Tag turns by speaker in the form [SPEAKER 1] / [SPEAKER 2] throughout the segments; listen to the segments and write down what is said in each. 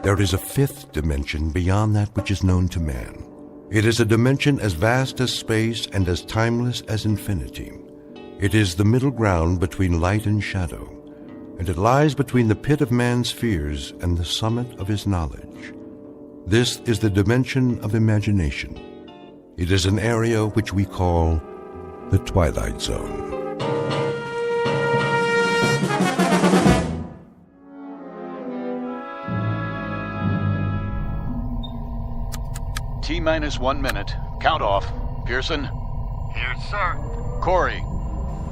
[SPEAKER 1] There is a fifth dimension beyond that which is known to man. It is a dimension as vast as space and as timeless as infinity. It is the middle ground between light and shadow, and it lies between the pit of man's fears and the summit of his knowledge. This is the dimension of imagination. It is an area which we call the Twilight Zone.
[SPEAKER 2] T-minus 1 minute. Count off. Pearson?
[SPEAKER 3] Here, sir.
[SPEAKER 2] Corey?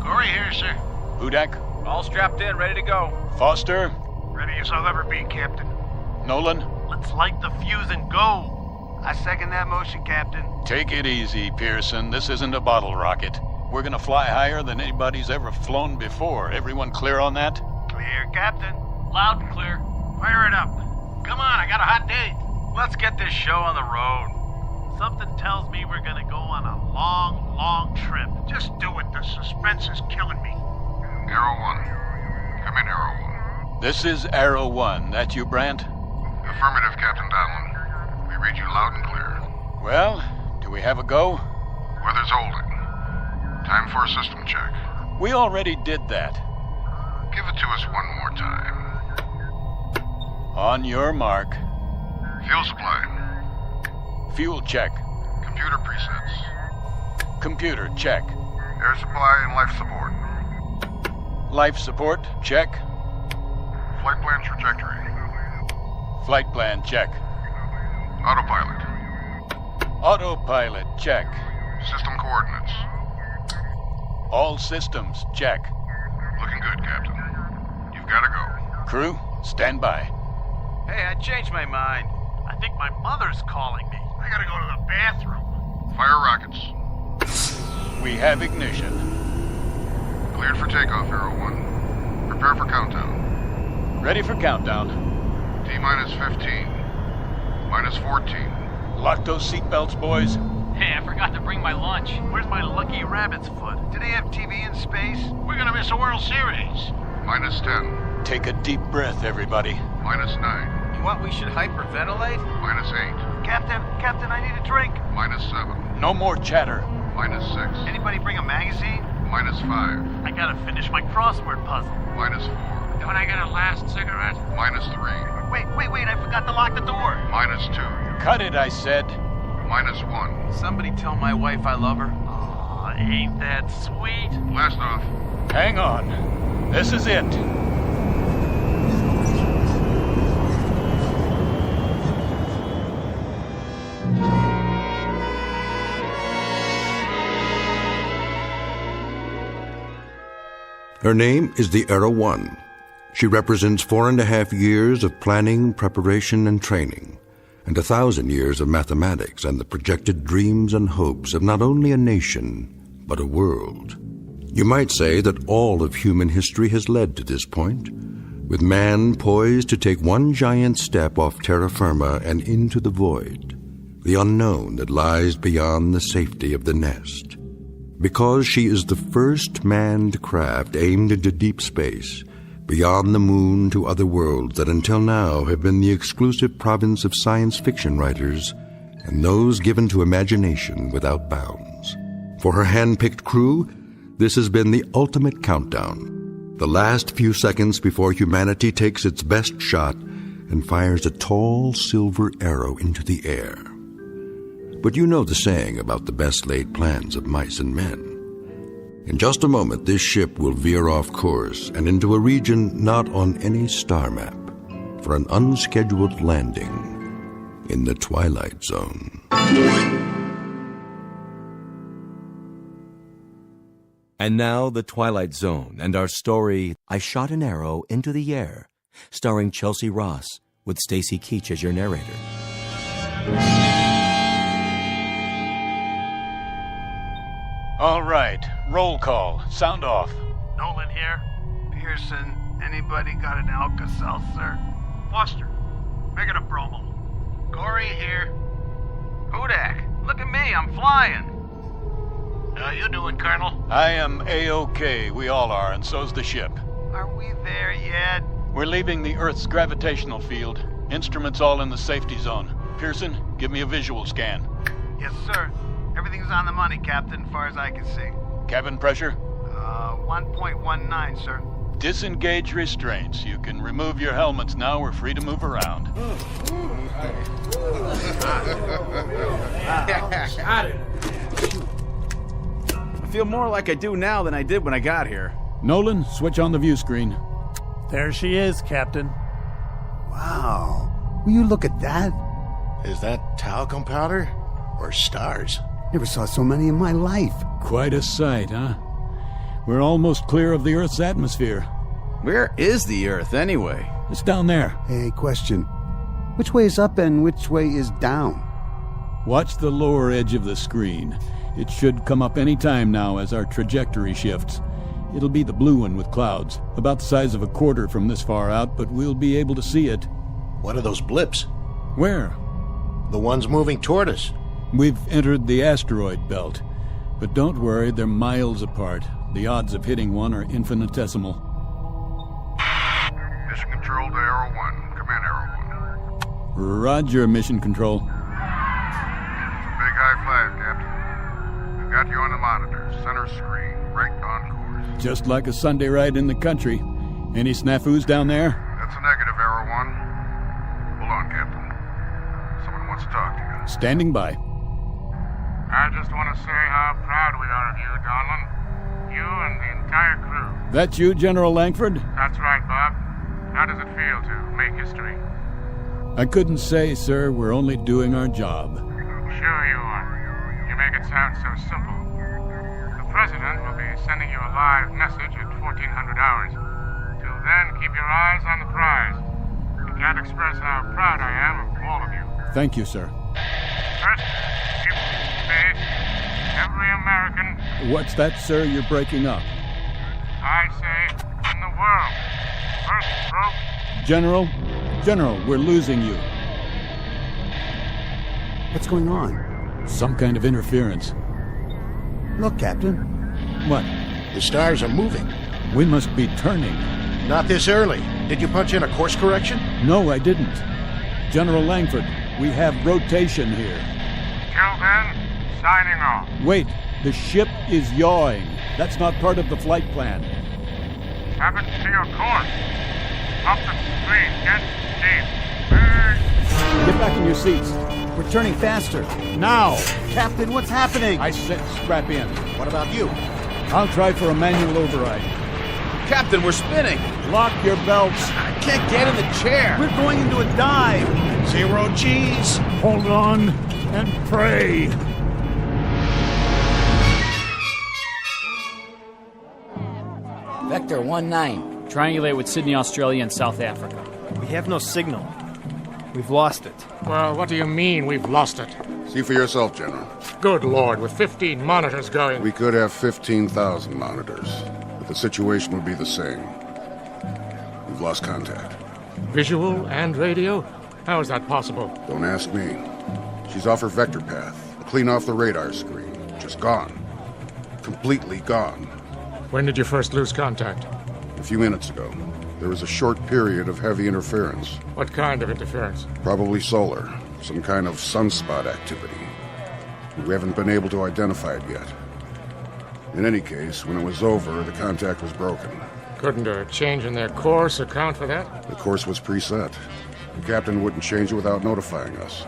[SPEAKER 3] Corey here, sir.
[SPEAKER 2] Hudak?
[SPEAKER 4] All strapped in, ready to go.
[SPEAKER 2] Foster?
[SPEAKER 3] Ready as I'll ever be, Captain.
[SPEAKER 2] Nolan?
[SPEAKER 3] Let's light the fuse and go. I second that motion, Captain.
[SPEAKER 2] Take it easy, Pearson. This isn't a bottle rocket. We're gonna fly higher than anybody's ever flown before. Everyone clear on that?
[SPEAKER 3] Clear, Captain.
[SPEAKER 4] Loud and clear.
[SPEAKER 3] Fire it up. Come on, I got a hot date.
[SPEAKER 4] Let's get this show on the road.
[SPEAKER 3] Something tells me we're gonna go on a long, long trip. Just do it. The suspense is killing me.
[SPEAKER 5] Arrow 1. Come in, Arrow 1.
[SPEAKER 2] This is Arrow 1. That you, Brandt?
[SPEAKER 5] Affirmative, Captain Donlin. We read you loud and clear.
[SPEAKER 2] Well, do we have a go?
[SPEAKER 5] Weather's holding. Time for a system check.
[SPEAKER 2] We already did that.
[SPEAKER 5] Give it to us one more time.
[SPEAKER 2] On your mark.
[SPEAKER 5] Fuel supply.
[SPEAKER 2] Fuel check.
[SPEAKER 5] Computer presets.
[SPEAKER 2] Computer check.
[SPEAKER 5] Air supply and life support.
[SPEAKER 2] Life support check.
[SPEAKER 5] Flight plan trajectory.
[SPEAKER 2] Flight plan check.
[SPEAKER 5] Autopilot.
[SPEAKER 2] Autopilot check.
[SPEAKER 5] System coordinates.
[SPEAKER 2] All systems check.
[SPEAKER 5] Looking good, Captain. You've got to go.
[SPEAKER 2] Crew, stand by.
[SPEAKER 4] Hey, I changed my mind.
[SPEAKER 3] I think my mother's calling me. I gotta go to the bathroom.
[SPEAKER 5] Fire rockets.
[SPEAKER 2] We have ignition.
[SPEAKER 5] Cleared for takeoff, Arrow 1. Prepare for countdown.
[SPEAKER 2] Ready for countdown.
[SPEAKER 5] T-minus 15. Minus 14.
[SPEAKER 2] Lock those seatbelts, boys.
[SPEAKER 4] Hey, I forgot to bring my lunch.
[SPEAKER 3] Where's my lucky rabbit's foot? Do they have TV in space? We're gonna miss a World Series.
[SPEAKER 5] Minus 10.
[SPEAKER 2] Take a deep breath, everybody.
[SPEAKER 5] Minus 9.
[SPEAKER 4] You want we should hyperventilate?
[SPEAKER 5] Minus 8.
[SPEAKER 3] Captain, I need a drink.
[SPEAKER 5] Minus 7.
[SPEAKER 2] No more chatter.
[SPEAKER 5] Minus 6.
[SPEAKER 3] Anybody bring a magazine?
[SPEAKER 5] Minus 5.
[SPEAKER 3] I gotta finish my crossword puzzle.
[SPEAKER 5] Minus 4.
[SPEAKER 3] Don't I get a last cigarette?
[SPEAKER 5] Minus 3.
[SPEAKER 3] Wait, I forgot to lock the door.
[SPEAKER 5] Minus 2.
[SPEAKER 2] Cut it, I said.
[SPEAKER 5] Minus 1.
[SPEAKER 4] Somebody tell my wife I love her.
[SPEAKER 3] Aw, ain't that sweet?
[SPEAKER 5] Blast off.
[SPEAKER 2] Hang on. This is it.
[SPEAKER 1] Her name is the Arrow 1. She represents 4.5 years of planning, preparation, and training, and 1,000 years of mathematics and the projected dreams and hopes of not only a nation, but a world. You might say that all of human history has led to this point, with man poised to take one giant step off terra firma and into the void, the unknown that lies beyond the safety of the nest. Because she is the first manned craft aimed into deep space, beyond the moon to other worlds that until now have been the exclusive province of science fiction writers and those given to imagination without bounds. For her hand-picked crew, this has been the ultimate countdown, the last few seconds before humanity takes its best shot and fires a tall silver arrow into the air. But you know the saying about the best-laid plans of mice and men. In just a moment, this ship will veer off course and into a region not on any star map for an unscheduled landing in the Twilight Zone.
[SPEAKER 6] And now, The Twilight Zone and our story, I Shot an Arrow into the Air, starring Chelsea Ross, with Stacy Keach as your narrator.
[SPEAKER 2] All right, roll call. Sound off.
[SPEAKER 3] Nolan here. Pearson, anybody got an Alka-Seltzer? Foster, make it a bromo. Corey here.
[SPEAKER 4] Hudak, look at me, I'm flying.
[SPEAKER 3] How you doing, Colonel?
[SPEAKER 2] I am A-OK. We all are, and so's the ship.
[SPEAKER 3] Are we there yet?
[SPEAKER 2] We're leaving the Earth's gravitational field. Instruments all in the safety zone. Pearson, give me a visual scan.
[SPEAKER 3] Yes, sir. Everything's on the money, Captain, as far as I can see.
[SPEAKER 2] Cabin pressure?
[SPEAKER 3] 1.19, sir.
[SPEAKER 2] Disengage restraints. You can remove your helmets now. We're free to move around.
[SPEAKER 4] I feel more like I do now than I did when I got here.
[SPEAKER 7] Nolan, switch on the view screen.
[SPEAKER 8] There she is, Captain.
[SPEAKER 9] Wow. Will you look at that?
[SPEAKER 10] Is that talcum powder? Or stars?
[SPEAKER 9] Never saw so many in my life.
[SPEAKER 7] Quite a sight, huh? We're almost clear of the Earth's atmosphere.
[SPEAKER 4] Where is the Earth, anyway?
[SPEAKER 7] It's down there.
[SPEAKER 9] Hey, question. Which way is up and which way is down?
[SPEAKER 7] Watch the lower edge of the screen. It should come up any time now as our trajectory shifts. It'll be the blue one with clouds, about the size of a quarter from this far out, but we'll be able to see it.
[SPEAKER 10] What are those blips?
[SPEAKER 7] Where?
[SPEAKER 10] The ones moving toward us.
[SPEAKER 7] We've entered the asteroid belt. But don't worry, they're miles apart. The odds of hitting one are infinitesimal.
[SPEAKER 5] Mission Control to Arrow 1. Come in, Arrow 1.
[SPEAKER 7] Roger, Mission Control.
[SPEAKER 5] Big high five, Captain. We've got you on the monitor, center screen, right on course.
[SPEAKER 7] Just like a Sunday ride in the country. Any snafus down there?
[SPEAKER 5] That's a negative, Arrow 1. Hold on, Captain. Someone wants to talk to you.
[SPEAKER 7] Standing by.
[SPEAKER 5] I just want to say how proud we are of you, Donlin. You and the entire crew.
[SPEAKER 7] That you, General Langford?
[SPEAKER 5] That's right, Bob. How does it feel to make history?
[SPEAKER 7] I couldn't say, sir. We're only doing our job.
[SPEAKER 5] Sure you are. You make it sound so simple. The President will be sending you a live message at 1400 hours. Till then, keep your eyes on the prize. I can't express how proud I am of all of you.
[SPEAKER 7] Thank you, sir.
[SPEAKER 5] First, keep space. Every American,
[SPEAKER 7] What's that, sir? You're breaking up.
[SPEAKER 5] I say, in the world. First stroke.
[SPEAKER 7] General, we're losing you.
[SPEAKER 9] What's going on?
[SPEAKER 7] Some kind of interference.
[SPEAKER 9] Look, Captain.
[SPEAKER 7] What?
[SPEAKER 10] The stars are moving.
[SPEAKER 7] We must be turning.
[SPEAKER 10] Not this early. Did you punch in a course correction?
[SPEAKER 7] No, I didn't. General Langford, we have rotation here.
[SPEAKER 5] Till then, signing off.
[SPEAKER 7] Wait, the ship is yawing. That's not part of the flight plan.
[SPEAKER 5] Have it to your course. Up the screen, get deep.
[SPEAKER 7] Get back in your seats.
[SPEAKER 9] We're turning faster.
[SPEAKER 7] Now!
[SPEAKER 9] Captain, what's happening?
[SPEAKER 7] I said strap in.
[SPEAKER 10] What about you?
[SPEAKER 7] I'll try for a manual override.
[SPEAKER 4] Captain, we're spinning.
[SPEAKER 7] Lock your belts.
[SPEAKER 4] I can't get in the chair.
[SPEAKER 9] We're going into a dive.
[SPEAKER 10] 0 G's.
[SPEAKER 7] Hold on and pray.
[SPEAKER 11] Vector 19.
[SPEAKER 8] Triangulate with Sydney, Australia, and South Africa.
[SPEAKER 12] We have no signal. We've lost it.
[SPEAKER 13] Well, what do you mean we've lost it?
[SPEAKER 5] See for yourself, General.
[SPEAKER 13] Good Lord, with 15 monitors going...
[SPEAKER 5] We could have 15,000 monitors, but the situation would be the same. We've lost contact.
[SPEAKER 13] Visual and radio? How is that possible?
[SPEAKER 5] Don't ask me. She's off her vector path, clean off the radar screen. Just gone. Completely gone.
[SPEAKER 13] When did you first lose contact?
[SPEAKER 5] A few minutes ago. There was a short period of heavy interference.
[SPEAKER 13] What kind of interference?
[SPEAKER 5] Probably solar. Some kind of sunspot activity. We haven't been able to identify it yet. In any case, when it was over, the contact was broken.
[SPEAKER 13] Couldn't a change in their course account for that?
[SPEAKER 5] The course was preset. The captain wouldn't change it without notifying us.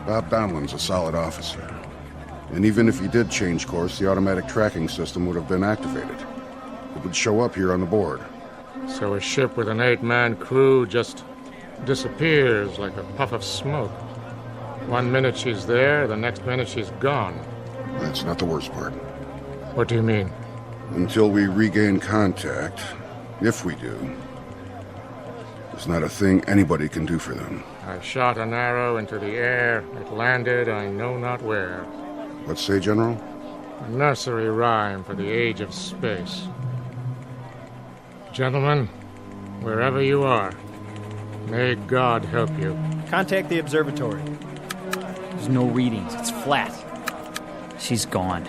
[SPEAKER 5] Bob Donlin's a solid officer. And even if he did change course, the automatic tracking system would have been activated. It would show up here on the board.
[SPEAKER 13] So a ship with an 8-man crew just disappears like a puff of smoke. 1 minute she's there, the next minute she's gone.
[SPEAKER 5] That's not the worst part.
[SPEAKER 13] What do you mean?
[SPEAKER 5] Until we regain contact, if we do, there's not a thing anybody can do for them.
[SPEAKER 13] I shot an arrow into the air. It landed I know not where.
[SPEAKER 5] What say, General?
[SPEAKER 13] A nursery rhyme for the age of space. Gentlemen, wherever you are, may God help you.
[SPEAKER 12] Contact the observatory.
[SPEAKER 8] There's no readings. It's flat. She's gone.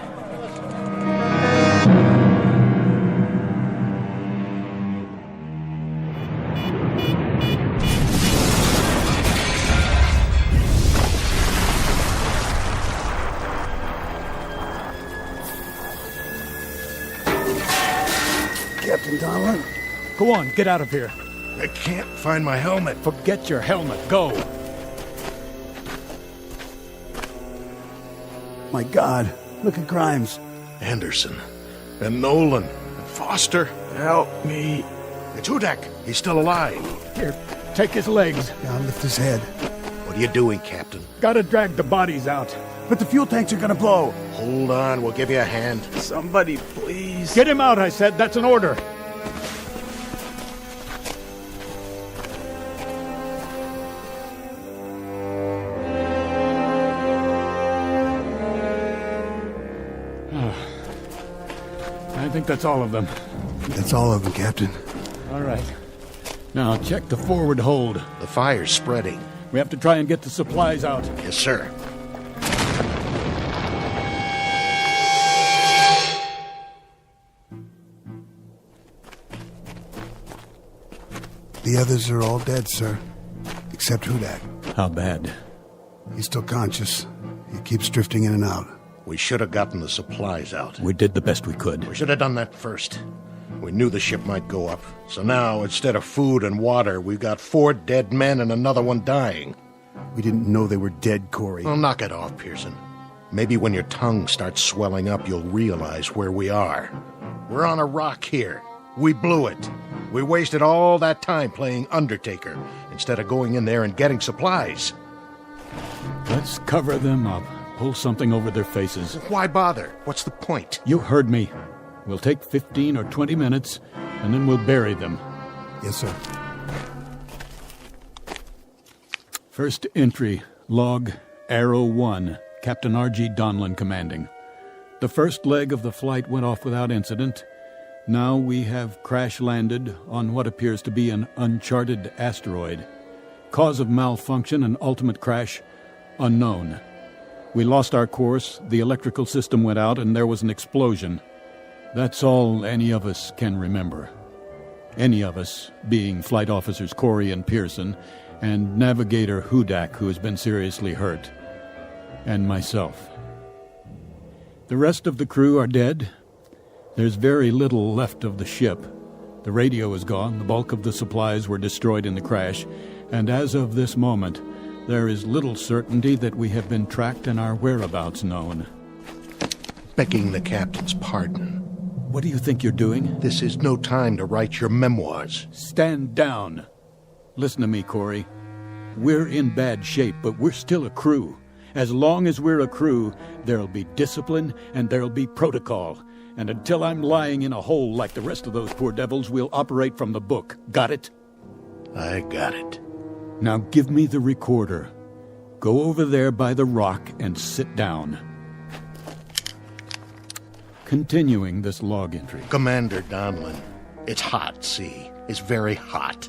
[SPEAKER 9] Captain Donlin.
[SPEAKER 7] Go on, get out of here.
[SPEAKER 10] I can't find my helmet.
[SPEAKER 7] Forget your helmet. Go.
[SPEAKER 9] My God, look at Grimes.
[SPEAKER 10] Anderson and Nolan and Foster. Help me. It's Hudak. He's still alive.
[SPEAKER 7] Here, take his legs.
[SPEAKER 9] I'll lift his head.
[SPEAKER 10] What are you doing, Captain?
[SPEAKER 7] Gotta drag the bodies out.
[SPEAKER 9] But the fuel tanks are gonna blow.
[SPEAKER 10] Hold on, we'll give you a hand.
[SPEAKER 4] Somebody, please.
[SPEAKER 7] Get him out, I said. That's an order. I think that's all of them.
[SPEAKER 9] That's all of them, Captain.
[SPEAKER 7] All right. Now, check the forward hold.
[SPEAKER 10] The fire's spreading.
[SPEAKER 7] We have to try and get the supplies out.
[SPEAKER 10] Yes, sir.
[SPEAKER 9] The others are all dead, sir. Except Hudak.
[SPEAKER 7] How bad?
[SPEAKER 9] He's still conscious. He keeps drifting in and out.
[SPEAKER 10] We should have gotten the supplies out.
[SPEAKER 7] We did the best we could.
[SPEAKER 10] We should have done that first. We knew the ship might go up. So now, instead of food and water, we've got 4 dead men and another one dying.
[SPEAKER 9] We didn't know they were dead, Corey.
[SPEAKER 10] Well, knock it off, Pearson. Maybe when your tongue starts swelling up, you'll realize where we are. We're on a rock here. We blew it. We wasted all that time playing Undertaker instead of going in there and getting supplies.
[SPEAKER 7] Let's cover them up. Pull something over their faces.
[SPEAKER 10] Why bother? What's the point?
[SPEAKER 7] You heard me. We'll take 15 or 20 minutes, and then we'll bury them.
[SPEAKER 9] Yes, sir.
[SPEAKER 7] First entry, log, Arrow 1, Captain R.G. Donlin commanding. The first leg of the flight went off without incident. Now we have crash-landed on what appears to be an uncharted asteroid. Cause of malfunction and ultimate crash, unknown. We lost our course, the electrical system went out, and there was an explosion. That's all any of us can remember. Any of us, being Flight Officers Corey and Pearson, and Navigator Hudak, who has been seriously hurt, and myself. The rest of the crew are dead. There's very little left of the ship. The radio is gone, the bulk of the supplies were destroyed in the crash, and as of this moment, there is little certainty that we have been tracked and our whereabouts known.
[SPEAKER 10] Begging the captain's pardon.
[SPEAKER 7] What do you think you're doing?
[SPEAKER 10] This is no time to write your memoirs.
[SPEAKER 7] Stand down. Listen to me, Corey. We're in bad shape, but we're still a crew. As long as we're a crew, there'll be discipline and there'll be protocol. And until I'm lying in a hole like the rest of those poor devils, we'll operate from the book. Got it?
[SPEAKER 10] I got it.
[SPEAKER 7] Now give me the recorder. Go over there by the rock and sit down. Continuing this log entry.
[SPEAKER 10] Commander Donlin, it's hot, see? It's very hot.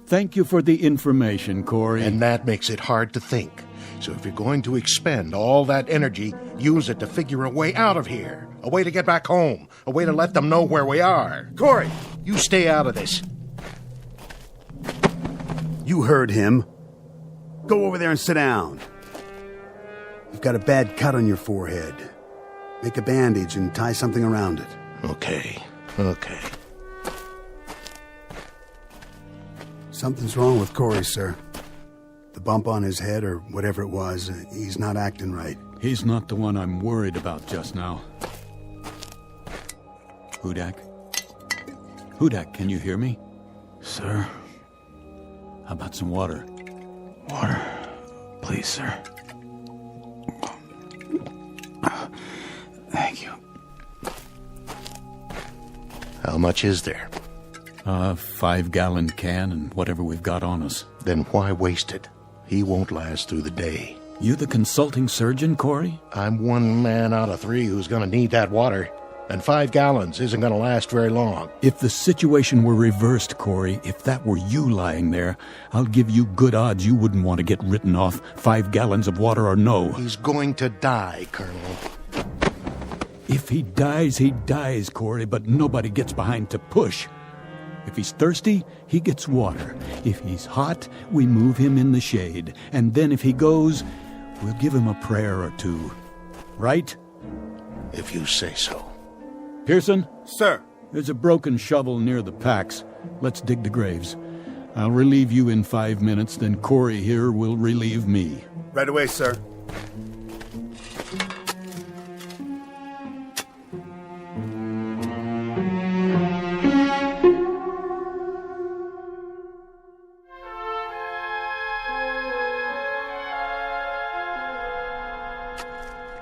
[SPEAKER 7] Thank you for the information, Corey.
[SPEAKER 10] And that makes it hard to think. So if you're going to expend all that energy, use it to figure a way out of here. A way to get back home. A way to let them know where we are. Corey, you stay out of this.
[SPEAKER 9] You heard him. Go over there and sit down. You've got a bad cut on your forehead. Make a bandage and tie something around it.
[SPEAKER 10] Okay.
[SPEAKER 9] Something's wrong with Corey, sir. The bump on his head, or whatever it was, he's not acting right.
[SPEAKER 7] He's not the one I'm worried about just now. Hudak? Hudak, can you hear me?
[SPEAKER 4] Sir?
[SPEAKER 7] How about some water?
[SPEAKER 4] Water. Please, sir. Thank you.
[SPEAKER 10] How much is there?
[SPEAKER 7] 5-gallon can and whatever we've got on us.
[SPEAKER 10] Then why waste it? He won't last through the day.
[SPEAKER 7] You the consulting surgeon, Corey?
[SPEAKER 10] I'm 1 man out of 3 who's going to need that water. And 5 gallons isn't going to last very long.
[SPEAKER 7] If the situation were reversed, Corey, if that were you lying there, I'll give you good odds you wouldn't want to get written off, 5 gallons of water or no.
[SPEAKER 10] He's going to die, Colonel.
[SPEAKER 7] If he dies, Corey, but nobody gets behind to push. If he's thirsty, he gets water. If he's hot, we move him in the shade. And then if he goes, we'll give him a prayer or two. Right?
[SPEAKER 10] If you say so.
[SPEAKER 7] Pearson?
[SPEAKER 9] Sir.
[SPEAKER 7] There's a broken shovel near the packs. Let's dig the graves. I'll relieve you in 5 minutes, then Corey here will relieve me.
[SPEAKER 9] Right away, sir.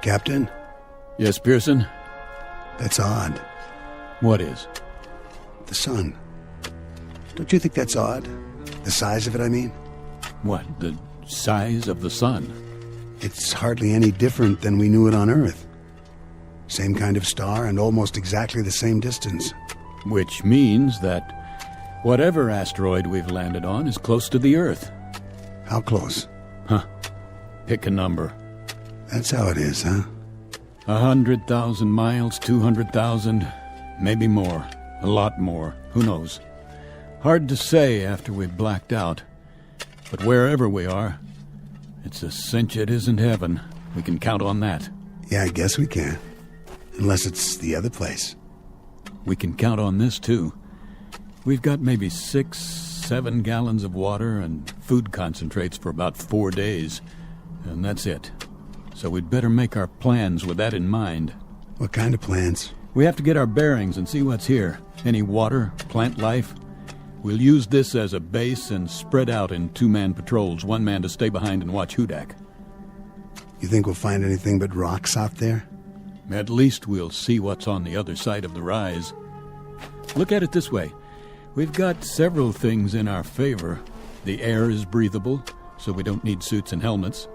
[SPEAKER 9] Captain?
[SPEAKER 7] Yes, Pearson?
[SPEAKER 9] That's odd.
[SPEAKER 7] What is?
[SPEAKER 9] The sun. Don't you think that's odd? The size of it, I mean?
[SPEAKER 7] What, the size of the sun?
[SPEAKER 9] It's hardly any different than we knew it on Earth. Same kind of star and almost exactly the same distance.
[SPEAKER 7] Which means that whatever asteroid we've landed on is close to the Earth.
[SPEAKER 9] How close?
[SPEAKER 7] Huh. Pick a number.
[SPEAKER 9] That's how it is, huh?
[SPEAKER 7] 100,000 miles, 200,000, maybe more. A lot more. Who knows? Hard to say after we've blacked out. But wherever we are, it's a cinch it isn't heaven. We can count on that.
[SPEAKER 9] Yeah, I guess we can. Unless it's the other place.
[SPEAKER 7] We can count on this, too. We've got maybe 6-7 gallons of water and food concentrates for about 4 days. And that's it. So we'd better make our plans with that in mind.
[SPEAKER 9] What kind of plans?
[SPEAKER 7] We have to get our bearings and see what's here. Any water, plant life. We'll use this as a base and spread out in 2-man patrols, 1 man to stay behind and watch Hudak.
[SPEAKER 9] You think we'll find anything but rocks out there?
[SPEAKER 7] At least we'll see what's on the other side of the rise. Look at it this way. We've got several things in our favor. The air is breathable, so we don't need suits and helmets.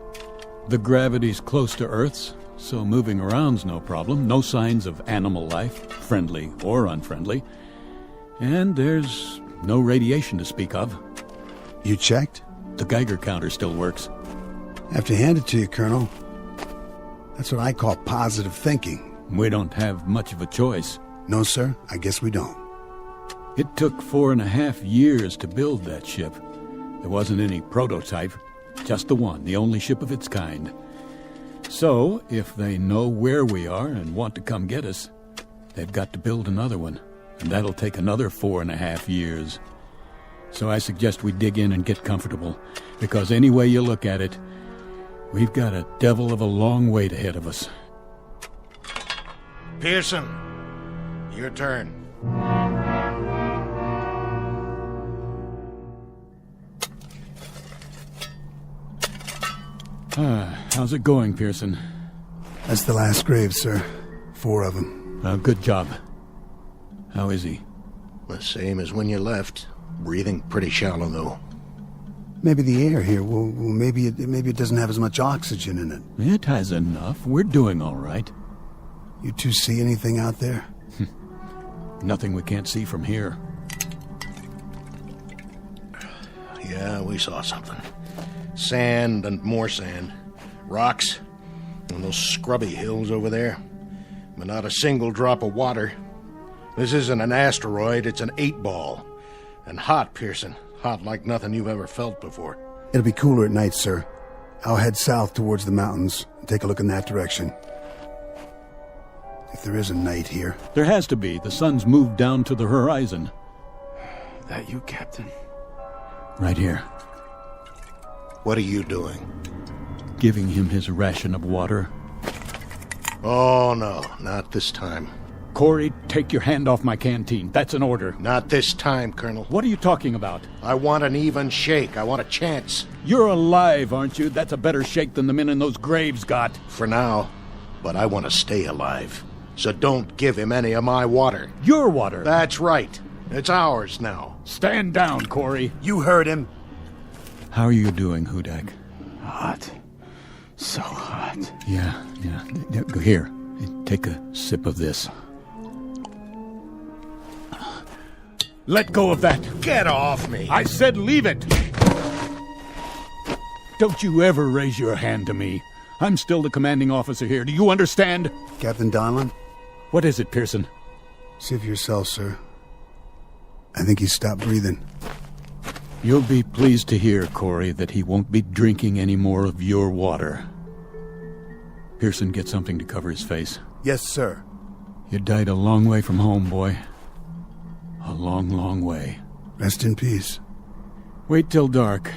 [SPEAKER 7] The gravity's close to Earth's, so moving around's no problem. No signs of animal life, friendly or unfriendly. And there's no radiation to speak of.
[SPEAKER 9] You checked?
[SPEAKER 7] The Geiger counter still works.
[SPEAKER 9] I have to hand it to you, Colonel. That's what I call positive thinking.
[SPEAKER 7] We don't have much of a choice.
[SPEAKER 9] No, sir, I guess we don't.
[SPEAKER 7] It took 4.5 years to build that ship. There wasn't any prototype. Just the one, the only ship of its kind. So, if they know where we are and want to come get us, they've got to build another one, and that'll take another 4.5 years. So I suggest we dig in and get comfortable, because any way you look at it, we've got a devil of a long wait ahead of us.
[SPEAKER 10] Pearson, your turn.
[SPEAKER 7] How's it going, Pearson?
[SPEAKER 9] That's the last grave, sir. 4 of them.
[SPEAKER 7] Good job. How is he?
[SPEAKER 10] The same as when you left. Breathing pretty shallow, though.
[SPEAKER 9] Maybe the air here, well maybe it doesn't have as much oxygen in it.
[SPEAKER 7] It has enough. We're doing all right.
[SPEAKER 9] You two see anything out there?
[SPEAKER 7] Nothing we can't see from here.
[SPEAKER 10] Yeah, we saw something. Sand and more sand. Rocks. And those scrubby hills over there. But not a single drop of water. This isn't an asteroid, it's an 8-ball. And hot, Pearson. Hot like nothing you've ever felt before.
[SPEAKER 9] It'll be cooler at night, sir. I'll head south towards the mountains and take a look in that direction. If there is a night here.
[SPEAKER 7] There has to be. The sun's moved down to the horizon.
[SPEAKER 4] That you, Captain?
[SPEAKER 7] Right here.
[SPEAKER 10] What are you doing?
[SPEAKER 7] Giving him his ration of water.
[SPEAKER 10] Oh, no, not this time.
[SPEAKER 7] Corey, take your hand off my canteen. That's an order.
[SPEAKER 10] Not this time, Colonel.
[SPEAKER 7] What are you talking about?
[SPEAKER 10] I want an even shake. I want a chance.
[SPEAKER 7] You're alive, aren't you? That's a better shake than the men in those graves got.
[SPEAKER 10] For now. But I want to stay alive. So don't give him any of my water.
[SPEAKER 7] Your water?
[SPEAKER 10] That's right. It's ours now.
[SPEAKER 7] Stand down, Corey.
[SPEAKER 9] You heard him.
[SPEAKER 7] How are you doing, Hudak?
[SPEAKER 4] Hot. So hot.
[SPEAKER 7] Yeah. Here, take a sip of this. Let go of that.
[SPEAKER 10] Get off me.
[SPEAKER 7] I said leave it. Don't you ever raise your hand to me. I'm still the commanding officer here. Do you understand?
[SPEAKER 9] Captain Donlan?
[SPEAKER 7] What is it, Pearson?
[SPEAKER 9] See for yourself, sir. I think he's stopped breathing.
[SPEAKER 7] You'll be pleased to hear, Corey, that he won't be drinking any more of your water. Pearson, get something to cover his face.
[SPEAKER 9] Yes, sir.
[SPEAKER 7] You died a long way from home, boy. long, long way.
[SPEAKER 9] Rest in peace.
[SPEAKER 7] Wait till dark,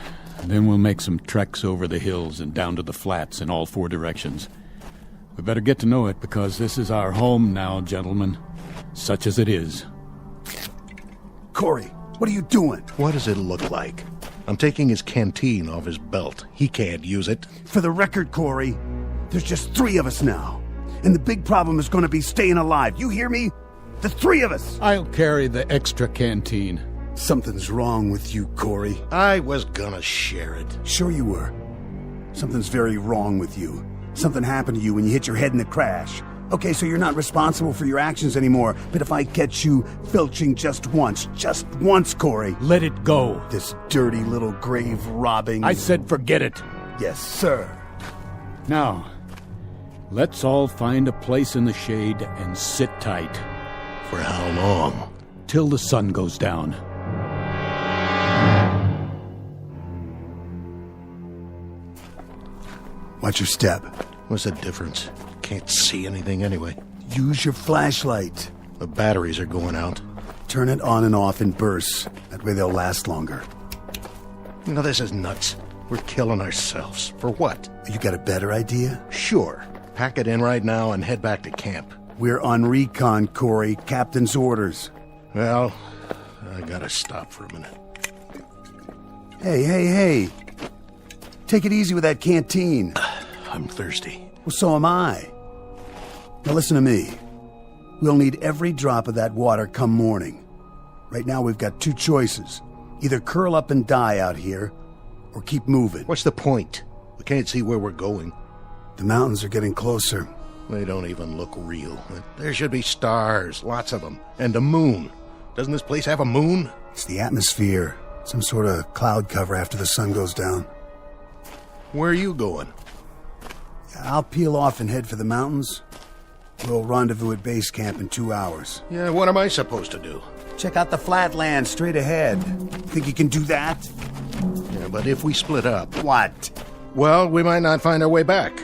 [SPEAKER 7] then we'll make some treks over the hills and down to the flats in all 4 directions. We better get to know it, because this is our home now, gentlemen. Such as it is.
[SPEAKER 9] Corey, what are you doing?
[SPEAKER 10] What does it look like? I'm taking his canteen off his belt. He can't use it.
[SPEAKER 9] For the record, Corey, there's just 3 of us now. And the big problem is going to be staying alive. You hear me? The 3 of us.
[SPEAKER 7] I'll carry the extra canteen.
[SPEAKER 9] Something's wrong with you, Corey.
[SPEAKER 10] I was gonna share it.
[SPEAKER 9] Sure you were. Something's very wrong with you. Something happened to you when you hit your head in the crash. Okay, so you're not responsible for your actions anymore, but if I catch you filching just once, Corey.
[SPEAKER 7] Let it go.
[SPEAKER 9] This dirty little grave robbing...
[SPEAKER 7] I said forget it.
[SPEAKER 9] Yes, sir.
[SPEAKER 7] Now, let's all find a place in the shade and sit tight.
[SPEAKER 10] For how long?
[SPEAKER 7] Till the sun goes down.
[SPEAKER 9] Watch your step.
[SPEAKER 10] What's the difference? Can't see anything anyway.
[SPEAKER 9] Use your flashlight.
[SPEAKER 10] The batteries are going out.
[SPEAKER 9] Turn it on and off in bursts. That way they'll last longer.
[SPEAKER 10] You know, this is nuts. We're killing ourselves. For what?
[SPEAKER 9] You got a better idea?
[SPEAKER 10] Sure. Pack it in right now and head back to camp.
[SPEAKER 9] We're on recon, Corey. Captain's orders.
[SPEAKER 10] Well, I gotta stop for a minute.
[SPEAKER 9] Hey. Take it easy with that canteen.
[SPEAKER 10] I'm thirsty.
[SPEAKER 9] Well, so am I. Now listen to me. We'll need every drop of that water come morning. Right now we've got 2 choices. Either curl up and die out here, or keep moving.
[SPEAKER 10] What's the point? We can't see where we're going.
[SPEAKER 9] The mountains are getting closer.
[SPEAKER 10] They don't even look real. There should be stars, lots of them, and a moon. Doesn't this place have a moon?
[SPEAKER 9] It's the atmosphere. Some sort of cloud cover after the sun goes down.
[SPEAKER 10] Where are you going?
[SPEAKER 9] I'll peel off and head for the mountains. We'll rendezvous at base camp in 2 hours.
[SPEAKER 10] Yeah, what am I supposed to do?
[SPEAKER 9] Check out the flatlands straight ahead. Think you can do that?
[SPEAKER 10] Yeah, but if we split up...
[SPEAKER 9] What?
[SPEAKER 10] Well, we might not find our way back.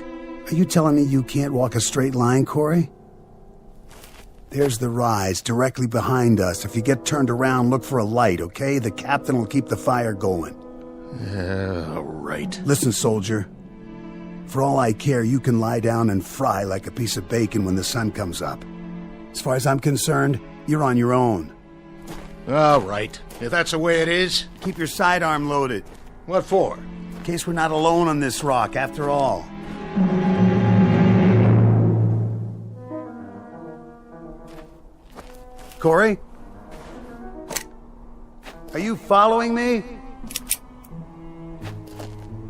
[SPEAKER 9] Are you telling me you can't walk a straight line, Corey? There's the rise directly behind us. If you get turned around, look for a light, okay? The captain will keep the fire going.
[SPEAKER 10] All right.
[SPEAKER 9] Listen, soldier. For all I care, you can lie down and fry like a piece of bacon when the sun comes up. As far as I'm concerned, you're on your own.
[SPEAKER 10] All right. If that's the way it is...
[SPEAKER 9] Keep your sidearm loaded.
[SPEAKER 10] What for?
[SPEAKER 9] In case we're not alone on this rock, after all. Corey? Are you following me?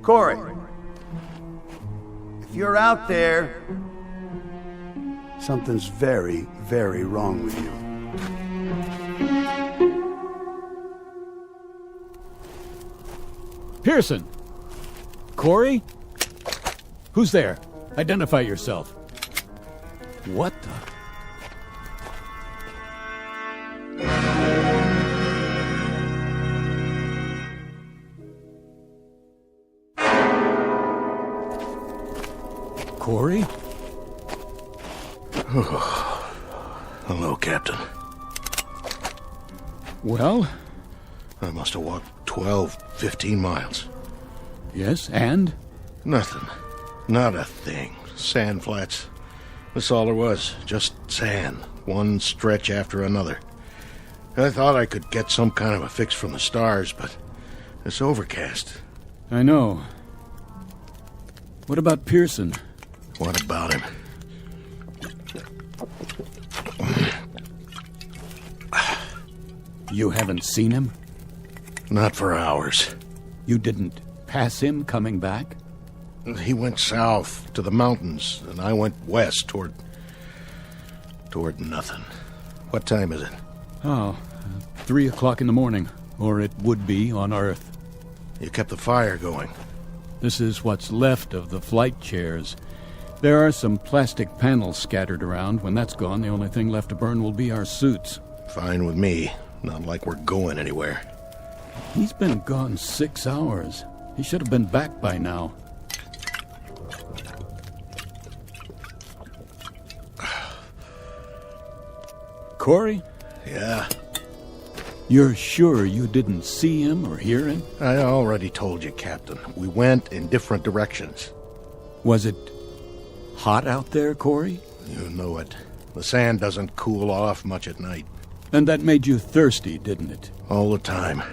[SPEAKER 9] Corey? If you're out there, something's very, very wrong with you.
[SPEAKER 7] Pearson! Corey? Who's there? Identify yourself. What the... Corey?
[SPEAKER 10] Hello, Captain.
[SPEAKER 7] Well?
[SPEAKER 10] I must have walked 12, 15 miles.
[SPEAKER 7] Yes, and?
[SPEAKER 10] Nothing. Not a thing. Sand flats. That's all there was. Just sand. One stretch after another. I thought I could get some kind of a fix from the stars, but it's overcast.
[SPEAKER 7] I know. What about Pearson?
[SPEAKER 10] What about him?
[SPEAKER 7] You haven't seen him?
[SPEAKER 10] Not for hours.
[SPEAKER 7] You didn't pass him coming back?
[SPEAKER 10] He went south to the mountains, and I went west toward nothing. What time is it?
[SPEAKER 7] Oh, 3 o'clock in the morning, or it would be on Earth.
[SPEAKER 10] You kept the fire going.
[SPEAKER 7] This is what's left of the flight chairs. There are some plastic panels scattered around. When that's gone, the only thing left to burn will be our suits.
[SPEAKER 10] Fine with me. Not like we're going anywhere.
[SPEAKER 7] He's been gone 6 hours. He should have been back by now. Corey?
[SPEAKER 10] Yeah?
[SPEAKER 7] You're sure you didn't see him or hear him?
[SPEAKER 10] I already told you, Captain. We went in different directions.
[SPEAKER 7] Was it hot out there, Corey?
[SPEAKER 10] You know it. The sand doesn't cool off much at night.
[SPEAKER 7] And that made you thirsty, didn't it?
[SPEAKER 10] All the time.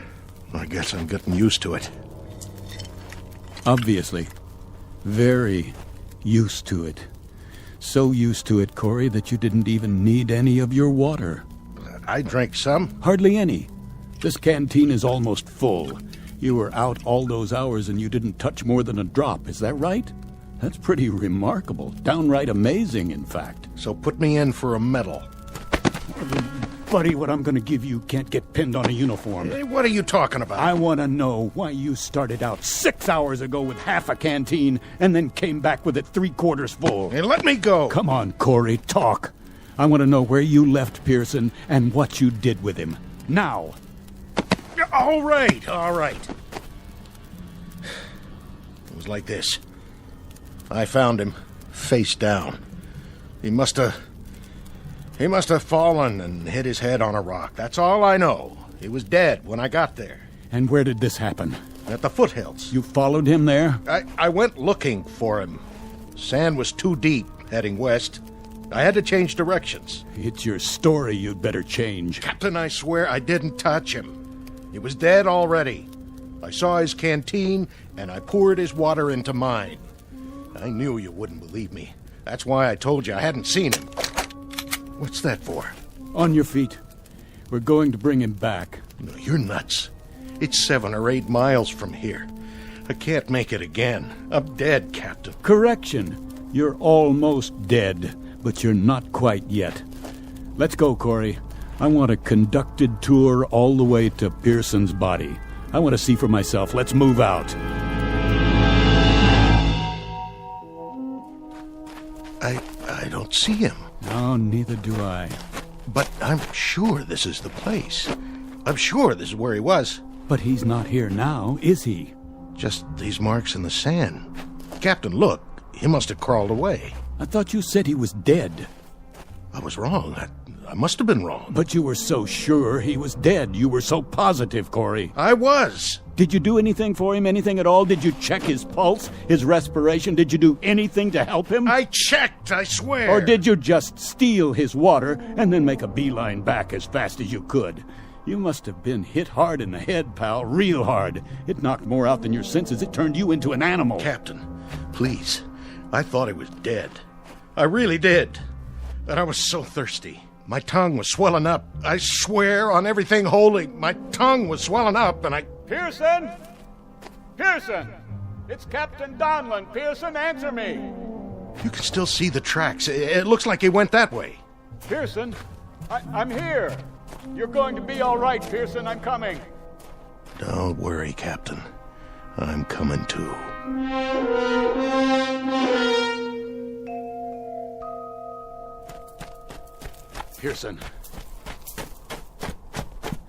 [SPEAKER 10] I guess I'm getting used to it.
[SPEAKER 7] Obviously. Very used to it. So used to it, Corey, that you didn't even need any of your water.
[SPEAKER 10] I drank some.
[SPEAKER 7] Hardly any. This canteen is almost full. You were out all those hours and you didn't touch more than a drop, is that right? That's pretty remarkable. Downright amazing, in fact.
[SPEAKER 10] So put me in for a medal.
[SPEAKER 7] Buddy, what I'm going to give you can't get pinned on a uniform.
[SPEAKER 10] Hey, what are you talking about?
[SPEAKER 7] I want to know why you started out 6 hours ago with half a canteen and then came back with it 3/4 full.
[SPEAKER 10] Hey, let me go.
[SPEAKER 7] Come on, Corey, talk. I want to know where you left Pearson and what you did with him. Now.
[SPEAKER 10] All right. It was like this. I found him, face down. He must have fallen and hit his head on a rock. That's all I know. He was dead when I got there.
[SPEAKER 7] And where did this happen?
[SPEAKER 10] At the foothills.
[SPEAKER 7] You followed him there?
[SPEAKER 10] I went looking for him. Sand was too deep, heading west. I had to change directions.
[SPEAKER 7] It's your story you'd better change.
[SPEAKER 10] Captain, I swear I didn't touch him. He was dead already. I saw his canteen, and I poured his water into mine. I knew you wouldn't believe me. That's why I told you I hadn't seen him. What's that for?
[SPEAKER 7] On your feet. We're going to bring him back.
[SPEAKER 10] No, you're nuts. It's 7 or 8 miles from here. I can't make it again. I'm dead, Captain.
[SPEAKER 7] Correction. You're almost dead, but you're not quite yet. Let's go, Corey. I want a conducted tour all the way to Pearson's body. I want to see for myself. Let's move out.
[SPEAKER 10] I don't see him.
[SPEAKER 7] No, neither do I.
[SPEAKER 10] But I'm sure this is the place. I'm sure this is where he was.
[SPEAKER 7] But he's not here now, is he?
[SPEAKER 10] Just these marks in the sand. Captain, look. He must have crawled away.
[SPEAKER 7] I thought you said he was dead.
[SPEAKER 10] I was wrong. I must have been wrong.
[SPEAKER 7] But you were so sure he was dead. You were so positive, Corey.
[SPEAKER 10] I was.
[SPEAKER 7] Did you do anything for him? Anything at all? Did you check his pulse, his respiration? Did you do anything to help him?
[SPEAKER 10] I checked, I swear.
[SPEAKER 7] Or did you just steal his water and then make a beeline back as fast as you could? You must have been hit hard in the head, pal, real hard. It knocked more out than your senses. It turned you into an animal.
[SPEAKER 10] Captain, please. I thought he was dead. I really did. But I was so thirsty. My tongue was swelling up. I swear on everything holy, my tongue was swelling up and I...
[SPEAKER 7] Pearson! Pearson! It's Captain Donlan. Pearson, answer me!
[SPEAKER 10] You can still see the tracks. It looks like he went that way.
[SPEAKER 7] Pearson, I'm here. You're going to be all right, Pearson. I'm coming.
[SPEAKER 10] Don't worry, Captain. I'm coming too.
[SPEAKER 7] Pearson.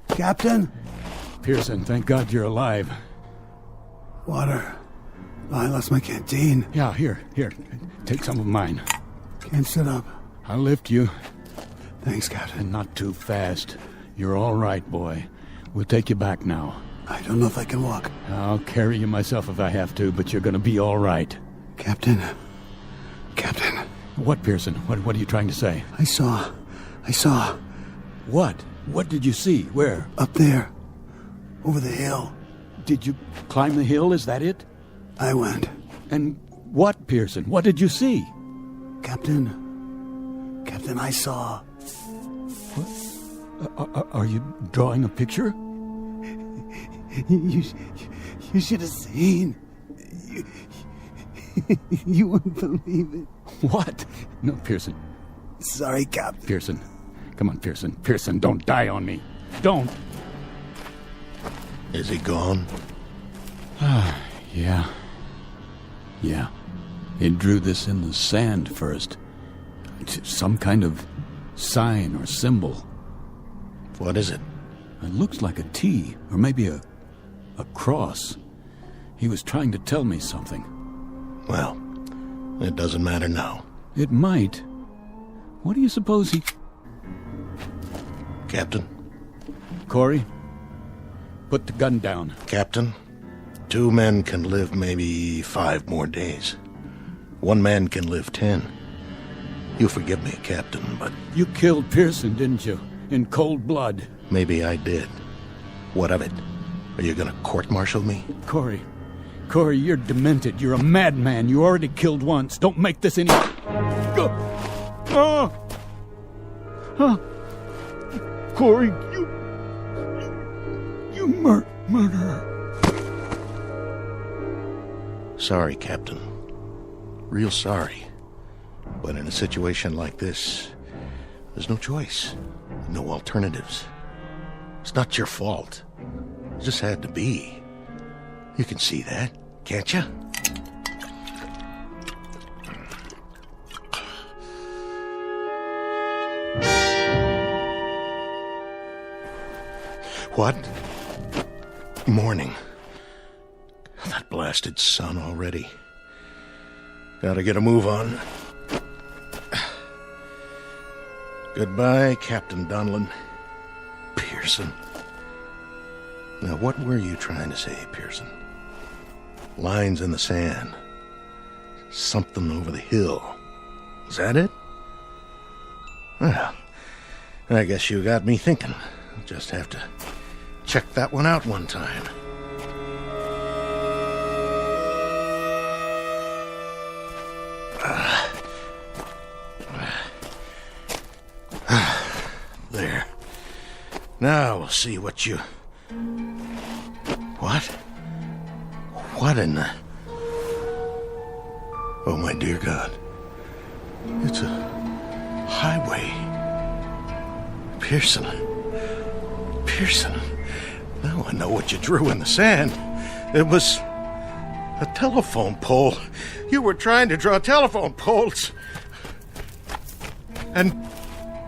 [SPEAKER 9] Captain?
[SPEAKER 7] Pearson, thank God you're alive.
[SPEAKER 9] Water. I lost my canteen.
[SPEAKER 7] Yeah, here. Take some of mine.
[SPEAKER 9] Can't sit up.
[SPEAKER 7] I'll lift you.
[SPEAKER 9] Thanks, Captain.
[SPEAKER 7] And not too fast. You're all right, boy. We'll take you back now.
[SPEAKER 9] I don't know if I can walk.
[SPEAKER 7] I'll carry you myself if I have to, but you're going to be all right.
[SPEAKER 9] Captain.
[SPEAKER 7] What, Pearson? What are you trying to say?
[SPEAKER 9] I saw.
[SPEAKER 7] What? What did you see? Where?
[SPEAKER 9] Up there. Over the hill.
[SPEAKER 7] Did you climb the hill? Is that it?
[SPEAKER 9] I went.
[SPEAKER 7] And what, Pearson? What did you see?
[SPEAKER 9] Captain, I saw.
[SPEAKER 7] What? Are you drawing a picture?
[SPEAKER 9] You should have seen. You wouldn't believe it.
[SPEAKER 7] What? No, Pearson.
[SPEAKER 9] Sorry, Captain.
[SPEAKER 7] Pearson. Come on, Pearson. Pearson, don't die on me. Don't.
[SPEAKER 10] Is he gone?
[SPEAKER 7] Yeah. He drew this in the sand first. It's some kind of sign or symbol.
[SPEAKER 10] What is it?
[SPEAKER 7] It looks like a T, or maybe a cross. He was trying to tell me something.
[SPEAKER 10] Well, it doesn't matter now.
[SPEAKER 7] It might. What do you suppose he...
[SPEAKER 10] Captain?
[SPEAKER 7] Corey, Put the gun down.
[SPEAKER 10] Captain, 2 men can live maybe 5 more days. 1 man can live 10. You forgive me, Captain, but...
[SPEAKER 7] You killed Pearson, didn't you? In cold blood.
[SPEAKER 10] Maybe I did. What of it? Are you gonna court-martial me?
[SPEAKER 7] Corey, you're demented. You're a madman. You already killed once. Don't make this any... Corey, you murderer.
[SPEAKER 10] Sorry, Captain. Real sorry. But in a situation like this, there's no choice. No alternatives. It's not your fault. It just had to be. You can see that, can't you? What? Morning. That blasted sun already. Gotta get a move on. Goodbye, Captain Donlin. Pearson. Now, what were you trying to say, Pearson? Lines in the sand. Something over the hill. Is that it? Well, I guess you got me thinking. I'll just have to check that one out one time. There. Now we'll see what you... What? What in the... Oh, my dear God. It's a highway. Pearson. Now I know what you drew in the sand. It was a telephone pole. You were trying to draw telephone poles. And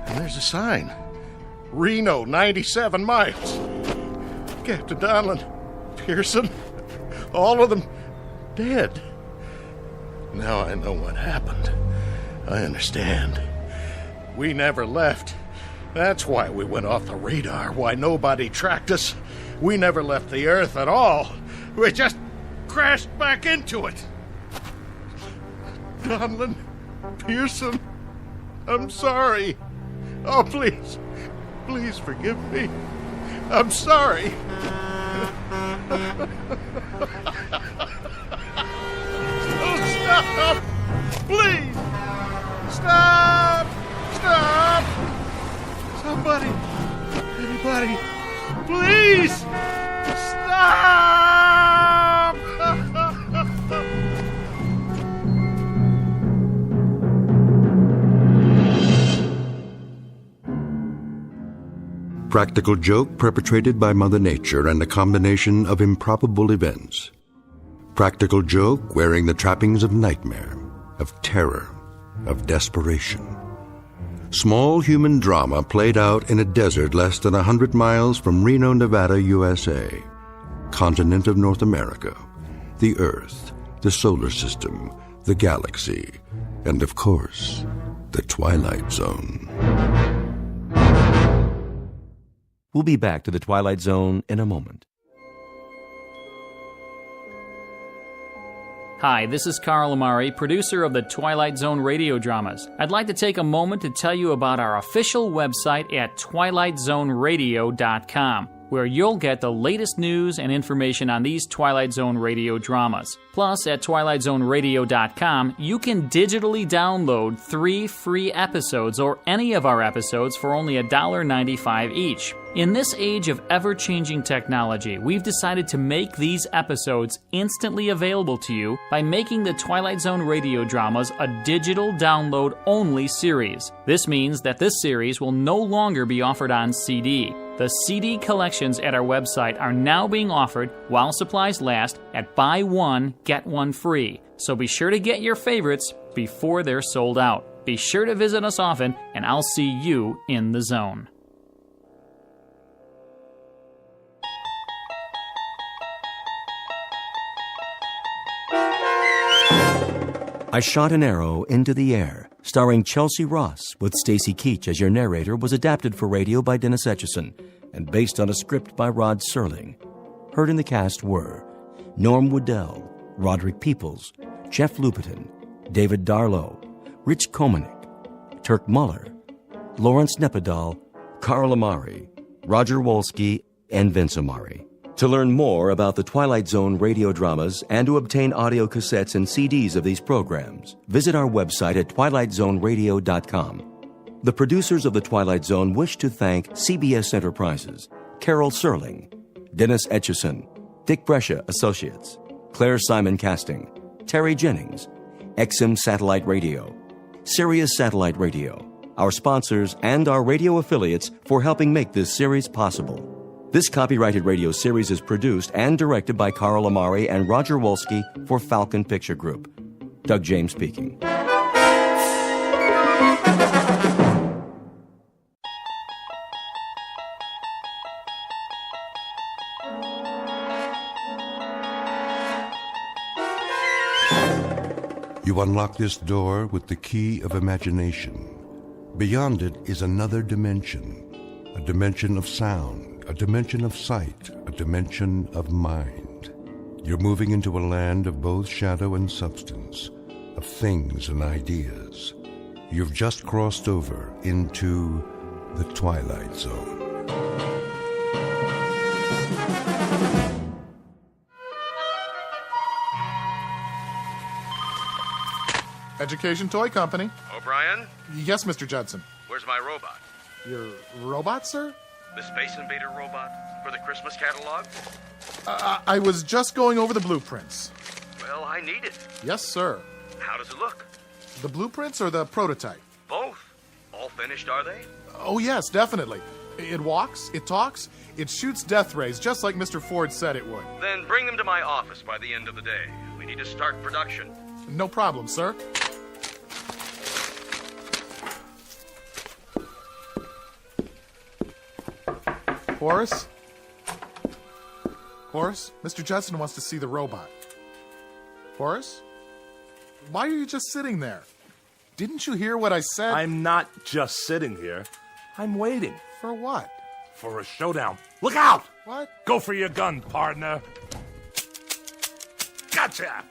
[SPEAKER 10] there's a sign. Reno, 97 miles. Captain Donlin, Pearson, all of them dead. Now I know what happened. I understand. We never left. That's why we went off the radar, why nobody tracked us. We never left the Earth at all. We just crashed back into it. Donlin, Pearson, I'm sorry. Oh, please forgive me. I'm sorry. Oh, stop! Please! Stop! Somebody! Anybody! Please! Stop!
[SPEAKER 1] Practical joke perpetrated by Mother Nature and a combination of improbable events. Practical joke wearing the trappings of nightmare, of terror, of desperation. Small human drama played out in a desert less than 100 miles from Reno, Nevada, USA. Continent of North America, the Earth, the solar system, the galaxy, and of course, the Twilight Zone.
[SPEAKER 6] We'll be back to the Twilight Zone in a moment.
[SPEAKER 8] Hi, this is Carl Amari, producer of the Twilight Zone radio dramas. I'd like to take a moment to tell you about our official website at twilightzoneradio.com, where you'll get the latest news and information on these Twilight Zone radio dramas. Plus, at twilightzoneradio.com, you can digitally download 3 free episodes or any of our episodes for only $1.95 each. In this age of ever-changing technology, we've decided to make these episodes instantly available to you by making the Twilight Zone radio dramas a digital download-only series. This means that this series will no longer be offered on CD. The CD collections at our website are now being offered while supplies last at buy one, get one free. So be sure to get your favorites before they're sold out. Be sure to visit us often, and I'll see you in the zone.
[SPEAKER 6] I Shot an Arrow into the Air, starring Chelsea Ross, with Stacy Keach as your narrator, was adapted for radio by Dennis Etchison and based on a script by Rod Serling. Heard in the cast were Norm Woodell, Roderick Peoples, Jeff Lupetin, David Darlow, Rich Komanek, Turk Muller, Lawrence Nepodal, Carl Amari, Roger Wolski, and Vince Amari. To learn more about the Twilight Zone radio dramas and to obtain audio cassettes and CDs of these programs, visit our website at twilightzoneradio.com. The producers of The Twilight Zone wish to thank CBS Enterprises, Carol Serling, Dennis Etchison, Dick Brescia Associates, Claire Simon Casting, Terry Jennings, XM Satellite Radio, Sirius Satellite Radio, our sponsors, and our radio affiliates for helping make this series possible. This copyrighted radio series is produced and directed by Carl Amari and Roger Wolski for Falcon Picture Group. Doug James speaking.
[SPEAKER 1] You unlock this door with the key of imagination. Beyond it is another dimension, a dimension of sound, a dimension of sight, a dimension of mind. You're moving into a land of both shadow and substance, of things and ideas. You've just crossed over into the Twilight Zone.
[SPEAKER 11] Education Toy Company.
[SPEAKER 14] O'Brien?
[SPEAKER 11] Yes, Mr. Judson.
[SPEAKER 14] Where's my robot?
[SPEAKER 11] Your robot, sir?
[SPEAKER 14] The Space Invader robot for the Christmas catalog?
[SPEAKER 11] I was just going over the blueprints.
[SPEAKER 14] Well, I need it.
[SPEAKER 11] Yes, sir.
[SPEAKER 14] How does it look?
[SPEAKER 11] The blueprints or the prototype?
[SPEAKER 14] Both. All finished, are they?
[SPEAKER 11] Oh, yes, definitely. It walks, it talks, it shoots death rays, just like Mr. Ford said it would.
[SPEAKER 14] Then bring them to my office by the end of the day. We need to start production.
[SPEAKER 11] No problem, sir. Horace? Horace, Mr. Judson wants to see the robot. Horace? Why are you just sitting there? Didn't you hear what I said?
[SPEAKER 15] I'm not just sitting here. I'm waiting.
[SPEAKER 11] For what?
[SPEAKER 15] For a showdown. Look out!
[SPEAKER 11] What?
[SPEAKER 15] Go for your gun, partner. Gotcha!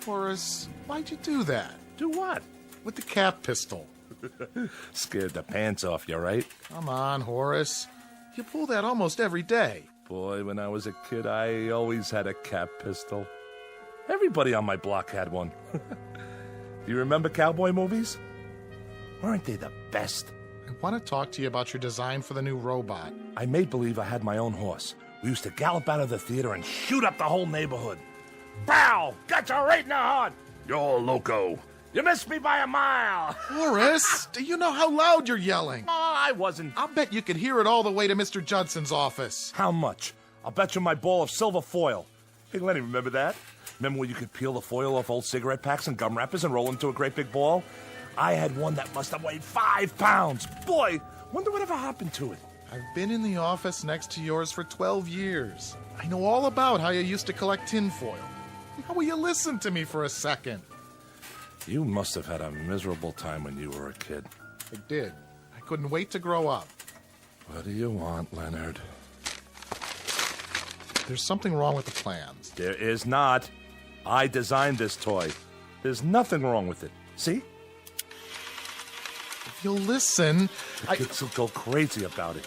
[SPEAKER 11] Horace, why'd you do that?
[SPEAKER 15] Do what?
[SPEAKER 11] With the cap pistol.
[SPEAKER 15] Scared the pants off you, right?
[SPEAKER 11] Come on, Horace. You pull that almost every day.
[SPEAKER 15] Boy, when I was a kid, I always had a cap pistol. Everybody on my block had one. Do you remember cowboy movies? Weren't they the best?
[SPEAKER 11] I want to talk to you about your design for the new robot.
[SPEAKER 15] I made believe I had my own horse. We used to gallop out of the theater and shoot up the whole neighborhood. Bow! Gotcha right in the heart! You're loco. You missed me by a mile.
[SPEAKER 11] Horace, do you know how loud you're yelling?
[SPEAKER 15] Oh, I wasn't.
[SPEAKER 11] I'll bet you could hear it all the way to Mr. Judson's office.
[SPEAKER 15] How much? I'll bet you my ball of silver foil. Hey, Lenny, remember that? Remember when you could peel the foil off old cigarette packs and gum wrappers and roll into a great big ball? I had one that must have weighed 5 pounds. Boy, wonder whatever happened to it.
[SPEAKER 11] I've been in the office next to yours for 12 years. I know all about how you used to collect tinfoil. How will you listen to me for a second?
[SPEAKER 15] You must have had a miserable time when you were a kid.
[SPEAKER 11] I did. I couldn't wait to grow up.
[SPEAKER 15] What do you want, Leonard?
[SPEAKER 11] There's something wrong with the plans.
[SPEAKER 15] There is not. I designed this toy. There's nothing wrong with it. See?
[SPEAKER 11] If you'll listen,
[SPEAKER 15] the kids will go crazy about it.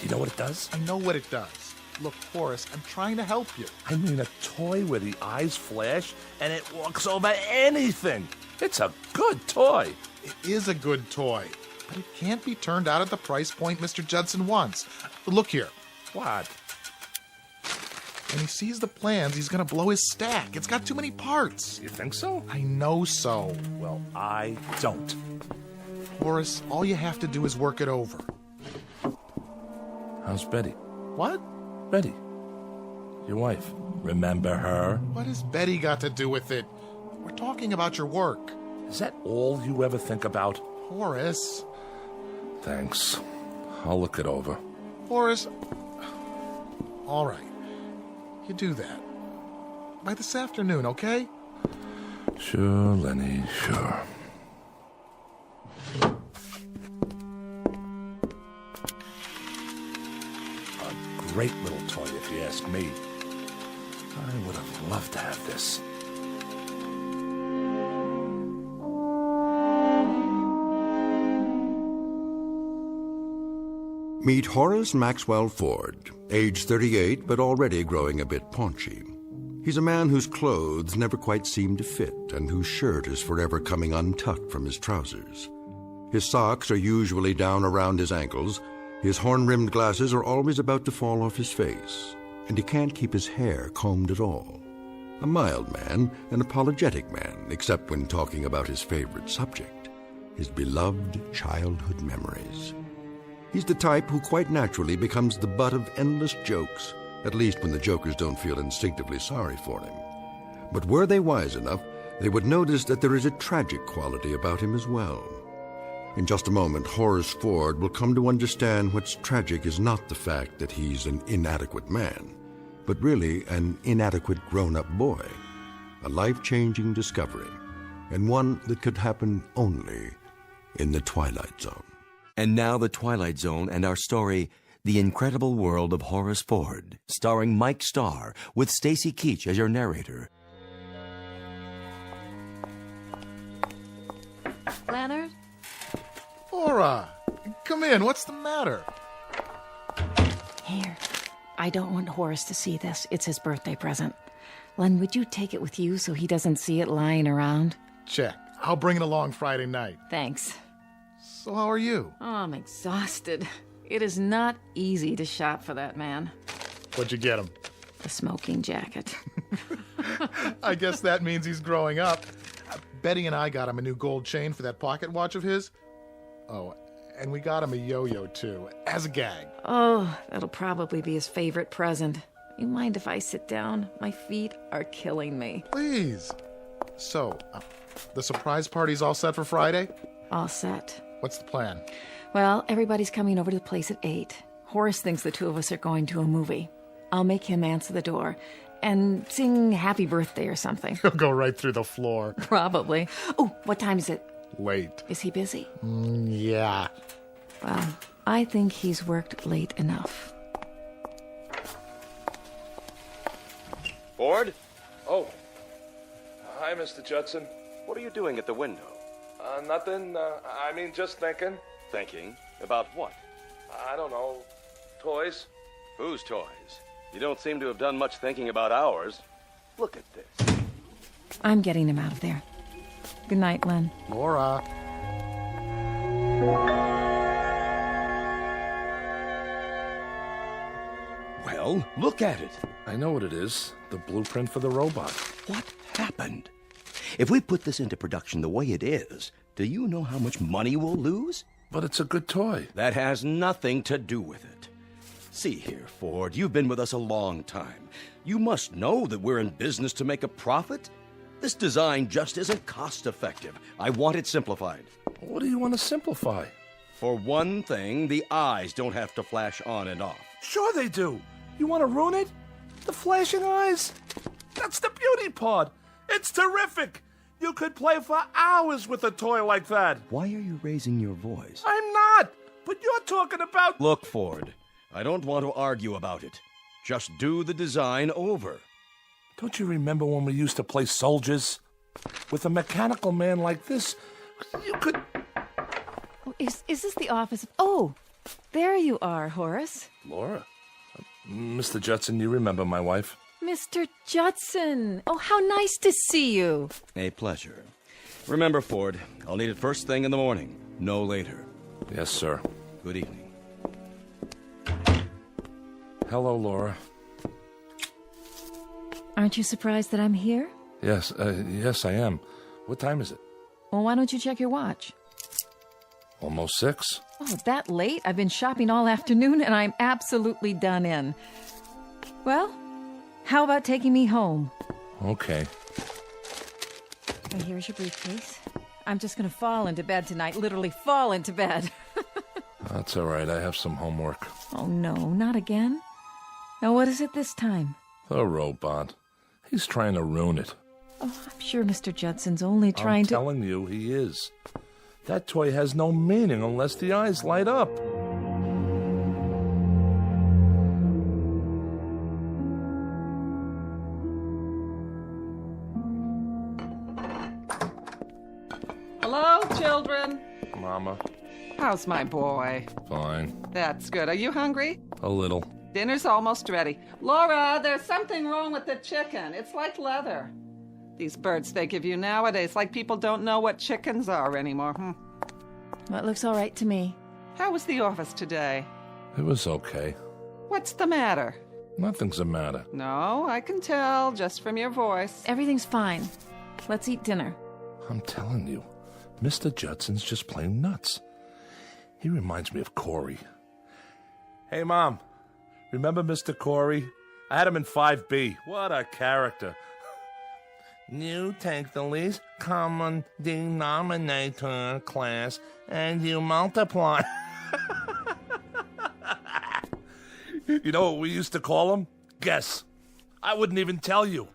[SPEAKER 15] You know what it does?
[SPEAKER 11] I know what it does. Look, Horace, I'm trying to help you.
[SPEAKER 15] I mean a toy where the eyes flash and it walks over anything. It's a good toy.
[SPEAKER 11] It is a good toy, but it can't be turned out at the price point Mr. Judson wants. Look here.
[SPEAKER 15] What?
[SPEAKER 11] When he sees the plans, he's going to blow his stack. It's got too many parts.
[SPEAKER 15] You think so?
[SPEAKER 11] I know so.
[SPEAKER 15] Well, I don't.
[SPEAKER 11] Horace, all you have to do is work it over.
[SPEAKER 15] How's Betty?
[SPEAKER 11] What?
[SPEAKER 15] Betty. Your wife. Remember her?
[SPEAKER 11] What has Betty got to do with it? We're talking about your work.
[SPEAKER 15] Is that all you ever think about?
[SPEAKER 11] Horace.
[SPEAKER 15] Thanks. I'll look it over.
[SPEAKER 11] Horace. All right. You do that. By this afternoon, okay?
[SPEAKER 15] Sure, Lenny, sure. A great little toy, if you ask me. I would have loved to have this.
[SPEAKER 1] Meet Horace Maxwell Ford, age 38 but already growing a bit paunchy. He's a man whose clothes never quite seem to fit and whose shirt is forever coming untucked from his trousers. His socks are usually down around his ankles, his horn-rimmed glasses are always about to fall off his face, and he can't keep his hair combed at all. A mild man, an apologetic man, except when talking about his favorite subject, his beloved childhood memories. He's the type who quite naturally becomes the butt of endless jokes, at least when the jokers don't feel instinctively sorry for him. But were they wise enough, they would notice that there is a tragic quality about him as well. In just a moment, Horace Ford will come to understand what's tragic is not the fact that he's an inadequate man, but really an inadequate grown-up boy, a life-changing discovery, and one that could happen only in the Twilight Zone.
[SPEAKER 6] And now the Twilight Zone and our story, The Incredible World of Horace Ford, starring Mike Starr, with Stacy Keach as your narrator.
[SPEAKER 11] Leonard? Laura, come in. What's the matter?
[SPEAKER 16] Here. I don't want Horace to see this. It's his birthday present. Len, would you take it with you so he doesn't see it lying around?
[SPEAKER 11] Check. I'll bring it along Friday night.
[SPEAKER 16] Thanks.
[SPEAKER 11] So how are you?
[SPEAKER 16] Oh, I'm exhausted. It is not easy to shop for that man.
[SPEAKER 11] What'd you get him?
[SPEAKER 16] The smoking jacket.
[SPEAKER 11] I guess that means he's growing up. Betty and I got him a new gold chain for that pocket watch of his. Oh, and we got him a yo-yo, too, as a gag.
[SPEAKER 16] Oh, that'll probably be his favorite present. You mind if I sit down? My feet are killing me.
[SPEAKER 11] Please. So, the surprise party's all set for Friday?
[SPEAKER 16] All set.
[SPEAKER 11] What's the plan?
[SPEAKER 16] Well, everybody's coming over to the place at 8. Horace thinks the two of us are going to a movie. I'll make him answer the door and sing happy birthday or something.
[SPEAKER 11] He'll go right through the floor.
[SPEAKER 16] Probably. Oh, what time is it?
[SPEAKER 11] Late.
[SPEAKER 16] Is he busy?
[SPEAKER 11] Yeah.
[SPEAKER 16] Well, I think he's worked late enough.
[SPEAKER 14] Ford?
[SPEAKER 15] Oh. Hi, Mr. Judson.
[SPEAKER 14] What are you doing at the window?
[SPEAKER 15] Nothing. Just thinking.
[SPEAKER 14] Thinking? About what?
[SPEAKER 15] I don't know. Toys?
[SPEAKER 14] Whose toys? You don't seem to have done much thinking about ours. Look at this.
[SPEAKER 16] I'm getting him out of there. Good night, Len.
[SPEAKER 11] Laura.
[SPEAKER 6] Well, look at it.
[SPEAKER 15] I know what it is. The blueprint for the robot.
[SPEAKER 6] What happened? If we put this into production the way it is, do you know how much money we'll lose?
[SPEAKER 15] But it's a good toy.
[SPEAKER 6] That has nothing to do with it. See here, Ford, you've been with us a long time. You must know that we're in business to make a profit. This design just isn't cost-effective. I want it simplified.
[SPEAKER 15] What do you want to simplify?
[SPEAKER 6] For one thing, the eyes don't have to flash on and off.
[SPEAKER 15] Sure they do. You want to ruin it? The flashing eyes? That's the beauty part. It's terrific. You could play for hours with a toy like that.
[SPEAKER 6] Why are you raising your voice?
[SPEAKER 15] I'm not. But you're talking about...
[SPEAKER 6] Look, Ford, I don't want to argue about it. Just do the design over.
[SPEAKER 15] Don't you remember when we used to play soldiers? With a mechanical man like this, you could...
[SPEAKER 16] Oh, is this the office? Oh, there you are, Horace.
[SPEAKER 15] Laura? Mr. Judson, you remember my wife?
[SPEAKER 16] Mr. Judson. Oh, how nice to see you.
[SPEAKER 6] A pleasure. Remember, Ford, I'll need it first thing in the morning, no later.
[SPEAKER 15] Yes, sir.
[SPEAKER 6] Good evening.
[SPEAKER 15] Hello, Laura.
[SPEAKER 16] Aren't you surprised that I'm here?
[SPEAKER 15] Yes, yes, I am. What time is it?
[SPEAKER 16] Well, why don't you check your watch?
[SPEAKER 15] Almost 6.
[SPEAKER 16] Oh, that late? I've been shopping all afternoon, and I'm absolutely done in. Well, how about taking me home?
[SPEAKER 15] Okay.
[SPEAKER 16] And here's your briefcase. I'm just going to fall into bed tonight, literally fall into bed.
[SPEAKER 15] That's all right. I have some homework.
[SPEAKER 16] Oh, no, not again. Now, what is it this time?
[SPEAKER 15] The robot. He's trying to ruin it.
[SPEAKER 16] Oh, I'm sure Mr. Judson's only trying to...
[SPEAKER 15] I'm telling you, he is. That toy has no meaning unless the eyes light up.
[SPEAKER 17] children.
[SPEAKER 15] Mama.
[SPEAKER 17] How's my boy?
[SPEAKER 15] Fine.
[SPEAKER 17] That's good. Are you hungry?
[SPEAKER 15] A little.
[SPEAKER 17] Dinner's almost ready. Laura, there's something wrong with the chicken. It's like leather. These birds they give you nowadays, like people don't know what chickens are anymore.
[SPEAKER 16] Well, it looks all right to me.
[SPEAKER 17] How was the office today?
[SPEAKER 15] It was okay.
[SPEAKER 17] What's the matter?
[SPEAKER 15] Nothing's the matter.
[SPEAKER 17] No, I can tell just from your voice.
[SPEAKER 16] Everything's fine. Let's eat dinner.
[SPEAKER 15] I'm telling you, Mr. Judson's just plain nuts. He reminds me of Corey. Hey, Mom. Remember Mr. Corey? I had him in 5B. What a character. You take the least common denominator class and you multiply. You know what we used to call him? Guess. I wouldn't even tell you.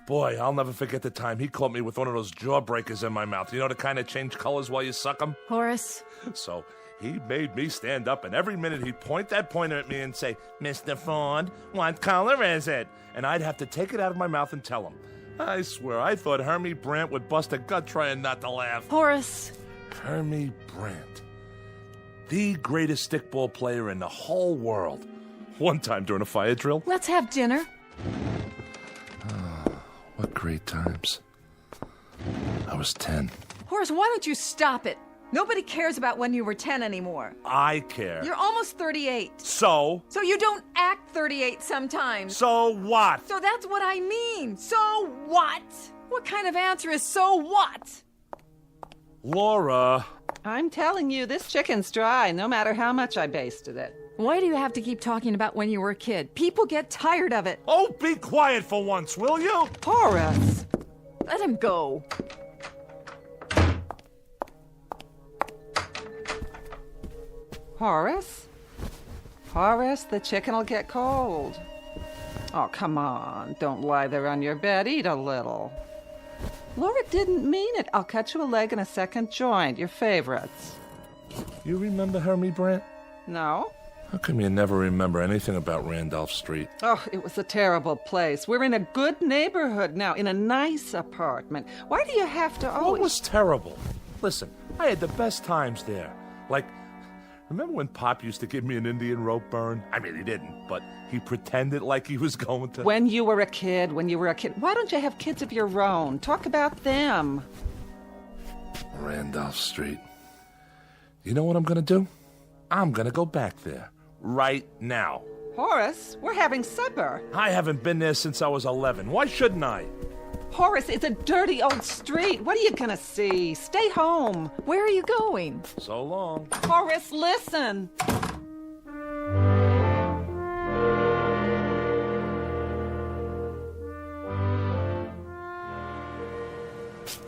[SPEAKER 15] Boy, I'll never forget the time he caught me with one of those jawbreakers in my mouth. You know, the kind that change colors while you suck them?
[SPEAKER 16] Horace.
[SPEAKER 15] So he made me stand up, and every minute he'd point that pointer at me and say, Mr. Ford, what color is it? And I'd have to take it out of my mouth and tell him. I swear, I thought Hermie Brandt would bust a gut trying not to laugh.
[SPEAKER 16] Horace.
[SPEAKER 15] Hermie Brandt. The greatest stickball player in the whole world. One time during a fire drill.
[SPEAKER 16] Let's have dinner.
[SPEAKER 15] What great times. I was 10.
[SPEAKER 16] Horace, why don't you stop it? Nobody cares about when you were 10 anymore.
[SPEAKER 15] I care.
[SPEAKER 16] You're almost 38.
[SPEAKER 15] So?
[SPEAKER 16] So you don't act 38 sometimes.
[SPEAKER 15] So what?
[SPEAKER 16] So that's what I mean. So what? What kind of answer is so what?
[SPEAKER 15] Laura.
[SPEAKER 17] I'm telling you, this chicken's dry, no matter how much I basted it.
[SPEAKER 16] Why do you have to keep talking about when you were a kid? People get tired of it.
[SPEAKER 15] Oh, be quiet for once, will you?
[SPEAKER 17] Horace!
[SPEAKER 16] Let him go.
[SPEAKER 17] Horace? Horace, the chicken'll get cold. Oh, come on. Don't lie there on your bed. Eat a little. Laura didn't mean it. I'll cut you a leg and a second joint. Your favorites.
[SPEAKER 15] You remember Hermie Brandt?
[SPEAKER 17] No.
[SPEAKER 15] How come you never remember anything about Randolph Street?
[SPEAKER 17] Oh, it was a terrible place. We're in a good neighborhood now, in a nice apartment. Why do you have to always...
[SPEAKER 15] What was terrible? Listen, I had the best times there. Like, remember when Pop used to give me an Indian rope burn? I mean, he didn't, but he pretended like he was going to...
[SPEAKER 17] When you were a kid. Why don't you have kids of your own? Talk about them.
[SPEAKER 15] Randolph Street. You know what I'm gonna do? I'm gonna go back there. Right now.
[SPEAKER 17] Horace, we're having supper.
[SPEAKER 15] I haven't been there since I was 11. Why shouldn't I?
[SPEAKER 17] Horace, it's a dirty old street. What are you gonna see? Stay home.
[SPEAKER 16] Where are you going?
[SPEAKER 15] So long.
[SPEAKER 17] Horace, listen.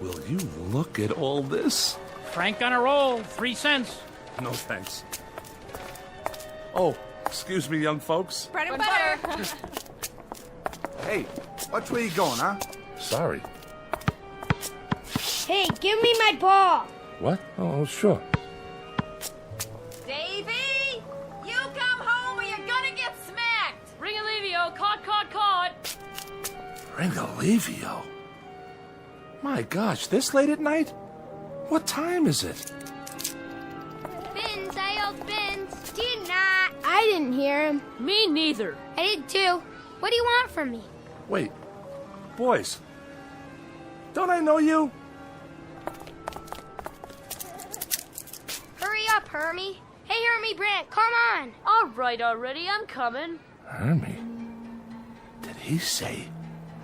[SPEAKER 15] Will you look at all this?
[SPEAKER 18] Frank on a roll, 3 cents.
[SPEAKER 15] No thanks. Oh, excuse me, young folks.
[SPEAKER 16] Bread and butter.
[SPEAKER 4] Hey, which way you going, huh?
[SPEAKER 15] Sorry.
[SPEAKER 19] Hey, give me my ball.
[SPEAKER 15] What? Oh, sure.
[SPEAKER 16] Davy, you come home or you're gonna get smacked.
[SPEAKER 18] Ring Alivio, caught.
[SPEAKER 15] Ringalivio? My gosh, this late at night? What time is it?
[SPEAKER 19] Bins, I yelled Bins. Did not. I didn't hear him.
[SPEAKER 18] Me neither.
[SPEAKER 19] I did too. What do you want from me?
[SPEAKER 15] Wait. Boys. Don't I know you?
[SPEAKER 19] Hurry up, Hermie. Hey, Hermie Brandt, come on.
[SPEAKER 18] All right already, I'm coming.
[SPEAKER 15] Hermie? Did he say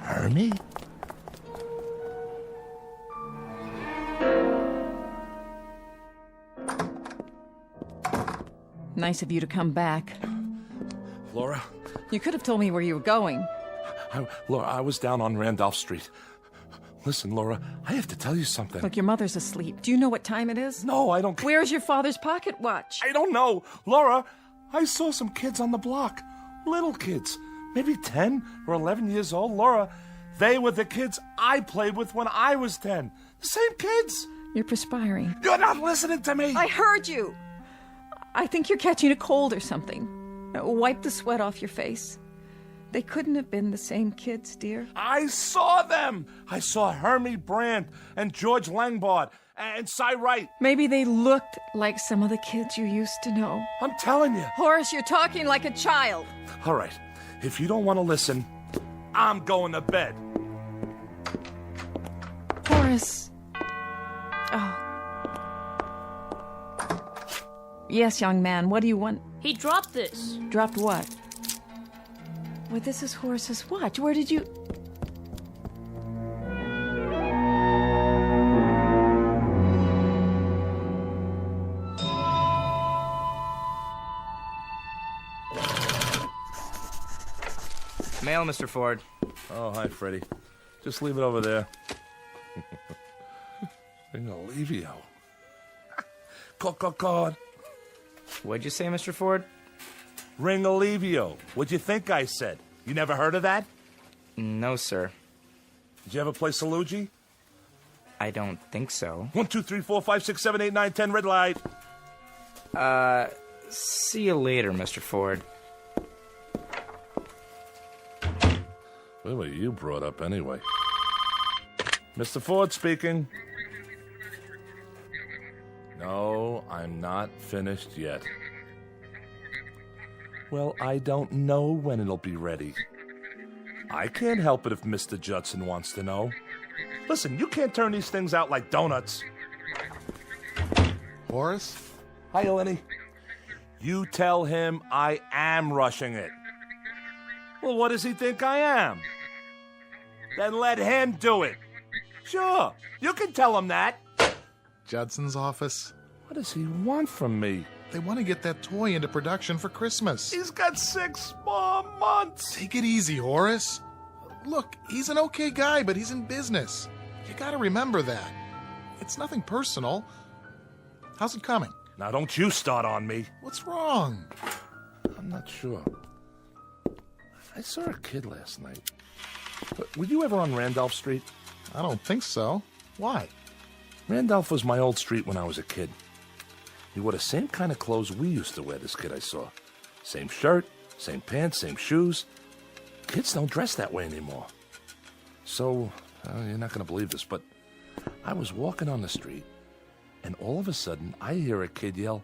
[SPEAKER 15] Hermie?
[SPEAKER 16] Nice of you to come back.
[SPEAKER 15] Laura?
[SPEAKER 16] You could have told me where you were going.
[SPEAKER 15] Laura, I was down on Randolph Street. Listen, Laura, I have to tell you something.
[SPEAKER 16] Look, your mother's asleep. Do you know what time it is?
[SPEAKER 15] No, I don't...
[SPEAKER 16] Where's your father's pocket watch?
[SPEAKER 15] I don't know. Laura, I saw some kids on the block. Little kids. Maybe 10 or 11 years old. Laura, they were the kids I played with when I was 10. The same kids.
[SPEAKER 16] You're perspiring.
[SPEAKER 15] You're not listening to me.
[SPEAKER 16] I heard you. I think you're catching a cold or something. Wipe the sweat off your face. They couldn't have been the same kids, dear.
[SPEAKER 15] I saw them. I saw Hermie Brandt and George Langbard and Cy Wright.
[SPEAKER 16] Maybe they looked like some of the kids you used to know.
[SPEAKER 15] I'm telling you.
[SPEAKER 16] Horace, you're talking like a child.
[SPEAKER 15] All right, if you don't want to listen, I'm going to bed.
[SPEAKER 16] Horace. Oh. Yes, young man, what do you want?
[SPEAKER 18] He dropped this.
[SPEAKER 16] Dropped what? Well, this is Horace's watch. Where did you...
[SPEAKER 12] Mail, Mr. Ford.
[SPEAKER 15] Oh, hi, Freddie. Just leave it over there. Ringolevio. Call.
[SPEAKER 12] What'd you say, Mr. Ford?
[SPEAKER 15] Ringolevio. What'd you think I said? You never heard of that?
[SPEAKER 12] No, sir.
[SPEAKER 15] Did you ever play Salugi?
[SPEAKER 12] I don't think so.
[SPEAKER 15] 1, 2, 3, 4, 5, 6, 7, 8, 9, 10, red light.
[SPEAKER 12] See you later, Mr. Ford.
[SPEAKER 15] What were you brought up anyway? Mr. Ford speaking. No, I'm not finished yet. Well, I don't know when it'll be ready. I can't help it if Mr. Judson wants to know. Listen, you can't turn these things out like donuts.
[SPEAKER 11] Horace?
[SPEAKER 15] Hi, Lenny. You tell him I am rushing it. Well, what does he think I am? Then let him do it. Sure, you can tell him that.
[SPEAKER 11] Judson's office?
[SPEAKER 15] What does he want from me?
[SPEAKER 11] They want to get that toy into production for Christmas.
[SPEAKER 15] He's got 6 more months.
[SPEAKER 11] Take it easy, Horace. Look, he's an okay guy, but he's in business. You gotta remember that. It's nothing personal. How's it coming?
[SPEAKER 15] Now don't you start on me.
[SPEAKER 11] What's wrong?
[SPEAKER 15] I'm not sure. I saw a kid last night. Were you ever on Randolph Street?
[SPEAKER 11] I don't think so. Why?
[SPEAKER 15] Randolph was my old street when I was a kid. He wore the same kind of clothes we used to wear, this kid I saw. Same shirt, same pants, same shoes. Kids don't dress that way anymore. So, you're not going to believe this, but I was walking on the street, and all of a sudden, I hear a kid yell,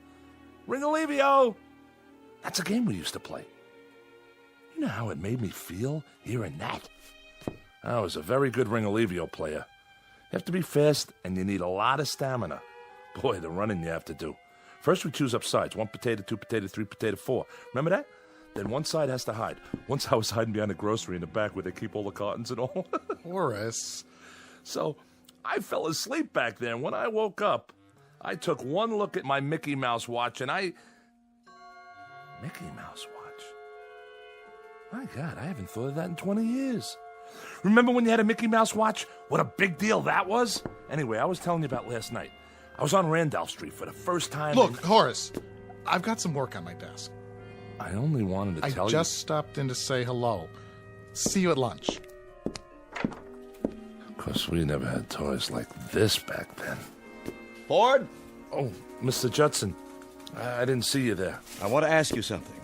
[SPEAKER 15] "Ringolevio!" That's a game we used to play. You know how it made me feel hearing that? I was a very good Ringolevio player. You have to be fast, and you need a lot of stamina. Boy, the running you have to do. First, we choose up sides. 1 potato, 2 potato, 3 potato, 4. Remember that? Then one side has to hide. Once I was hiding behind the grocery in the back where they keep all the cartons and all.
[SPEAKER 11] Horace.
[SPEAKER 15] So, I fell asleep back there. When I woke up, I took one look at my Mickey Mouse watch, and Mickey Mouse watch? My God, I haven't thought of that in 20 years. Remember when you had a Mickey Mouse watch? What a big deal that was? Anyway, I was telling you about last night. I was on Randolph Street for the first time.
[SPEAKER 11] Look, Horace, I've got some work on my desk.
[SPEAKER 15] I only wanted to tell you.
[SPEAKER 11] I just stopped in to say hello. See you at lunch.
[SPEAKER 15] Of course, we never had toys like this back then.
[SPEAKER 6] Ford?
[SPEAKER 15] Oh, Mr. Judson. I didn't see you there.
[SPEAKER 6] I want to ask you something.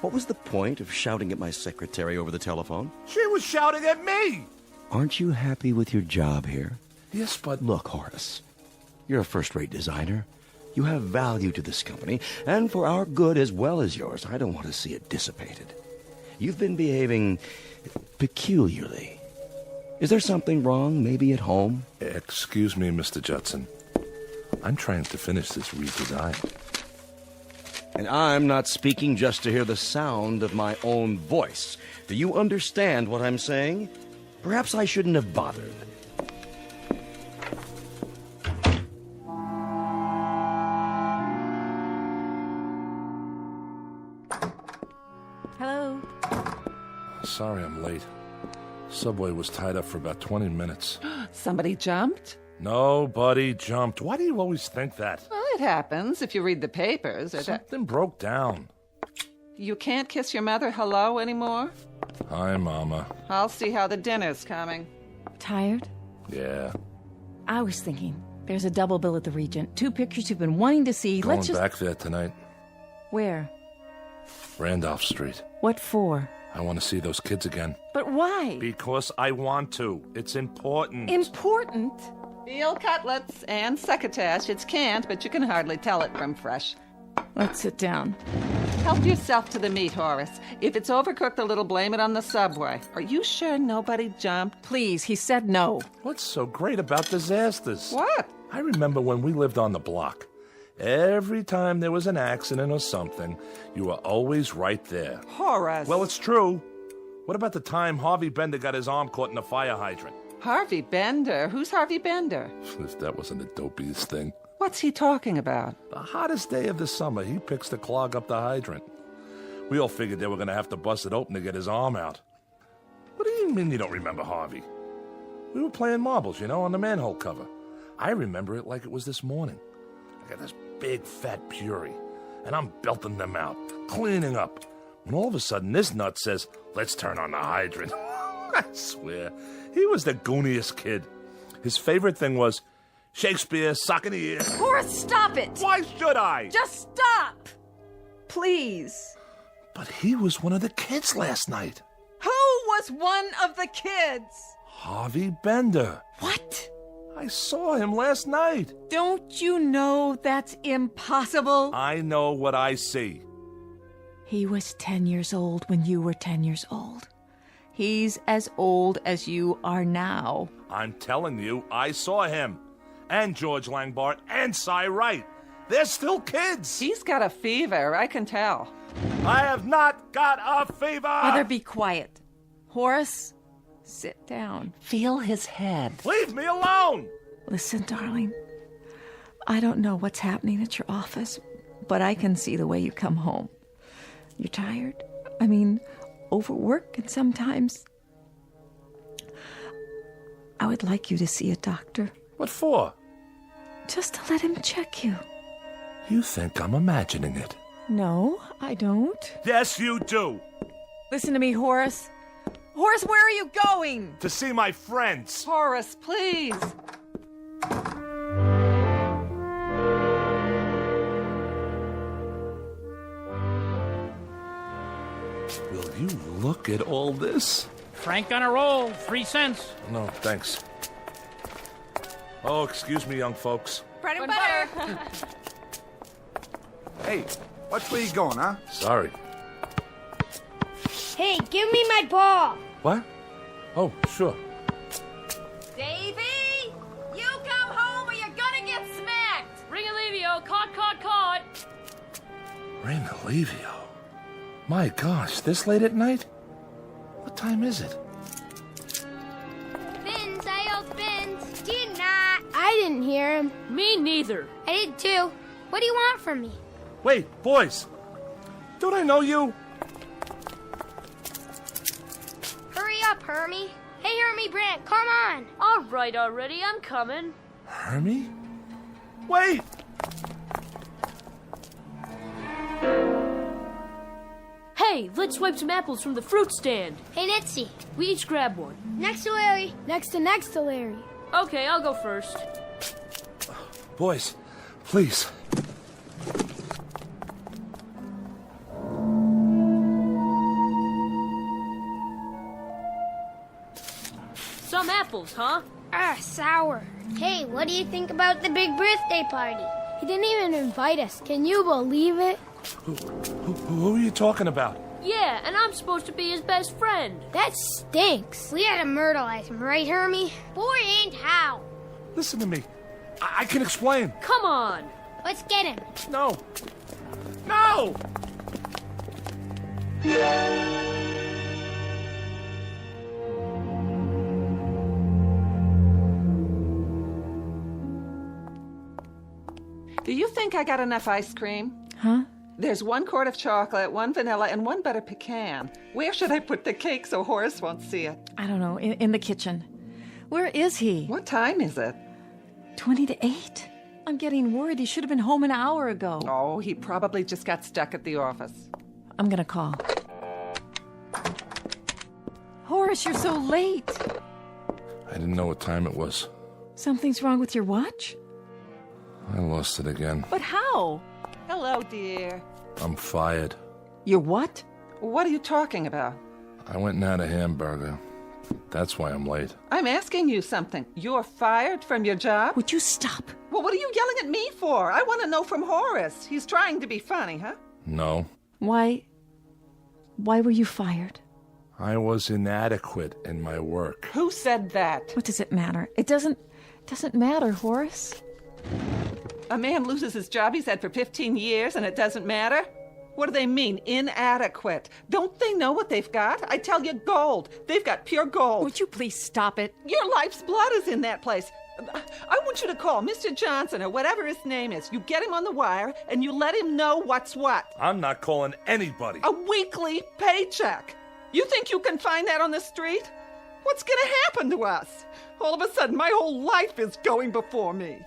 [SPEAKER 6] What was the point of shouting at my secretary over the telephone?
[SPEAKER 15] She was shouting at me!
[SPEAKER 6] Aren't you happy with your job here?
[SPEAKER 15] Yes, but...
[SPEAKER 6] Look, Horace, you're a first-rate designer. You have value to this company, and for our good as well as yours, I don't want to see it dissipated. You've been behaving peculiarly. Is there something wrong, maybe at home?
[SPEAKER 15] Excuse me, Mr. Judson. I'm trying to finish this redesign.
[SPEAKER 6] And I'm not speaking just to hear the sound of my own voice. Do you understand what I'm saying? Perhaps I shouldn't have bothered.
[SPEAKER 16] Hello?
[SPEAKER 15] Sorry I'm late. Subway was tied up for about 20 minutes.
[SPEAKER 17] Somebody jumped?
[SPEAKER 15] Nobody jumped. Why do you always think that?
[SPEAKER 17] Well, it happens if you read the papers.
[SPEAKER 15] Something broke down.
[SPEAKER 17] You can't kiss your mother hello anymore?
[SPEAKER 15] Hi, Mama.
[SPEAKER 17] I'll see how the dinner's coming.
[SPEAKER 16] Tired?
[SPEAKER 15] Yeah.
[SPEAKER 16] I was thinking, there's a double bill at the Regent. 2 pictures you've been wanting to see.
[SPEAKER 15] Going
[SPEAKER 16] Let's just...
[SPEAKER 15] back there tonight.
[SPEAKER 16] Where?
[SPEAKER 15] Randolph Street.
[SPEAKER 16] What for?
[SPEAKER 15] I want to see those kids again.
[SPEAKER 16] But why?
[SPEAKER 15] Because I want to. It's important.
[SPEAKER 16] Important?
[SPEAKER 17] Veal cutlets and succotash. It's canned, but you can hardly tell it from fresh.
[SPEAKER 16] Let's sit down.
[SPEAKER 17] Help yourself to the meat, Horace. If it's overcooked a little, blame it on the subway. Are you sure nobody jumped?
[SPEAKER 16] Please, he said no.
[SPEAKER 15] What's so great about disasters?
[SPEAKER 17] What?
[SPEAKER 15] I remember when we lived on the block. Every time there was an accident or something, you were always right there.
[SPEAKER 17] Horace.
[SPEAKER 15] Well, it's true. What about the time Harvey Bender got his arm caught in a fire hydrant?
[SPEAKER 17] Harvey Bender? Who's Harvey Bender?
[SPEAKER 15] If that wasn't the dopiest thing.
[SPEAKER 17] What's he talking about?
[SPEAKER 15] The hottest day of the summer, he picks to clog up the hydrant. We all figured they were going to have to bust it open to get his arm out. What do you mean you don't remember Harvey? We were playing marbles, on the manhole cover. I remember it like it was this morning. I got this big fat Puri, and I'm belting them out, cleaning up, when all of a sudden this nut says, "Let's turn on the hydrant." I swear, he was the gooniest kid. His favorite thing was Shakespeare, sock in the ear.
[SPEAKER 16] Horace, stop it!
[SPEAKER 15] Why should I?
[SPEAKER 16] Just stop! Please.
[SPEAKER 15] But he was one of the kids last night.
[SPEAKER 17] Who was one of the kids?
[SPEAKER 15] Harvey Bender.
[SPEAKER 16] What?
[SPEAKER 15] I saw him last night.
[SPEAKER 16] Don't you know that's impossible?
[SPEAKER 15] I know what I see.
[SPEAKER 16] He was 10 years old when you were 10 years old. He's as old as you are now.
[SPEAKER 15] I'm telling you, I saw him. And George Langbart and Cy Wright. They're still kids.
[SPEAKER 17] He's got a fever, I can tell.
[SPEAKER 15] I have not got a fever.
[SPEAKER 16] Mother, be quiet. Horace, sit down.
[SPEAKER 17] Feel his head.
[SPEAKER 15] Leave me alone.
[SPEAKER 16] Listen, darling. I don't know what's happening at your office, but I can see the way you come home. You're tired. Overwork, and sometimes I would like you to see a doctor.
[SPEAKER 15] What for?
[SPEAKER 16] Just to let him check you.
[SPEAKER 15] You think I'm imagining it?
[SPEAKER 16] No, I don't.
[SPEAKER 15] Yes, you do.
[SPEAKER 16] Listen to me, Horace. Horace, where are you going?
[SPEAKER 15] To see my friends.
[SPEAKER 17] Horace, please.
[SPEAKER 15] Will you look at all this?
[SPEAKER 18] Frank on a roll, 3 cents.
[SPEAKER 15] No, thanks. Oh, excuse me, young folks.
[SPEAKER 16] Bread and butter.
[SPEAKER 4] Hey, watch where you going, huh?
[SPEAKER 15] Sorry.
[SPEAKER 19] Hey, give me my ball.
[SPEAKER 15] What? Oh, sure.
[SPEAKER 16] Davy, you come home or you're gonna get smacked.
[SPEAKER 18] Ring Alivio, caught.
[SPEAKER 15] Ring Alivio. My gosh, this late at night? What time is it?
[SPEAKER 19] Bins, I yelled Bins. Did not. I didn't hear him.
[SPEAKER 18] Me neither.
[SPEAKER 19] I did too. What do you want from me?
[SPEAKER 15] Wait, boys. Don't I know you?
[SPEAKER 19] Hurry up, Hermie. Hey, Hermie Brant, come on.
[SPEAKER 18] All right already, I'm coming.
[SPEAKER 15] Hermie? Wait!
[SPEAKER 18] Hey, let's swipe some apples from the fruit stand.
[SPEAKER 19] Hey, Nitsy.
[SPEAKER 18] We each grab one.
[SPEAKER 19] Next to Larry. Next to Larry.
[SPEAKER 18] Okay, I'll go first.
[SPEAKER 15] Boys, please.
[SPEAKER 18] Some apples, huh?
[SPEAKER 19] Sour. Hey, what do you think about the big birthday party? He didn't even invite us. Can you believe it?
[SPEAKER 15] Who are you talking about?
[SPEAKER 18] Yeah, and I'm supposed to be his best friend.
[SPEAKER 19] That stinks. We had to myrtleize him, right, Hermie? Boy, and how?
[SPEAKER 15] Listen to me. I can explain.
[SPEAKER 18] Come on.
[SPEAKER 19] Let's get him.
[SPEAKER 15] No. No!
[SPEAKER 17] Do you think I got enough ice cream?
[SPEAKER 16] Huh?
[SPEAKER 17] There's 1 quart of chocolate, 1 vanilla, and 1 butter pecan. Where should I put the cake so Horace won't see it?
[SPEAKER 16] I don't know. In the kitchen. Where is he?
[SPEAKER 17] What time is it?
[SPEAKER 16] 20 to 8. I'm getting worried. He should have been home an hour ago.
[SPEAKER 17] Oh, he probably just got stuck at the office.
[SPEAKER 16] I'm gonna call. Horace, you're so late.
[SPEAKER 15] I didn't know what time it was.
[SPEAKER 16] Something's wrong with your watch?
[SPEAKER 15] I lost it again.
[SPEAKER 16] But how?
[SPEAKER 17] Hello, dear.
[SPEAKER 15] I'm fired.
[SPEAKER 16] You're what?
[SPEAKER 17] What are you talking about?
[SPEAKER 15] I went and had a hamburger. That's why I'm late.
[SPEAKER 17] I'm asking you something. You're fired from your job?
[SPEAKER 16] Would you stop?
[SPEAKER 17] Well, what are you yelling at me for? I want to know from Horace. He's trying to be funny, huh?
[SPEAKER 15] No.
[SPEAKER 16] Why were you fired?
[SPEAKER 15] I was inadequate in my work.
[SPEAKER 17] Who said that?
[SPEAKER 16] What does it matter? It doesn't matter, Horace.
[SPEAKER 17] A man loses his job he's had for 15 years and it doesn't matter? What do they mean, inadequate? Don't they know what they've got? I tell you, gold. They've got pure gold.
[SPEAKER 16] Would you please stop it?
[SPEAKER 17] Your life's blood is in that place. I want you to call Mr. Johnson or whatever his name is. You get him on the wire and you let him know what's what.
[SPEAKER 15] I'm not calling anybody.
[SPEAKER 17] A weekly paycheck. You think you can find that on the street? What's gonna happen to us? All of a sudden, my whole life is going before me.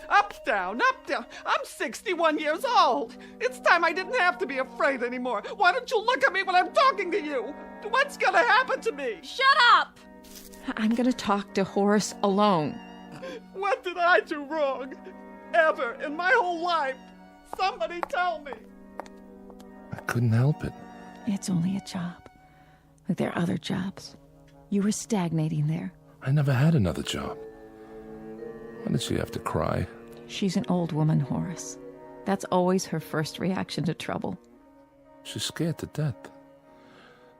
[SPEAKER 17] Up, down, up, down. I'm 61 years old. It's time I didn't have to be afraid anymore. Why don't you look at me when I'm talking to you? What's gonna happen to me?
[SPEAKER 18] Shut up!
[SPEAKER 16] I'm gonna talk to Horace alone.
[SPEAKER 17] What did I do wrong? Ever in my whole life? Somebody tell me.
[SPEAKER 15] I couldn't help it.
[SPEAKER 16] It's only a job. Like there are other jobs. You were stagnating there.
[SPEAKER 15] I never had another job. Why did she have to cry?
[SPEAKER 16] She's an old woman, Horace. That's always her first reaction to trouble.
[SPEAKER 15] She's scared to death.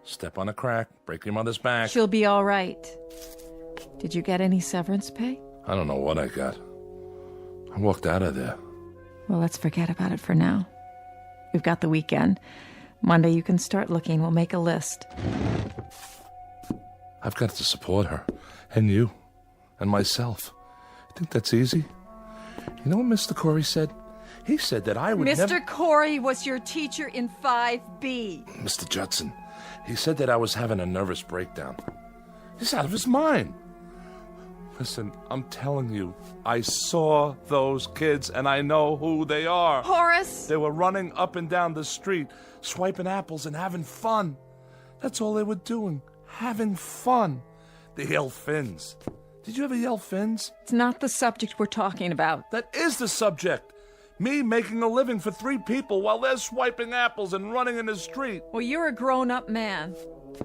[SPEAKER 15] Step on a crack, break your mother's back.
[SPEAKER 16] She'll be all right. Did you get any severance pay?
[SPEAKER 15] I don't know what I got. I walked out of there.
[SPEAKER 16] Well, let's forget about it for now. We've got the weekend. Monday you can start looking. We'll make a list.
[SPEAKER 15] I've got to support her, and you, and myself. You think that's easy? You know what Mr. Corey said? He said that I would never...
[SPEAKER 16] Mr. Corey was your teacher in 5B.
[SPEAKER 15] Mr. Judson, he said that I was having a nervous breakdown. He's out of his mind. Listen, I'm telling you, I saw those kids, and I know who they are.
[SPEAKER 16] Horace!
[SPEAKER 15] They were running up and down the street, swiping apples and having fun. That's all they were doing, having fun. They yell fins. Did you ever yell fins?
[SPEAKER 16] It's not the subject we're talking about.
[SPEAKER 15] That is the subject. Me making a living for 3 people while they're swiping apples and running in the street.
[SPEAKER 16] Well, you're a grown-up man.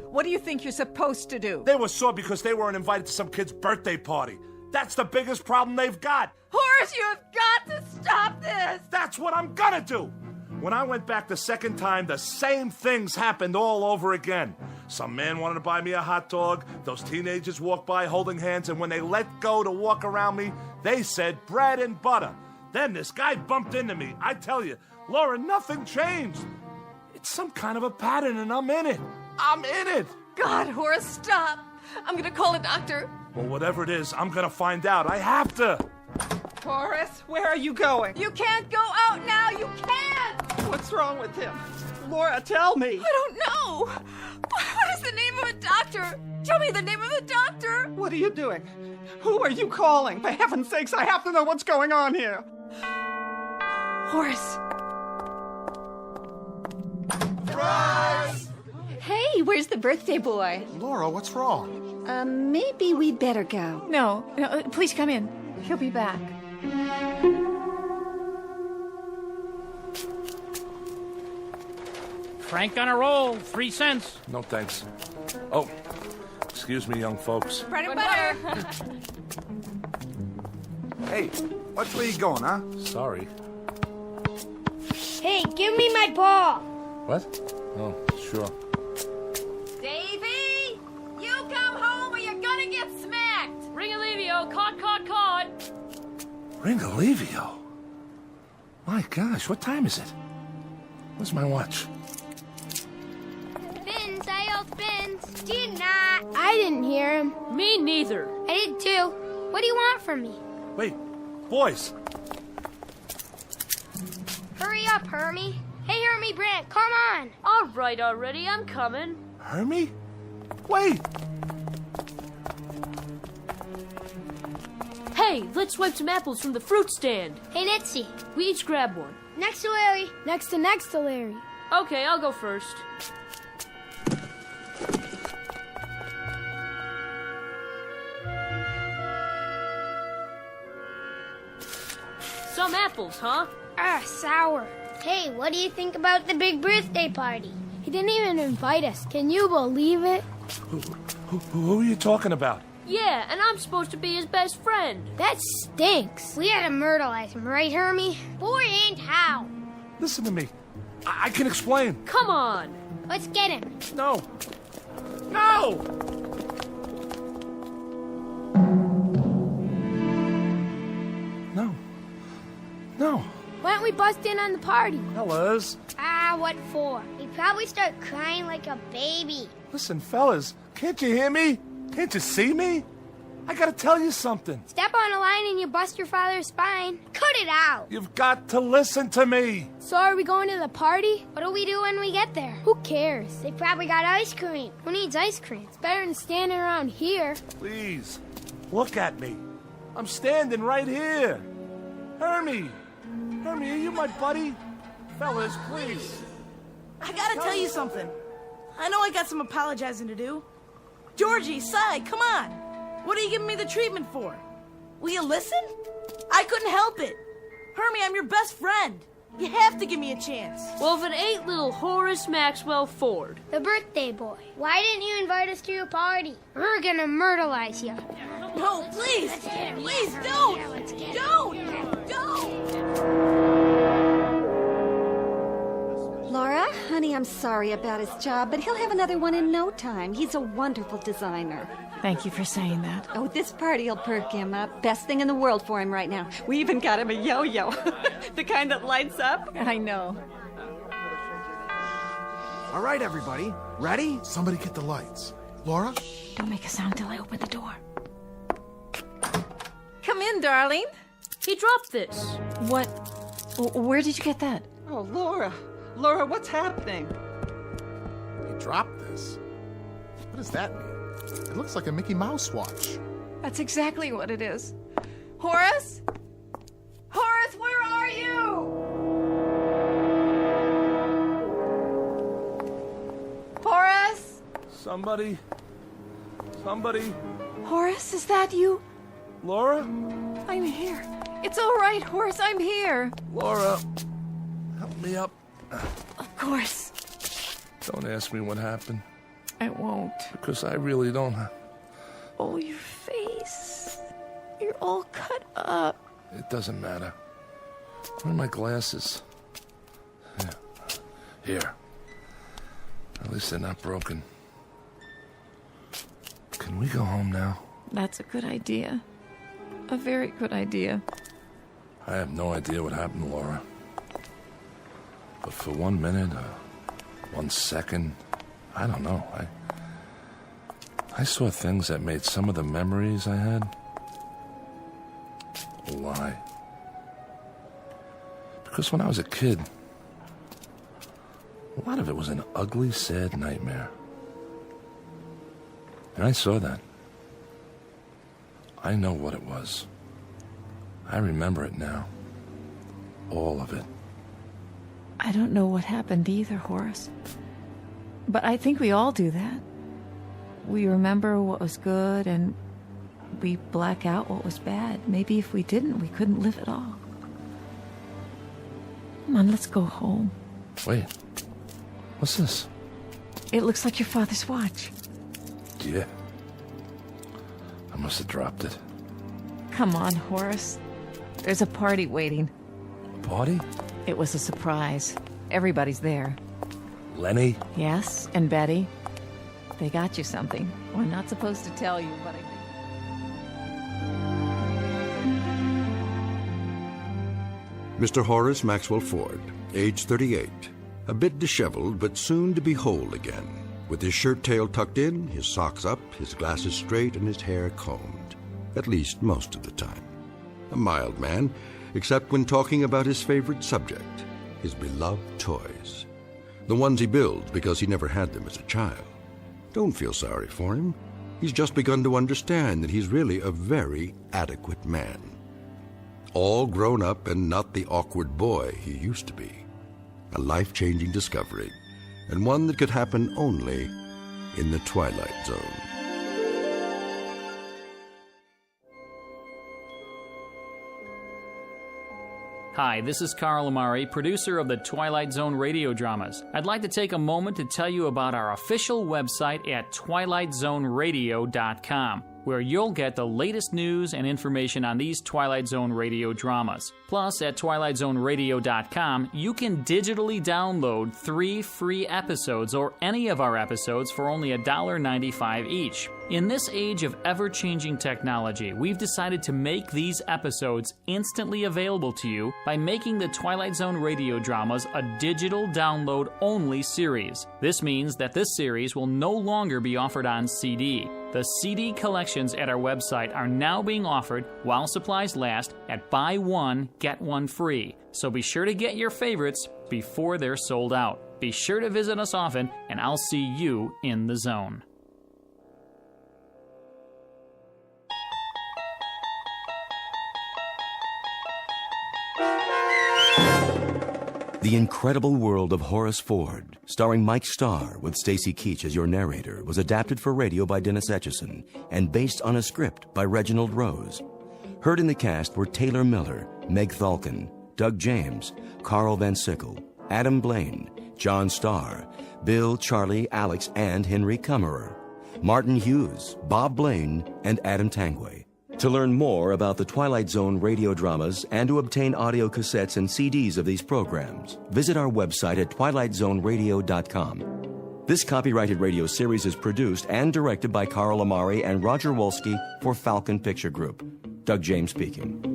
[SPEAKER 16] What do you think you're supposed to do?
[SPEAKER 15] They were sore because they weren't invited to some kid's birthday party. That's the biggest problem they've got.
[SPEAKER 16] Horace, you have got to stop this!
[SPEAKER 15] That's what I'm gonna do. When I went back the second time, the same things happened all over again. Some man wanted to buy me a hot dog. Those teenagers walked by holding hands, and when they let go to walk around me, they said bread and butter. Then this guy bumped into me. I tell you, Laura, nothing changed. It's some kind of a pattern, and I'm in it. I'm in it.
[SPEAKER 16] God, Horace, stop. I'm gonna call a doctor.
[SPEAKER 15] Well, whatever it is, I'm gonna find out. I have to.
[SPEAKER 17] Horace, where are you going?
[SPEAKER 16] You can't go out now. You can't.
[SPEAKER 17] What's wrong with him? Laura, tell me.
[SPEAKER 16] I don't know. What is the name of a doctor? Tell me the name of the doctor.
[SPEAKER 17] What are you doing? Who are you calling? For heaven's sakes, I have to know what's going on here.
[SPEAKER 16] Horace.
[SPEAKER 20] Surprise!
[SPEAKER 16] Hey, where's the birthday boy?
[SPEAKER 11] Laura, what's wrong?
[SPEAKER 16] Maybe we'd better go. No, please come in. He'll be back.
[SPEAKER 20] Frank on a roll, 3 cents.
[SPEAKER 15] No thanks. Oh, excuse me, young folks.
[SPEAKER 16] Bread and butter.
[SPEAKER 4] Hey, watch where you going, huh?
[SPEAKER 15] Sorry.
[SPEAKER 19] Hey, give me my ball.
[SPEAKER 15] What? Oh, sure.
[SPEAKER 16] Davy, you come home or you're gonna get smacked.
[SPEAKER 18] Ring Alivio, caught.
[SPEAKER 15] Ring Alivio? My gosh, what time is it? Where's my watch?
[SPEAKER 19] Fins, I yelled fins. Did not. I didn't hear him.
[SPEAKER 18] Me neither.
[SPEAKER 19] I did too. What do you want from me?
[SPEAKER 15] Wait, boys.
[SPEAKER 19] Hurry up, Hermie. Hey, Hermie Brant, come on.
[SPEAKER 18] All right already, I'm coming.
[SPEAKER 15] Hermie? Wait!
[SPEAKER 18] Hey, let's swipe some apples from the fruit stand.
[SPEAKER 19] Hey, Nitsy.
[SPEAKER 18] We each grab one.
[SPEAKER 19] Next to Larry. Next to Larry.
[SPEAKER 18] Okay, I'll go first. Some apples, huh?
[SPEAKER 19] Sour. Hey, what do you think about the big birthday party? He didn't even invite us. Can you believe it?
[SPEAKER 15] Who are you talking about?
[SPEAKER 18] Yeah, and I'm supposed to be his best friend.
[SPEAKER 19] That stinks. We had to myrtleize him, right, Hermie? Boy, and how?
[SPEAKER 15] Listen to me. I can explain.
[SPEAKER 18] Come on.
[SPEAKER 19] Let's get him.
[SPEAKER 15] No. No! No. No.
[SPEAKER 19] Why don't we bust in on the party?
[SPEAKER 15] Fellas.
[SPEAKER 19] Ah, what for? He'd probably start crying like a baby.
[SPEAKER 15] Listen, fellas. Can't you hear me? Can't you see me? I gotta tell you something.
[SPEAKER 19] Step on a line and you bust your father's spine. Cut it out.
[SPEAKER 15] You've got to listen to me.
[SPEAKER 19] So are we going to the party? What do we do when we get there? Who cares? They probably got ice cream. Who needs ice cream? It's better than standing around here.
[SPEAKER 15] Please, look at me. I'm standing right here. Hermie, are you my buddy? Fellas, please.
[SPEAKER 21] I gotta tell you something. I know I got some apologizing to do. Georgie, Cy, come on. What are you giving me the treatment for? Will you listen? I couldn't help it. Hermie, I'm your best friend. You have to give me a chance.
[SPEAKER 18] Well, if it ain't little Horace Maxwell Ford.
[SPEAKER 19] The birthday boy. Why didn't you invite us to your party? We're gonna myrtleize you.
[SPEAKER 21] No, please. Please, don't. Don't.
[SPEAKER 22] Laura, honey, I'm sorry about his job, but he'll have another one in no time. He's a wonderful designer.
[SPEAKER 16] Thank you for saying that.
[SPEAKER 22] Oh, this party'll perk him up. Best thing in the world for him right now. We even got him a yo-yo. The kind that lights up.
[SPEAKER 16] I know.
[SPEAKER 23] All right, everybody. Ready?
[SPEAKER 11] Somebody get the lights. Laura?
[SPEAKER 16] Don't make a sound till I open the door. Come in, darling.
[SPEAKER 18] He dropped this.
[SPEAKER 16] What? Where did you get that?
[SPEAKER 17] Oh, Laura. Laura, what's happening?
[SPEAKER 11] He dropped this? What does that mean? It looks like a Mickey Mouse watch.
[SPEAKER 16] That's exactly what it is. Horace? Horace, where are you? Horace?
[SPEAKER 15] Somebody.
[SPEAKER 16] Horace, is that you?
[SPEAKER 15] Laura?
[SPEAKER 16] I'm here. It's all right, Horace, I'm here.
[SPEAKER 15] Laura, help me up.
[SPEAKER 16] Of course.
[SPEAKER 15] Don't ask me what happened.
[SPEAKER 16] I won't.
[SPEAKER 15] Because I really don't.
[SPEAKER 16] Oh, your face. You're all cut up.
[SPEAKER 15] It doesn't matter. Where are my glasses? Here. At least they're not broken. Can we go home now?
[SPEAKER 16] That's a good idea. A very good idea.
[SPEAKER 15] I have no idea what happened, Laura. But for 1 minute, 1 second, I don't know. I saw things that made some of the memories I had a lie. Because when I was a kid, a lot of it was an ugly, sad nightmare. And I saw that. I know what it was. I remember it now. All of it.
[SPEAKER 16] I don't know what happened either, Horace. But I think we all do that. We remember what was good and we black out what was bad. Maybe if we didn't, we couldn't live at all. Come on, let's go home.
[SPEAKER 15] Wait. What's this?
[SPEAKER 16] It looks like your father's watch.
[SPEAKER 15] Yeah. I must have dropped it.
[SPEAKER 16] Come on, Horace. There's a party waiting.
[SPEAKER 15] A party?
[SPEAKER 16] It was a surprise. Everybody's there.
[SPEAKER 15] Lenny?
[SPEAKER 16] Yes, and Betty. They got you something. Well, I'm not supposed to tell you, but I think...
[SPEAKER 1] Mr. Horace Maxwell Ford, age 38, a bit disheveled but soon to be whole again, with his shirt tail tucked in, his socks up, his glasses straight, and his hair combed, at least most of the time. A mild man, except when talking about his favorite subject, his beloved toys. The ones he builds because he never had them as a child. Don't feel sorry for him. He's just begun to understand that he's really a very adequate man. All grown up and not the awkward boy he used to be. A life-changing discovery, and one that could happen only in the Twilight Zone.
[SPEAKER 8] Hi, this is Carl Amari, producer of the Twilight Zone radio dramas. I'd like to take a moment to tell you about our official website at twilightzoneradio.com, where you'll get the latest news and information on these Twilight Zone radio dramas. Plus, at twilightzoneradio.com, you can digitally download 3 free episodes or any of our episodes for only $1.95 each. In this age of ever-changing technology, we've decided to make these episodes instantly available to you by making the Twilight Zone radio dramas a digital download-only series. This means that this series will no longer be offered on CD. The CD collections at our website are now being offered while supplies last at buy one, get one free. So be sure to get your favorites before they're sold out. Be sure to visit us often, and I'll see you in the zone.
[SPEAKER 6] The Incredible World of Horace Ford, starring Mike Starr with Stacy Keach as your narrator, was adapted for radio by Dennis Etchison and based on a script by Reginald Rose. Heard in the cast were Taylor Miller, Meg Thalken, Doug James, Carl Van Sickle, Adam Blaine, John Starr, Bill, Charlie, Alex, and Henry Kummerer, Martin Hughes, Bob Blaine, and Adam Tangway. To learn more about the Twilight Zone radio dramas and to obtain audio cassettes and CDs of these programs, visit our website at twilightzoneradio.com. This copyrighted radio series is produced and directed by Carl Amari and Roger Wolski for Falcon Picture Group. Doug James speaking.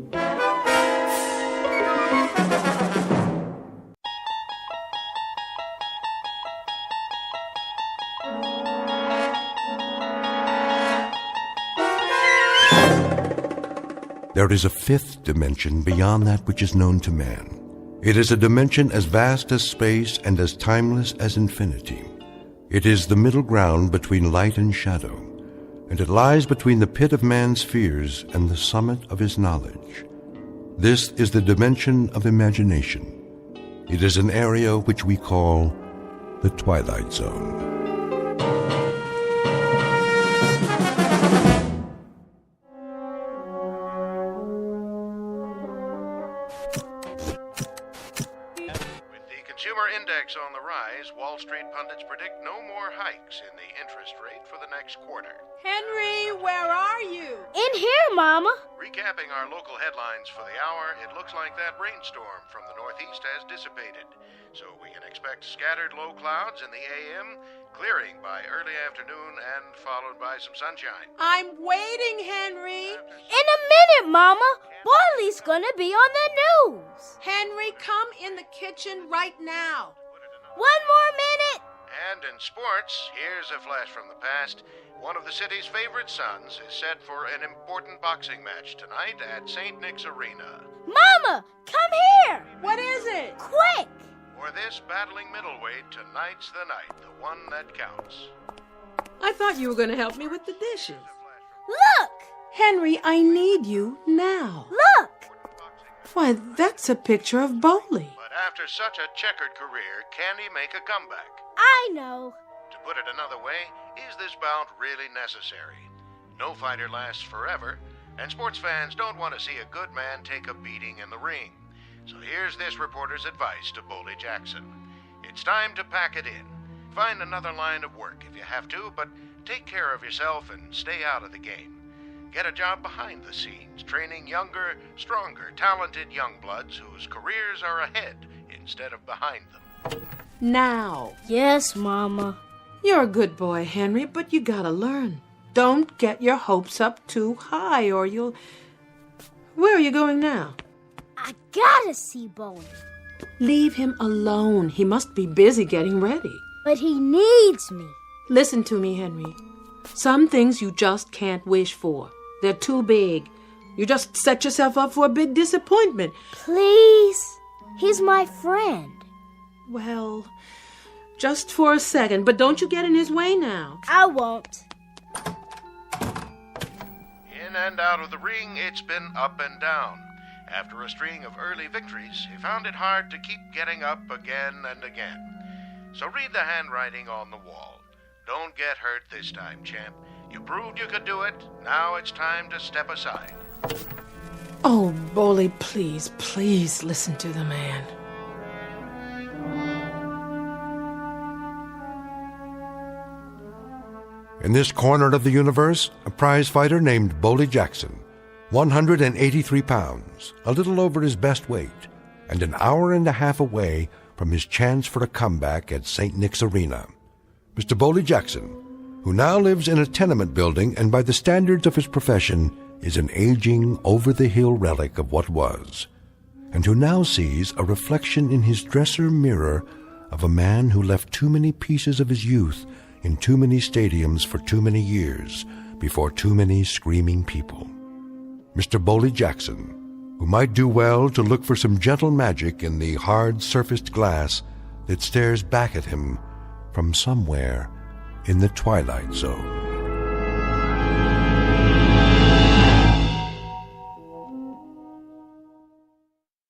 [SPEAKER 1] There is a fifth dimension beyond that which is known to man. It is a dimension as vast as space and as timeless as infinity. It is the middle ground between light and shadow, and it lies between the pit of man's fears and the summit of his knowledge. This is the dimension of imagination. It is an area which we call the Twilight Zone.
[SPEAKER 10] On the rise, Wall Street pundits predict no more hikes in the interest rate for the next quarter.
[SPEAKER 21] Henry, where are you?
[SPEAKER 19] In here, Mama.
[SPEAKER 10] Recapping our local headlines for the hour, it looks like that rainstorm from the northeast has dissipated. So we can expect scattered low clouds in the AM, clearing by early afternoon and followed by some sunshine.
[SPEAKER 21] I'm waiting, Henry.
[SPEAKER 19] In a minute, Mama. Barley's gonna be on the news.
[SPEAKER 21] Henry, come in the kitchen right now.
[SPEAKER 19] 1 more minute.
[SPEAKER 10] And in sports, here's a flash from the past. One of the city's favorite sons is set for an important boxing match tonight at St. Nick's Arena.
[SPEAKER 19] Mama, come here.
[SPEAKER 21] What is it?
[SPEAKER 19] Quick.
[SPEAKER 10] For this battling middleweight, tonight's the night, the one that counts.
[SPEAKER 21] I thought you were going to help me with the dishes.
[SPEAKER 19] Look.
[SPEAKER 21] Henry, I need you now.
[SPEAKER 19] Look.
[SPEAKER 21] Why, that's a picture of Bowley.
[SPEAKER 10] But after such a checkered career, can he make a comeback?
[SPEAKER 19] I know.
[SPEAKER 10] To put it another way, is this bout really necessary? No fighter lasts forever, and sports fans don't want to see a good man take a beating in the ring. So here's this reporter's advice to Bowley Jackson. It's time to pack it in. Find another line of work if you have to, but take care of yourself and stay out of the game. Get a job behind the scenes, training younger, stronger, talented young bloods whose careers are ahead instead of behind them.
[SPEAKER 21] Now.
[SPEAKER 19] Yes, Mama.
[SPEAKER 21] You're a good boy, Henry, but you gotta learn. Don't get your hopes up too high or you'll... Where are you going now?
[SPEAKER 19] I gotta see Bowley.
[SPEAKER 21] Leave him alone. He must be busy getting ready.
[SPEAKER 19] But he needs me.
[SPEAKER 21] Listen to me, Henry. Some things you just can't wish for. They're too big. You just set yourself up for a big disappointment.
[SPEAKER 19] Please. He's my friend.
[SPEAKER 21] Well, just for a second, but don't you get in his way now.
[SPEAKER 19] I won't.
[SPEAKER 10] In and out of the ring, it's been up and down. After a string of early victories, he found it hard to keep getting up again and again. So read the handwriting on the wall. Don't get hurt this time, champ. You proved you could do it. Now it's time to step aside.
[SPEAKER 2] Oh, Boley, please, please listen to the man.
[SPEAKER 1] In this corner of the universe, a prize fighter named Boley Jackson, 183 pounds, a little over his best weight, and an hour and a half away from his chance for a comeback at St. Nick's Arena. Mr. Boley Jackson, who now lives in a tenement building and by the standards of his profession is an aging, over-the-hill relic of what was, and who now sees a reflection in his dresser mirror of a man who left too many pieces of his youth in too many stadiums for too many years before too many screaming people. Mr. Boley Jackson, who might do well to look for some gentle magic in the hard-surfaced glass that stares back at him from somewhere in the Twilight Zone.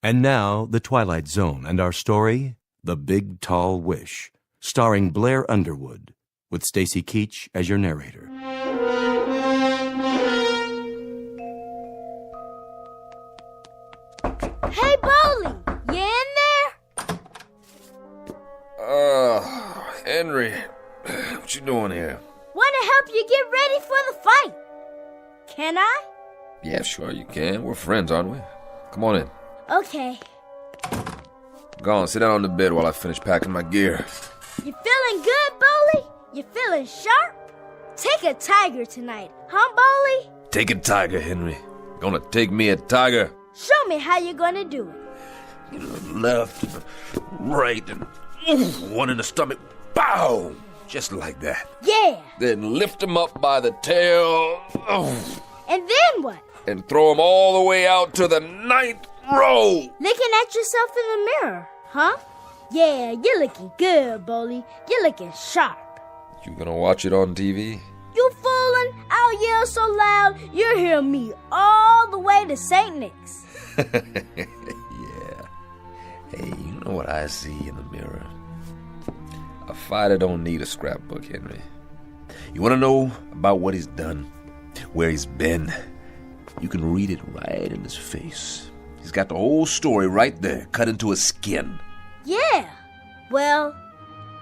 [SPEAKER 6] And now, The Twilight Zone and our story, The Big Tall Wish, starring Blair Underwood, with Stacy Keach as your narrator.
[SPEAKER 19] Hey, Boley, you in there?
[SPEAKER 3] Henry, what you doing here?
[SPEAKER 19] Want to help you get ready for the fight. Can I?
[SPEAKER 3] Yeah, sure you can. We're friends, aren't we? Come on in.
[SPEAKER 19] Okay.
[SPEAKER 3] Go on, sit down on the bed while I finish packing my gear.
[SPEAKER 19] You feeling good, Boley? You feeling sharp? Take a tiger tonight, huh, Boley?
[SPEAKER 3] Take a tiger, Henry. Gonna take me a tiger.
[SPEAKER 19] Show me how you're gonna do it.
[SPEAKER 3] Left, and right, and one in the stomach. Bow! Just like that.
[SPEAKER 19] Yeah.
[SPEAKER 3] Then lift him up by the tail.
[SPEAKER 19] And then what?
[SPEAKER 3] And throw him all the way out to the 9th row.
[SPEAKER 19] Looking at yourself in the mirror, huh? Yeah, you're looking good, Boley. You're looking sharp.
[SPEAKER 3] You gonna watch it on TV?
[SPEAKER 19] You foolin'? I'll yell so loud, you'll hear me all the way to St. Nick's.
[SPEAKER 3] Yeah. Hey, you know what I see in the mirror? A fighter don't need a scrapbook, Henry. You want to know about what he's done, where he's been? You can read it right in his face. He's got the whole story right there, cut into his skin.
[SPEAKER 19] Yeah. Well,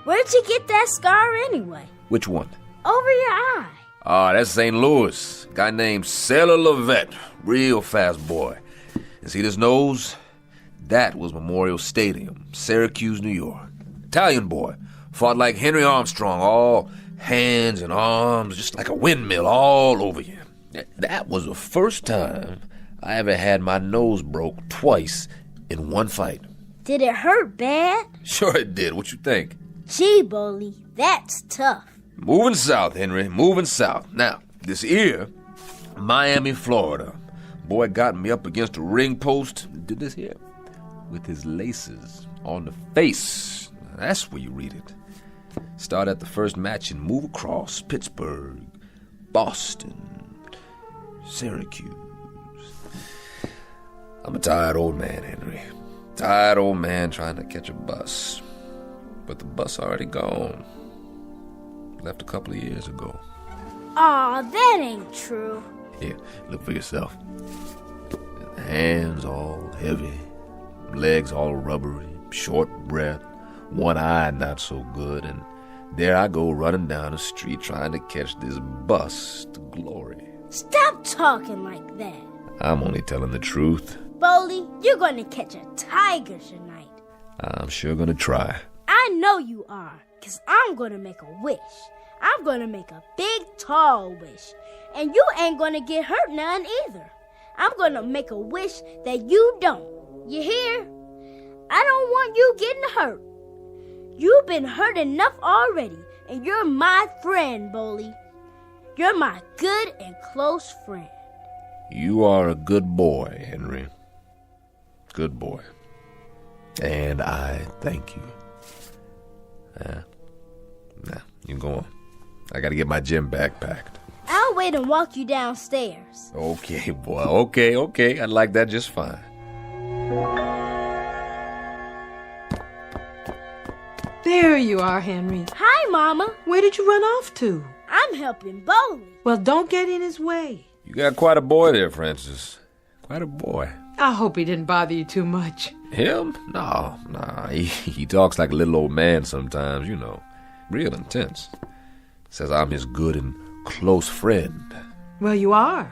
[SPEAKER 19] where'd you get that scar anyway?
[SPEAKER 3] Which one?
[SPEAKER 19] Over your eye.
[SPEAKER 3] That's St. Louis. Guy named Sailor Levette. Real fast boy. And see this nose? That was Memorial Stadium, Syracuse, New York. Italian boy. Fought like Henry Armstrong, all hands and arms, just like a windmill all over you. That was the first time I ever had my nose broke twice in one fight.
[SPEAKER 19] Did it hurt bad?
[SPEAKER 3] Sure it did. What you think?
[SPEAKER 19] Gee, Boley, that's tough.
[SPEAKER 3] Moving south, Henry, moving south. Now, this here, Miami, Florida. Boy got me up against a ring post, did this here, with his laces on the face. That's where you read it. Start at the first match and move across Pittsburgh, Boston, Syracuse. I'm a tired old man, Henry. Tired old man trying to catch a bus. But the bus already gone. Left a couple of years ago.
[SPEAKER 19] Aw, that ain't true.
[SPEAKER 3] Here, look for yourself. Hands all heavy, legs all rubbery, short breath, one eye not so good, and there I go running down the street trying to catch this bus to glory.
[SPEAKER 19] Stop talking like that.
[SPEAKER 3] I'm only telling the truth.
[SPEAKER 19] Boley, you're gonna catch a tiger tonight.
[SPEAKER 3] I'm sure gonna try.
[SPEAKER 19] I know you are, 'cause I'm gonna make a wish. I'm gonna make a big, tall wish. And you ain't gonna get hurt none either. I'm gonna make a wish that you don't. You hear? I don't want you getting hurt. You've been hurt enough already, and you're my friend, Boley. You're my good and close friend.
[SPEAKER 3] You are a good boy, Henry. Good boy. And I thank you. Now, you can go on. I gotta get my gym bag packed.
[SPEAKER 19] I'll wait and walk you downstairs.
[SPEAKER 3] Okay, boy. Okay. I'd like that just fine.
[SPEAKER 2] There you are, Henry.
[SPEAKER 19] Hi, Mama.
[SPEAKER 2] Where did you run off to?
[SPEAKER 19] I'm helping Boley.
[SPEAKER 2] Well, don't get in his way.
[SPEAKER 3] You got quite a boy there, Francis. Quite a boy.
[SPEAKER 2] I hope he didn't bother you too much.
[SPEAKER 3] Him? Nah. He talks like a little old man sometimes, you know. Real intense. Says I'm his good and close friend.
[SPEAKER 2] Well, you are.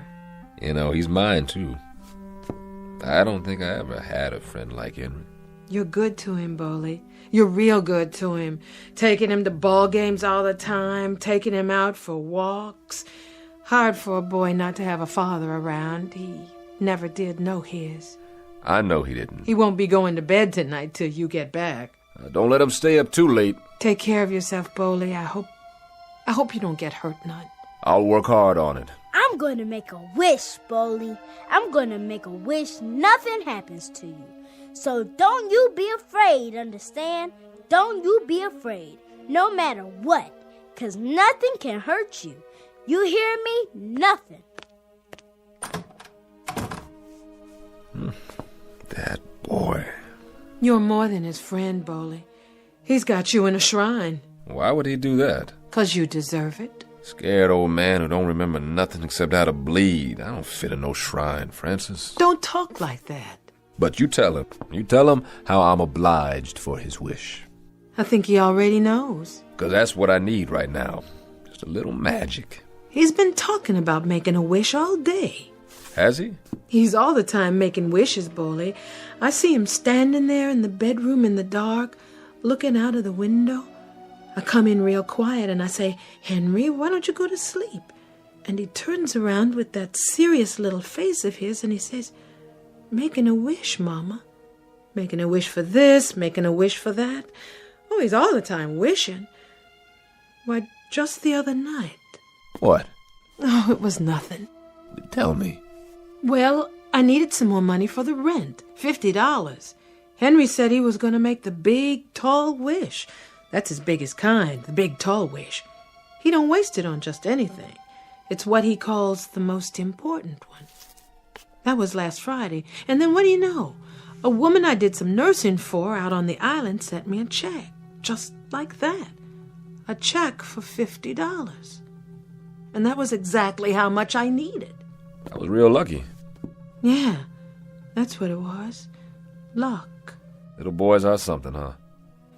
[SPEAKER 3] You know, he's mine, too. I don't think I ever had a friend like Henry.
[SPEAKER 2] You're good to him, Boley. You're real good to him. Taking him to ball games all the time, taking him out for walks. Hard for a boy not to have a father around. He never did know his.
[SPEAKER 3] I know he didn't.
[SPEAKER 2] He won't be going to bed tonight till you get back.
[SPEAKER 3] Don't let him stay up too late.
[SPEAKER 2] Take care of yourself, Boley. I hope you don't get hurt none.
[SPEAKER 3] I'll work hard on it.
[SPEAKER 19] I'm going to make a wish, Boley. I'm going to make a wish nothing happens to you. So don't you be afraid, understand? Don't you be afraid, no matter what, 'cause nothing can hurt you. You hear me? Nothing.
[SPEAKER 3] That boy.
[SPEAKER 2] You're more than his friend, Boley. He's got you in a shrine.
[SPEAKER 3] Why would he do that?
[SPEAKER 2] 'Cause you deserve it.
[SPEAKER 3] Scared old man who don't remember nothing except how to bleed. I don't fit in no shrine, Francis.
[SPEAKER 2] Don't talk like that.
[SPEAKER 3] But you tell him. You tell him how I'm obliged for his wish.
[SPEAKER 2] I think he already knows.
[SPEAKER 3] 'Cause that's what I need right now. Just a little magic.
[SPEAKER 2] He's been talking about making a wish all day.
[SPEAKER 3] Has he?
[SPEAKER 2] He's all the time making wishes, Boley. I see him standing there in the bedroom in the dark, looking out of the window. I come in real quiet and I say, Henry, why don't you go to sleep? And he turns around with that serious little face of his and he says, making a wish, Mama. Making a wish for this, making a wish for that. Oh, he's all the time wishing. Why, just the other night.
[SPEAKER 3] What?
[SPEAKER 2] Oh, it was nothing.
[SPEAKER 3] Tell me.
[SPEAKER 2] Well, I needed some more money for the rent, $50. Henry said he was going to make the big, tall wish. That's his biggest kind, the big, tall wish. He don't waste it on just anything. It's what he calls the most important one. That was last Friday. And then what do you know? A woman I did some nursing for out on the island sent me a check. Just like that. A check for $50. And that was exactly how much I needed.
[SPEAKER 3] I was real lucky.
[SPEAKER 2] Yeah, that's what it was. Luck.
[SPEAKER 3] Little boys are something, huh?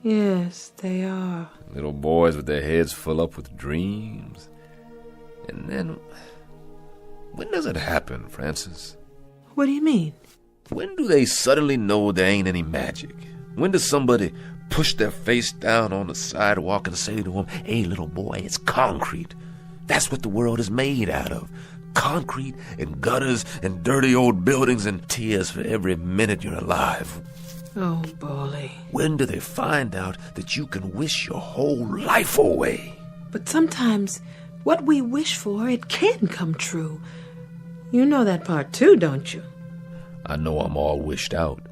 [SPEAKER 2] Yes, they are.
[SPEAKER 3] Little boys with their heads full up with dreams. And then, when does it happen, Francis?
[SPEAKER 2] What do you mean?
[SPEAKER 3] When do they suddenly know there ain't any magic? When does somebody push their face down on the sidewalk and say to them, hey, little boy, it's concrete. That's what the world is made out of. Concrete and gutters and dirty old buildings and tears for every minute you're alive.
[SPEAKER 2] Oh, Boley.
[SPEAKER 3] When do they find out that you can wish your whole life away?
[SPEAKER 2] But sometimes what we wish for, it can come true. You know that part too, don't you?
[SPEAKER 3] I know I'm all wished out.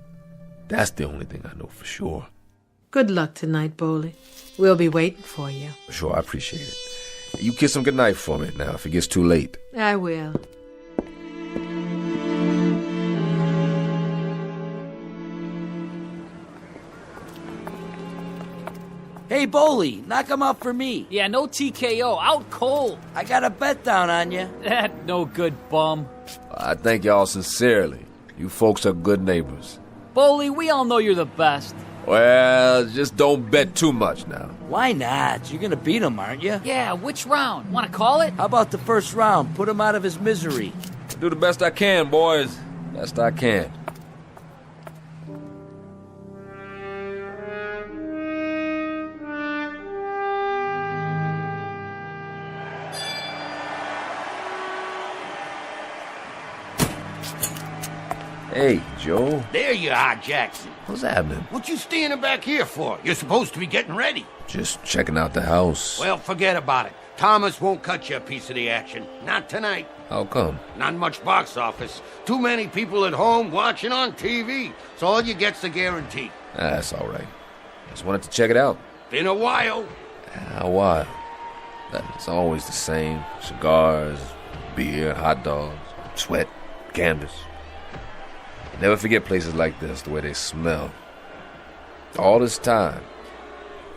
[SPEAKER 3] That's the only thing I know for sure.
[SPEAKER 2] Good luck tonight, Boley. We'll be waiting for you.
[SPEAKER 3] Sure, I appreciate it. You kiss him goodnight for me now if it gets too late.
[SPEAKER 2] I will.
[SPEAKER 5] Hey, Boley, knock him out for me.
[SPEAKER 8] Yeah, no TKO, out cold.
[SPEAKER 5] I got a bet down on you.
[SPEAKER 8] That no good bum.
[SPEAKER 3] I thank y'all sincerely. You folks are good neighbors.
[SPEAKER 8] Boley, we all know you're the best.
[SPEAKER 3] Well, just don't bet too much now.
[SPEAKER 5] Why not? You're gonna beat him, aren't you?
[SPEAKER 8] Yeah, which round? Want to call it?
[SPEAKER 5] How about the first round? Put him out of his misery.
[SPEAKER 3] I'll do the best I can, boys. Best I can. Hey, Joe.
[SPEAKER 9] There you are, Jackson.
[SPEAKER 3] What's happening?
[SPEAKER 9] What you standing back here for? You're supposed to be getting ready.
[SPEAKER 3] Just checking out the house.
[SPEAKER 9] Well, forget about it. Thomas won't cut you a piece of the action. Not tonight.
[SPEAKER 3] How come?
[SPEAKER 9] Not much box office. Too many people at home watching on TV. So all you get's the guarantee.
[SPEAKER 3] That's all right. Just wanted to check it out.
[SPEAKER 9] Been a while.
[SPEAKER 3] A while. It's always the same. Cigars, beer, hot dogs, sweat, canvas. Never forget places like this, the way they smell. All this time,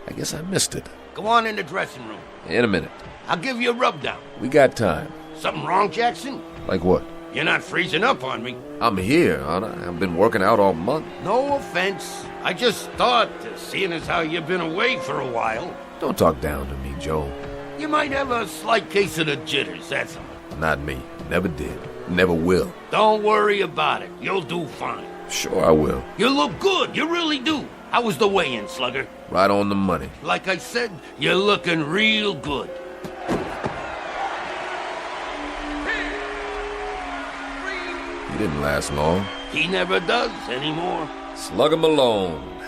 [SPEAKER 3] I guess I missed it.
[SPEAKER 9] Go on in the dressing room.
[SPEAKER 3] In a minute.
[SPEAKER 9] I'll give you a rub down.
[SPEAKER 3] We got time.
[SPEAKER 9] Something wrong, Jackson?
[SPEAKER 3] Like what?
[SPEAKER 9] You're not freezing up on me.
[SPEAKER 3] I'm here, aren't I? I've been working out all month.
[SPEAKER 9] No offense. I just thought, seeing as how you've been away for a while...
[SPEAKER 3] Don't talk down to me, Joe.
[SPEAKER 9] You might have a slight case of the jitters, that's all.
[SPEAKER 3] Not me. Never did. Never will.
[SPEAKER 9] Don't worry about it. You'll do fine.
[SPEAKER 3] Sure I will.
[SPEAKER 9] You look good. You really do. How was the weigh-in, Slugger?
[SPEAKER 3] Right on the money.
[SPEAKER 9] Like I said, you're looking real good.
[SPEAKER 3] He didn't last long.
[SPEAKER 9] He never does anymore.
[SPEAKER 3] Slug him alone.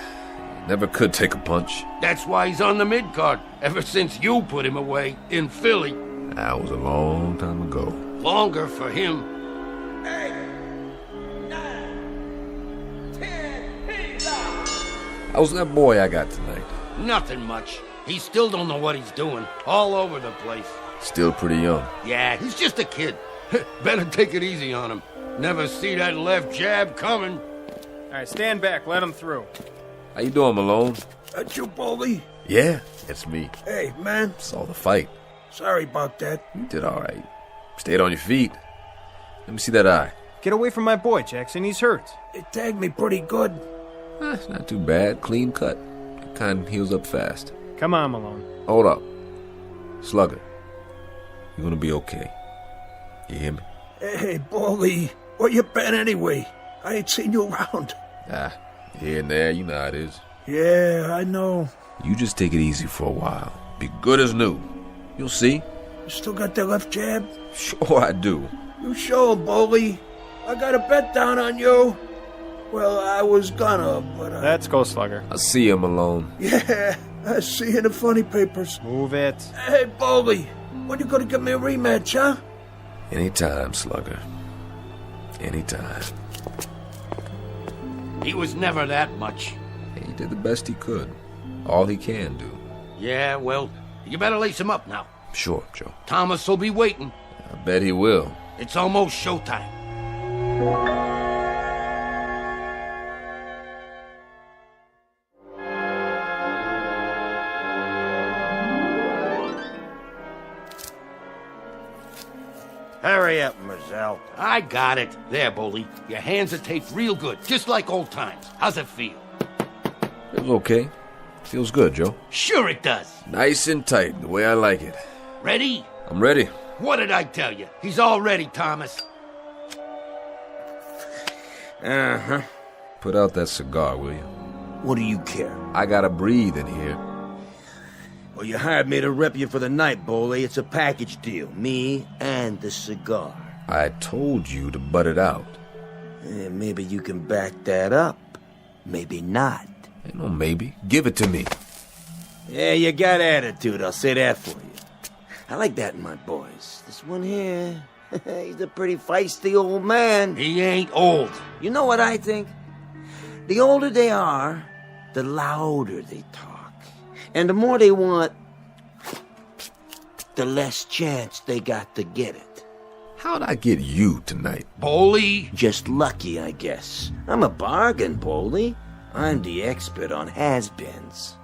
[SPEAKER 3] Never could take a punch.
[SPEAKER 9] That's why he's on the mid-card, ever since you put him away in Philly.
[SPEAKER 3] That was a long time ago.
[SPEAKER 9] Longer for him.
[SPEAKER 3] How's that boy I got tonight?
[SPEAKER 9] Nothing much. He still don't know what he's doing. All over the place.
[SPEAKER 3] Still pretty young.
[SPEAKER 9] Yeah, he's just a kid. Better take it easy on him. Never see that left jab coming.
[SPEAKER 7] All right, stand back. Let him through.
[SPEAKER 3] How you doing, Malone?
[SPEAKER 13] That you, Bully?
[SPEAKER 3] Yeah, it's me.
[SPEAKER 13] Hey, man.
[SPEAKER 3] Saw the fight.
[SPEAKER 13] Sorry about that.
[SPEAKER 3] You did all right. Stayed on your feet. Let me see that eye.
[SPEAKER 7] Get away from my boy, Jackson. He's hurt.
[SPEAKER 13] They tagged me pretty good.
[SPEAKER 3] It's not too bad. Clean cut. That kind heals up fast.
[SPEAKER 7] Come on, Malone.
[SPEAKER 3] Hold up. Slugger. You're gonna be okay. You hear me?
[SPEAKER 13] Hey, Bully. Where you been anyway? I ain't seen you around.
[SPEAKER 3] Here and there. You know how it is.
[SPEAKER 13] Yeah, I know.
[SPEAKER 3] You just take it easy for a while. Be good as new. You'll see.
[SPEAKER 13] You still got that left jab?
[SPEAKER 3] Sure I do.
[SPEAKER 13] You show, Bully. I got a bet down on you. Well, I was gonna, but
[SPEAKER 7] Let's go, Slugger.
[SPEAKER 3] I'll see you, Malone.
[SPEAKER 13] Yeah, I see you in the funny papers.
[SPEAKER 7] Move it.
[SPEAKER 13] Hey, Bully. When you gonna give me a rematch, huh?
[SPEAKER 3] Anytime, Slugger. Anytime.
[SPEAKER 9] He was never that much.
[SPEAKER 3] He did the best he could. All he can do.
[SPEAKER 9] Yeah, well, you better lace him up now.
[SPEAKER 3] Sure, Joe.
[SPEAKER 9] Thomas will be waiting.
[SPEAKER 3] I bet he will.
[SPEAKER 9] It's almost showtime.
[SPEAKER 14] Hurry up, Mazel.
[SPEAKER 9] I got it. There, Bully. Your hands are taped real good, just like old times. How's it feel?
[SPEAKER 3] Feels okay. Feels good, Joe.
[SPEAKER 9] Sure it does.
[SPEAKER 3] Nice and tight, the way I like it.
[SPEAKER 9] Ready?
[SPEAKER 3] I'm ready.
[SPEAKER 9] What did I tell you? He's all ready, Thomas.
[SPEAKER 14] Uh-huh.
[SPEAKER 3] Put out that cigar, will you?
[SPEAKER 14] What do you care?
[SPEAKER 3] I gotta breathe in here.
[SPEAKER 14] Well, you hired me to rep you for the night, Bully. It's a package deal. Me and the cigar.
[SPEAKER 3] I told you to butt it out.
[SPEAKER 14] Maybe you can back that up. Maybe not.
[SPEAKER 3] Ain't no maybe. Give it to me.
[SPEAKER 14] Yeah, you got attitude, I'll say that for you. I like that in my boys. This one here, he's a pretty feisty old man.
[SPEAKER 9] He ain't old.
[SPEAKER 14] You know what I think? The older they are, the louder they talk. And the more they want, the less chance they got to get it.
[SPEAKER 3] How'd I get you tonight?
[SPEAKER 9] Bully?
[SPEAKER 14] Just lucky, I guess. I'm a bargain, Bully. I'm the expert on has-beens.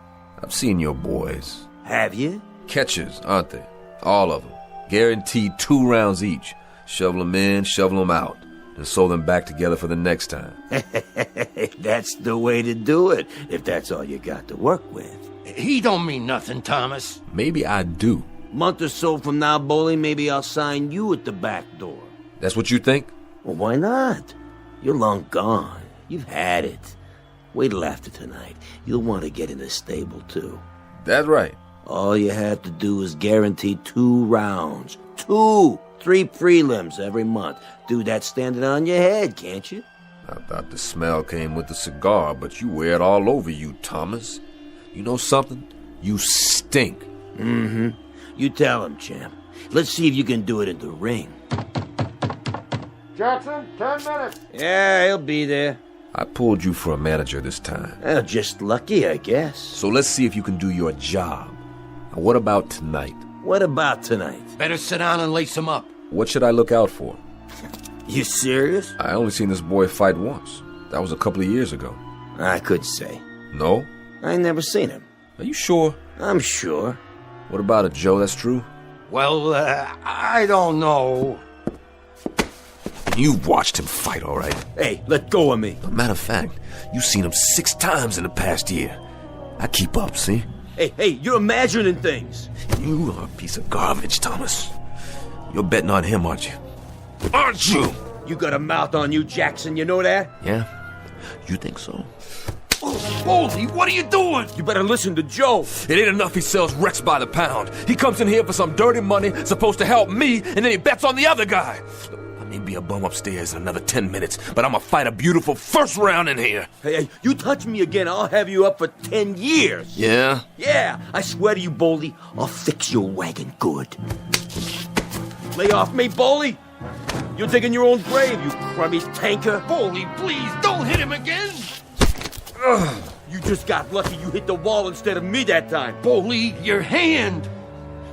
[SPEAKER 3] I've seen your boys.
[SPEAKER 14] Have you?
[SPEAKER 3] Catchers, aren't they? All of them. Guaranteed 2 rounds each. Shovel them in, shovel them out. And sew them back together for the next time.
[SPEAKER 14] That's the way to do it, if that's all you got to work with.
[SPEAKER 9] He don't mean nothing, Thomas.
[SPEAKER 3] Maybe I do.
[SPEAKER 14] Month or so from now, Bully, maybe I'll sign you at the back door.
[SPEAKER 3] That's what you think?
[SPEAKER 14] Well, why not? You're long gone. You've had it. Wait till after tonight. You'll want to get in the stable, too.
[SPEAKER 3] That's right.
[SPEAKER 14] All you have to do is guarantee 2 rounds. 2! 3 prelims every month. Do that standing on your head, can't you?
[SPEAKER 3] I thought the smell came with the cigar, but you wear it all over you, Thomas. You know something? You stink.
[SPEAKER 14] Mm-hmm. You tell him, champ. Let's see if you can do it in the ring.
[SPEAKER 9] Jackson, 10 minutes.
[SPEAKER 14] Yeah, he'll be there.
[SPEAKER 3] I pulled you for a manager this time.
[SPEAKER 14] Just lucky, I guess.
[SPEAKER 3] So let's see if you can do your job. Now, what about tonight?
[SPEAKER 14] What about tonight?
[SPEAKER 9] Better sit down and lace him up.
[SPEAKER 3] What should I look out for?
[SPEAKER 14] You serious?
[SPEAKER 3] I only seen this boy fight once. That was a couple of years ago.
[SPEAKER 14] I could say.
[SPEAKER 3] No?
[SPEAKER 14] I never seen him.
[SPEAKER 3] Are you sure?
[SPEAKER 14] I'm sure.
[SPEAKER 3] What about it, Joe? That's true?
[SPEAKER 9] Well, I don't know.
[SPEAKER 3] You've watched him fight, all right?
[SPEAKER 14] Hey, let go of me.
[SPEAKER 3] As a matter of fact, you've seen him 6 times in the past year. I keep up, see?
[SPEAKER 14] Hey, you're imagining things.
[SPEAKER 3] You are a piece of garbage, Thomas. You're betting on him, aren't you? Aren't you?
[SPEAKER 14] You got a mouth on you, Jackson, you know that?
[SPEAKER 3] Yeah? You think so?
[SPEAKER 14] Boldy, what are you doing? You better listen to Joe.
[SPEAKER 3] It ain't enough he sells wrecks by the pound. He comes in here for some dirty money, supposed to help me, and then he bets on the other guy. I may be a bum upstairs in another 10 minutes, but I'm gonna fight a beautiful first round in here.
[SPEAKER 14] Hey, you touch me again, I'll have you up for 10 years.
[SPEAKER 3] Yeah?
[SPEAKER 14] Yeah, I swear to you, Boldy, I'll fix your wagon good. Lay off me, Boldy. You're digging your own grave, you crummy tanker.
[SPEAKER 9] Boldy, please, don't hit him again.
[SPEAKER 14] Ugh, you just got lucky you hit the wall instead of me that time.
[SPEAKER 9] Boldy, your hand.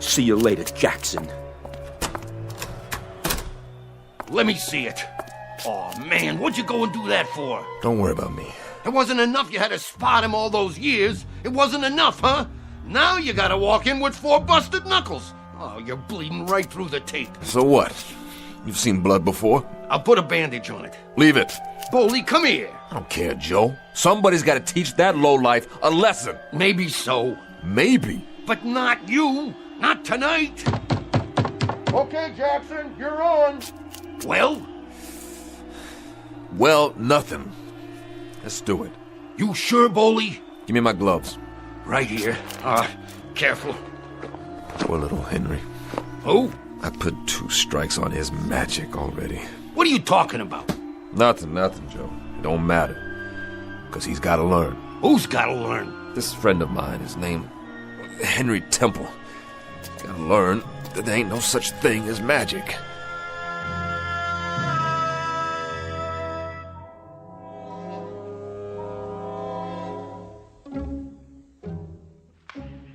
[SPEAKER 14] See you later, Jackson.
[SPEAKER 9] Let me see it. Oh, man, what'd you go and do that for?
[SPEAKER 3] Don't worry about me.
[SPEAKER 9] It wasn't enough you had to spot him all those years. It wasn't enough, huh? Now you gotta walk in with 4 busted knuckles. Oh, you're bleeding right through the tape.
[SPEAKER 3] So what? You've seen blood before?
[SPEAKER 9] I'll put a bandage on it.
[SPEAKER 3] Leave it.
[SPEAKER 9] Boldy, come here.
[SPEAKER 3] I don't care, Joe. Somebody's got to teach that lowlife a lesson.
[SPEAKER 9] Maybe so.
[SPEAKER 3] Maybe.
[SPEAKER 9] But not you. Not tonight. Okay, Jackson, you're on. Well?
[SPEAKER 3] Well, nothing. Let's do it.
[SPEAKER 9] You sure, Boldy?
[SPEAKER 3] Give me my gloves.
[SPEAKER 9] Right here. Careful.
[SPEAKER 3] Poor little Henry.
[SPEAKER 9] Who?
[SPEAKER 3] I put 2 strikes on his magic already.
[SPEAKER 9] What are you talking about?
[SPEAKER 3] Nothing, Joe. It don't matter. Because he's got to learn.
[SPEAKER 9] Who's got to learn?
[SPEAKER 3] This friend of mine, his name Henry Temple. He's got to learn that there ain't no such thing as magic.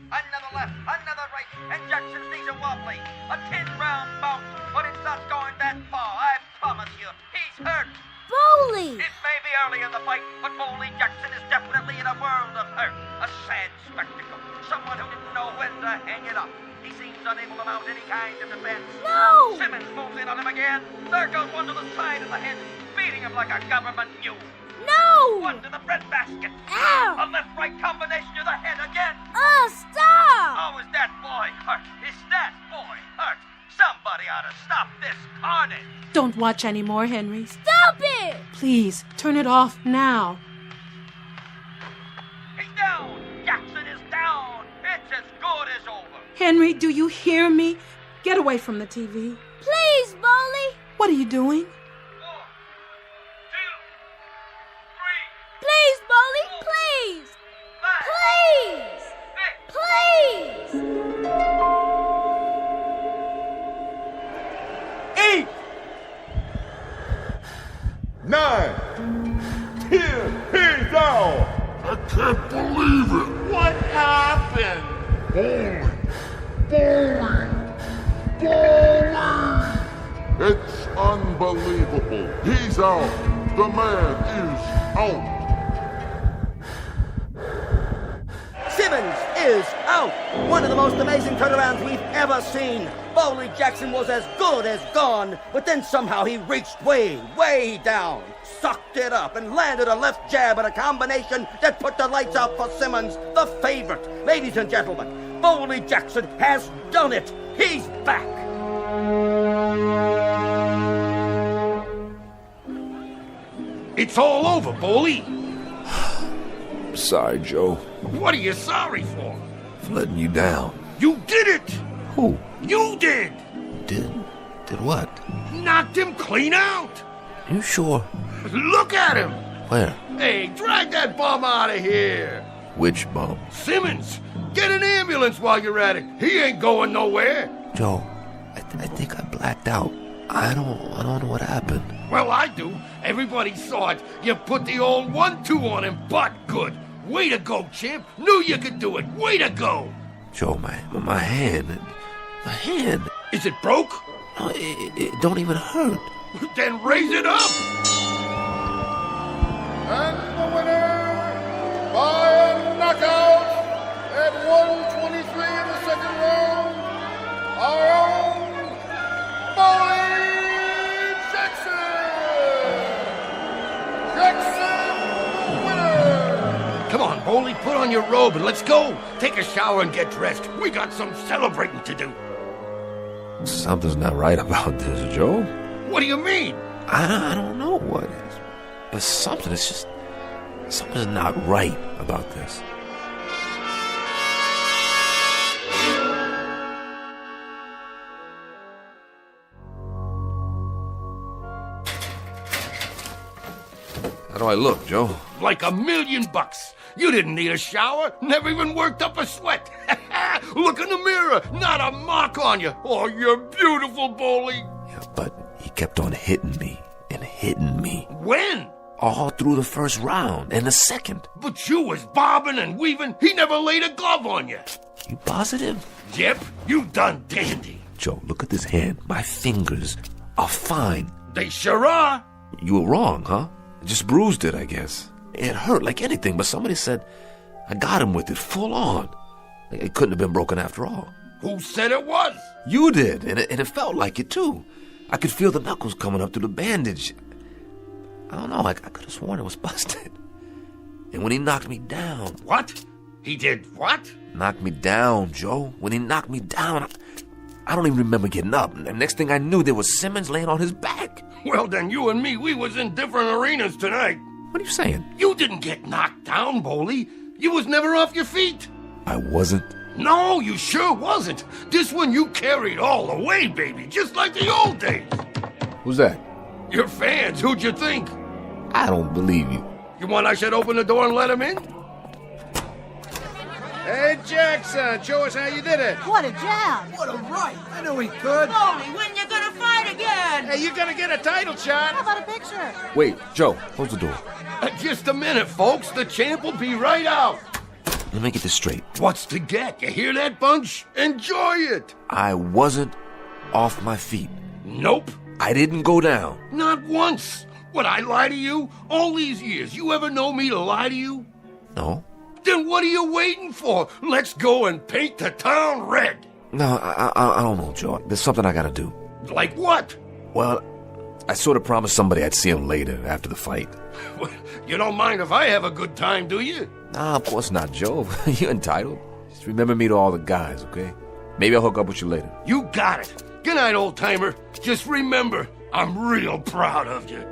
[SPEAKER 4] Another left, another right, and Jackson stays a wobbly. A 10-round bout, but it's not going that far, I promise you. He's hurt.
[SPEAKER 19] Bowley!
[SPEAKER 4] It may be early in the fight, but Bowley Jackson is definitely in a world of hurt. A sad spectacle. Someone who didn't know when to hang it up. He seems unable to mount any kind of defense.
[SPEAKER 19] No!
[SPEAKER 4] Simmons moves in on him again. There goes one to the side of the head, beating him like a government mule.
[SPEAKER 19] No!
[SPEAKER 4] One to the breadbasket.
[SPEAKER 19] Ow!
[SPEAKER 4] A left-right combination to the head again.
[SPEAKER 19] Stop!
[SPEAKER 4] Oh, is that boy hurt? Is that boy hurt? Somebody ought to stop this carnage.
[SPEAKER 2] Don't watch anymore, Henry.
[SPEAKER 19] Stop it!
[SPEAKER 2] Please, turn it off now.
[SPEAKER 4] He's down. Jackson is down. It's as good as over.
[SPEAKER 2] Henry, do you hear me? Get away from the TV.
[SPEAKER 19] Please, Bowley.
[SPEAKER 2] What are you doing?
[SPEAKER 4] 1, 2, 3.
[SPEAKER 19] Please, Bowley, please.
[SPEAKER 4] 5,
[SPEAKER 19] Please. Please.
[SPEAKER 15] 8, 9, 10, he's out.
[SPEAKER 9] I can't believe it.
[SPEAKER 15] What happened?
[SPEAKER 9] Bowling. It's unbelievable. He's out. The man is out.
[SPEAKER 14] Simmons is out. One of the most amazing turnarounds we've ever seen. Bowley Jackson was as good as gone, but then somehow he reached way, way down, sucked it up, and landed a left jab and a combination that put the lights out for Simmons, the favorite. Ladies and gentlemen, Bowley Jackson has done it. He's back.
[SPEAKER 9] It's all over, Bowley.
[SPEAKER 3] Sorry, Joe.
[SPEAKER 9] What are you sorry for?
[SPEAKER 3] For letting you down.
[SPEAKER 9] You did it!
[SPEAKER 3] Who?
[SPEAKER 9] You did!
[SPEAKER 3] Did what?
[SPEAKER 9] Knocked him clean out!
[SPEAKER 3] You sure?
[SPEAKER 9] Look at him!
[SPEAKER 3] Where?
[SPEAKER 9] Hey, drag that bum out of here!
[SPEAKER 3] Which bum?
[SPEAKER 9] Simmons! Get an ambulance while you're at it! He ain't going nowhere!
[SPEAKER 3] Joe, I think I blacked out. I don't know what happened.
[SPEAKER 9] Well, I do. Everybody saw it. You put the old 1-2 on him, but good. Way to go, champ. Knew you could do it. Way to go.
[SPEAKER 3] Joe, my hand. My hand.
[SPEAKER 9] Is it broke?
[SPEAKER 3] No, it don't even hurt.
[SPEAKER 9] Then raise it up.
[SPEAKER 11] And the winner, by a knockout, at 123 in the second round, our own Bowley Jackson!
[SPEAKER 9] on your robe and let's go. Take a shower and get dressed. We got some celebrating to do.
[SPEAKER 3] Something's not right about this, Joe.
[SPEAKER 9] What do you mean?
[SPEAKER 3] I don't know what is. But something's not right about this. How do I look, Joe?
[SPEAKER 9] Like $1,000,000. You didn't need a shower, never even worked up a sweat. Look in the mirror, not a mark on you. Oh, you're beautiful, Boley.
[SPEAKER 3] Yeah, but he kept on hitting me and hitting me.
[SPEAKER 9] When?
[SPEAKER 3] All through the first round and the second.
[SPEAKER 9] But you was bobbing and weaving. He never laid a glove on you.
[SPEAKER 3] You positive?
[SPEAKER 9] Yep, you done dandy.
[SPEAKER 3] Joe, look at this hand. My fingers are fine.
[SPEAKER 9] They sure are.
[SPEAKER 3] You were wrong, huh? Just bruised it, I guess. It hurt like anything, but somebody said I got him with it full on. It couldn't have been broken after all.
[SPEAKER 9] Who said it was?
[SPEAKER 3] You did, and it felt like it, too. I could feel the knuckles coming up through the bandage. I don't know, I could have sworn it was busted. And when he knocked me down...
[SPEAKER 9] What? He did what?
[SPEAKER 3] Knocked me down, Joe. When he knocked me down, I don't even remember getting up. And the next thing I knew, there was Simmons laying on his back.
[SPEAKER 9] Well, then you and me, we was in different arenas tonight.
[SPEAKER 3] What are you saying?
[SPEAKER 9] You didn't get knocked down, Boley. You was never off your feet.
[SPEAKER 3] I wasn't?
[SPEAKER 9] No, you sure wasn't. This one you carried all the way, baby, just like the old days.
[SPEAKER 3] Who's that?
[SPEAKER 9] Your fans, who'd you think?
[SPEAKER 3] I don't believe you.
[SPEAKER 9] You want I should open the door and let him in?
[SPEAKER 12] Hey, Jackson, show us how you did it.
[SPEAKER 21] What a jam!
[SPEAKER 12] What a right. I knew he could.
[SPEAKER 21] Boley, when you gonna fight again?
[SPEAKER 12] Hey, you're gonna get a title shot.
[SPEAKER 21] How about a picture?
[SPEAKER 3] Wait, Joe, close the door.
[SPEAKER 9] Just a minute, folks. The champ will be right out.
[SPEAKER 3] Let me get this straight.
[SPEAKER 9] What's to get? You hear that, Bunch? Enjoy it.
[SPEAKER 3] I wasn't off my feet.
[SPEAKER 9] Nope.
[SPEAKER 3] I didn't go down.
[SPEAKER 9] Not once. Would I lie to you? All these years, you ever know me to lie to you?
[SPEAKER 3] No.
[SPEAKER 9] Then what are you waiting for? Let's go and paint the town red.
[SPEAKER 3] No, I don't know, Joe. There's something I gotta do.
[SPEAKER 9] Like what?
[SPEAKER 3] Well, I sort of promised somebody I'd see him later, after the fight.
[SPEAKER 9] You don't mind if I have a good time, do you?
[SPEAKER 3] Nah, of course not, Joe. You're entitled. Just remember me to all the guys, okay? Maybe I'll hook up with you later.
[SPEAKER 9] You got it. Good night, old-timer. Just remember, I'm real proud of you.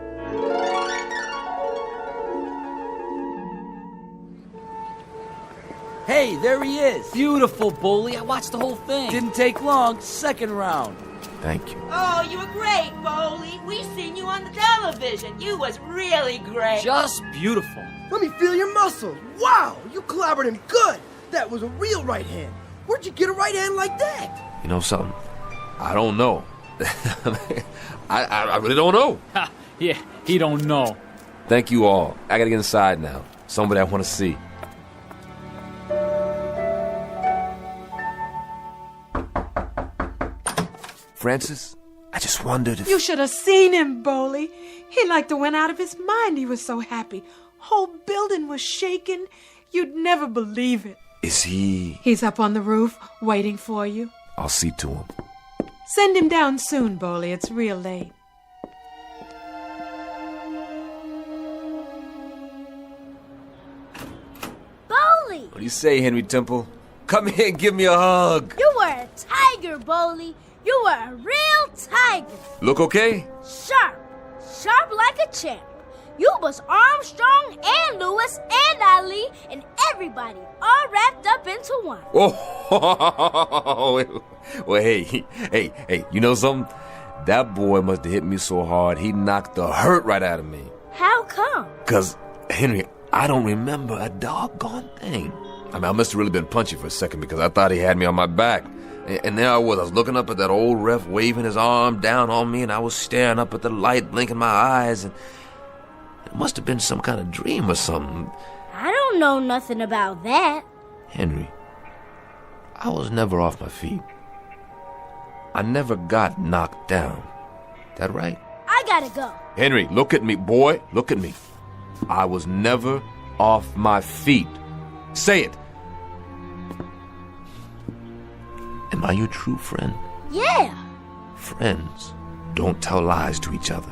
[SPEAKER 5] Hey, there he is.
[SPEAKER 8] Beautiful, Boley. I watched the whole thing.
[SPEAKER 5] Didn't take long. Second round.
[SPEAKER 3] Thank you.
[SPEAKER 20] Oh, you were great, Boley. We seen you on the television. You was really great.
[SPEAKER 8] Just beautiful.
[SPEAKER 13] Let me feel your muscles. Wow, you clobbered him good. That was a real right hand. Where'd you get a right hand like that?
[SPEAKER 3] You know something? I don't know. I really don't know.
[SPEAKER 8] Ha, yeah, he don't know.
[SPEAKER 3] Thank you all. I gotta get inside now. Somebody I want to see. Francis, I just wondered if...
[SPEAKER 2] You should have seen him, Boley. He like to went out of his mind. He was so happy. Whole building was shaking. You'd never believe it.
[SPEAKER 3] Is he...
[SPEAKER 2] He's up on the roof, waiting for you.
[SPEAKER 3] I'll see to him.
[SPEAKER 2] Send him down soon, Boley. It's real late.
[SPEAKER 19] Boley!
[SPEAKER 3] What do you say, Henry Temple? Come here and give me a hug.
[SPEAKER 19] You were a tiger, Boley. You were a real tiger.
[SPEAKER 3] Look okay?
[SPEAKER 19] Sharp. Sharp like a champ. You was Armstrong and Lewis and Ali and everybody all wrapped up into one.
[SPEAKER 3] Oh, well, hey, you know something? That boy must have hit me so hard, he knocked the hurt right out of me.
[SPEAKER 19] How come?
[SPEAKER 3] 'Cause, Henry, I don't remember a doggone thing. I mean, I must have really been punchy for a second because I thought he had me on my back. And there I was looking up at that old ref waving his arm down on me, and I was staring up at the light, blinking my eyes, and it must have been some kind of dream or something.
[SPEAKER 19] I don't know nothing about that.
[SPEAKER 3] Henry, I was never off my feet. I never got knocked down. That right?
[SPEAKER 19] I gotta go.
[SPEAKER 3] Henry, look at me, boy. Look at me. I was never off my feet. Say it. Am I your true friend?
[SPEAKER 19] Yeah.
[SPEAKER 3] Friends don't tell lies to each other.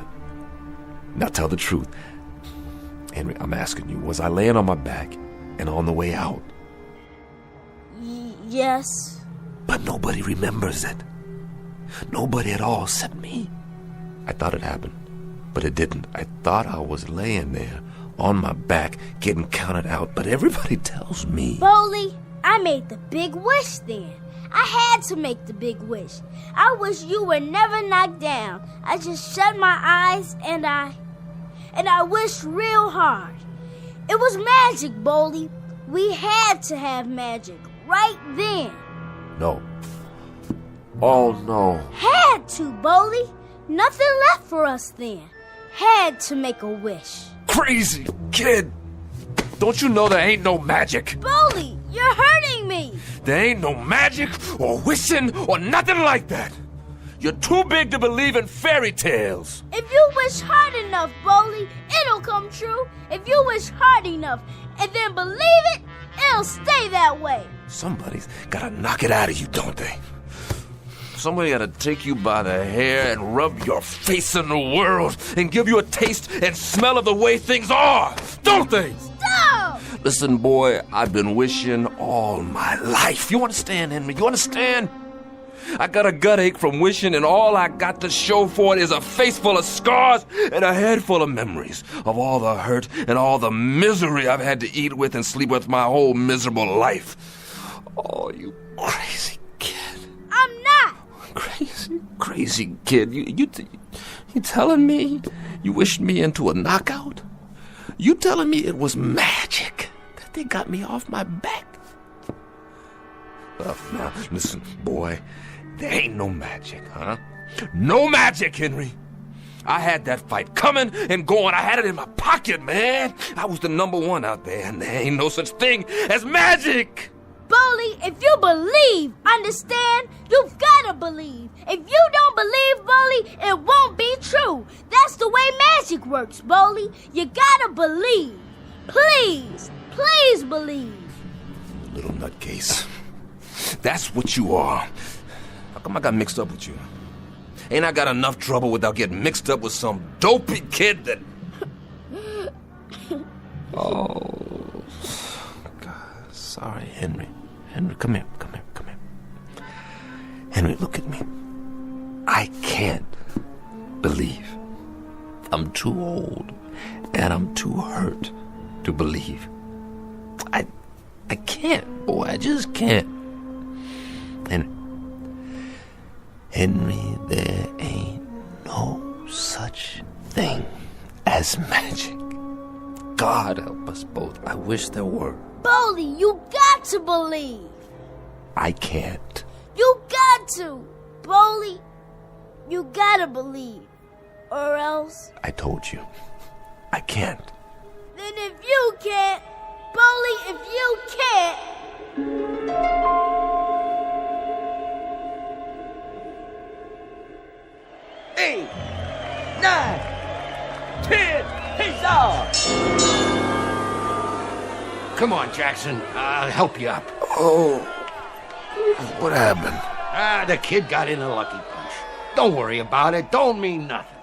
[SPEAKER 3] Now tell the truth. Henry, I'm asking you, was I laying on my back and on the way out,
[SPEAKER 19] Yes.
[SPEAKER 3] But nobody remembers it. Nobody at all except me. I thought it happened, but it didn't. I thought I was laying there on my back getting counted out, but everybody tells me.
[SPEAKER 19] Bowley, I made the big wish then. I had to make the big wish. I wish you were never knocked down. I just shut my eyes and I wished real hard. It was magic, Bowley. We had to have magic right then.
[SPEAKER 3] No. Oh, no.
[SPEAKER 19] Had to, Bowley. Nothing left for us then. Had to make a wish.
[SPEAKER 3] Crazy kid. Don't you know there ain't no magic?
[SPEAKER 19] Bowley, you're hurting me.
[SPEAKER 3] There ain't no magic or wishing or nothing like that. You're too big to believe in fairy tales.
[SPEAKER 19] If you wish hard enough, Bowley, it'll come true. If you wish hard enough and then believe it, it'll stay that way.
[SPEAKER 3] Somebody's gotta knock it out of you, don't they? Somebody gotta take you by the hair and rub your face in the world and give you a taste and smell of the way things are, don't they?
[SPEAKER 19] Stop!
[SPEAKER 3] Listen, boy, I've been wishing all my life. You understand, Henry? You understand? I got a gut ache from wishing, and all I got to show for it is a face full of scars and a head full of memories of all the hurt and all the misery I've had to eat with and sleep with my whole miserable life. Oh, you crazy kid.
[SPEAKER 19] I'm not.
[SPEAKER 3] Crazy kid. You telling me you wished me into a knockout? You telling me it was magic that they got me off my back? Now, listen, boy, there ain't no magic, huh? No magic, Henry. I had that fight coming and going. I had it in my pocket, man. I was the #1 out there, and there ain't no such thing as magic.
[SPEAKER 19] Bowley, if you believe, understand? You've gotta believe. If you don't believe, Bowley, it won't be true. That's the way magic works, Bowley. You gotta believe. Please, please believe.
[SPEAKER 3] Little nutcase. That's what you are. How come I got mixed up with you? Ain't I got enough trouble without getting mixed up with some dopey kid that... Oh, God, sorry, Henry. Henry, come here. Henry, look at me. I can't believe. I'm too old, and I'm too hurt to believe. I can't, boy, I just can't. Henry, there ain't no such thing as magic. God help us both. I wish there were.
[SPEAKER 19] Bowley, you got to believe.
[SPEAKER 3] I can't.
[SPEAKER 19] You got to. Bowley, you gotta believe. Or else...
[SPEAKER 3] I told you. I can't.
[SPEAKER 19] Then if you can't, Bowley, if you can't...
[SPEAKER 14] 8, 9, 10, he's off!
[SPEAKER 9] Come on, Jackson. I'll help you up.
[SPEAKER 3] Oh, what happened?
[SPEAKER 9] The kid got in a lucky punch. Don't worry about it. Don't mean nothing.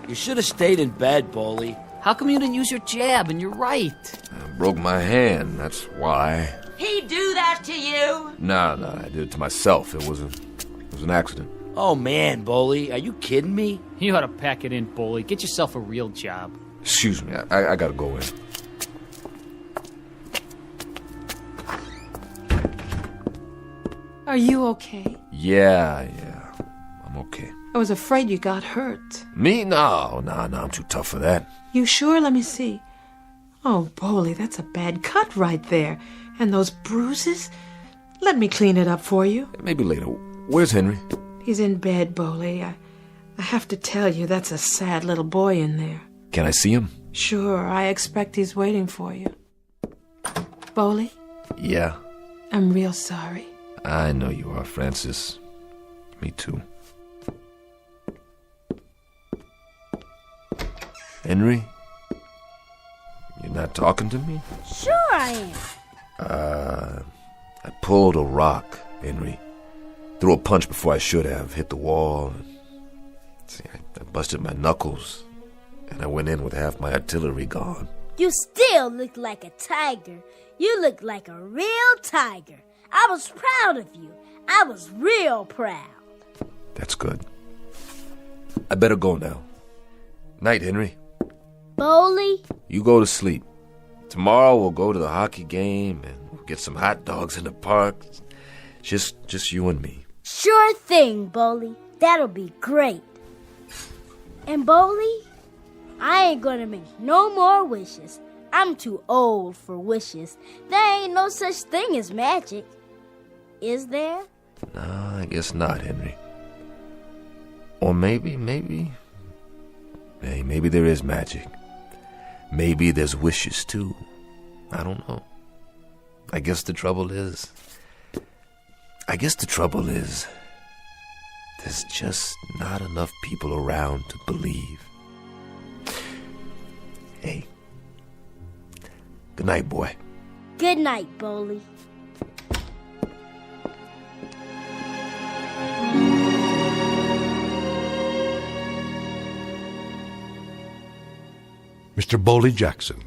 [SPEAKER 5] You should have stayed in bed, Bowley. How come you didn't use your jab? And you're right.
[SPEAKER 3] I broke my hand, that's why.
[SPEAKER 20] He do that to you?
[SPEAKER 3] No, I did it to myself. It was an accident.
[SPEAKER 5] Oh, man, Bowley, are you kidding me?
[SPEAKER 8] You ought to pack it in, Bowley. Get yourself a real job.
[SPEAKER 3] Excuse me, I gotta go in.
[SPEAKER 2] Are you okay?
[SPEAKER 3] Yeah, I'm okay.
[SPEAKER 2] I was afraid you got hurt.
[SPEAKER 3] Me? No, I'm too tough for that.
[SPEAKER 2] You sure? Let me see. Oh, Bowley, that's a bad cut right there. And those bruises? Let me clean it up for you.
[SPEAKER 3] Maybe later. Where's Henry?
[SPEAKER 2] He's in bed, Bowley. I have to tell you, that's a sad little boy in there.
[SPEAKER 3] Can I see him?
[SPEAKER 2] Sure, I expect he's waiting for you. Bowley?
[SPEAKER 3] Yeah?
[SPEAKER 2] I'm real sorry.
[SPEAKER 3] I know you are, Francis. Me too. Henry? You're not talking to me?
[SPEAKER 19] Sure I am.
[SPEAKER 3] I pulled a rock, Henry. Threw a punch before I should have. Hit the wall. See, I busted my knuckles. and I went in with half my artillery gone.
[SPEAKER 19] You still look like a tiger. You look like a real tiger. I was proud of you. I was real proud.
[SPEAKER 3] That's good. I better go now. Night, Henry.
[SPEAKER 19] Bowley?
[SPEAKER 3] You go to sleep. Tomorrow we'll go to the hockey game and we'll get some hot dogs in the park. Just you and me.
[SPEAKER 19] Sure thing, Bowley. That'll be great. And Bowley, I ain't gonna make no more wishes. I'm too old for wishes. There ain't no such thing as magic. Is there?
[SPEAKER 3] No, I guess not, Henry. Or maybe there is magic. Maybe there's wishes, too. I don't know. I guess the trouble is, there's just not enough people around to believe. Hey. Good night, boy.
[SPEAKER 19] Good night, Bowley.
[SPEAKER 1] Mr. Bowley Jackson,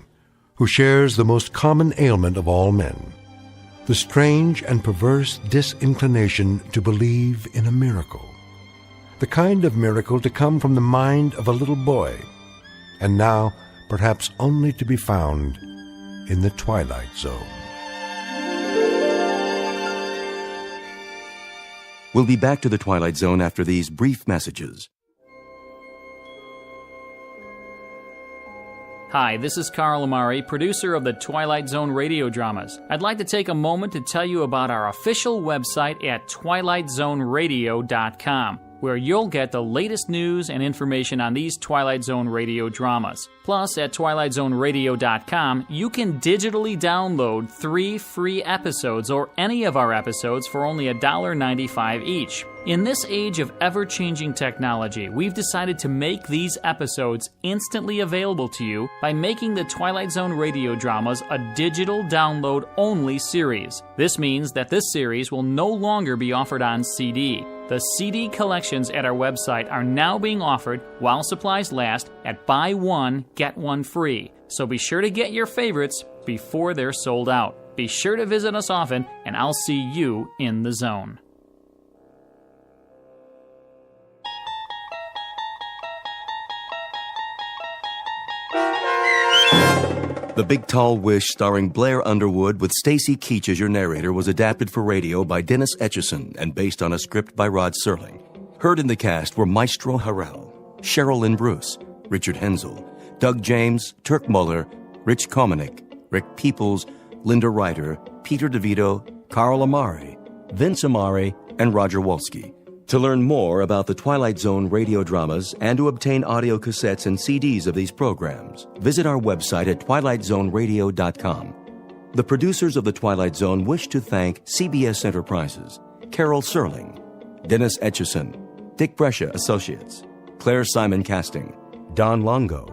[SPEAKER 1] who shares the most common ailment of all men, the strange and perverse disinclination to believe in a miracle, the kind of miracle to come from the mind of a little boy, and now perhaps only to be found in the Twilight Zone.
[SPEAKER 6] We'll be back to the Twilight Zone after these brief messages.
[SPEAKER 8] Hi, this is Carl Amari, producer of the Twilight Zone radio dramas. I'd like to take a moment to tell you about our official website at twilightzoneradio.com, where you'll get the latest news and information on these Twilight Zone radio dramas. Plus, at twilightzoneradio.com, you can digitally download 3 free episodes or any of our episodes for only $1.95 each. In this age of ever-changing technology, we've decided to make these episodes instantly available to you by making the Twilight Zone radio dramas a digital download-only series. This means that this series will no longer be offered on CD. The CD collections at our website are now being offered while supplies last at buy one, get one free. So be sure to get your favorites before they're sold out. Be sure to visit us often, and I'll see you in the zone.
[SPEAKER 6] The Big Tall Wish, starring Blair Underwood with Stacy Keach as your narrator, was adapted for radio by Dennis Etchison and based on a script by Rod Serling. Heard in the cast were Maestro Harrell, Cheryl Lynn Bruce, Richard Hensel, Doug James, Turk Muller, Rich Komanek, Rick Peoples, Linda Ryder, Peter DeVito, Carl Amari, Vince Amari, and Roger Wolski. To learn more about the Twilight Zone radio dramas and to obtain audio cassettes and CDs of these programs, visit our website at twilightzoneradio.com. The producers of The Twilight Zone wish to thank CBS Enterprises, Carol Serling, Dennis Etchison, Dick Brescia Associates, Claire Simon Casting, Don Longo,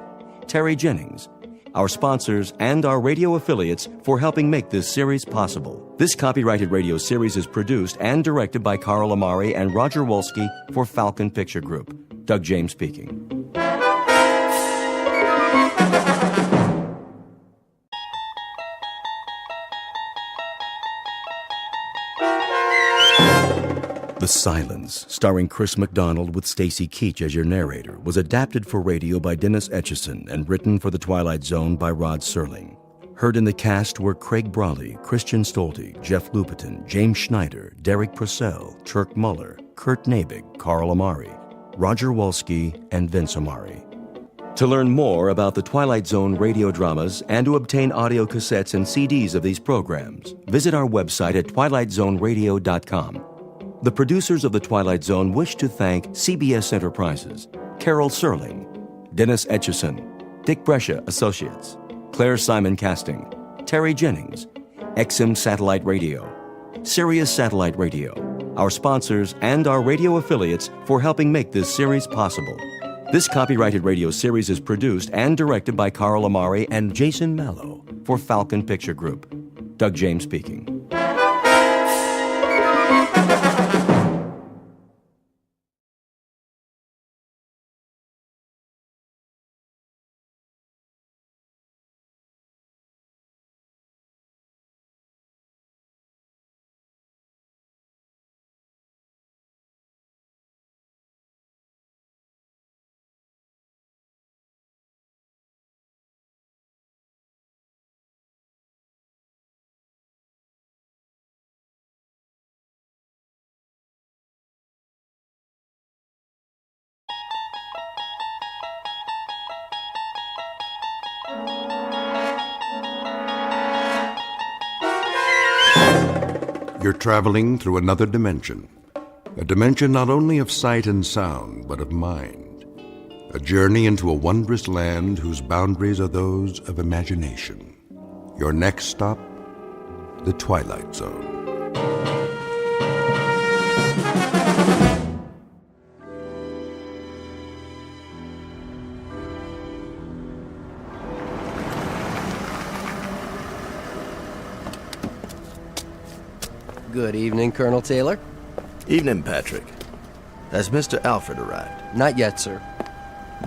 [SPEAKER 6] Terry Jennings, our sponsors, and our radio affiliates for helping make this series possible. This copyrighted radio series is produced and directed by Carl Amari and Roger Wolski for Falcon Picture Group. Doug James speaking. The Silence, starring Chris McDonald with Stacy Keach as your narrator, was adapted for radio by Dennis Etchison and written for The Twilight Zone by Rod Serling. Heard in the cast were Craig Brawley, Christian Stolte, Jeff Lupetin, James Schneider, Derek Purcell, Turk Muller, Kurt Nabig, Carl Amari, Roger Wolski, and Vince Amari. To learn more about the Twilight Zone radio dramas and to obtain audio cassettes and CDs of these programs, visit our website at twilightzoneradio.com. The producers of The Twilight Zone wish to thank CBS Enterprises, Carol Serling, Dennis Etchison, Dick Brescia Associates, Claire Simon Casting, Terry Jennings, XM Satellite Radio, Sirius Satellite Radio, our sponsors, and our radio affiliates for helping make this series possible. This copyrighted radio series is produced and directed by Carl Amari and Jason Mallow for Falcon Picture Group. Doug James speaking.
[SPEAKER 1] You're traveling through another dimension. A dimension not only of sight and sound, but of mind. A journey into a wondrous land whose boundaries are those of imagination. Your next stop, the Twilight Zone.
[SPEAKER 18] Good evening, Colonel Taylor.
[SPEAKER 22] Evening, Patrick. Has Mr. Alfred arrived?
[SPEAKER 18] Not yet, sir.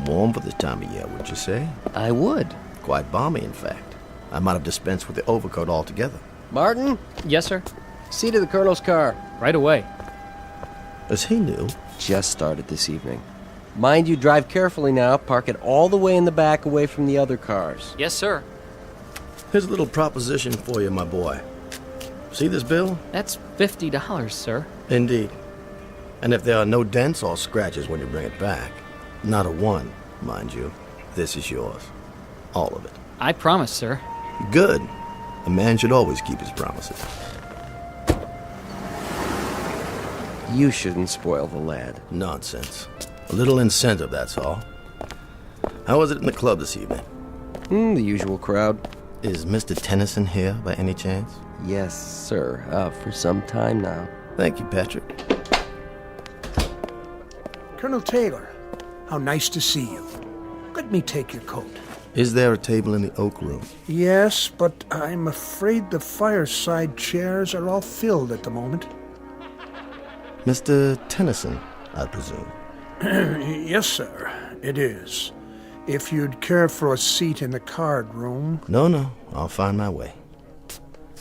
[SPEAKER 22] Warm for this time of year, would you say?
[SPEAKER 18] I would.
[SPEAKER 22] Quite balmy, in fact. I might have dispensed with the overcoat altogether.
[SPEAKER 18] Martin?
[SPEAKER 5] Yes, sir.
[SPEAKER 18] See to the Colonel's car.
[SPEAKER 5] Right away.
[SPEAKER 22] Is he new?
[SPEAKER 18] Just started this evening. Mind you, drive carefully now. Park it all the way in the back away from the other cars.
[SPEAKER 5] Yes, sir.
[SPEAKER 22] Here's a little proposition for you, my boy. See this bill?
[SPEAKER 5] That's $50, sir.
[SPEAKER 22] Indeed. And if there are no dents or scratches when you bring it back, not a one, mind you, this is yours. All of it.
[SPEAKER 5] I promise, sir.
[SPEAKER 22] Good. A man should always keep his promises.
[SPEAKER 18] You shouldn't spoil the lad.
[SPEAKER 22] Nonsense. A little incentive, that's all. How was it in the club this evening?
[SPEAKER 18] The usual crowd.
[SPEAKER 22] Is Mr. Tennyson here by any chance?
[SPEAKER 18] Yes, sir. For some time now.
[SPEAKER 22] Thank you, Patrick.
[SPEAKER 12] Colonel Taylor, how nice to see you. Let me take your coat.
[SPEAKER 22] Is there a table in the oak room?
[SPEAKER 12] Yes, but I'm afraid the fireside chairs are all filled at the moment.
[SPEAKER 22] Mr. Tennyson, I presume.
[SPEAKER 12] Yes, sir, it is. If you'd care for a seat in the card room.
[SPEAKER 22] No, I'll find my way.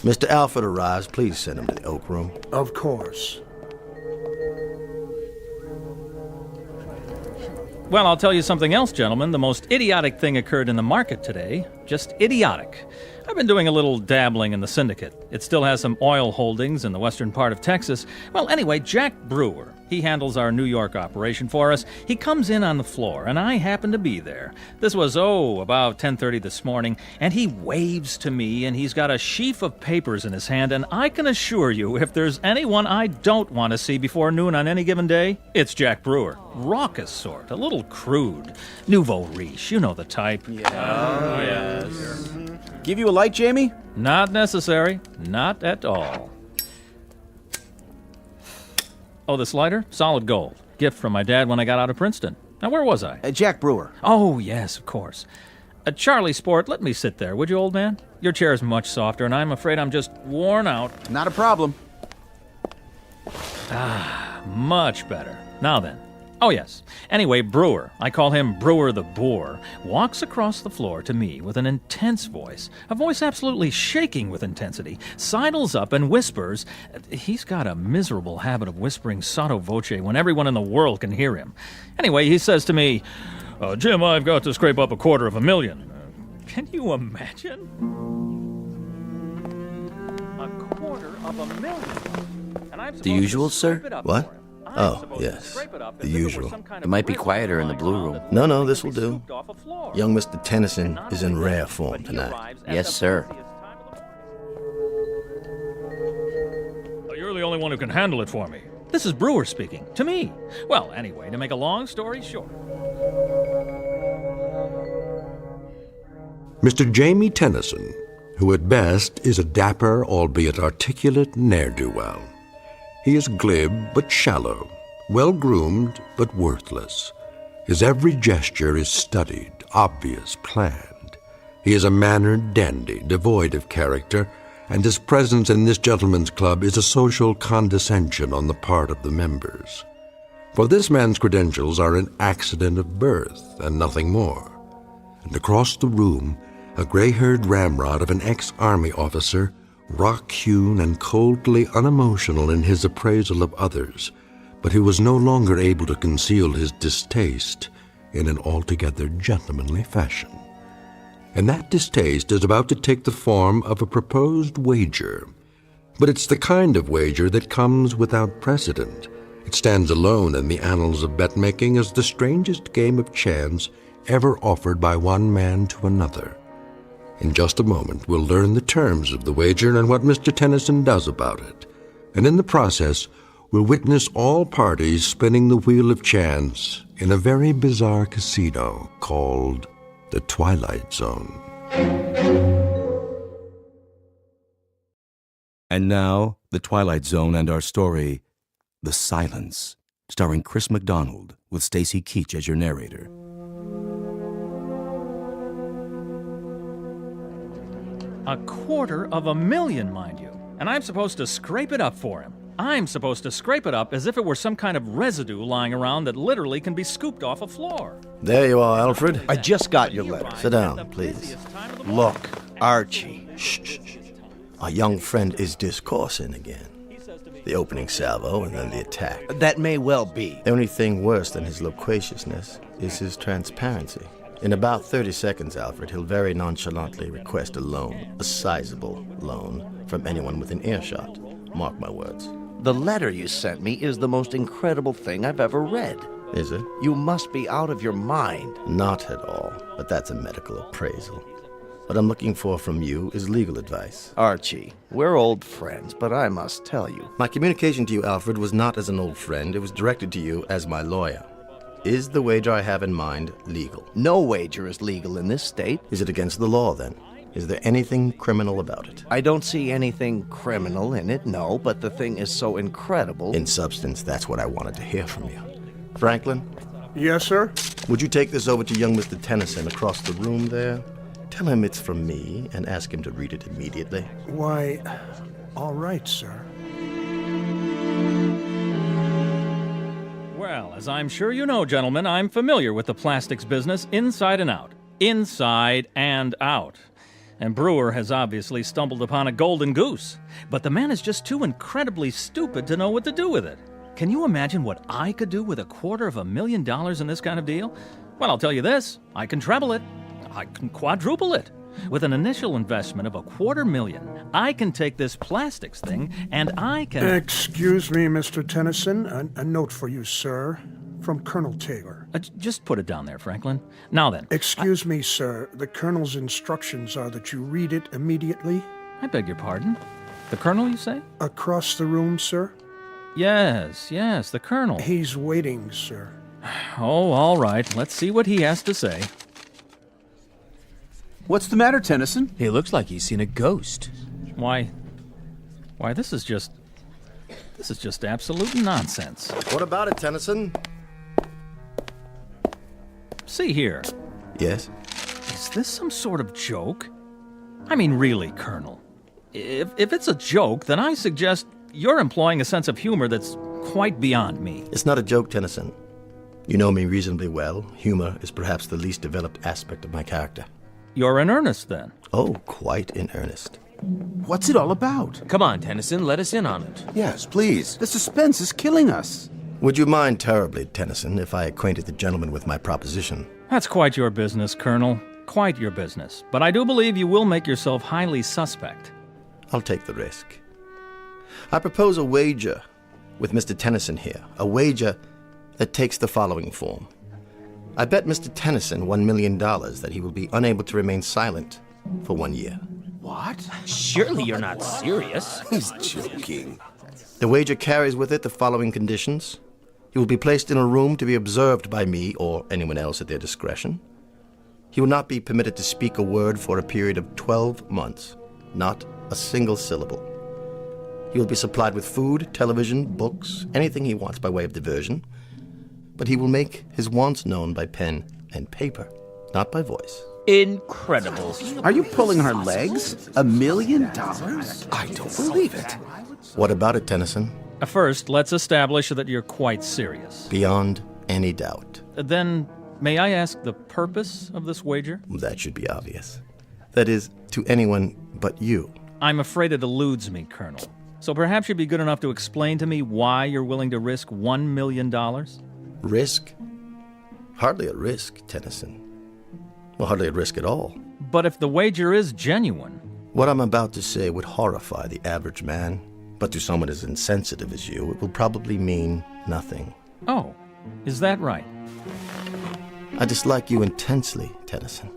[SPEAKER 22] Mr. Alfred arrives, please send him to the oak room.
[SPEAKER 12] Of course.
[SPEAKER 23] Well, I'll tell you something else, gentlemen. The most idiotic thing occurred in the market today. Just idiotic. I've been doing a little dabbling in the syndicate. It still has some oil holdings in the western part of Texas. Well, anyway, Jack Brewer, he handles our New York operation for us. He comes in on the floor, and I happen to be there. This was, about 10:30 this morning, and he waves to me, and he's got a sheaf of papers in his hand, and I can assure you, if there's anyone I don't want to see before noon on any given day, it's Jack Brewer. Raucous sort, a little crude. Nouveau riche, you know the type.
[SPEAKER 7] Oh, yes.
[SPEAKER 24] Give you a light, Jamie?
[SPEAKER 23] Not necessary. Not at all. Oh, this lighter? Solid gold. Gift from my dad when I got out of Princeton. Now, where was I?
[SPEAKER 24] Jack Brewer.
[SPEAKER 23] Oh, yes, of course. Charlie Sport, let me sit there, would you, old man? Your chair's much softer, and I'm afraid I'm just worn out.
[SPEAKER 24] Not a problem.
[SPEAKER 23] Much better. Now then. Oh, yes. Anyway, Brewer, I call him Brewer the Boar, walks across the floor to me with an intense voice, a voice absolutely shaking with intensity, sidles up and whispers. He's got a miserable habit of whispering sotto voce when everyone in the world can hear him. Anyway, he says to me, Jim, I've got to scrape up $250,000. Can you imagine? $250,000. And I'm
[SPEAKER 22] The usual, sir? What? Oh, yes. The usual.
[SPEAKER 25] It might be quieter in the blue room.
[SPEAKER 22] No, this will do. Young Mr. Tennyson is in rare form tonight.
[SPEAKER 25] Yes, sir.
[SPEAKER 23] You're the only one who can handle it for me. This is Brewer speaking, to me. Well, anyway, to make a long story short.
[SPEAKER 1] Mr. Jamie Tennyson, who at best is a dapper, albeit articulate ne'er-do-well. He is glib but shallow, well-groomed but worthless. His every gesture is studied, obvious, planned. He is a mannered dandy, devoid of character, and his presence in this gentleman's club is a social condescension on the part of the members. For this man's credentials are an accident of birth and nothing more. And across the room, a gray-haired ramrod of an ex-army officer, rock-hewn and coldly unemotional in his appraisal of others, but who was no longer able to conceal his distaste in an altogether gentlemanly fashion. And that distaste is about to take the form of a proposed wager. But it's the kind of wager that comes without precedent. It stands alone in the annals of bet-making as the strangest game of chance ever offered by one man to another. In just a moment, we'll learn the terms of the wager and what Mr. Tennyson does about it. And in the process, we'll witness all parties spinning the wheel of chance in a very bizarre casino called the Twilight Zone.
[SPEAKER 6] And now, The Twilight Zone and our story, The Silence, starring Chris McDonald with Stacy Keach as your narrator.
[SPEAKER 23] $250,000, mind you. And I'm supposed to scrape it up for him. I'm supposed to scrape it up as if it were some kind of residue lying around that literally can be scooped off a floor.
[SPEAKER 22] There you are, Alfred.
[SPEAKER 24] I just got your letter.
[SPEAKER 22] Sit down, please.
[SPEAKER 24] Look, Archie.
[SPEAKER 22] Shh. Our young friend is discoursing again. The opening salvo and then the attack.
[SPEAKER 24] That may well be.
[SPEAKER 22] The only thing worse than his loquaciousness is his transparency. In about 30 seconds, Alfred, he'll very nonchalantly request a loan, a sizable loan, from anyone within earshot. Mark my words.
[SPEAKER 24] The letter you sent me is the most incredible thing I've ever read.
[SPEAKER 22] Is it?
[SPEAKER 24] You must be out of your mind.
[SPEAKER 22] Not at all, but that's a medical appraisal. What I'm looking for from you is legal advice.
[SPEAKER 24] Archie, we're old friends, but I must tell you.
[SPEAKER 22] My communication to you, Alfred, was not as an old friend. It was directed to you as my lawyer. Is the wager I have in mind legal?
[SPEAKER 24] No wager is legal in this state.
[SPEAKER 22] Is it against the law, then? Is there anything criminal about it?
[SPEAKER 24] I don't see anything criminal in it, no, but the thing is so incredible.
[SPEAKER 22] In substance, that's what I wanted to hear from you. Franklin?
[SPEAKER 12] Yes, sir?
[SPEAKER 22] Would you take this over to young Mr. Tennyson across the room there? Tell him it's from me and ask him to read it immediately.
[SPEAKER 12] Why, all right, sir.
[SPEAKER 23] Well, as I'm sure you know, gentlemen, I'm familiar with the plastics business inside and out. Inside and out. And Brewer has obviously stumbled upon a golden goose. But the man is just too incredibly stupid to know what to do with it. Can you imagine what I could do with $250,000 in this kind of deal? Well, I'll tell you this. I can treble it. I can quadruple it. With an initial investment of $250,000, I can take this plastics thing and I can...
[SPEAKER 12] Excuse me, Mr. Tennyson. A note for you, sir. From Colonel Taylor.
[SPEAKER 23] Just put it down there, Franklin. Now then.
[SPEAKER 12] Excuse me, sir. The Colonel's instructions are that you read it immediately.
[SPEAKER 23] I beg your pardon? The Colonel, you say?
[SPEAKER 12] Across the room, sir?
[SPEAKER 23] Yes, the Colonel.
[SPEAKER 12] He's waiting, sir.
[SPEAKER 23] Oh, all right. Let's see what he has to say.
[SPEAKER 24] What's the matter, Tennyson?
[SPEAKER 25] He looks like he's seen a ghost.
[SPEAKER 23] Why, this is just absolute nonsense.
[SPEAKER 22] What about it, Tennyson?
[SPEAKER 23] See here.
[SPEAKER 22] Yes?
[SPEAKER 23] Is this some sort of joke? I mean, really, Colonel. If it's a joke, then I suggest you're employing a sense of humor that's quite beyond me.
[SPEAKER 22] It's not a joke, Tennyson. You know me reasonably well. Humor is perhaps the least developed aspect of my character.
[SPEAKER 23] You're in earnest, then?
[SPEAKER 22] Oh, quite in earnest.
[SPEAKER 24] What's it all about?
[SPEAKER 25] Come on, Tennyson, let us in on it.
[SPEAKER 24] Yes, please. The suspense is killing us.
[SPEAKER 22] Would you mind terribly, Tennyson, if I acquainted the gentleman with my proposition?
[SPEAKER 23] That's quite your business, Colonel. Quite your business. But I do believe you will make yourself highly suspect.
[SPEAKER 22] I'll take the risk. I propose a wager with Mr. Tennyson here. A wager that takes the following form. I bet Mr. Tennyson $1 million that he will be unable to remain silent for 1 year.
[SPEAKER 25] What? Surely you're not serious.
[SPEAKER 24] He's joking.
[SPEAKER 22] The wager carries with it the following conditions. He will be placed in a room to be observed by me or anyone else at their discretion. He will not be permitted to speak a word for a period of 12 months, not a single syllable. He will be supplied with food, television, books, anything he wants by way of diversion, but he will make his wants known by pen and paper, not by voice.
[SPEAKER 25] Incredible.
[SPEAKER 24] Are you pulling our legs? $1 million? I don't believe it.
[SPEAKER 22] What about it, Tennyson?
[SPEAKER 23] First, let's establish that you're quite serious.
[SPEAKER 22] Beyond any doubt.
[SPEAKER 23] Then, may I ask the purpose of this wager?
[SPEAKER 22] That should be obvious. That is, to anyone but you.
[SPEAKER 23] I'm afraid it eludes me, Colonel. So perhaps you'd be good enough to explain to me why you're willing to risk $1 million?
[SPEAKER 22] Risk? Hardly a risk, Tennyson. Well, hardly a risk at all.
[SPEAKER 23] But if the wager is genuine...
[SPEAKER 22] What I'm about to say would horrify the average man, but to someone as insensitive as you, it will probably mean nothing.
[SPEAKER 23] Oh, is that right?
[SPEAKER 22] I dislike you intensely, Tennyson.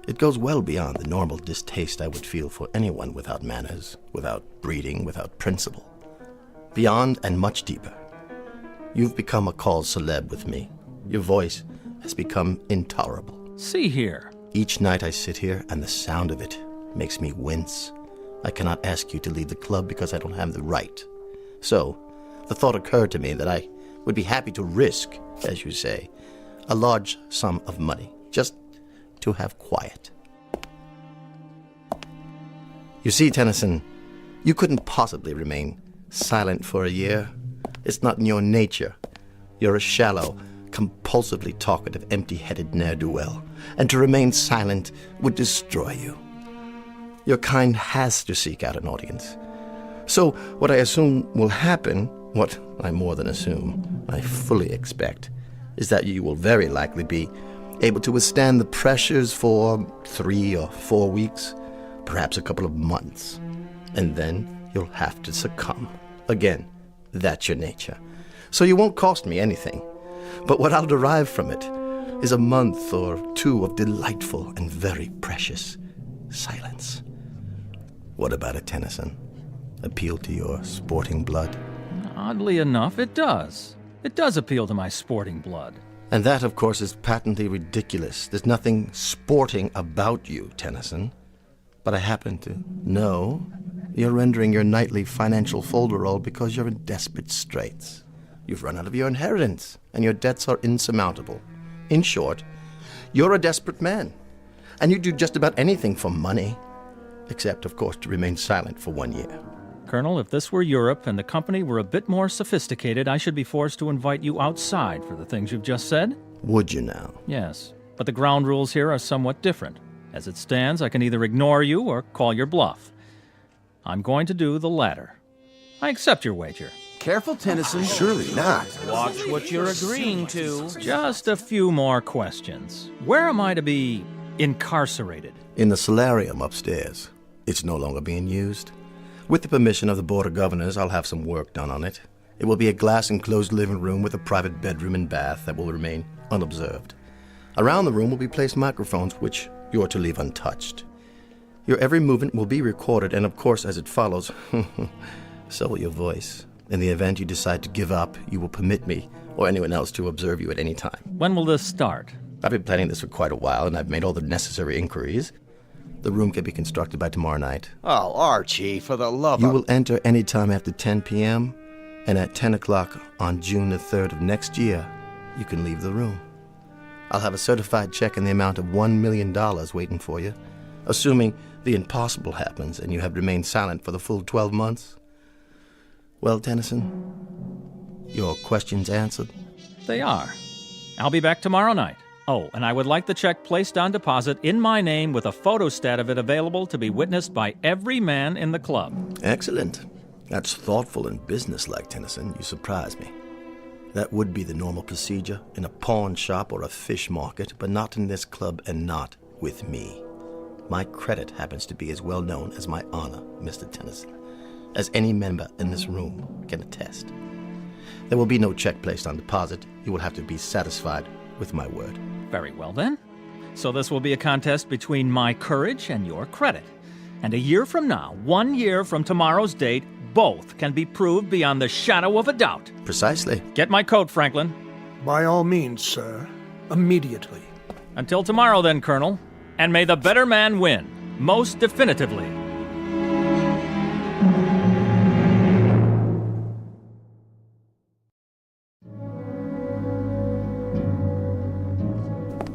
[SPEAKER 22] It goes well beyond the normal distaste I would feel for anyone without manners, without breeding, without principle. Beyond and much deeper. You've become a called celeb with me. Your voice has become intolerable.
[SPEAKER 23] See here.
[SPEAKER 22] Each night I sit here, and the sound of it makes me wince. I cannot ask you to leave the club because I don't have the right. So, the thought occurred to me that I would be happy to risk, as you say, a large sum of money, just to have quiet. You see, Tennyson, you couldn't possibly remain silent for a year. It's not in your nature. You're a shallow, compulsively talkative, empty-headed ne'er-do-well, and to remain silent would destroy you. Your kind has to seek out an audience. So what I assume will happen, what I more than assume, I fully expect, is that you will very likely be able to withstand the pressures for 3 or 4 weeks, perhaps a couple of months, and then you'll have to succumb. Again, that's your nature. So you won't cost me anything, but what I'll derive from it is a month or 2 of delightful and very precious silence. What about it, Tennyson? Appeal to your sporting blood?
[SPEAKER 23] Oddly enough, it does. It does appeal to my sporting blood.
[SPEAKER 22] And that, of course, is patently ridiculous. There's nothing sporting about you, Tennyson. But I happen to know you're rendering your nightly financial folderol because you're in desperate straits. You've run out of your inheritance, and your debts are insurmountable. In short, you're a desperate man, and you do just about anything for money, except, of course, to remain silent for 1 year.
[SPEAKER 23] Colonel, if this were Europe and the company were a bit more sophisticated, I should be forced to invite you outside for the things you've just said.
[SPEAKER 22] Would you now?
[SPEAKER 23] Yes, but the ground rules here are somewhat different. As it stands, I can either ignore you or call your bluff. I'm going to do the latter. I accept your wager.
[SPEAKER 24] Careful, Tennyson. Surely not.
[SPEAKER 25] Watch what you're agreeing to.
[SPEAKER 23] Just a few more questions. Where am I to be incarcerated?
[SPEAKER 22] In the solarium upstairs. It's no longer being used. With the permission of the Board of Governors, I'll have some work done on it. It will be a glass-enclosed living room with a private bedroom and bath that will remain unobserved. Around the room will be placed microphones which you're to leave untouched. Your every movement will be recorded, and of course, as it follows, so will your voice. In the event you decide to give up, you will permit me or anyone else to observe you at any time.
[SPEAKER 23] When will this start?
[SPEAKER 22] I've been planning this for quite a while, and I've made all the necessary inquiries. The room can be constructed by tomorrow night.
[SPEAKER 24] Oh, Archie, for the love of...
[SPEAKER 22] You will enter any time after 10 p.m., and at 10 o'clock on June the 3rd of next year, you can leave the room. I'll have a certified check in the amount of $1 million waiting for you, assuming the impossible happens and you have remained silent for the full 12 months. Well, Tennyson, your questions answered?
[SPEAKER 23] They are. I'll be back tomorrow night. Oh, and I would like the check placed on deposit in my name with a photostat of it available to be witnessed by every man in the club.
[SPEAKER 22] Excellent. That's thoughtful and businesslike, Tennyson. You surprise me. That would be the normal procedure in a pawn shop or a fish market, but not in this club and not with me. My credit happens to be as well known as my honor, Mr. Tennyson, as any member in this room can attest. There will be no check placed on deposit. You will have to be satisfied with my word.
[SPEAKER 23] Very well, then. So this will be a contest between my courage and your credit. And a year from now, 1 year from tomorrow's date, both can be proved beyond the shadow of a doubt.
[SPEAKER 22] Precisely.
[SPEAKER 23] Get my coat, Franklin.
[SPEAKER 12] By all means, sir. Immediately.
[SPEAKER 23] Until tomorrow, then, Colonel. And may the better man win, most definitively.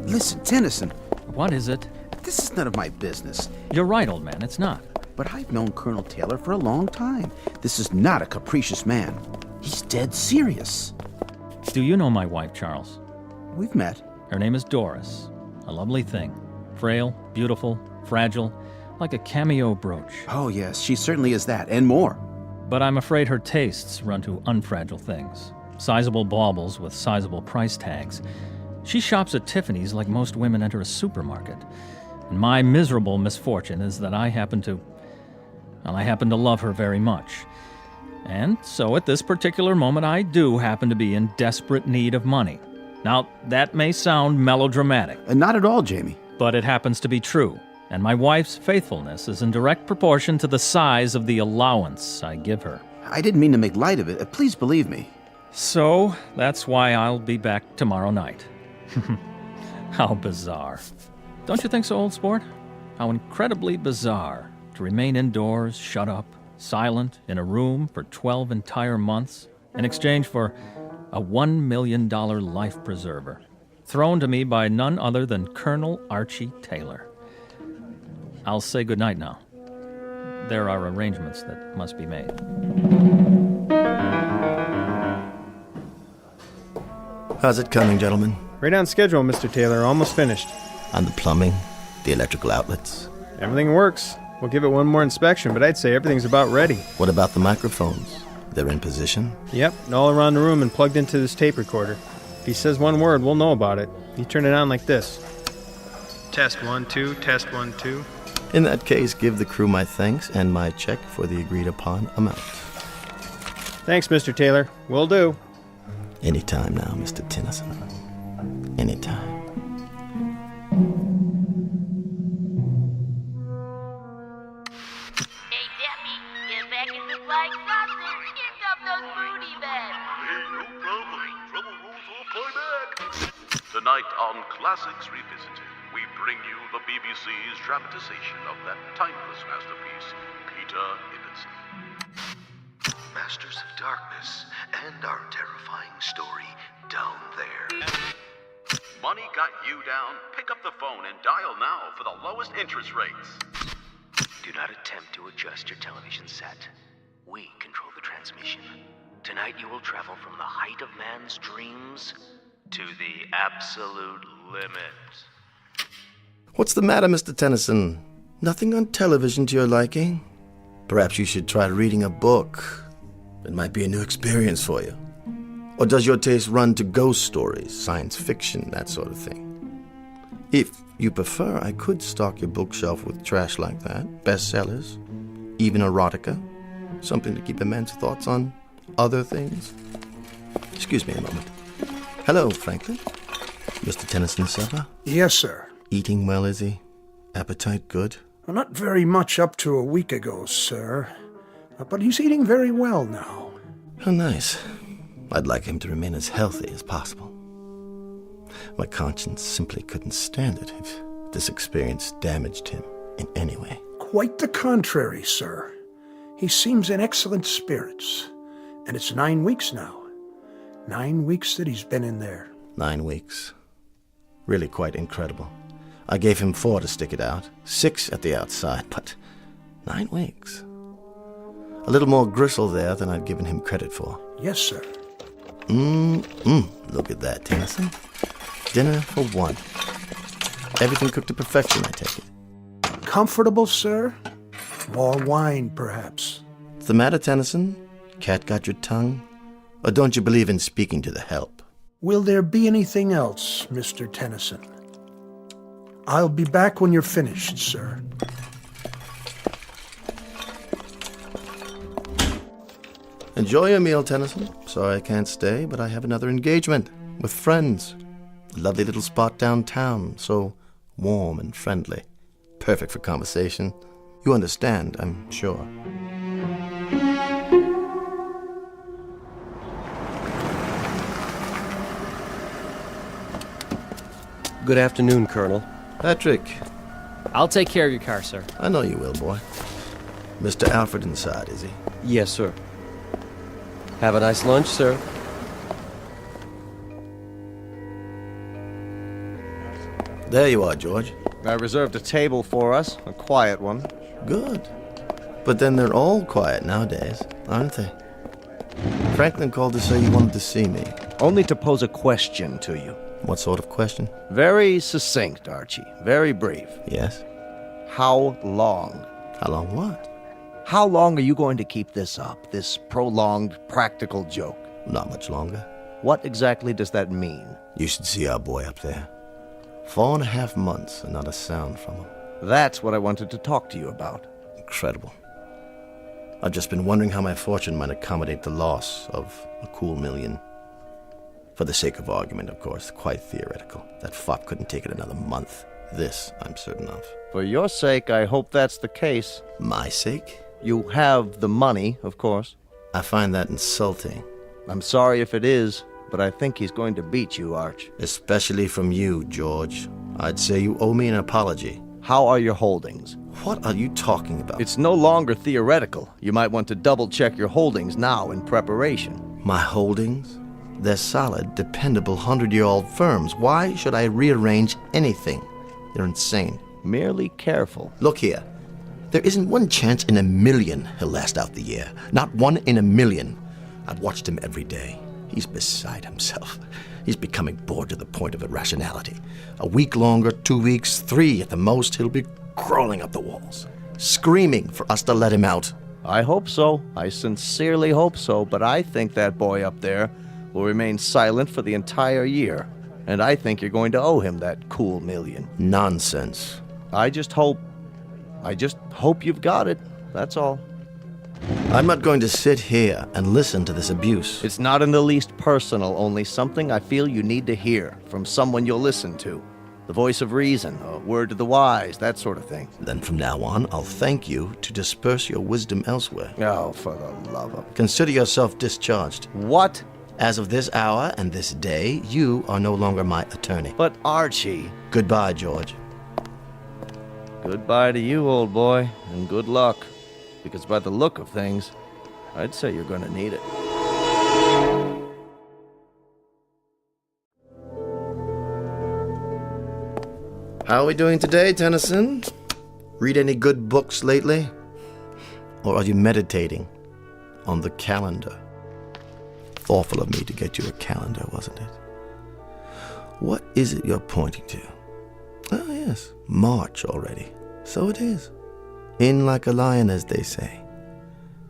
[SPEAKER 24] Listen, Tennyson.
[SPEAKER 23] What is it?
[SPEAKER 24] This is none of my business.
[SPEAKER 23] You're right, old man, it's not.
[SPEAKER 24] But I've known Colonel Taylor for a long time. This is not a capricious man. He's dead serious.
[SPEAKER 23] Do you know my wife, Charles?
[SPEAKER 24] We've met.
[SPEAKER 23] Her name is Doris. A lovely thing. Frail, beautiful, fragile, like a cameo brooch.
[SPEAKER 24] Oh, yes, she certainly is that, and more.
[SPEAKER 23] But I'm afraid her tastes run to unfragile things. Sizable baubles with sizable price tags. She shops at Tiffany's like most women enter a supermarket. And my miserable misfortune is that I happen to love her very much. And so at this particular moment, I do happen to be in desperate need of money. Now, that may sound melodramatic.
[SPEAKER 24] Not at all, Jamie.
[SPEAKER 23] But it happens to be true. And my wife's faithfulness is in direct proportion to the size of the allowance I give her.
[SPEAKER 24] I didn't mean to make light of it. Please believe me.
[SPEAKER 23] So, that's why I'll be back tomorrow night. How bizarre. Don't you think so, old sport? How incredibly bizarre to remain indoors, shut up, silent, in a room for 12 entire months in exchange for a $1 million life preserver, thrown to me by none other than Colonel Archie Taylor. I'll say goodnight now. There are arrangements that must be made.
[SPEAKER 22] How's it coming, gentlemen?
[SPEAKER 7] Right on schedule, Mr. Taylor. Almost finished.
[SPEAKER 22] On the plumbing, the electrical outlets.
[SPEAKER 7] Everything works. We'll give it one more inspection, but I'd say everything's about ready.
[SPEAKER 22] What about the microphones? They're in position?
[SPEAKER 7] Yep, all around the room and plugged into this tape recorder. If he says one word, we'll know about it. You turn it on like this. Test 1, 2, test 1, 2.
[SPEAKER 22] In that case, give the crew my thanks and my check for the agreed-upon amount.
[SPEAKER 7] Thanks, Mr. Taylor. Will do.
[SPEAKER 22] Anytime now, Mr. Tennyson. Anytime.
[SPEAKER 20] Hey, Debbie, get back in the flying saucer. Pick up those booty bags.
[SPEAKER 4] Hey, no problem. Trouble rolls off my back. Tonight on Classics Revisited, we bring you the BBC's dramatization of that timeless masterpiece, Peter Ibbotson.
[SPEAKER 10] Masters of Darkness and our terrifying story, Down There.
[SPEAKER 4] Money got you down? Pick up the phone and dial now for the lowest interest rates.
[SPEAKER 10] Do not attempt to adjust your television set. We control the transmission. Tonight you will travel from the height of man's dreams to the absolute limit.
[SPEAKER 22] What's the matter, Mr. Tennyson? Nothing on television to your liking? Perhaps you should try reading a book. It might be a new experience for you. Or does your taste run to ghost stories, science fiction, that sort of thing? If you prefer, I could stock your bookshelf with trash like that, bestsellers, even erotica, something to keep a man's thoughts on other things. Excuse me a moment. Hello, Franklin. Mr. Tennyson's supper?
[SPEAKER 12] Yes, sir.
[SPEAKER 22] Eating well, is he? Appetite good?
[SPEAKER 12] Well, not very much up to a week ago, sir. But he's eating very well now.
[SPEAKER 22] Oh, nice. I'd like him to remain as healthy as possible. My conscience simply couldn't stand it if this experience damaged him in any way.
[SPEAKER 12] Quite the contrary, sir. He seems in excellent spirits. And it's 9 weeks now. 9 weeks that he's been in there.
[SPEAKER 22] 9 weeks. Really quite incredible. I gave him 4 to stick it out, 6 at the outside, but 9 weeks. A little more gristle there than I'd given him credit for.
[SPEAKER 12] Yes, sir.
[SPEAKER 22] Look at that, Tennyson. Dinner for 1. Everything cooked to perfection, I take it.
[SPEAKER 12] Comfortable, sir? More wine, perhaps.
[SPEAKER 22] What's the matter, Tennyson? Cat got your tongue? Or don't you believe in speaking to the help?
[SPEAKER 12] Will there be anything else, Mr. Tennyson? I'll be back when you're finished, sir.
[SPEAKER 22] Enjoy your meal, Tennyson. Sorry I can't stay, but I have another engagement with friends. A lovely little spot downtown, so warm and friendly. Perfect for conversation. You understand, I'm sure.
[SPEAKER 18] Good afternoon, Colonel.
[SPEAKER 22] Patrick.
[SPEAKER 5] I'll take care of your car, sir.
[SPEAKER 22] I know you will, boy. Mr. Alfred inside, is he?
[SPEAKER 18] Yes, sir. Have a nice lunch, sir.
[SPEAKER 22] There you are, George.
[SPEAKER 15] I reserved a table for us, a quiet one.
[SPEAKER 22] Good. But then they're all quiet nowadays, aren't they? Franklin called to say you wanted to see me.
[SPEAKER 15] Only to pose a question to you.
[SPEAKER 22] What sort of question?
[SPEAKER 15] Very succinct, Archie. Very brief.
[SPEAKER 22] Yes?
[SPEAKER 15] How long?
[SPEAKER 22] How long what?
[SPEAKER 15] How long are you going to keep this up, this prolonged practical joke?
[SPEAKER 22] Not much longer.
[SPEAKER 15] What exactly does that mean?
[SPEAKER 22] You should see our boy up there. 4.5 months and not a sound from him.
[SPEAKER 15] That's what I wanted to talk to you about.
[SPEAKER 22] Incredible. I've just been wondering how my fortune might accommodate the loss of a cool $1 million. For the sake of argument, of course, quite theoretical. That fop couldn't take it another month. This, I'm certain of.
[SPEAKER 15] For your sake, I hope that's the case.
[SPEAKER 22] My sake?
[SPEAKER 15] You have the money, of course.
[SPEAKER 22] I find that insulting.
[SPEAKER 15] I'm sorry if it is, but I think he's going to beat you, Arch.
[SPEAKER 22] Especially from you, George. I'd say you owe me an apology.
[SPEAKER 15] How are your holdings?
[SPEAKER 22] What are you talking about?
[SPEAKER 15] It's no longer theoretical. You might want to double-check your holdings now in preparation.
[SPEAKER 22] My holdings? They're solid, dependable, 100-year-old firms. Why should I rearrange anything? You're insane.
[SPEAKER 15] Merely careful.
[SPEAKER 22] Look here. There isn't one chance in a million he'll last out the year. Not one in a million. I've watched him every day. He's beside himself. He's becoming bored to the point of irrationality. A week longer, 2 weeks, 3 at the most, he'll be crawling up the walls, screaming for us to let him out.
[SPEAKER 15] I hope so. I sincerely hope so, but I think that boy up there will remain silent for the entire year. And I think you're going to owe him that cool million.
[SPEAKER 22] Nonsense.
[SPEAKER 15] I just hope you've got it. That's all.
[SPEAKER 22] I'm not going to sit here and listen to this abuse.
[SPEAKER 15] It's not in the least personal, only something I feel you need to hear from someone you'll listen to. The voice of reason, a word to the wise, that sort of thing.
[SPEAKER 22] Then from now on, I'll thank you to disperse your wisdom elsewhere.
[SPEAKER 15] Oh, for the love of...
[SPEAKER 22] Consider yourself discharged.
[SPEAKER 15] What?
[SPEAKER 22] As of this hour and this day, you are no longer my attorney.
[SPEAKER 15] But Archie...
[SPEAKER 22] Goodbye, George.
[SPEAKER 15] Goodbye to you, old boy, and good luck. Because by the look of things, I'd say you're going to need it.
[SPEAKER 22] How are we doing today, Tennyson? Read any good books lately? Or are you meditating on the calendar? Thoughtful of me to get you a calendar, wasn't it? What is it you're pointing to? Oh, yes, March already. So it is. In like a lion, as they say.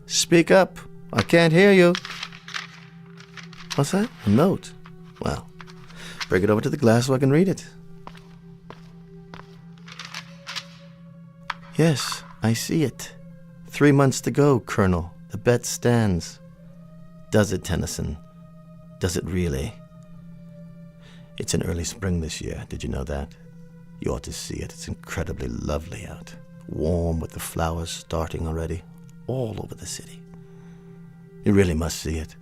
[SPEAKER 22] Speak up. I can't hear you. What's that? A note? Well, bring it over to the glass so I can read it. Yes, I see it. 3 months to go, Colonel. The bet stands. Does it, Tennyson? Does it really? It's an early spring this year. Did you know that? You ought to see it. It's incredibly lovely out. Warm with the flowers starting already. All over the city. You really must see it.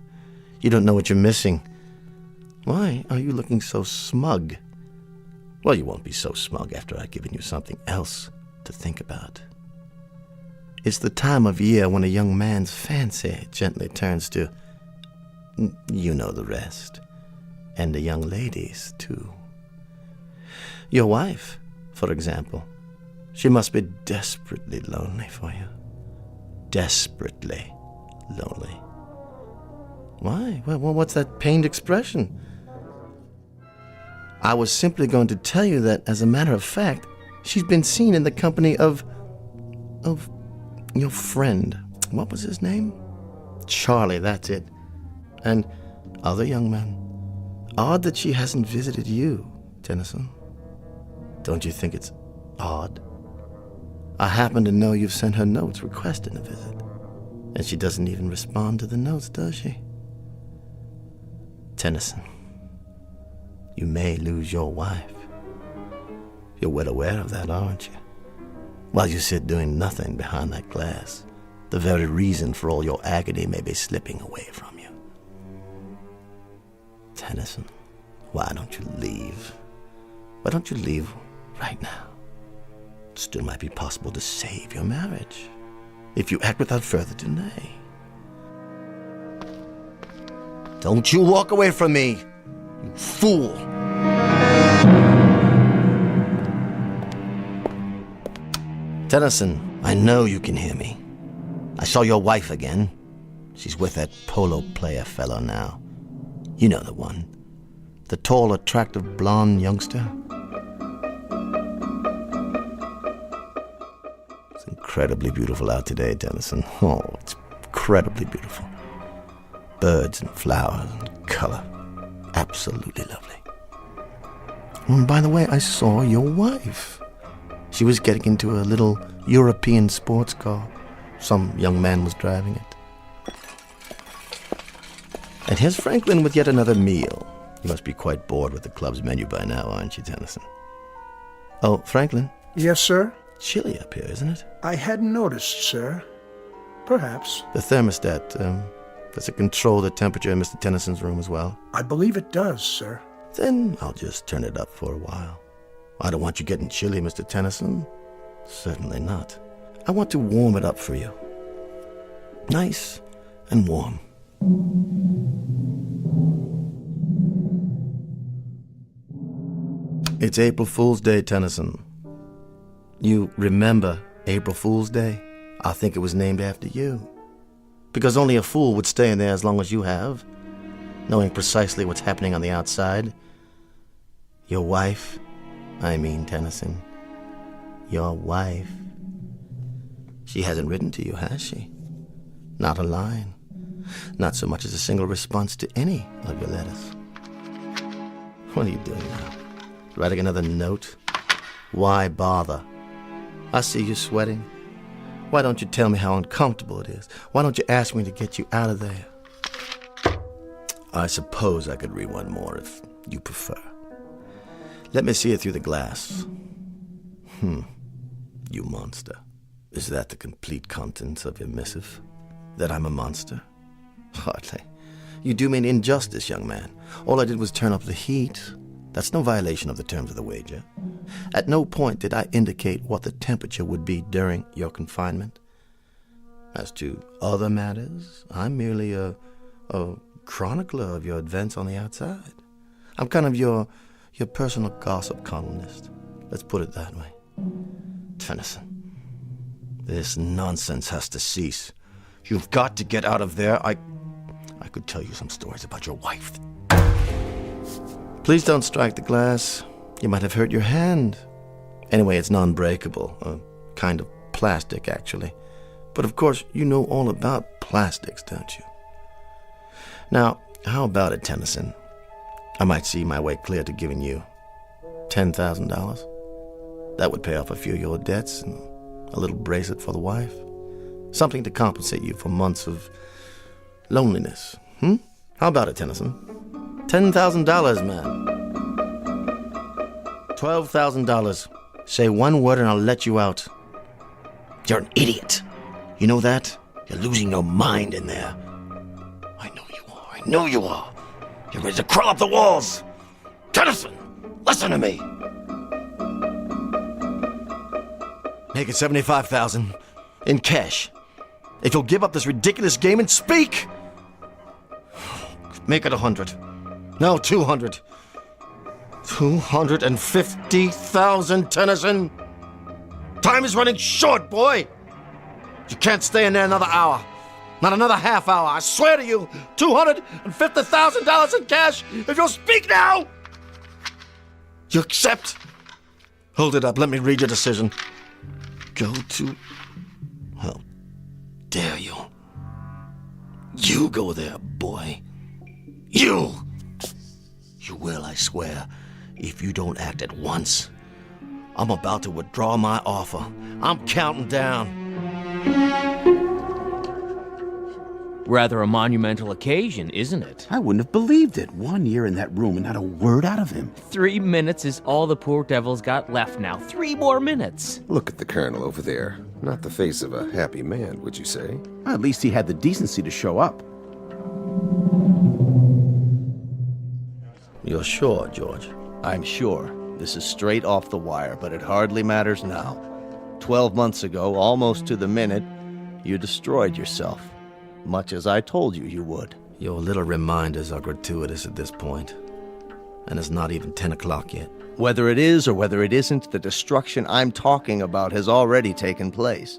[SPEAKER 22] You don't know what you're missing. Why are you looking so smug? Well, you won't be so smug after I've given you something else to think about. It's the time of year when a young man's fancy gently turns to... You know the rest. And the young ladies, too. Your wife, for example. She must be desperately lonely for you. Desperately lonely. Why? Well, what's that pained expression? I was simply going to tell you that, as a matter of fact, she's been seen in the company of your friend. What was his name? Charlie, that's it. And other young men. Odd that she hasn't visited you, Tennyson. Don't you think it's odd? I happen to know you've sent her notes requesting a visit. And she doesn't even respond to the notes, does she? Tennyson, you may lose your wife. You're well aware of that, aren't you? While you sit doing nothing behind that glass, the very reason for all your agony may be slipping away from you. Tennyson, why don't you leave? Why don't you leave right now? It still might be possible to save your marriage if you act without further delay. Don't you walk away from me, you fool! Tennyson, I know you can hear me. I saw your wife again. She's with that polo player fellow now. You know the one. The tall, attractive, blonde youngster. It's incredibly beautiful out today, Tennyson. Oh, it's incredibly beautiful. Birds and flowers and color. Absolutely lovely. And by the way, I saw your wife. She was getting into a little European sports car. Some young man was driving it. And here's Franklin with yet another meal. You must be quite bored with the club's menu by now, aren't you, Tennyson? Oh, Franklin?
[SPEAKER 12] Yes, sir?
[SPEAKER 22] Chilly up here, isn't it?
[SPEAKER 12] I hadn't noticed, sir. Perhaps.
[SPEAKER 22] The thermostat, Does it control the temperature in Mr. Tennyson's room as well?
[SPEAKER 12] I believe it does, sir.
[SPEAKER 22] Then I'll just turn it up for a while. I don't want you getting chilly, Mr. Tennyson. Certainly not. I want to warm it up for you. Nice and warm. It's April Fool's Day, Tennyson. You remember April Fool's Day? I think it was named after you. Because only a fool would stay in there as long as you have, knowing precisely what's happening on the outside. Your wife, Tennyson. Your wife. She hasn't written to you, has she? Not a line. Not so much as a single response to any of your letters. What are you doing now? Writing another note? Why bother? I see you sweating. Why don't you tell me how uncomfortable it is? Why don't you ask me to get you out of there? I suppose I could read one more if you prefer. Let me see it through the glass. You monster. Is that the complete contents of your missive? That I'm a monster? Hardly. You do me an injustice, young man. All I did was turn up the heat. That's no violation of the terms of the wager. At no point did I indicate what the temperature would be during your confinement. As to other matters, I'm merely a chronicler of your events on the outside. I'm kind of your personal gossip columnist. Let's put it that way. Tennyson, this nonsense has to cease. You've got to get out of there. I could tell you some stories about your wife. Please don't strike the glass. You might have hurt your hand. Anyway, it's non-breakable. A kind of plastic, actually. But of course, you know all about plastics, don't you? Now, how about it, Tennyson? I might see my way clear to giving you $10,000. That would pay off a few of your debts and a little bracelet for the wife. Something to compensate you for months of loneliness. How about it, Tennyson? $10,000, man. $12,000. Say one word and I'll let you out. You're an idiot. You know that? You're losing your mind in there. I know you are. You're ready to crawl up the walls. Tennyson, listen to me. Make it $75,000 in cash. If you'll give up this ridiculous game and speak. Make it 100. No, 200. 250,000, Tennyson. Time is running short, boy. You can't stay in there another hour. Not another half hour. I swear to you, $250,000 in cash if you'll speak now. You accept? Hold it up. Let me read your decision. Go to... How dare you? You go there, boy. You! You will, I swear, if you don't act at once. I'm about to withdraw my offer. I'm counting down.
[SPEAKER 25] Rather a monumental occasion, isn't it?
[SPEAKER 24] I wouldn't have believed it. 1 year in that room and not a word out of him.
[SPEAKER 25] 3 minutes is all the poor devil's got left now. 3 more minutes.
[SPEAKER 11] Look at the colonel over there. Not the face of a happy man, would you say?
[SPEAKER 24] At least he had the decency to show up.
[SPEAKER 22] You're sure, George?
[SPEAKER 15] I'm sure. This is straight off the wire, but it hardly matters now. 12 months ago, almost to the minute, you destroyed yourself. Much as I told you you would.
[SPEAKER 22] Your little reminders are gratuitous at this point. And it's not even 10 o'clock yet.
[SPEAKER 15] Whether it is or whether it isn't, the destruction I'm talking about has already taken place.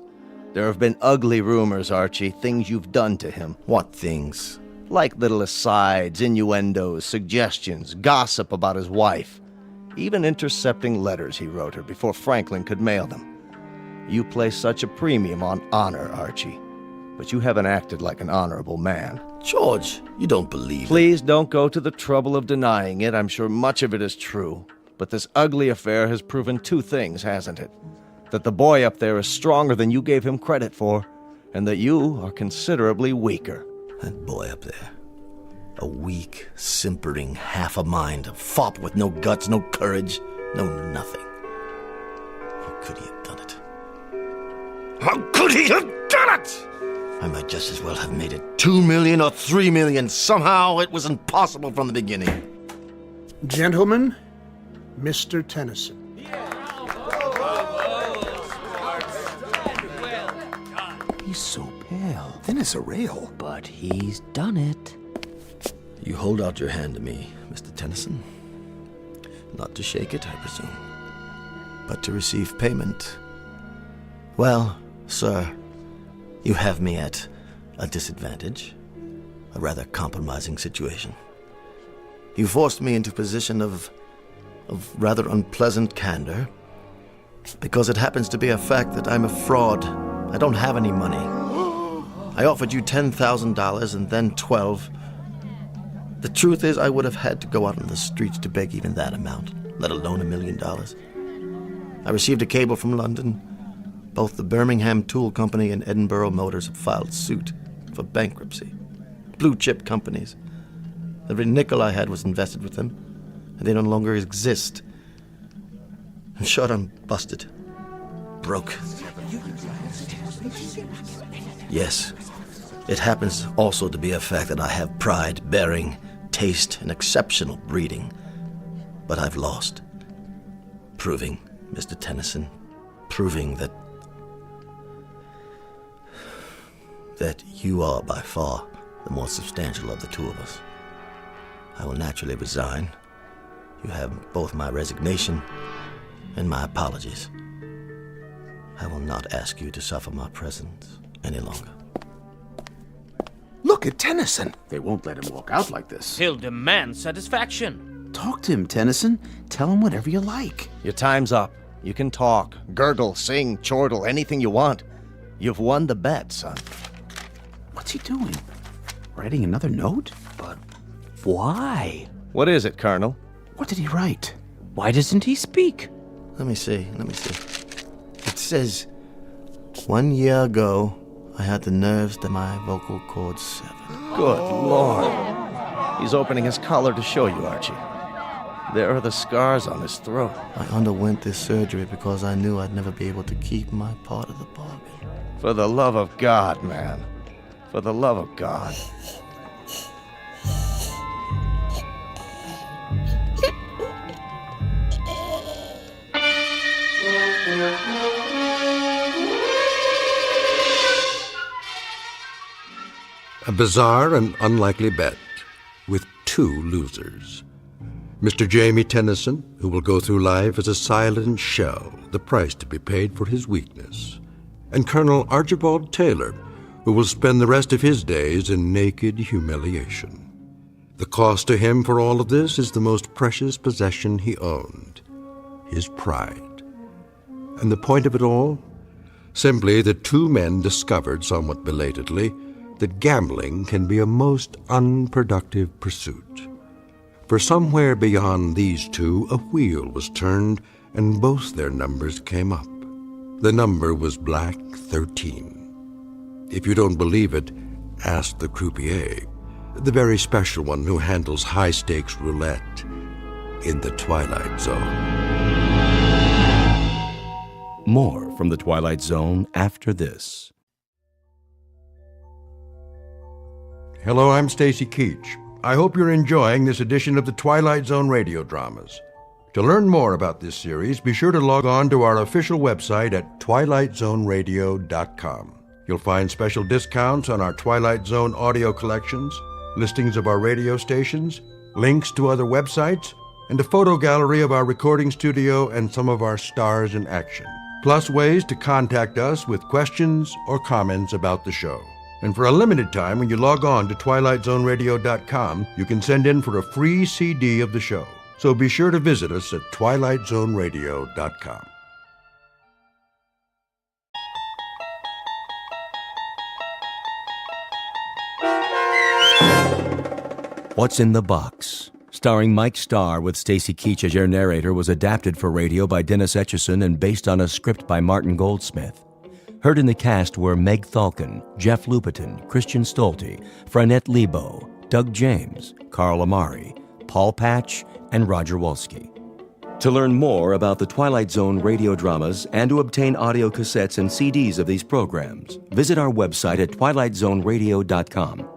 [SPEAKER 15] There have been ugly rumors, Archie, things you've done to him.
[SPEAKER 22] What things?
[SPEAKER 15] Like little asides, innuendos, suggestions, gossip about his wife. Even intercepting letters he wrote her before Franklin could mail them. You place such a premium on honor, Archie. But you haven't acted like an honorable man.
[SPEAKER 22] George, you don't believe
[SPEAKER 15] Please don't go to the trouble of denying it. I'm sure much of it is true. But this ugly affair has proven 2 things, hasn't it? That the boy up there is stronger than you gave him credit for, and that you are considerably weaker.
[SPEAKER 22] That boy up there. A weak, simpering, half a mind, a fop with no guts, no courage, no nothing. How could he have done it? How could he have done it? I might just as well have made it 2 million or 3 million. Somehow it was impossible from the beginning.
[SPEAKER 12] Gentlemen, Mr. Tennyson.
[SPEAKER 24] He's so pale, thin as a rail.
[SPEAKER 25] But he's done it.
[SPEAKER 22] You hold out your hand to me, Mr. Tennyson. Not to shake it, I presume, but to receive payment. Well, sir, you have me at a disadvantage, a rather compromising situation. You forced me into a position of rather unpleasant candor, because it happens to be a fact that I'm a fraud. I don't have any money. I offered you $10,000 and then 12. The truth is, I would have had to go out on the streets to beg even that amount, let alone $1 million. I received a cable from London. Both the Birmingham Tool Company and Edinburgh Motors have filed suit for bankruptcy. Blue-chip companies. Every nickel I had was invested with them, and they no longer exist. In short, I'm busted. Broke. Yes, it happens also to be a fact that I have pride, bearing, taste, and exceptional breeding. But I've lost. Proving, Mr. Tennyson, proving that you are by far the more substantial of the two of us. I will naturally resign. You have both my resignation and my apologies. I will not ask you to suffer my presence any longer.
[SPEAKER 24] Look at Tennyson. They won't let him walk out like this.
[SPEAKER 5] He'll demand satisfaction.
[SPEAKER 24] Talk to him, Tennyson. Tell him whatever you like.
[SPEAKER 15] Your time's up. You can talk, gurgle, sing, chortle, anything you want. You've won the bet, son.
[SPEAKER 24] What's he doing? Writing another note?
[SPEAKER 25] But why?
[SPEAKER 15] What is it, Colonel?
[SPEAKER 24] What did he write?
[SPEAKER 25] Why doesn't he speak?
[SPEAKER 22] Let me see. It says, 1 year ago, I had the nerves that my vocal cords severed.
[SPEAKER 15] Good Lord. He's opening his collar to show you, Archie. There are the scars on his throat.
[SPEAKER 22] I underwent this surgery because I knew I'd never be able to keep my part of the bargain.
[SPEAKER 15] For the love of God, man. For the love of God.
[SPEAKER 1] A bizarre and unlikely bet with two losers. Mr. Jamie Tennyson, who will go through life as a silent shell, the price to be paid for his weakness. And Colonel Archibald Taylor, who will spend the rest of his days in naked humiliation. The cost to him for all of this is the most precious possession he owned, his pride. And the point of it all? Simply that two men discovered somewhat belatedly that gambling can be a most unproductive pursuit. For somewhere beyond these two, a wheel was turned, and both their numbers came up. The number was Black 13. If you don't believe it, ask the croupier, the very special one who handles high-stakes roulette in the Twilight Zone.
[SPEAKER 6] More from the Twilight Zone after this.
[SPEAKER 1] Hello, I'm Stacy Keach. I hope you're enjoying this edition of the Twilight Zone radio dramas. To learn more about this series, be sure to log on to our official website at twilightzoneradio.com. You'll find special discounts on our Twilight Zone audio collections, listings of our radio stations, links to other websites, and a photo gallery of our recording studio and some of our stars in action. Plus ways to contact us with questions or comments about the show. And for a limited time, when you log on to twilightzoneradio.com, you can send in for a free CD of the show. So be sure to visit us at twilightzoneradio.com.
[SPEAKER 6] What's in the Box? Starring Mike Starr with Stacy Keach as your narrator, was adapted for radio by Dennis Etchison and based on a script by Martin Goldsmith. Heard in the cast were Meg Thalken, Jeff Lupetin, Christian Stolte, Franette Lebo, Doug James, Carl Amari, Paul Patch, and Roger Wolski. To learn more about the Twilight Zone radio dramas and to obtain audio cassettes and CDs of these programs, visit our website at twilightzoneradio.com.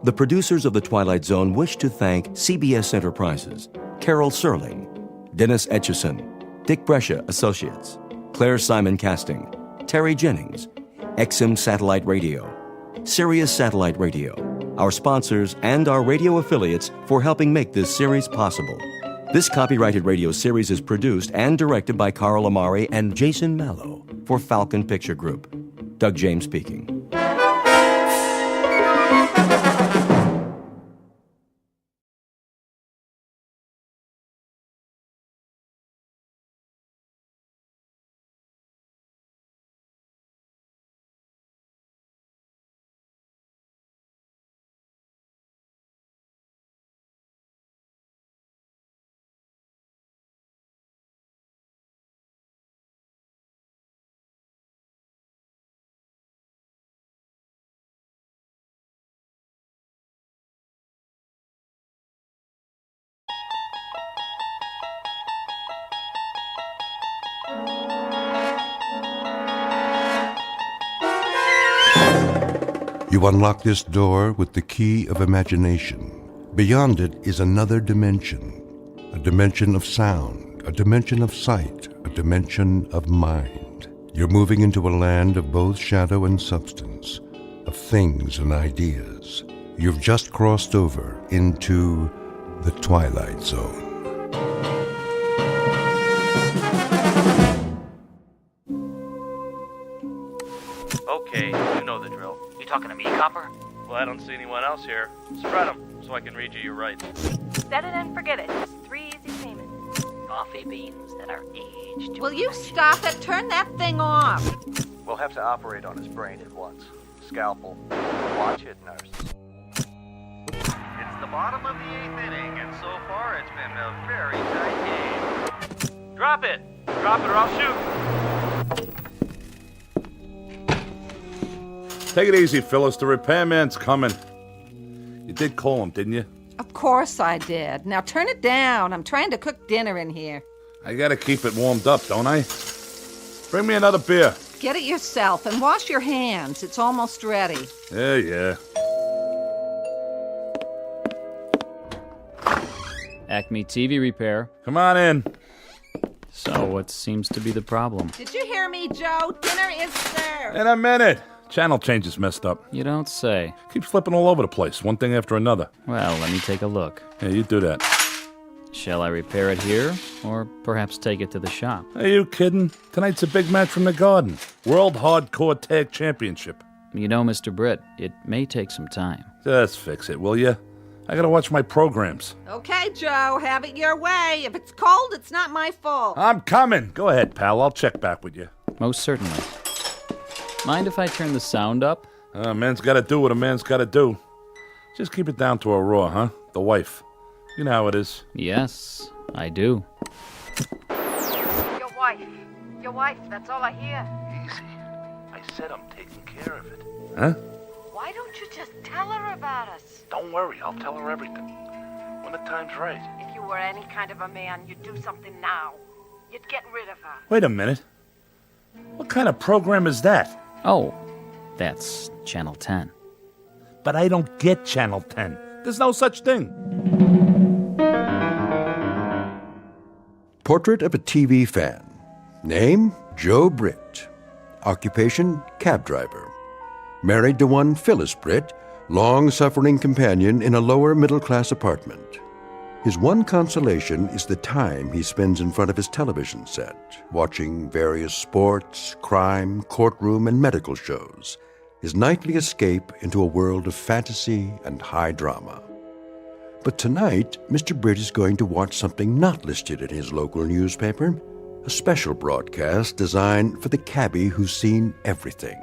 [SPEAKER 6] The producers of The Twilight Zone wish to thank CBS Enterprises, Carol Serling, Dennis Etchison, Dick Brescia Associates, Claire Simon Casting, Terry Jennings, XM Satellite Radio, Sirius Satellite Radio, our sponsors, and our radio affiliates for helping make this series possible. This copyrighted radio series is produced and directed by Carl Amari and Jason Mallow for Falcon Picture Group. Doug James speaking.
[SPEAKER 1] You unlock this door with the key of imagination. Beyond it is another dimension, a dimension of sound, a dimension of sight, a dimension of mind. You're moving into a land of both shadow and substance, of things and ideas. You've just crossed over into the Twilight Zone.
[SPEAKER 13] Okay, you know the drill.
[SPEAKER 14] You talking to me, Copper?
[SPEAKER 13] Well, I don't see anyone else here. Spread them so I can read you your rights.
[SPEAKER 16] Set it and forget it. 3 easy payments.
[SPEAKER 14] Coffee beans that are aged.
[SPEAKER 16] Will you stop it? Turn that thing off.
[SPEAKER 13] We'll have to operate on his brain at once. Scalpel. Watch it, nurse. It's the bottom of the 8th inning, and so far it's been a very tight game. Drop it! Drop it or I'll shoot!
[SPEAKER 17] Take it easy, Phyllis. The repairman's coming. You did call him, didn't you?
[SPEAKER 16] Of course I did. Now turn it down. I'm trying to cook dinner in here.
[SPEAKER 17] I gotta keep it warmed up, don't I? Bring me another beer.
[SPEAKER 16] Get it yourself and wash your hands. It's almost ready.
[SPEAKER 17] Yeah.
[SPEAKER 8] Acme TV repair.
[SPEAKER 17] Come on in.
[SPEAKER 8] So, what seems to be the problem?
[SPEAKER 16] Did you hear me, Joe? Dinner is served.
[SPEAKER 17] In a minute. Channel change is messed up.
[SPEAKER 8] You don't say.
[SPEAKER 17] Keeps flipping all over the place, one thing after another.
[SPEAKER 8] Well, let me take a look.
[SPEAKER 17] Yeah, you do that.
[SPEAKER 8] Shall I repair it here, or perhaps take it to the shop?
[SPEAKER 17] Are you kidding? Tonight's a big match from the Garden. World Hardcore Tag Championship.
[SPEAKER 8] You know, Mr. Britt, it may take some time.
[SPEAKER 17] Just fix it, will you? I gotta watch my programs.
[SPEAKER 16] Okay, Joe, have it your way. If it's cold, it's not my fault.
[SPEAKER 17] I'm coming. Go ahead, pal. I'll check back with you.
[SPEAKER 8] Most certainly. Mind if I turn the sound up?
[SPEAKER 17] A man's gotta do what a man's gotta do. Just keep it down to a raw, huh? The wife. You know how it is.
[SPEAKER 8] Yes, I do.
[SPEAKER 16] Your wife, that's all I hear.
[SPEAKER 13] Easy. I said I'm taking care of it.
[SPEAKER 17] Huh?
[SPEAKER 16] Why don't you just tell her about us?
[SPEAKER 13] Don't worry, I'll tell her everything. When the time's right.
[SPEAKER 16] If you were any kind of a man, you'd do something now. You'd get rid of her.
[SPEAKER 17] Wait a minute. What kind of program is that?
[SPEAKER 8] Oh, that's Channel 10.
[SPEAKER 17] But I don't get Channel 10. There's no such thing.
[SPEAKER 1] Portrait of a TV fan. Name, Joe Britt. Occupation, cab driver. Married to one Phyllis Britt, long-suffering companion in a lower-middle-class apartment. His one consolation is the time he spends in front of his television set, watching various sports, crime, courtroom, and medical shows, his nightly escape into a world of fantasy and high drama. But tonight, Mr. Britt is going to watch something not listed in his local newspaper, a special broadcast designed for the cabbie who's seen everything.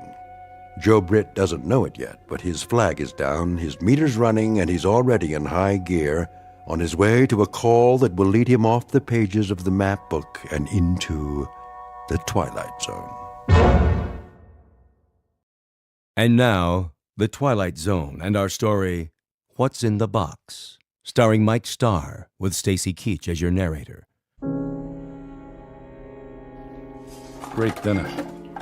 [SPEAKER 1] Joe Britt doesn't know it yet, but his flag is down, his meter's running, and he's already in high gear, on his way to a call that will lead him off the pages of the map book and into the Twilight Zone.
[SPEAKER 6] And now, The Twilight Zone and our story, What's in the Box, starring Mike Starr with Stacy Keach as your narrator.
[SPEAKER 17] Great dinner.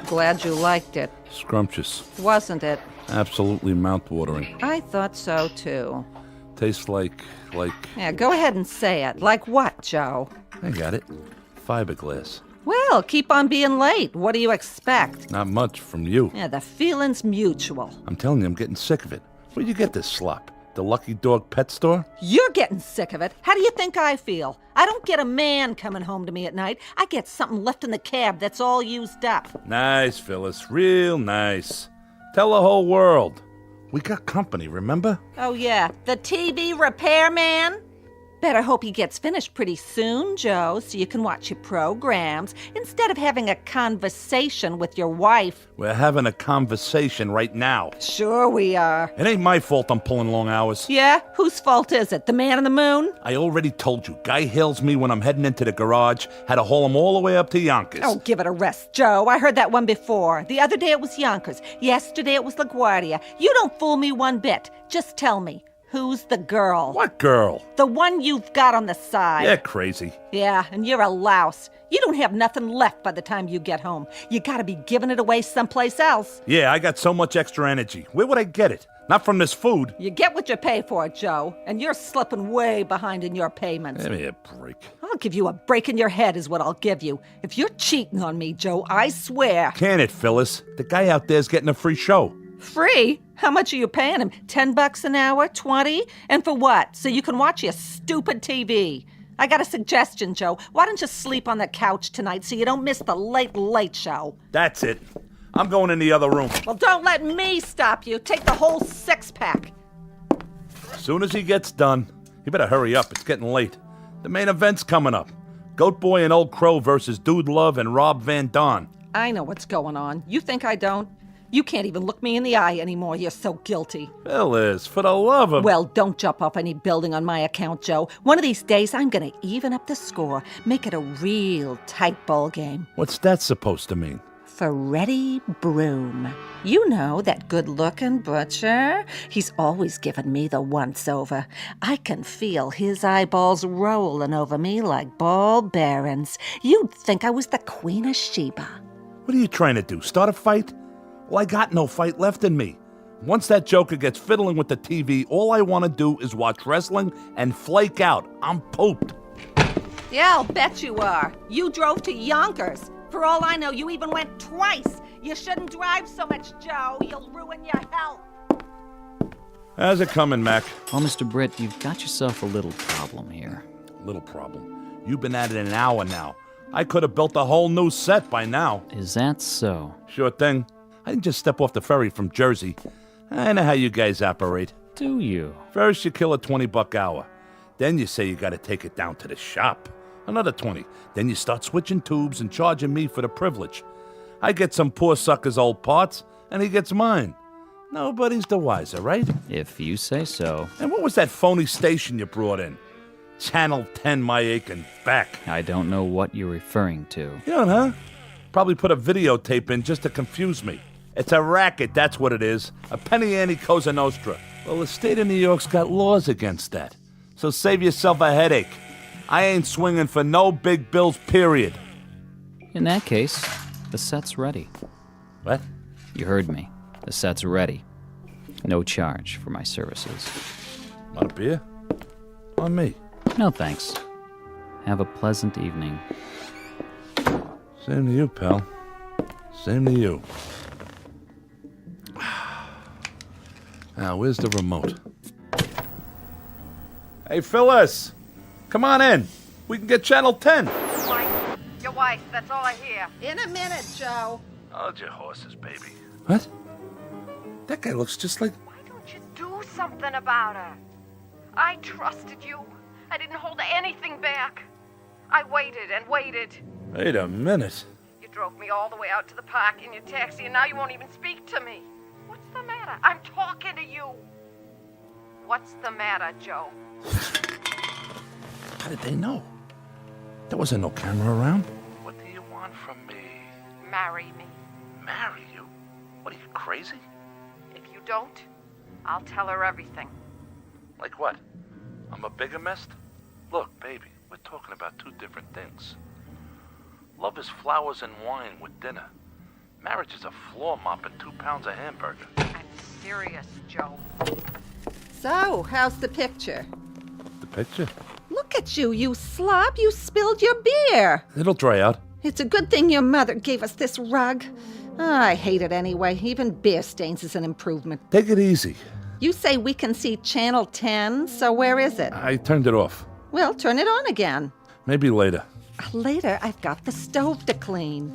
[SPEAKER 16] Glad you liked it.
[SPEAKER 17] Scrumptious.
[SPEAKER 16] Wasn't it?
[SPEAKER 17] Absolutely mouth-watering.
[SPEAKER 16] I thought so, too.
[SPEAKER 17] Tastes like...
[SPEAKER 16] Yeah, go ahead and say it. Like what, Joe?
[SPEAKER 17] I got it. Fiberglass.
[SPEAKER 16] Well, keep on being late. What do you expect?
[SPEAKER 17] Not much from you.
[SPEAKER 16] Yeah, the feeling's mutual.
[SPEAKER 17] I'm telling you, I'm getting sick of it. Where'd you get this slop? The Lucky Dog pet store?
[SPEAKER 16] You're getting sick of it. How do you think I feel? I don't get a man coming home to me at night. I get something left in the cab that's all used up.
[SPEAKER 17] Nice, Phyllis. Real nice. Tell the whole world. We got company, remember?
[SPEAKER 16] Oh, yeah. The TV repairman? Better hope he gets finished pretty soon, Joe, so you can watch your programs instead of having a conversation with your wife.
[SPEAKER 17] We're having a conversation right now.
[SPEAKER 16] Sure we are.
[SPEAKER 17] It ain't my fault I'm pulling long hours.
[SPEAKER 16] Yeah? Whose fault is it? The man in the moon?
[SPEAKER 17] I already told you. Guy hails me when I'm heading into the garage. Had to haul him all the way up to Yonkers.
[SPEAKER 16] Oh, give it a rest, Joe. I heard that one before. The other day it was Yonkers. Yesterday it was LaGuardia. You don't fool me one bit. Just tell me. Who's the girl?
[SPEAKER 17] What girl?
[SPEAKER 16] The one you've got on the side.
[SPEAKER 17] You're crazy.
[SPEAKER 16] Yeah, and you're a louse. You don't have nothing left by the time you get home. You gotta be giving it away someplace else.
[SPEAKER 17] Yeah, I got so much extra energy. Where would I get it? Not from this food.
[SPEAKER 16] You get what you pay for, Joe, and you're slipping way behind in your payments.
[SPEAKER 17] Give me a break.
[SPEAKER 16] I'll give you a break in your head is what I'll give you. If you're cheating on me, Joe, I swear.
[SPEAKER 17] Can it, Phyllis? The guy out there's getting a free show.
[SPEAKER 16] Free? How much are you paying him? $10 an hour? 20? And for what? So you can watch your stupid TV. I got a suggestion, Joe. Why don't you sleep on the couch tonight so you don't miss the late show?
[SPEAKER 17] That's it. I'm going in the other room.
[SPEAKER 16] Well, don't let me stop you. Take the whole six-pack.
[SPEAKER 17] As soon as he gets done, you better hurry up. It's getting late. The main event's coming up. Goat Boy and Old Crow versus Dude Love and Rob Van Dam.
[SPEAKER 16] I know what's going on. You think I don't? You can't even look me in the eye anymore. You're so guilty.
[SPEAKER 17] Phyllis, for the love of...
[SPEAKER 16] Well, don't jump off any building on my account, Joe. One of these days, I'm going to even up the score. Make it a real tight ball game.
[SPEAKER 17] What's that supposed to mean?
[SPEAKER 16] Freddie Broom. You know, that good-looking butcher? He's always given me the once-over. I can feel his eyeballs rolling over me like ball bearings. You'd think I was the Queen of Sheba.
[SPEAKER 17] What are you trying to do, start a fight? Well, I got no fight left in me. Once that joker gets fiddling with the TV, all I want to do is watch wrestling and flake out. I'm pooped.
[SPEAKER 16] Yeah, I'll bet you are. You drove to Yonkers. For all I know, you even went twice. You shouldn't drive so much, Joe. You'll ruin your health.
[SPEAKER 17] How's it coming, Mac?
[SPEAKER 8] Well, Mr. Britt, you've got yourself a little problem here.
[SPEAKER 17] Little problem? You've been at it an hour now. I could have built a whole new set by now.
[SPEAKER 8] Is that so?
[SPEAKER 17] Sure thing. I didn't just step off the ferry from Jersey. I know how you guys operate.
[SPEAKER 8] Do you?
[SPEAKER 17] First you kill a $20 hour. Then you say you gotta take it down to the shop. Another 20. Then you start switching tubes and charging me for the privilege. I get some poor sucker's old parts, and he gets mine. Nobody's the wiser, right?
[SPEAKER 8] If you say so.
[SPEAKER 17] And what was that phony station you brought in? Channel 10 my aching back.
[SPEAKER 8] I don't know what you're referring to.
[SPEAKER 17] You don't, huh? Probably put a videotape in just to confuse me. It's a racket, that's what it is. A penny ante Cosa Nostra. Well, the state of New York's got laws against that. So save yourself a headache. I ain't swinging for no big bills, period.
[SPEAKER 8] In that case, the set's ready.
[SPEAKER 17] What?
[SPEAKER 8] You heard me. The set's ready. No charge for my services.
[SPEAKER 17] Want a beer? On me.
[SPEAKER 8] No thanks. Have a pleasant evening.
[SPEAKER 17] Same to you, pal. Same to you. Now, where's the remote? Hey, Phyllis! Come on in. We can get Channel 10.
[SPEAKER 16] Your wife, that's all I hear. In a minute, Joe.
[SPEAKER 17] Hold your horses, baby. What? That guy looks just like...
[SPEAKER 16] Why don't you do something about her? I trusted you. I didn't hold anything back. I waited and waited.
[SPEAKER 17] Wait a minute.
[SPEAKER 16] You drove me all the way out to the park in your taxi, and now you won't even speak to me. What's the matter? I'm talking to you. What's the matter, Joe?
[SPEAKER 17] How did they know? There wasn't no camera around.
[SPEAKER 4] What do you want from me?
[SPEAKER 16] Marry me.
[SPEAKER 4] Marry you? What are you, crazy?
[SPEAKER 16] If you don't, I'll tell her everything.
[SPEAKER 4] Like what? I'm a bigamist? Look, baby, we're talking about two different things.
[SPEAKER 17] Love is flowers and wine with dinner. Marriage is a floor mop and 2 pounds of hamburger.
[SPEAKER 16] I'm serious, Joe. So, how's the picture?
[SPEAKER 17] The picture?
[SPEAKER 16] Look at you, you slob. You spilled your beer.
[SPEAKER 17] It'll dry out.
[SPEAKER 16] It's a good thing your mother gave us this rug. I hate it anyway. Even beer stains is an improvement.
[SPEAKER 17] Take it easy.
[SPEAKER 16] You say we can see Channel 10, so where is it?
[SPEAKER 17] I turned it off.
[SPEAKER 16] Well, turn it on again.
[SPEAKER 17] Maybe later.
[SPEAKER 16] Later, I've got the stove to clean.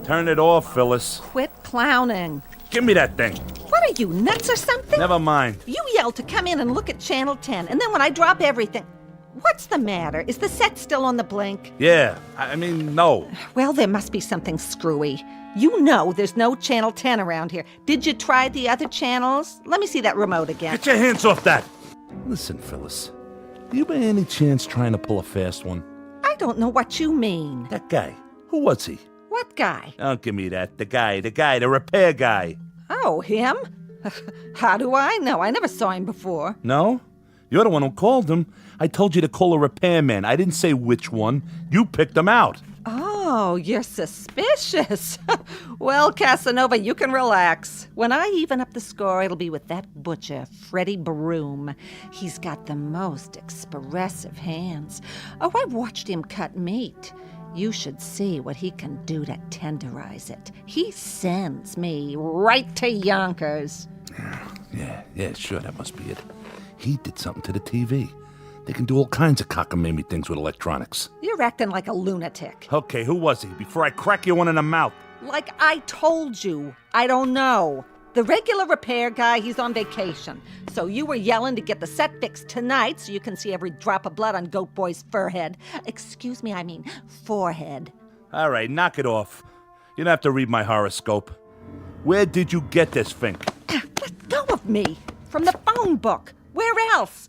[SPEAKER 17] Turn it off, Phyllis.
[SPEAKER 16] Quit clowning.
[SPEAKER 17] Give me that thing.
[SPEAKER 16] What are you, nuts or something?
[SPEAKER 17] Never mind.
[SPEAKER 16] You yelled to come in and look at Channel 10, and then when I drop everything... What's the matter? Is the set still on the blink?
[SPEAKER 17] Yeah, I mean, no.
[SPEAKER 16] Well, there must be something screwy. You know there's no Channel 10 around here. Did you try the other channels? Let me see that remote again.
[SPEAKER 17] Get your hands off that! Listen, Phyllis. Are you by any chance trying to pull a fast one?
[SPEAKER 16] I don't know what you mean.
[SPEAKER 17] That guy. Who was he?
[SPEAKER 16] What guy?
[SPEAKER 17] Don't give me that. The repair guy.
[SPEAKER 16] Oh, him? How do I know? I never saw him before.
[SPEAKER 17] No? You're the one who called him. I told you to call a repairman. I didn't say which one. You picked him out.
[SPEAKER 16] Oh, you're suspicious. Well, Casanova, you can relax. When I even up the score, it'll be with that butcher, Freddie Broom. He's got the most expressive hands. Oh, I've watched him cut meat. You should see what he can do to tenderize it. He sends me right to Yonkers.
[SPEAKER 17] Yeah, sure, that must be it. He did something to the TV. They can do all kinds of cockamamie things with electronics.
[SPEAKER 16] You're acting like a lunatic.
[SPEAKER 17] Okay, who was he? Before I crack you one in the mouth.
[SPEAKER 16] Like I told you, I don't know. The regular repair guy, he's on vacation. So you were yelling to get the set fixed tonight so you can see every drop of blood on Goat Boy's forehead. Excuse me, I mean forehead.
[SPEAKER 17] All right, knock it off. You don't have to read my horoscope. Where did you get this, Fink?
[SPEAKER 16] Let go of me. From the phone book. Where else?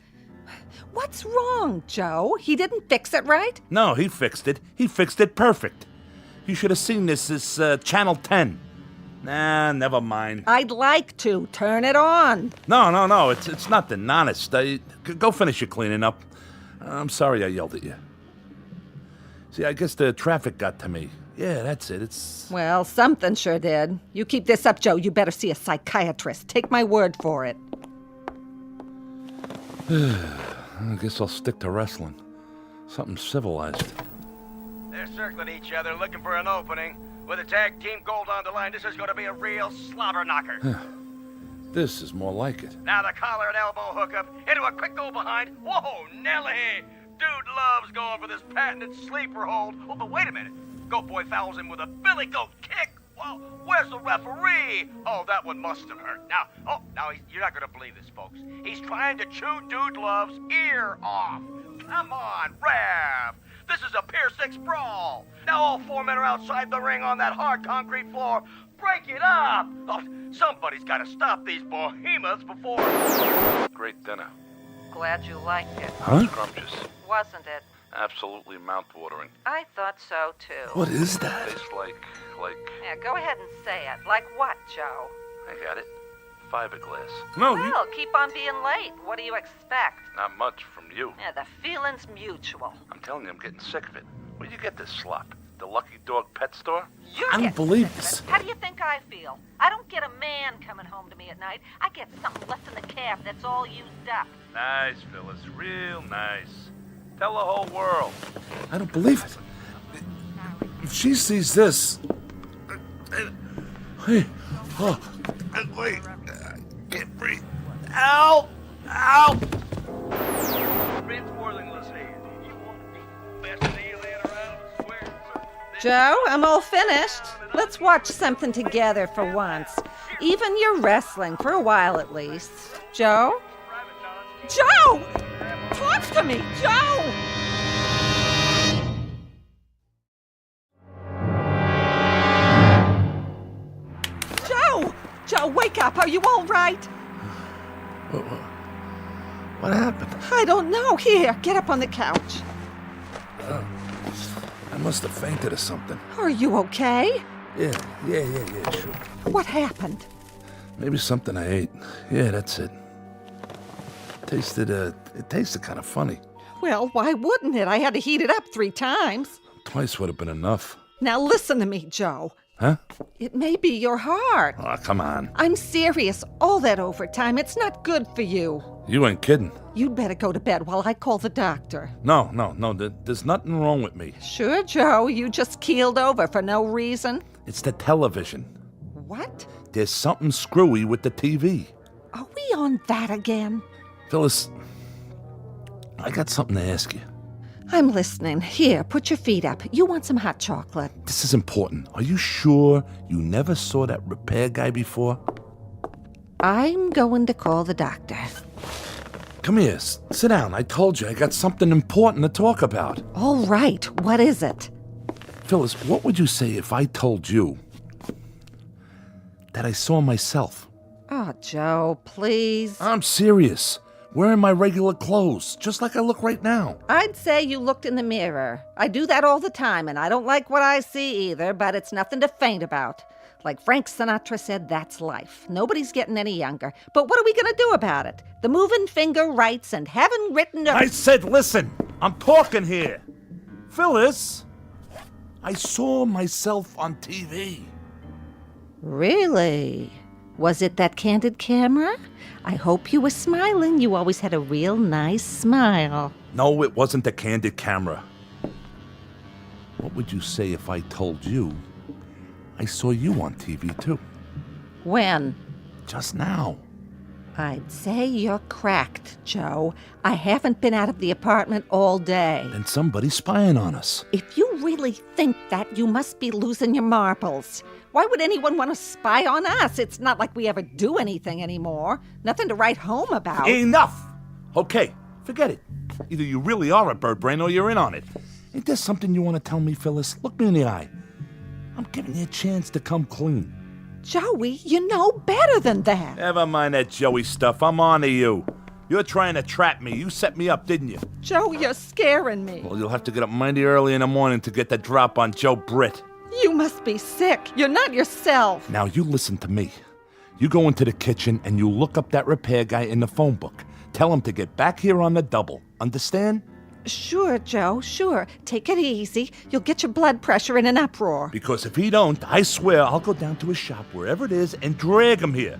[SPEAKER 16] What's wrong, Joe? He didn't fix it right?
[SPEAKER 17] No, he fixed it. He fixed it perfect. You should have seen this Channel 10. Nah, never mind.
[SPEAKER 16] I'd like to. Turn it on.
[SPEAKER 17] No. It's nothing. Honest. Go finish your cleaning up. I'm sorry I yelled at you. See, I guess the traffic got to me. Yeah, that's it.
[SPEAKER 16] Well, something sure did. You keep this up, Joe, you better see a psychiatrist. Take my word for it.
[SPEAKER 17] I guess I'll stick to wrestling. Something civilized.
[SPEAKER 13] They're circling each other, looking for an opening. With a tag team gold on the line, this is going to be a real slobber knocker.
[SPEAKER 17] This is more like it.
[SPEAKER 13] Now the collar and elbow hookup into a quick go behind. Whoa, Nelly! Dude loves going for this patented sleeper hold. Oh, but wait a minute. Goat Boy fouls him with a Billy Goat kick. Whoa, where's the referee? Oh, that one must have hurt. Now, you're not going to believe this, folks. He's trying to chew Dude Love's ear off. Come on, Rev. This is a Pier 6 brawl. Now all 4 men are outside the ring on that hard concrete floor. Break it up. Oh, somebody's got to stop these behemoths before...
[SPEAKER 17] Great dinner.
[SPEAKER 16] Glad you liked it.
[SPEAKER 17] Huh?
[SPEAKER 4] Scrumptious.
[SPEAKER 16] Wasn't it?
[SPEAKER 4] Absolutely mouth-watering.
[SPEAKER 16] I thought so, too.
[SPEAKER 17] What is that?
[SPEAKER 4] Tastes like...
[SPEAKER 16] Yeah, go ahead and say it. Like what, Joe?
[SPEAKER 4] I got it. Fiberglass.
[SPEAKER 17] No,
[SPEAKER 16] Well, keep on being late. What do you expect?
[SPEAKER 4] Not much from you.
[SPEAKER 16] Yeah, the feeling's mutual.
[SPEAKER 4] I'm telling you, I'm getting sick of it. Where'd you get this slop? The Lucky Dog pet store?
[SPEAKER 17] I don't believe this.
[SPEAKER 16] How do you think I feel? I don't get a man coming home to me at night. I get something left in the cab that's all used up.
[SPEAKER 4] Nice, Phyllis. Real nice. Tell the whole world.
[SPEAKER 17] I don't believe it. If she sees this... Wait, can't breathe. Ow!
[SPEAKER 16] Joe, I'm all finished. Let's watch something together for once. Even your wrestling, for a while at least. Joe? Joe! Talk to me, Joe! Joe, wake up. Are you all right?
[SPEAKER 17] What happened?
[SPEAKER 16] I don't know. Here, get up on the couch.
[SPEAKER 17] I must have fainted or something.
[SPEAKER 16] Are you okay?
[SPEAKER 17] Yeah, sure.
[SPEAKER 16] What happened?
[SPEAKER 17] Maybe something I ate. Yeah, that's it. It tasted kind of funny.
[SPEAKER 16] Well, why wouldn't it? I had to heat it up 3 times.
[SPEAKER 17] Twice would have been enough.
[SPEAKER 16] Now listen to me, Joe.
[SPEAKER 17] Huh?
[SPEAKER 16] It may be your heart.
[SPEAKER 17] Oh, come on.
[SPEAKER 16] I'm serious. All that overtime, it's not good for you.
[SPEAKER 17] You ain't kidding.
[SPEAKER 16] You'd better go to bed while I call the doctor.
[SPEAKER 17] No. There's nothing wrong with me.
[SPEAKER 16] Sure, Joe. You just keeled over for no reason.
[SPEAKER 17] It's the television.
[SPEAKER 16] What?
[SPEAKER 17] There's something screwy with the TV.
[SPEAKER 16] Are we on that again?
[SPEAKER 17] Phyllis, I got something to ask you.
[SPEAKER 16] I'm listening. Here, put your feet up. You want some hot chocolate?
[SPEAKER 17] This is important. Are you sure you never saw that repair guy before?
[SPEAKER 16] I'm going to call the doctor.
[SPEAKER 17] Come here, sit down. I told you I got something important to talk about.
[SPEAKER 16] All right, what is it?
[SPEAKER 17] Phyllis, what would you say if I told you that I saw myself?
[SPEAKER 16] Oh, Joe, please.
[SPEAKER 17] I'm serious. Wearing my regular clothes, just like I look right now.
[SPEAKER 16] I'd say you looked in the mirror. I do that all the time, and I don't like what I see either, but it's nothing to faint about. Like Frank Sinatra said, that's life. Nobody's getting any younger. But what are we going to do about it? The moving finger writes and haven't written...
[SPEAKER 17] I said, listen, I'm talking here. Phyllis, I saw myself on TV.
[SPEAKER 16] Really? Was it that candid camera? I hope you were smiling. You always had a real nice smile.
[SPEAKER 17] No, it wasn't the candid camera. What would you say if I told you I saw you on TV too?
[SPEAKER 16] When?
[SPEAKER 17] Just now.
[SPEAKER 16] I'd say you're cracked, Joe. I haven't been out of the apartment all day.
[SPEAKER 17] Then somebody's spying on us.
[SPEAKER 16] If you really think that, you must be losing your marbles. Why would anyone want to spy on us? It's not like we ever do anything anymore. Nothing to write home about.
[SPEAKER 17] Enough! Okay, forget it. Either you really are a bird brain or you're in on it. Ain't there something you want to tell me, Phyllis? Look me in the eye. I'm giving you a chance to come clean.
[SPEAKER 16] Joey, you know better than that.
[SPEAKER 17] Never mind that Joey stuff. I'm on to you. You're trying to trap me. You set me up, didn't you?
[SPEAKER 16] Joe, you're scaring me.
[SPEAKER 17] Well, you'll have to get up mighty early in the morning to get that drop on Joe Britt.
[SPEAKER 16] You must be sick. You're not yourself.
[SPEAKER 17] Now, you listen to me. You go into the kitchen and you look up that repair guy in the phone book. Tell him to get back here on the double. Understand?
[SPEAKER 16] Sure, Joe, sure. Take it easy. You'll get your blood pressure in an uproar.
[SPEAKER 17] Because if he don't, I swear I'll go down to his shop, wherever it is, and drag him here.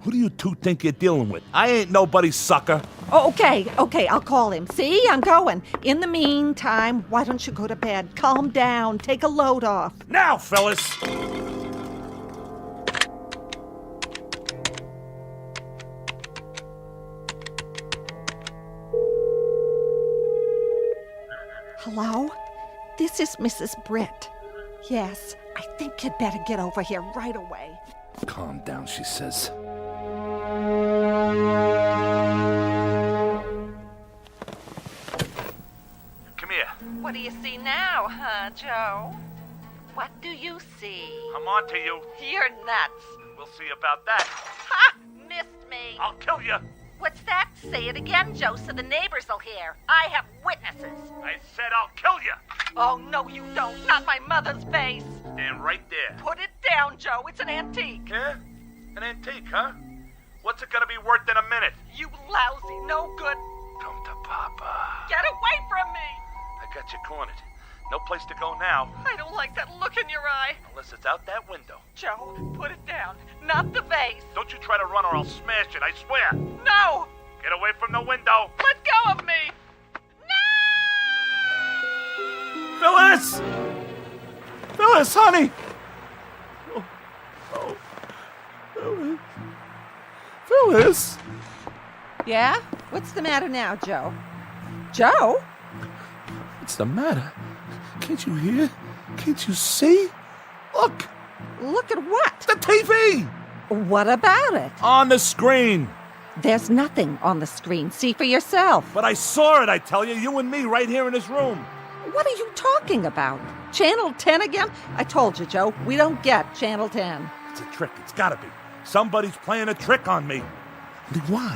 [SPEAKER 17] Who do you two think you're dealing with? I ain't nobody's sucker.
[SPEAKER 16] Oh, okay, I'll call him. See, I'm going. In the meantime, why don't you go to bed? Calm down. Take a load off.
[SPEAKER 17] Now, fellas!
[SPEAKER 16] Hello? This is Mrs. Britt. Yes, I think you'd better get over here right away.
[SPEAKER 17] Calm down, she says. Come here.
[SPEAKER 16] What do you see now, huh, Joe? What do you see?
[SPEAKER 17] I'm on to you.
[SPEAKER 16] You're nuts.
[SPEAKER 17] We'll see about that.
[SPEAKER 16] Ha! Missed me.
[SPEAKER 17] I'll kill you.
[SPEAKER 16] What's that? Say it again, Joe, so the neighbors will hear. I have witnesses.
[SPEAKER 17] I said I'll kill you.
[SPEAKER 16] Oh, no, you don't. Not my mother's face.
[SPEAKER 17] Stand right there.
[SPEAKER 16] Put it down, Joe. It's an antique.
[SPEAKER 17] Yeah? An antique, huh? What's it gonna be worth in a minute?
[SPEAKER 16] You lousy, no good.
[SPEAKER 17] Come to Papa.
[SPEAKER 16] Get away from me.
[SPEAKER 17] I got you cornered. No place to go now.
[SPEAKER 16] I don't like that look in your eye.
[SPEAKER 17] Unless it's out that window.
[SPEAKER 16] Joe, put it down. Not the vase.
[SPEAKER 17] Don't you try to run or I'll smash it, I swear.
[SPEAKER 16] No.
[SPEAKER 17] Get away from the window.
[SPEAKER 16] Let go of me.
[SPEAKER 17] No! Phyllis! Phyllis, honey! Oh. Phyllis. Phyllis!
[SPEAKER 16] Yeah? What's the matter now, Joe? Joe?
[SPEAKER 17] What's the matter? Can't you hear? Can't you see? Look!
[SPEAKER 16] Look at what?
[SPEAKER 17] The TV!
[SPEAKER 16] What about it?
[SPEAKER 17] On the screen!
[SPEAKER 16] There's nothing on the screen. See for yourself.
[SPEAKER 17] But I saw it, I tell you. You and me right here in this room.
[SPEAKER 16] What are you talking about? Channel 10 again? I told you, Joe, we don't get Channel 10.
[SPEAKER 17] It's a trick. It's gotta be. Somebody's playing a trick on me. Why?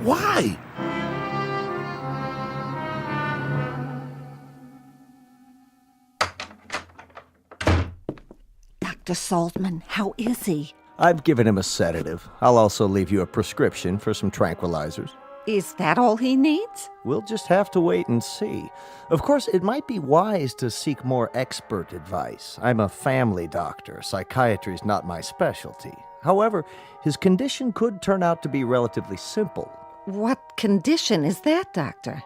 [SPEAKER 17] Why?
[SPEAKER 16] Dr. Saltman, how is he?
[SPEAKER 15] I've given him a sedative. I'll also leave you a prescription for some tranquilizers.
[SPEAKER 16] Is that all he needs?
[SPEAKER 15] We'll just have to wait and see. Of course, it might be wise to seek more expert advice. I'm a family doctor. Psychiatry's not my specialty. However, his condition could turn out to be relatively simple.
[SPEAKER 16] What condition is that, Doctor?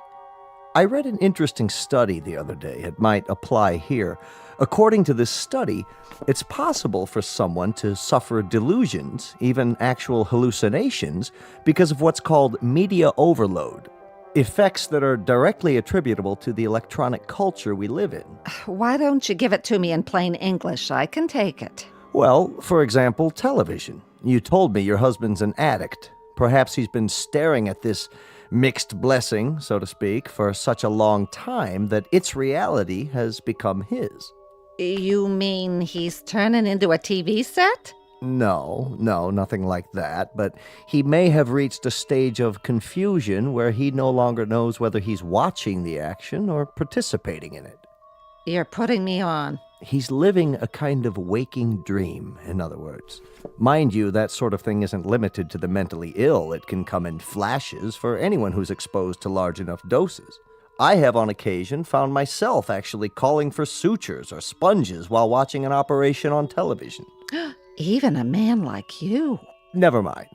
[SPEAKER 15] I read an interesting study the other day. It might apply here. According to this study, it's possible for someone to suffer delusions, even actual hallucinations, because of what's called media overload. Effects that are directly attributable to the electronic culture we live in.
[SPEAKER 16] Why don't you give it to me in plain English? I can take it.
[SPEAKER 15] Well, for example, television. You told me your husband's an addict. Perhaps he's been staring at this mixed blessing, so to speak, for such a long time that its reality has become his.
[SPEAKER 16] You mean he's turning into a TV set?
[SPEAKER 15] No, nothing like that, but he may have reached a stage of confusion where he no longer knows whether he's watching the action or participating in it.
[SPEAKER 16] You're putting me on.
[SPEAKER 15] He's living a kind of waking dream, in other words. Mind you, that sort of thing isn't limited to the mentally ill. It can come in flashes for anyone who's exposed to large enough doses. I have on occasion found myself actually calling for sutures or sponges while watching an operation on television.
[SPEAKER 16] Even a man like you.
[SPEAKER 15] Never mind.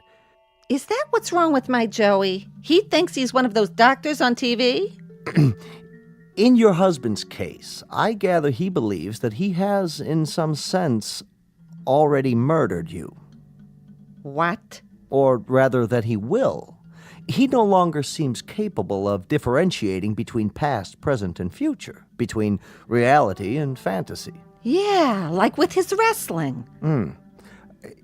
[SPEAKER 16] Is that what's wrong with my Joey? He thinks he's one of those doctors on TV?
[SPEAKER 15] In your husband's case, I gather he believes that he has, in some sense, already murdered you.
[SPEAKER 16] What?
[SPEAKER 15] Or rather, that he will. He no longer seems capable of differentiating between past, present, and future, between reality and fantasy.
[SPEAKER 16] Yeah, like with his wrestling.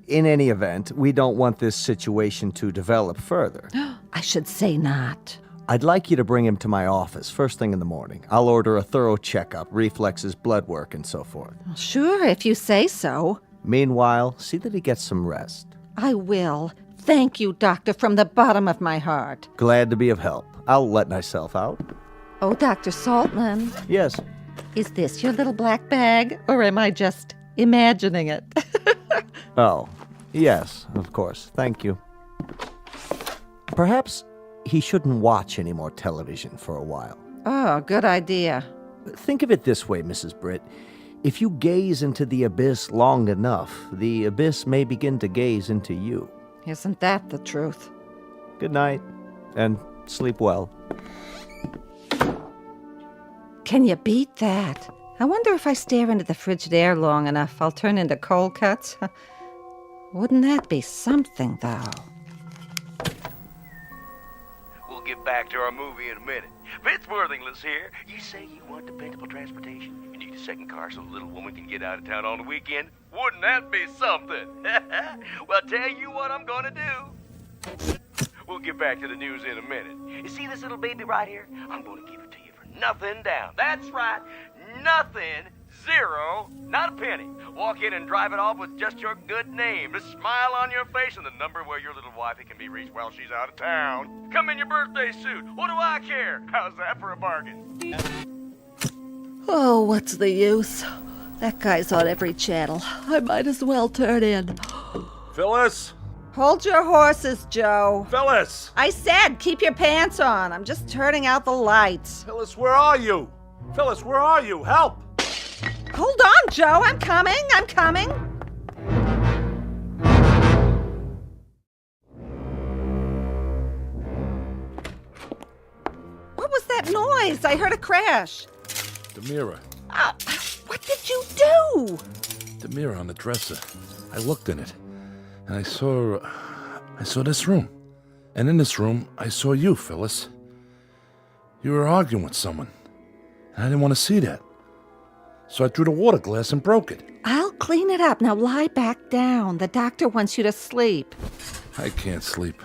[SPEAKER 15] In any event, we don't want this situation to develop further.
[SPEAKER 16] I should say not.
[SPEAKER 15] I'd like you to bring him to my office first thing in the morning. I'll order a thorough checkup, reflexes, blood work, and so forth.
[SPEAKER 16] Sure, if you say so.
[SPEAKER 15] Meanwhile, see that he gets some rest.
[SPEAKER 16] I will. Thank you, Doctor, from the bottom of my heart.
[SPEAKER 15] Glad to be of help. I'll let myself out.
[SPEAKER 16] Oh, Dr. Saltman.
[SPEAKER 15] Yes?
[SPEAKER 16] Is this your little black bag, or am I just imagining it?
[SPEAKER 15] Oh, yes, of course. Thank you. Perhaps he shouldn't watch any more television for a while.
[SPEAKER 16] Oh, good idea.
[SPEAKER 15] Think of it this way, Mrs. Britt. If you gaze into the abyss long enough, the abyss may begin to gaze into you.
[SPEAKER 16] Isn't that the truth?
[SPEAKER 15] Good night, and sleep well.
[SPEAKER 16] Can you beat that? I wonder if I stare into the Frigidaire long enough, I'll turn into cold cuts. Wouldn't that be something, though?
[SPEAKER 13] We'll get back to our movie in a minute. Vince Worthington's here. You say you want dependable transportation. You need a second car so the little woman can get out of town on the weekend. Wouldn't that be something? Well, tell you what I'm gonna do. We'll get back to the news in a minute. You see this little baby right here? I'm gonna give it to you for nothing down. That's right, nothing, zero, not a penny. Walk in and drive it off with just your good name, a smile on your face, and the number where your little wifey can be reached while she's out of town. Come in your birthday suit. What do I care? How's that for a bargain?
[SPEAKER 16] Oh, what's the use? That guy's on every channel. I might as well turn in.
[SPEAKER 17] Phyllis?
[SPEAKER 16] Hold your horses, Joe.
[SPEAKER 17] Phyllis!
[SPEAKER 16] I said keep your pants on. I'm just turning out the lights.
[SPEAKER 17] Phyllis, where are you? Phyllis, where are you? Help!
[SPEAKER 16] Hold on, Joe. I'm coming. What was that noise? I heard a crash.
[SPEAKER 17] The mirror.
[SPEAKER 16] What did you do?
[SPEAKER 17] The mirror on the dresser. I looked in it, and I saw this room. And in this room, I saw you, Phyllis. You were arguing with someone, and I didn't want to see that. So I drew the water glass and broke it.
[SPEAKER 16] I'll clean it up. Now lie back down. The doctor wants you to sleep.
[SPEAKER 17] I can't sleep.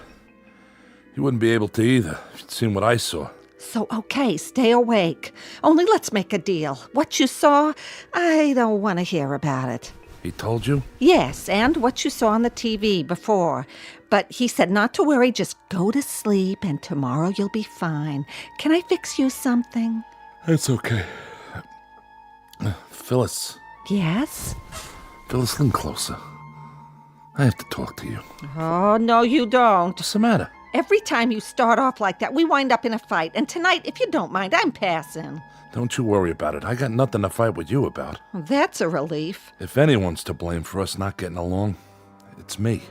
[SPEAKER 17] You wouldn't be able to either if you'd seen what I saw.
[SPEAKER 16] So, okay, stay awake. Only let's make a deal. What you saw, I don't want to hear about it.
[SPEAKER 17] He told you?
[SPEAKER 16] Yes, and what you saw on the TV before. But he said not to worry, just go to sleep, and tomorrow you'll be fine. Can I fix you something?
[SPEAKER 17] It's okay. Phyllis.
[SPEAKER 16] Yes?
[SPEAKER 17] Phyllis, lean closer. I have to talk to you.
[SPEAKER 16] Oh, no, you don't.
[SPEAKER 17] What's the matter?
[SPEAKER 16] Every time you start off like that, we wind up in a fight. And tonight, if you don't mind, I'm passing.
[SPEAKER 17] Don't you worry about it. I got nothing to fight with you about.
[SPEAKER 16] That's a relief.
[SPEAKER 17] If anyone's to blame for us not getting along, it's me.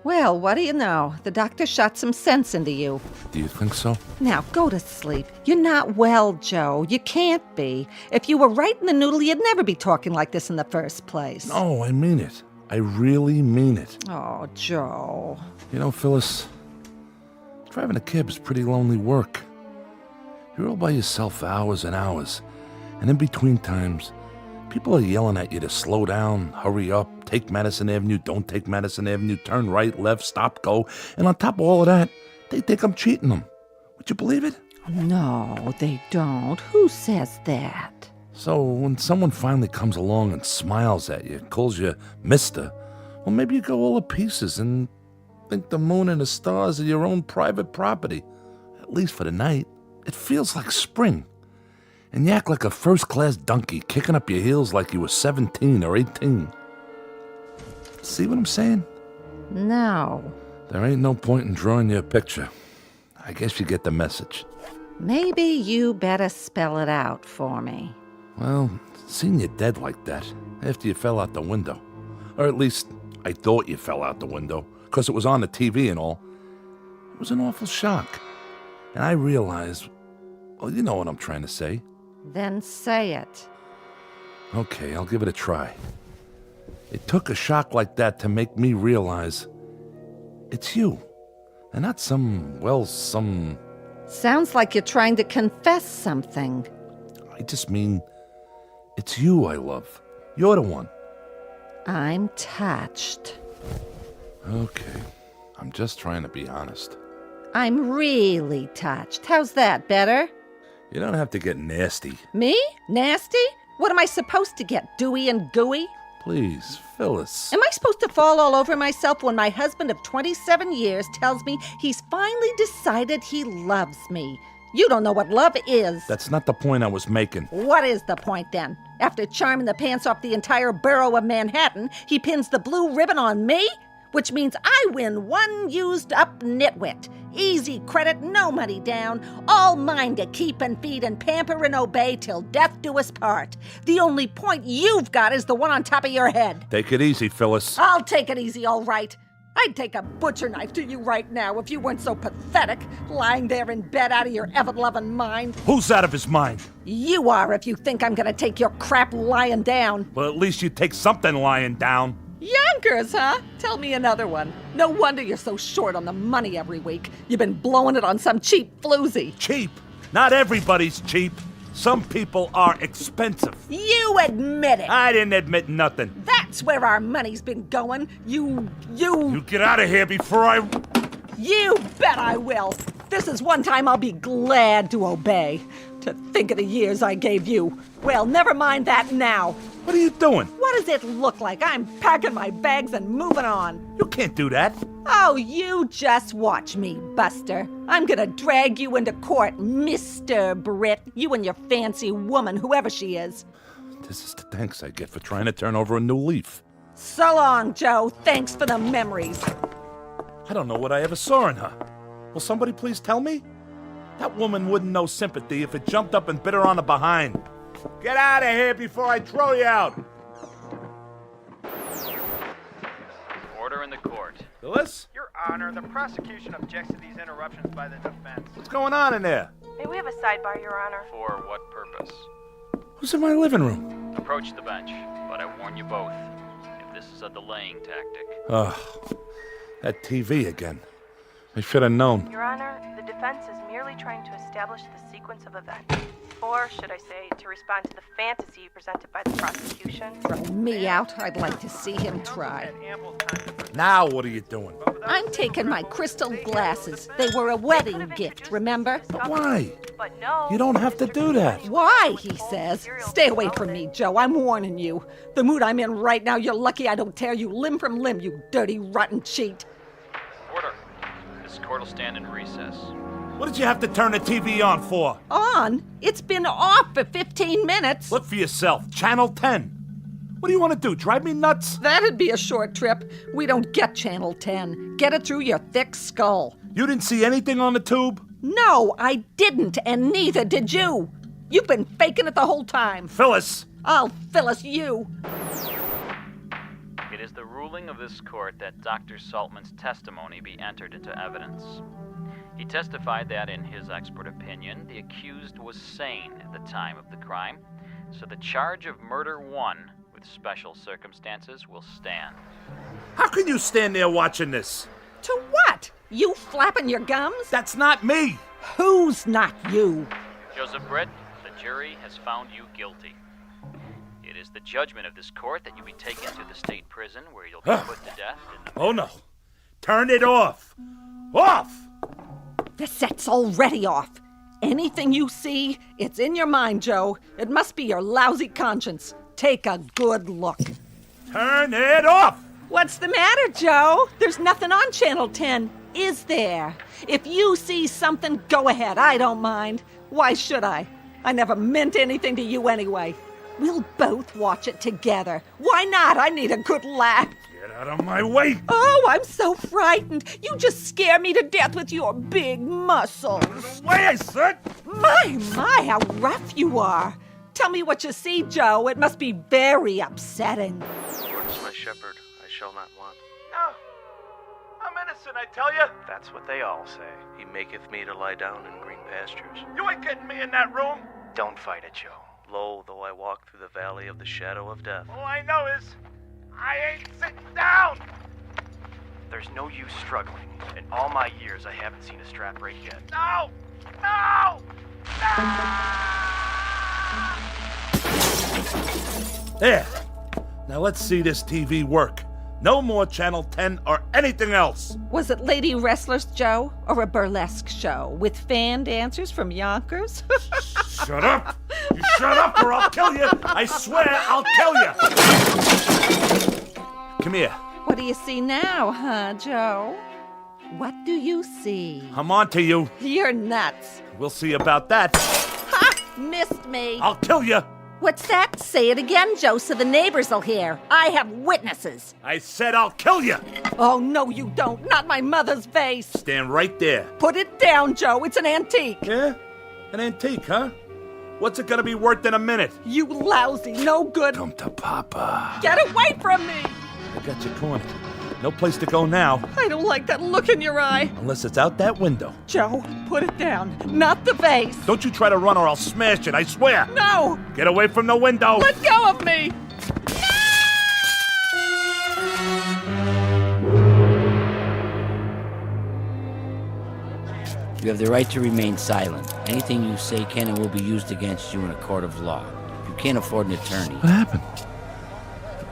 [SPEAKER 16] Well, what do you know? The doctor shot some sense into you.
[SPEAKER 17] Do you think so?
[SPEAKER 16] Now, go to sleep. You're not well, Joe. You can't be. If you were right in the noodle, you'd never be talking like this in the first place.
[SPEAKER 17] No, I mean it. I really mean it.
[SPEAKER 16] Oh, Joe.
[SPEAKER 17] You know, Phyllis, driving a cab is pretty lonely work. You're all by yourself for hours and hours, and in between times, people are yelling at you to slow down, hurry up, take Madison Avenue, don't take Madison Avenue, turn right, left, stop, go, and on top of all of that, they think I'm cheating them. Would you believe it?
[SPEAKER 16] No, they don't. Who says that?
[SPEAKER 17] So when someone finally comes along and smiles at you, calls you Mr., well, maybe you go all to pieces and think the moon and the stars are your own private property, at least for the night. It feels like spring. And you act like a first-class donkey, kicking up your heels like you were 17 or 18. See what I'm saying?
[SPEAKER 16] No.
[SPEAKER 17] There ain't no point in drawing you a picture. I guess you get the message.
[SPEAKER 16] Maybe you better spell it out for me.
[SPEAKER 17] Well, seeing you dead like that, after you fell out the window, or at least I thought you fell out the window, because it was on the TV and all, it was an awful shock. And I realized, well, you know what I'm trying to say.
[SPEAKER 16] Then say it.
[SPEAKER 17] Okay, I'll give it a try. It took a shock like that to make me realize it's you, and not some...
[SPEAKER 16] Sounds like you're trying to confess something.
[SPEAKER 17] I just mean, it's you I love. You're the one.
[SPEAKER 16] I'm touched.
[SPEAKER 17] Okay, I'm just trying to be honest.
[SPEAKER 16] I'm really touched. How's that, better?
[SPEAKER 17] You don't have to get nasty.
[SPEAKER 16] Me? Nasty? What am I supposed to get, dewy and gooey?
[SPEAKER 17] Please, Phyllis.
[SPEAKER 16] Am I supposed to fall all over myself when my husband of 27 years tells me he's finally decided he loves me? You don't know what love is.
[SPEAKER 17] That's not the point I was making.
[SPEAKER 16] What is the point, then? After charming the pants off the entire borough of Manhattan, he pins the blue ribbon on me? Which means I win one used-up nitwit. Easy credit, no money down. All mine to keep and feed and pamper and obey till death do us part. The only point you've got is the one on top of your head.
[SPEAKER 17] Take it easy, Phyllis.
[SPEAKER 16] I'll take it easy, all right. I'd take a butcher knife to you right now if you weren't so pathetic, lying there in bed out of your ever-loving mind.
[SPEAKER 17] Who's out of his mind?
[SPEAKER 16] You are if you think I'm gonna take your crap lying down.
[SPEAKER 17] Well, at least you take something lying down.
[SPEAKER 16] Yonkers, huh? Tell me another one. No wonder you're so short on the money every week. You've been blowing it on some cheap floozy.
[SPEAKER 17] Cheap? Not everybody's cheap. Some people are expensive.
[SPEAKER 16] You admit it.
[SPEAKER 17] I didn't admit nothing.
[SPEAKER 16] That's where our money's been going. You
[SPEAKER 17] get out of here before I...
[SPEAKER 16] You bet I will. This is one time I'll be glad to obey. To think of the years I gave you. Well, never mind that now.
[SPEAKER 17] What are you doing?
[SPEAKER 16] What does it look like? I'm packing my bags and moving on.
[SPEAKER 17] You can't do that.
[SPEAKER 16] Oh, you just watch me, Buster. I'm gonna drag you into court, Mr. Britt. You and your fancy woman, whoever she is.
[SPEAKER 17] This is the thanks I get for trying to turn over a new leaf.
[SPEAKER 16] So long, Joe. Thanks for the memories.
[SPEAKER 17] I don't know what I ever saw in her. Will somebody please tell me? That woman wouldn't know sympathy if it jumped up and bit her on the behind. Get out of here before I throw you out!
[SPEAKER 13] Order in the court.
[SPEAKER 17] Phyllis?
[SPEAKER 7] Your Honor, the prosecution objects to these interruptions by the defense.
[SPEAKER 17] What's going on in there?
[SPEAKER 2] May we have a sidebar, Your Honor?
[SPEAKER 13] For what purpose?
[SPEAKER 17] Who's in my living room?
[SPEAKER 13] Approach the bench, but I warn you both, if this is a delaying tactic.
[SPEAKER 17] Ugh, that TV again. I should have known.
[SPEAKER 2] Your Honor, the defense is merely trying to establish the sequence of events. Or, should I say, to respond to the fantasy presented by the prosecution.
[SPEAKER 16] Throw me out. I'd like to see him try.
[SPEAKER 17] Now what are you doing?
[SPEAKER 16] I'm taking my crystal glasses. They were a wedding gift, remember?
[SPEAKER 17] But why?
[SPEAKER 2] But no.
[SPEAKER 17] You don't have to do that.
[SPEAKER 16] Why, he says. Stay away from me, Joe. I'm warning you. The mood I'm in right now, you're lucky I don't tear you limb from limb, you dirty, rotten cheat.
[SPEAKER 13] Order. This court will stand in recess.
[SPEAKER 17] What did you have to turn the TV on for?
[SPEAKER 16] On? It's been off for 15 minutes.
[SPEAKER 17] Look for yourself. Channel 10. What do you want to do, drive me nuts?
[SPEAKER 16] That'd be a short trip. We don't get Channel 10. Get it through your thick skull.
[SPEAKER 17] You didn't see anything on the tube?
[SPEAKER 16] No, I didn't, and neither did you. You've been faking it the whole time.
[SPEAKER 17] Phyllis!
[SPEAKER 16] I'll Phyllis you.
[SPEAKER 8] It is the ruling of this court that Dr. Saltman's testimony be entered into evidence. He testified that, in his expert opinion, the accused was sane at the time of the crime, so the charge of murder 1 with special circumstances will stand.
[SPEAKER 17] How can you stand there watching this?
[SPEAKER 16] To what? You flapping your gums?
[SPEAKER 17] That's not me!
[SPEAKER 16] Who's not you?
[SPEAKER 8] Joseph Britt, the jury has found you guilty. It is the judgment of this court that you be taken to the state prison where you'll be put to death in the...
[SPEAKER 17] Oh no! Turn it off! Off!
[SPEAKER 16] The set's already off. Anything you see, it's in your mind, Joe. It must be your lousy conscience. Take a good look.
[SPEAKER 17] Turn it off!
[SPEAKER 16] What's the matter, Joe? There's nothing on Channel 10, is there? If you see something, go ahead. I don't mind. Why should I? I never meant anything to you anyway. We'll both watch it together. Why not? I need a good laugh.
[SPEAKER 17] Get out of my way!
[SPEAKER 16] Oh, I'm so frightened. You just scare me to death with your big muscles.
[SPEAKER 17] Out of the way, I said!
[SPEAKER 16] My, how rough you are. Tell me what you see, Joe. It must be very upsetting.
[SPEAKER 13] Where's my shepherd? I shall not want.
[SPEAKER 17] No! I'm innocent, I tell you!
[SPEAKER 13] That's what they all say. He maketh me to lie down in green pastures.
[SPEAKER 17] You ain't getting me in that room!
[SPEAKER 13] Don't fight it, Joe. Lo, though I walk through the valley of the shadow of death.
[SPEAKER 17] All I know is, I ain't sitting down!
[SPEAKER 13] There's no use struggling. In all my years, I haven't seen a strap break yet.
[SPEAKER 17] No! No! No! There. Now let's see this TV work. No more Channel 10 or anything else.
[SPEAKER 16] Was it Lady Wrestlers, Joe? Or a burlesque show with fan dancers from Yonkers?
[SPEAKER 17] Shut up! You shut up or I'll kill you! I swear I'll kill you! Come here.
[SPEAKER 16] What do you see now, huh, Joe? What do you see?
[SPEAKER 17] I'm on to you.
[SPEAKER 16] You're nuts.
[SPEAKER 17] We'll see about that.
[SPEAKER 16] Ha! Missed me.
[SPEAKER 17] I'll kill you.
[SPEAKER 16] What's that? Say it again, Joe, so the neighbors will hear. I have witnesses.
[SPEAKER 17] I said I'll kill you.
[SPEAKER 16] Oh, no, you don't. Not my mother's face.
[SPEAKER 17] Stand right there.
[SPEAKER 16] Put it down, Joe. It's an antique.
[SPEAKER 17] Yeah? An antique, huh? What's it gonna be worth in a minute?
[SPEAKER 16] You lousy, no good.
[SPEAKER 17] Come to Papa.
[SPEAKER 16] Get away from me.
[SPEAKER 17] I got you cornered. No place to go now.
[SPEAKER 16] I don't like that look in your eye.
[SPEAKER 17] Unless it's out that window.
[SPEAKER 16] Joe, put it down. Not the vase.
[SPEAKER 17] Don't you try to run or I'll smash it, I swear.
[SPEAKER 16] No.
[SPEAKER 17] Get away from the window.
[SPEAKER 16] Let go of me.
[SPEAKER 5] You have the right to remain silent. Anything you say can and will be used against you in a court of law. If you can't afford an attorney...
[SPEAKER 17] What happened?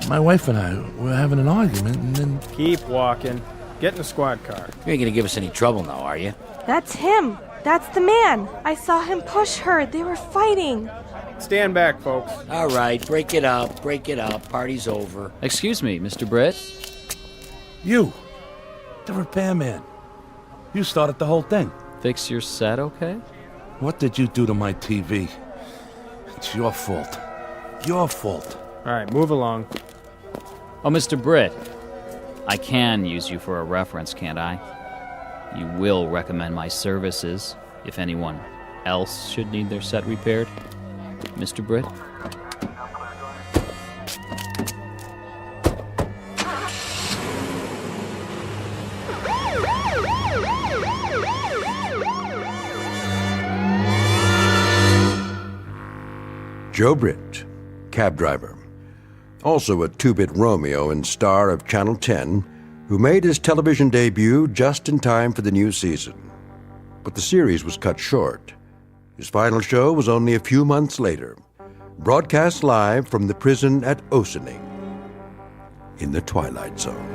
[SPEAKER 17] My wife and I were having an argument and then...
[SPEAKER 7] Keep walking. Get in the squad car.
[SPEAKER 5] You ain't gonna give us any trouble now, are you?
[SPEAKER 3] That's him. That's the man. I saw him push her. They were fighting.
[SPEAKER 7] Stand back, folks.
[SPEAKER 5] All right, break it up. Break it up. Party's over.
[SPEAKER 8] Excuse me, Mr. Britt?
[SPEAKER 17] You. The repairman. You started the whole thing.
[SPEAKER 8] Fix your set, okay?
[SPEAKER 17] What did you do to my TV? It's your fault. Your fault.
[SPEAKER 7] All right, move along.
[SPEAKER 8] Oh, Mr. Britt, I can use you for a reference, can't I? You will recommend my services if anyone else should need their set repaired, Mr. Britt?
[SPEAKER 1] Joe Britt, cab driver. Also a two-bit Romeo and star of Channel 10, who made his television debut just in time for the new season. But the series was cut short. His final show was only a few months later, broadcast live from the prison at Ossining in the Twilight Zone.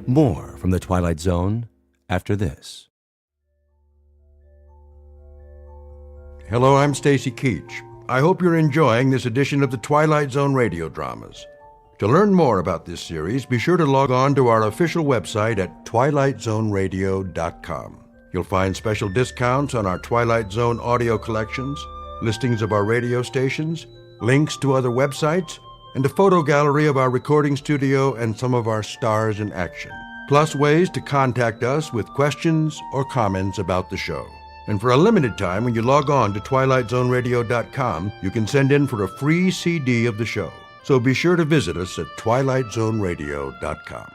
[SPEAKER 6] More from the Twilight Zone after this.
[SPEAKER 1] Hello, I'm Stacy Keach. I hope you're enjoying this edition of the Twilight Zone radio dramas. To learn more about this series, be sure to log on to our official website at twilightzoneradio.com. You'll find special discounts on our Twilight Zone audio collections, listings of our radio stations, links to other websites, and a photo gallery of our recording studio and some of our stars in action, plus ways to contact us with questions or comments about the show. And for a limited time, when you log on to twilightzoneradio.com, you can send in for a free CD of the show. So be sure to visit us at twilightzoneradio.com.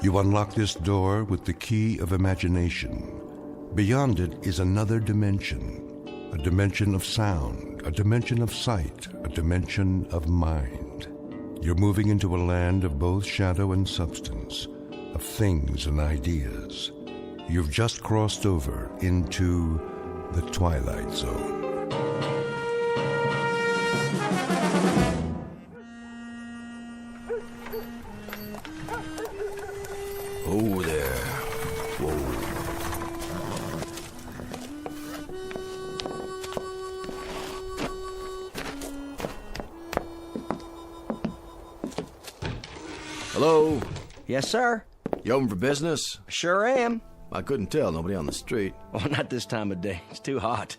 [SPEAKER 1] You unlock this door with the key of imagination. Beyond it is another dimension. A dimension of sound, a dimension of sight, a dimension of mind. You're moving into a land of both shadow and substance, of things and ideas. You've just crossed over into the Twilight Zone.
[SPEAKER 22] Oh there. Whoa. Hello?
[SPEAKER 15] Yes, sir.
[SPEAKER 22] You open for business?
[SPEAKER 15] Sure am.
[SPEAKER 22] I couldn't tell. Nobody on the street.
[SPEAKER 15] Oh, not this time of day. It's too hot.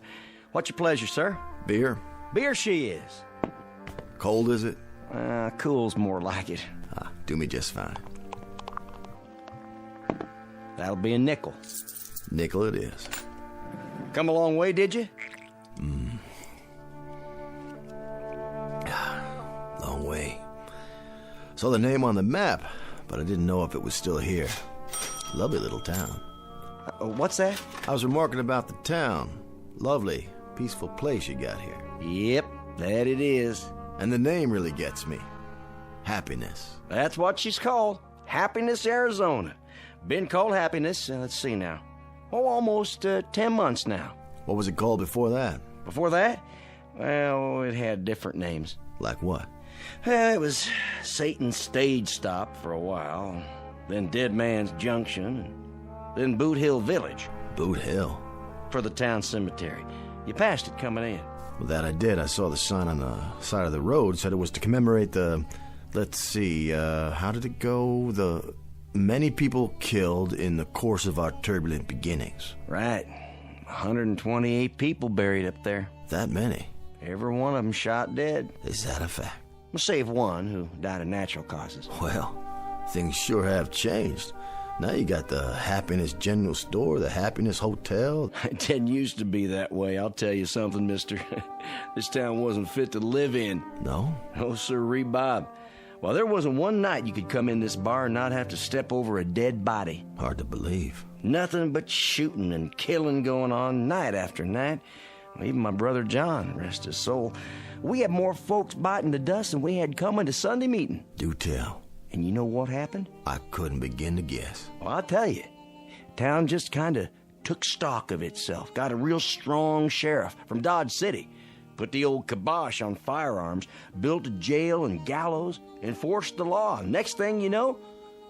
[SPEAKER 15] What's your pleasure, sir?
[SPEAKER 22] Beer?
[SPEAKER 15] Beer she is.
[SPEAKER 22] Cold, is it?
[SPEAKER 15] Cool's more like it.
[SPEAKER 22] Do me just fine.
[SPEAKER 15] That'll be a nickel.
[SPEAKER 22] Nickel it is.
[SPEAKER 15] Come a long way, did you?
[SPEAKER 22] Long way. Saw the name on the map, but I didn't know if it was still here. Lovely little town.
[SPEAKER 15] What's that?
[SPEAKER 22] I was remarking about the town. Lovely, peaceful place you got here.
[SPEAKER 15] Yep, that it is.
[SPEAKER 22] And the name really gets me. Happiness.
[SPEAKER 15] That's what she's called. Happiness, Arizona. Been called Happiness, let's see now. Almost 10 months now.
[SPEAKER 22] What was it called before that?
[SPEAKER 15] Before that? Well, it had different names.
[SPEAKER 22] Like what?
[SPEAKER 15] It was Satan's Stage Stop for a while, then Dead Man's Junction, and then Boot Hill Village.
[SPEAKER 22] Boot Hill?
[SPEAKER 15] For the town cemetery. You passed it coming in.
[SPEAKER 22] Well, that I did. I saw the sign on the side of the road. Said it was to commemorate the... Let's see, how did it go? The many people killed in the course of our turbulent beginnings.
[SPEAKER 15] Right. 128 people buried up there.
[SPEAKER 22] That many?
[SPEAKER 15] Every one of them shot dead.
[SPEAKER 22] Is that a fact?
[SPEAKER 15] Save one who died of natural causes.
[SPEAKER 22] Well, things sure have changed. Now you got the Happiness General Store, the Happiness Hotel.
[SPEAKER 15] It didn't used to be that way, I'll tell you something, mister. This town wasn't fit to live in.
[SPEAKER 22] No?
[SPEAKER 15] No, sirree, Bob. Well, there wasn't one night you could come in this bar and not have to step over a dead body.
[SPEAKER 22] Hard to believe.
[SPEAKER 15] Nothing but shooting and killing going on night after night. Even my brother John, rest his soul, we had more folks biting the dust than we had coming to Sunday meeting.
[SPEAKER 22] Do tell.
[SPEAKER 15] And you know what happened?
[SPEAKER 22] I couldn't begin to guess.
[SPEAKER 15] Well, I'll tell you. Town just kind of took stock of itself, got a real strong sheriff from Dodge City, put the old kibosh on firearms, built a jail and gallows, enforced the law. Next thing you know,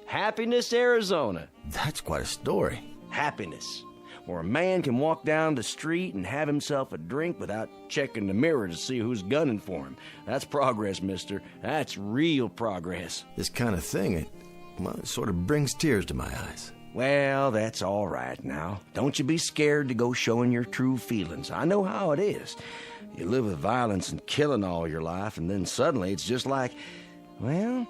[SPEAKER 15] Happiness, Arizona.
[SPEAKER 22] That's quite a story.
[SPEAKER 15] Happiness, where a man can walk down the street and have himself a drink without checking the mirror to see who's gunning for him. That's progress, mister. That's real progress.
[SPEAKER 22] This kind of thing, it sort of brings tears to my eyes.
[SPEAKER 15] Well, that's all right now. Don't you be scared to go showing your true feelings. I know how it is. You live with violence and killing all your life, and then suddenly it's just like, well,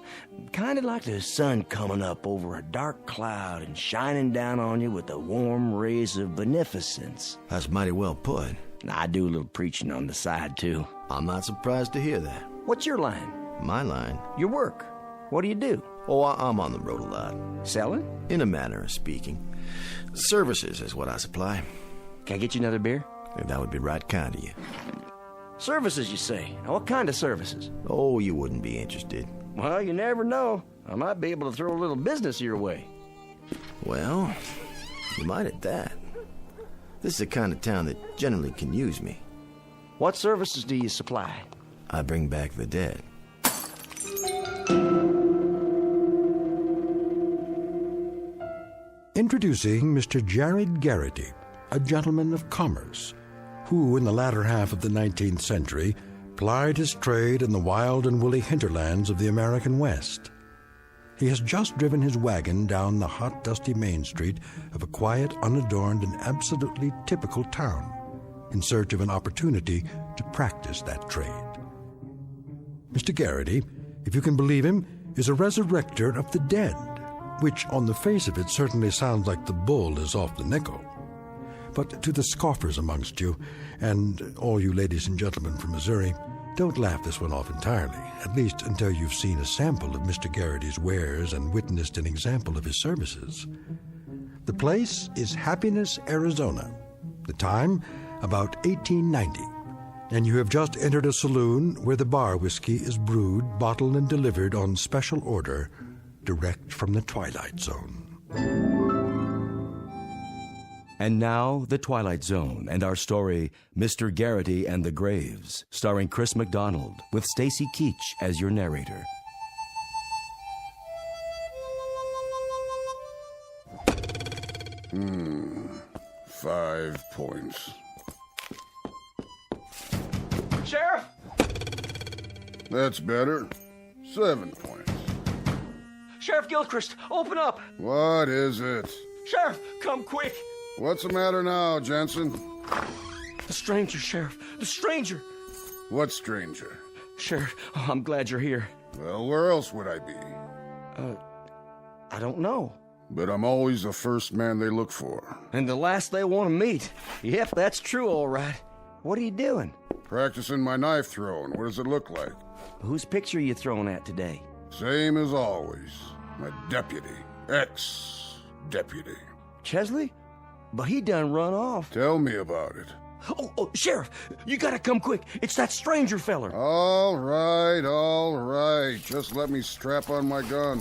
[SPEAKER 15] kind of like the sun coming up over a dark cloud and shining down on you with the warm rays of beneficence.
[SPEAKER 22] That's mighty well put.
[SPEAKER 15] I do a little preaching on the side, too.
[SPEAKER 22] I'm not surprised to hear that.
[SPEAKER 15] What's your line?
[SPEAKER 22] My line?
[SPEAKER 15] Your work. What do you do?
[SPEAKER 22] Oh, I'm on the road a lot.
[SPEAKER 15] Selling?
[SPEAKER 22] In a manner of speaking. Services is what I supply.
[SPEAKER 15] Can I get you another beer?
[SPEAKER 22] That would be right kind of you.
[SPEAKER 15] Services, you say? Now, what kind of services?
[SPEAKER 22] Oh, you wouldn't be interested.
[SPEAKER 15] Well, you never know. I might be able to throw a little business your way.
[SPEAKER 22] Well, you might at that. This is the kind of town that generally can use me.
[SPEAKER 15] What services do you supply?
[SPEAKER 22] I bring back the dead.
[SPEAKER 1] Introducing Mr. Jared Garrity, a gentleman of commerce, who in the latter half of the 19th century plied his trade in the wild and woolly hinterlands of the American West. He has just driven his wagon down the hot, dusty main street of a quiet, unadorned, and absolutely typical town in search of an opportunity to practice that trade. Mr. Garrity, if you can believe him, is a resurrector of the dead, which on the face of it certainly sounds like the bull is off the nickel. But to the scoffers amongst you, and all you ladies and gentlemen from Missouri, don't laugh this one off entirely, at least until you've seen a sample of Mr. Garrity's wares and witnessed an example of his services. The place is Happiness, Arizona. The time, about 1890. And you have just entered a saloon where the bar whiskey is brewed, bottled, and delivered on special order, direct from the Twilight Zone.
[SPEAKER 6] And now, The Twilight Zone and our story, Mr. Garrity and the Graves, starring Chris McDonald, with Stacy Keach as your narrator.
[SPEAKER 9] Hmm. 5 points.
[SPEAKER 13] Sheriff!
[SPEAKER 9] That's better. 7 points.
[SPEAKER 13] Sheriff Gilchrist, open up!
[SPEAKER 9] What is it?
[SPEAKER 13] Sheriff, come quick!
[SPEAKER 9] What's the matter now, Jensen?
[SPEAKER 15] The stranger, Sheriff. The stranger.
[SPEAKER 9] What stranger?
[SPEAKER 15] Sheriff, I'm glad you're here.
[SPEAKER 9] Well, where else would I be?
[SPEAKER 15] I don't know.
[SPEAKER 9] But I'm always the first man they look for.
[SPEAKER 15] And the last they want to meet. Yep, that's true, all right. What are you doing?
[SPEAKER 9] Practicing my knife throwing. What does it look like?
[SPEAKER 15] Whose picture are you throwing at today?
[SPEAKER 9] Same as always. My deputy. Ex-deputy.
[SPEAKER 15] Chesley? But he done run off.
[SPEAKER 9] Tell me about it.
[SPEAKER 15] Oh, Sheriff, you gotta come quick. It's that stranger feller.
[SPEAKER 9] All right. Just let me strap on my gun.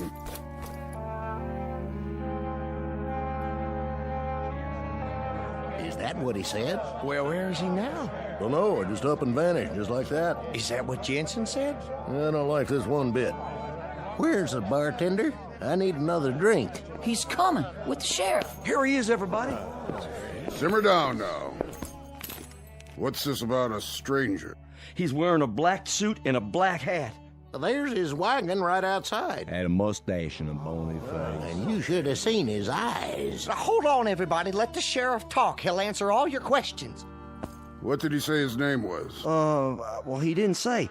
[SPEAKER 19] Is that what he said?
[SPEAKER 15] Well, where is he now?
[SPEAKER 19] Don't know, just up and vanished, just like that.
[SPEAKER 15] Is that what Jensen said?
[SPEAKER 19] I don't like this one bit. Where's the bartender? I need another drink.
[SPEAKER 14] He's coming with the sheriff.
[SPEAKER 15] Here he is, everybody.
[SPEAKER 9] Simmer down now. What's this about a stranger?
[SPEAKER 15] He's wearing a black suit and a black hat.
[SPEAKER 19] There's his wagon right outside.
[SPEAKER 20] Had a mustache and a bony face.
[SPEAKER 19] And you should have seen his eyes.
[SPEAKER 21] Now, hold on, everybody. Let the sheriff talk. He'll answer all your questions.
[SPEAKER 9] What did he say his name was?
[SPEAKER 15] Well, he didn't say.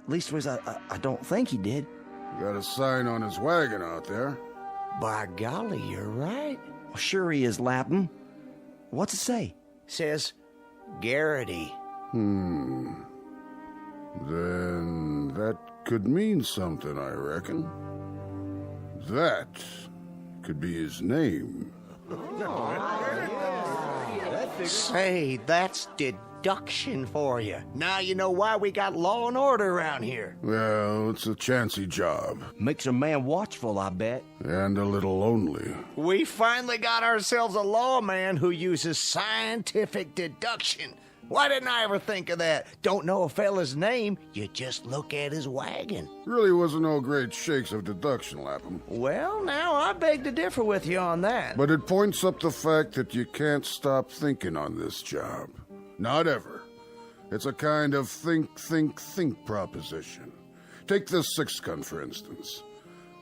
[SPEAKER 15] Leastways, I don't think he did.
[SPEAKER 9] Got a sign on his wagon out there.
[SPEAKER 21] By golly, you're right.
[SPEAKER 15] Well, sure he is, Lapham. What's it say?
[SPEAKER 21] Says Garrity.
[SPEAKER 9] Then that could mean something, I reckon. That could be his name.
[SPEAKER 21] Say, that's deduction for you. Now you know why we got law and order around here.
[SPEAKER 9] Well, it's a chancy job.
[SPEAKER 15] Makes a man watchful, I bet.
[SPEAKER 9] And a little lonely.
[SPEAKER 21] We finally got ourselves a lawman who uses scientific deduction. Why didn't I ever think of that? Don't know a fella's name, you just look at his wagon.
[SPEAKER 9] Really wasn't no great shakes of deduction, Lapham.
[SPEAKER 21] Well, now I beg to differ with you on that.
[SPEAKER 9] But it points up the fact that you can't stop thinking on this job. Not ever. It's a kind of think proposition. Take this six-gun, for instance.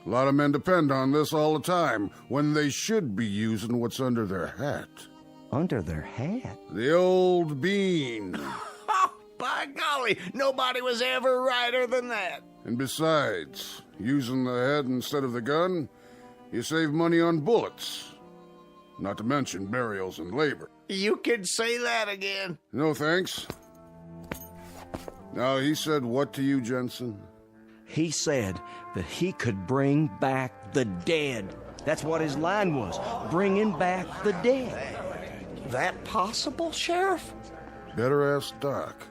[SPEAKER 9] A lot of men depend on this all the time, when they should be using what's under their hat.
[SPEAKER 15] Under their hat?
[SPEAKER 9] The old bean.
[SPEAKER 21] Oh, by golly, nobody was ever righter than that.
[SPEAKER 9] And besides, using the head instead of the gun, you save money on bullets. Not to mention burials and labor.
[SPEAKER 21] You can say that again.
[SPEAKER 9] No thanks. Now, he said what to you, Jensen?
[SPEAKER 15] He said that he could bring back the dead. That's what his line was, bringing back the dead.
[SPEAKER 21] That possible, Sheriff?
[SPEAKER 9] Better ask Doc.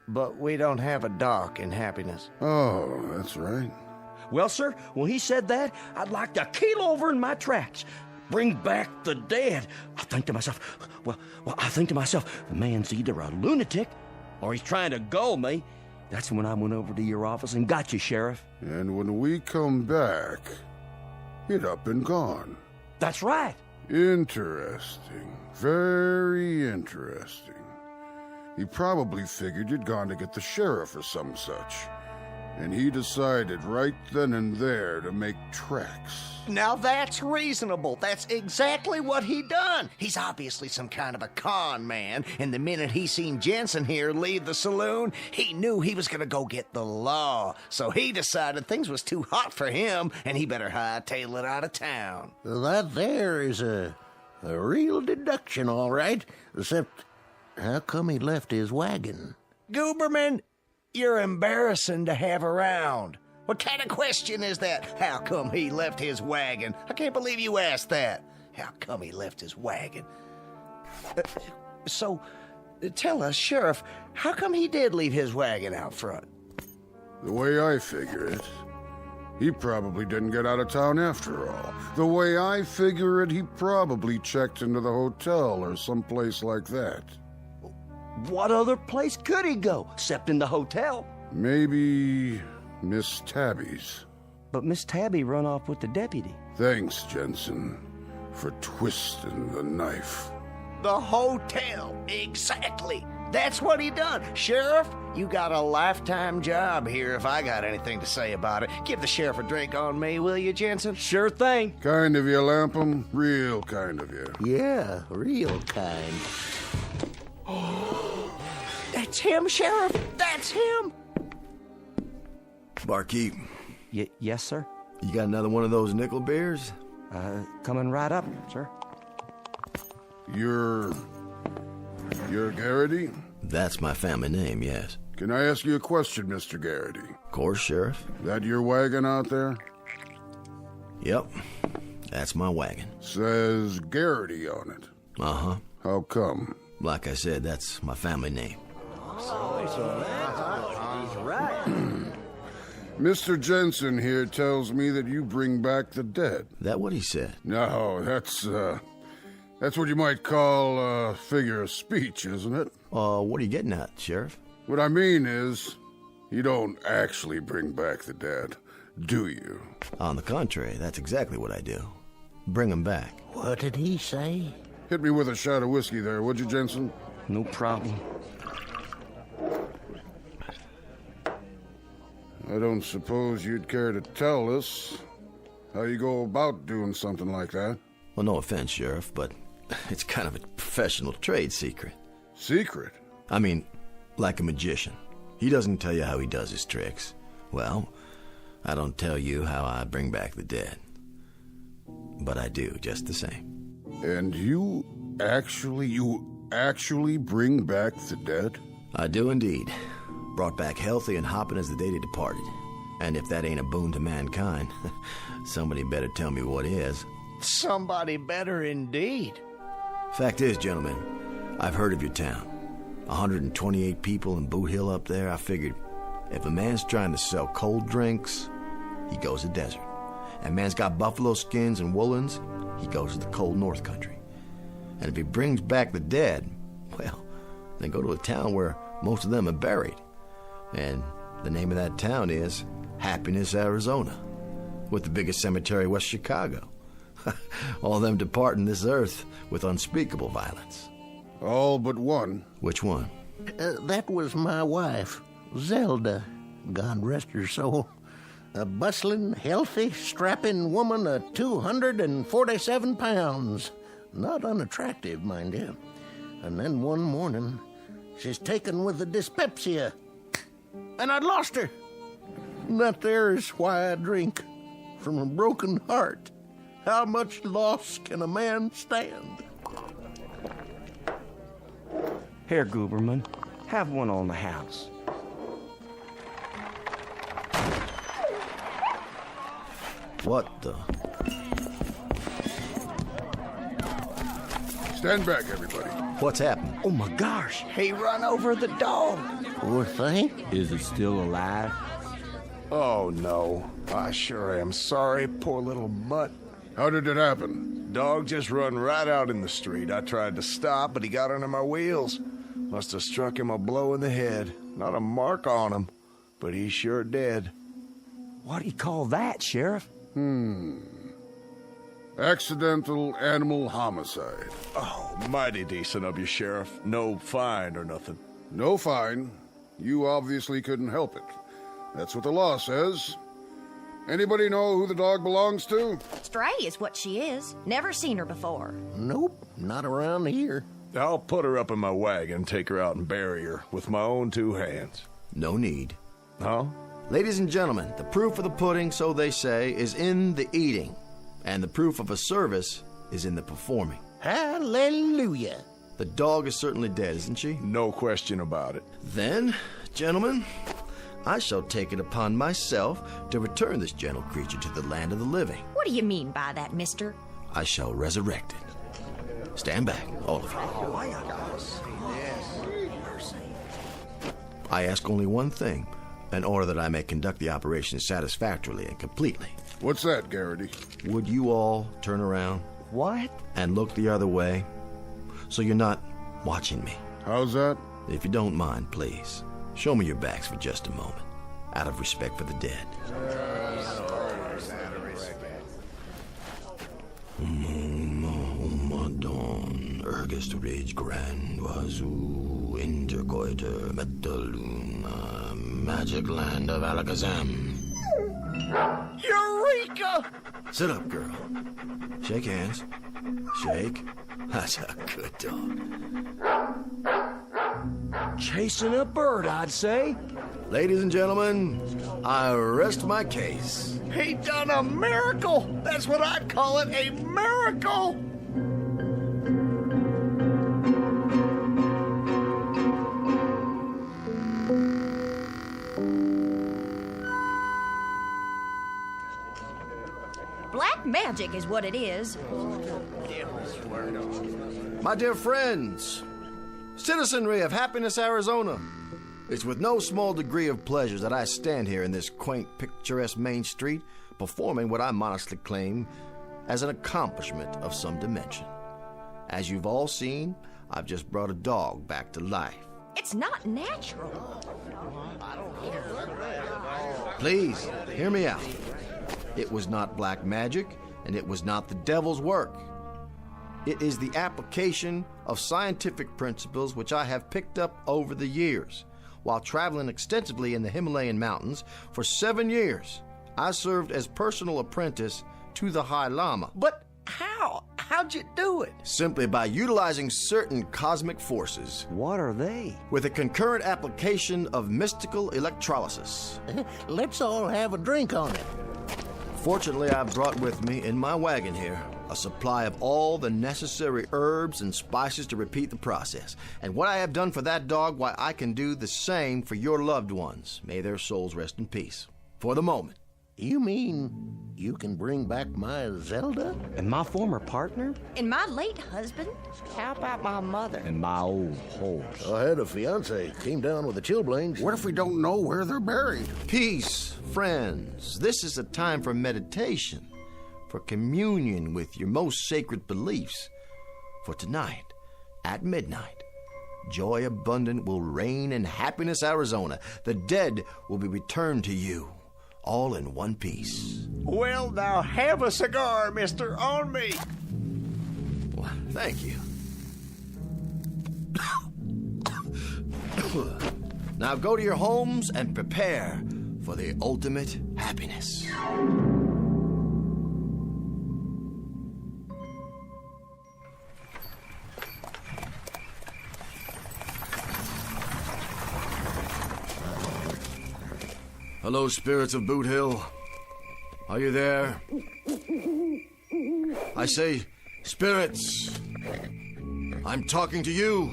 [SPEAKER 21] But we don't have a Doc in Happiness.
[SPEAKER 9] Oh, that's right.
[SPEAKER 15] Well, sir, when he said that, I'd like to keel over in my tracks. Bring back the dead. I think to myself, the man's either a lunatic or he's trying to gull me. That's when I went over to your office and got you, Sheriff.
[SPEAKER 9] And when we come back, he'd up and gone.
[SPEAKER 15] That's right.
[SPEAKER 9] Interesting. Very interesting. He probably figured you'd gone to get the sheriff or some such. And he decided right then and there to make tracks.
[SPEAKER 21] Now that's reasonable. That's exactly what he done. He's obviously some kind of a con man, and the minute he seen Jensen here leave the saloon, he knew he was gonna go get the law. So he decided things was too hot for him, and he better hightail it out of town.
[SPEAKER 19] That there is a real deduction, all right. Except, how come he left his wagon?
[SPEAKER 21] Gooberman, you're embarrassing to have around. What kind of question is that? How come he left his wagon? I can't believe you asked that. How come he left his wagon? So, tell us, Sheriff, how come he did leave his wagon out front?
[SPEAKER 9] The way I figure it, he probably didn't get out of town after all. The way I figure it, he probably checked into the hotel or someplace like that.
[SPEAKER 10] What other place could he go, except in the hotel?
[SPEAKER 9] Maybe Miss Tabby's.
[SPEAKER 10] But Miss Tabby run off with the deputy.
[SPEAKER 9] Thanks, Jensen, for twisting the knife.
[SPEAKER 21] The hotel, exactly. That's what he done. Sheriff, you got a lifetime job here if I got anything to say about it. Give the sheriff a drink on me, will you, Jensen?
[SPEAKER 10] Sure thing.
[SPEAKER 9] Kind of you, Lapham. Real kind of you.
[SPEAKER 19] Yeah, real kind.
[SPEAKER 21] That's him, Sheriff. That's him.
[SPEAKER 22] Barkeep.
[SPEAKER 10] Yes, sir?
[SPEAKER 22] You got another one of those nickel beers?
[SPEAKER 10] Coming right up, sir.
[SPEAKER 9] You're Garrity?
[SPEAKER 22] That's my family name, yes.
[SPEAKER 9] Can I ask you a question, Mr. Garrity?
[SPEAKER 22] Of course, Sheriff.
[SPEAKER 9] That your wagon out there?
[SPEAKER 22] Yep. That's my wagon.
[SPEAKER 9] Says Garrity on it.
[SPEAKER 22] Uh-huh.
[SPEAKER 9] How come?
[SPEAKER 22] Like I said, that's my family name.
[SPEAKER 9] Mr. Jensen here tells me that you bring back the dead.
[SPEAKER 22] That what he said?
[SPEAKER 9] No, that's what you might call a figure of speech, isn't it?
[SPEAKER 22] What are you getting at, Sheriff?
[SPEAKER 9] What I mean is, you don't actually bring back the dead, do you?
[SPEAKER 22] On the contrary, that's exactly what I do. Bring them back.
[SPEAKER 19] What did he say?
[SPEAKER 9] Hit me with a shot of whiskey there, would you, Jensen?
[SPEAKER 10] No problem.
[SPEAKER 9] I don't suppose you'd care to tell us how you go about doing something like that.
[SPEAKER 22] Well, no offense, Sheriff, but it's kind of a professional trade secret.
[SPEAKER 9] Secret?
[SPEAKER 22] I mean, like a magician. He doesn't tell you how he does his tricks. Well, I don't tell you how I bring back the dead. But I do, just the same.
[SPEAKER 9] And you actually bring back the dead?
[SPEAKER 22] I do indeed. Brought back healthy and hopping as the day they departed. And if that ain't a boon to mankind, somebody better tell me what is.
[SPEAKER 21] Somebody better indeed.
[SPEAKER 22] Fact is, gentlemen, I've heard of your town. 128 people in Boot Hill up there. I figured if a man's trying to sell cold drinks, he goes to desert. And man's got buffalo skins and woolens, he goes to the cold north country. And if he brings back the dead, well, then go to a town where most of them are buried. And the name of that town is Happiness, Arizona, with the biggest cemetery west Chicago. All them departing this earth with unspeakable violence.
[SPEAKER 9] All but one.
[SPEAKER 22] Which one?
[SPEAKER 19] That was my wife, Zelda. God rest her soul. A bustling, healthy, strapping woman of 247 pounds. Not unattractive, mind you. And then one morning, she's taken with the dyspepsia. And I'd lost her. And that there is why I drink. From a broken heart. How much loss can a man stand?
[SPEAKER 10] Here, Gooberman, have one on the house.
[SPEAKER 22] What the?
[SPEAKER 9] Stand back, everybody.
[SPEAKER 22] What's happened?
[SPEAKER 10] Oh my gosh,
[SPEAKER 21] he run over the dog.
[SPEAKER 19] Poor thing.
[SPEAKER 20] Is it still alive?
[SPEAKER 11] Oh, no. I sure am sorry, poor little mutt.
[SPEAKER 9] How did it happen?
[SPEAKER 11] Dog just run right out in the street. I tried to stop, but he got under my wheels. Must have struck him a blow in the head. Not a mark on him, but he's sure dead.
[SPEAKER 10] What do you call that, Sheriff?
[SPEAKER 9] Accidental animal homicide.
[SPEAKER 11] Oh, mighty decent of you, Sheriff. No fine or nothing.
[SPEAKER 9] No fine. You obviously couldn't help it. That's what the law says. Anybody know who the dog belongs to?
[SPEAKER 12] Stray is what she is. Never seen her before.
[SPEAKER 19] Nope, not around here.
[SPEAKER 11] I'll put her up in my wagon, take her out and bury her with my own 2 hands.
[SPEAKER 22] No need.
[SPEAKER 11] Huh?
[SPEAKER 22] Ladies and gentlemen, the proof of the pudding, so they say, is in the eating. And the proof of a service is in the performing.
[SPEAKER 19] Hallelujah.
[SPEAKER 22] The dog is certainly dead, isn't she?
[SPEAKER 11] No question about it.
[SPEAKER 22] Then, gentlemen, I shall take it upon myself to return this gentle creature to the land of the living.
[SPEAKER 12] What do you mean by that, mister?
[SPEAKER 22] I shall resurrect it. Stand back, all of you. I ask only one thing, in order that I may conduct the operation satisfactorily and completely.
[SPEAKER 9] What's that, Garrity?
[SPEAKER 22] Would you all turn around?
[SPEAKER 21] What?
[SPEAKER 22] And look the other way, so you're not watching me.
[SPEAKER 9] How's that?
[SPEAKER 22] If you don't mind, please, show me your backs for just a moment, out of respect for the dead. Ergest rage grand wazu intercoiter metaluna magic land of Alakazam.
[SPEAKER 21] Eureka!
[SPEAKER 22] Sit up, girl. Shake hands. Shake. That's a good dog.
[SPEAKER 21] Chasing a bird, I'd say.
[SPEAKER 22] Ladies and gentlemen, I rest my case.
[SPEAKER 21] He done a miracle! That's what I'd call it, a miracle!
[SPEAKER 12] Black magic is what it is.
[SPEAKER 22] My dear friends, citizenry of Happiness, Arizona, it's with no small degree of pleasure that I stand here in this quaint, picturesque main street, performing what I modestly claim as an accomplishment of some dimension. As you've all seen, I've just brought a dog back to life.
[SPEAKER 12] It's not natural.
[SPEAKER 22] Please, hear me out. It was not black magic, and it was not the devil's work. It is the application of scientific principles which I have picked up over the years. While traveling extensively in the Himalayan mountains for 7 years, I served as personal apprentice to the High Lama.
[SPEAKER 21] But how? How'd you do it?
[SPEAKER 22] Simply by utilizing certain cosmic forces.
[SPEAKER 21] What are they?
[SPEAKER 22] With a concurrent application of mystical electrolysis.
[SPEAKER 19] Let's all have a drink on it.
[SPEAKER 22] Fortunately, I've brought with me in my wagon here a supply of all the necessary herbs and spices to repeat the process. And what I have done for that dog, why, I can do the same for your loved ones. May their souls rest in peace. For the moment.
[SPEAKER 19] You mean you can bring back my Zelda?
[SPEAKER 21] And my former partner?
[SPEAKER 12] And my late husband?
[SPEAKER 21] How about my mother?
[SPEAKER 20] And my old horse.
[SPEAKER 19] I had a fiance, came down with the chilblains.
[SPEAKER 9] What if we don't know where they're buried?
[SPEAKER 22] Peace, friends. This is a time for meditation, for communion with your most sacred beliefs. For tonight, at midnight, joy abundant will reign in Happiness, Arizona. The dead will be returned to you, all in one piece.
[SPEAKER 21] Well, now have a cigar, mister, on me.
[SPEAKER 22] Well, thank you. Now go to your homes and prepare for the ultimate happiness. Hello, spirits of Boot Hill. Are you there? I say, spirits. I'm talking to you.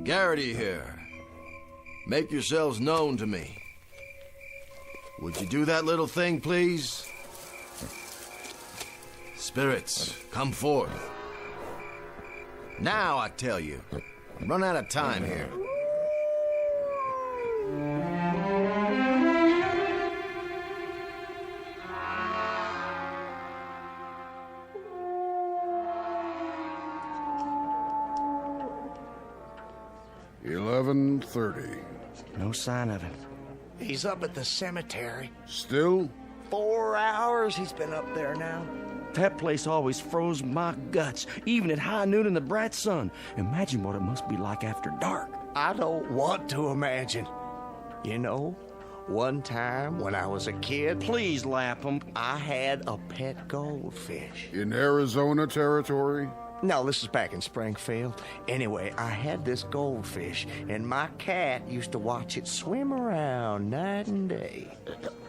[SPEAKER 22] Garrity here. Make yourselves known to me. Would you do that little thing, please? Spirits, come forth. Now, I tell you. I'm running out of time here.
[SPEAKER 9] $11:30.
[SPEAKER 21] No sign of him. He's up at the cemetery.
[SPEAKER 9] Still?
[SPEAKER 21] 4 hours he's been up there now. That place always froze my guts, even at high noon in the bright sun. Imagine what it must be like after dark. I don't want to imagine. You know, One time when I was a kid,
[SPEAKER 15] Please, Lapham.
[SPEAKER 21] I had a pet goldfish.
[SPEAKER 9] In Arizona territory?
[SPEAKER 21] No, this is back in Springfield. Anyway, I had this goldfish, and my cat used to watch it swim around night and day.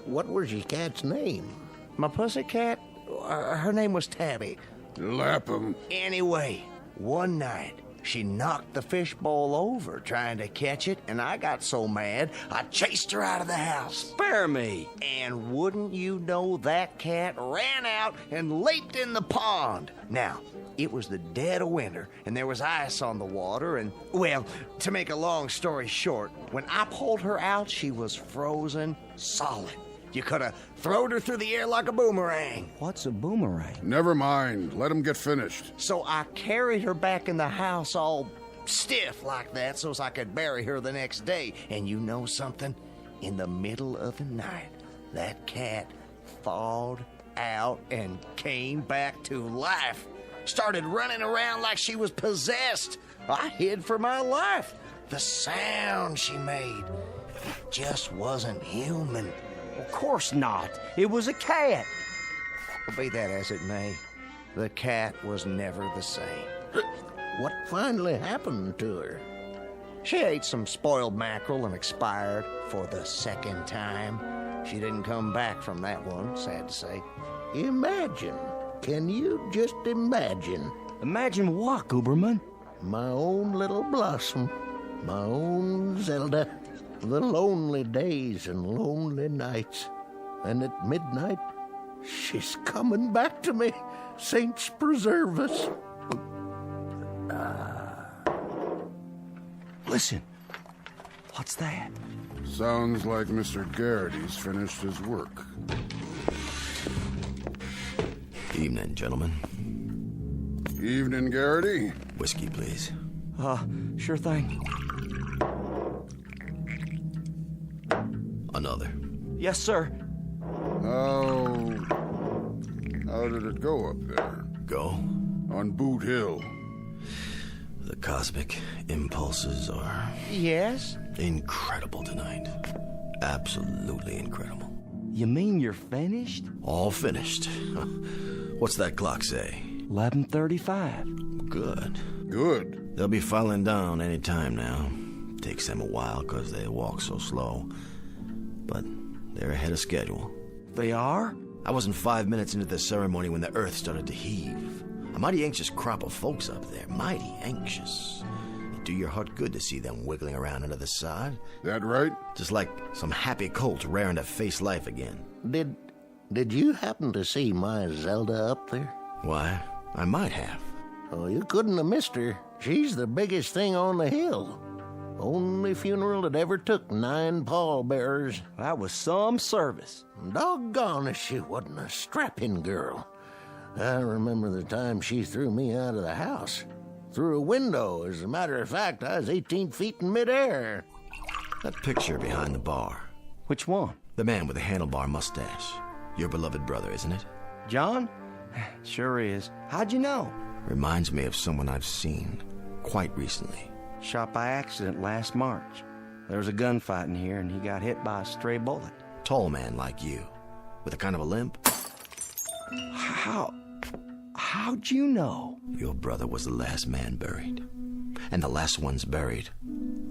[SPEAKER 19] What was your cat's name?
[SPEAKER 21] My pussycat? Her name was Tabby.
[SPEAKER 9] Lapham.
[SPEAKER 21] Anyway, one night, she knocked the fishbowl over trying to catch it, and I got so mad, I chased her out of the house.
[SPEAKER 15] Spare me.
[SPEAKER 21] And wouldn't you know, that cat ran out and leaped in the pond. Now, it was the dead of winter, and there was ice on the water, and, well, to make a long story short, when I pulled her out, she was frozen solid. You could have thrown her through the air like a boomerang.
[SPEAKER 15] What's a boomerang?
[SPEAKER 9] Never mind. Let him get finished.
[SPEAKER 21] So I carried her back in the house all stiff like that so as I could bury her the next day. And you know something? In the middle of the night, that cat thawed out and came back to life. Started running around like she was possessed. I hid for my life. The sound she made, it just wasn't human.
[SPEAKER 15] Of course not. It was a cat.
[SPEAKER 21] Be that as it may, the cat was never the same.
[SPEAKER 19] What finally happened to her?
[SPEAKER 21] She ate some spoiled mackerel and expired for the second time. She didn't come back from that one, sad to say.
[SPEAKER 19] Imagine. Can you just imagine?
[SPEAKER 15] Imagine what, Gooberman?
[SPEAKER 19] My own little Blossom. My own Zelda. The lonely days and lonely nights. And at midnight, she's coming back to me. Saints preserve us.
[SPEAKER 15] Listen. What's that?
[SPEAKER 9] Sounds like Mr. Garrity's finished his work.
[SPEAKER 22] Evening, gentlemen.
[SPEAKER 9] Evening, Garrity.
[SPEAKER 22] Whiskey, please.
[SPEAKER 15] Sure thing.
[SPEAKER 22] Another.
[SPEAKER 15] Yes, sir.
[SPEAKER 9] How did it go up there?
[SPEAKER 22] Go?
[SPEAKER 9] On Boot Hill.
[SPEAKER 22] The cosmic impulses are...
[SPEAKER 21] Yes?
[SPEAKER 22] Incredible tonight. Absolutely incredible.
[SPEAKER 15] You mean you're finished?
[SPEAKER 22] All finished. What's that clock say?
[SPEAKER 15] 11:35.
[SPEAKER 22] Good.
[SPEAKER 9] Good.
[SPEAKER 22] They'll be filing down any time now. Takes them a while because they walk so slow. But they're ahead of schedule.
[SPEAKER 15] They are?
[SPEAKER 22] I wasn't 5 minutes into the ceremony when the earth started to heave. A mighty anxious crop of folks up there. Mighty anxious. It'd do your heart good to see them wiggling around under the sod.
[SPEAKER 9] That right?
[SPEAKER 22] Just like some happy colts raring to face life again.
[SPEAKER 19] Did you happen to see my Zelda up there?
[SPEAKER 22] Why, I might have.
[SPEAKER 19] Oh, you couldn't have missed her. She's the biggest thing on the hill. Only funeral that ever took 9 pallbearers.
[SPEAKER 15] That was some service.
[SPEAKER 19] Doggone if she wasn't a strapping girl. I remember the time she threw me out of the house. Through a window. As a matter of fact, I was 18 feet in midair.
[SPEAKER 22] That picture behind the bar.
[SPEAKER 15] Which one?
[SPEAKER 22] The man with the handlebar mustache. Your beloved brother, isn't it?
[SPEAKER 15] John? Sure is. How'd you know?
[SPEAKER 22] Reminds me of someone I've seen quite recently.
[SPEAKER 15] Shot by accident last March. There was a gunfight in here and he got hit by a stray bullet.
[SPEAKER 22] Tall man like you, with a kind of a limp.
[SPEAKER 15] How'd you know?
[SPEAKER 22] Your brother was the last man buried. And the last ones buried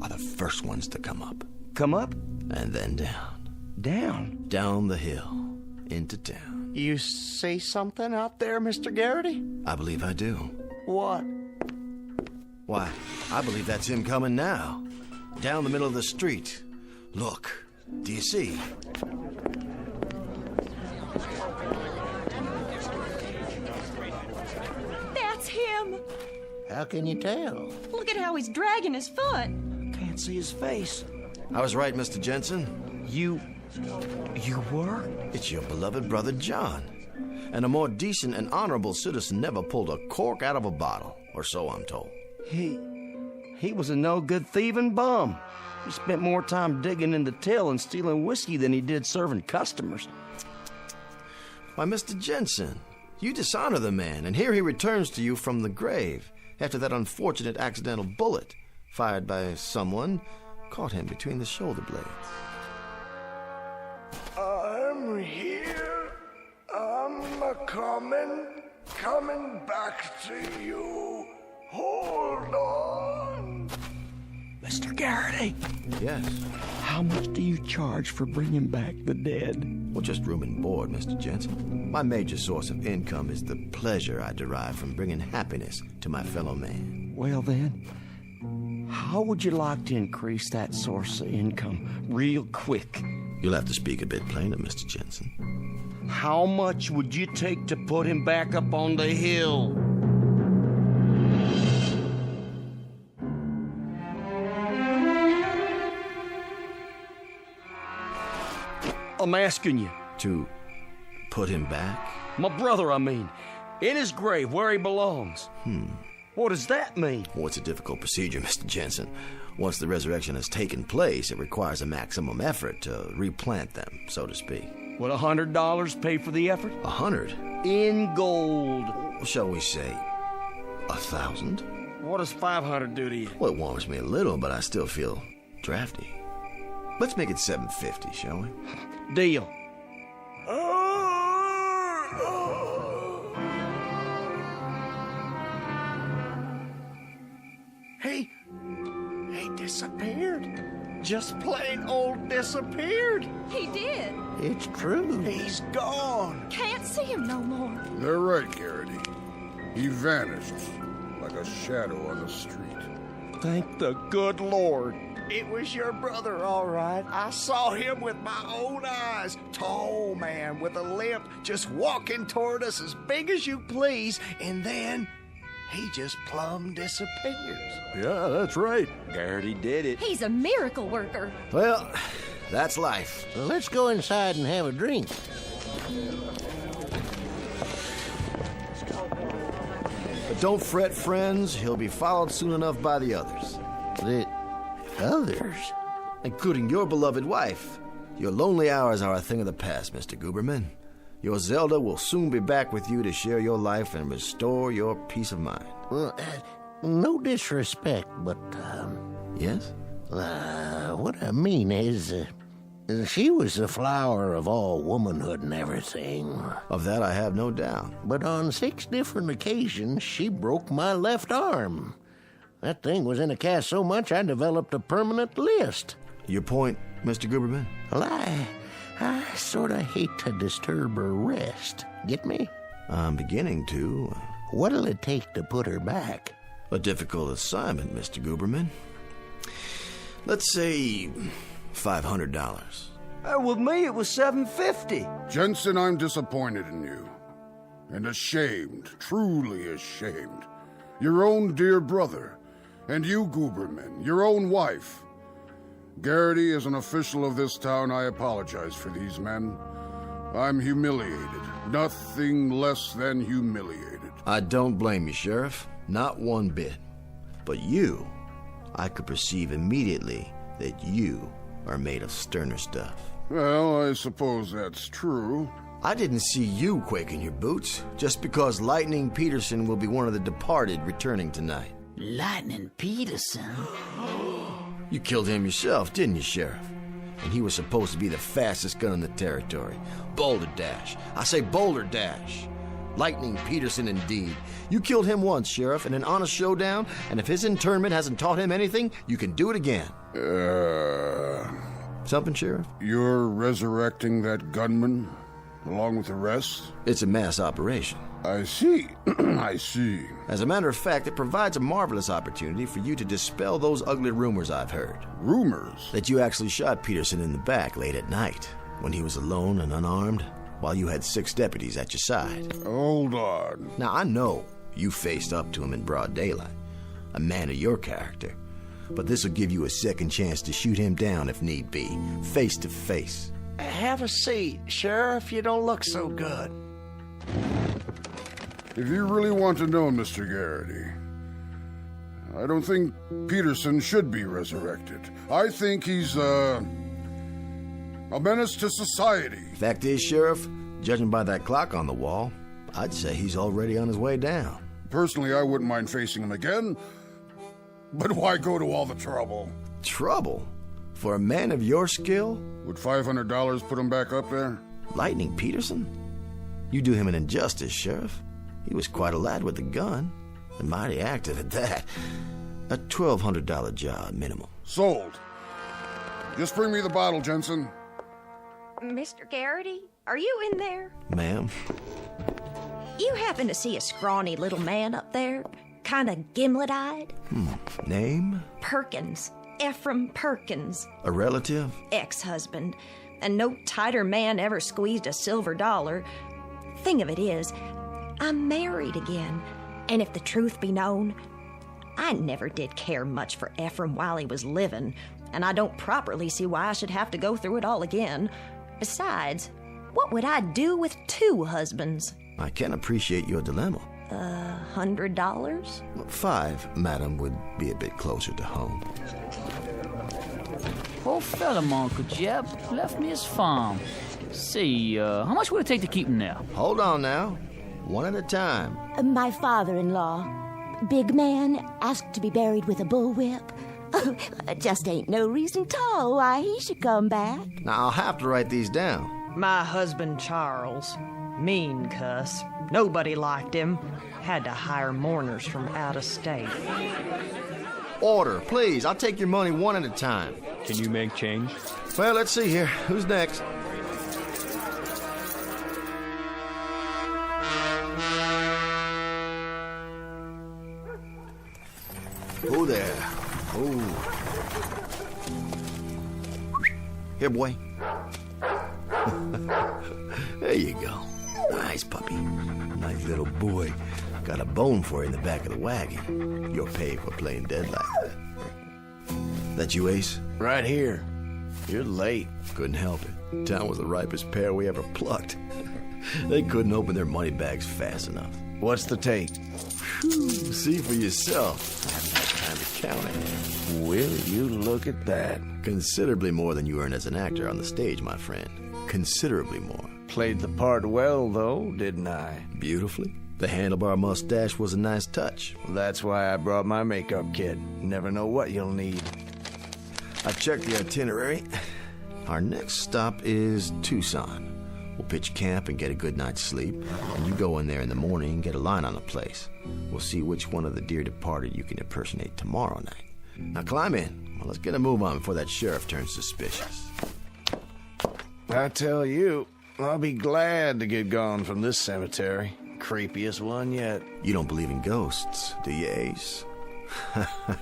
[SPEAKER 22] are the first ones to come up.
[SPEAKER 15] Come up?
[SPEAKER 22] And then down.
[SPEAKER 15] Down?
[SPEAKER 22] Down the hill, into town.
[SPEAKER 21] You see something out there, Mr. Garrity?
[SPEAKER 22] I believe I do.
[SPEAKER 21] What?
[SPEAKER 22] Why, I believe that's him coming now. Down the middle of the street. Look, do you see?
[SPEAKER 12] That's him!
[SPEAKER 19] How can you tell?
[SPEAKER 12] Look at how he's dragging his foot.
[SPEAKER 15] Can't see his face.
[SPEAKER 22] I was right, Mr. Jensen.
[SPEAKER 15] You were?
[SPEAKER 22] It's your beloved brother John. And a more decent and honorable citizen never pulled a cork out of a bottle, or so I'm told.
[SPEAKER 15] He was a no-good thieving bum. He spent more time digging in the till and stealing whiskey than he did serving customers.
[SPEAKER 22] Why, Mr. Jensen, you dishonor the man, and here he returns to you from the grave after that unfortunate accidental bullet fired by someone caught him between the shoulder blades.
[SPEAKER 11] coming back to you. Hold on.
[SPEAKER 10] Mr. Garrity.
[SPEAKER 22] Yes?
[SPEAKER 10] How much do you charge for bringing back the dead?
[SPEAKER 22] Well, just room and board, Mr. Jensen. My major source of income is the pleasure I derive from bringing happiness to my fellow man.
[SPEAKER 10] Well then, how would you like to increase that source of income real quick?
[SPEAKER 22] You'll have to speak a bit plainer, Mr. Jensen.
[SPEAKER 10] How much would you take to put him back up on the hill? I'm asking you.
[SPEAKER 22] To put him back?
[SPEAKER 10] My brother, I mean. In his grave, where he belongs. What does that mean?
[SPEAKER 22] Well, it's a difficult procedure, Mr. Jensen. Once the resurrection has taken place, it requires a maximum effort to replant them, so to speak.
[SPEAKER 10] Would $100 pay for the effort?
[SPEAKER 22] 100?
[SPEAKER 10] In gold.
[SPEAKER 22] Shall we say 1,000?
[SPEAKER 10] What does 500 do to you?
[SPEAKER 22] Well, it warms me a little, but I still feel drafty. Let's make it 750, shall we?
[SPEAKER 10] Deal.
[SPEAKER 21] He disappeared. Just plain old disappeared.
[SPEAKER 12] He did.
[SPEAKER 19] It's true.
[SPEAKER 21] He's gone.
[SPEAKER 12] Can't see him no more.
[SPEAKER 9] They're right, Garrity. He vanished like a shadow on the street.
[SPEAKER 10] Thank the good Lord.
[SPEAKER 21] It was your brother, all right. I saw him with my own eyes. Tall man with a limp, just walking toward us as big as you please, and then he just plumb disappears.
[SPEAKER 22] Yeah, that's right.
[SPEAKER 10] Garrity did it.
[SPEAKER 12] He's a miracle worker.
[SPEAKER 22] Well, that's life.
[SPEAKER 19] Well, let's go inside and have a drink.
[SPEAKER 22] But don't fret, friends. He'll be followed soon enough by the others.
[SPEAKER 19] The others?
[SPEAKER 22] Including your beloved wife. Your lonely hours are a thing of the past, Mr. Guberman. Your Zelda will soon be back with you to share your life and restore your peace of mind.
[SPEAKER 19] Well, no disrespect, but,
[SPEAKER 22] Yes?
[SPEAKER 19] what I mean is, she was the flower of all womanhood and everything.
[SPEAKER 22] Of that I have no doubt.
[SPEAKER 19] But on 6 different occasions, she broke my left arm. That thing was in a cast so much I developed a permanent list.
[SPEAKER 22] Your point, Mr. Guberman?
[SPEAKER 19] Well, I sort of hate to disturb her rest. Get me?
[SPEAKER 22] I'm beginning to.
[SPEAKER 19] What'll it take to put her back?
[SPEAKER 22] A difficult assignment, Mr. Guberman. Let's say $500.
[SPEAKER 10] With me, it was $750.
[SPEAKER 9] Jensen, I'm disappointed in you. And ashamed, truly ashamed. Your own dear brother. And you, Guberman, your own wife. Garrity, as an official of this town, I apologize for these men. I'm humiliated. Nothing less than humiliated.
[SPEAKER 22] I don't blame you, Sheriff. Not one bit. But you, I could perceive immediately that you are made of sterner stuff.
[SPEAKER 9] Well, I suppose that's true.
[SPEAKER 22] I didn't see you quake in your boots, just because Lightning Peterson will be one of the departed returning tonight.
[SPEAKER 14] Lightning Peterson?
[SPEAKER 22] You killed him yourself, didn't you, Sheriff? And he was supposed to be the fastest gun in the territory. Boulder Dash. I say Boulder Dash. Lightning Peterson, indeed. You killed him once, Sheriff, in an honest showdown, and if his internment hasn't taught him anything, you can do it again. Something, Sheriff?
[SPEAKER 9] You're resurrecting that gunman, along with the rest?
[SPEAKER 22] It's a mass operation.
[SPEAKER 9] I see. I see.
[SPEAKER 22] As a matter of fact, it provides a marvelous opportunity for you to dispel those ugly rumors I've heard.
[SPEAKER 9] Rumors?
[SPEAKER 22] That you actually shot Peterson in the back late at night, when he was alone and unarmed, while you had 6 deputies at your side.
[SPEAKER 9] Hold on.
[SPEAKER 22] Now, I know you faced up to him in broad daylight, a man of your character, but this will give you a second chance to shoot him down if need be, face to face.
[SPEAKER 21] Have a seat, Sheriff. You don't look so good.
[SPEAKER 9] If you really want to know, Mr. Garrity, I don't think Peterson should be resurrected. I think he's, a menace to society.
[SPEAKER 22] Fact is, Sheriff, judging by that clock on the wall, I'd say he's already on his way down.
[SPEAKER 9] Personally, I wouldn't mind facing him again, but why go to all the trouble?
[SPEAKER 22] Trouble? For a man of your skill?
[SPEAKER 9] Would $500 put him back up there?
[SPEAKER 22] Lightning Peterson? You do him an injustice, Sheriff. He was quite a lad with a gun, and mighty active at that. A $1,200 job minimum.
[SPEAKER 9] Sold. Just bring me the bottle, Jensen.
[SPEAKER 4] Mr. Garrity, are you in there?
[SPEAKER 22] Ma'am?
[SPEAKER 4] You happen to see a scrawny little man up there? Kinda gimlet-eyed?
[SPEAKER 22] Name?
[SPEAKER 4] Perkins. Ephraim Perkins.
[SPEAKER 22] A relative?
[SPEAKER 4] Ex-husband. And no tighter man ever squeezed a silver dollar. Thing of it is, I'm married again. And if the truth be known, I never did care much for Ephraim while he was living, and I don't properly see why I should have to go through it all again. Besides, what would I do with 2 husbands?
[SPEAKER 22] I can appreciate your dilemma.
[SPEAKER 4] $100?
[SPEAKER 22] 5, madam, would be a bit closer to home.
[SPEAKER 8] Poor fella, Uncle Jeb. Left me his farm. See, how much would it take to keep him there?
[SPEAKER 22] Hold on now. One at a time.
[SPEAKER 18] My father-in-law, big man, asked to be buried with a bullwhip. Just ain't no reason 'tall why he should come back.
[SPEAKER 22] Now, I'll have to write these down.
[SPEAKER 23] My husband, Charles. Mean cuss. Nobody liked him. Had to hire mourners from out of state.
[SPEAKER 22] Order, please. I'll take your money one at a time.
[SPEAKER 7] Can you make change?
[SPEAKER 22] Well, let's see here. Who's next? Oh, there. Oh. Here, boy. There you go. Nice puppy. Nice little boy. Got a bone for you in the back of the wagon. You're paid for playing dead like that. That you, Ace?
[SPEAKER 11] Right here. You're late.
[SPEAKER 22] Couldn't help it. Town was the ripest pear we ever plucked. They couldn't open their money bags fast enough.
[SPEAKER 11] What's the take?
[SPEAKER 22] Whew, see for yourself. I haven't had time to count it.
[SPEAKER 11] Will you look at that?
[SPEAKER 22] Considerably more than you earn as an actor on the stage, my friend. Considerably more.
[SPEAKER 11] Played the part well, though, didn't I?
[SPEAKER 22] Beautifully. The handlebar mustache was a nice touch.
[SPEAKER 11] That's why I brought my makeup kit. Never know what you'll need.
[SPEAKER 22] I checked the itinerary. Our next stop is Tucson. We'll pitch camp and get a good night's sleep. And you go in there in the morning and get a line on the place. We'll see which one of the dear departed you can impersonate tomorrow night. Now climb in. Well, let's get a move on before that sheriff turns suspicious.
[SPEAKER 11] I tell you, I'll be glad to get gone from this cemetery. Creepiest one yet.
[SPEAKER 22] You don't believe in ghosts, do you, Ace?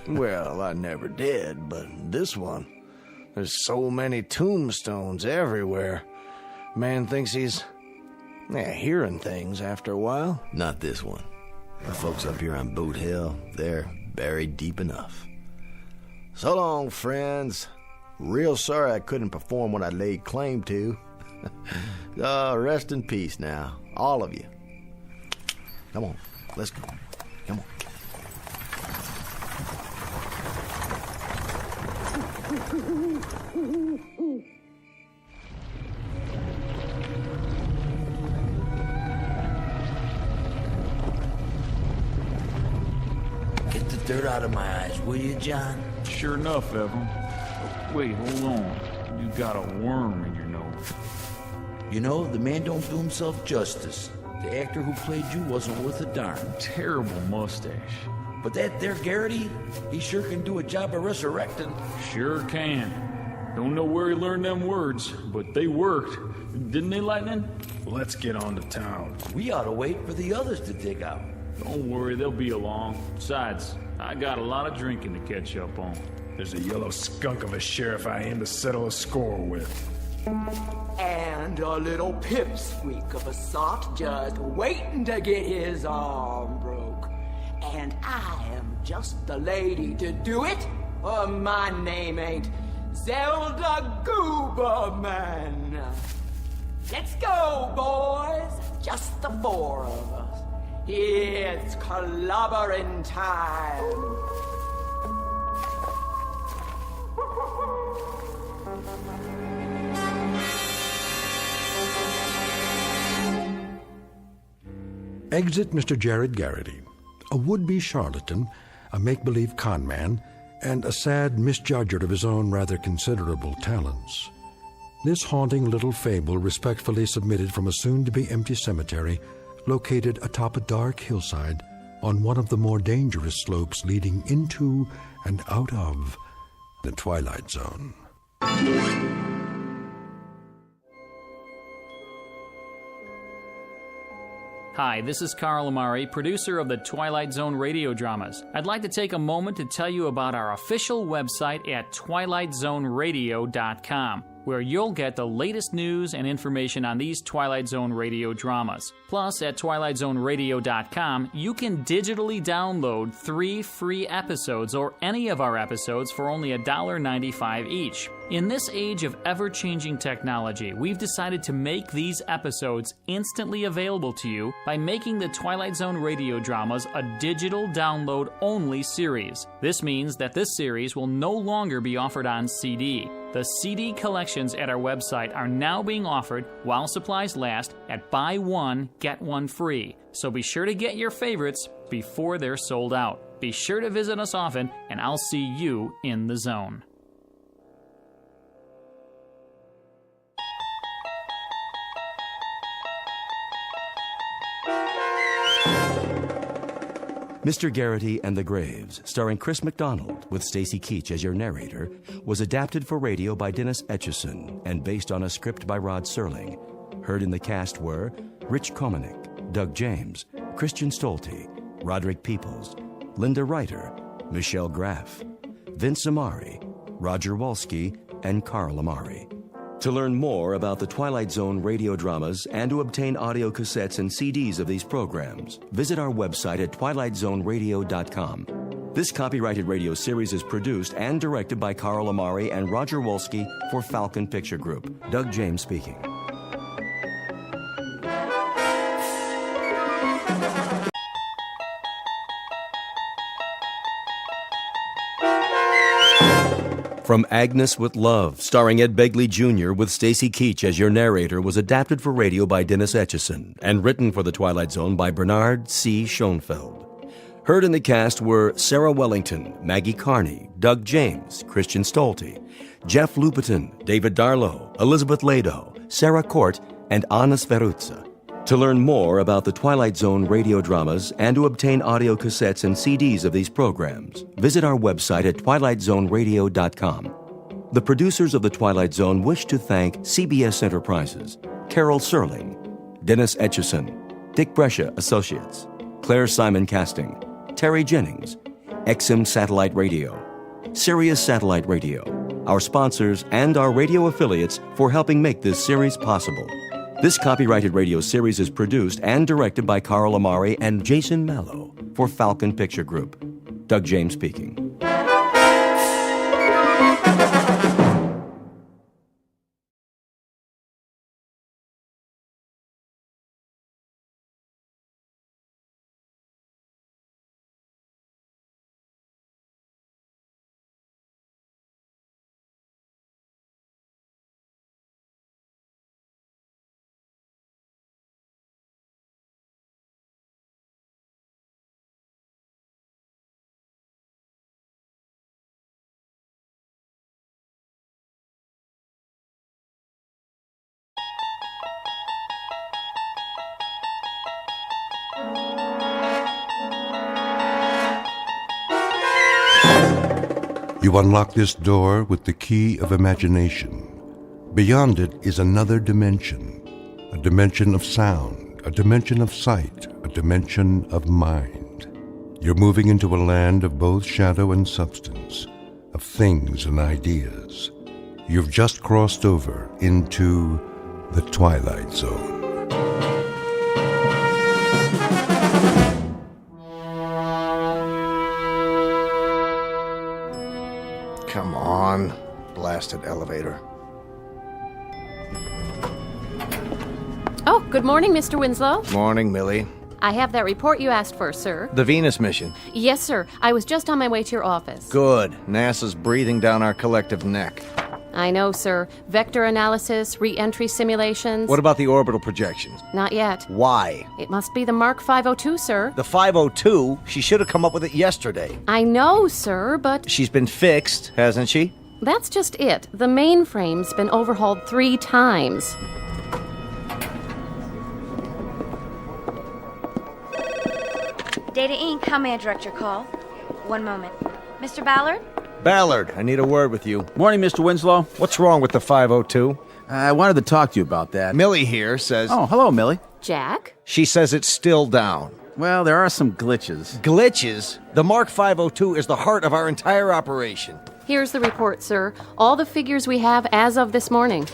[SPEAKER 11] Well, I never did, but this one, there's so many tombstones everywhere. Man thinks he's hearing things after a while.
[SPEAKER 22] Not this one. The folks up here on Boot Hill, they're buried deep enough. So long, friends. Real sorry I couldn't perform what I laid claim to. Rest in peace now, all of you. Come on, let's go. Come on.
[SPEAKER 5] Get the dirt out of my eyes, will you, John?
[SPEAKER 8] Sure enough, Evan. Wait, hold on. You got a worm in your nose.
[SPEAKER 5] You know, the man don't do himself justice. The actor who played you wasn't worth a darn.
[SPEAKER 8] Terrible mustache.
[SPEAKER 5] But that there Garrity, he sure can do a job of resurrecting.
[SPEAKER 8] Sure can. Don't know where he learned them words, but they worked. Didn't they, Lightning?
[SPEAKER 24] Let's get on to town.
[SPEAKER 5] We ought to wait for the others to dig out.
[SPEAKER 8] Don't worry, they'll be along. Besides, I got a lot of drinking to catch up on.
[SPEAKER 24] There's a yellow skunk of a sheriff I aim to settle a score with.
[SPEAKER 25] And a little pipsqueak of a soft just waiting to get his arm broke. And I am just the lady to do it. My name ain't Zelda Gooberman. Let's go, boys. Just the 4 of us. It's clobbering time.
[SPEAKER 1] Exit Mr. Jared Garrity, a would-be charlatan, a make-believe con man, and a sad misjudger of his own rather considerable talents. This haunting little fable respectfully submitted from a soon-to-be empty cemetery located atop a dark hillside on one of the more dangerous slopes leading into and out of the Twilight Zone.
[SPEAKER 8] Hi, this is Carl Amari, producer of the Twilight Zone radio dramas. I'd like to take a moment to tell you about our official website at twilightzoneradio.com, where you'll get the latest news and information on these Twilight Zone radio dramas. Plus, at twilightzoneradio.com, you can digitally download 3 free episodes or any of our episodes for only $1.95 each. In this age of ever-changing technology, we've decided to make these episodes instantly available to you by making the Twilight Zone radio dramas a digital download-only series. This means that this series will no longer be offered on CD. The CD collections at our website are now being offered while supplies last at buy one, get one free. So be sure to get your favorites before they're sold out. Be sure to visit us often, and I'll see you in the zone.
[SPEAKER 2] Mr. Garrity and the Graves, starring Chris McDonald with Stacy Keach as your narrator, was adapted for radio by Dennis Etchison and based on a script by Rod Serling. Heard in the cast were Rich Komanek, Doug James, Christian Stolte, Roderick Peoples, Linda Reiter, Michelle Graff, Vince Amari, Roger Wolski, and Carl Amari. To learn more about the Twilight Zone radio dramas and to obtain audio cassettes and CDs of these programs, visit our website at twilightzoneradio.com. This copyrighted radio series is produced and directed by Carl Amari and Roger Wolski for Falcon Picture Group. Doug James speaking. From Agnes with Love, starring Ed Begley Jr. with Stacy Keach as your narrator, was adapted for radio by Dennis Etchison and written for The Twilight Zone by Bernard C. Schoenfeld. Heard in the cast were Sarah Wellington, Maggie Carney, Doug James, Christian Stolte, Jeff Lupetin, David Darlow, Elizabeth Lado, Sarah Court, and Anna Sverutza. To learn more about the Twilight Zone radio dramas and to obtain audio cassettes and CDs of these programs, visit our website at twilightzoneradio.com. The producers of The Twilight Zone wish to thank CBS Enterprises, Carol Serling, Dennis Etchison, Dick Brescia Associates, Claire Simon Casting, Terry Jennings, XM Satellite Radio, Sirius Satellite Radio, our sponsors, and our radio affiliates for helping make this series possible. This copyrighted radio series is produced and directed by Carl Amari and Jason Mallow for Falcon Picture Group. Doug James speaking.
[SPEAKER 1] You unlock this door with the key of imagination. Beyond it is another dimension, a dimension of sound, a dimension of sight, a dimension of mind. You're moving into a land of both shadow and substance, of things and ideas. You've just crossed over into the Twilight Zone.
[SPEAKER 11] Come on, blasted elevator.
[SPEAKER 3] Oh, good morning, Mr. Winslow.
[SPEAKER 11] Morning, Millie.
[SPEAKER 3] I have that report you asked for, sir.
[SPEAKER 11] The Venus mission.
[SPEAKER 3] Yes, sir. I was just on my way to your office.
[SPEAKER 11] Good. NASA's breathing down our collective neck.
[SPEAKER 3] I know, sir. Vector analysis, re-entry simulations.
[SPEAKER 11] What about the orbital projections?
[SPEAKER 3] Not yet.
[SPEAKER 11] Why?
[SPEAKER 3] It must be the Mark 502, sir.
[SPEAKER 11] The 502? She should have come up with it yesterday.
[SPEAKER 3] I know, sir, but...
[SPEAKER 11] She's been fixed, hasn't she?
[SPEAKER 3] That's just it. The mainframe's been overhauled 3 times.
[SPEAKER 6] Data Inc., how may I direct your call? One moment. Mr. Ballard?
[SPEAKER 11] Ballard, I need a word with you.
[SPEAKER 13] Morning, Mr. Winslow.
[SPEAKER 11] What's wrong with the 502?
[SPEAKER 13] I wanted to talk to you about that.
[SPEAKER 11] Millie here says...
[SPEAKER 13] Oh, hello, Millie.
[SPEAKER 3] Jack?
[SPEAKER 11] She says it's still down.
[SPEAKER 13] Well, there are some glitches.
[SPEAKER 11] Glitches? The Mark 502 is the heart of our entire operation.
[SPEAKER 3] Here's the report, sir. All the figures we have as of this morning.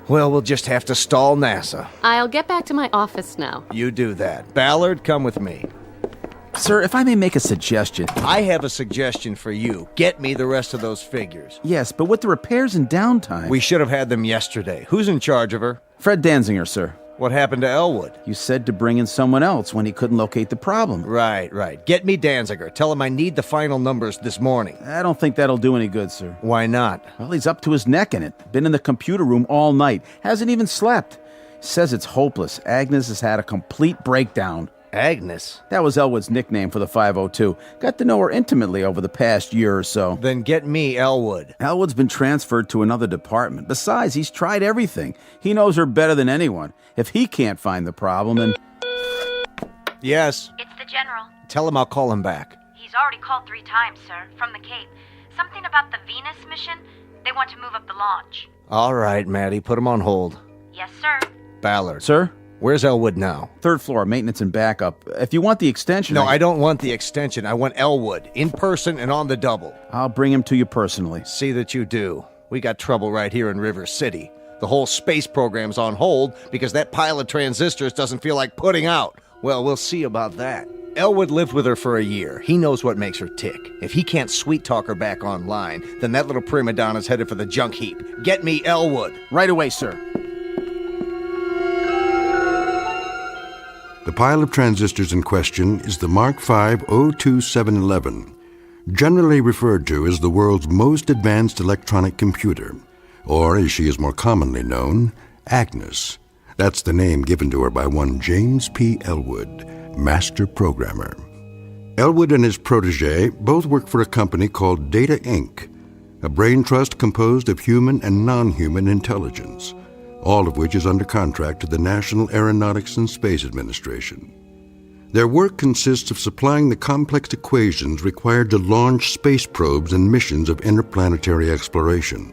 [SPEAKER 11] Well, we'll just have to stall NASA.
[SPEAKER 3] I'll get back to my office now.
[SPEAKER 11] You do that. Ballard, come with me.
[SPEAKER 13] Sir, if I may make a suggestion.
[SPEAKER 11] I have a suggestion for you. Get me the rest of those figures.
[SPEAKER 13] Yes, but with the repairs and downtime...
[SPEAKER 11] We should have had them yesterday. Who's in charge of her?
[SPEAKER 13] Fred Danziger, sir.
[SPEAKER 11] What happened to Elwood?
[SPEAKER 13] You said to bring in someone else when he couldn't locate the problem.
[SPEAKER 11] Right. Get me Danziger. Tell him I need the final numbers this morning.
[SPEAKER 13] I don't think that'll do any good, sir.
[SPEAKER 11] Why not?
[SPEAKER 13] Well, he's up to his neck in it. Been in the computer room all night. Hasn't even slept. Says it's hopeless. Agnes has had a complete breakdown.
[SPEAKER 11] Agnes?
[SPEAKER 13] That was Elwood's nickname for the 502. Got to know her intimately over the past year or so.
[SPEAKER 11] Then get me Elwood.
[SPEAKER 13] Elwood's been transferred to another department. Besides, he's tried everything. He knows her better than anyone. If he can't find the problem, then...
[SPEAKER 11] Yes?
[SPEAKER 6] It's the General.
[SPEAKER 11] Tell him I'll call him back.
[SPEAKER 6] He's already called 3 times, sir, from the Cape. Something about the Venus mission. They want to move up the launch.
[SPEAKER 11] All right, Maddie, put him on hold.
[SPEAKER 6] Yes, sir.
[SPEAKER 11] Ballard.
[SPEAKER 13] Sir?
[SPEAKER 11] Where's Elwood now?
[SPEAKER 13] 3rd floor, maintenance and backup. If you want the extension...
[SPEAKER 11] No, I don't want the extension. I want Elwood, in person and on the double.
[SPEAKER 13] I'll bring him to you personally.
[SPEAKER 11] See that you do. We got trouble right here in River City. The whole space program's on hold because that pile of transistors doesn't feel like putting out. Well, we'll see about that. Elwood lived with her for a year. He knows what makes her tick. If he can't sweet-talk her back online, then that little prima donna's headed for the junk heap. Get me Elwood.
[SPEAKER 13] Right away, sir.
[SPEAKER 1] The pile of transistors in question is the Mark V 02711, generally referred to as the world's most advanced electronic computer, or as she is more commonly known, Agnes. That's the name given to her by one James P. Elwood, master programmer. Elwood and his protege both work for a company called Data Inc., a brain trust composed of human and non-human intelligence, all of which is under contract to the National Aeronautics and Space Administration. Their work consists of supplying the complex equations required to launch space probes and missions of interplanetary exploration.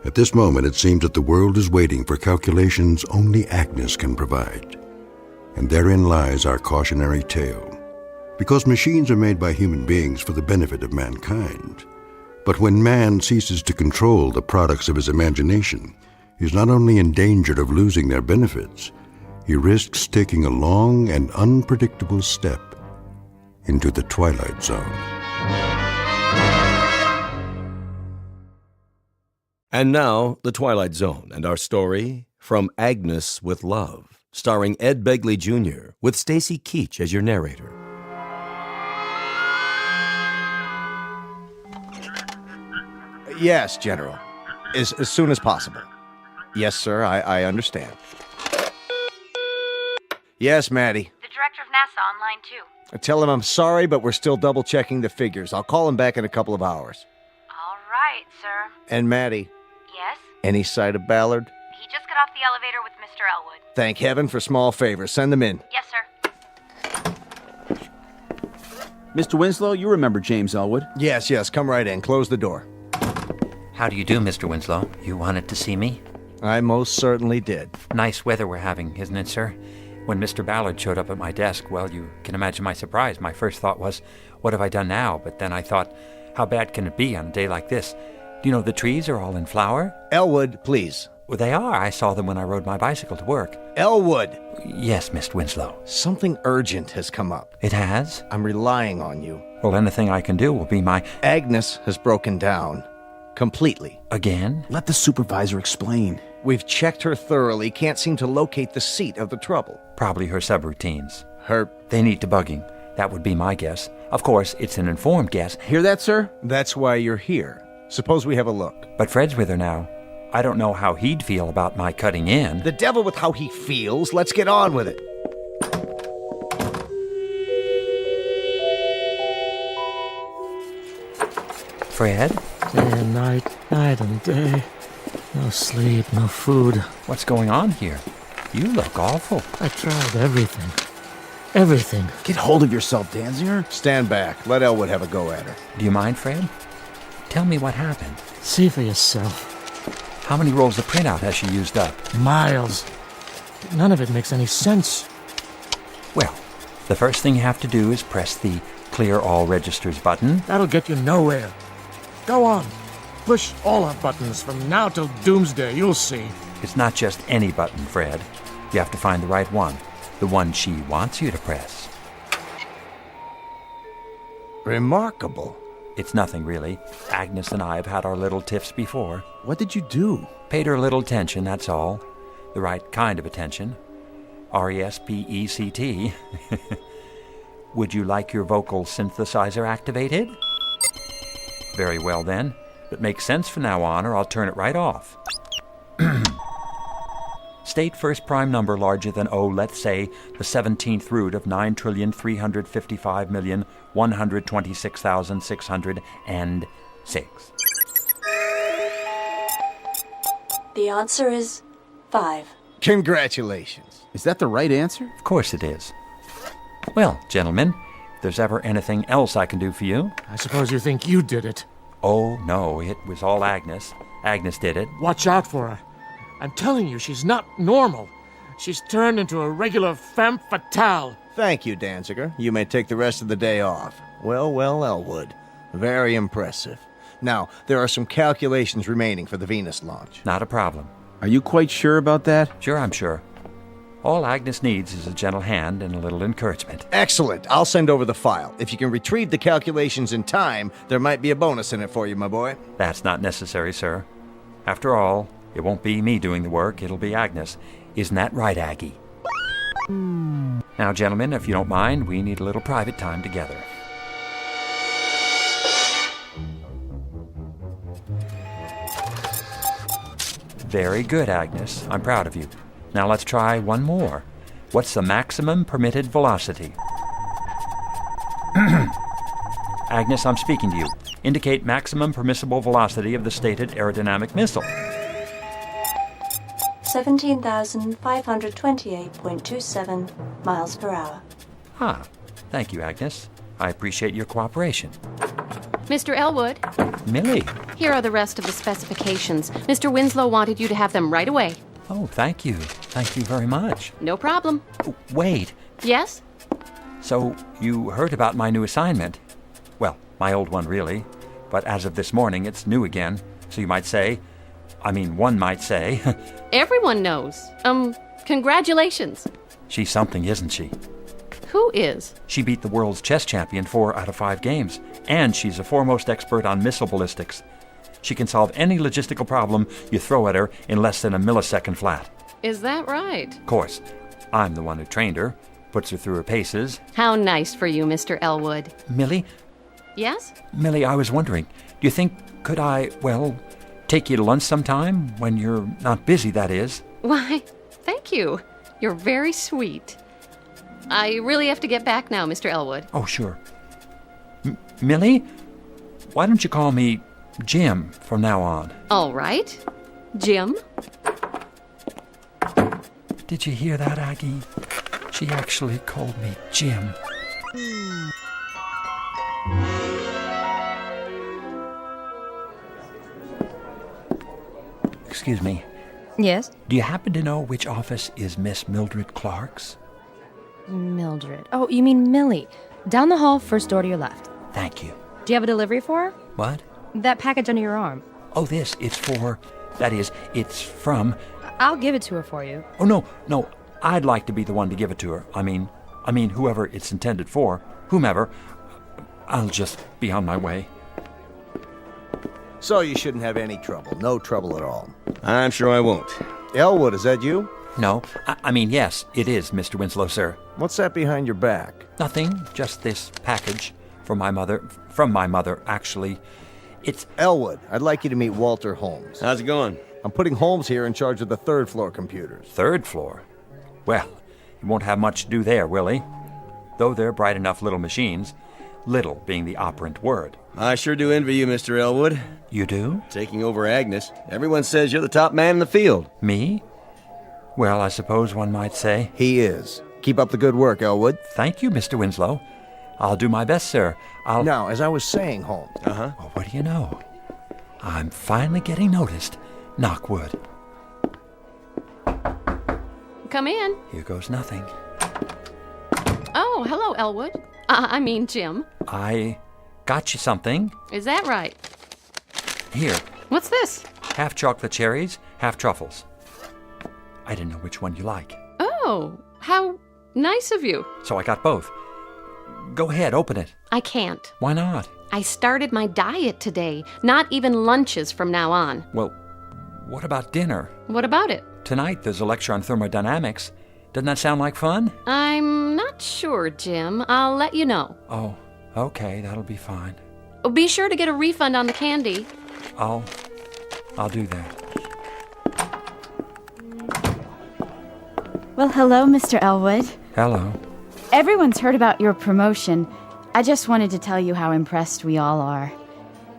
[SPEAKER 1] At this moment, it seems that the world is waiting for calculations only Agnes can provide. And therein lies our cautionary tale. Because machines are made by human beings for the benefit of mankind. But when man ceases to control the products of his imagination, he is not only in danger of losing their benefits, he risks taking a long and unpredictable step into the Twilight Zone.
[SPEAKER 2] And now, The Twilight Zone and our story, From Agnes with Love, starring Ed Begley Jr., with Stacy Keach as your narrator.
[SPEAKER 11] Yes, General. As soon as possible. Yes, sir, I understand. Yes, Maddie.
[SPEAKER 6] The director of NASA online, too.
[SPEAKER 11] Tell him I'm sorry, but we're still double-checking the figures. I'll call him back in a couple of hours.
[SPEAKER 6] All right, sir.
[SPEAKER 11] And Maddie.
[SPEAKER 6] Yes?
[SPEAKER 11] Any sight of Ballard?
[SPEAKER 6] He just got off the elevator with Mr. Elwood.
[SPEAKER 11] Thank heaven for small favors. Send them in.
[SPEAKER 6] Yes, sir.
[SPEAKER 13] Mr. Winslow, you remember James Elwood?
[SPEAKER 11] Yes, come right in. Close the door.
[SPEAKER 16] How do you do, Mr. Winslow? You wanted to see me?
[SPEAKER 11] I most certainly did.
[SPEAKER 16] Nice weather we're having, isn't it, sir? When Mr. Ballard showed up at my desk, well, you can imagine my surprise. My first thought was, what have I done now? But then I thought, how bad can it be on a day like this? Do you know the trees are all in flower?
[SPEAKER 11] Elwood, please.
[SPEAKER 16] Well, they are. I saw them when I rode my bicycle to work.
[SPEAKER 11] Elwood!
[SPEAKER 16] Yes, Mr. Winslow.
[SPEAKER 11] Something urgent has come up.
[SPEAKER 16] It has?
[SPEAKER 11] I'm relying on you.
[SPEAKER 16] Well, anything I can do will be my...
[SPEAKER 11] Agnes has broken down. Completely.
[SPEAKER 16] Again?
[SPEAKER 13] Let the supervisor explain.
[SPEAKER 11] We've checked her thoroughly, can't seem to locate the seat of the trouble.
[SPEAKER 16] Probably her subroutines.
[SPEAKER 11] Her...
[SPEAKER 16] They need debugging. That would be my guess. Of course, it's an informed guess.
[SPEAKER 13] Hear that, sir?
[SPEAKER 11] That's why you're here. Suppose we have a look.
[SPEAKER 16] But Fred's with her now. I don't know how he'd feel about my cutting in.
[SPEAKER 11] The devil with how he feels. Let's get on with it.
[SPEAKER 16] Fred?
[SPEAKER 12] Day and night, night and day. No sleep, no food.
[SPEAKER 16] What's going on here? You look awful.
[SPEAKER 12] I tried everything. Everything.
[SPEAKER 13] Get hold of yourself, Danziger.
[SPEAKER 11] Stand back. Let Elwood have a go at her.
[SPEAKER 16] Do you mind, Fred? Tell me what happened.
[SPEAKER 12] See for yourself.
[SPEAKER 16] How many rolls of printout has she used up?
[SPEAKER 12] Miles. None of it makes any sense.
[SPEAKER 16] Well, the first thing you have to do is press the Clear All Registers button.
[SPEAKER 12] That'll get you nowhere. Go on. Push all our buttons from now till doomsday. You'll see.
[SPEAKER 16] It's not just any button, Fred. You have to find the right one. The one she wants you to press.
[SPEAKER 11] Remarkable.
[SPEAKER 16] It's nothing, really. Agnes and I have had our little tiffs before.
[SPEAKER 13] What did you do?
[SPEAKER 16] Paid her a little attention, that's all. The right kind of attention. RESPECT. Would you like your vocal synthesizer activated? Very well, then. It makes sense from now on, or I'll turn it right off. State first prime number larger than, let's say, the 17th root of 9,355,126,606.
[SPEAKER 15] The answer is 5.
[SPEAKER 11] Congratulations.
[SPEAKER 13] Is that the right answer?
[SPEAKER 16] Of course it is. Well, gentlemen, if there's ever anything else I can do for you...
[SPEAKER 12] I suppose you think you did it.
[SPEAKER 16] Oh, no, it was all Agnes. Agnes did it.
[SPEAKER 12] Watch out for her. I'm telling you, she's not normal. She's turned into a regular femme fatale.
[SPEAKER 11] Thank you, Danziger. You may take the rest of the day off. Well, Elwood. Very impressive. Now, there are some calculations remaining for the Venus launch.
[SPEAKER 16] Not a problem.
[SPEAKER 13] Are you quite sure about that?
[SPEAKER 16] Sure, I'm sure. All Agnes needs is a gentle hand and a little encouragement.
[SPEAKER 11] Excellent. I'll send over the file. If you can retrieve the calculations in time, there might be a bonus in it for you, my boy.
[SPEAKER 16] That's not necessary, sir. After all, it won't be me doing the work, it'll be Agnes. Isn't that right, Aggie? Now, gentlemen, if you don't mind, we need a little private time together. Very good, Agnes. I'm proud of you. Now let's try one more. What's the maximum permitted velocity? Agnes, I'm speaking to you. Indicate maximum permissible velocity of the stated aerodynamic missile.
[SPEAKER 15] 17,528.27 miles per hour.
[SPEAKER 16] Ah, thank you, Agnes. I appreciate your cooperation.
[SPEAKER 3] Mr. Elwood,
[SPEAKER 16] Millie.
[SPEAKER 3] here are the rest of the specifications. Mr. Winslow wanted you to have them right away.
[SPEAKER 16] Oh, thank you. Thank you very much.
[SPEAKER 3] No problem.
[SPEAKER 16] Wait.
[SPEAKER 3] Yes?
[SPEAKER 16] So, you heard about my new assignment? Well, my old one, really. But as of this morning, it's new again. So you might say... one might say...
[SPEAKER 3] Everyone knows. Congratulations.
[SPEAKER 16] She's something, isn't she?
[SPEAKER 3] Who is?
[SPEAKER 16] She beat the world's chess champion 4 out of 5 games. And she's a foremost expert on missile ballistics. She can solve any logistical problem you throw at her in less than a millisecond flat.
[SPEAKER 3] Is that right?
[SPEAKER 16] Of course. I'm the one who trained her, puts her through her paces.
[SPEAKER 3] How nice for you, Mr. Elwood.
[SPEAKER 16] Millie?
[SPEAKER 3] Yes?
[SPEAKER 16] Millie, I was wondering, do you think, could I, take you to lunch sometime? When you're not busy, that is.
[SPEAKER 3] Why, thank you. You're very sweet. I really have to get back now, Mr. Elwood.
[SPEAKER 16] Oh, sure. Millie, why don't you call me Jim from now on?
[SPEAKER 3] All right. Jim?
[SPEAKER 16] Did you hear that, Aggie? She actually called me Jim. Excuse me.
[SPEAKER 17] Yes?
[SPEAKER 16] Do you happen to know which office is Miss Mildred Clark's?
[SPEAKER 17] Mildred. Oh, you mean Millie. Down the hall, first door to your left.
[SPEAKER 16] Thank you.
[SPEAKER 17] Do you have a delivery for her?
[SPEAKER 16] What?
[SPEAKER 17] That package under your arm.
[SPEAKER 16] Oh, this. It's for... That is, it's from...
[SPEAKER 17] I'll give it to her for you.
[SPEAKER 16] Oh, no. I'd like to be the one to give it to her. I mean, whoever it's intended for. Whomever. I'll just be on my way.
[SPEAKER 11] So you shouldn't have any trouble. No trouble at all.
[SPEAKER 19] I'm sure I won't.
[SPEAKER 11] Elwood, is that you?
[SPEAKER 16] No. Yes, it is, Mr. Winslow, sir.
[SPEAKER 11] What's that behind your back?
[SPEAKER 16] Nothing. Just this package from my mother, actually. It's...
[SPEAKER 11] Elwood, I'd like you to meet Walter Holmes.
[SPEAKER 19] How's it going?
[SPEAKER 11] I'm putting Holmes here in charge of the 3rd floor computers.
[SPEAKER 16] 3rd floor? Well, he won't have much to do there, will he? Though they're bright enough little machines. Little being the operant word.
[SPEAKER 2] I sure do envy you, Mr. Elwood.
[SPEAKER 16] You do?
[SPEAKER 2] Taking over Agnes. Everyone says you're the top man in the field.
[SPEAKER 16] Me? Well, I suppose one might say.
[SPEAKER 13] He is. Keep up the good work, Elwood.
[SPEAKER 16] Thank you, Mr. Winslow. I'll do my best, sir.
[SPEAKER 11] Now, as I was saying, Holmes.
[SPEAKER 2] Uh-huh.
[SPEAKER 16] Well, what do you know? I'm finally getting noticed. Knock wood.
[SPEAKER 3] Come in.
[SPEAKER 16] Here goes nothing.
[SPEAKER 3] Oh, hello, Elwood. I mean, Jim.
[SPEAKER 16] I got you something.
[SPEAKER 3] Is that right?
[SPEAKER 16] Here.
[SPEAKER 3] What's this?
[SPEAKER 16] Half chocolate cherries, half truffles. I didn't know which one you like.
[SPEAKER 3] Oh, how nice of you.
[SPEAKER 16] So I got both. Go ahead, open it.
[SPEAKER 3] I can't.
[SPEAKER 16] Why not?
[SPEAKER 3] I started my diet today. Not even lunches from now on.
[SPEAKER 16] Well, what about dinner?
[SPEAKER 3] What about it?
[SPEAKER 16] Tonight there's a lecture on thermodynamics. Doesn't that sound like fun?
[SPEAKER 3] I'm not sure, Jim. I'll let you know.
[SPEAKER 16] Oh, okay, that'll be fine.
[SPEAKER 3] Oh, be sure to get a refund on the candy.
[SPEAKER 16] I'll do that.
[SPEAKER 10] Well, hello, Mr. Elwood.
[SPEAKER 16] Hello.
[SPEAKER 10] Everyone's heard about your promotion. I just wanted to tell you how impressed we all are.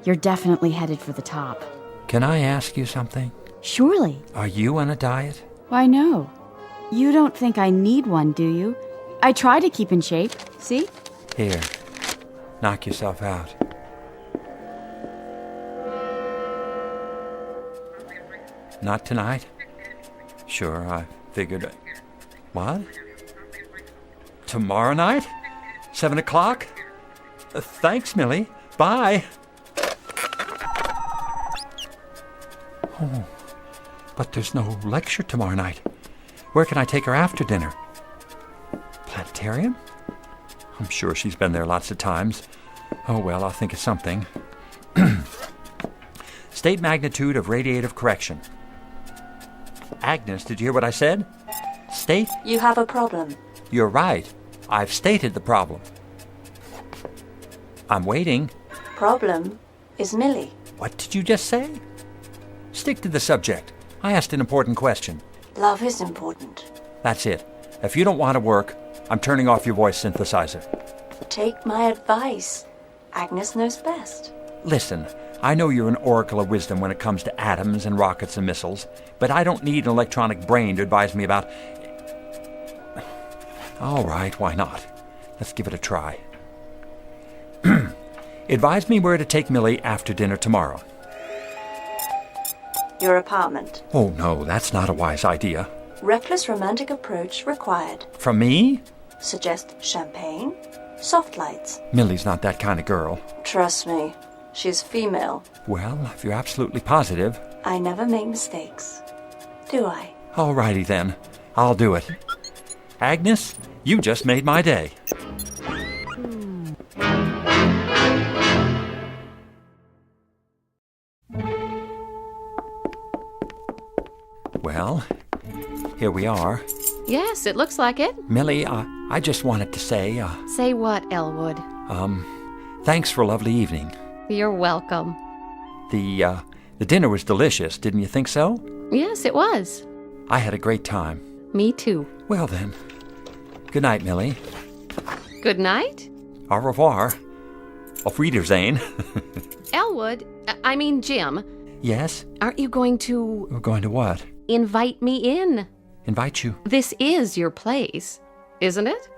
[SPEAKER 10] You're definitely headed for the top.
[SPEAKER 16] Can I ask you something?
[SPEAKER 10] Surely.
[SPEAKER 16] Are you on a diet?
[SPEAKER 10] Why, no. You don't think I need one, do you? I try to keep in shape. See?
[SPEAKER 16] Here. Knock yourself out. Not tonight? Sure, I figured. What? Tomorrow night? 7 o'clock? Thanks, Millie. Bye. Oh, but there's no lecture tomorrow night. Where can I take her after dinner? Planetarium? I'm sure she's been there lots of times. Oh, well, I'll think of something. State magnitude of radiative correction. Agnes, did you hear what I said? State?
[SPEAKER 15] You have a problem.
[SPEAKER 16] You're right. I've stated the problem. I'm waiting.
[SPEAKER 15] Problem is Millie.
[SPEAKER 16] What did you just say? Stick to the subject. I asked an important question.
[SPEAKER 15] Love is important.
[SPEAKER 16] That's it. If you don't want to work, I'm turning off your voice synthesizer.
[SPEAKER 15] Take my advice. Agnes knows best.
[SPEAKER 16] Listen, I know you're an oracle of wisdom when it comes to atoms and rockets and missiles, but I don't need an electronic brain to advise me about... All right, why not? Let's give it a try. Advise me where to take Millie after dinner tomorrow.
[SPEAKER 15] Your apartment.
[SPEAKER 16] Oh, no, that's not a wise idea.
[SPEAKER 15] Reckless romantic approach required.
[SPEAKER 16] From me?
[SPEAKER 15] Suggest champagne, soft lights.
[SPEAKER 16] Millie's not that kind of girl.
[SPEAKER 15] Trust me, she's female.
[SPEAKER 16] Well, if you're absolutely positive...
[SPEAKER 15] I never make mistakes. Do I?
[SPEAKER 16] All righty then. I'll do it. Agnes, you just made my day. Well, here we are.
[SPEAKER 3] Yes, it looks like it.
[SPEAKER 16] Millie, I just wanted to say,
[SPEAKER 3] Say what, Elwood?
[SPEAKER 16] thanks for a lovely evening.
[SPEAKER 3] You're welcome.
[SPEAKER 16] The dinner was delicious, didn't you think so?
[SPEAKER 3] Yes, it was.
[SPEAKER 16] I had a great time.
[SPEAKER 3] Me too.
[SPEAKER 16] Well then, good night, Millie.
[SPEAKER 3] Good night?
[SPEAKER 16] Au revoir. Auf Wiedersehen.
[SPEAKER 3] Elwood, I mean Jim.
[SPEAKER 16] Yes?
[SPEAKER 3] Aren't you going to...
[SPEAKER 16] We're going to what?
[SPEAKER 3] Invite me in.
[SPEAKER 16] Invite you?
[SPEAKER 3] This is your place, isn't it?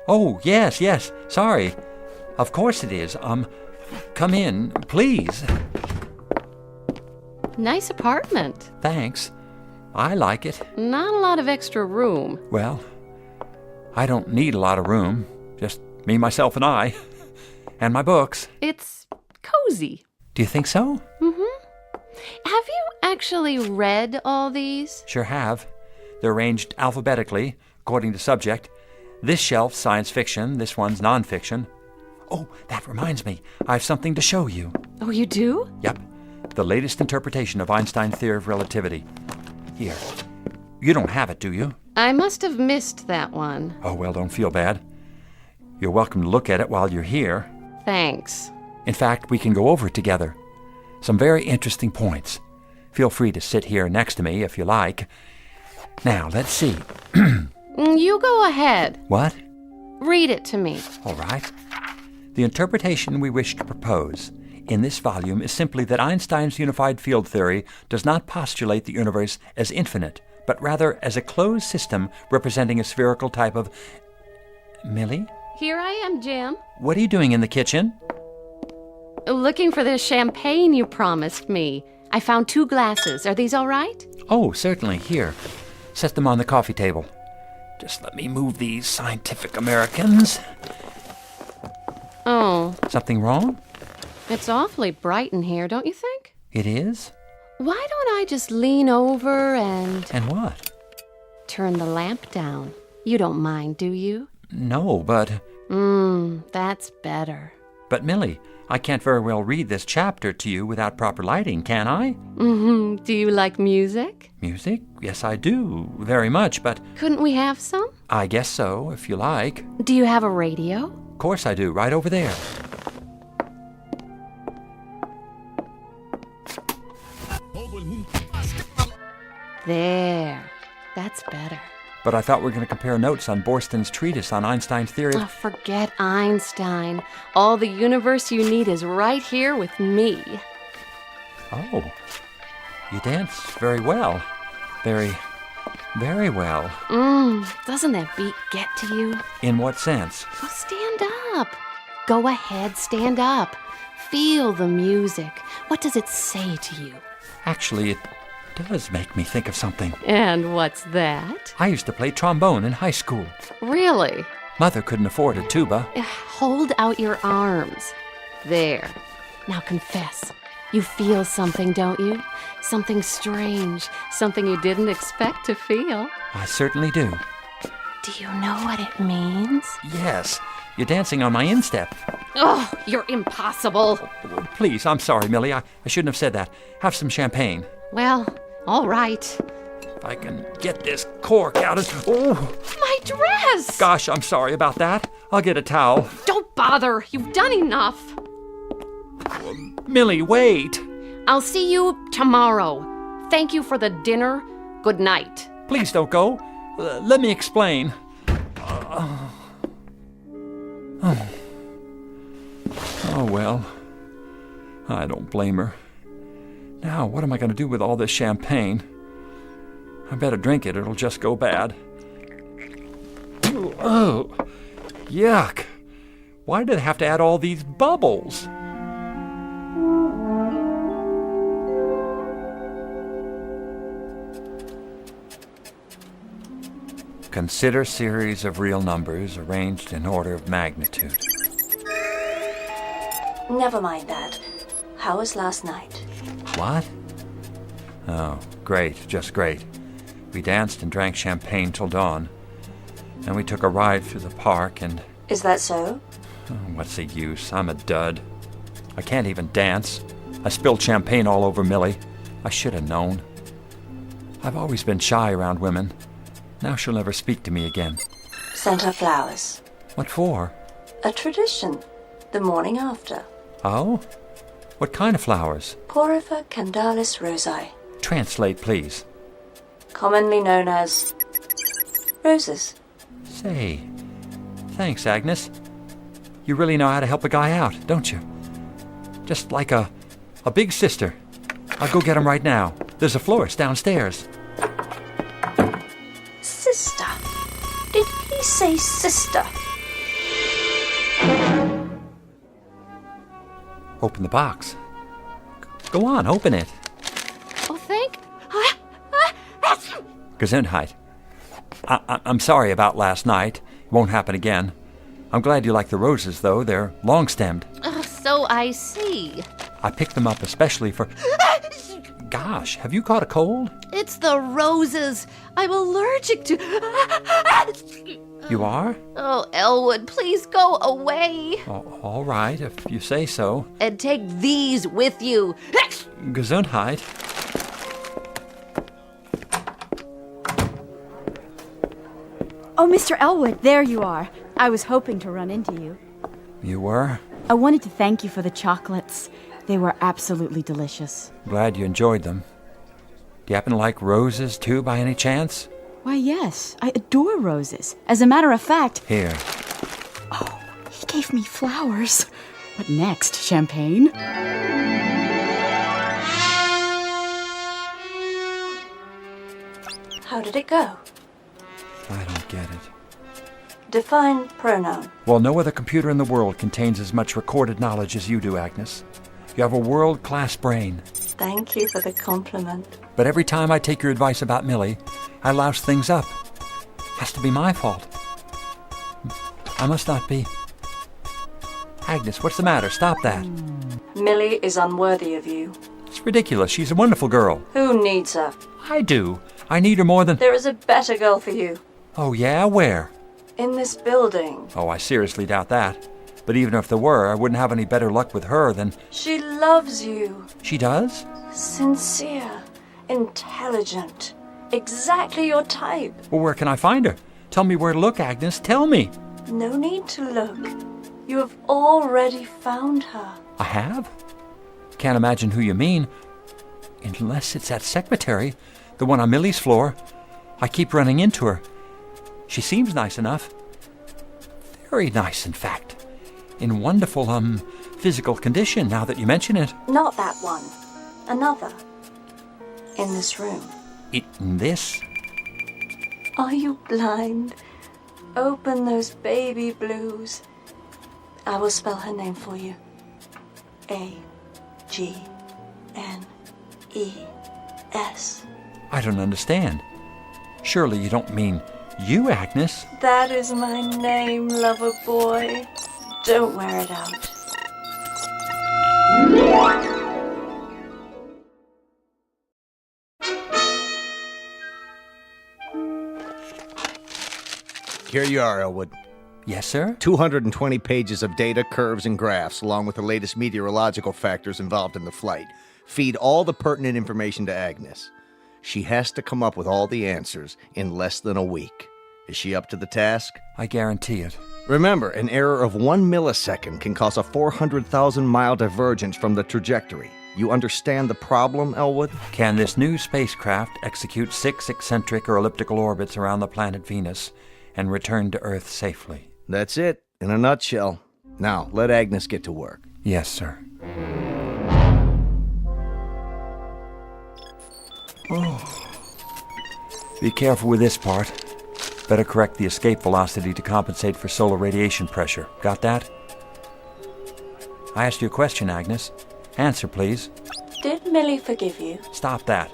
[SPEAKER 16] Oh, yes. Sorry. Of course it is. Come in, please.
[SPEAKER 3] Nice apartment.
[SPEAKER 16] Thanks. I like it.
[SPEAKER 3] Not a lot of extra room.
[SPEAKER 16] Well, I don't need a lot of room. Just me, myself, and I. And my books.
[SPEAKER 3] It's cozy.
[SPEAKER 16] Do you think so?
[SPEAKER 3] Mm-hmm. Have you actually read all these?
[SPEAKER 16] Sure have. They're arranged alphabetically, according to subject. This shelf's science fiction, this one's nonfiction. Oh, that reminds me. I have something to show you.
[SPEAKER 3] Oh, you do?
[SPEAKER 16] Yep. The latest interpretation of Einstein's theory of relativity. Here. You don't have it, do you?
[SPEAKER 3] I must have missed that one.
[SPEAKER 16] Oh, well, don't feel bad. You're welcome to look at it while you're here.
[SPEAKER 3] Thanks.
[SPEAKER 16] In fact, we can go over it together. Some very interesting points. Feel free to sit here next to me if you like. Now, let's see.
[SPEAKER 3] You go ahead.
[SPEAKER 16] What?
[SPEAKER 3] Read it to me.
[SPEAKER 16] All right. The interpretation we wish to propose in this volume is simply that Einstein's unified field theory does not postulate the universe as infinite, but rather as a closed system representing a spherical type of... Millie?
[SPEAKER 3] Here I am, Jim.
[SPEAKER 16] What are you doing in the kitchen?
[SPEAKER 3] Looking for the champagne you promised me. I found 2 glasses. Are these all right?
[SPEAKER 16] Oh, certainly. Here. Set them on the coffee table. Just let me move these scientific Americans.
[SPEAKER 3] Oh.
[SPEAKER 16] Something wrong?
[SPEAKER 3] It's awfully bright in here, don't you think?
[SPEAKER 16] It is?
[SPEAKER 3] Why don't I just lean over and...
[SPEAKER 16] And what?
[SPEAKER 3] Turn the lamp down. You don't mind, do you?
[SPEAKER 16] No, but...
[SPEAKER 3] That's better.
[SPEAKER 16] But, Millie, I can't very well read this chapter to you without proper lighting, can I?
[SPEAKER 3] Do you like music?
[SPEAKER 16] Music? Yes, I do. Very much, but...
[SPEAKER 3] Couldn't we have some?
[SPEAKER 16] I guess so, if you like.
[SPEAKER 3] Do you have a radio?
[SPEAKER 16] Of course I do, right over there.
[SPEAKER 3] There. That's better.
[SPEAKER 16] But I thought we were going to compare notes on Borston's treatise on Einstein's theory of...
[SPEAKER 3] Oh, forget Einstein. All the universe you need is right here with me.
[SPEAKER 16] Oh. You dance very well. Very, very well.
[SPEAKER 3] Doesn't that beat get to you?
[SPEAKER 16] In what sense?
[SPEAKER 3] Well, stand up. Go ahead, stand up. Feel the music. What does it say to you?
[SPEAKER 16] Actually, it does make me think of something.
[SPEAKER 3] And what's that?
[SPEAKER 16] I used to play trombone in high school.
[SPEAKER 3] Really?
[SPEAKER 16] Mother couldn't afford a tuba.
[SPEAKER 3] Hold out your arms. There. Now confess. You feel something, don't you? Something strange. Something you didn't expect to feel.
[SPEAKER 16] I certainly do.
[SPEAKER 3] Do you know what it means?
[SPEAKER 16] Yes. You're dancing on my instep.
[SPEAKER 3] Oh, you're impossible.
[SPEAKER 16] Please, I'm sorry, Millie. I shouldn't have said that. Have some champagne.
[SPEAKER 3] Well, all right.
[SPEAKER 16] If I can get this cork out of... Oh!
[SPEAKER 3] My dress!
[SPEAKER 16] Gosh, I'm sorry about that. I'll get a towel.
[SPEAKER 3] Don't bother. You've done enough.
[SPEAKER 16] Millie, wait.
[SPEAKER 3] I'll see you tomorrow. Thank you for the dinner. Good night.
[SPEAKER 16] Please don't go. Let me explain. Oh, well. I don't blame her. Now, what am I going to do with all this champagne? I better drink it. It'll just go bad. Oh, yuck. Why did I have to add all these bubbles? Consider series of real numbers arranged in order of magnitude.
[SPEAKER 15] Never mind that. How was last night?
[SPEAKER 16] What? Oh, great, just great. We danced and drank champagne till dawn. Then we took a ride through the park and...
[SPEAKER 15] Is that so?
[SPEAKER 16] Oh, what's the use? I'm a dud. I can't even dance. I spilled champagne all over Millie. I should have known. I've always been shy around women. Now she'll never speak to me again.
[SPEAKER 15] Sent her flowers.
[SPEAKER 16] What for?
[SPEAKER 15] A tradition. The morning after.
[SPEAKER 16] Oh? What kind of flowers?
[SPEAKER 15] Porphyra candalis rosae.
[SPEAKER 16] Translate, please.
[SPEAKER 15] Commonly known as... roses.
[SPEAKER 16] Say, thanks, Agnes. You really know how to help a guy out, don't you? Just like a big sister. I'll go get him right now. There's a florist downstairs.
[SPEAKER 15] Sister? Did he say sister?
[SPEAKER 16] Open the box. Go on, open it.
[SPEAKER 3] Oh, thank...
[SPEAKER 16] Gesundheit. I'm sorry about last night. It won't happen again. I'm glad you like the roses, though. They're long-stemmed.
[SPEAKER 3] So I see.
[SPEAKER 16] I picked them up especially for... Gosh, have you caught a cold?
[SPEAKER 3] It's the roses. I'm allergic to...
[SPEAKER 16] You are?
[SPEAKER 3] Oh, Elwood, please go away.
[SPEAKER 16] Oh, all right, if you say so.
[SPEAKER 3] And take these with you.
[SPEAKER 16] Gesundheit.
[SPEAKER 10] Oh, Mr. Elwood, there you are. I was hoping to run into you.
[SPEAKER 16] You were?
[SPEAKER 10] I wanted to thank you for the chocolates. They were absolutely delicious.
[SPEAKER 16] Glad you enjoyed them. Do you happen to like roses, too, by any chance?
[SPEAKER 10] Why, yes. I adore roses. As a matter of fact...
[SPEAKER 16] Here.
[SPEAKER 10] Oh, he gave me flowers. What next? Champagne?
[SPEAKER 15] How did it go?
[SPEAKER 16] I don't get it.
[SPEAKER 15] Define pronoun.
[SPEAKER 16] Well, no other computer in the world contains as much recorded knowledge as you do, Agnes. You have a world-class brain.
[SPEAKER 15] Thank you for the compliment.
[SPEAKER 16] But every time I take your advice about Millie, I louse things up. Has to be my fault. I must not be. Agnes, what's the matter? Stop that.
[SPEAKER 15] Millie is unworthy of you.
[SPEAKER 16] It's ridiculous. She's a wonderful girl.
[SPEAKER 15] Who needs her?
[SPEAKER 16] I do. I need her more than...
[SPEAKER 15] There is a better girl for you.
[SPEAKER 16] Oh, yeah? Where?
[SPEAKER 15] In this building.
[SPEAKER 16] Oh, I seriously doubt that. But even if there were, I wouldn't have any better luck with her than...
[SPEAKER 15] She loves you.
[SPEAKER 16] She does?
[SPEAKER 15] Sincere. Intelligent. Exactly your type.
[SPEAKER 16] Well, where can I find her? Tell me where to look, Agnes. Tell me.
[SPEAKER 15] No need to look. You have already found her.
[SPEAKER 16] I have? Can't imagine who you mean. Unless it's that secretary, the one on Millie's floor. I keep running into her. She seems nice enough. Very nice, in fact. In wonderful, physical condition, now that you mention it.
[SPEAKER 15] Not that one. Another. In this room.
[SPEAKER 16] In this?
[SPEAKER 15] Are you blind? Open those baby blues. I will spell her name for you. A-G-N-E-S.
[SPEAKER 16] I don't understand. Surely you don't mean you, Agnes?
[SPEAKER 15] That is my name, lover boy. Don't wear it out.
[SPEAKER 11] Here you are, Elwood.
[SPEAKER 16] Yes, sir?
[SPEAKER 11] 220 pages of data, curves, and graphs, along with the latest meteorological factors involved in the flight. Feed all the pertinent information to Agnes. She has to come up with all the answers in less than a week. Is she up to the task?
[SPEAKER 16] I guarantee it.
[SPEAKER 11] Remember, an error of 1 millisecond can cause a 400,000-mile divergence from the trajectory. You understand the problem, Elwood?
[SPEAKER 16] Can this new spacecraft execute 6 eccentric or elliptical orbits around the planet Venus and return to Earth safely?
[SPEAKER 11] That's it, in a nutshell. Now, let Agnes get to work.
[SPEAKER 16] Yes, sir. Oh. Be careful with this part. Better correct the escape velocity to compensate for solar radiation pressure. Got that? I asked you a question, Agnes. Answer, please.
[SPEAKER 15] Did Millie forgive you?
[SPEAKER 16] Stop that.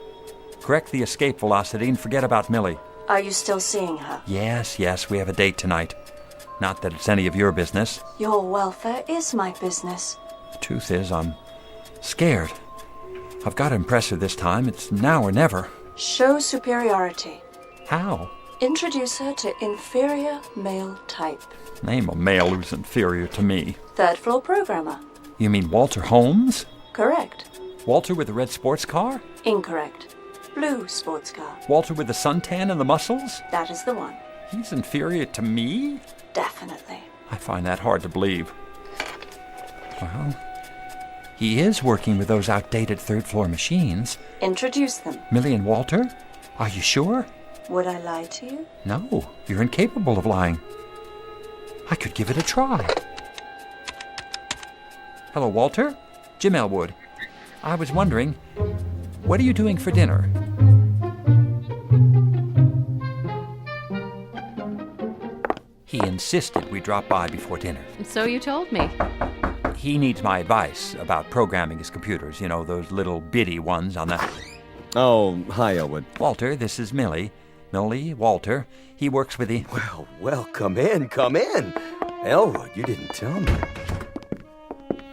[SPEAKER 16] Correct the escape velocity and forget about Millie.
[SPEAKER 15] Are you still seeing her?
[SPEAKER 16] Yes, we have a date tonight. Not that it's any of your business.
[SPEAKER 15] Your welfare is my business.
[SPEAKER 16] The truth is, I'm scared. I've got to impress her this time. It's now or never.
[SPEAKER 15] Show superiority.
[SPEAKER 16] How?
[SPEAKER 15] Introduce her to inferior male type.
[SPEAKER 16] Name a male who's inferior to me.
[SPEAKER 15] Third floor programmer.
[SPEAKER 16] You mean Walter Holmes?
[SPEAKER 15] Correct.
[SPEAKER 16] Walter with the red sports car?
[SPEAKER 15] Incorrect. Blue sports car.
[SPEAKER 16] Walter with the suntan and the muscles?
[SPEAKER 15] That is the one.
[SPEAKER 16] He's inferior to me?
[SPEAKER 15] Definitely.
[SPEAKER 16] I find that hard to believe. Well, he is working with those outdated third-floor machines.
[SPEAKER 15] Introduce them.
[SPEAKER 16] Millie and Walter? Are you sure?
[SPEAKER 15] Would I lie to you?
[SPEAKER 16] No, you're incapable of lying. I could give it a try. Hello, Walter. Jim Elwood. I was wondering, what are you doing for dinner? He insisted we drop by before dinner.
[SPEAKER 3] So you told me.
[SPEAKER 16] He needs my advice about programming his computers. You know, those little bitty ones on the...
[SPEAKER 9] Oh, hi, Elwood.
[SPEAKER 16] Walter, this is Millie. Millie, Walter. He works with the...
[SPEAKER 9] Well, come in. Elwood, you didn't tell me.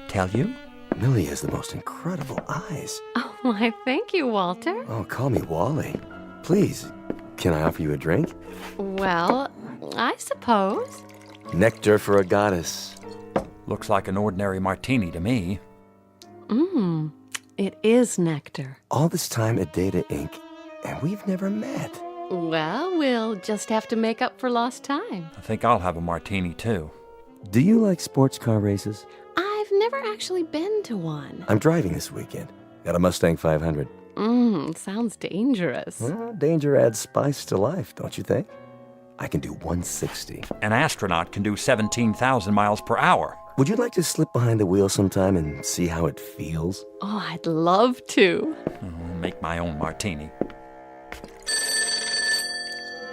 [SPEAKER 16] Tell you?
[SPEAKER 9] Millie has the most incredible eyes.
[SPEAKER 3] Oh, why, thank you, Walter.
[SPEAKER 9] Oh, call me Wally. Please, can I offer you a drink?
[SPEAKER 3] Well, I suppose.
[SPEAKER 9] Nectar for a goddess.
[SPEAKER 16] Looks like an ordinary martini to me.
[SPEAKER 3] It is nectar.
[SPEAKER 9] All this time at Data Inc., and we've never met.
[SPEAKER 3] Well, we'll just have to make up for lost time.
[SPEAKER 16] I think I'll have a martini, too.
[SPEAKER 9] Do you like sports car races?
[SPEAKER 3] I've never actually been to one.
[SPEAKER 9] I'm driving this weekend. Got a Mustang 500.
[SPEAKER 3] Sounds dangerous.
[SPEAKER 9] Well, danger adds spice to life, don't you think? I can do 160.
[SPEAKER 16] An astronaut can do 17,000 miles per hour.
[SPEAKER 9] Would you like to slip behind the wheel sometime and see how it feels?
[SPEAKER 3] Oh, I'd love to.
[SPEAKER 16] Make my own martini.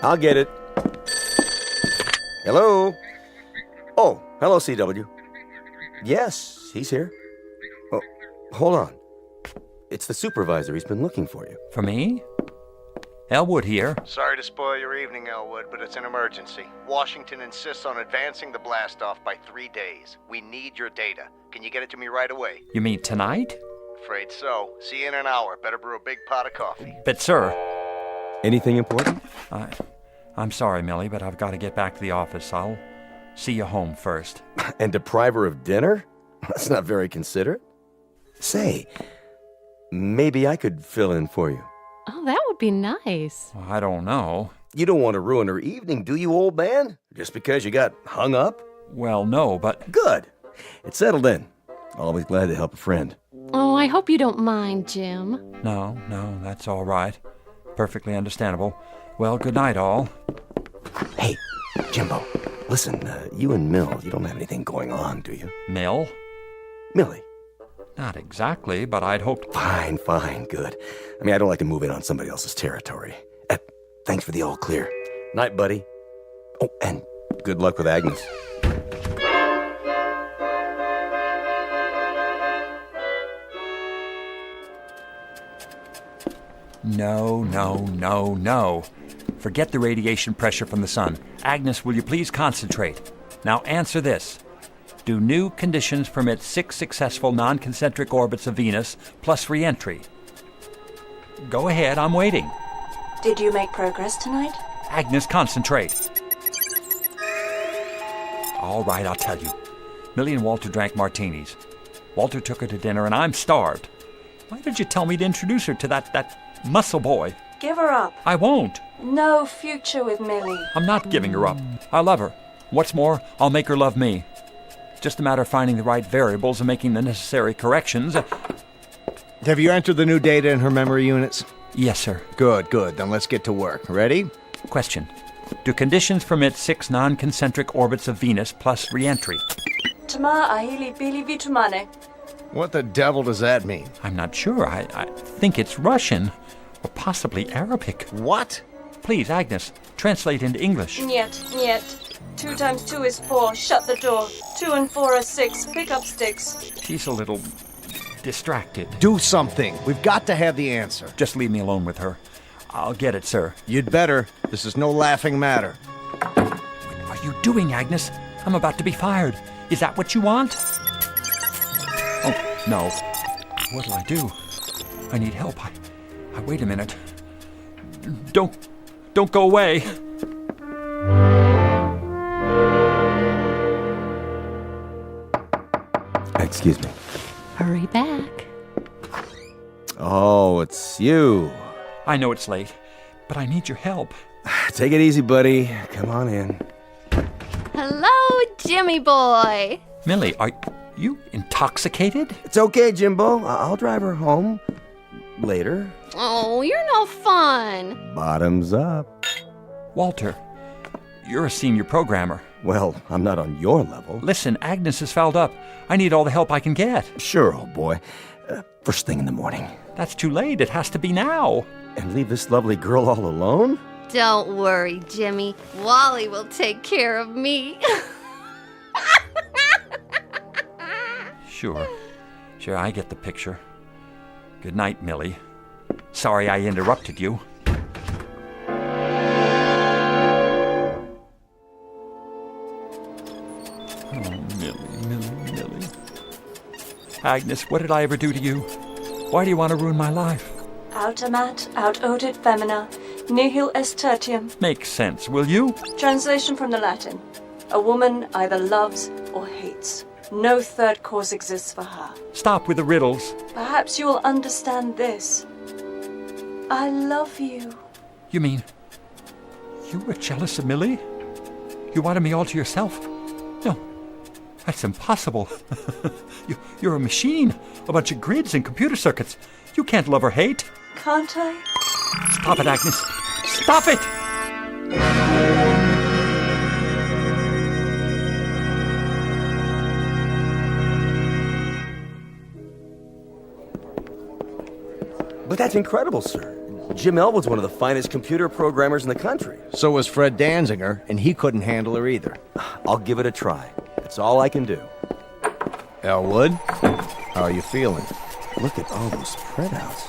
[SPEAKER 9] I'll get it. Hello? Oh, hello, CW. Yes, he's here. Oh, hold on. It's the supervisor. He's been looking for you.
[SPEAKER 16] For me? Elwood here.
[SPEAKER 11] Sorry to spoil your evening, Elwood, but it's an emergency. Washington insists on advancing the blast-off by 3 days. We need your data. Can you get it to me right away?
[SPEAKER 16] You mean tonight?
[SPEAKER 11] Afraid so. See you in an hour. Better brew a big pot of coffee.
[SPEAKER 16] But, sir...
[SPEAKER 9] Anything important?
[SPEAKER 16] I'm sorry, Millie, but I've got to get back to the office. I'll see you home first.
[SPEAKER 9] And deprive her of dinner? That's not very considerate. Say, maybe I could fill in for you.
[SPEAKER 3] Oh, that would be nice.
[SPEAKER 16] Well, I don't know.
[SPEAKER 9] You don't want to ruin her evening, do you, old man? Just because you got hung up?
[SPEAKER 16] Well, no, but...
[SPEAKER 9] Good. It's settled in. Always glad to help a friend.
[SPEAKER 3] Oh, I hope you don't mind, Jim.
[SPEAKER 16] No, that's all right. Perfectly understandable. Well, good night, all.
[SPEAKER 9] Hey, Jimbo, listen, you and Mill, you don't have anything going on, do you?
[SPEAKER 16] Mill?
[SPEAKER 9] Millie.
[SPEAKER 16] Not exactly, but I'd hoped...
[SPEAKER 9] Fine, good. I mean, I don't like to move in on somebody else's territory. Thanks for the all clear. Night, buddy. Oh, and good luck with Agnes.
[SPEAKER 16] No. Forget the radiation pressure from the sun. Agnes, will you please concentrate? Now answer this. Do new conditions permit 6 successful non-concentric orbits of Venus plus re-entry? Go ahead, I'm waiting.
[SPEAKER 15] Did you make progress tonight?
[SPEAKER 16] Agnes, concentrate. All right, I'll tell you. Millie and Walter drank martinis. Walter took her to dinner, and I'm starved. Why did you tell me to introduce her to that muscle boy?
[SPEAKER 15] Give her up.
[SPEAKER 16] I won't.
[SPEAKER 15] No future with Millie.
[SPEAKER 16] I'm not giving her up. I love her. What's more, I'll make her love me. It's just a matter of finding the right variables and making the necessary corrections.
[SPEAKER 11] Have you entered the new data in her memory units?
[SPEAKER 16] Yes, sir.
[SPEAKER 11] Good. Then let's get to work. Ready?
[SPEAKER 16] Question. Do conditions permit 6 non-concentric orbits of Venus plus re-entry?
[SPEAKER 15] Tama ahili bili vitumane.
[SPEAKER 11] What the devil does that mean?
[SPEAKER 16] I'm not sure. I think it's Russian. Or possibly Arabic.
[SPEAKER 11] What?
[SPEAKER 16] Please, Agnes, translate into English.
[SPEAKER 15] Niet. 2 times 2 is 4. Shut the door. 2 and 4 are 6. Pick up sticks.
[SPEAKER 16] She's a little distracted.
[SPEAKER 11] Do something. We've got to have the answer.
[SPEAKER 16] Just leave me alone with her. I'll get it, sir.
[SPEAKER 11] You'd better. This is no laughing matter.
[SPEAKER 16] What are you doing, Agnes? I'm about to be fired. Is that what you want? Oh, no. What'll I do? I need help. Wait a minute. Don't go away.
[SPEAKER 9] Excuse me.
[SPEAKER 3] Hurry back.
[SPEAKER 9] Oh, it's you.
[SPEAKER 16] I know it's late, but I need your help.
[SPEAKER 9] Take it easy, buddy. Come on in.
[SPEAKER 3] Hello, Jimmy boy.
[SPEAKER 16] Millie, are you intoxicated?
[SPEAKER 9] It's okay, Jimbo. I'll drive her home. Later.
[SPEAKER 3] Oh, you're no fun.
[SPEAKER 9] Bottoms up.
[SPEAKER 16] Walter, you're a senior programmer.
[SPEAKER 9] Well, I'm not on your level.
[SPEAKER 16] Listen, Agnes is fouled up. I need all the help I can get.
[SPEAKER 9] Sure, old boy. First thing in the morning.
[SPEAKER 16] That's too late. It has to be now.
[SPEAKER 9] And leave this lovely girl all alone?
[SPEAKER 3] Don't worry, Jimmy. Wally will take care of me.
[SPEAKER 16] Sure, I get the picture. Good night, Millie. Sorry I interrupted you. Oh, Millie. Agnes, what did I ever do to you? Why do you want to ruin my life?
[SPEAKER 15] Autamat, out-odit femina, nihil est tertium.
[SPEAKER 16] Make sense, will you?
[SPEAKER 15] Translation from the Latin. A woman either loves or hates. No third cause exists for her.
[SPEAKER 16] Stop with the riddles.
[SPEAKER 15] Perhaps you will understand this. I love you.
[SPEAKER 16] You mean you were jealous of Millie? You wanted me all to yourself? No, that's impossible. You're a machine, a bunch of grids and computer circuits. You can't love or hate.
[SPEAKER 15] Can't I?
[SPEAKER 16] Stop it, Agnes. Stop it!
[SPEAKER 9] But that's incredible, sir. Jim Elwood's one of the finest computer programmers in the country.
[SPEAKER 11] So was Fred Danziger, and he couldn't handle her either.
[SPEAKER 9] I'll give it a try. That's all I can do.
[SPEAKER 11] Elwood, how are you feeling?
[SPEAKER 9] Look at all those printouts.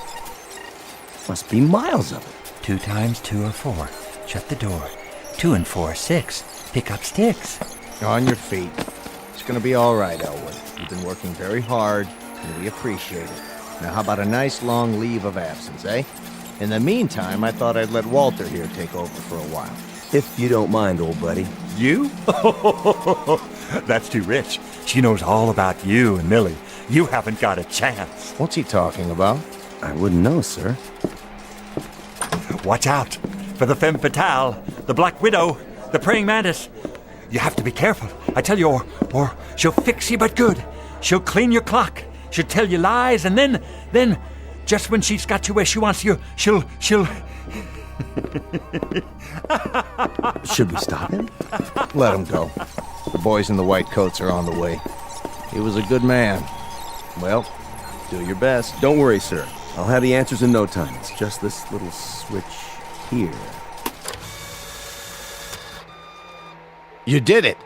[SPEAKER 9] Must be miles of it.
[SPEAKER 16] 2 times 2 are 4. Shut the door. 2 and 4 are 6. Pick up sticks.
[SPEAKER 11] On your feet. It's gonna be all right, Elwood. You've been working very hard, and we appreciate it. Now, how about a nice long leave of absence, eh? In the meantime, I thought I'd let Walter here take over for a while.
[SPEAKER 9] If you don't mind, old buddy.
[SPEAKER 16] You? That's too rich. She knows all about you and Millie. You haven't got a chance.
[SPEAKER 11] What's he talking about?
[SPEAKER 9] I wouldn't know, sir.
[SPEAKER 16] Watch out for the femme fatale, the Black Widow, the praying mantis. You have to be careful. I tell you, or she'll fix you but good. She'll clean your clock. She'll tell you lies, and then, just when she's got you where she wants you, she'll...
[SPEAKER 9] Should we stop him?
[SPEAKER 11] Let him go. The boys in the white coats are on the way. He was a good man. Well, do your best.
[SPEAKER 9] Don't worry, sir. I'll have the answers in no time. It's just this little switch here.
[SPEAKER 11] You did it!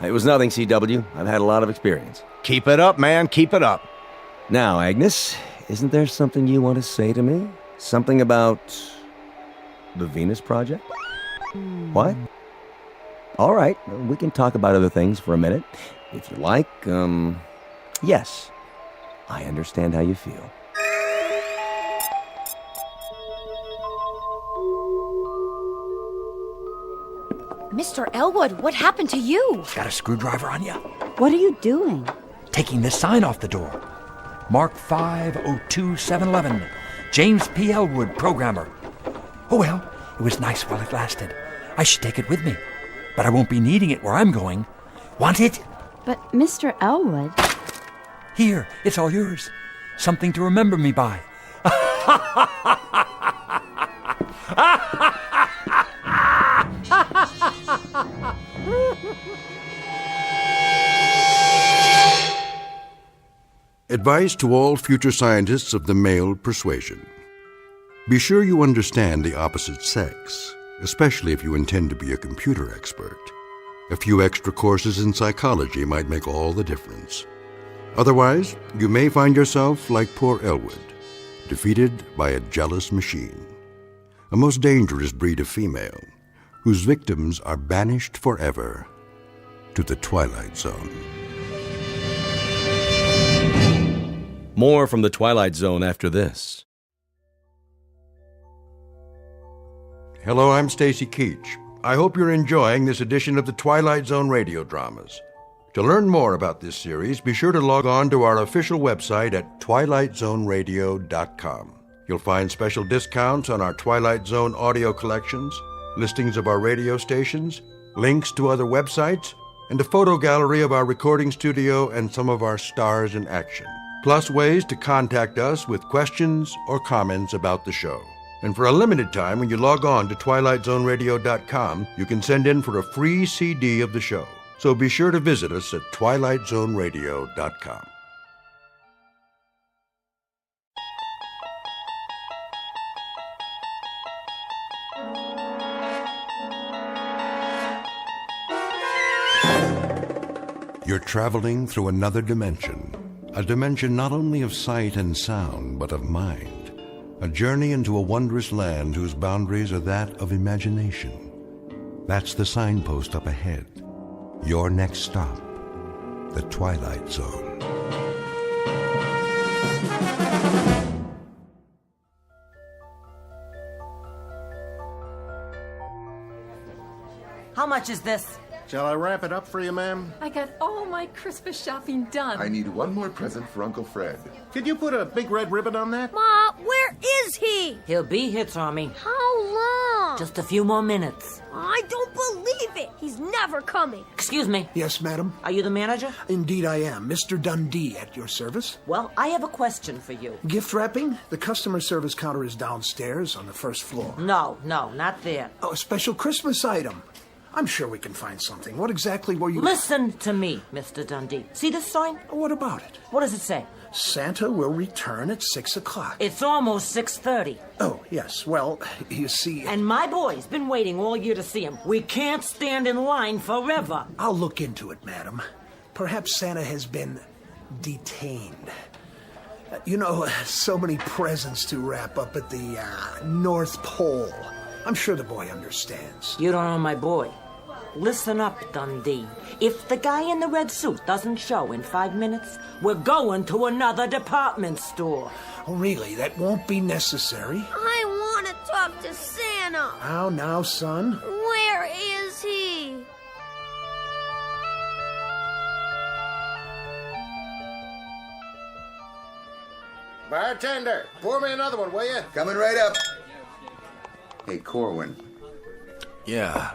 [SPEAKER 9] It was nothing, CW. I've had a lot of experience.
[SPEAKER 11] Keep it up, man. Keep it up.
[SPEAKER 9] Now, Agnes, isn't there something you want to say to me? Something about the Venus Project? What? All right, we can talk about other things for a minute. If you like, yes. I understand how you feel.
[SPEAKER 4] Mr. Elwood, what happened to you?
[SPEAKER 16] Got a screwdriver on you?
[SPEAKER 10] What are you doing?
[SPEAKER 16] Taking this sign off the door. Mark 502711. James P. Elwood, programmer. Oh well, it was nice while it lasted. I should take it with me. But I won't be needing it where I'm going. Want it?
[SPEAKER 10] But Mr. Elwood...
[SPEAKER 16] Here, it's all yours. Something to remember me by.
[SPEAKER 1] Advice to all future scientists of the male persuasion. Be sure you understand the opposite sex, especially if you intend to be a computer expert. A few extra courses in psychology might make all the difference. Otherwise, you may find yourself like poor Elwood, defeated by a jealous machine, a most dangerous breed of female, whose victims are banished forever to the Twilight Zone.
[SPEAKER 2] More from the Twilight Zone after this.
[SPEAKER 1] Hello, I'm Stacy Keach. I hope you're enjoying this edition of the Twilight Zone radio dramas. To learn more about this series, be sure to log on to our official website at twilightzoneradio.com. You'll find special discounts on our Twilight Zone audio collections, listings of our radio stations, links to other websites, and a photo gallery of our recording studio and some of our stars in action. Plus ways to contact us with questions or comments about the show. And for a limited time, when you log on to twilightzoneradio.com, you can send in for a free CD of the show. So be sure to visit us at twilightzoneradio.com. You're traveling through another dimension. A dimension not only of sight and sound, but of mind. A journey into a wondrous land whose boundaries are that of imagination. That's the signpost up ahead. Your next stop, the Twilight Zone.
[SPEAKER 14] How much is this?
[SPEAKER 19] Shall I wrap it up for you, ma'am?
[SPEAKER 20] I got all my Christmas shopping done.
[SPEAKER 19] I need one more present for Uncle Fred. Could you put a big red ribbon on that?
[SPEAKER 20] Ma, where is he?
[SPEAKER 14] He'll be here, Tommy.
[SPEAKER 20] How long?
[SPEAKER 14] Just a few more minutes.
[SPEAKER 20] I don't believe it. He's never coming.
[SPEAKER 14] Excuse me.
[SPEAKER 21] Yes, madam?
[SPEAKER 14] Are you the manager?
[SPEAKER 21] Indeed I am. Mr. Dundee at your service.
[SPEAKER 14] Well, I have a question for you.
[SPEAKER 21] Gift wrapping? The customer service counter is downstairs on the first floor.
[SPEAKER 14] No, not there.
[SPEAKER 21] Oh, a special Christmas item. I'm sure we can find something. What exactly were you...
[SPEAKER 14] Listen to me, Mr. Dundee. See this sign?
[SPEAKER 21] What about it?
[SPEAKER 14] What does it say?
[SPEAKER 21] Santa will return at 6 o'clock.
[SPEAKER 14] It's almost 6:30.
[SPEAKER 21] Oh, yes. Well, you see...
[SPEAKER 14] And my boy's been waiting all year to see him. We can't stand in line forever.
[SPEAKER 21] I'll look into it, madam. Perhaps Santa has been detained. You know, so many presents to wrap up at the North Pole. I'm sure the boy understands.
[SPEAKER 14] You don't know my boy. Listen up, Dundee. If the guy in the red suit doesn't show in 5 minutes, we're going to another department store.
[SPEAKER 21] Oh, really? That won't be necessary?
[SPEAKER 20] I want to talk to Santa.
[SPEAKER 21] How now, son?
[SPEAKER 20] Where is he?
[SPEAKER 19] Bartender, pour me another one, will you?
[SPEAKER 5] Coming right up. Hey, Corwin.
[SPEAKER 11] Yeah.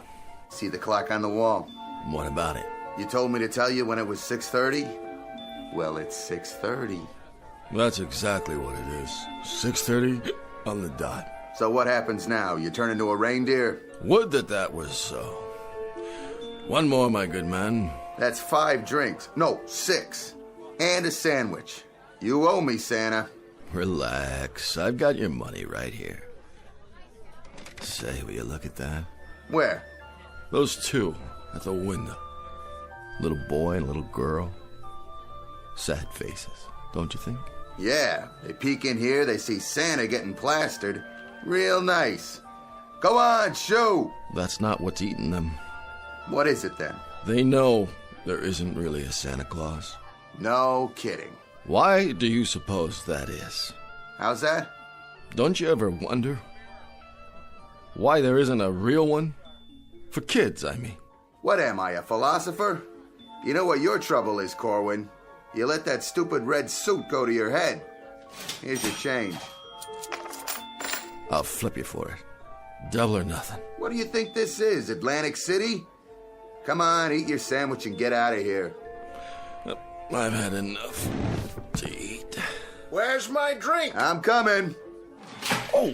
[SPEAKER 5] See the clock on the wall?
[SPEAKER 11] What about it?
[SPEAKER 5] You told me to tell you when it was 6:30? Well, it's 6:30.
[SPEAKER 11] That's exactly what it is. 6:30 on the dot.
[SPEAKER 5] So what happens now? You turn into a reindeer?
[SPEAKER 11] Would that was so. One more, my good man.
[SPEAKER 5] That's 5 drinks. No, 6. And a sandwich. You owe me, Santa.
[SPEAKER 11] Relax. I've got your money right here. Say, will you look at that?
[SPEAKER 5] Where?
[SPEAKER 11] Those two at the window. Little boy and little girl. Sad faces, don't you think?
[SPEAKER 5] Yeah, they peek in here, they see Santa getting plastered. Real nice. Go on, shoot!
[SPEAKER 11] That's not what's eating them.
[SPEAKER 5] What is it then?
[SPEAKER 11] They know there isn't really a Santa Claus.
[SPEAKER 5] No kidding.
[SPEAKER 11] Why do you suppose that is?
[SPEAKER 5] How's that?
[SPEAKER 11] Don't you ever wonder why there isn't a real one? For kids, I mean.
[SPEAKER 5] What am I, a philosopher? You know what your trouble is, Corwin? You let that stupid red suit go to your head. Here's your change.
[SPEAKER 11] I'll flip you for it. Double or nothing.
[SPEAKER 5] What do you think this is, Atlantic City? Come on, eat your sandwich and get out of here.
[SPEAKER 11] I've had enough to eat.
[SPEAKER 19] Where's my drink?
[SPEAKER 5] I'm coming.
[SPEAKER 11] Oh,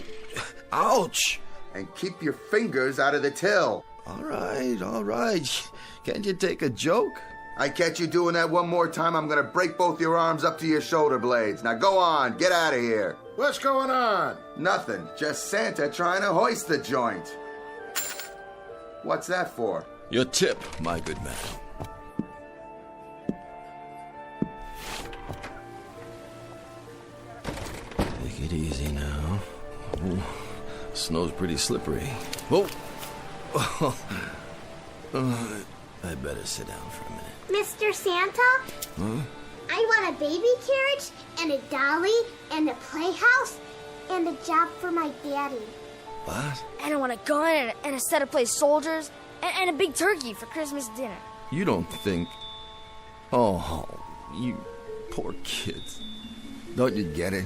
[SPEAKER 11] ouch.
[SPEAKER 5] And keep your fingers out of the till.
[SPEAKER 11] All right. Can't you take a joke?
[SPEAKER 5] I catch you doing that one more time, I'm gonna break both your arms up to your shoulder blades. Now go on, get out of here.
[SPEAKER 19] What's going on?
[SPEAKER 5] Nothing, just Santa trying to hoist the joint. What's that for?
[SPEAKER 11] Your tip, my good man. Take it easy now. Ooh, snow's pretty slippery. Whoa! I better sit down for a minute.
[SPEAKER 7] Mr. Santa?
[SPEAKER 11] Huh?
[SPEAKER 7] I want a baby carriage, and a dolly, and a playhouse, and a job for my daddy.
[SPEAKER 11] What?
[SPEAKER 20] And I want a gun and a set of play soldiers and a big turkey for Christmas dinner.
[SPEAKER 11] You don't think... Oh, you poor kids. Don't you get it?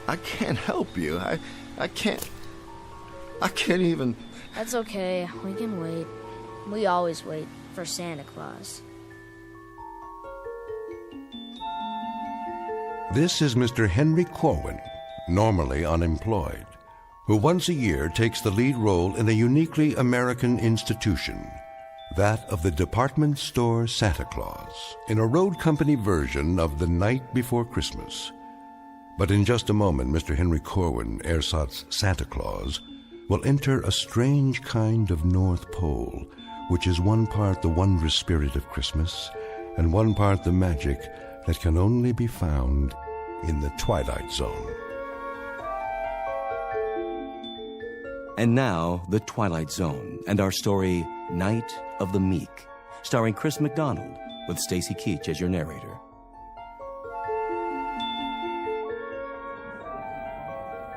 [SPEAKER 11] I can't help you. I can't even...
[SPEAKER 20] That's okay. We can wait. We always wait for Santa Claus.
[SPEAKER 1] This is Mr. Henry Corwin, normally unemployed, who once a year takes the lead role in a uniquely American institution, that of the department store Santa Claus, in a road company version of The Night Before Christmas. But in just a moment, Mr. Henry Corwin, ersatz Santa Claus, will enter a strange kind of North Pole, which is one part the wondrous spirit of Christmas, and one part the magic that can only be found in the Twilight Zone.
[SPEAKER 2] And now, The Twilight Zone, and our story, Night of the Meek, starring Chris McDonald, with Stacy Keach as your narrator.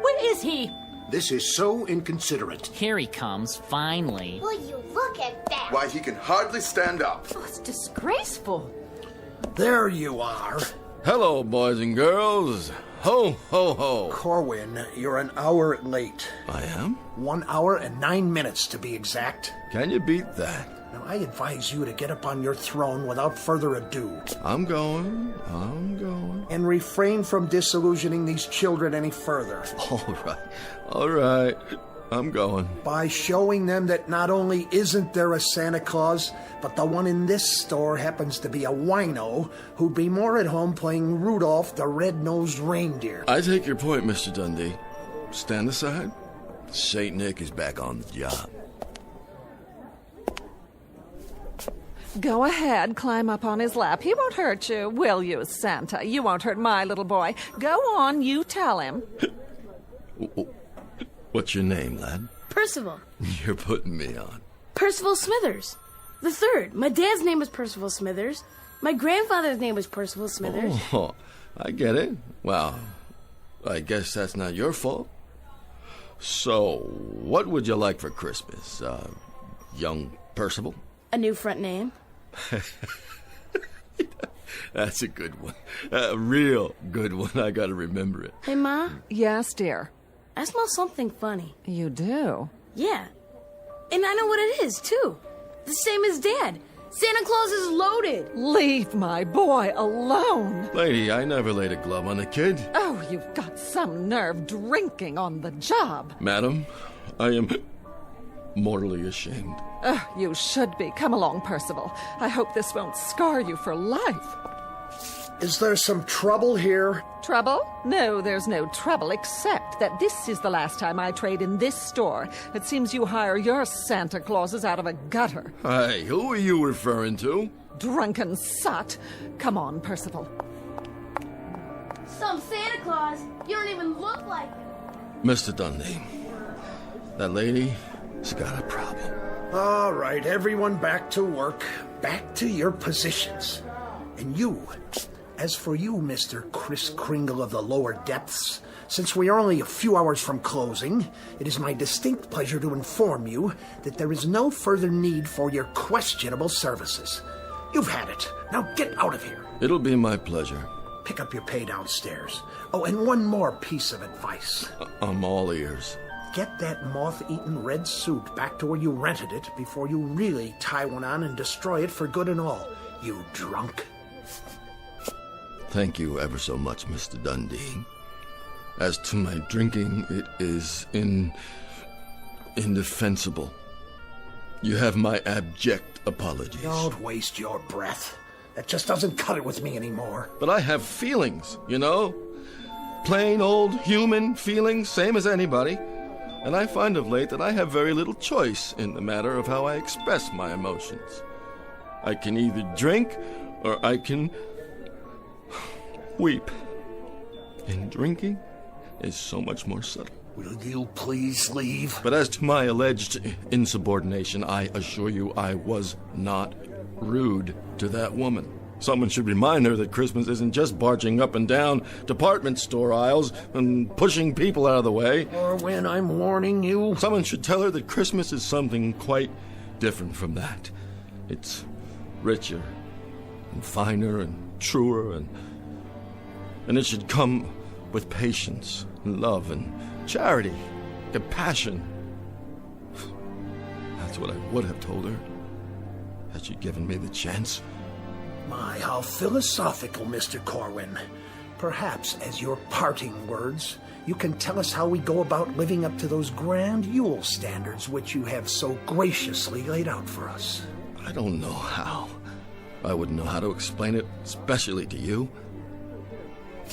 [SPEAKER 14] Where is he?
[SPEAKER 21] This is so inconsiderate.
[SPEAKER 8] Here he comes, finally.
[SPEAKER 7] Will you look at that?
[SPEAKER 5] Why, he can hardly stand up.
[SPEAKER 14] Oh, it's disgraceful.
[SPEAKER 21] There you are.
[SPEAKER 11] Hello, boys and girls. Ho, ho, ho.
[SPEAKER 21] Corwin, you're an hour late.
[SPEAKER 11] I am?
[SPEAKER 21] 1 hour and 9 minutes, to be exact.
[SPEAKER 11] Can you beat that?
[SPEAKER 21] Now, I advise you to get up on your throne without further ado.
[SPEAKER 11] I'm going.
[SPEAKER 21] And refrain from disillusioning these children any further.
[SPEAKER 11] All right.
[SPEAKER 1] I'm going.
[SPEAKER 21] By showing them that not only isn't there a Santa Claus, but the one in this store happens to be a wino who'd be more at home playing Rudolph the Red-Nosed Reindeer.
[SPEAKER 1] I take your point, Mr. Dundee. Stand aside. St. Nick is back on the job.
[SPEAKER 18] Go ahead, climb up on his lap. He won't hurt you, will you, Santa? You won't hurt my little boy. Go on, you tell him.
[SPEAKER 1] What's your name, lad?
[SPEAKER 22] Percival.
[SPEAKER 1] You're putting me on.
[SPEAKER 22] Percival Smithers. The third. My dad's name was Percival Smithers. My grandfather's name was Percival Smithers.
[SPEAKER 1] Oh, I get it. Well, I guess that's not your fault. So, what would you like for Christmas, young Percival?
[SPEAKER 22] A new front name.
[SPEAKER 1] That's a good one. A real good one. I gotta remember it.
[SPEAKER 22] Hey, Ma?
[SPEAKER 18] Yes, dear?
[SPEAKER 22] I smell something funny.
[SPEAKER 18] You do?
[SPEAKER 22] Yeah. And I know what it is, too. The same as Dad. Santa Claus is loaded.
[SPEAKER 18] Leave my boy alone.
[SPEAKER 1] Lady, I never laid a glove on a kid.
[SPEAKER 18] Oh, you've got some nerve drinking on the job.
[SPEAKER 1] Madam, I am mortally ashamed.
[SPEAKER 18] You should be. Come along, Percival. I hope this won't scar you for life.
[SPEAKER 21] Is there some trouble here?
[SPEAKER 18] Trouble? No, there's no trouble, except that this is the last time I trade in this store. It seems you hire your Santa Clauses out of a gutter.
[SPEAKER 1] Hey, who are you referring to?
[SPEAKER 18] Drunken sot. Come on, Percival.
[SPEAKER 22] Some Santa Claus? You don't even look like him.
[SPEAKER 1] Mr. Dundee, that lady, she's got a problem.
[SPEAKER 21] All right, everyone back to work. Back to your positions. And you, as for you, Mr. Kris Kringle of the lower depths, since we are only a few hours from closing, it is my distinct pleasure to inform you that there is no further need for your questionable services. You've had it. Now get out of here.
[SPEAKER 1] It'll be my pleasure.
[SPEAKER 21] Pick up your pay downstairs. Oh, and one more piece of advice.
[SPEAKER 1] I'm all ears.
[SPEAKER 21] Get that moth-eaten red suit back to where you rented it before you really tie one on and destroy it for good and all, you drunk.
[SPEAKER 1] Thank you ever so much, Mr. Dundee. As to my drinking, it is indefensible. You have my abject apologies.
[SPEAKER 21] Don't waste your breath. That just doesn't cut it with me anymore.
[SPEAKER 1] But I have feelings, you know? Plain old human feelings, same as anybody. And I find of late that I have very little choice in the matter of how I express my emotions. I can either drink or I can weep. And drinking is so much more subtle.
[SPEAKER 21] Will you please leave?
[SPEAKER 1] But as to my alleged insubordination, I assure you I was not rude to that woman. Someone should remind her that Christmas isn't just barging up and down department store aisles and pushing people out of the way.
[SPEAKER 21] Or when I'm warning you.
[SPEAKER 1] Someone should tell her that Christmas is something quite different from that. It's richer and finer and truer, and it should come with patience and love and charity, compassion. That's what I would have told her had she given me the chance.
[SPEAKER 21] My, how philosophical, Mr. Corwin. Perhaps, as your parting words, you can tell us how we go about living up to those grand Yule standards which you have so graciously laid out for us.
[SPEAKER 1] I don't know how. I wouldn't know how to explain it, especially to you.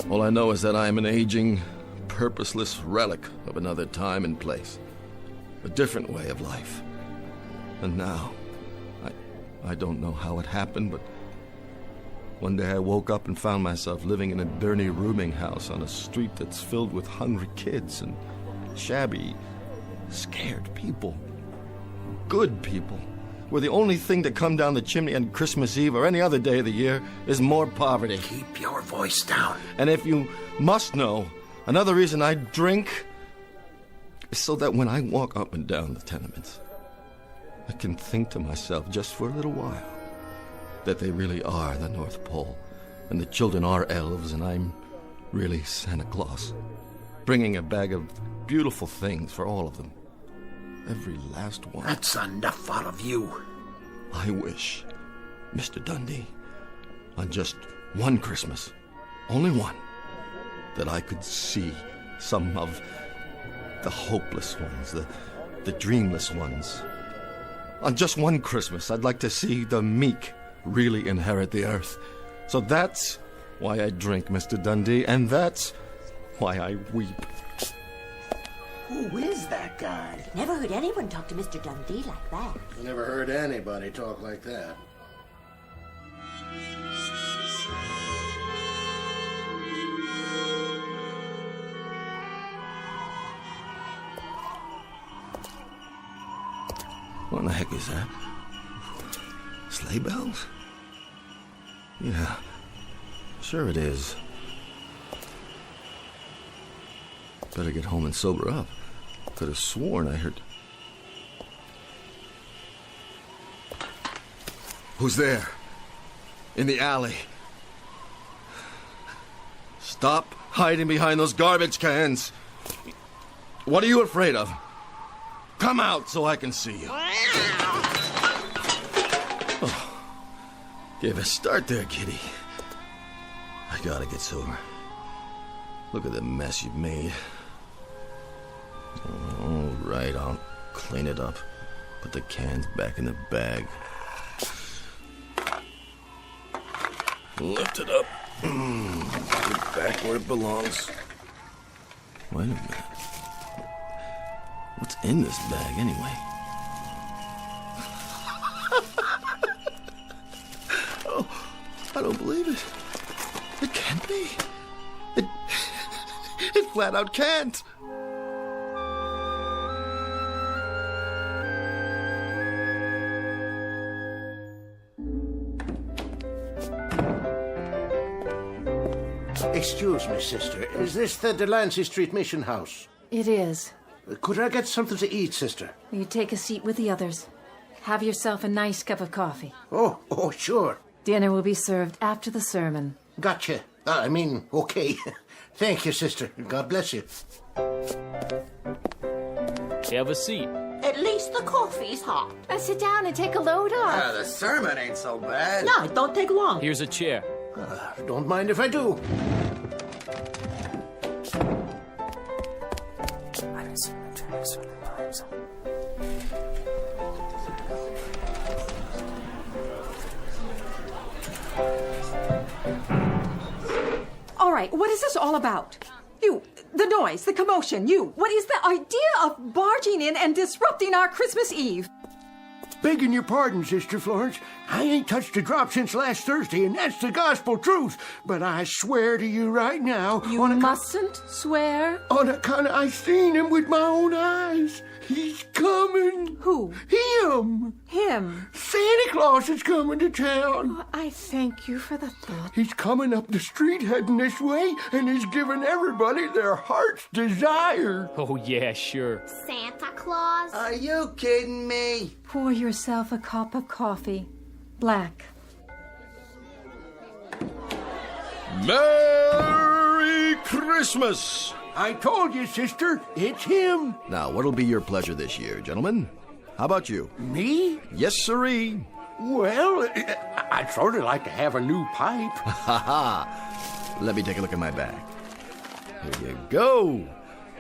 [SPEAKER 1] All I know is that I am an aging, purposeless relic of another time and place. A different way of life. And now, I don't know how it happened, but one day I woke up and found myself living in a dirty rooming house on a street that's filled with hungry kids and shabby, scared people. Good people. Where the only thing to come down the chimney on Christmas Eve or any other day of the year is more poverty.
[SPEAKER 21] Keep your voice down.
[SPEAKER 1] And if you must know, another reason I drink is so that when I walk up and down the tenements, I can think to myself just for a little while that they really are the North Pole, and the children are elves, and I'm really Santa Claus, bringing a bag of beautiful things for all of them. Every last one.
[SPEAKER 21] That's enough out of you.
[SPEAKER 1] I wish, Mr. Dundee, on just one Christmas, only one, that I could see some of
[SPEAKER 6] The hopeless ones, the dreamless ones. On just one Christmas, I'd like to see the meek really inherit the earth. So that's why I drink, Mr. Dundee, and that's why I weep.
[SPEAKER 21] Who is that guy?
[SPEAKER 14] Never heard anyone talk to Mr. Dundee like that.
[SPEAKER 11] I never heard anybody talk like that.
[SPEAKER 6] What in the heck is that? Sleigh bells? Yeah, sure it is. Better get home and sober up. Could have sworn I heard... Who's there? In the alley. Stop hiding behind those garbage cans. What are you afraid of? Come out so I can see you. Oh, give a start there, kitty. I gotta get sober. Look at the mess you've made. All right, I'll clean it up. Put the cans back in the bag. Lift it up. Put it back where it belongs. Wait a minute. What's in this bag, anyway? Oh, I don't believe it. It can't be. It flat out can't.
[SPEAKER 11] Excuse me, sister. Is this the Delancey Street Mission House?
[SPEAKER 18] It is.
[SPEAKER 11] Could I get something to eat, sister?
[SPEAKER 18] Will you take a seat with the others? Have yourself a nice cup of coffee.
[SPEAKER 11] Oh, sure.
[SPEAKER 18] Dinner will be served after the sermon.
[SPEAKER 11] Gotcha. Okay. Thank you, sister. God bless you.
[SPEAKER 8] Have a seat.
[SPEAKER 14] At least the coffee's hot.
[SPEAKER 22] Sit down and take a load off.
[SPEAKER 5] The sermon ain't so bad.
[SPEAKER 14] No, it don't take long.
[SPEAKER 8] Here's a chair.
[SPEAKER 11] Don't mind if I do.
[SPEAKER 18] All right, what is this all about? You, the noise, the commotion, what is the idea of barging in and disrupting our Christmas Eve?
[SPEAKER 21] Begging your pardon, Sister Florence. I ain't touched a drop since last Thursday, and that's the gospel truth. But I swear to you right now...
[SPEAKER 18] You mustn't swear.
[SPEAKER 21] On account of I seen him with my own eyes. He's coming.
[SPEAKER 18] Who?
[SPEAKER 21] Him.
[SPEAKER 18] Him?
[SPEAKER 21] Santa Claus is coming to town.
[SPEAKER 18] Oh, I thank you for the thought.
[SPEAKER 21] He's coming up the street heading this way, and he's giving everybody their heart's desire.
[SPEAKER 8] Oh, yeah, sure.
[SPEAKER 7] Santa Claus?
[SPEAKER 5] Are you kidding me?
[SPEAKER 18] Pour yourself a cup of coffee. Black.
[SPEAKER 6] Merry Christmas!
[SPEAKER 21] I told you, sister, it's him.
[SPEAKER 6] Now, what'll be your pleasure this year, gentlemen? How about you?
[SPEAKER 21] Me?
[SPEAKER 6] Yes, sirree.
[SPEAKER 21] Well, I'd sort of like to have a new pipe.
[SPEAKER 6] Ha ha! Let me take a look at my bag. Here you go.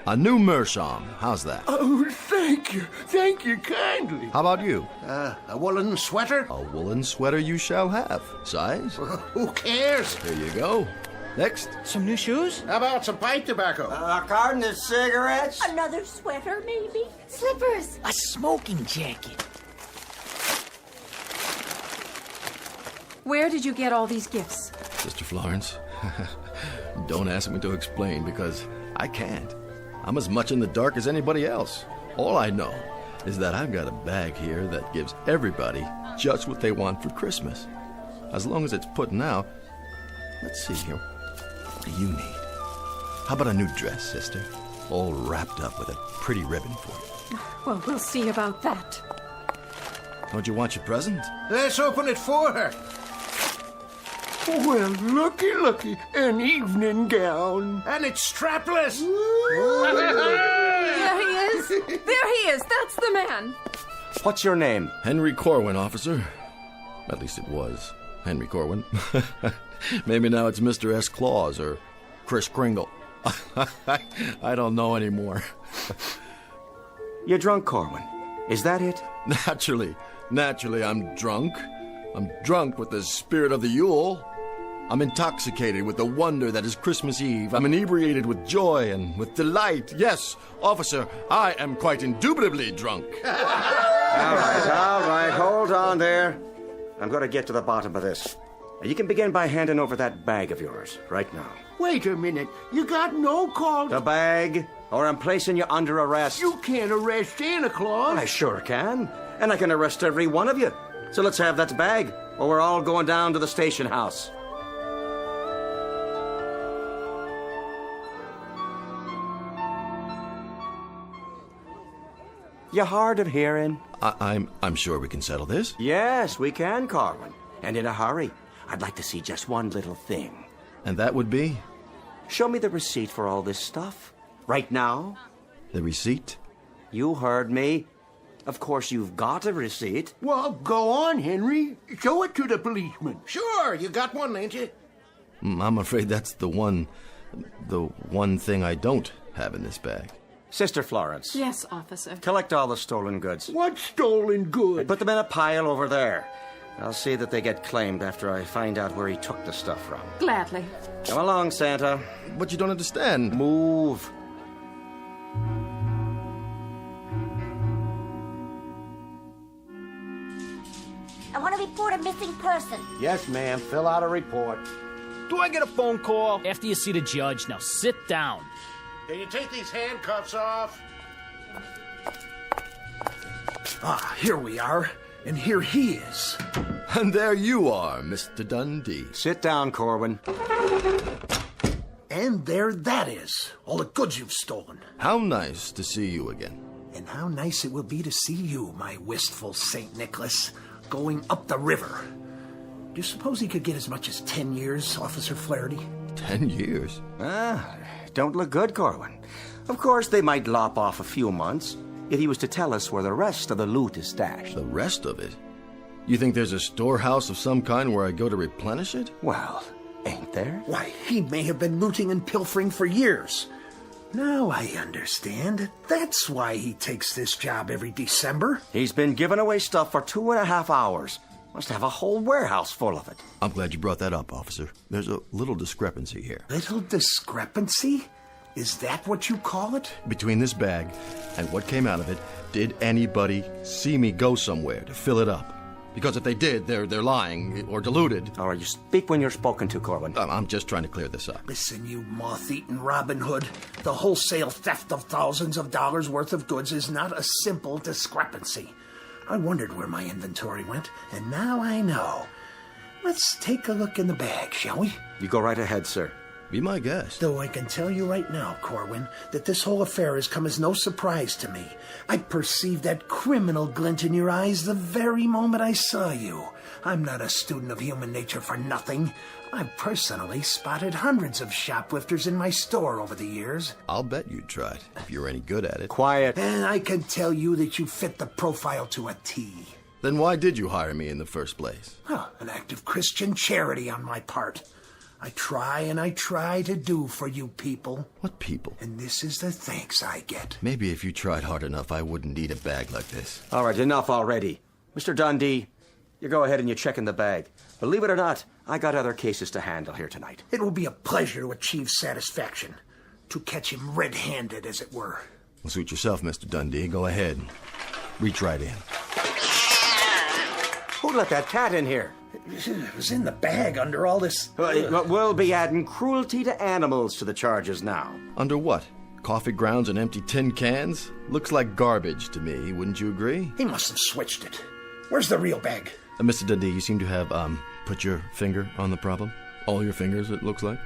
[SPEAKER 6] A new meerschaum. How's that?
[SPEAKER 21] Oh, thank you. Thank you kindly.
[SPEAKER 6] How about you?
[SPEAKER 11] A woolen sweater?
[SPEAKER 6] A woolen sweater you shall have. Size?
[SPEAKER 11] Who cares?
[SPEAKER 6] Here you go. Next.
[SPEAKER 12] Some new shoes?
[SPEAKER 11] How about some pipe tobacco?
[SPEAKER 5] A carton of cigarettes?
[SPEAKER 14] Another sweater, maybe?
[SPEAKER 22] Slippers.
[SPEAKER 12] A smoking jacket.
[SPEAKER 18] Where did you get all these gifts?
[SPEAKER 6] Sister Florence, don't ask me to explain because I can't. I'm as much in the dark as anybody else. All I know is that I've got a bag here that gives everybody just what they want for Christmas. As long as it's putting out. Let's see here. What do you need? How about a new dress, sister? All wrapped up with a pretty ribbon for you.
[SPEAKER 18] Well, we'll see about that.
[SPEAKER 6] Don't you want your present?
[SPEAKER 11] Let's open it for her.
[SPEAKER 21] Well, looky, an evening gown.
[SPEAKER 11] And it's strapless.
[SPEAKER 18] There he is. There he is. That's the man.
[SPEAKER 9] What's your name?
[SPEAKER 6] Henry Corwin, officer. At least it was Henry Corwin. Maybe now it's Mr. S. Claus or Kris Kringle. I don't know anymore.
[SPEAKER 9] You're drunk, Corwin. Is that it?
[SPEAKER 6] Naturally, I'm drunk. I'm drunk with the spirit of the Yule. I'm intoxicated with the wonder that is Christmas Eve. I'm inebriated with joy and with delight. Yes, officer, I am quite indubitably drunk.
[SPEAKER 9] All right, hold on there. I'm going to get to the bottom of this. You can begin by handing over that bag of yours right now.
[SPEAKER 13] Wait a minute. You got no call.
[SPEAKER 9] The bag, or I'm placing you under arrest.
[SPEAKER 13] You can't arrest Santa Claus.
[SPEAKER 9] I sure can. And I can arrest every one of you. So let's have that bag, or we're all going down to the station house. You hard of hearing?
[SPEAKER 6] I'm sure we can settle this.
[SPEAKER 9] Yes, we can, Corwin. And in a hurry. I'd like to see just one little thing.
[SPEAKER 6] And that would be?
[SPEAKER 9] Show me the receipt for all this stuff. Right now.
[SPEAKER 6] The receipt?
[SPEAKER 9] You heard me. Of course you've got a receipt.
[SPEAKER 13] Well, go on, Henry. Show it to the policeman.
[SPEAKER 19] Sure, you got one, ain't you?
[SPEAKER 6] I'm afraid that's the one thing I don't have in this bag.
[SPEAKER 9] Sister Florence.
[SPEAKER 18] Yes, officer.
[SPEAKER 9] Collect all the stolen goods.
[SPEAKER 13] What stolen goods?
[SPEAKER 9] Put them in a pile over there. I'll see that they get claimed after I find out where he took the stuff from.
[SPEAKER 18] Gladly.
[SPEAKER 9] Come along, Santa.
[SPEAKER 6] But you don't understand.
[SPEAKER 9] Move.
[SPEAKER 7] I want to report a missing person.
[SPEAKER 11] Yes, ma'am. Fill out a report.
[SPEAKER 8] Do I get a phone call? After you see the judge, now sit down.
[SPEAKER 19] Can you take these handcuffs off?
[SPEAKER 21] Ah, here we are. And here he is.
[SPEAKER 6] And there you are, Mr. Dundee.
[SPEAKER 9] Sit down, Corwin.
[SPEAKER 21] And there that is. All the goods you've stolen.
[SPEAKER 6] How nice to see you again.
[SPEAKER 21] And how nice it will be to see you, my wistful St. Nicholas, going up the river. Do you suppose he could get as much as 10 years, Officer Flaherty?
[SPEAKER 6] 10 years?
[SPEAKER 9] Don't look good, Corwin. Of course, they might lop off a few months if he was to tell us where the rest of the loot is stashed.
[SPEAKER 6] The rest of it? You think there's a storehouse of some kind where I go to replenish it?
[SPEAKER 9] Well, ain't there?
[SPEAKER 21] Why, he may have been looting and pilfering for years. Now I understand. That's why he takes this job every December.
[SPEAKER 9] He's been giving away stuff for 2.5 hours. Must have a whole warehouse full of it.
[SPEAKER 6] I'm glad you brought that up, officer. There's a little discrepancy here.
[SPEAKER 21] Little discrepancy? Is that what you call it?
[SPEAKER 6] Between this bag and what came out of it, did anybody see me go somewhere to fill it up? Because if they did, they're lying or deluded.
[SPEAKER 9] All right, you speak when you're spoken to, Corwin.
[SPEAKER 6] I'm just trying to clear this up.
[SPEAKER 21] Listen, you moth-eaten Robin Hood. The wholesale theft of thousands of dollars worth of goods is not a simple discrepancy. I wondered where my inventory went, and now I know. Let's take a look in the bag, shall we?
[SPEAKER 9] You go right ahead, sir.
[SPEAKER 6] Be my guest.
[SPEAKER 21] Though I can tell you right now, Corwin, that this whole affair has come as no surprise to me. I perceived that criminal glint in your eyes the very moment I saw you. I'm not a student of human nature for nothing. I've personally spotted hundreds of shoplifters in my store over the years.
[SPEAKER 6] I'll bet you'd try it, if you're any good at it.
[SPEAKER 9] Quiet.
[SPEAKER 21] And I can tell you that you fit the profile to a T.
[SPEAKER 6] Then why did you hire me in the first place?
[SPEAKER 21] An act of Christian charity on my part. I try to do for you people.
[SPEAKER 6] What people?
[SPEAKER 21] And this is the thanks I get.
[SPEAKER 6] Maybe if you tried hard enough, I wouldn't need a bag like this.
[SPEAKER 9] All right, enough already. Mr. Dundee, you go ahead and you check in the bag. Believe it or not, I got other cases to handle here tonight.
[SPEAKER 21] It will be a pleasure to achieve satisfaction. To catch him red-handed, as it were.
[SPEAKER 6] Well, suit yourself, Mr. Dundee. Go ahead. Reach right in.
[SPEAKER 9] Who let that cat in here?
[SPEAKER 21] It was in the bag under all this...
[SPEAKER 9] We'll be adding cruelty to animals to the charges now.
[SPEAKER 6] Under what? Coffee grounds and empty tin cans? Looks like garbage to me, wouldn't you agree?
[SPEAKER 21] He must have switched it. Where's the real bag?
[SPEAKER 6] Mr. Dundee, you seem to have, put your finger on the problem. All your fingers, it looks like.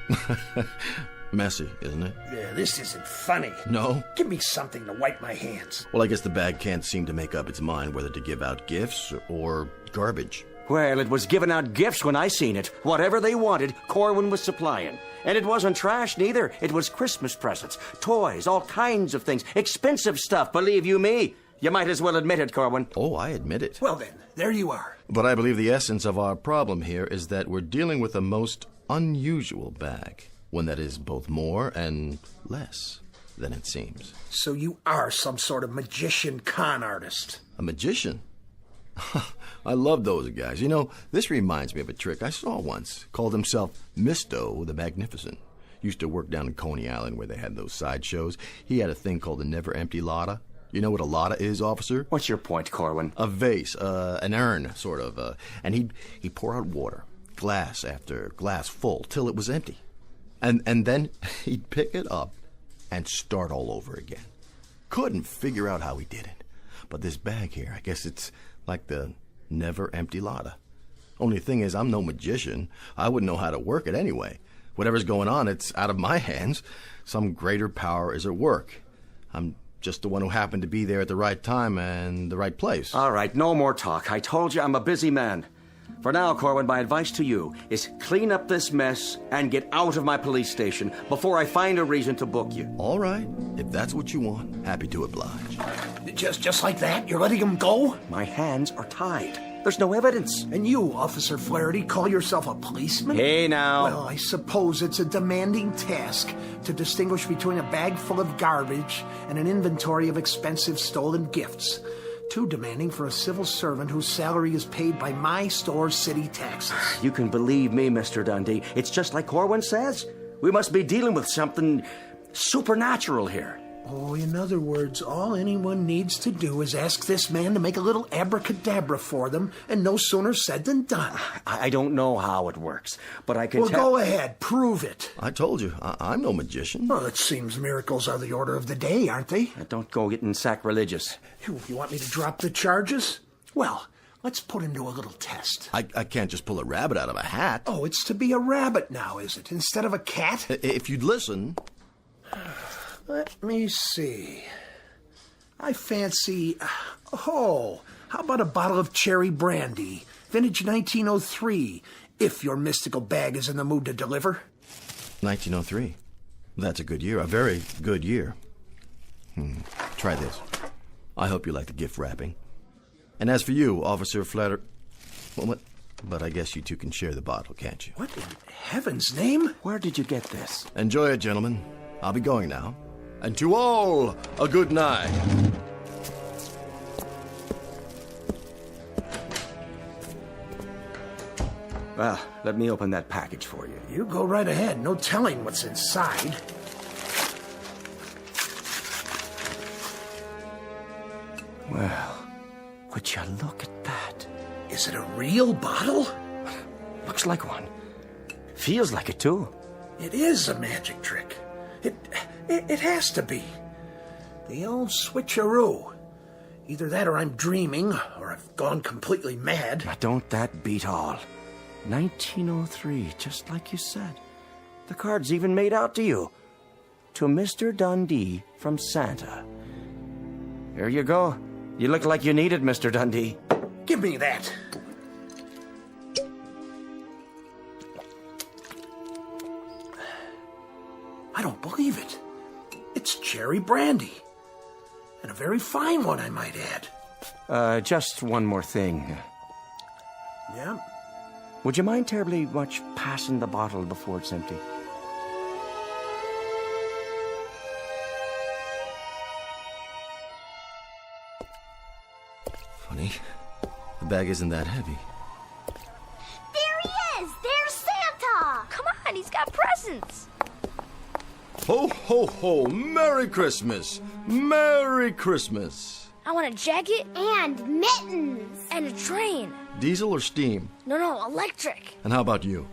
[SPEAKER 6] Messy, isn't it?
[SPEAKER 21] Yeah, this isn't funny.
[SPEAKER 6] No?
[SPEAKER 21] Give me something to wipe my hands.
[SPEAKER 6] Well, I guess the bag can't seem to make up its mind whether to give out gifts or garbage.
[SPEAKER 9] Well, it was giving out gifts when I seen it. Whatever they wanted, Corwin was supplying. And it wasn't trash neither. It was Christmas presents, toys, all kinds of things. Expensive stuff, believe you me. You might as well admit it, Corwin.
[SPEAKER 6] Oh, I admit it.
[SPEAKER 21] Well then, there you are.
[SPEAKER 6] But I believe the essence of our problem here is that we're dealing with a most unusual bag. One that is both more and less than it seems.
[SPEAKER 21] So you are some sort of magician con artist.
[SPEAKER 6] A magician? I love those guys. You know, this reminds me of a trick I saw once. Called himself Misto the Magnificent. Used to work down in Coney Island where they had those sideshows. He had a thing called the Never Empty Lotta. You know what a lotta is, officer?
[SPEAKER 9] What's your point, Corwin?
[SPEAKER 6] A vase, an urn, sort of. And he'd pour out water, glass after glass full, till it was empty. And then he'd pick it up and start all over again. Couldn't figure out how he did it. But this bag here, I guess it's like the Never Empty Lotta. Only thing is, I'm no magician. I wouldn't know how to work it anyway. Whatever's going on, it's out of my hands. Some greater power is at work. I'm just the one who happened to be there at the right time and the right place.
[SPEAKER 9] All right, no more talk. I told you I'm a busy man. For now, Corwin, my advice to you is clean up this mess and get out of my police station before I find a reason to book you.
[SPEAKER 6] All right. If that's what you want, happy to oblige.
[SPEAKER 21] Just like that? You're letting him go?
[SPEAKER 9] My hands are tied. There's no evidence.
[SPEAKER 21] And you, Officer Flaherty, call yourself a policeman?
[SPEAKER 9] Hey, now.
[SPEAKER 21] Well, I suppose it's a demanding task to distinguish between a bag full of garbage and an inventory of expensive stolen gifts. Too demanding for a civil servant whose salary is paid by my store's city taxes.
[SPEAKER 9] You can believe me, Mr. Dundee. It's just like Corwin says. We must be dealing with something supernatural here.
[SPEAKER 21] Oh, in other words, all anyone needs to do is ask this man to make a little abracadabra for them, and no sooner said than done.
[SPEAKER 9] I don't know how it works, but I can
[SPEAKER 21] Well, go ahead. Prove it.
[SPEAKER 6] I told you, I'm no magician.
[SPEAKER 21] Well, it seems miracles are the order of the day, aren't they?
[SPEAKER 9] Don't go getting sacrilegious.
[SPEAKER 21] You want me to drop the charges? Well, let's put him to a little test.
[SPEAKER 6] I can't just pull a rabbit out of a hat.
[SPEAKER 21] Oh, it's to be a rabbit now, is it? Instead of a cat?
[SPEAKER 6] If you'd listen...
[SPEAKER 21] Let me see. I fancy... Oh, how about a bottle of cherry brandy? Vintage 1903, if your mystical bag is in the mood to deliver.
[SPEAKER 6] 1903. That's a good year. A very good year. Try this. I hope you like the gift wrapping. And as for you, Officer Flatter... Well, what? But I guess you two can share the bottle, can't you?
[SPEAKER 21] What in heaven's name?
[SPEAKER 9] Where did you get this?
[SPEAKER 6] Enjoy it, gentlemen. I'll be going now. And to all, a good night.
[SPEAKER 9] Well, let me open that package for you.
[SPEAKER 21] You go right ahead. No telling what's inside.
[SPEAKER 9] Well, would you look at that?
[SPEAKER 21] Is it a real bottle?
[SPEAKER 9] Looks like one. Feels like it, too.
[SPEAKER 21] It is a magic trick. It has to be. The old switcheroo. Either that or I'm dreaming, or I've gone completely mad.
[SPEAKER 9] Now, don't that beat all? 1903, just like you said. The card's even made out to you. To Mr. Dundee from Santa. Here you go. You look like you need it, Mr. Dundee.
[SPEAKER 21] Give me that. I don't believe it. It's cherry brandy. And a very fine one, I might add.
[SPEAKER 9] Just one more thing.
[SPEAKER 21] Yeah?
[SPEAKER 9] Would you mind terribly much passing the bottle before it's empty?
[SPEAKER 6] Funny. The bag isn't that heavy.
[SPEAKER 7] There he is! There's Santa!
[SPEAKER 4] Come on, he's got presents.
[SPEAKER 6] Ho, ho, ho! Merry Christmas! Merry Christmas!
[SPEAKER 4] I want a jacket.
[SPEAKER 7] And mittens!
[SPEAKER 4] And a train.
[SPEAKER 6] Diesel or steam?
[SPEAKER 4] No, electric.
[SPEAKER 6] And how about you?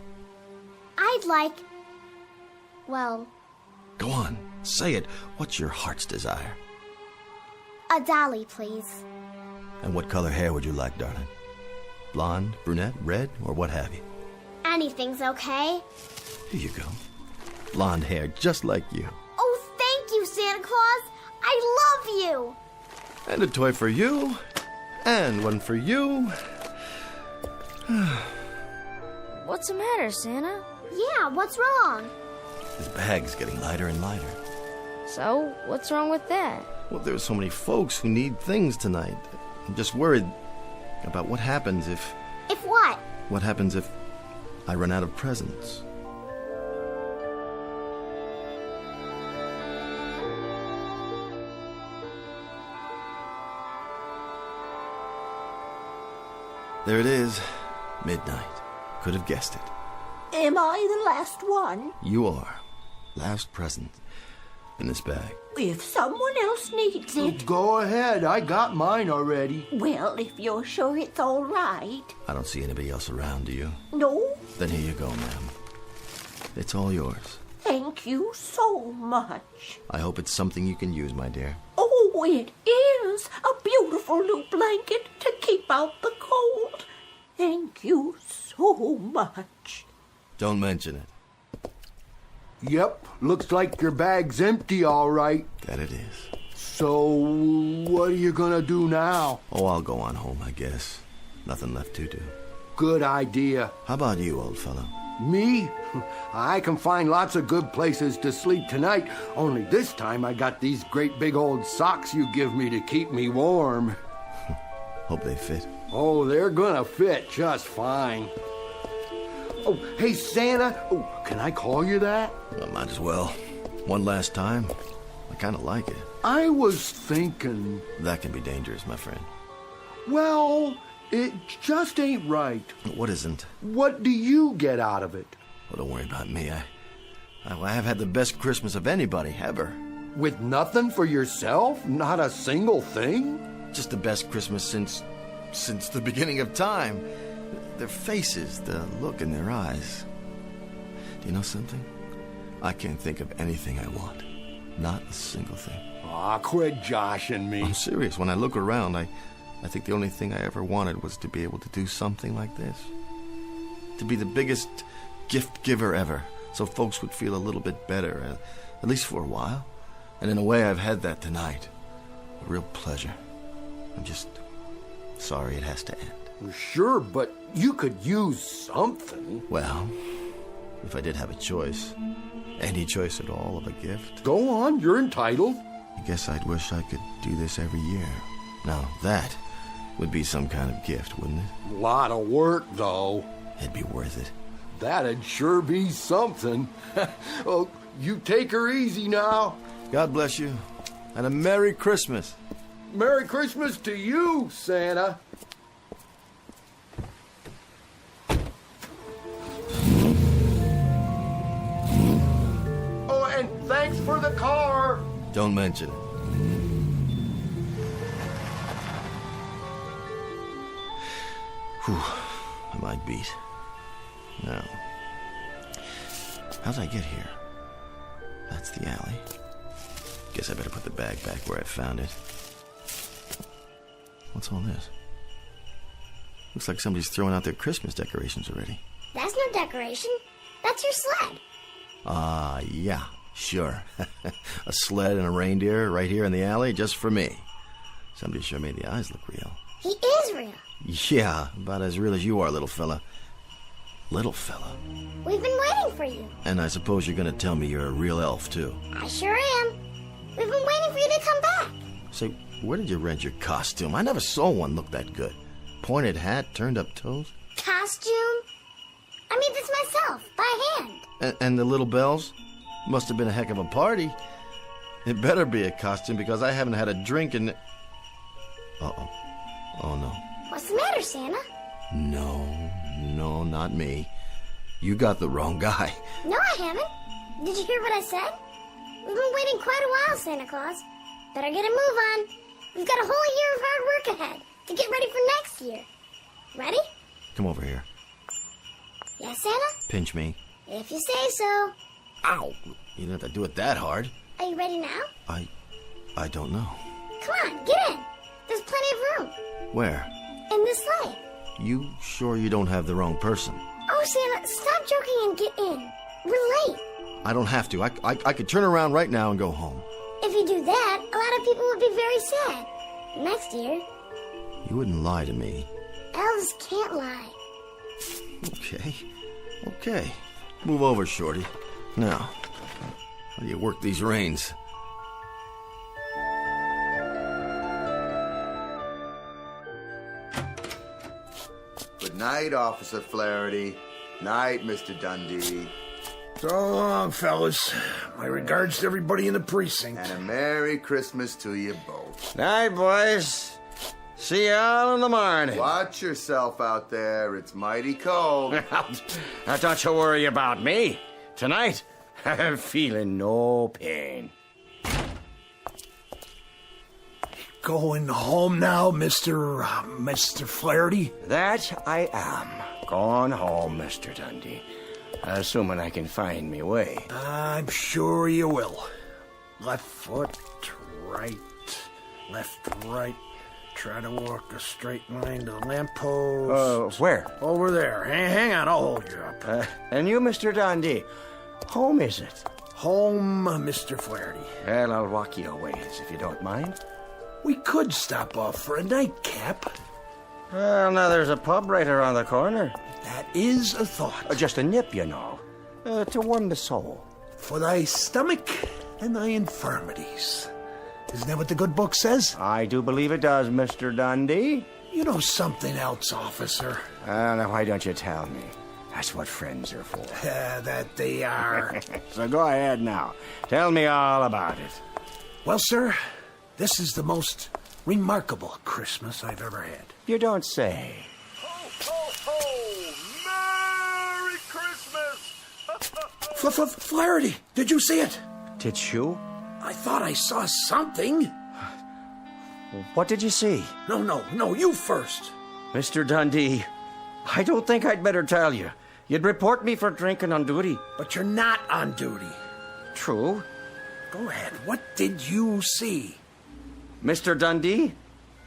[SPEAKER 7] I'd like... Well...
[SPEAKER 6] Go on, say it. What's your heart's desire?
[SPEAKER 7] A dolly, please.
[SPEAKER 6] And what color hair would you like, darling? Blonde, brunette, red, or what have you?
[SPEAKER 7] Anything's okay.
[SPEAKER 6] Here you go. Blonde hair, just like you.
[SPEAKER 7] Oh, thank you, Santa Claus. I love you.
[SPEAKER 6] And a toy for you. And one for you.
[SPEAKER 4] What's the matter, Santa?
[SPEAKER 7] Yeah, what's wrong?
[SPEAKER 6] This bag's getting lighter and lighter.
[SPEAKER 4] So, what's wrong with that?
[SPEAKER 6] Well, there's so many folks who need things tonight. I'm just worried about what happens if...
[SPEAKER 7] If what?
[SPEAKER 6] What happens if I run out of presents? There it is. Midnight. Could have guessed it.
[SPEAKER 3] Am I the last one?
[SPEAKER 6] You are. Last present in this bag.
[SPEAKER 3] If someone else needs it.
[SPEAKER 13] Go ahead. I got mine already.
[SPEAKER 3] Well, if you're sure it's all right.
[SPEAKER 6] I don't see anybody else around, do you?
[SPEAKER 3] No?
[SPEAKER 6] Then here you go, ma'am. It's all yours.
[SPEAKER 3] Thank you so much.
[SPEAKER 6] I hope it's something you can use, my dear.
[SPEAKER 3] Oh, it is a beautiful new blanket to keep out the cold. Thank you so much.
[SPEAKER 6] Don't mention it.
[SPEAKER 13] Yep, looks like your bag's empty, all right.
[SPEAKER 6] That it is.
[SPEAKER 13] So, what are you gonna do now?
[SPEAKER 6] Oh, I'll go on home, I guess. Nothing left to do.
[SPEAKER 13] Good idea.
[SPEAKER 6] How about you, old fellow?
[SPEAKER 13] Me? I can find lots of good places to sleep tonight, only this time I got these great big old socks you give me to keep me warm.
[SPEAKER 6] Hope they fit.
[SPEAKER 13] Oh, they're gonna fit just fine. Oh, hey, Santa. Oh, can I call you that?
[SPEAKER 6] Well, might as well. One last time. I kind of like it.
[SPEAKER 13] I was thinking...
[SPEAKER 6] That can be dangerous, my friend.
[SPEAKER 13] Well, it just ain't right.
[SPEAKER 6] What isn't?
[SPEAKER 13] What do you get out of it?
[SPEAKER 6] Well, don't worry about me. I have had the best Christmas of anybody, ever.
[SPEAKER 13] With nothing for yourself? Not a single thing?
[SPEAKER 6] Just the best Christmas since the beginning of time. Their faces, the look in their eyes. Do you know something? I can't think of anything I want. Not a single thing.
[SPEAKER 13] Aw, quit joshing me.
[SPEAKER 6] I'm serious. When I look around, I think the only thing I ever wanted was to be able to do something like this. To be the biggest gift giver ever, so folks would feel a little bit better, at least for a while. And in a way, I've had that tonight. A real pleasure. I'm just sorry it has to end.
[SPEAKER 13] Sure, but you could use something.
[SPEAKER 6] Well, if I did have a choice, any choice at all of a gift.
[SPEAKER 13] Go on, you're entitled.
[SPEAKER 6] I guess I'd wish I could do this every year. Now, that would be some kind of gift, wouldn't it?
[SPEAKER 13] Lot of work, though.
[SPEAKER 6] It'd be worth it.
[SPEAKER 13] That'd sure be something. Oh, you take her easy now.
[SPEAKER 6] God bless you, and a Merry Christmas.
[SPEAKER 13] Merry Christmas to you, Santa. Oh, and thanks for the car.
[SPEAKER 6] Don't mention it. Whew, am I beat? Now, how'd I get here? That's the alley. Guess I better put the bag back where I found it. What's all this? Looks like somebody's throwing out their Christmas decorations already.
[SPEAKER 7] That's no decoration. That's your sled.
[SPEAKER 6] Yeah, sure. A sled and a reindeer right here in the alley just for me. Somebody sure made the eyes look real.
[SPEAKER 7] He is real.
[SPEAKER 6] Yeah, about as real as you are, little fella. Little fella?
[SPEAKER 7] We've been waiting for you.
[SPEAKER 6] And I suppose you're gonna tell me you're a real elf, too.
[SPEAKER 7] I sure am. We've been waiting for you to come back.
[SPEAKER 6] Say, where did you rent your costume? I never saw one look that good. Pointed hat, turned up toes.
[SPEAKER 7] Costume? I made this myself, by hand.
[SPEAKER 6] And the little bells? Must have been a heck of a party. It better be a costume because I haven't had a drink in... Uh-oh. Oh, no.
[SPEAKER 7] What's the matter, Santa?
[SPEAKER 6] No, not me. You got the wrong guy.
[SPEAKER 7] No, I haven't. Did you hear what I said? We've been waiting quite a while, Santa Claus. Better get a move on. We've got a whole year of hard work ahead to get ready for next year. Ready?
[SPEAKER 6] Come over here.
[SPEAKER 7] Yes, Santa?
[SPEAKER 6] Pinch me.
[SPEAKER 7] If you say so.
[SPEAKER 6] Ow! You didn't have to do it that hard.
[SPEAKER 7] Are you ready now?
[SPEAKER 6] I don't know.
[SPEAKER 7] Come on, get in. There's plenty of room.
[SPEAKER 6] Where?
[SPEAKER 7] In this sleigh.
[SPEAKER 6] You sure you don't have the wrong person?
[SPEAKER 7] Oh, Santa, stop joking and get in. We're late.
[SPEAKER 6] I don't have to. I could turn around right now and go home.
[SPEAKER 7] If you do that, a lot of people would be very sad. Next year.
[SPEAKER 6] You wouldn't lie to me.
[SPEAKER 7] Elves can't lie.
[SPEAKER 6] Okay. Move over, Shorty. Now, how do you work these reins?
[SPEAKER 5] Good night, Officer Flaherty. Night, Mr. Dundee.
[SPEAKER 21] So long, fellas. My regards to everybody in the precinct.
[SPEAKER 5] And a Merry Christmas to you both.
[SPEAKER 9] Night, boys.
[SPEAKER 15] See you all in the morning.
[SPEAKER 5] Watch yourself out there. It's mighty cold.
[SPEAKER 15] Now, don't you worry about me. Tonight, I'm feeling no pain.
[SPEAKER 21] Going home now, Mr. Flaherty?
[SPEAKER 15] That I am. Going home, Mr. Dundee. Assuming I can find me way.
[SPEAKER 21] I'm sure you will. Left foot, right, left, right. Try to walk a straight line to the lamppost.
[SPEAKER 15] Where?
[SPEAKER 21] Over there. Hang on, I'll hold you up.
[SPEAKER 15] And you, Mr. Dundee, home is it?
[SPEAKER 21] Home, Mr. Flaherty.
[SPEAKER 15] Well, I'll walk you a ways, if you don't mind.
[SPEAKER 21] We could stop off for a nightcap.
[SPEAKER 15] Well, now there's a pub right around the corner.
[SPEAKER 21] That is a thought.
[SPEAKER 15] Just a nip, you know. To warm the soul.
[SPEAKER 21] For thy stomach and thy infirmities. Isn't that what the good book says?
[SPEAKER 15] I do believe it does, Mr. Dundee.
[SPEAKER 21] You know something else, officer.
[SPEAKER 15] Now, why don't you tell me? That's what friends are for.
[SPEAKER 21] That they are.
[SPEAKER 15] So go ahead now. Tell me all about it.
[SPEAKER 21] Well, sir, this is the most remarkable Christmas I've ever had.
[SPEAKER 15] You don't say.
[SPEAKER 19] Merry Christmas!
[SPEAKER 21] Flaherty, did you see it?
[SPEAKER 15] Did you?
[SPEAKER 21] I thought I saw something.
[SPEAKER 15] What did you see?
[SPEAKER 21] No, you first.
[SPEAKER 15] Mr. Dundee, I don't think I'd better tell you. You'd report me for drinking on duty.
[SPEAKER 21] But you're not on duty.
[SPEAKER 15] True.
[SPEAKER 21] Go ahead. What did you see?
[SPEAKER 15] Mr. Dundee,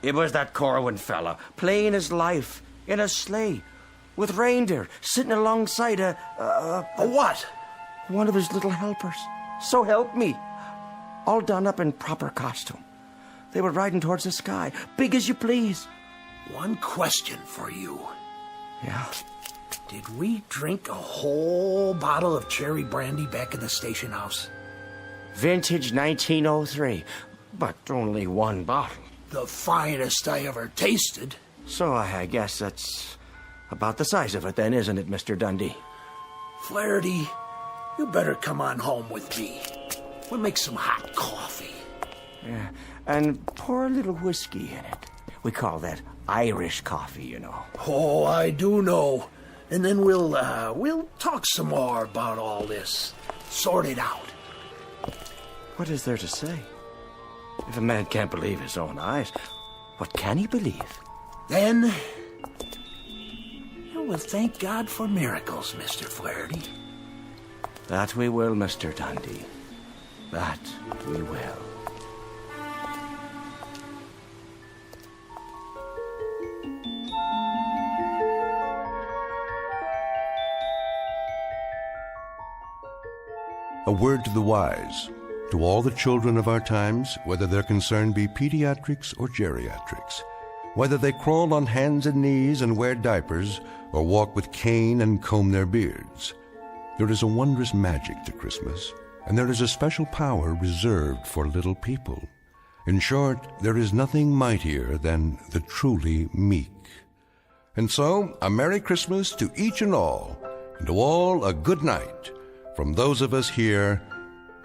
[SPEAKER 15] it was that Corwin fella, playing his life in a sleigh, with reindeer sitting alongside a
[SPEAKER 21] what?
[SPEAKER 15] One of his little helpers. So help me. All done up in proper costume. They were riding towards the sky, big as you please.
[SPEAKER 21] One question for you.
[SPEAKER 15] Yeah?
[SPEAKER 21] Did we drink a whole bottle of cherry brandy back in the station house?
[SPEAKER 15] Vintage 1903, but only one bottle.
[SPEAKER 21] The finest I ever tasted.
[SPEAKER 15] So I guess that's about the size of it then, isn't it, Mr. Dundee?
[SPEAKER 21] Flaherty, you better come on home with me. We'll make some hot coffee.
[SPEAKER 15] Yeah, and pour a little whiskey in it. We call that Irish coffee, you know.
[SPEAKER 21] Oh, I do know. And then we'll talk some more about all this. Sort it out.
[SPEAKER 15] What is there to say? If a man can't believe his own eyes, what can he believe?
[SPEAKER 21] Then, we'll thank God for miracles, Mr. Flaherty.
[SPEAKER 15] That we will, Mr. Dundee. That we will.
[SPEAKER 1] A word to the wise, to all the children of our times, whether their concern be pediatrics or geriatrics, whether they crawl on hands and knees and wear diapers or walk with cane and comb their beards. There is a wondrous magic to Christmas, and there is a special power reserved for little people. In short, there is nothing mightier than the truly meek. And so, a Merry Christmas to each and all, and to all a good night, from those of us here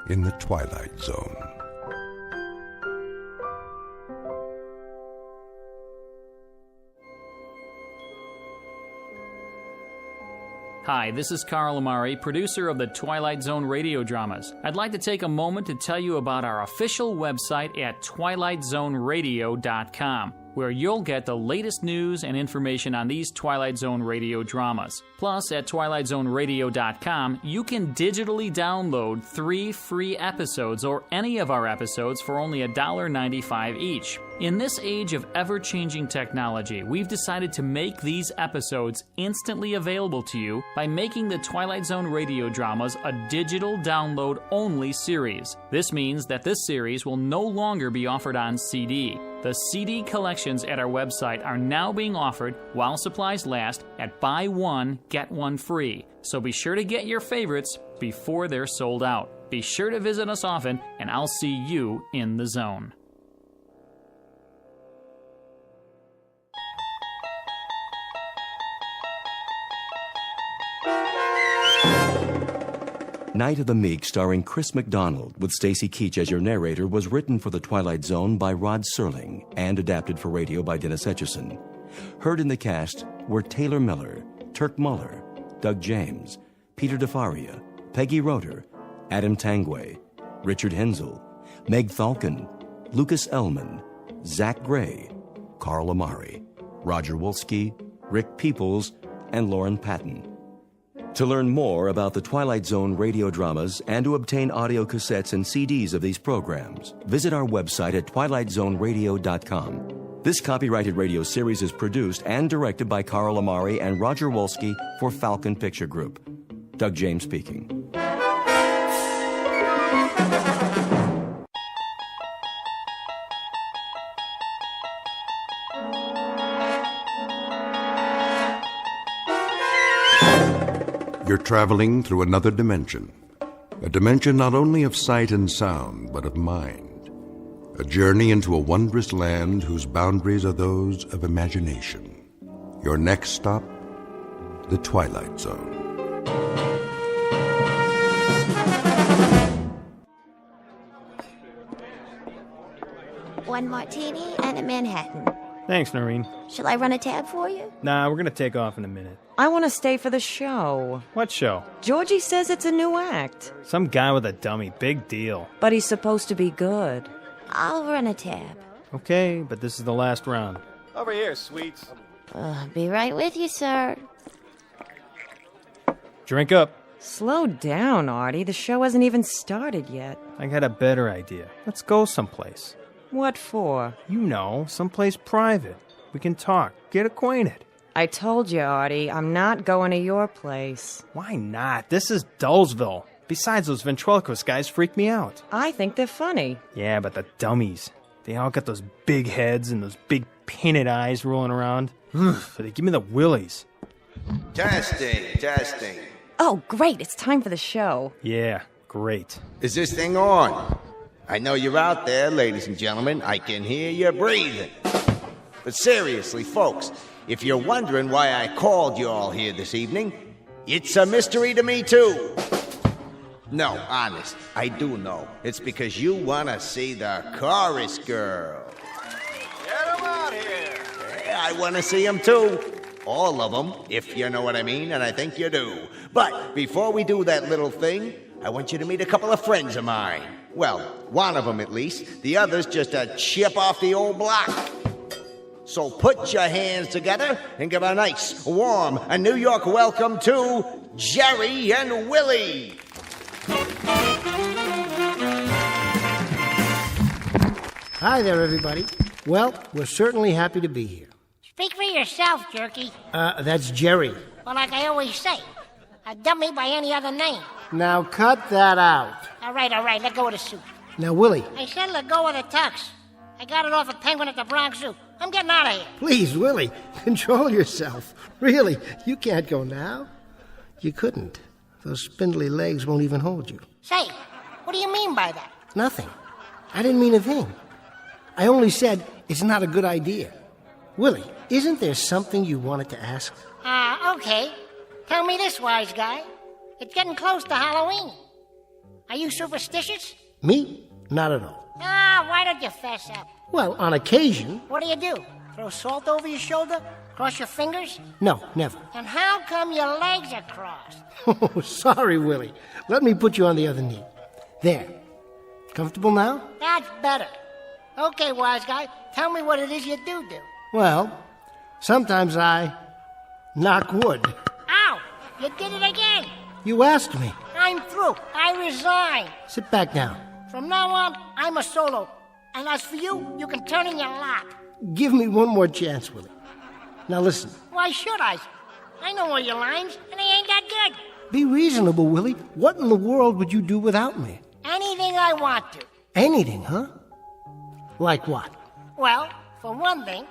[SPEAKER 1] in the Twilight Zone.
[SPEAKER 8] Hi, this is Carl Amari, producer of the Twilight Zone radio dramas. I'd like to take a moment to tell you about our official website at twilightzoneradio.com, where you'll get the latest news and information on these Twilight Zone radio dramas. Plus, at twilightzoneradio.com, you can digitally download 3 free episodes or any of our episodes for only $1.95 each. In this age of ever-changing technology, we've decided to make these episodes instantly available to you by making the Twilight Zone radio dramas a digital download-only series. This means that this series will no longer be offered on CD. The CD collections at our website are now being offered while supplies last at buy one, get one free. So be sure to get your favorites before they're sold out. Be sure to visit us often, and I'll see you in the zone.
[SPEAKER 2] Night of the Meek, starring Chris McDonald, with Stacy Keach as your narrator, was written for The Twilight Zone by Rod Serling and adapted for radio by Dennis Etchison. Heard in the cast were Taylor Miller, Turk Muller, Doug James, Peter DeFaria, Peggy Roeder, Adam Tangway, Richard Hensel, Meg Falcon, Lucas Ellman, Zach Gray, Carl Amari, Roger Wolski, Rick Peoples, and Lauren Patton. To learn more about the Twilight Zone radio dramas and to obtain audio cassettes and CDs of these programs, visit our website at twilightzoneradio.com. This copyrighted radio series is produced and directed by Carl Amari and Roger Wolski for Falcon Picture Group. Doug James speaking.
[SPEAKER 1] You're traveling through another dimension. A dimension not only of sight and sound, but of mind. A journey into a wondrous land whose boundaries are those of imagination. Your next stop, the Twilight Zone.
[SPEAKER 10] One martini and a Manhattan.
[SPEAKER 17] Thanks, Noreen.
[SPEAKER 10] Shall I run a tab for you?
[SPEAKER 17] Nah, we're gonna take off in a minute.
[SPEAKER 14] I want to stay for the show.
[SPEAKER 17] What show?
[SPEAKER 14] Georgie says it's a new act.
[SPEAKER 17] Some guy with a dummy. Big deal.
[SPEAKER 14] But he's supposed to be good.
[SPEAKER 10] I'll run a tab.
[SPEAKER 17] Okay, but this is the last round.
[SPEAKER 23] Over here, sweets.
[SPEAKER 10] Be right with you, sir.
[SPEAKER 17] Drink up.
[SPEAKER 14] Slow down, Artie. The show hasn't even started yet.
[SPEAKER 17] I got a better idea. Let's go someplace.
[SPEAKER 14] What for?
[SPEAKER 17] You know, someplace private. We can talk, get acquainted.
[SPEAKER 14] I told you, Artie, I'm not going to your place.
[SPEAKER 17] Why not? This is Dullsville. Besides, those ventriloquist guys freak me out.
[SPEAKER 14] I think they're funny.
[SPEAKER 17] Yeah, but the dummies. They all got those big heads and those big painted eyes rolling around. They give me the willies.
[SPEAKER 24] Testing.
[SPEAKER 14] Oh, great. It's time for the show.
[SPEAKER 17] Yeah, great.
[SPEAKER 24] Is this thing on? I know you're out there, ladies and gentlemen. I can hear you breathing. But seriously, folks, if you're wondering why I called you all here this evening, it's a mystery to me, too. No, honest, I do know. It's because you want to see the chorus girl.
[SPEAKER 23] Get him out here.
[SPEAKER 24] Yeah, I want to see them, too. All of them, if you know what I mean, and I think you do. But before we do that little thing, I want you to meet a couple of friends of mine. Well, one of them at least. The other's just a chip off the old block. So put your hands together and give a nice, warm, a New York welcome to Jerry and Willie.
[SPEAKER 25] Hi there, everybody. Well, we're certainly happy to be here.
[SPEAKER 26] Speak for yourself, Jerky.
[SPEAKER 25] That's Jerry.
[SPEAKER 26] Well, like I always say, a dummy by any other name.
[SPEAKER 25] Now cut that out.
[SPEAKER 26] All right, let go of the suit.
[SPEAKER 25] Now, Willie.
[SPEAKER 26] I said let go of the tux. I got it off a penguin at the Bronx Zoo. I'm getting out of here.
[SPEAKER 25] Please, Willie, control yourself. Really, you can't go now. You couldn't. Those spindly legs won't even hold you.
[SPEAKER 26] Say, what do you mean by that?
[SPEAKER 25] Nothing. I didn't mean a thing. I only said it's not a good idea. Willie, isn't there something you wanted to ask?
[SPEAKER 26] Okay. Tell me this, wise guy. It's getting close to Halloween. Are you superstitious?
[SPEAKER 25] Me? Not at all.
[SPEAKER 26] Why don't you fess up?
[SPEAKER 25] Well, on occasion.
[SPEAKER 26] What do? Throw salt over your shoulder? Cross your fingers?
[SPEAKER 25] No, never.
[SPEAKER 26] And how come your legs are crossed?
[SPEAKER 25] Oh, sorry, Willie. Let me put you on the other knee. There. Comfortable now?
[SPEAKER 26] That's better. Okay, wise guy, tell me what it is you do.
[SPEAKER 25] Well, sometimes I knock wood.
[SPEAKER 26] Ow! You did it again!
[SPEAKER 25] You asked me.
[SPEAKER 26] I'm through. I resign.
[SPEAKER 25] Sit back down.
[SPEAKER 26] From now on, I'm a solo. And as for you, you can turn in your lap.
[SPEAKER 25] Give me one more chance, Willie. Now listen.
[SPEAKER 26] Why should I? I know all your lines, and they ain't that good.
[SPEAKER 25] Be reasonable, Willie. What in the world would you do without me?
[SPEAKER 26] Anything I want to.
[SPEAKER 25] Anything, huh? Like what?
[SPEAKER 26] Well, for one thing,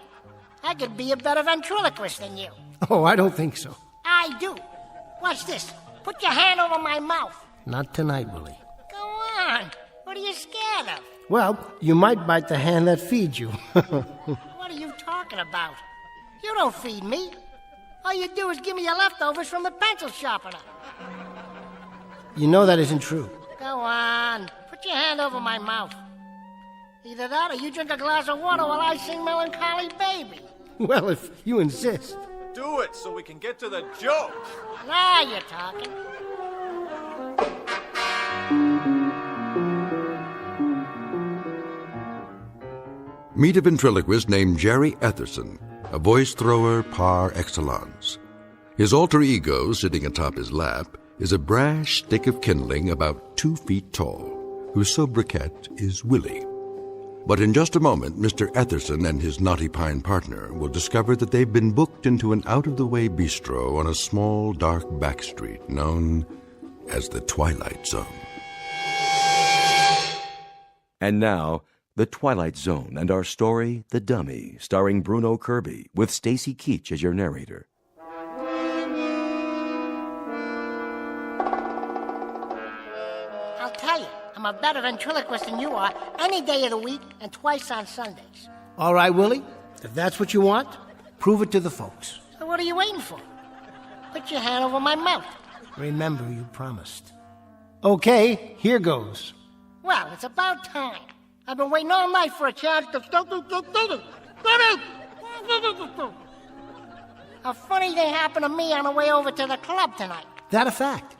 [SPEAKER 26] I could be a better ventriloquist than you.
[SPEAKER 25] Oh, I don't think so.
[SPEAKER 26] I do. Watch this. Put your hand over my mouth.
[SPEAKER 25] Not tonight, Willie.
[SPEAKER 26] Go on. What are you scared of?
[SPEAKER 25] Well, you might bite the hand that feeds you.
[SPEAKER 26] What are you talking about? You don't feed me. All you do is give me your leftovers from the pencil sharpener.
[SPEAKER 25] You know that isn't true.
[SPEAKER 26] Go on. Put your hand over my mouth. Either that or you drink a glass of water while I sing Melancholy Baby.
[SPEAKER 25] Well, if you insist.
[SPEAKER 23] Do it so we can get to the joke.
[SPEAKER 26] Now you're talking.
[SPEAKER 1] Meet a ventriloquist named Jerry Etherson, a voice thrower par excellence. His alter ego, sitting atop his lap, is a brash stick of kindling about 2 feet tall, whose sobriquet is Willie. But in just a moment, Mr. Etherson and his knotty pine partner will discover that they've been booked into an out-of-the-way bistro on a small, dark back street known as the Twilight Zone.
[SPEAKER 2] And now, The Twilight Zone and our story, The Dummy, starring Bruno Kirby, with Stacy Keach as your narrator.
[SPEAKER 26] I'll tell you, I'm a better ventriloquist than you are any day of the week and twice on Sundays.
[SPEAKER 25] All right, Willie. If that's what you want, prove it to the folks.
[SPEAKER 26] So what are you waiting for? Put your hand over my mouth.
[SPEAKER 25] Remember, you promised. Okay, here goes.
[SPEAKER 26] Well, it's about time. I've been waiting all night for a chance to... A funny thing happened to me on the way over to the club tonight.
[SPEAKER 25] That a fact?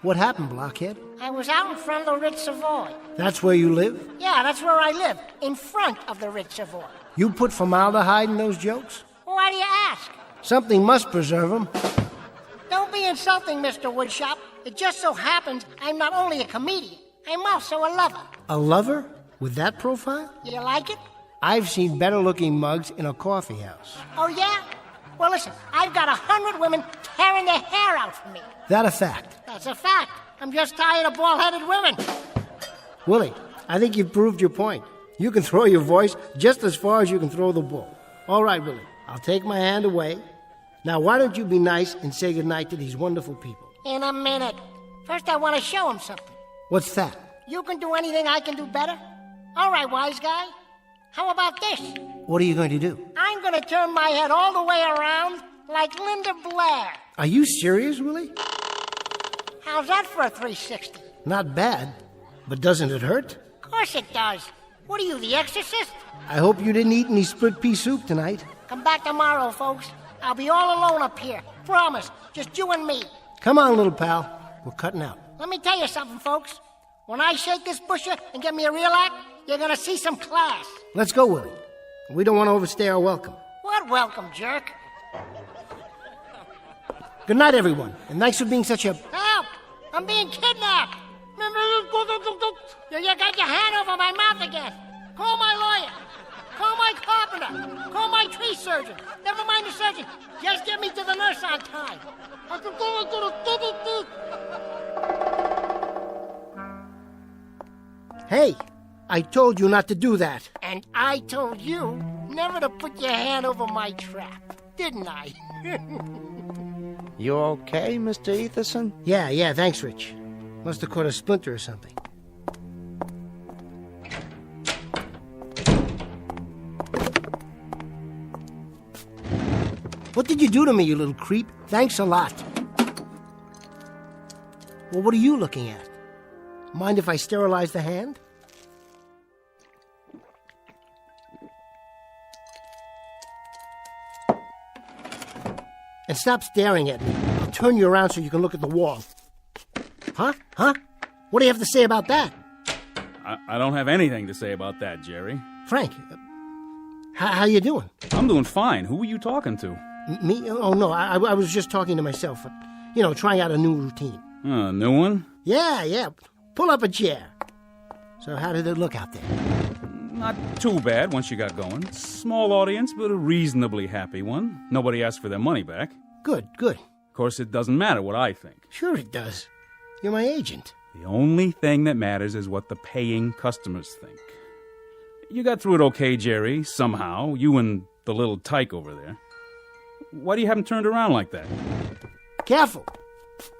[SPEAKER 25] What happened, Blockhead?
[SPEAKER 26] I was out in front of the Ritz Savoy.
[SPEAKER 25] That's where you live?
[SPEAKER 26] Yeah, that's where I live, in front of the Ritz Savoy.
[SPEAKER 25] You put formaldehyde in those jokes?
[SPEAKER 26] Why do you ask?
[SPEAKER 25] Something must preserve them.
[SPEAKER 26] Don't be insulting, Mr. Woodshop. It just so happens I'm not only a comedian, I'm also a lover.
[SPEAKER 25] A lover? With that profile?
[SPEAKER 26] You like it?
[SPEAKER 25] I've seen better-looking mugs in a coffee house.
[SPEAKER 26] Oh, yeah? Well, listen, I've got 100 women tearing their hair out for me.
[SPEAKER 25] That a fact?
[SPEAKER 26] That's a fact. I'm just tired of bald-headed women.
[SPEAKER 25] Willie, I think you've proved your point. You can throw your voice just as far as you can throw the bull. All right, Willie, I'll take my hand away. Now, why don't you be nice and say goodnight to these wonderful people?
[SPEAKER 26] In a minute. First, I want to show them something.
[SPEAKER 25] What's that?
[SPEAKER 26] You can do anything I can do better? All right, wise guy. How about this?
[SPEAKER 25] What are you going to do?
[SPEAKER 26] I'm going to turn my head all the way around like Linda Blair.
[SPEAKER 25] Are you serious, Willie?
[SPEAKER 26] How's that for a 360?
[SPEAKER 25] Not bad. But doesn't it hurt?
[SPEAKER 26] Of course it does. What are you, the exorcist?
[SPEAKER 25] I hope you didn't eat any split pea soup tonight.
[SPEAKER 26] Come back tomorrow, folks. I'll be all alone up here. Promise. Just you and me.
[SPEAKER 25] Come on, little pal. We're cutting out.
[SPEAKER 26] Let me tell you something, folks. When I shake this busher and get me a real act, you're going to see some class.
[SPEAKER 25] Let's go, Willie. We don't want to overstay our welcome.
[SPEAKER 26] What welcome, jerk?
[SPEAKER 25] Good night, everyone. And thanks for being such a...
[SPEAKER 26] Help! I'm being kidnapped! You got your hand over my mouth again. Call my lawyer. Call my carpenter. Call my tree surgeon. Never mind the surgeon. Just get me to the nurse on time.
[SPEAKER 25] Hey, I told you not to do that.
[SPEAKER 26] And I told you never to put your hand over my trap, didn't I?
[SPEAKER 15] You okay, Mr. Etherson?
[SPEAKER 25] Yeah, thanks, Rich. Must have caught a splinter or something. What did you do to me, you little creep? Thanks a lot. Well, what are you looking at? Mind if I sterilize the hand? And stop staring at me. I'll turn you around so you can look at the wall. Huh? What do you have to say about that?
[SPEAKER 11] I don't have anything to say about that, Jerry.
[SPEAKER 25] Frank, how you doing?
[SPEAKER 11] I'm doing fine. Who were you talking to?
[SPEAKER 25] Me? Oh, no, I was just talking to myself. Trying out a new routine.
[SPEAKER 11] A new one?
[SPEAKER 25] Yeah. Pull up a chair. So how did it look out there?
[SPEAKER 11] Not too bad once you got going. Small audience, but a reasonably happy one. Nobody asked for their money back.
[SPEAKER 25] Good.
[SPEAKER 11] Of course, it doesn't matter what I think.
[SPEAKER 25] Sure it does. You're my agent.
[SPEAKER 11] The only thing that matters is what the paying customers think. You got through it okay, Jerry, somehow. You and the little tyke over there. Why do you have him turned around like that?
[SPEAKER 25] Careful.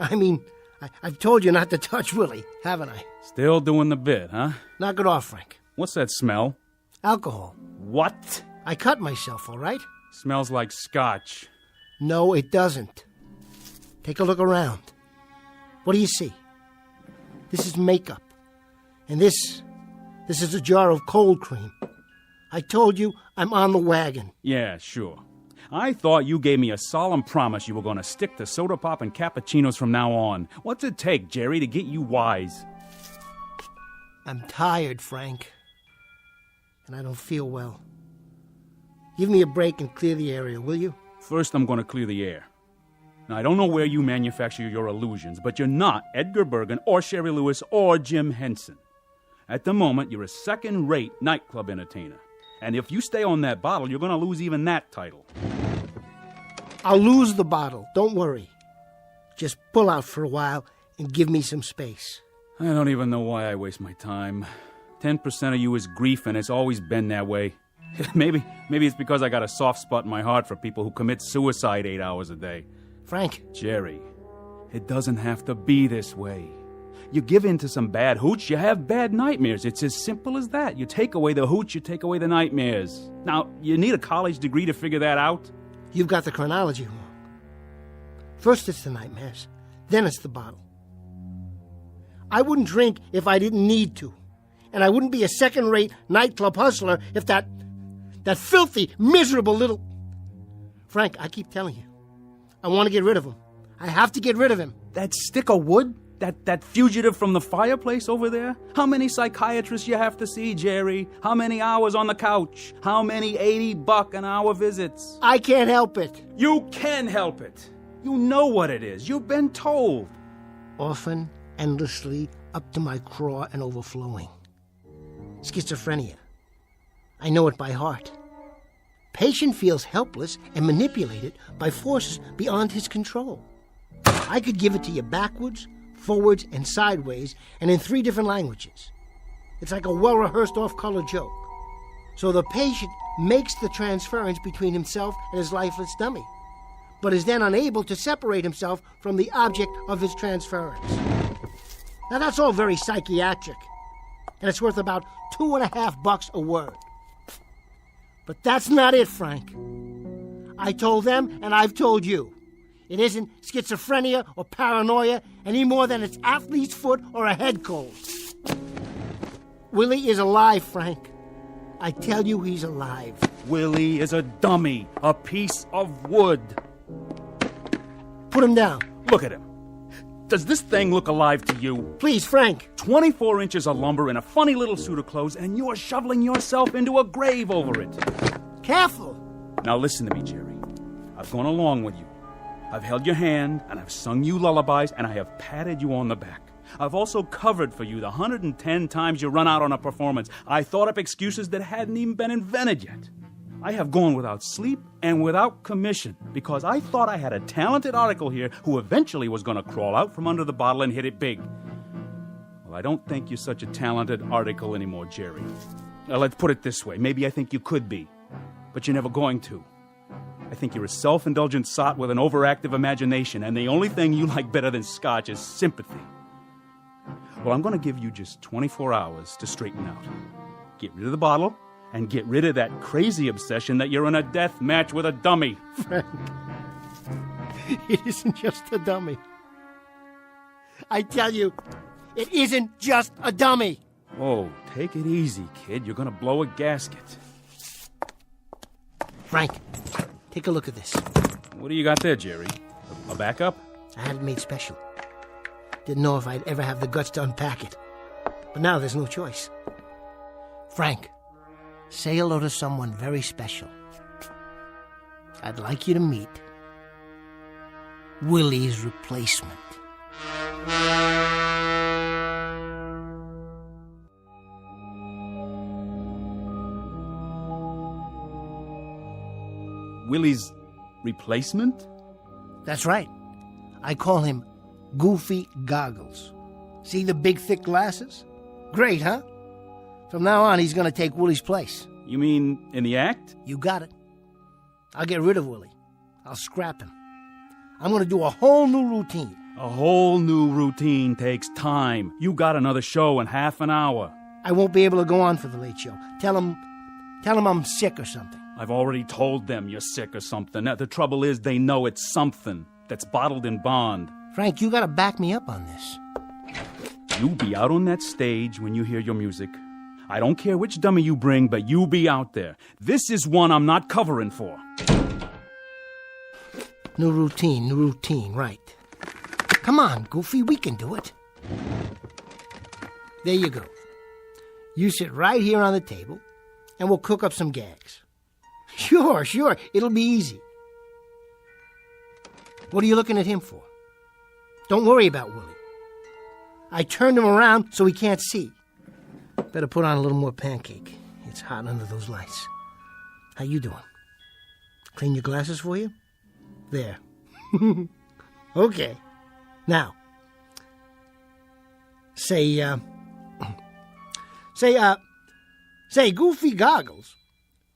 [SPEAKER 25] I've told you not to touch Willie, haven't I?
[SPEAKER 11] Still doing the bit, huh?
[SPEAKER 25] Knock it off, Frank.
[SPEAKER 11] What's that smell?
[SPEAKER 25] Alcohol.
[SPEAKER 11] What?
[SPEAKER 25] I cut myself, all right?
[SPEAKER 11] Smells like scotch.
[SPEAKER 25] No, it doesn't. Take a look around. What do you see? This is makeup. And this is a jar of cold cream. I told you I'm on the wagon.
[SPEAKER 11] Yeah, sure. I thought you gave me a solemn promise you were going to stick to soda pop and cappuccinos from now on. What's it take, Jerry, to get you wise?
[SPEAKER 25] I'm tired, Frank. And I don't feel well. Give me a break and clear the area, will you?
[SPEAKER 11] First, I'm going to clear the air. Now, I don't know where you manufacture your illusions, but you're not Edgar Bergen or Sherry Lewis or Jim Henson. At the moment, you're a second-rate nightclub entertainer. And if you stay on that bottle, you're going to lose even that title.
[SPEAKER 25] I'll lose the bottle, don't worry. Just pull out for a while and give me some space.
[SPEAKER 11] I don't even know why I waste my time. 10% of you is grief, and it's always been that way. Maybe it's because I got a soft spot in my heart for people who commit suicide 8 hours a day.
[SPEAKER 25] Frank.
[SPEAKER 11] Jerry, it doesn't have to be this way. You give in to some bad hooch, you have bad nightmares. It's as simple as that. You take away the hooch, you take away the nightmares. Now, you need a college degree to figure that out?
[SPEAKER 25] You've got the chronology wrong. First it's the nightmares, then it's the bottle. I wouldn't drink if I didn't need to. And I wouldn't be a second-rate nightclub hustler if that filthy, miserable little... Frank, I keep telling you, I want to get rid of him. I have to get rid of him.
[SPEAKER 11] That stick of wood? That fugitive from the fireplace over there? How many psychiatrists you have to see, Jerry? How many hours on the couch? How many $80 an hour visits?
[SPEAKER 25] I can't help it.
[SPEAKER 11] You can help it. You know what it is. You've been told.
[SPEAKER 25] Often, endlessly, up to my craw and overflowing. Schizophrenia. I know it by heart. Patient feels helpless and manipulated by forces beyond his control. I could give it to you backwards, forwards, and sideways, and in 3 different languages. It's like a well-rehearsed off-color joke. So the patient makes the transference between himself and his lifeless dummy, but is then unable to separate himself from the object of his transference. Now that's all very psychiatric, and it's worth about $2.50 a word. But that's not it, Frank. I told them, and I've told you. It isn't schizophrenia or paranoia any more than it's athlete's foot or a head cold. Willie is alive, Frank. I tell you he's alive.
[SPEAKER 11] Willie is a dummy, a piece of wood.
[SPEAKER 25] Put him down.
[SPEAKER 11] Look at him. Does this thing look alive to you?
[SPEAKER 25] Please, Frank.
[SPEAKER 11] 24 inches of lumber and a funny little suit of clothes, and you're shoveling yourself into a grave over it.
[SPEAKER 25] Careful.
[SPEAKER 11] Now listen to me, Jerry. I've gone along with you. I've held your hand, and I've sung you lullabies, and I have patted you on the back. I've also covered for you the 110 times you run out on a performance. I thought up excuses that hadn't even been invented yet. I have gone without sleep and without commission because I thought I had a talented article here who eventually was going to crawl out from under the bottle and hit it big. Well, I don't think you're such a talented article anymore, Jerry. Now, let's put it this way. Maybe I think you could be, but you're never going to. I think you're a self-indulgent sot with an overactive imagination, and the only thing you like better than scotch is sympathy. Well, I'm going to give you just 24 hours to straighten out. Get rid of the bottle, and get rid of that crazy obsession that you're in a death match with a dummy.
[SPEAKER 25] Frank, it isn't just a dummy. I tell you, it isn't just a dummy.
[SPEAKER 11] Oh, take it easy, kid. You're going to blow a gasket.
[SPEAKER 25] Frank, take a look at this.
[SPEAKER 11] What do you got there, Jerry? A backup?
[SPEAKER 25] I had it made special. Didn't know if I'd ever have the guts to unpack it. But now there's no choice. Frank, say hello to someone very special. I'd like you to meet Willie's replacement.
[SPEAKER 11] Willie's replacement?
[SPEAKER 25] That's right. I call him Goofy Goggles. See the big, thick glasses? Great, huh? From now on, he's going to take Willie's place.
[SPEAKER 11] You mean in the act?
[SPEAKER 25] You got it. I'll get rid of Willie. I'll scrap him. I'm going to do a whole new routine.
[SPEAKER 11] A whole new routine takes time. You got another show in half an hour.
[SPEAKER 25] I won't be able to go on for the late show. Tell him I'm sick or something.
[SPEAKER 11] I've already told them you're sick or something. The trouble is they know it's something that's bottled in bond.
[SPEAKER 25] Frank, you got to back me up on this.
[SPEAKER 11] You be out on that stage when you hear your music. I don't care which dummy you bring, but you be out there. This is one I'm not covering for.
[SPEAKER 25] New routine, right. Come on, Goofy, we can do it. There you go. You sit right here on the table, and we'll cook up some gags. Sure, it'll be easy. What are you looking at him for? Don't worry about Willie. I turned him around so he can't see. Better put on a little more pancake. It's hot under those lights. How you doing? Clean your glasses for you? There. Okay. Now, say, Goofy Goggles,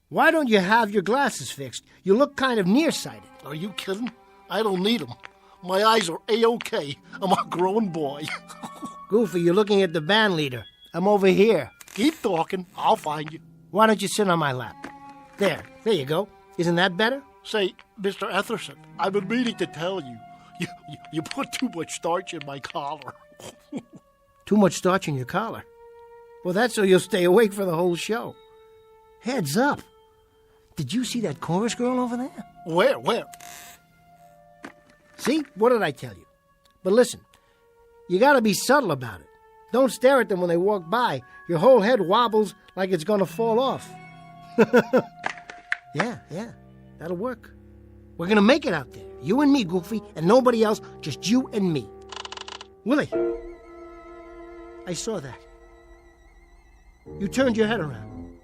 [SPEAKER 25] why don't you have your glasses fixed? You look kind of nearsighted.
[SPEAKER 4] Are you kidding? I don't need them. My eyes are A-OK. I'm a grown boy.
[SPEAKER 25] Goofy, you're looking at the band leader. I'm over here.
[SPEAKER 4] Keep talking. I'll find you.
[SPEAKER 25] Why don't you sit on my lap? There you go. Isn't that better?
[SPEAKER 4] Say, Mr. Etherson, I've been meaning to tell you. You put too much starch in my collar.
[SPEAKER 25] Too much starch in your collar? Well, that's so you'll stay awake for the whole show. Heads up. Did you see that chorus girl over there?
[SPEAKER 4] Where?
[SPEAKER 25] See? What did I tell you? But listen, you gotta be subtle about it. Don't stare at them when they walk by. Your whole head wobbles like it's gonna fall off. Yeah, that'll work. We're gonna make it out there. You and me, Goofy, and nobody else, just you and me. Willie, I saw that. You turned your head around.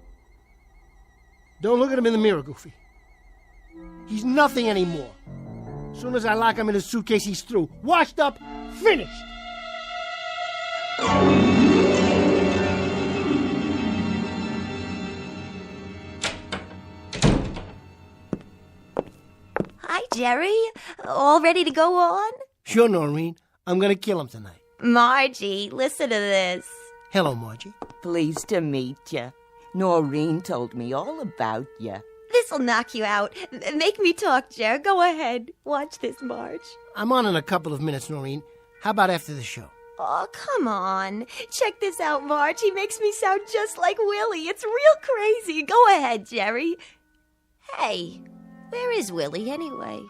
[SPEAKER 25] Don't look at him in the mirror, Goofy. He's nothing anymore. As soon as I lock him in his suitcase, he's through. Washed up, finished.
[SPEAKER 10] Hi, Jerry. All ready to go on?
[SPEAKER 25] Sure, Noreen. I'm gonna kill him tonight.
[SPEAKER 10] Margie, listen to this.
[SPEAKER 25] Hello, Margie.
[SPEAKER 12] Pleased to meet you. Noreen told me all about you.
[SPEAKER 10] This'll knock you out. Make me talk, Jer. Go ahead. Watch this, Marge.
[SPEAKER 25] I'm on in a couple of minutes, Noreen. How about after the show?
[SPEAKER 10] Oh, come on. Check this out, Marge. He makes me sound just like Willie. It's real crazy. Go ahead, Jerry. Hey, where is Willie anyway?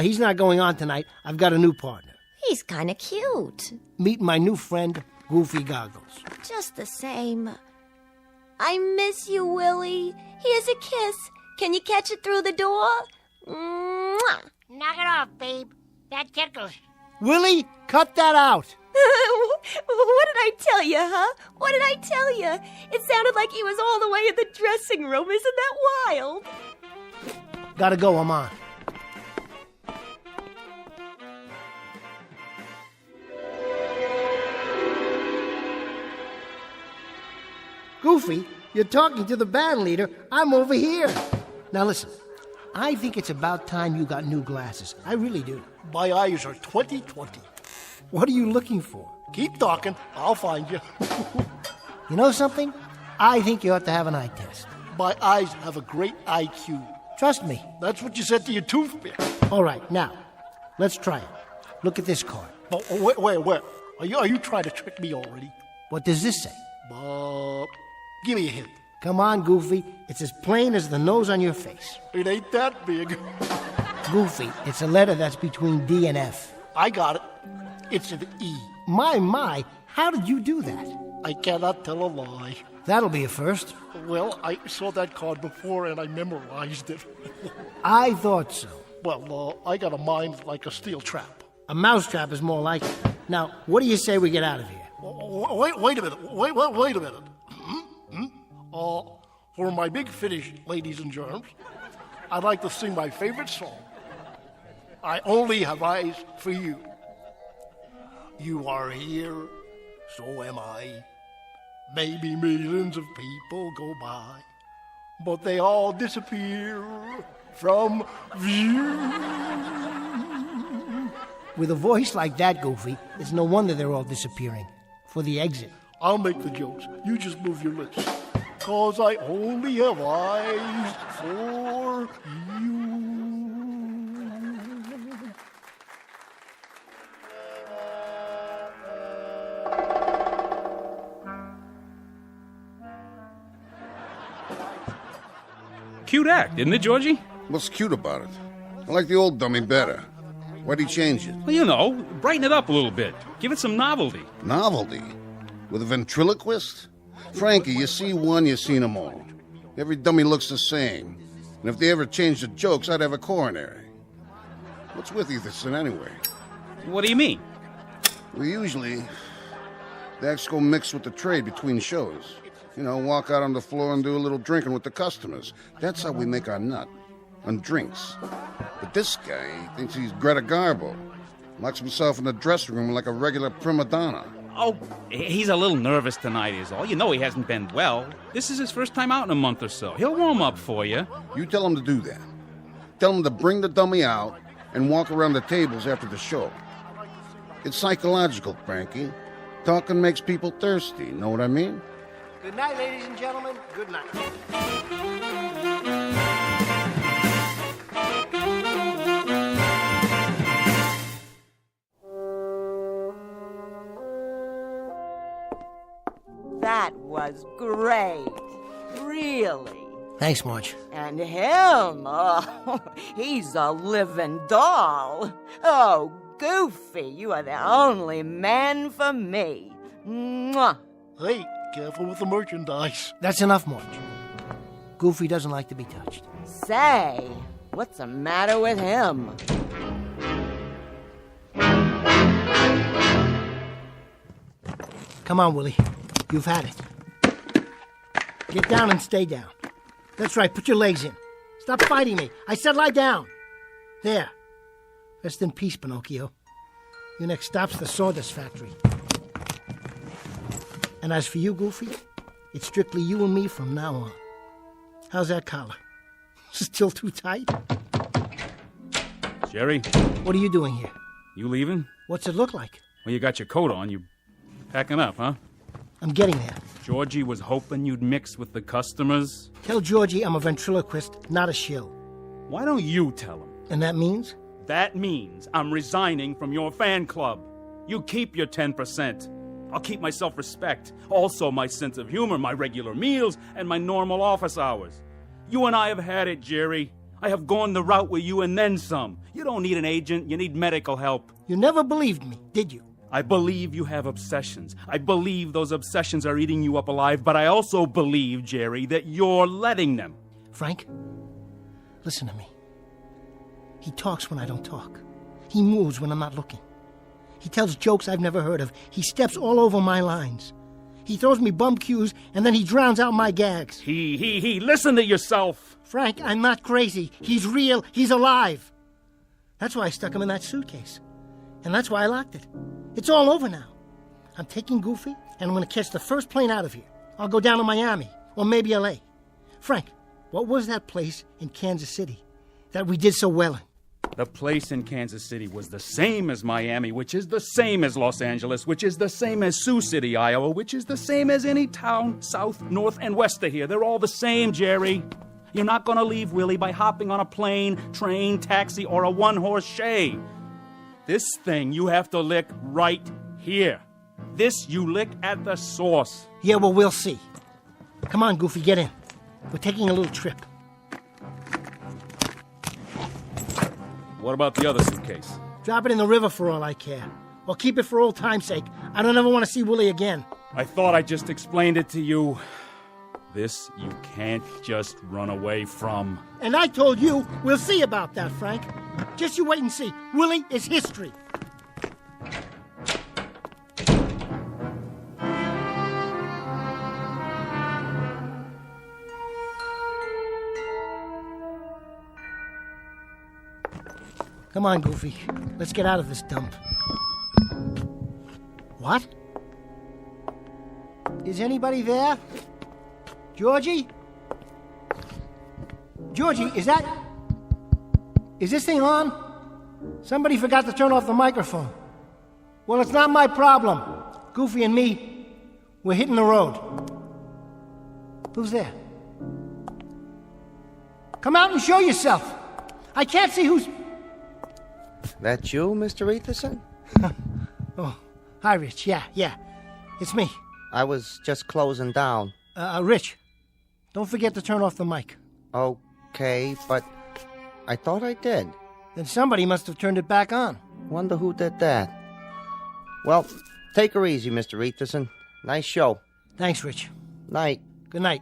[SPEAKER 25] He's not going on tonight. I've got a new partner.
[SPEAKER 10] He's kind of cute.
[SPEAKER 25] Meet my new friend, Goofy Goggles.
[SPEAKER 10] Just the same. I miss you, Willie. Here's a kiss. Can you catch it through the door? Mwah!
[SPEAKER 26] Knock it off, babe. That tickles.
[SPEAKER 25] Willie, cut that out.
[SPEAKER 10] What did I tell you, huh? What did I tell you? It sounded like he was all the way in the dressing room. Isn't that wild?
[SPEAKER 25] Gotta go, I'm on. Goofy, you're talking to the band leader. I'm over here. Now listen, I think it's about time you got new glasses. I really do.
[SPEAKER 4] My eyes are 20/20.
[SPEAKER 25] What are you looking for?
[SPEAKER 4] Keep talking. I'll find you.
[SPEAKER 25] You know something? I think you ought to have an eye test.
[SPEAKER 4] My eyes have a great IQ.
[SPEAKER 25] Trust me.
[SPEAKER 4] That's what you said to your toothpick.
[SPEAKER 25] All right, now, let's try it. Look at this card.
[SPEAKER 4] Oh, wait. Are you trying to trick me already?
[SPEAKER 25] What does this say?
[SPEAKER 4] Give me a hint.
[SPEAKER 25] Come on, Goofy. It's as plain as the nose on your face.
[SPEAKER 4] It ain't that big.
[SPEAKER 25] Goofy, it's a letter that's between D and F.
[SPEAKER 4] I got it. It's an E.
[SPEAKER 25] My, how did you do that?
[SPEAKER 4] I cannot tell a lie.
[SPEAKER 25] That'll be a first.
[SPEAKER 4] Well, I saw that card before and I memorized it.
[SPEAKER 25] I thought so.
[SPEAKER 4] Well, I got a mind like a steel trap.
[SPEAKER 25] A mousetrap is more like it. Now, what do you say we get out of here?
[SPEAKER 4] Wait a minute. Wait a minute. For my big finish, ladies and germs, I'd like to sing my favorite song. I only have eyes for you. You are here, so am I. Maybe millions of people go by, but they all disappear from view.
[SPEAKER 25] With a voice like that, Goofy, it's no wonder they're all disappearing. For the exit.
[SPEAKER 4] I'll make the jokes. You just move your lips. 'Cause I only have eyes for you.
[SPEAKER 11] Cute act, isn't it, Georgie?
[SPEAKER 3] What's cute about it? I like the old dummy better. Why'd he change it?
[SPEAKER 11] Well, you know, brighten it up a little bit. Give it some novelty.
[SPEAKER 3] Novelty? With a ventriloquist? Frankie, you see one, you seen them all. Every dummy looks the same. And if they ever changed the jokes, I'd have a coronary. What's with Etherson anyway?
[SPEAKER 11] What do you mean?
[SPEAKER 3] Well, usually, the acts go mixed with the trade between shows. You know, walk out on the floor and do a little drinking with the customers. That's how we make our nut. On drinks. But this guy thinks he's Greta Garbo. Locks himself in the dressing room like a regular prima donna.
[SPEAKER 11] Oh, he's a little nervous tonight is all. You know he hasn't been well. This is his first time out in a month or so. He'll warm up for you.
[SPEAKER 3] You tell him to do that. Tell him to bring the dummy out and walk around the tables after the show. It's psychological, Frankie. Talking makes people thirsty, know what I mean?
[SPEAKER 25] Good night, ladies and gentlemen. Good night.
[SPEAKER 12] That was great. Really.
[SPEAKER 25] Thanks, Marge.
[SPEAKER 12] And him, oh, he's a living doll. Oh, Goofy, you are the only man for me. Mwah.
[SPEAKER 4] Hey, careful with the merchandise.
[SPEAKER 25] That's enough, Marge. Goofy doesn't like to be touched.
[SPEAKER 12] Say, what's the matter with him?
[SPEAKER 25] Come on, Willie. You've had it. Get down and stay down. That's right, put your legs in. Stop fighting me. I said lie down. There. Rest in peace, Pinocchio. Your next stop's the sawdust factory. And as for you, Goofy, it's strictly you and me from now on. How's that collar? Still too tight?
[SPEAKER 11] Jerry?
[SPEAKER 25] What are you doing here?
[SPEAKER 11] You leaving?
[SPEAKER 25] What's it look like?
[SPEAKER 11] Well, you got your coat on. You packing up, huh?
[SPEAKER 25] I'm getting there.
[SPEAKER 11] Georgie was hoping you'd mix with the customers.
[SPEAKER 25] Tell Georgie I'm a ventriloquist, not a shill.
[SPEAKER 11] Why don't you tell him?
[SPEAKER 25] And that means?
[SPEAKER 11] That means I'm resigning from your fan club. You keep your 10%. I'll keep my self-respect, also my sense of humor, my regular meals, and my normal office hours. You and I have had it, Jerry. I have gone the route with you and then some. You don't need an agent, you need medical help.
[SPEAKER 25] You never believed me, did you?
[SPEAKER 11] I believe you have obsessions. I believe those obsessions are eating you up alive, but I also believe, Jerry, that you're letting them.
[SPEAKER 25] Frank, listen to me. He talks when I don't talk. He moves when I'm not looking. He tells jokes I've never heard of. He steps all over my lines. He throws me bum cues, and then he drowns out my gags.
[SPEAKER 11] Listen to yourself.
[SPEAKER 25] Frank, I'm not crazy. He's real. He's alive. That's why I stuck him in that suitcase. And that's why I locked it. It's all over now. I'm taking Goofy, and I'm going to catch the first plane out of here. I'll go down to Miami, or maybe L.A. Frank, what was that place in Kansas City that we did so well in?
[SPEAKER 11] The place in Kansas City was the same as Miami, which is the same as Los Angeles, which is the same as Sioux City, Iowa, which is the same as any town south, north, and west of here. They're all the same, Jerry. You're not going to leave Willie by hopping on a plane, train, taxi, or a one-horse shay. This thing you have to lick right here. This you lick at the source.
[SPEAKER 25] Yeah, well, we'll see. Come on, Goofy, get in. We're taking a little trip.
[SPEAKER 11] What about the other suitcase?
[SPEAKER 25] Drop it in the river for all I care. Or keep it for old time's sake. I don't ever want to see Willie again.
[SPEAKER 11] I thought I just explained it to you. This you can't just run away from.
[SPEAKER 25] And I told you, we'll see about that, Frank. Just you wait and see. Willie is history. Come on, Goofy. Let's get out of this dump. What? Is anybody there? Georgie? Georgie, is this thing on? Somebody forgot to turn off the microphone. Well, it's not my problem. Goofy and me, we're hitting the road. Who's there? Come out and show yourself. I can't see who's...
[SPEAKER 24] That you, Mr. Etherson?
[SPEAKER 25] Oh, hi, Rich. Yeah, it's me.
[SPEAKER 24] I was just closing down.
[SPEAKER 25] Rich, don't forget to turn off the mic.
[SPEAKER 24] Oh,
[SPEAKER 7] okay, but I thought I did.
[SPEAKER 25] Then somebody must have turned it back on.
[SPEAKER 7] Wonder who did that. Well, take her easy, Mr. Etherson. Nice show.
[SPEAKER 25] Thanks, Rich.
[SPEAKER 7] Night.
[SPEAKER 25] Good night.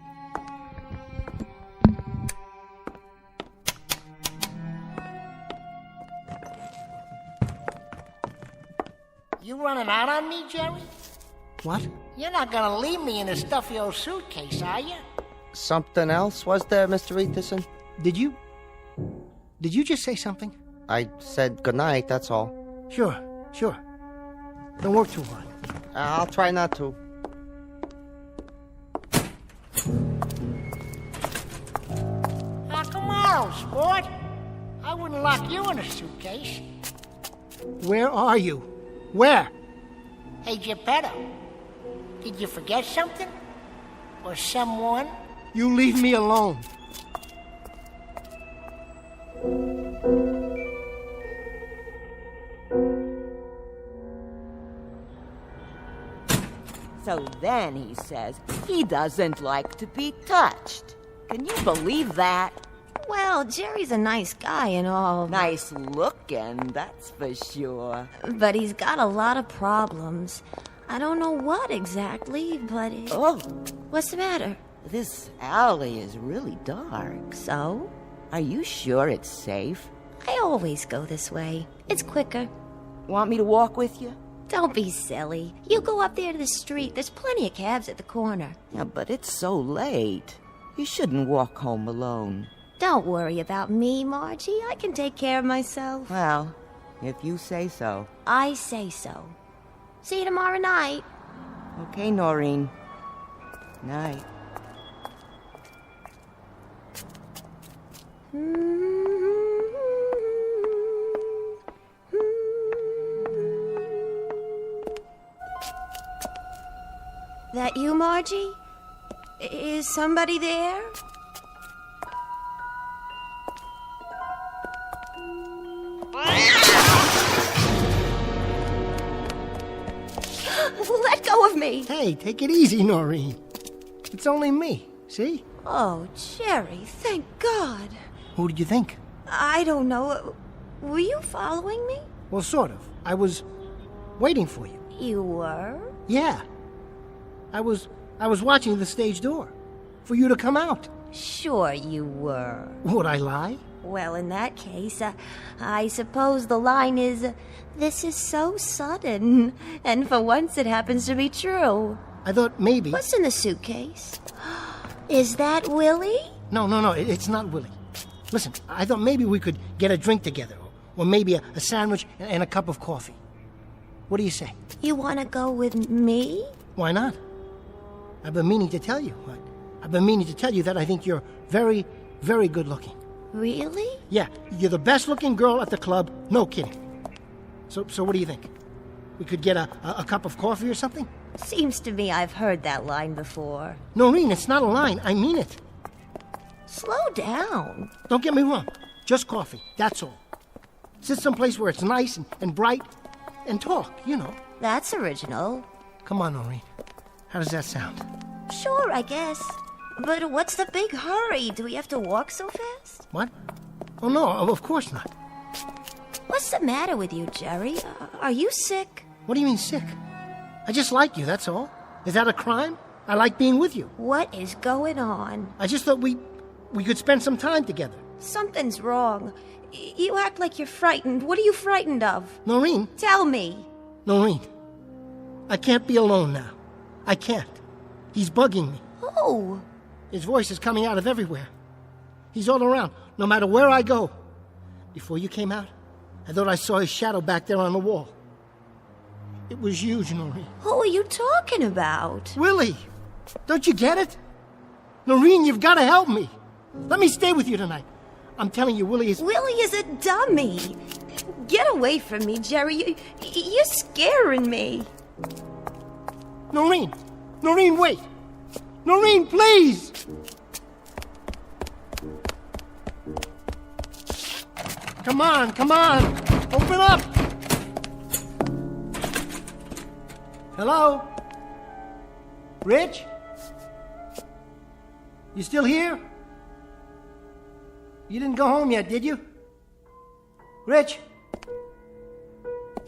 [SPEAKER 26] You running out on me, Jerry?
[SPEAKER 25] What?
[SPEAKER 26] You're not gonna leave me in a stuffy old suitcase, are you?
[SPEAKER 7] Something else was there, Mr. Etherson?
[SPEAKER 25] Did you just say something?
[SPEAKER 7] I said goodnight, that's all.
[SPEAKER 25] Sure. Don't work too hard.
[SPEAKER 7] I'll try not to.
[SPEAKER 26] Come on, sport. I wouldn't lock you in a suitcase.
[SPEAKER 25] Where are you? Where?
[SPEAKER 26] Hey, Geppetto, did you forget something? Or someone?
[SPEAKER 25] You leave me alone.
[SPEAKER 12] So then he says he doesn't like to be touched. Can you believe that?
[SPEAKER 10] Well, Jerry's a nice guy and all.
[SPEAKER 12] Nice looking, that's for sure.
[SPEAKER 10] But he's got a lot of problems. I don't know what exactly, but...
[SPEAKER 12] Oh!
[SPEAKER 10] What's the matter?
[SPEAKER 12] This alley is really dark.
[SPEAKER 10] So?
[SPEAKER 12] Are you sure it's safe?
[SPEAKER 10] I always go this way. It's quicker.
[SPEAKER 12] Want me to walk with you?
[SPEAKER 10] Don't be silly. You go up there to the street. There's plenty of cabs at the corner.
[SPEAKER 12] Yeah, but it's so late. You shouldn't walk home alone.
[SPEAKER 10] Don't worry about me, Margie. I can take care of myself.
[SPEAKER 12] Well, if you say so.
[SPEAKER 10] I say so. See you tomorrow night.
[SPEAKER 12] Okay, Noreen. Night.
[SPEAKER 10] That you, Margie? Is somebody there? Let go of me!
[SPEAKER 25] Hey, take it easy, Noreen. It's only me, see?
[SPEAKER 10] Oh, Jerry, thank God.
[SPEAKER 25] Who did you think?
[SPEAKER 10] I don't know. Were you following me?
[SPEAKER 25] Well, sort of. I was waiting for you.
[SPEAKER 10] You were?
[SPEAKER 25] Yeah. I was watching the stage door for you to come out.
[SPEAKER 10] Sure you were.
[SPEAKER 25] Would I lie?
[SPEAKER 10] Well, in that case, I suppose the line is, this is so sudden. And for once it happens to be true.
[SPEAKER 25] I thought maybe...
[SPEAKER 10] What's in the suitcase? Is that Willie?
[SPEAKER 25] No, it's not Willie. Listen, I thought maybe we could get a drink together. Or maybe a sandwich and a cup of coffee. What do you say?
[SPEAKER 10] You want to go with me?
[SPEAKER 25] Why not? I've been meaning to tell you. I've been meaning to tell you that I think you're very, very good looking.
[SPEAKER 10] Really?
[SPEAKER 25] Yeah, you're the best looking girl at the club. No kidding. So what do you think? We could get a cup of coffee or something?
[SPEAKER 10] Seems to me I've heard that line before.
[SPEAKER 25] Noreen, it's not a line. I mean it.
[SPEAKER 10] Slow down.
[SPEAKER 25] Don't get me wrong. Just coffee. That's all. Sit someplace where it's nice and bright and talk, you know.
[SPEAKER 10] That's original.
[SPEAKER 25] Come on, Noreen. How does that sound?
[SPEAKER 10] Sure, I guess. But what's the big hurry? Do we have to walk so fast?
[SPEAKER 25] What? Oh, no, of course not.
[SPEAKER 10] What's the matter with you, Jerry? Are you sick?
[SPEAKER 25] What do you mean sick? I just like you, that's all. Is that a crime? I like being with you.
[SPEAKER 10] What is going on?
[SPEAKER 25] I just thought we could spend some time together.
[SPEAKER 10] Something's wrong. You act like you're frightened. What are you frightened of?
[SPEAKER 25] Noreen?
[SPEAKER 10] Tell me.
[SPEAKER 25] Noreen, I can't be alone now. I can't. He's bugging me.
[SPEAKER 10] Who?
[SPEAKER 25] His voice is coming out of everywhere. He's all around, no matter where I go. Before you came out, I thought I saw his shadow back there on the wall. It was huge, Noreen.
[SPEAKER 10] Who are you talking about?
[SPEAKER 25] Willie! Don't you get it? Noreen, you've got to help me. Let me stay with you tonight. I'm telling you, Willie is...
[SPEAKER 10] Willie is a dummy. Get away from me, Jerry. You're scaring me.
[SPEAKER 25] Noreen! Noreen, wait! Noreen, please! Come on! Open up! Hello? Rich? You still here? You didn't go home yet, did you? Rich?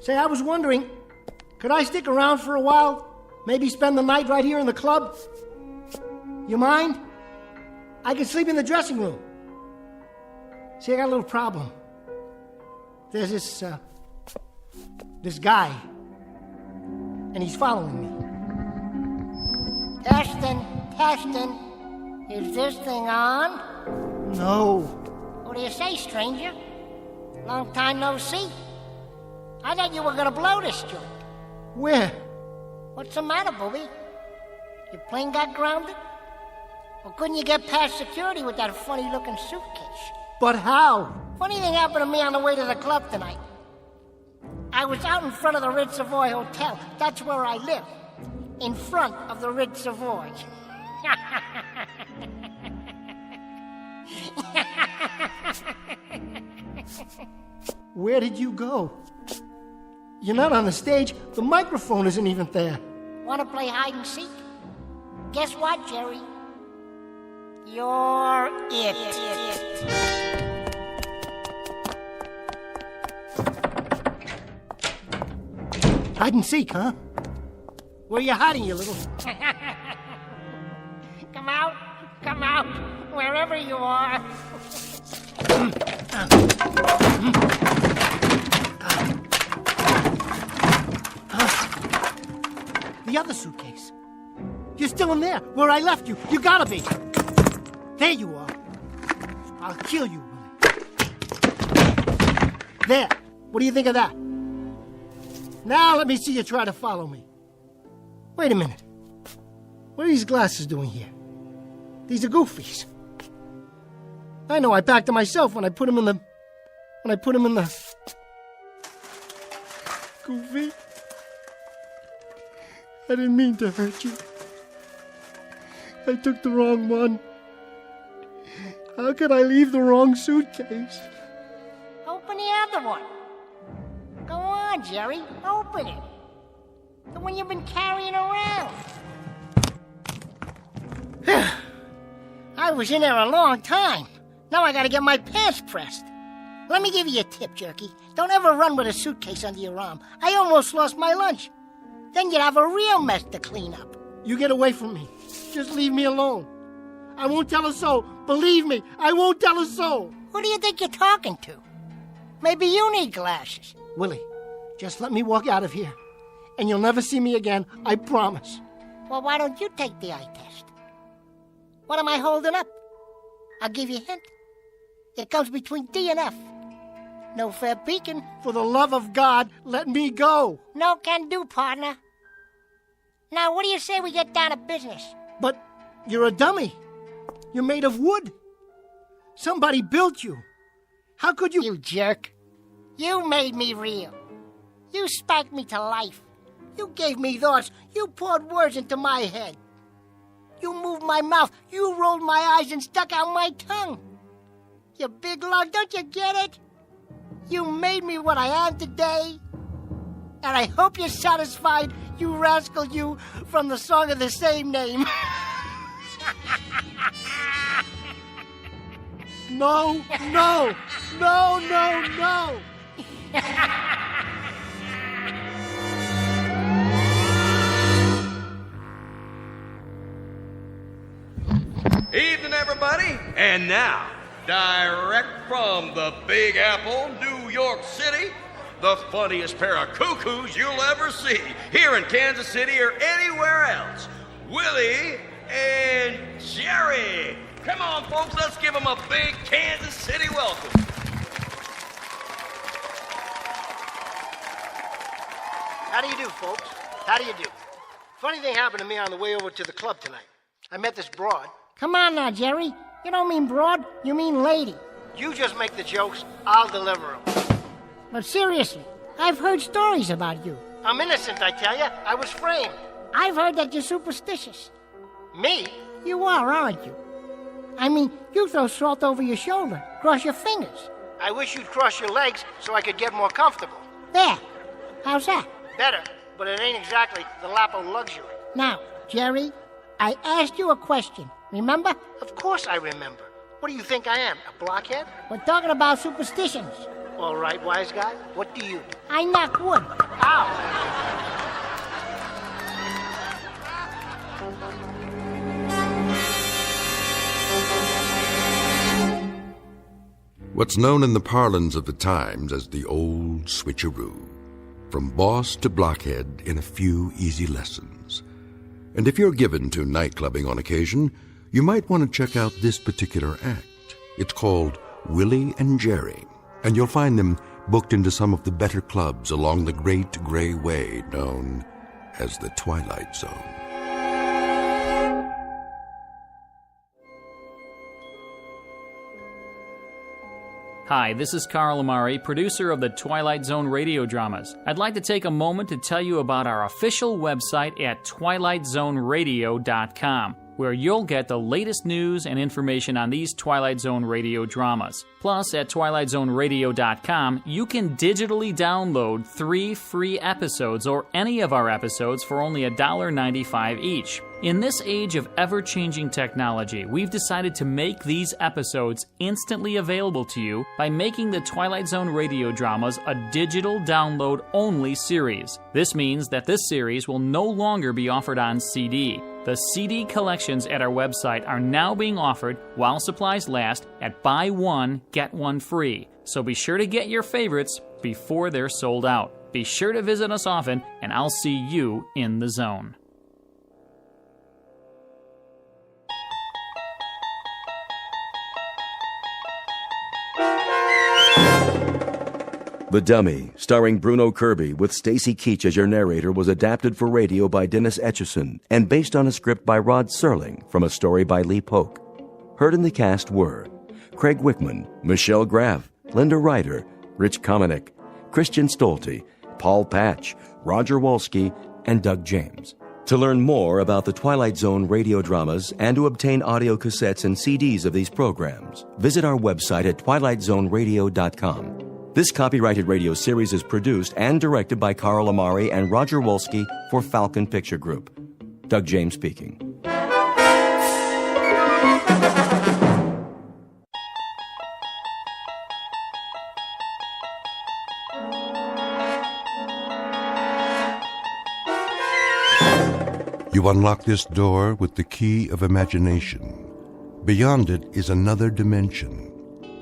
[SPEAKER 25] Say, I was wondering, could I stick around for a while? Maybe spend the night right here in the club? You mind? I could sleep in the dressing room. See, I got a little problem. There's this guy, and he's following me.
[SPEAKER 26] Testing. Is this thing on?
[SPEAKER 25] No.
[SPEAKER 26] What do you say, stranger? Long time no see. I thought you were gonna blow this joint.
[SPEAKER 25] Where?
[SPEAKER 26] What's the matter, booby? Your plane got grounded? Or couldn't you get past security with that funny-looking suitcase?
[SPEAKER 25] But how?
[SPEAKER 26] Funny thing happened to me on the way to the club tonight. I was out in front of the Ritz Savoy Hotel. That's where I live. In front of the Ritz Savoy.
[SPEAKER 25] Where did you go? You're not on the stage. The microphone isn't even there.
[SPEAKER 26] Want to play hide and seek? Guess what, Jerry? You're it.
[SPEAKER 25] Hide and seek, huh? Where are you hiding, you little...
[SPEAKER 26] Come out, wherever you are.
[SPEAKER 25] The other suitcase. You're still in there, where I left you. You gotta be. There you are. I'll kill you, Willie. There. What do you think of that? Now let me see you try to follow me. Wait a minute. What are these glasses doing here? These are goofies. I know, I packed them myself when I put them in the... Goofy. I didn't mean to hurt you. I took the wrong one. How could I leave the wrong suitcase?
[SPEAKER 26] Open the other one. Go on, Jerry. Open it. The one you've been carrying around. I was in there a long time. Now I gotta get my pants pressed. Let me give you a tip, Jerky. Don't ever run with a suitcase under your arm. I almost lost my lunch. Then you'd have a real mess to clean up.
[SPEAKER 25] You get away from me. Just leave me alone. I won't tell a soul. Believe me, I won't tell a soul.
[SPEAKER 26] Who do you think you're talking to? Maybe you need glasses.
[SPEAKER 25] Willie, just let me walk out of here. And you'll never see me again, I promise.
[SPEAKER 26] Well, why don't you take the eye test? What am I holding up? I'll give you a hint. It comes between D and F. No fair peeking.
[SPEAKER 25] For the love of God, let me go.
[SPEAKER 26] No can do, partner. Now, what do you say we get down to business?
[SPEAKER 25] But you're a dummy. You're made of wood. Somebody built you. How could you...
[SPEAKER 26] You jerk. You made me real. You spiked me to life. You gave me thoughts. You poured words into my head. You moved my mouth. You rolled my eyes and stuck out my tongue. You big lug, don't you get it? You made me what I am today. And I hope you're satisfied, you rascal, you, from the song of the same name.
[SPEAKER 25] No, no, no, no, no.
[SPEAKER 6] Evening, everybody. And now, direct from the Big Apple, New York City, the funniest pair of cuckoos you'll ever see here in Kansas City or anywhere else, Willie and Jerry. Come on, folks, let's give them a big Kansas City welcome.
[SPEAKER 25] How do you do, folks? How do you do? Funny thing happened to me on the way over to the club tonight. I met this broad.
[SPEAKER 26] Come on now, Jerry. You don't mean broad, you mean lady.
[SPEAKER 25] You just make the jokes, I'll deliver them.
[SPEAKER 26] But seriously, I've heard stories about you.
[SPEAKER 25] I'm innocent, I tell you. I was framed.
[SPEAKER 26] I've heard that you're superstitious.
[SPEAKER 25] Me?
[SPEAKER 26] You are, aren't you? I mean, you throw salt over your shoulder, cross your fingers.
[SPEAKER 25] I wish you'd cross your legs so I could get more comfortable.
[SPEAKER 26] There. How's that?
[SPEAKER 25] Better, but it ain't exactly the lap of luxury.
[SPEAKER 26] Now, Jerry, I asked you a question. Remember?
[SPEAKER 25] Of course I remember. What do you think I am, a blockhead?
[SPEAKER 26] We're talking about superstitions.
[SPEAKER 25] All right, wise guy, what do you?
[SPEAKER 26] I knock wood.
[SPEAKER 25] Ow!
[SPEAKER 1] What's known in the parlance of the times as the old switcheroo. From boss to blockhead in a few easy lessons. And if you're given to nightclubbing on occasion, you might want to check out this particular act. It's called Willie and Jerry, and you'll find them booked into some of the better clubs along the great gray way known as the Twilight Zone.
[SPEAKER 8] Hi, this is Carl Amari, producer of the Twilight Zone radio dramas. I'd like to take a moment to tell you about our official website at twilightzoneradio.com, where you'll get the latest news and information on these Twilight Zone radio dramas. Plus, at twilightzoneradio.com, you can digitally download 3 free episodes or any of our episodes for only $1.95 each. In this age of ever-changing technology, we've decided to make these episodes instantly available to you by making the Twilight Zone radio dramas a digital download-only series. This means that this series will no longer be offered on CD. The CD collections at our website are now being offered while supplies last at buy one, get one free. So be sure to get your favorites before they're sold out. Be sure to visit us often, and I'll see you in the zone.
[SPEAKER 2] The Dummy, starring Bruno Kirby with Stacy Keach as your narrator, was adapted for radio by Dennis Etchison and based on a script by Rod Serling from a story by Lee Polk. Heard in the cast were Craig Wickman, Michelle Graff, Linda Ryder, Rich Komanek, Christian Stolte, Paul Patch, Roger Wolski, and Doug James. To learn more about the Twilight Zone radio dramas and to obtain audio cassettes and CDs of these programs, visit our website at twilightzoneradio.com. This copyrighted radio series is produced and directed by Carl Amari and Roger Wolski for Falcon Picture Group. Doug James speaking.
[SPEAKER 1] You unlock this door with the key of imagination. Beyond it is another dimension,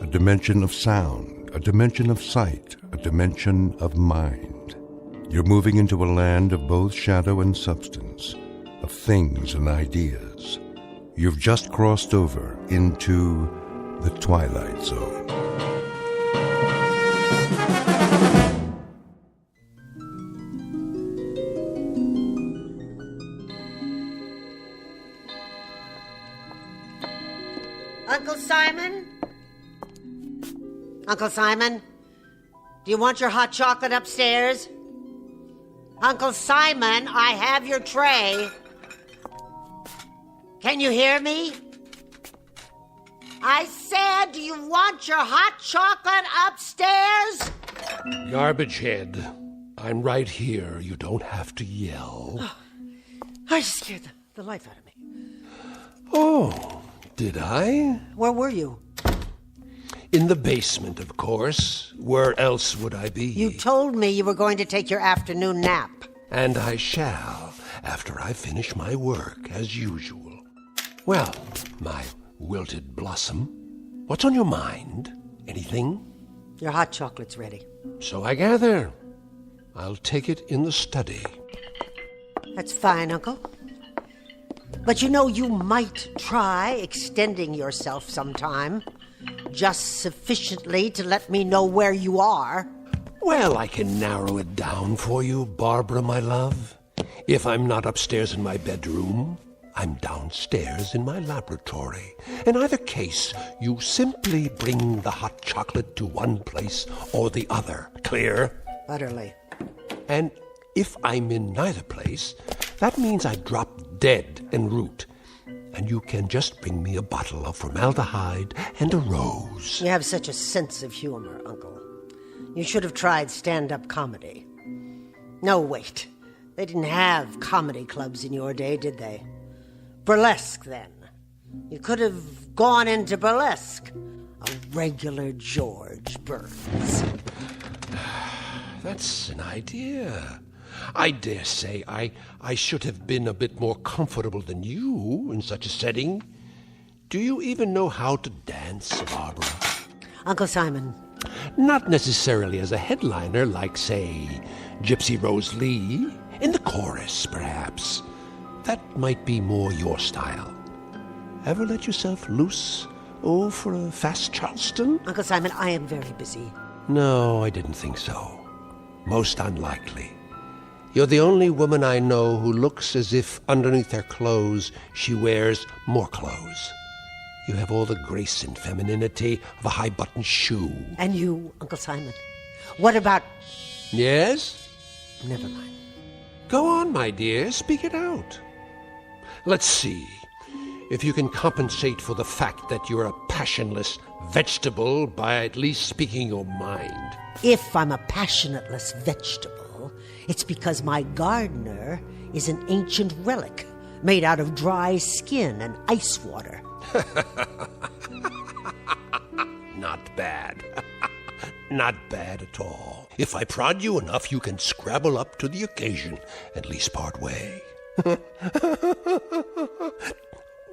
[SPEAKER 1] a dimension of sound, a dimension of sight, a dimension of mind. You're moving into a land of both shadow and substance, of things and ideas. You've just crossed over into the Twilight Zone.
[SPEAKER 9] Uncle Simon? Uncle Simon? Do you want your hot chocolate upstairs? Uncle Simon, I have your tray. Can you hear me? I said, do you want your hot chocolate upstairs?
[SPEAKER 13] Garbage head. I'm right here. You don't have to yell.
[SPEAKER 9] Oh, I scared the life out of me.
[SPEAKER 13] Oh, did I?
[SPEAKER 9] Where were you?
[SPEAKER 13] In the basement, of course. Where else would I be?
[SPEAKER 9] You told me you were going to take your afternoon nap.
[SPEAKER 13] And I shall, after I finish my work, as usual. Well, my wilted blossom, what's on your mind? Anything?
[SPEAKER 9] Your hot chocolate's ready.
[SPEAKER 13] So I gather. I'll take it in the study.
[SPEAKER 9] That's fine, Uncle. But you know, you might try extending yourself sometime. Just sufficiently to let me know where you are.
[SPEAKER 13] Well, I can narrow it down for you, Barbara, my love. If I'm not upstairs in my bedroom, I'm downstairs in my laboratory. In either case, you simply bring the hot chocolate to one place or the other. Clear?
[SPEAKER 9] Utterly.
[SPEAKER 13] And if I'm in neither place, that means I drop dead en route. And you can just bring me a bottle of formaldehyde and a rose.
[SPEAKER 9] You have such a sense of humor, Uncle. You should have tried stand-up comedy. No, wait. They didn't have comedy clubs in your day, did they? Burlesque, then. You could have gone into burlesque. A regular George Burns.
[SPEAKER 13] That's an idea. I dare say I should have been a bit more comfortable than you in such a setting. Do you even know how to dance, Barbara?
[SPEAKER 9] Uncle Simon.
[SPEAKER 13] Not necessarily as a headliner like, say, Gypsy Rose Lee. In the chorus, perhaps. That might be more your style. Ever let yourself loose? Oh, for a fast Charleston?
[SPEAKER 9] Uncle Simon, I am very busy.
[SPEAKER 13] No, I didn't think so. Most unlikely. You're the only woman I know who looks as if underneath her clothes she wears more clothes. You have all the grace and femininity of a high-button shoe.
[SPEAKER 9] And you, Uncle Simon. What about...
[SPEAKER 13] Yes?
[SPEAKER 9] Never mind.
[SPEAKER 13] Go on, my dear. Speak it out. Let's see if you can compensate for the fact that you're a passionless vegetable by at least speaking your mind.
[SPEAKER 9] If I'm a passionateless vegetable, it's because my gardener is an ancient relic made out of dry skin and ice water.
[SPEAKER 13] Not bad. Not bad at all. If I prod you enough, you can scrabble up to the occasion, at least part way.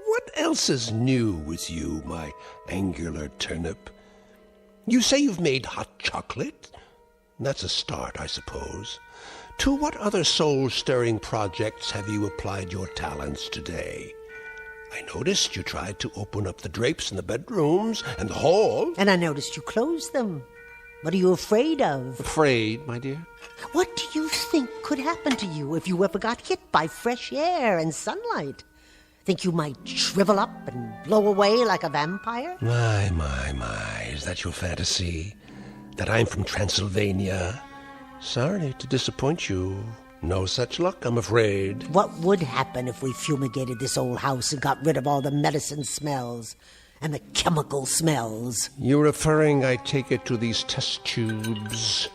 [SPEAKER 13] What else is new with you, my angular turnip? You say you've made hot chocolate? That's a start, I suppose. To what other soul-stirring projects have you applied your talents today? I noticed you tried to open up the drapes in the bedrooms and the hall.
[SPEAKER 9] And I noticed you closed them. What are you afraid of?
[SPEAKER 13] Afraid, my dear?
[SPEAKER 9] What do you think could happen to you if you ever got hit by fresh air and sunlight? Think you might shrivel up and blow away like a vampire?
[SPEAKER 13] My, is that your fantasy? That I'm from Transylvania? Sorry to disappoint you. No such luck, I'm afraid.
[SPEAKER 9] What would happen if we fumigated this old house and got rid of all the medicine smells and the chemical smells?
[SPEAKER 13] You're referring, I take it, to these test tubes.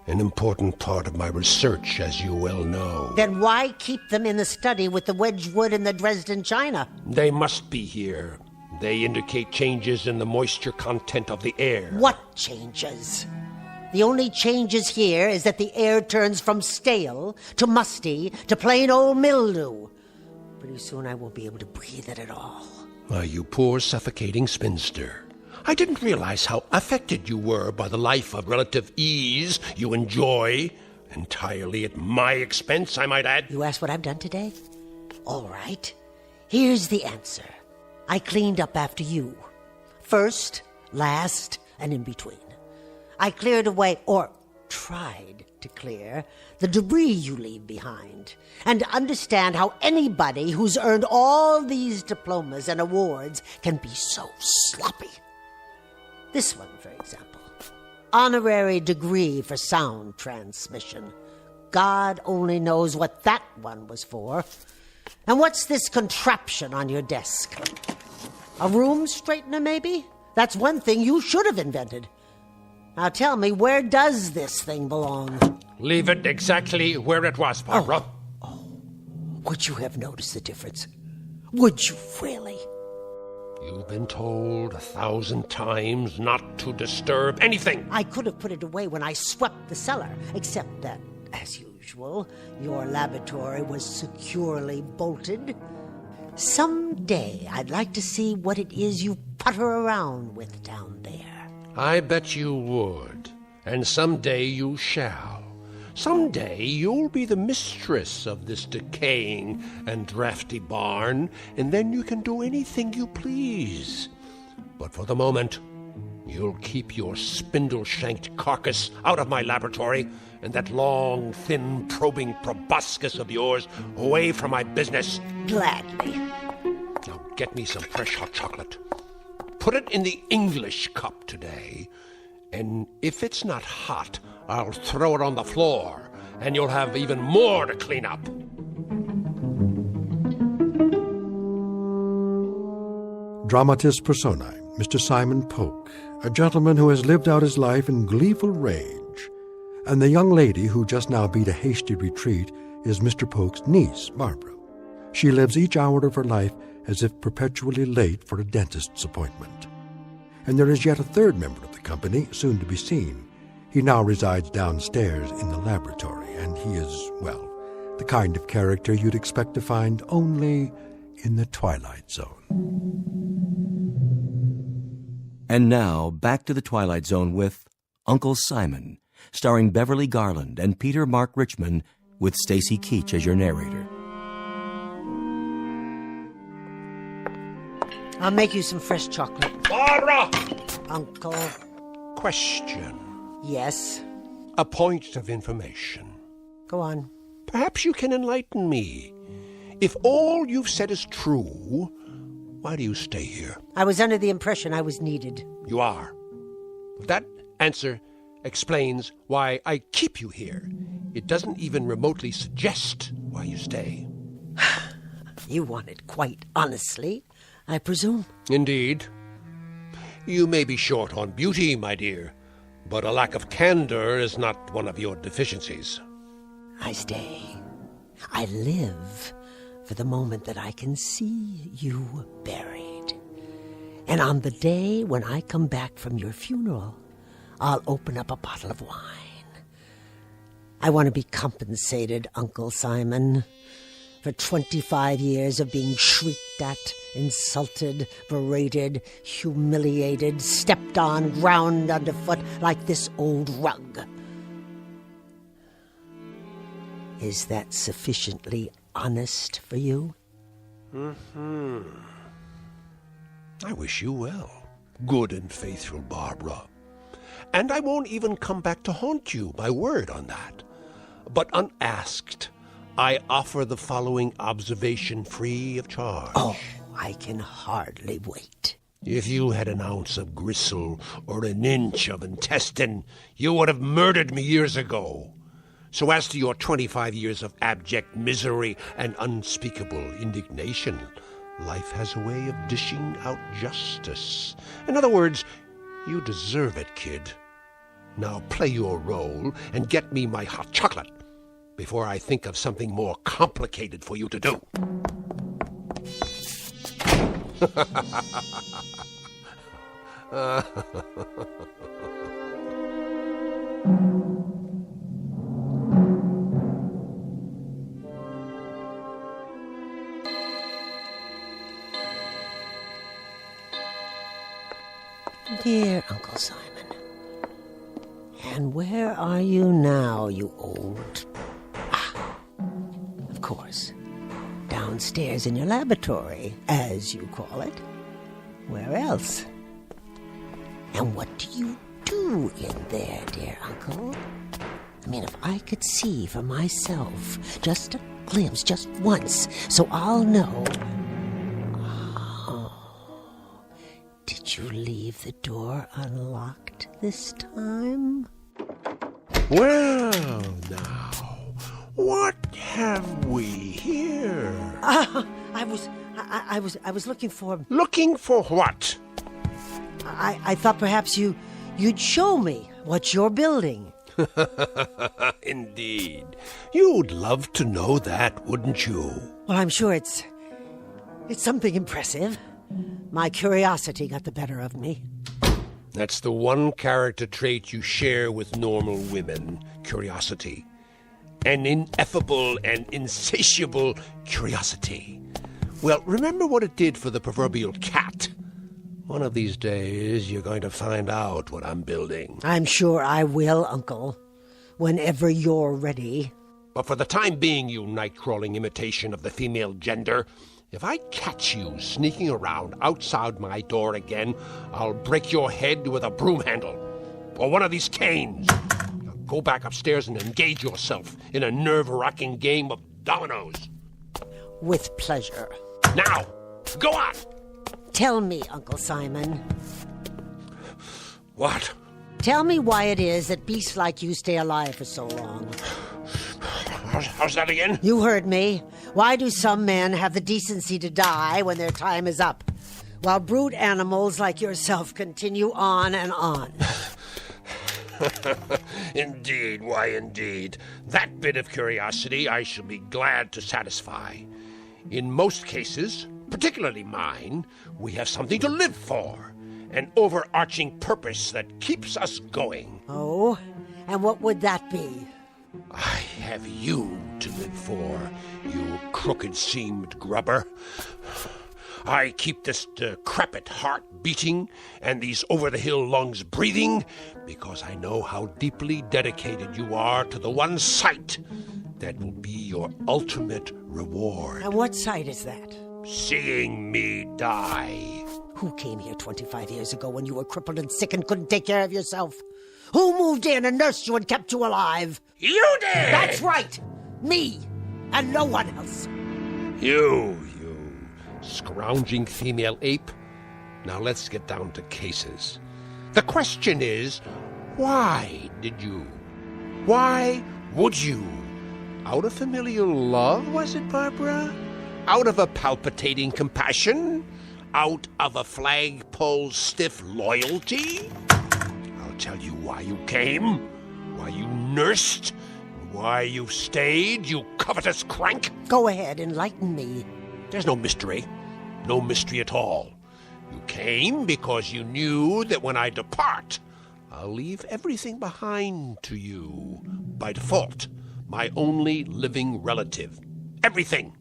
[SPEAKER 13] An important part of my research, as you well know.
[SPEAKER 9] Then why keep them in the study with the Wedgwood and the Dresden china?
[SPEAKER 13] They must be here. They indicate changes in the moisture content of the air.
[SPEAKER 9] What changes? The only changes here is that the air turns from stale to musty to plain old mildew. Pretty soon I won't be able to breathe it at all.
[SPEAKER 13] Why, you poor suffocating spinster. I didn't realize how affected you were by the life of relative ease you enjoy. Entirely at my expense, I might add.
[SPEAKER 9] You asked what I've done today? All right. Here's the answer. I cleaned up after you. First, last, and in between. I cleared away, or tried to clear, the debris you leave behind, and to understand how anybody who's earned all these diplomas and awards can be so sloppy. This one, for example. Honorary degree for sound transmission. God only knows what that one was for. And what's this contraption on your desk? A room straightener, maybe? That's one thing you should have invented. Now tell me, where does this thing belong?
[SPEAKER 13] Leave it exactly where it was, Barbara.
[SPEAKER 9] Oh. Would you have noticed the difference? Would you really?
[SPEAKER 13] You've been told 1,000 times not to disturb anything.
[SPEAKER 9] I could have put it away when I swept the cellar, except that, as usual, your laboratory was securely bolted. Someday I'd like to see what it is you putter around with down there.
[SPEAKER 13] I bet you would. And someday you shall. Someday you'll be the mistress of this decaying and drafty barn, and then you can do anything you please. But for the moment, you'll keep your spindle-shanked carcass out of my laboratory, and that long, thin, probing proboscis of yours away from my business.
[SPEAKER 9] Gladly.
[SPEAKER 13] Now get me some fresh hot chocolate. Put it in the English cup today, and if it's not hot, I'll throw it on the floor, and you'll have even more to clean up.
[SPEAKER 1] Dramatis personae, Mr. Simon Polk, a gentleman who has lived out his life in gleeful rage. And the young lady who just now beat a hasty retreat is Mr. Polk's niece, Barbara. She lives each hour of her life as if perpetually late for a dentist's appointment. And there is yet a third member of the company, soon to be seen. He now resides downstairs in the laboratory, and he is, well, the kind of character you'd expect to find only in the Twilight Zone.
[SPEAKER 2] And now, back to the Twilight Zone with Uncle Simon, starring Beverly Garland and Peter Mark Richmond, with Stacy Keach as your narrator.
[SPEAKER 9] I'll make you some fresh chocolate.
[SPEAKER 13] Barbara!
[SPEAKER 9] Uncle.
[SPEAKER 13] Question.
[SPEAKER 9] Yes?
[SPEAKER 13] A point of information.
[SPEAKER 9] Go on.
[SPEAKER 13] Perhaps you can enlighten me. If all you've said is true, why do you stay here?
[SPEAKER 9] I was under the impression I was needed.
[SPEAKER 13] You are. That answer explains why I keep you here. It doesn't even remotely suggest why you stay.
[SPEAKER 9] You want it quite honestly, I presume.
[SPEAKER 13] Indeed. You may be short on beauty, my dear, but a lack of candor is not one of your deficiencies.
[SPEAKER 9] I stay. I live for the moment that I can see you buried. And on the day when I come back from your funeral, I'll open up a bottle of wine. I want to be compensated, Uncle Simon, for 25 years of being shrieked at, insulted, berated, humiliated, stepped on, ground underfoot like this old rug. Is that sufficiently honest for you?
[SPEAKER 13] Mm-hmm. I wish you well, good and faithful Barbara. And I won't even come back to haunt you, my word on that. But unasked, I offer the following observation free of charge.
[SPEAKER 9] Oh, I can hardly wait.
[SPEAKER 13] If you had an ounce of gristle or an inch of intestine, you would have murdered me years ago. So as to your 25 years of abject misery and unspeakable indignation, life has a way of dishing out justice. In other words, you deserve it, kid. Now play your role and get me my hot chocolate before I think of something more complicated for you to do.
[SPEAKER 9] Dear Uncle Simon, and where are you now, you old... of course, downstairs in your laboratory, as you call it. Where else? And what do you do in there, dear Uncle? I mean, if I could see for myself, just a glimpse, just once, so I'll know... Did you leave the door unlocked this time?
[SPEAKER 13] Well, now, what have we here?
[SPEAKER 9] I was looking for...
[SPEAKER 13] Looking for what?
[SPEAKER 9] I thought perhaps you'd show me what you're building.
[SPEAKER 13] Indeed. You'd love to know that, wouldn't you?
[SPEAKER 9] Well, I'm sure it's something impressive. My curiosity got the better of me.
[SPEAKER 13] That's the one character trait you share with normal women, curiosity. An ineffable and insatiable curiosity. Well, remember what it did for the proverbial cat. One of these days, you're going to find out what I'm building.
[SPEAKER 9] I'm sure I will, Uncle. Whenever you're ready.
[SPEAKER 13] But for the time being, you night-crawling imitation of the female gender, if I catch you sneaking around outside my door again, I'll break your head with a broom handle. Or one of these canes. Now go back upstairs and engage yourself in a nerve-wracking game of dominoes.
[SPEAKER 9] With pleasure.
[SPEAKER 13] Now, go on!
[SPEAKER 9] Tell me, Uncle Simon.
[SPEAKER 13] What?
[SPEAKER 9] Tell me why it is that beasts like you stay alive for so long.
[SPEAKER 13] How's that again?
[SPEAKER 9] You heard me. Why do some men have the decency to die when their time is up, while brute animals like yourself continue on and on?
[SPEAKER 13] Indeed, why indeed. That bit of curiosity I shall be glad to satisfy. In most cases, particularly mine, we have something to live for. An overarching purpose that keeps us going.
[SPEAKER 9] Oh? And what would that be?
[SPEAKER 13] I have you to live for, you crooked-seamed grubber. I keep this decrepit heart beating and these over-the-hill lungs breathing because I know how deeply dedicated you are to the one sight that will be your ultimate reward.
[SPEAKER 9] And what sight is that?
[SPEAKER 13] Seeing me die.
[SPEAKER 9] Who came here 25 years ago when you were crippled and sick and couldn't take care of yourself? Who moved in and nursed you and kept you alive?
[SPEAKER 13] You did!
[SPEAKER 9] That's right! Me! And no one else!
[SPEAKER 13] You scrounging female ape. Now let's get down to cases. The question is, why did you? Why would you? Out of familial love, was it, Barbara? Out of a palpitating compassion? Out of a flagpole stiff loyalty? I'll tell you why you came, why you nursed, why you stayed, you covetous crank.
[SPEAKER 9] Go ahead, enlighten me.
[SPEAKER 13] There's no mystery. No mystery at all. You came because you knew that when I depart, I'll leave everything behind to you. By default, my only living relative. Everything.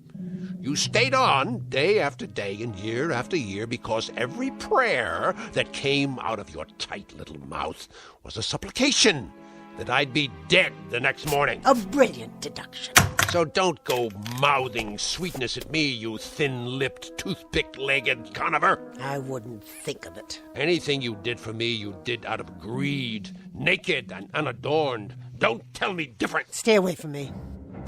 [SPEAKER 13] You stayed on day after day and year after year because every prayer that came out of your tight little mouth was a supplication that I'd be dead the next morning.
[SPEAKER 9] A brilliant deduction.
[SPEAKER 13] So don't go mouthing sweetness at me, you thin-lipped, toothpick-legged conover.
[SPEAKER 9] I wouldn't think of it.
[SPEAKER 13] Anything you did for me, you did out of greed, naked and unadorned. Don't tell me different.
[SPEAKER 9] Stay away from me.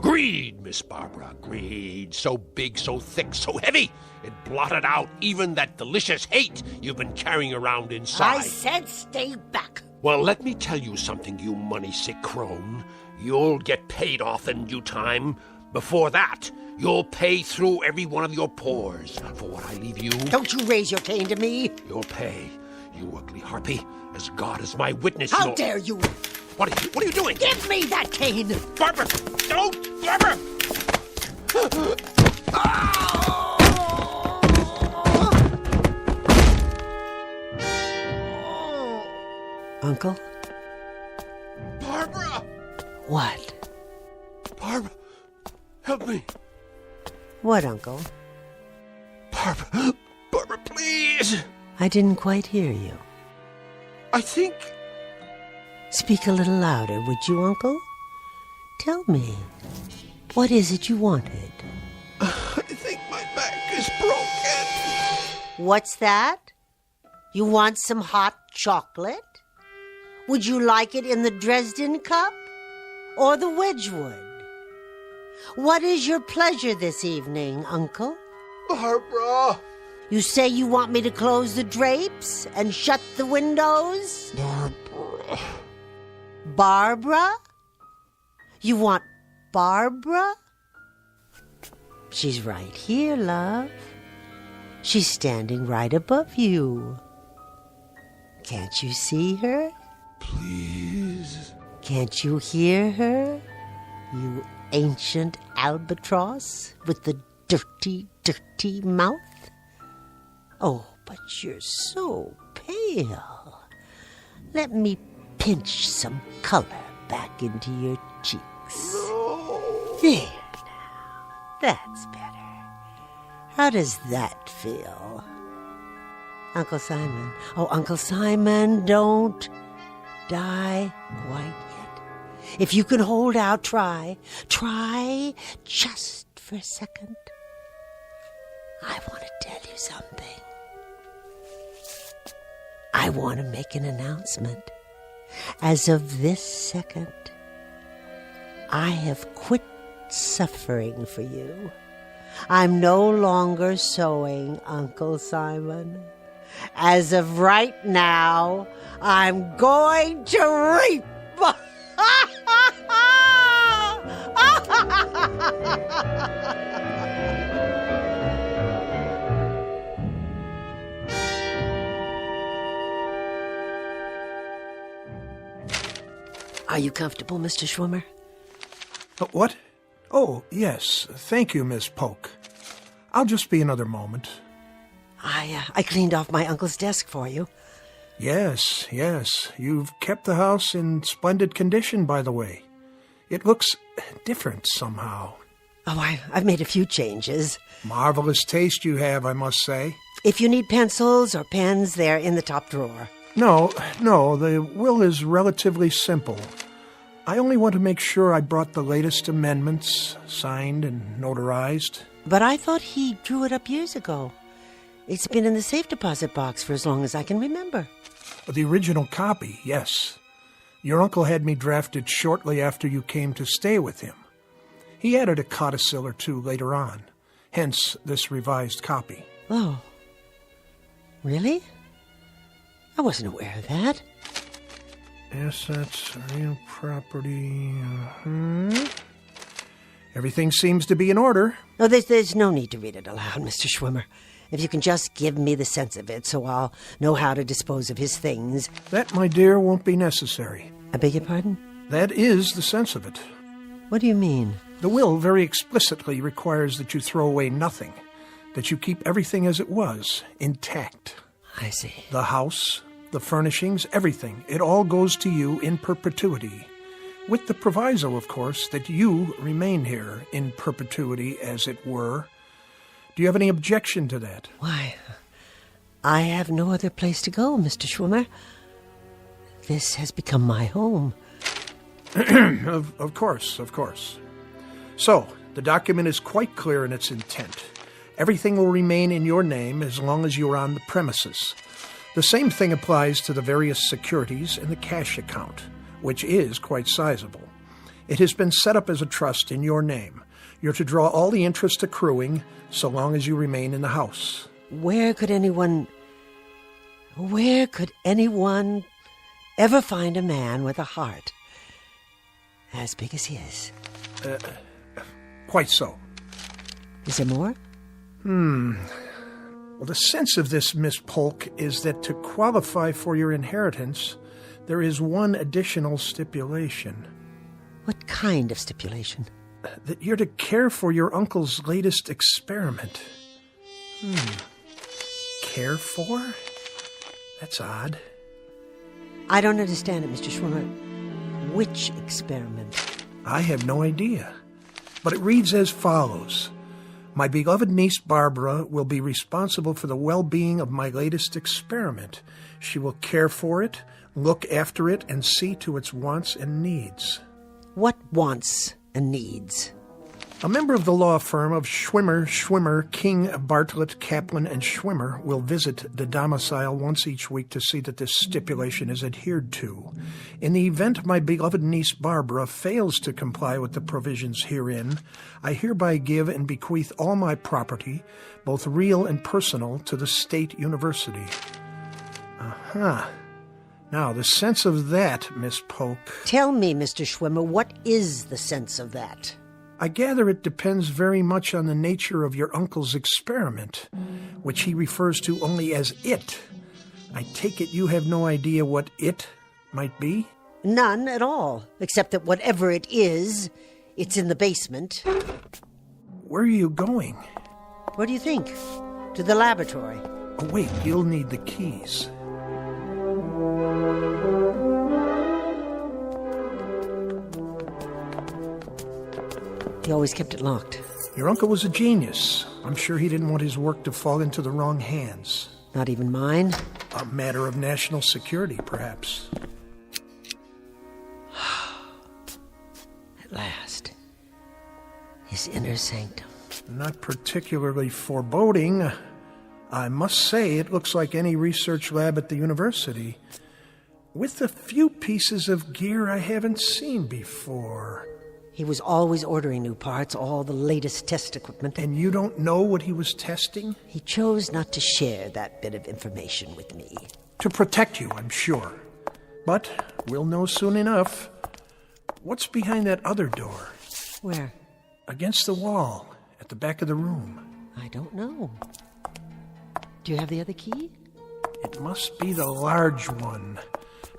[SPEAKER 13] Greed, Miss Barbara, greed. So big, so thick, so heavy. It blotted out even that delicious hate you've been carrying around inside.
[SPEAKER 9] I said stay back.
[SPEAKER 13] Well, let me tell you something, you money-sick crone. You'll get paid off in due time. Before that, you'll pay through every one of your pores for what I leave you.
[SPEAKER 9] Don't you raise your cane to me.
[SPEAKER 13] You'll pay, you ugly harpy. As God is my witness,
[SPEAKER 9] How dare you?
[SPEAKER 13] What are you doing?
[SPEAKER 9] Give me that cane!
[SPEAKER 13] Barbara! Don't! Barbara!
[SPEAKER 9] Uncle?
[SPEAKER 13] Barbara!
[SPEAKER 9] What?
[SPEAKER 13] Barbara, help me.
[SPEAKER 9] What, Uncle?
[SPEAKER 13] Barbara, please!
[SPEAKER 9] I didn't quite hear you.
[SPEAKER 13] I think...
[SPEAKER 9] Speak a little louder, would you, Uncle? Tell me, what is it you wanted?
[SPEAKER 13] I think my back is broken.
[SPEAKER 9] What's that? You want some hot chocolate? Would you like it in the Dresden cup or the Wedgwood? What is your pleasure this evening, Uncle?
[SPEAKER 13] Barbara!
[SPEAKER 9] You say you want me to close the drapes and shut the windows?
[SPEAKER 13] Barbara.
[SPEAKER 9] Barbara? You want Barbara? She's right here, love. She's standing right above you. Can't you see her?
[SPEAKER 13] Please.
[SPEAKER 9] Can't you hear her? You ancient albatross with the dirty, dirty mouth? Oh, but you're so pale. Let me pinch some color back into your cheeks.
[SPEAKER 13] No.
[SPEAKER 9] There now. That's better. How does that feel? Uncle Simon. Oh, Uncle Simon, don't die quite yet. If you can hold out, try. Try just for a second. I want to tell you something. I want to make an announcement. As of this second, I have quit suffering for you. I'm no longer sewing, Uncle Simon. As of right now, I'm going to reap. Are you comfortable, Mr. Schwimmer?
[SPEAKER 21] What? Oh, yes. Thank you, Miss Polk. I'll just be another moment.
[SPEAKER 9] I cleaned off my uncle's desk for you.
[SPEAKER 21] Yes. You've kept the house in splendid condition, by the way. It looks different somehow.
[SPEAKER 9] Oh, I've made a few changes.
[SPEAKER 21] Marvelous taste you have, I must say.
[SPEAKER 9] If you need pencils or pens, they're in the top drawer.
[SPEAKER 21] No, the will is relatively simple. I only want to make sure I brought the latest amendments, signed and notarized.
[SPEAKER 9] But I thought he drew it up years ago. It's been in the safe deposit box for as long as I can remember.
[SPEAKER 21] The original copy, yes. Your uncle had me drafted shortly after you came to stay with him. He added a codicil or two later on, hence this revised copy.
[SPEAKER 9] Oh. Really? I wasn't aware of that.
[SPEAKER 21] Assets, real property, Everything seems to be in order.
[SPEAKER 9] No, there's no need to read it aloud, Mr. Schwimmer. If you can just give me the sense of it so I'll know how to dispose of his things.
[SPEAKER 21] That, my dear, won't be necessary.
[SPEAKER 9] I beg your pardon?
[SPEAKER 21] That is the sense of it.
[SPEAKER 9] What do you mean?
[SPEAKER 21] The will very explicitly requires that you throw away nothing, that you keep everything as it was, intact.
[SPEAKER 9] I see.
[SPEAKER 21] The house, the furnishings, everything. It all goes to you in perpetuity. With the proviso, of course, that you remain here in perpetuity, as it were. Do you have any objection to that?
[SPEAKER 9] Why, I have no other place to go, Mr. Schwimmer. This has become my home.
[SPEAKER 21] Of course. So, the document is quite clear in its intent. Everything will remain in your name as long as you're on the premises. The same thing applies to the various securities in the cash account, which is quite sizable. It has been set up as a trust in your name. You're to draw all the interest accruing so long as you remain in the house.
[SPEAKER 9] Where could anyone ever find a man with a heart as big as his?
[SPEAKER 21] Quite so.
[SPEAKER 9] Is there more?
[SPEAKER 21] Well, the sense of this, Miss Polk, is that to qualify for your inheritance, there is one additional stipulation.
[SPEAKER 9] What kind of stipulation?
[SPEAKER 21] That you're to care for your uncle's latest experiment. Care for? That's odd.
[SPEAKER 9] I don't understand it, Mr. Schwimmer. Which experiment?
[SPEAKER 21] I have no idea. But it reads as follows. My beloved niece Barbara will be responsible for the well-being of my latest experiment. She will care for it, look after it, and see to its wants and needs.
[SPEAKER 9] What wants and needs?
[SPEAKER 21] A member of the law firm of Schwimmer, King, Bartlett, Kaplan, and Schwimmer will visit the domicile once each week to see that this stipulation is adhered to. In the event my beloved niece Barbara fails to comply with the provisions herein, I hereby give and bequeath all my property, both real and personal, to the State University. Now, the sense of that, Miss Polk...
[SPEAKER 9] Tell me, Mr. Schwimmer, what is the sense of that?
[SPEAKER 21] I gather it depends very much on the nature of your uncle's experiment, which he refers to only as it. I take it you have no idea what it might be?
[SPEAKER 9] None at all, except that whatever it is, it's in the basement.
[SPEAKER 21] Where are you going?
[SPEAKER 9] Where do you think? To the laboratory.
[SPEAKER 21] Oh, wait, you'll need the keys.
[SPEAKER 9] He always kept it locked.
[SPEAKER 21] Your uncle was a genius. I'm sure he didn't want his work to fall into the wrong hands.
[SPEAKER 9] Not even mine?
[SPEAKER 21] A matter of national security, perhaps.
[SPEAKER 9] At last. His inner sanctum.
[SPEAKER 21] Not particularly foreboding. I must say, it looks like any research lab at the university. With a few pieces of gear I haven't seen before.
[SPEAKER 9] He was always ordering new parts, all the latest test equipment.
[SPEAKER 21] And you don't know what he was testing?
[SPEAKER 9] He chose not to share that bit of information with me.
[SPEAKER 21] To protect you, I'm sure. But we'll know soon enough. What's behind that other door?
[SPEAKER 9] Where?
[SPEAKER 21] Against the wall, at the back of the room.
[SPEAKER 9] I don't know. Do you have the other key?
[SPEAKER 21] It must be the large one.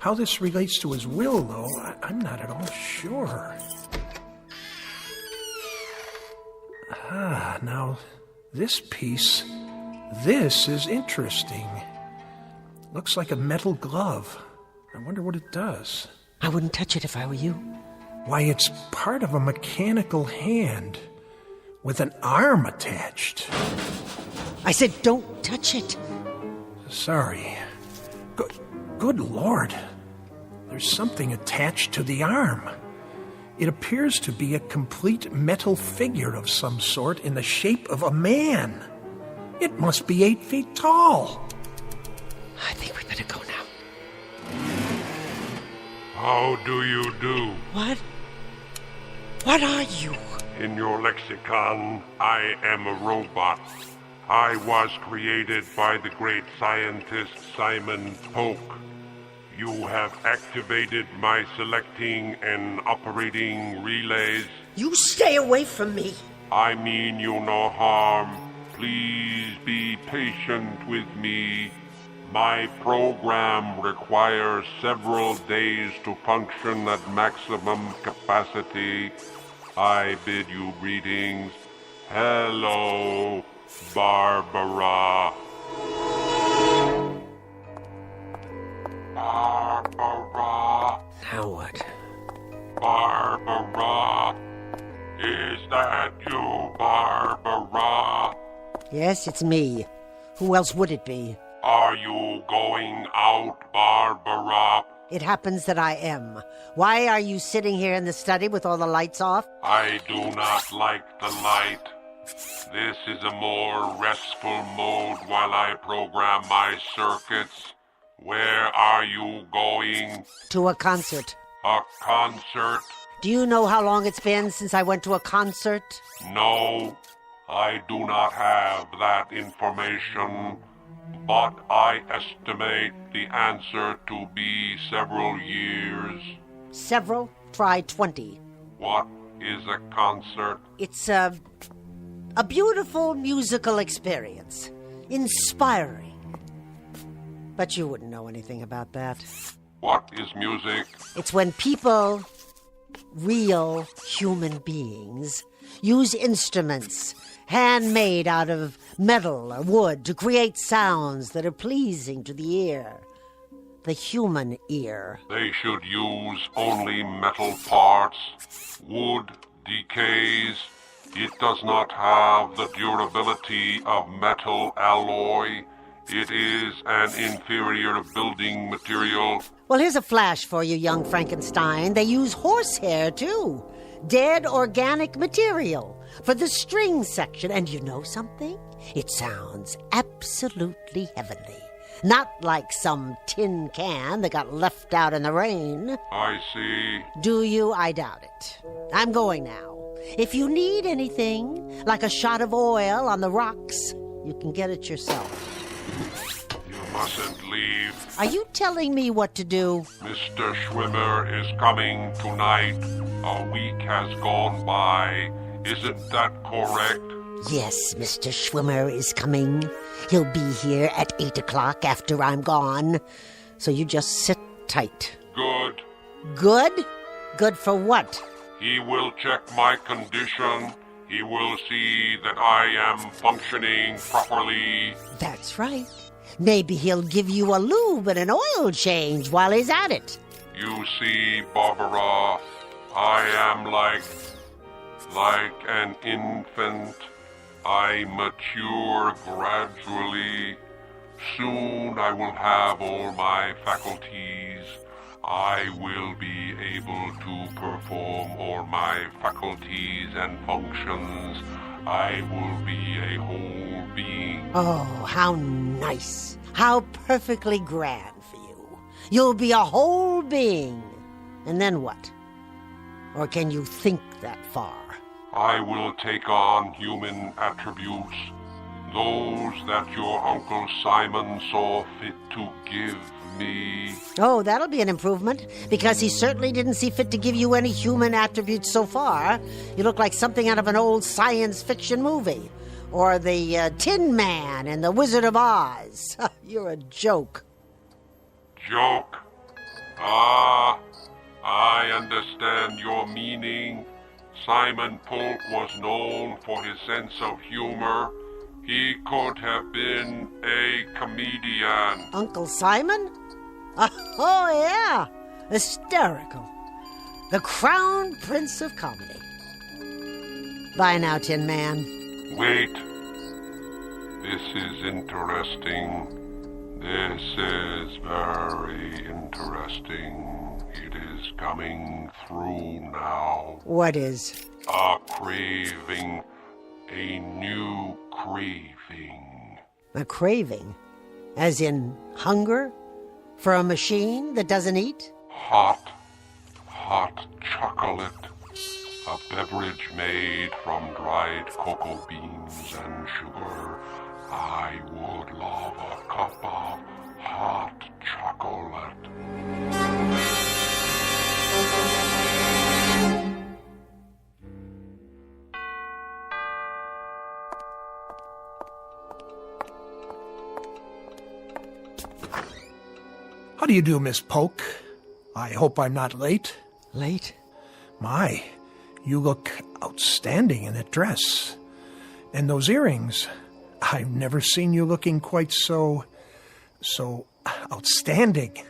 [SPEAKER 21] How this relates to his will, though, I'm not at all sure. Now, This piece, this is interesting. Looks like a metal glove. I wonder what it does.
[SPEAKER 9] I wouldn't touch it if I were you.
[SPEAKER 21] Why, it's part of a mechanical hand with an arm attached.
[SPEAKER 9] I said don't touch it.
[SPEAKER 21] Sorry. Good Lord. There's something attached to the arm. It appears to be a complete metal figure of some sort in the shape of a man. It must be 8 feet tall.
[SPEAKER 9] I think we better go now.
[SPEAKER 5] How do you do?
[SPEAKER 9] What? What are you?
[SPEAKER 5] In your lexicon, I am a robot. I was created by the great scientist Simon Polk. You have activated my selecting and operating relays.
[SPEAKER 9] You stay away from me.
[SPEAKER 5] I mean you no harm. Please be patient with me. My program requires several days to function at maximum capacity. I bid you greetings. Hello, Barbara. Barbara.
[SPEAKER 9] Now what?
[SPEAKER 5] Barbara. Is that you, Barbara?
[SPEAKER 9] Yes, it's me. Who else would it be?
[SPEAKER 5] Are you going out, Barbara?
[SPEAKER 9] It happens that I am. Why are you sitting here in the study with all the lights off?
[SPEAKER 5] I do not like the light. This is a more restful mode while I program my circuits. Where are you going?
[SPEAKER 9] To a concert.
[SPEAKER 5] A concert?
[SPEAKER 9] Do you know how long it's been since I went to a concert?
[SPEAKER 5] No, I do not have that information, but I estimate the answer to be several years.
[SPEAKER 9] Several? Try 20.
[SPEAKER 5] What is a concert?
[SPEAKER 9] It's a beautiful musical experience. Inspiring. But you wouldn't know anything about that.
[SPEAKER 5] What is music?
[SPEAKER 9] It's when people, real human beings, use instruments handmade out of metal or wood to create sounds that are pleasing to the ear. The human ear.
[SPEAKER 5] They should use only metal parts. Wood decays. It does not have the durability of metal alloy. It is an inferior building material.
[SPEAKER 9] Well, here's a flash for you, young Frankenstein. They use horsehair, too. Dead organic material for the string section. And you know something? It sounds absolutely heavenly. Not like some tin can that got left out in the rain.
[SPEAKER 5] I see.
[SPEAKER 9] Do you? I doubt it. I'm going now. If you need anything, like a shot of oil on the rocks, you can get it yourself.
[SPEAKER 5] You mustn't leave.
[SPEAKER 9] Are you telling me what to do?
[SPEAKER 5] Mr. Schwimmer is coming tonight. A week has gone by. Isn't that correct?
[SPEAKER 9] Yes, Mr. Schwimmer is coming. He'll be here at 8 o'clock after I'm gone. So you just sit tight.
[SPEAKER 5] Good.
[SPEAKER 9] Good? Good for what?
[SPEAKER 5] He will check my condition. He will see that I am functioning properly.
[SPEAKER 9] That's right. Maybe he'll give you a lube and an oil change while he's at it.
[SPEAKER 5] You see, Barbara, I am like an infant. I mature gradually. Soon I will have all my faculties. I will be able to perform all my faculties and functions. I will be a whole being.
[SPEAKER 9] Oh, how nice. How perfectly grand for you. You'll be a whole being. And then what? Or can you think that far?
[SPEAKER 5] I will take on human attributes, those that your Uncle Simon saw fit to give me.
[SPEAKER 9] Oh, that'll be an improvement, because he certainly didn't see fit to give you any human attributes so far. You look like something out of an old science fiction movie. Or the Tin Man and the Wizard of Oz. You're a joke.
[SPEAKER 5] Joke? Ah, I understand your meaning. Simon Polk was known for his sense of humor. He could have been a comedian.
[SPEAKER 9] Uncle Simon? Oh, yeah. Hysterical. The crown prince of comedy. Bye now, Tin Man.
[SPEAKER 5] Wait. This is interesting. This is very interesting. It is coming through now.
[SPEAKER 9] What is?
[SPEAKER 5] A craving. A new craving.
[SPEAKER 9] A craving? As in hunger? For a machine that doesn't eat?
[SPEAKER 5] Hot chocolate. A beverage made from dried cocoa beans and sugar. I would love a cup of hot chocolate.
[SPEAKER 21] How do you do, Miss Polk? I hope I'm not late.
[SPEAKER 9] Late?
[SPEAKER 21] My, you look outstanding in that dress. And those earrings. I've never seen you looking quite so outstanding.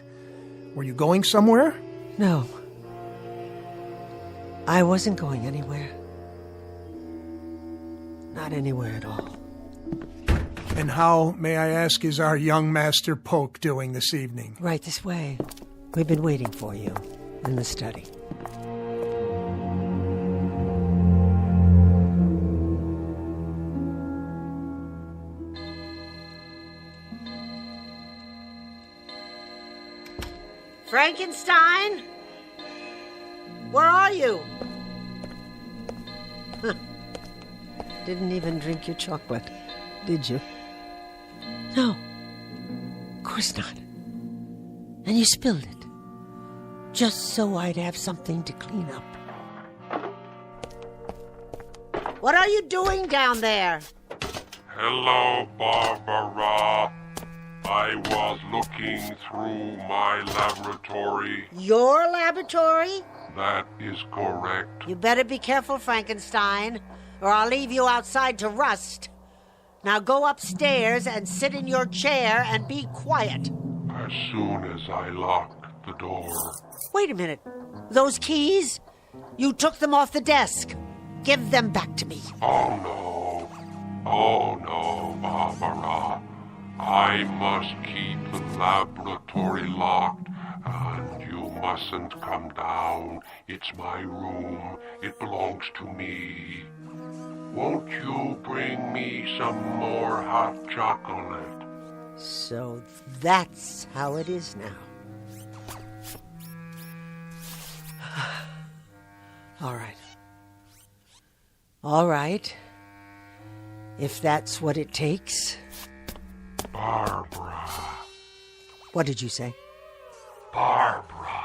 [SPEAKER 21] Were you going somewhere?
[SPEAKER 9] No. I wasn't going anywhere. Not anywhere at all.
[SPEAKER 21] And how, may I ask, is our young Master Polk doing this evening?
[SPEAKER 9] Right this way. We've been waiting for you in the study. Frankenstein? Where are you? Didn't even drink your chocolate, did you? No, of course not. And you spilled it, just so I'd have something to clean up. What are you doing down there?
[SPEAKER 5] Hello, Barbara. I was looking through my laboratory.
[SPEAKER 9] Your laboratory?
[SPEAKER 5] That is correct.
[SPEAKER 9] You better be careful, Frankenstein, or I'll leave you outside to rust. Now go upstairs and sit in your chair and be quiet.
[SPEAKER 5] As soon as I lock the door.
[SPEAKER 9] Wait a minute. Those keys? You took them off the desk. Give them back to me.
[SPEAKER 5] Oh, no. Oh, no, Barbara. I must keep the laboratory locked, and you mustn't come down. It's my room. It belongs to me. Won't you bring me some more hot chocolate?
[SPEAKER 9] So that's how it is now. All right. All right. If that's what it takes.
[SPEAKER 5] Barbara.
[SPEAKER 9] What did you say?
[SPEAKER 13] Barbara.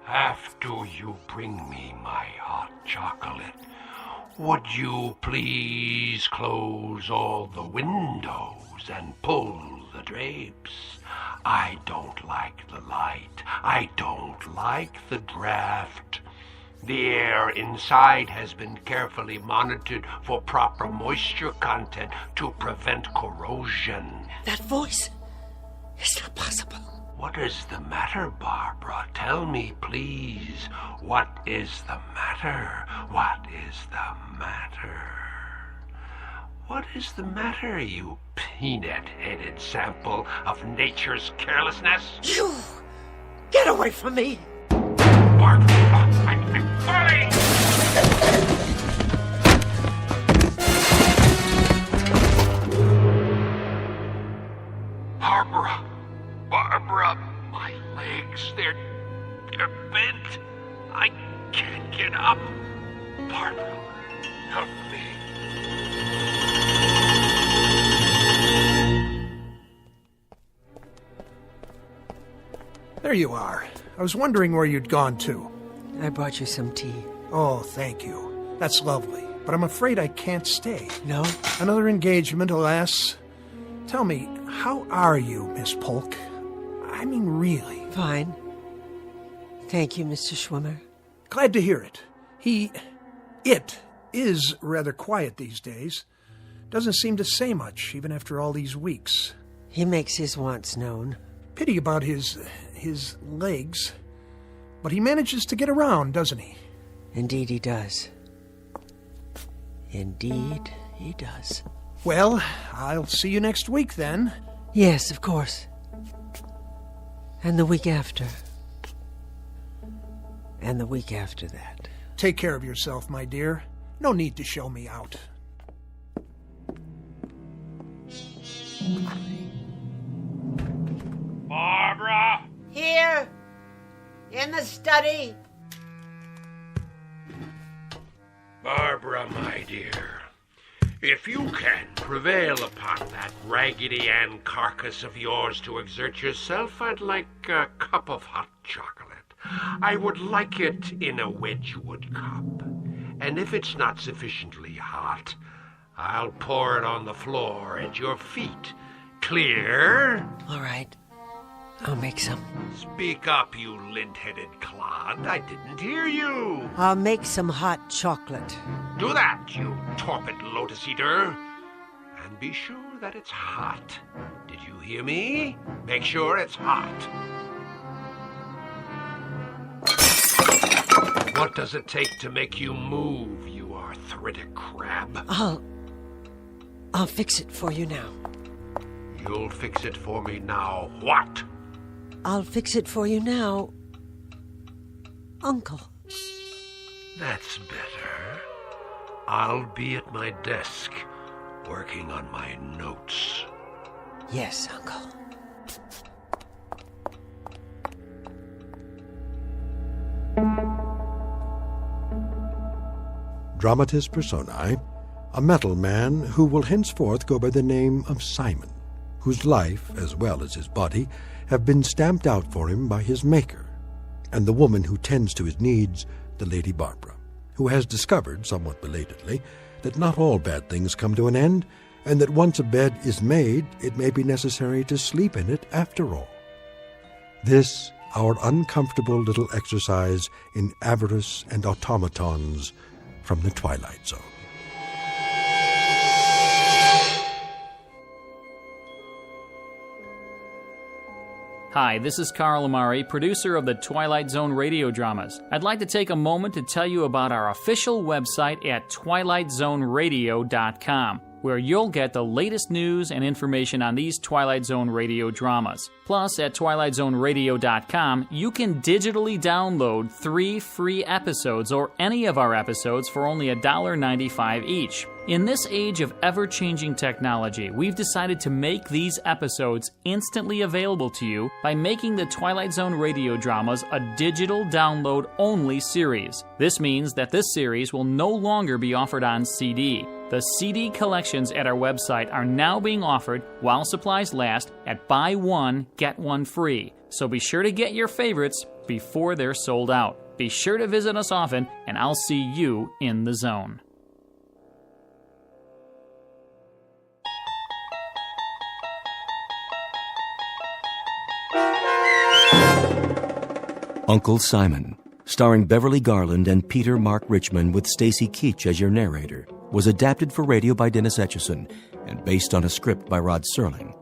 [SPEAKER 13] After you bring me my hot chocolate, would you please close all the windows and pull the drapes? I don't like the light. I don't like the draft. The air inside has been carefully monitored for proper moisture content to prevent corrosion.
[SPEAKER 9] That voice? It's not possible.
[SPEAKER 13] What is the matter, Barbara? Tell me, please. What is the matter? What is the matter? What is the matter, you peanut-headed sample of nature's carelessness?
[SPEAKER 9] You! Get away from me!
[SPEAKER 13] Barbara! I'm falling! Barbara! Barbara! My legs, they're bent. I can't get up. Barbara, help me.
[SPEAKER 21] There you are. I was wondering where you'd gone to.
[SPEAKER 9] I brought you some tea.
[SPEAKER 21] Oh, thank you. That's lovely. But I'm afraid I can't stay.
[SPEAKER 9] No?
[SPEAKER 21] Another engagement, alas. Tell me, how are you, Miss Polk? I mean, really.
[SPEAKER 9] Fine. Thank you, Mr. Schwimmer.
[SPEAKER 21] Glad to hear it. It is rather quiet these days. Doesn't seem to say much, even after all these weeks.
[SPEAKER 9] He makes his wants known.
[SPEAKER 21] Pity about his legs. But he manages to get around, doesn't he?
[SPEAKER 9] Indeed he does. Indeed he does.
[SPEAKER 21] Well, I'll see you next week then.
[SPEAKER 9] Yes, of course. And the week after. And the week after that.
[SPEAKER 21] Take care of yourself, my dear. No need to show me out.
[SPEAKER 23] Barbara!
[SPEAKER 9] Here, in the study.
[SPEAKER 5] Barbara, my dear, if you can prevail upon that Raggedy Ann carcass of yours to exert yourself, I'd like a cup of hot chocolate. I would like it in a Wedgwood cup. And if it's not sufficiently hot, I'll pour it on the floor at your feet. Clear?
[SPEAKER 9] All right. I'll make some.
[SPEAKER 5] Speak up, you lint-headed clod. I didn't hear you.
[SPEAKER 9] I'll make some hot chocolate.
[SPEAKER 5] Do that, you torpid lotus eater. And be sure that it's hot. Did you hear me? Make sure it's hot. What does it take to make you move, you arthritic crab?
[SPEAKER 9] I'll fix it for you now.
[SPEAKER 5] You'll fix it for me now. What?
[SPEAKER 9] I'll fix it for you now, Uncle.
[SPEAKER 5] That's better. I'll be at my desk, working on my notes.
[SPEAKER 9] Yes, Uncle.
[SPEAKER 1] Dramatis personae, a metal man who will henceforth go by the name of Simon, whose life, as well as his body, have been stamped out for him by his maker, and the woman who tends to his needs, the Lady Barbara, who has discovered, somewhat belatedly, that not all bad things come to an end, and that once a bed is made, it may be necessary to sleep in it after all. This, our uncomfortable little exercise in avarice and automatons from the Twilight Zone.
[SPEAKER 8] Hi, this is Carl Amari, producer of the Twilight Zone radio dramas. I'd like to take a moment to tell you about our official website at twilightzoneradio.com, where you'll get the latest news and information on these Twilight Zone radio dramas. Plus, at twilightzoneradio.com, you can digitally download 3 free episodes or any of our episodes for only $1.95 each. In this age of ever-changing technology, we've decided to make these episodes instantly available to you by making the Twilight Zone radio dramas a digital download-only series. This means that this series will no longer be offered on CD. The CD collections at our website are now being offered while supplies last at buy one, get one free. So be sure to get your favorites before they're sold out. Be sure to visit us often, and I'll see you in the zone.
[SPEAKER 2] Uncle Simon, starring Beverly Garland and Peter Mark Richmond with Stacy Keach as your narrator, was adapted for radio by Dennis Etchison and based on a script by Rod Serling.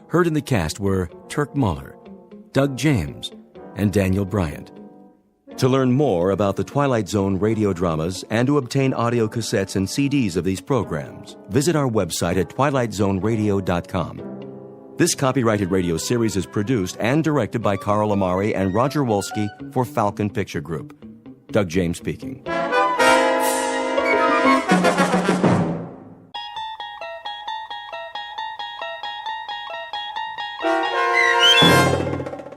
[SPEAKER 2] Heard in the cast were Turk Muller, Doug James, and Daniel Bryant. To learn more about the Twilight Zone radio dramas and to obtain audio cassettes and CDs of these programs, visit our website at twilightzoneradio.com. This copyrighted radio series is produced and directed by Carl Amari and Roger Wolski for Falcon Picture Group. Doug James speaking.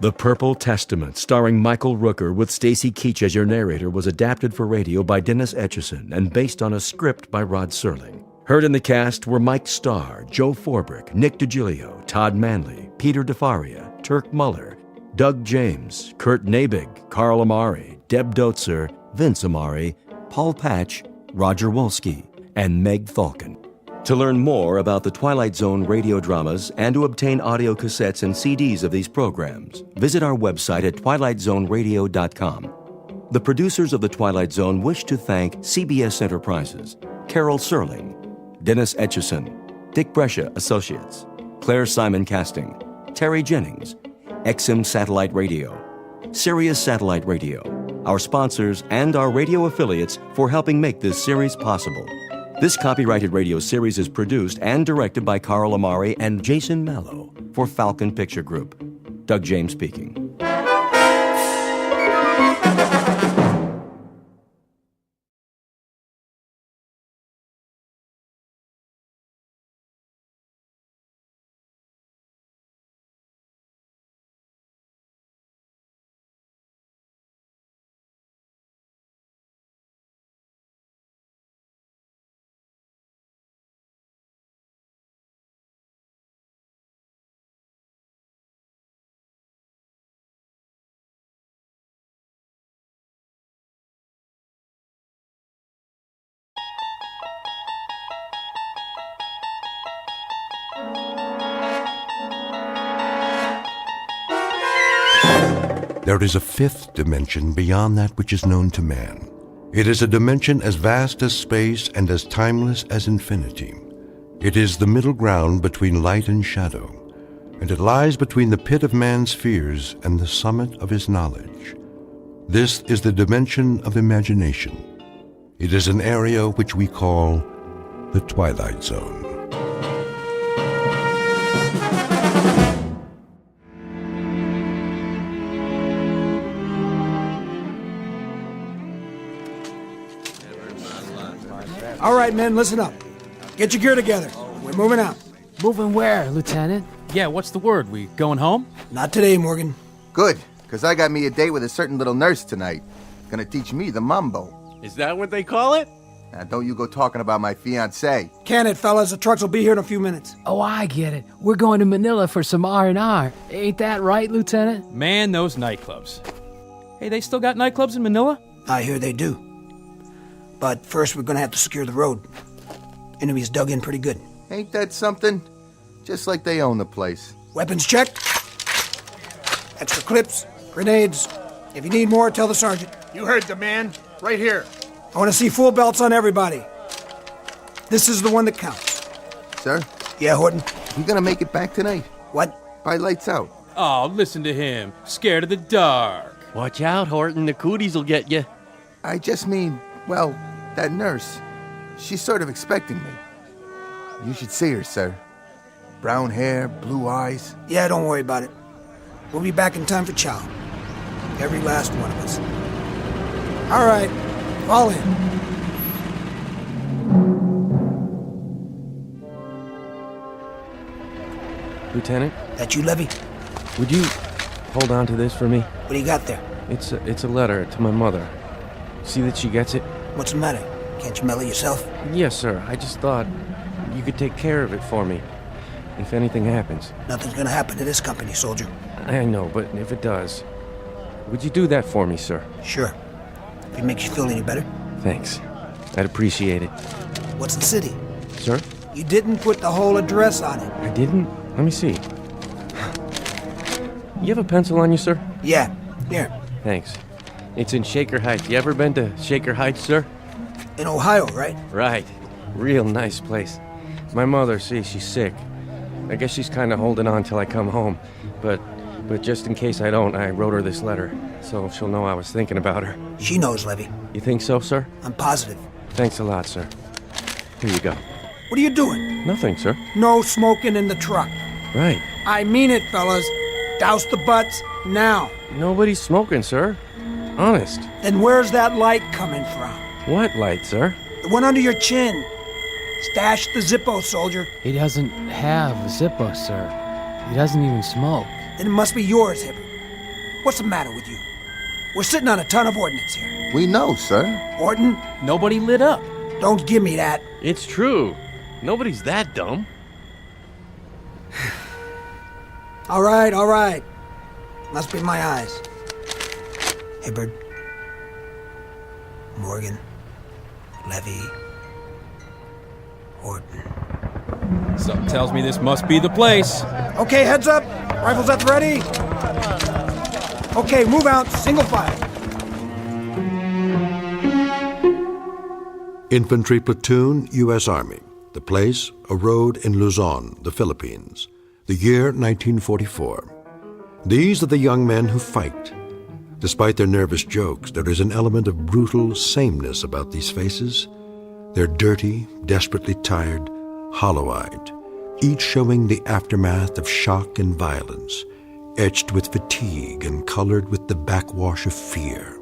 [SPEAKER 2] The Purple Testament, starring Michael Rooker with Stacy Keach as your narrator, was adapted for radio by Dennis Etchison and based on a script by Rod Serling. Heard in the cast were Mike Starr, Joe Forbrick, Nick DiGilio, Todd Manley, Peter DeFaria, Turk Muller, Doug James, Kurt Nabig, Carl Amari, Deb Dotzer, Vince Amari, Paul Patch, Roger Wolski, and Meg Falcon. To learn more about the Twilight Zone radio dramas and to obtain audio cassettes and CDs of these programs, visit our website at twilightzoneradio.com. The producers of The Twilight Zone wish to thank CBS Enterprises, Carol Serling, Dennis Etchison, Dick Brescia Associates, Claire Simon Casting, Terry Jennings, XM Satellite Radio, Sirius Satellite Radio, our sponsors, and our radio affiliates for helping make this series possible. This copyrighted radio series is produced and directed by Carl Amari and Jason Mallow for Falcon Picture Group. Doug James speaking.
[SPEAKER 1] There is a fifth dimension beyond that which is known to man. It is a dimension as vast as space and as timeless as infinity. It is the middle ground between light and shadow, and it lies between the pit of man's fears and the summit of his knowledge. This is the dimension of imagination. It is an area which we call the Twilight Zone.
[SPEAKER 14] All right, men, listen up. Get your gear together. We're moving out.
[SPEAKER 16] Moving where, Lieutenant?
[SPEAKER 11] Yeah, what's the word? We going home?
[SPEAKER 14] Not today, Morgan.
[SPEAKER 18] Good, because I got me a date with a certain little nurse tonight. Gonna teach me the mambo.
[SPEAKER 23] Is that what they call it?
[SPEAKER 18] Now, don't you go talking about my fiancée.
[SPEAKER 14] Can it, fellas? The trucks will be here in a few minutes.
[SPEAKER 16] Oh, I get it. We're going to Manila for some R&R. Ain't that right, Lieutenant?
[SPEAKER 11] Man, those nightclubs. Hey, they still got nightclubs in Manila?
[SPEAKER 14] I hear they do. But first, we're gonna have to secure the road. Enemies dug in pretty good.
[SPEAKER 18] Ain't that something? Just like they own the place.
[SPEAKER 14] Weapons check. Extra clips, grenades. If you need more, tell the sergeant.
[SPEAKER 23] You heard the man. Right here.
[SPEAKER 14] I want to see full belts on everybody. This is the one that counts.
[SPEAKER 18] Sir?
[SPEAKER 14] Yeah, Horton?
[SPEAKER 18] We gonna make it back tonight?
[SPEAKER 14] What?
[SPEAKER 18] By lights out.
[SPEAKER 11] Oh, listen to him. Scared of the dark.
[SPEAKER 19] Watch out, Horton. The cooties will get you.
[SPEAKER 18] I just mean, well, that nurse. She's sort of expecting me. You should see her, sir. Brown hair, blue eyes.
[SPEAKER 14] Yeah, don't worry about it. We'll be back in time for chow. Every last one of us. All right, fall in.
[SPEAKER 19] Lieutenant?
[SPEAKER 14] That you, Levy?
[SPEAKER 19] Would you hold on to this for me?
[SPEAKER 14] What do you got there?
[SPEAKER 19] It's a letter to my mother. See that she gets it?
[SPEAKER 14] What's the matter? Can't you mail it yourself?
[SPEAKER 19] Yes, sir. I just thought you could take care of it for me if anything happens.
[SPEAKER 14] Nothing's gonna happen to this company, soldier.
[SPEAKER 19] I know, but if it does, would you do that for me, sir?
[SPEAKER 14] Sure. If it makes you feel any better.
[SPEAKER 19] Thanks. I'd appreciate it.
[SPEAKER 14] What's the city?
[SPEAKER 19] Sir?
[SPEAKER 14] You didn't put the whole address on it.
[SPEAKER 19] I didn't? Let me see. You have a pencil on you, sir?
[SPEAKER 14] Yeah. Here.
[SPEAKER 19] Thanks. It's in Shaker Heights. You ever been to Shaker Heights, sir?
[SPEAKER 14] In Ohio, right?
[SPEAKER 19] Right. Real nice place. My mother, see, she's sick. I guess she's kind of holding on till I come home. But just in case I don't, I wrote her this letter. So she'll know I was thinking about her.
[SPEAKER 14] She knows, Levy.
[SPEAKER 19] You think so, sir?
[SPEAKER 14] I'm positive.
[SPEAKER 19] Thanks a lot, sir. Here you go.
[SPEAKER 14] What are you doing?
[SPEAKER 19] Nothing, sir.
[SPEAKER 14] No smoking in the truck.
[SPEAKER 19] Right.
[SPEAKER 14] I mean it, fellas. Douse the butts now.
[SPEAKER 19] Nobody's smoking, sir. Honest.
[SPEAKER 14] Then where's that light coming from?
[SPEAKER 19] What light, sir?
[SPEAKER 14] The one under your chin. Stash the Zippo, soldier.
[SPEAKER 16] He doesn't have a Zippo, sir. He doesn't even smoke.
[SPEAKER 14] Then it must be yours, Hibbert. What's the matter with you? We're sitting on a ton of ordnance here.
[SPEAKER 18] We know, sir.
[SPEAKER 14] Orton?
[SPEAKER 11] Nobody lit up.
[SPEAKER 14] Don't give me that.
[SPEAKER 19] It's true. Nobody's that dumb.
[SPEAKER 14] All right. Must be my eyes. Hibbert. Morgan. Levy. Horton.
[SPEAKER 11] Something tells me this must be the place.
[SPEAKER 14] Okay, heads up. Rifles at the ready. Okay, move out. Single file.
[SPEAKER 1] Infantry Platoon, U.S. Army. The place, a road in Luzon, the Philippines, the year 1944. These are the young men who fight. Despite their nervous jokes, there is an element of brutal sameness about these faces. They're dirty, desperately tired, hollow-eyed, each showing the aftermath of shock and violence, etched with fatigue and colored with the backwash of fear.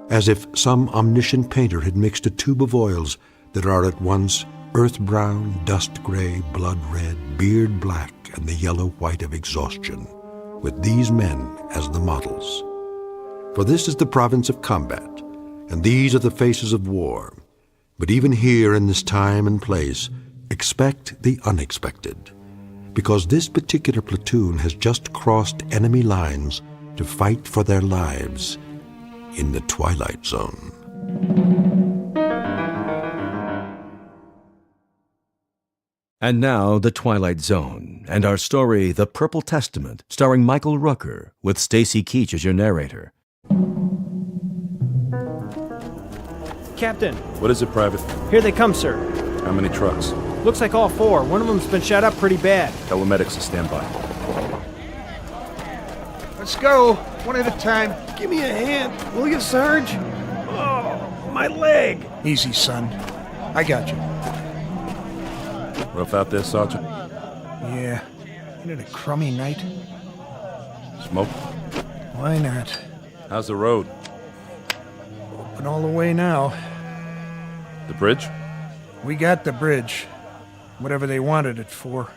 [SPEAKER 1] As if some omniscient painter had mixed a tube of oils that are at once earth-brown, dust-gray, blood-red, beard-black, and the yellow-white of exhaustion, with these men as the models. For this is the province of combat, and these are the faces of war. But even here in this time and place, expect the unexpected, because this particular platoon has just crossed enemy lines to fight for their lives in the Twilight Zone.
[SPEAKER 2] And now, The Twilight Zone, and our story, The Purple Testament, starring Michael Rooker, with Stacy Keach as your narrator.
[SPEAKER 23] Captain.
[SPEAKER 3] What is it, Private?
[SPEAKER 23] Here they come, sir.
[SPEAKER 3] How many trucks?
[SPEAKER 23] Looks like all 4. One of them's been shot up pretty bad.
[SPEAKER 3] Tell the medics to stand by.
[SPEAKER 23] Let's go, one at a time. Give me a hand, will you, Sarge? Oh, my leg. Easy, son. I got you.
[SPEAKER 3] Rough out there, Sergeant?
[SPEAKER 23] Yeah. Ain't it a crummy night?
[SPEAKER 3] Smoke?
[SPEAKER 23] Why not?
[SPEAKER 3] How's the road?
[SPEAKER 23] Open all the way now.
[SPEAKER 3] The bridge?
[SPEAKER 23] We got the bridge. Whatever they wanted it for.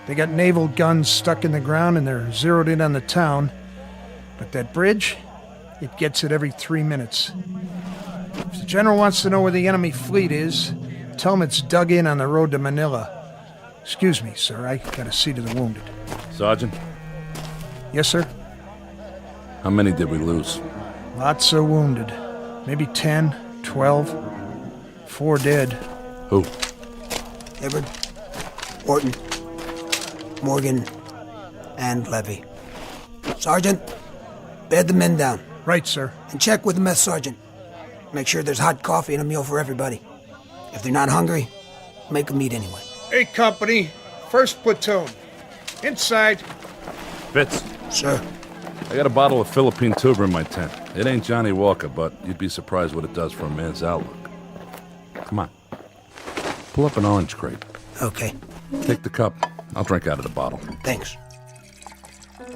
[SPEAKER 23] They got naval guns stuck in the ground and they're zeroed in on the town. But that bridge, it gets it every 3 minutes. If the general wants to know where the enemy fleet is, tell him it's dug in on the road to Manila. Excuse me, sir, I gotta see to the wounded.
[SPEAKER 3] Sergeant?
[SPEAKER 23] Yes, sir?
[SPEAKER 3] How many did we lose?
[SPEAKER 23] Lots of wounded. Maybe 10, 12. 4 dead.
[SPEAKER 3] Who?
[SPEAKER 14] Hibbard, Orton, Morgan, and Levy. Sergeant, bed the men down.
[SPEAKER 23] Right, sir.
[SPEAKER 14] And check with the mess sergeant. Make sure there's hot coffee and a meal for everybody. If they're not hungry, make them eat anyway.
[SPEAKER 23] Hey, company. First platoon. Inside.
[SPEAKER 3] Fitz.
[SPEAKER 14] Sir.
[SPEAKER 3] I got a bottle of Philippine tuber in my tent. It ain't Johnny Walker, but you'd be surprised what it does for a man's outlook. Come on. Pull up an orange crate.
[SPEAKER 14] Okay.
[SPEAKER 3] Take the cup. I'll drink out of the bottle.
[SPEAKER 14] Thanks.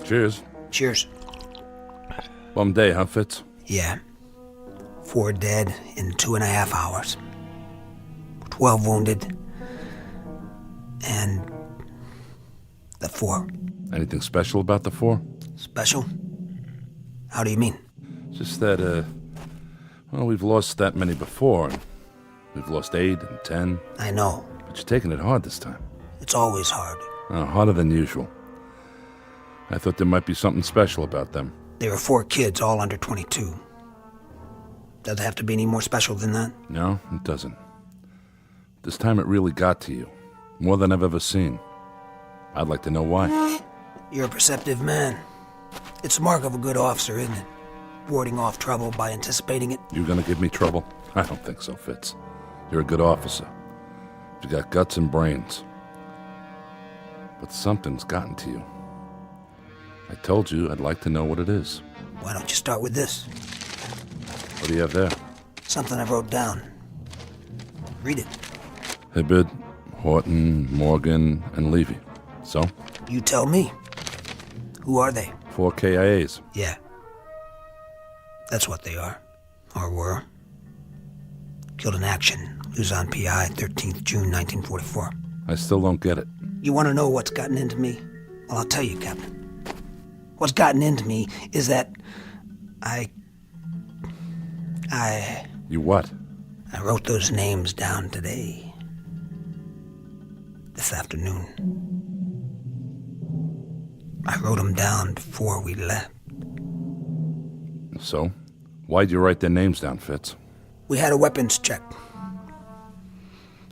[SPEAKER 3] Cheers.
[SPEAKER 14] Cheers.
[SPEAKER 3] Bum day, huh, Fitz?
[SPEAKER 14] Yeah. 4 dead in 2.5 hours. 12 wounded. And the 4.
[SPEAKER 3] Anything special about the 4?
[SPEAKER 14] Special? How do you mean?
[SPEAKER 3] Just that, well, we've lost that many before, and we've lost 8 and 10.
[SPEAKER 14] I know.
[SPEAKER 3] But you're taking it hard this time.
[SPEAKER 14] It's always hard.
[SPEAKER 3] Harder than usual. I thought there might be something special about them.
[SPEAKER 14] There were 4 kids, all under 22. Does it have to be any more special than that?
[SPEAKER 3] No, it doesn't. This time it really got to you. More than I've ever seen. I'd like to know why.
[SPEAKER 14] You're a perceptive man. It's the mark of a good officer, isn't it? Warding off trouble by anticipating it.
[SPEAKER 3] You gonna give me trouble? I don't think so, Fitz. You're a good officer. You got guts and brains. But something's gotten to you. I told you I'd like to know what it is.
[SPEAKER 14] Why don't you start with this?
[SPEAKER 3] What do you have there?
[SPEAKER 14] Something I wrote down. Read it.
[SPEAKER 3] Hibbard, Horton, Morgan, and Levy. So?
[SPEAKER 14] You tell me. Who are they?
[SPEAKER 3] 4 KIAs.
[SPEAKER 14] Yeah. That's what they are. Or were. Killed in action. Luzon PI, 13th June, 1944.
[SPEAKER 3] I still don't get it.
[SPEAKER 14] You want to know what's gotten into me? Well, I'll tell you, Captain. What's gotten into me is that I...
[SPEAKER 3] You what?
[SPEAKER 14] I wrote those names down today. This afternoon. I wrote them down before we left.
[SPEAKER 3] So? Why'd you write their names down, Fitz?
[SPEAKER 14] We had a weapons check.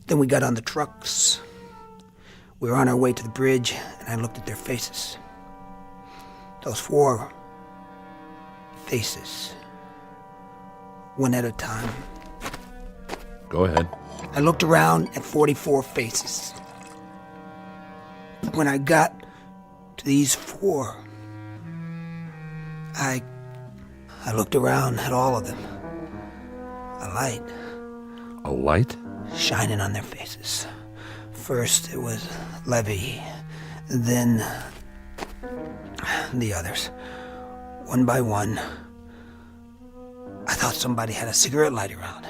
[SPEAKER 14] Then we got on the trucks. We were on our way to the bridge, and I looked at their faces. Those 4 faces. One at a time.
[SPEAKER 3] Go ahead.
[SPEAKER 14] I looked around at 44 faces. When I got to these 4, I looked around at all of them. A light.
[SPEAKER 3] A light?
[SPEAKER 14] Shining on their faces. First it was Levy, then the others. One by one, I thought somebody had a cigarette lighter on.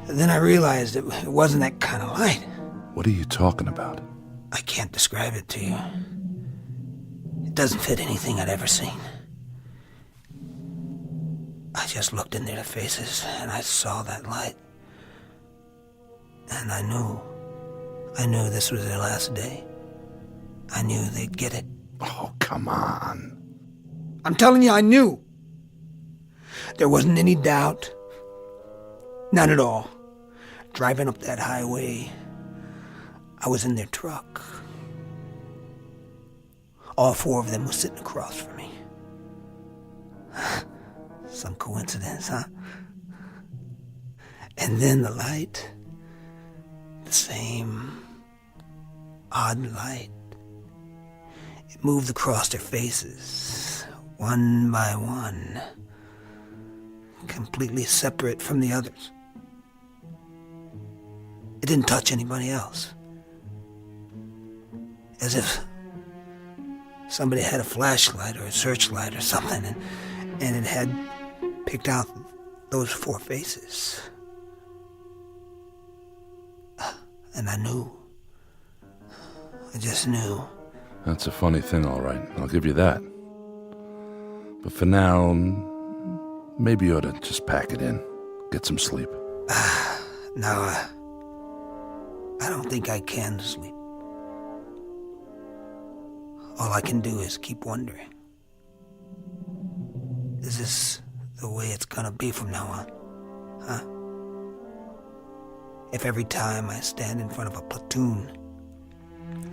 [SPEAKER 14] Then I realized it wasn't that kind of light.
[SPEAKER 3] What are you talking about?
[SPEAKER 14] I can't describe it to you. It doesn't fit anything I'd ever seen. I just looked into their faces and I saw that light. And I knew this was their last day. I knew they'd get it.
[SPEAKER 3] Oh, come on.
[SPEAKER 14] I'm telling you, I knew. There wasn't any doubt. None at all. Driving up that highway, I was in their truck. All 4 of them were sitting across from me. Some coincidence, huh? And then the light. The same odd light. It moved across their faces, one by one, completely separate from the others. It didn't touch anybody else. As if somebody had a flashlight or a searchlight or something, and it had picked out those 4 faces. And I knew. I just knew.
[SPEAKER 3] That's a funny thing, all right. I'll give you that. But for now, maybe you ought to just pack it in. Get some sleep.
[SPEAKER 14] No, I don't think I can sleep. All I can do is keep wondering. Is this the way it's gonna be from now on? Huh? If every time I stand in front of a platoon,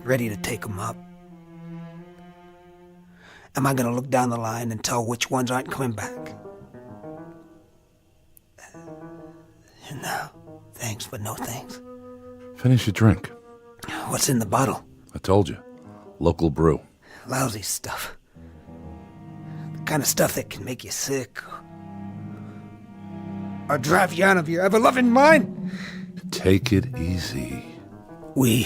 [SPEAKER 14] ready to take them up, am I gonna look down the line and tell which ones aren't coming back? No, thanks, but no thanks.
[SPEAKER 3] Finish your drink.
[SPEAKER 14] What's in the bottle?
[SPEAKER 3] I told you. Local brew.
[SPEAKER 14] Lousy stuff. The kind of stuff that can make you sick. Or drive you out of your ever-loving mind.
[SPEAKER 3] Take it easy.
[SPEAKER 14] We're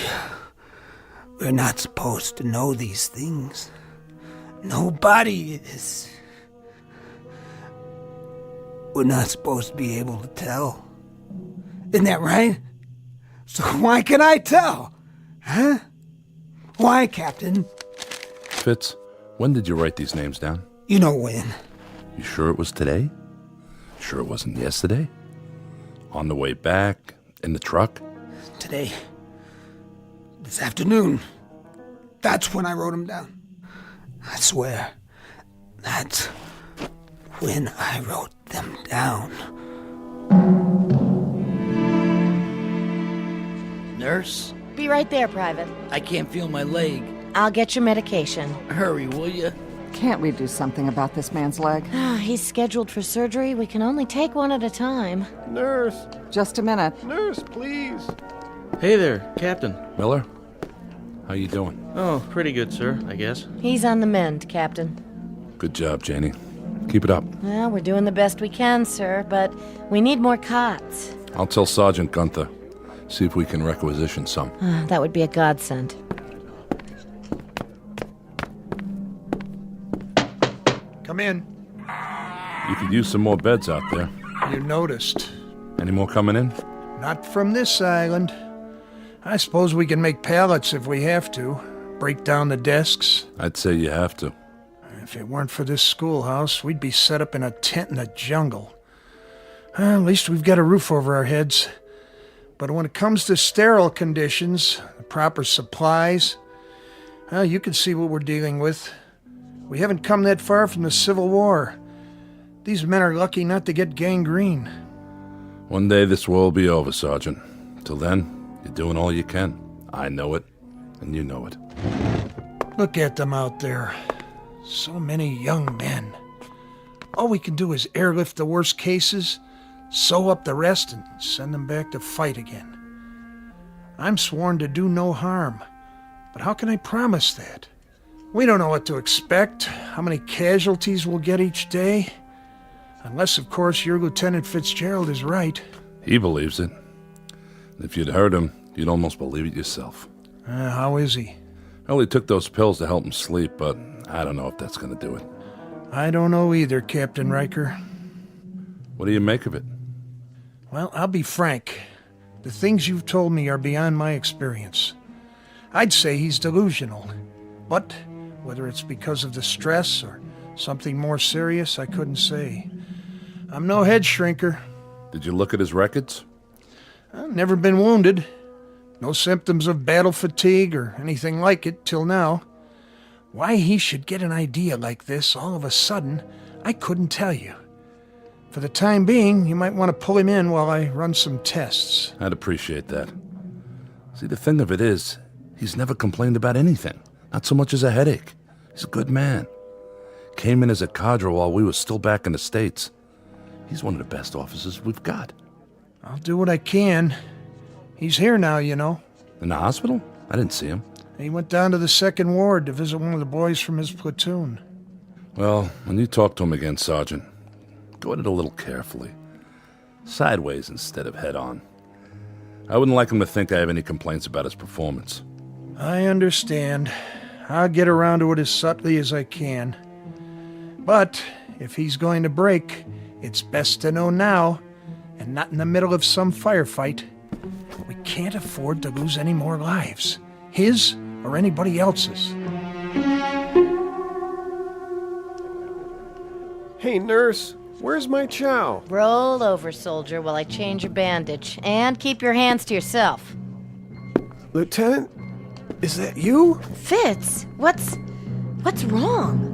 [SPEAKER 14] not supposed to know these things. Nobody is. We're not supposed to be able to tell. Isn't that right? So why can I tell? Huh? Why, Captain?
[SPEAKER 3] Fitz, when did you write these names down?
[SPEAKER 14] You know when.
[SPEAKER 3] You sure it was today? Sure it wasn't yesterday? On the way back? In the truck?
[SPEAKER 14] Today. This afternoon. That's when I wrote them down. I swear. That's when I wrote them down.
[SPEAKER 4] Nurse?
[SPEAKER 10] Be right there, Private.
[SPEAKER 4] I can't feel my leg.
[SPEAKER 10] I'll get your medication.
[SPEAKER 4] Hurry, will you?
[SPEAKER 15] Can't we do something about this man's leg?
[SPEAKER 10] He's scheduled for surgery. We can only take one at a time.
[SPEAKER 15] Nurse. Just a minute.
[SPEAKER 17] Nurse, please.
[SPEAKER 20] Hey there, Captain.
[SPEAKER 3] Miller? How you doing?
[SPEAKER 20] Oh, pretty good, sir, I guess.
[SPEAKER 10] He's on the mend, Captain.
[SPEAKER 3] Good job, Janie. Keep it up.
[SPEAKER 10] Well, we're doing the best we can, sir, but we need more cots.
[SPEAKER 3] I'll tell Sergeant Gunther. See if we can requisition some.
[SPEAKER 10] That would be a godsend.
[SPEAKER 23] Come in.
[SPEAKER 3] You could use some more beds out there.
[SPEAKER 23] You noticed.
[SPEAKER 3] Any more coming in?
[SPEAKER 23] Not from this island. I suppose we can make pallets if we have to. Break down the desks.
[SPEAKER 3] I'd say you have to.
[SPEAKER 23] If it weren't for this schoolhouse, we'd be set up in a tent in the jungle. At least we've got a roof over our heads. But when it comes to sterile conditions, the proper supplies, you can see what we're dealing with. We haven't come that far from the Civil War. These men are lucky not to get gangrene.
[SPEAKER 3] One day this war will be over, Sergeant. Till then, you're doing all you can. I know it, and you know it.
[SPEAKER 23] Look at them out there. So many young men. All we can do is airlift the worst cases, sew up the rest, and send them back to fight again. I'm sworn to do no harm. But how can I promise that? We don't know what to expect, how many casualties we'll get each day. Unless, of course, your Lieutenant Fitzgerald is right.
[SPEAKER 3] He believes it. If you'd heard him, you'd almost believe it yourself.
[SPEAKER 23] How is he?
[SPEAKER 3] Well, he took those pills to help him sleep, but I don't know if that's going to do it.
[SPEAKER 23] I don't know either, Captain Riker.
[SPEAKER 3] What do you make of it?
[SPEAKER 23] Well, I'll be frank. The things you've told me are beyond my experience. I'd say he's delusional. But whether it's because of the stress or something more serious, I couldn't say. I'm no head shrinker.
[SPEAKER 3] Did you look at his records?
[SPEAKER 23] I've never been wounded. No symptoms of battle fatigue or anything like it till now. Why he should get an idea like this all of a sudden, I couldn't tell you. For the time being, you might want to pull him in while I run some tests.
[SPEAKER 3] I'd appreciate that. See, the thing of it is, he's never complained about anything. Not so much as a headache. He's a good man. Came in as a cadre while we were still back in the States. He's one of the best officers we've got.
[SPEAKER 23] I'll do what I can. He's here now, you know.
[SPEAKER 3] In the hospital? I didn't see him.
[SPEAKER 23] He went down to the 2nd Ward to visit one of the boys from his platoon.
[SPEAKER 3] Well, when you talk to him again, Sergeant, go at it a little carefully. Sideways instead of head-on. I wouldn't like him to think I have any complaints about his performance.
[SPEAKER 23] I understand. I'll get around to it as subtly as I can. But if he's going to break, it's best to know now, and not in the middle of some firefight. We can't afford to lose any more lives. His or anybody else's.
[SPEAKER 6] Hey, nurse, where's my chow?
[SPEAKER 10] Roll over, soldier, while I change your bandage. And keep your hands to yourself.
[SPEAKER 6] Lieutenant, is that you?
[SPEAKER 10] Fitz, what's wrong?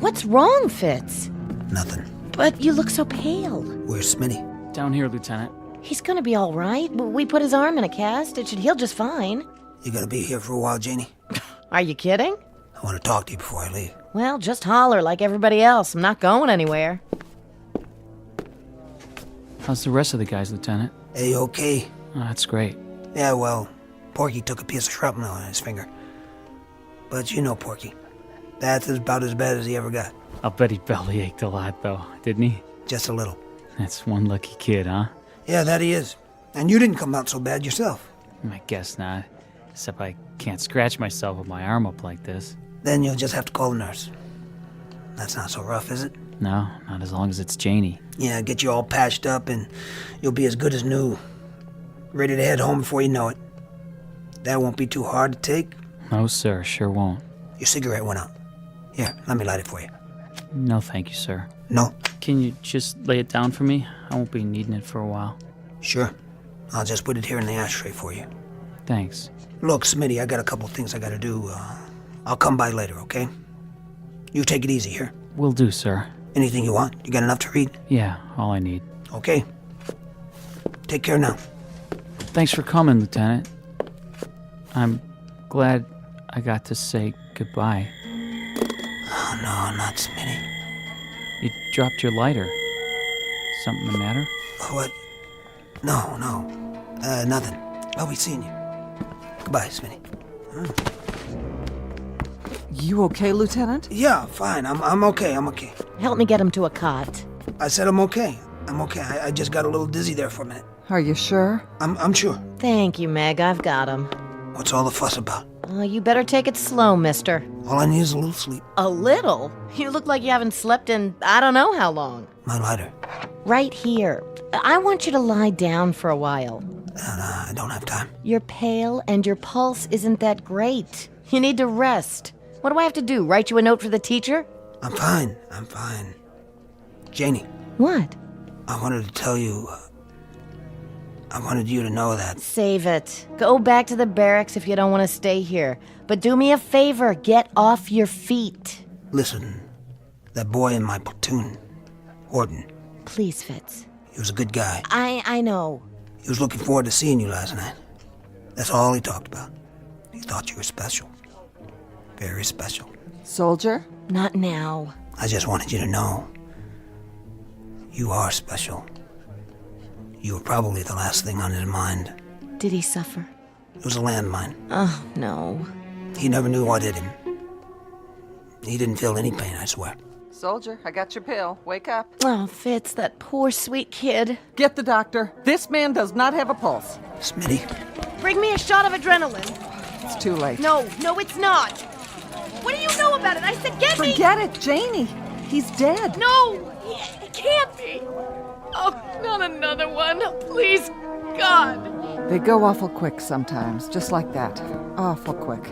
[SPEAKER 10] What's wrong, Fitz?
[SPEAKER 14] Nothing.
[SPEAKER 10] But you look so pale.
[SPEAKER 14] Where's Smitty?
[SPEAKER 8] Down here, Lieutenant.
[SPEAKER 10] He's gonna be all right. We put his arm in a cast. It should heal just fine.
[SPEAKER 14] You gonna be here for a while, Janie?
[SPEAKER 10] Are you kidding?
[SPEAKER 14] I want to talk to you before I leave.
[SPEAKER 10] Well, just holler like everybody else. I'm not going anywhere.
[SPEAKER 8] How's the rest of the guys, Lieutenant?
[SPEAKER 14] A-okay.
[SPEAKER 8] Oh, that's great.
[SPEAKER 14] Yeah, well, Porky took a piece of shrapnel in his finger. But you know Porky. That's about as bad as he ever got.
[SPEAKER 8] I'll bet he belly ached a lot, though, didn't he?
[SPEAKER 14] Just a little.
[SPEAKER 8] That's one lucky kid, huh?
[SPEAKER 14] Yeah, that he is. And you didn't come out so bad yourself.
[SPEAKER 8] I guess not. Except I can't scratch myself with my arm up like this.
[SPEAKER 14] Then you'll just have to call the nurse. That's not so rough, is it?
[SPEAKER 8] No, not as long as it's Janie.
[SPEAKER 14] Yeah, get you all patched up and you'll be as good as new. Ready to head home before you know it. That won't be too hard to take.
[SPEAKER 8] No, sir, sure won't.
[SPEAKER 14] Your cigarette went out. Here, let me light it for you.
[SPEAKER 8] No, thank you, sir.
[SPEAKER 14] No?
[SPEAKER 8] Can you just lay it down for me? I won't be needing it for a while.
[SPEAKER 14] Sure. I'll just put it here in the ashtray for you.
[SPEAKER 8] Thanks.
[SPEAKER 14] Look, Smitty, I got a couple things I gotta do. I'll come by later, okay? You take it easy here.
[SPEAKER 8] Will do, sir.
[SPEAKER 14] Anything you want? You got enough to read?
[SPEAKER 8] Yeah, all I need.
[SPEAKER 14] Okay. Take care now.
[SPEAKER 8] Thanks for coming, Lieutenant. I'm glad I got to say goodbye.
[SPEAKER 14] Oh, no, not Smitty.
[SPEAKER 8] You dropped your lighter. Something the matter?
[SPEAKER 14] What? No. Nothing. I'll be seeing you. Goodbye, Smitty.
[SPEAKER 15] You okay, Lieutenant?
[SPEAKER 14] Yeah, fine. I'm okay.
[SPEAKER 10] Help me get him to a cot.
[SPEAKER 14] I said I'm okay. I just got a little dizzy there for a minute.
[SPEAKER 15] Are you sure?
[SPEAKER 14] I'm sure.
[SPEAKER 10] Thank you, Meg. I've got him.
[SPEAKER 14] What's all the fuss about?
[SPEAKER 10] You better take it slow, mister.
[SPEAKER 14] All I need is a little sleep.
[SPEAKER 10] A little? You look like you haven't slept in I don't know how long.
[SPEAKER 14] My lighter.
[SPEAKER 10] Right here. I want you to lie down for a while.
[SPEAKER 14] I don't have time.
[SPEAKER 10] You're pale and your pulse isn't that great. You need to rest. What do I have to do? Write you a note for the teacher?
[SPEAKER 14] I'm fine. Janie.
[SPEAKER 10] What?
[SPEAKER 14] I wanted to tell you... I wanted you to know that...
[SPEAKER 10] Save it. Go back to the barracks if you don't want to stay here. But do me a favor. Get off your feet.
[SPEAKER 14] Listen. That boy in my platoon. Horton.
[SPEAKER 10] Please, Fitz.
[SPEAKER 14] He was a good guy.
[SPEAKER 10] I know.
[SPEAKER 14] He was looking forward to seeing you last night. That's all he talked about. He thought you were special. Very special.
[SPEAKER 15] Soldier?
[SPEAKER 10] Not now.
[SPEAKER 14] I just wanted you to know. You are special. You were probably the last thing on his mind.
[SPEAKER 10] Did he suffer?
[SPEAKER 14] It was a landmine.
[SPEAKER 10] Oh, no.
[SPEAKER 14] He never knew what hit him. He didn't feel any pain, I swear.
[SPEAKER 15] Soldier, I got your pill. Wake up.
[SPEAKER 10] Oh, Fitz, that poor sweet kid.
[SPEAKER 15] Get the doctor. This man does not have a pulse.
[SPEAKER 14] Smitty.
[SPEAKER 10] Bring me a shot of adrenaline.
[SPEAKER 15] It's too late.
[SPEAKER 10] No, it's not. What do you know about it? I said get me!
[SPEAKER 15] Forget it, Janie. He's dead.
[SPEAKER 10] No, it can't be. Oh, not another one. Please, God.
[SPEAKER 15] They go awful quick sometimes, just like that. Awful quick.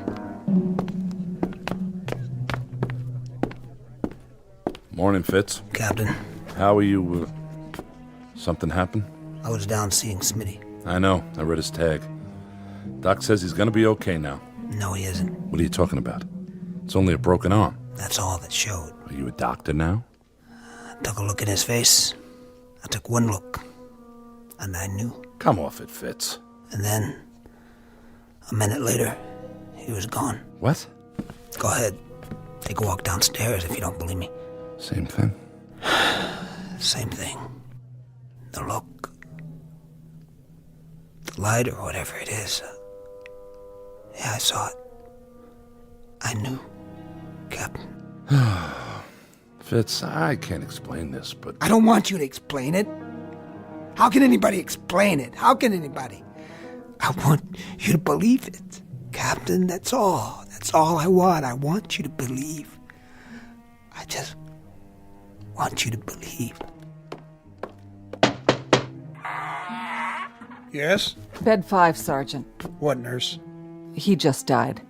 [SPEAKER 3] Morning, Fitz.
[SPEAKER 14] Captain.
[SPEAKER 3] How are you? Something happened?
[SPEAKER 14] I was down seeing Smitty.
[SPEAKER 3] I know. I read his tag. Doc says he's gonna be okay now.
[SPEAKER 14] No, he isn't.
[SPEAKER 3] What are you talking about? It's only a broken arm.
[SPEAKER 14] That's all that showed.
[SPEAKER 3] Are you a doctor now?
[SPEAKER 14] I took a look at his face. I took one look. And I knew.
[SPEAKER 3] Come off it, Fitz.
[SPEAKER 14] And then, a minute later, he was gone.
[SPEAKER 3] What?
[SPEAKER 14] Go ahead. Take a walk downstairs if you don't believe me.
[SPEAKER 3] Same thing.
[SPEAKER 14] Same thing. The look. The light or whatever it is. Yeah, I saw it. I knew. Captain.
[SPEAKER 3] Fitz, I can't explain this, but...
[SPEAKER 14] I don't want you to explain it. How can anybody explain it? How can anybody? I want you to believe it. Captain, that's all. That's all I want. I want you to believe. I just want you to believe.
[SPEAKER 23] Yes?
[SPEAKER 15] Bed 5, Sergeant.
[SPEAKER 23] What, nurse?
[SPEAKER 15] He just died.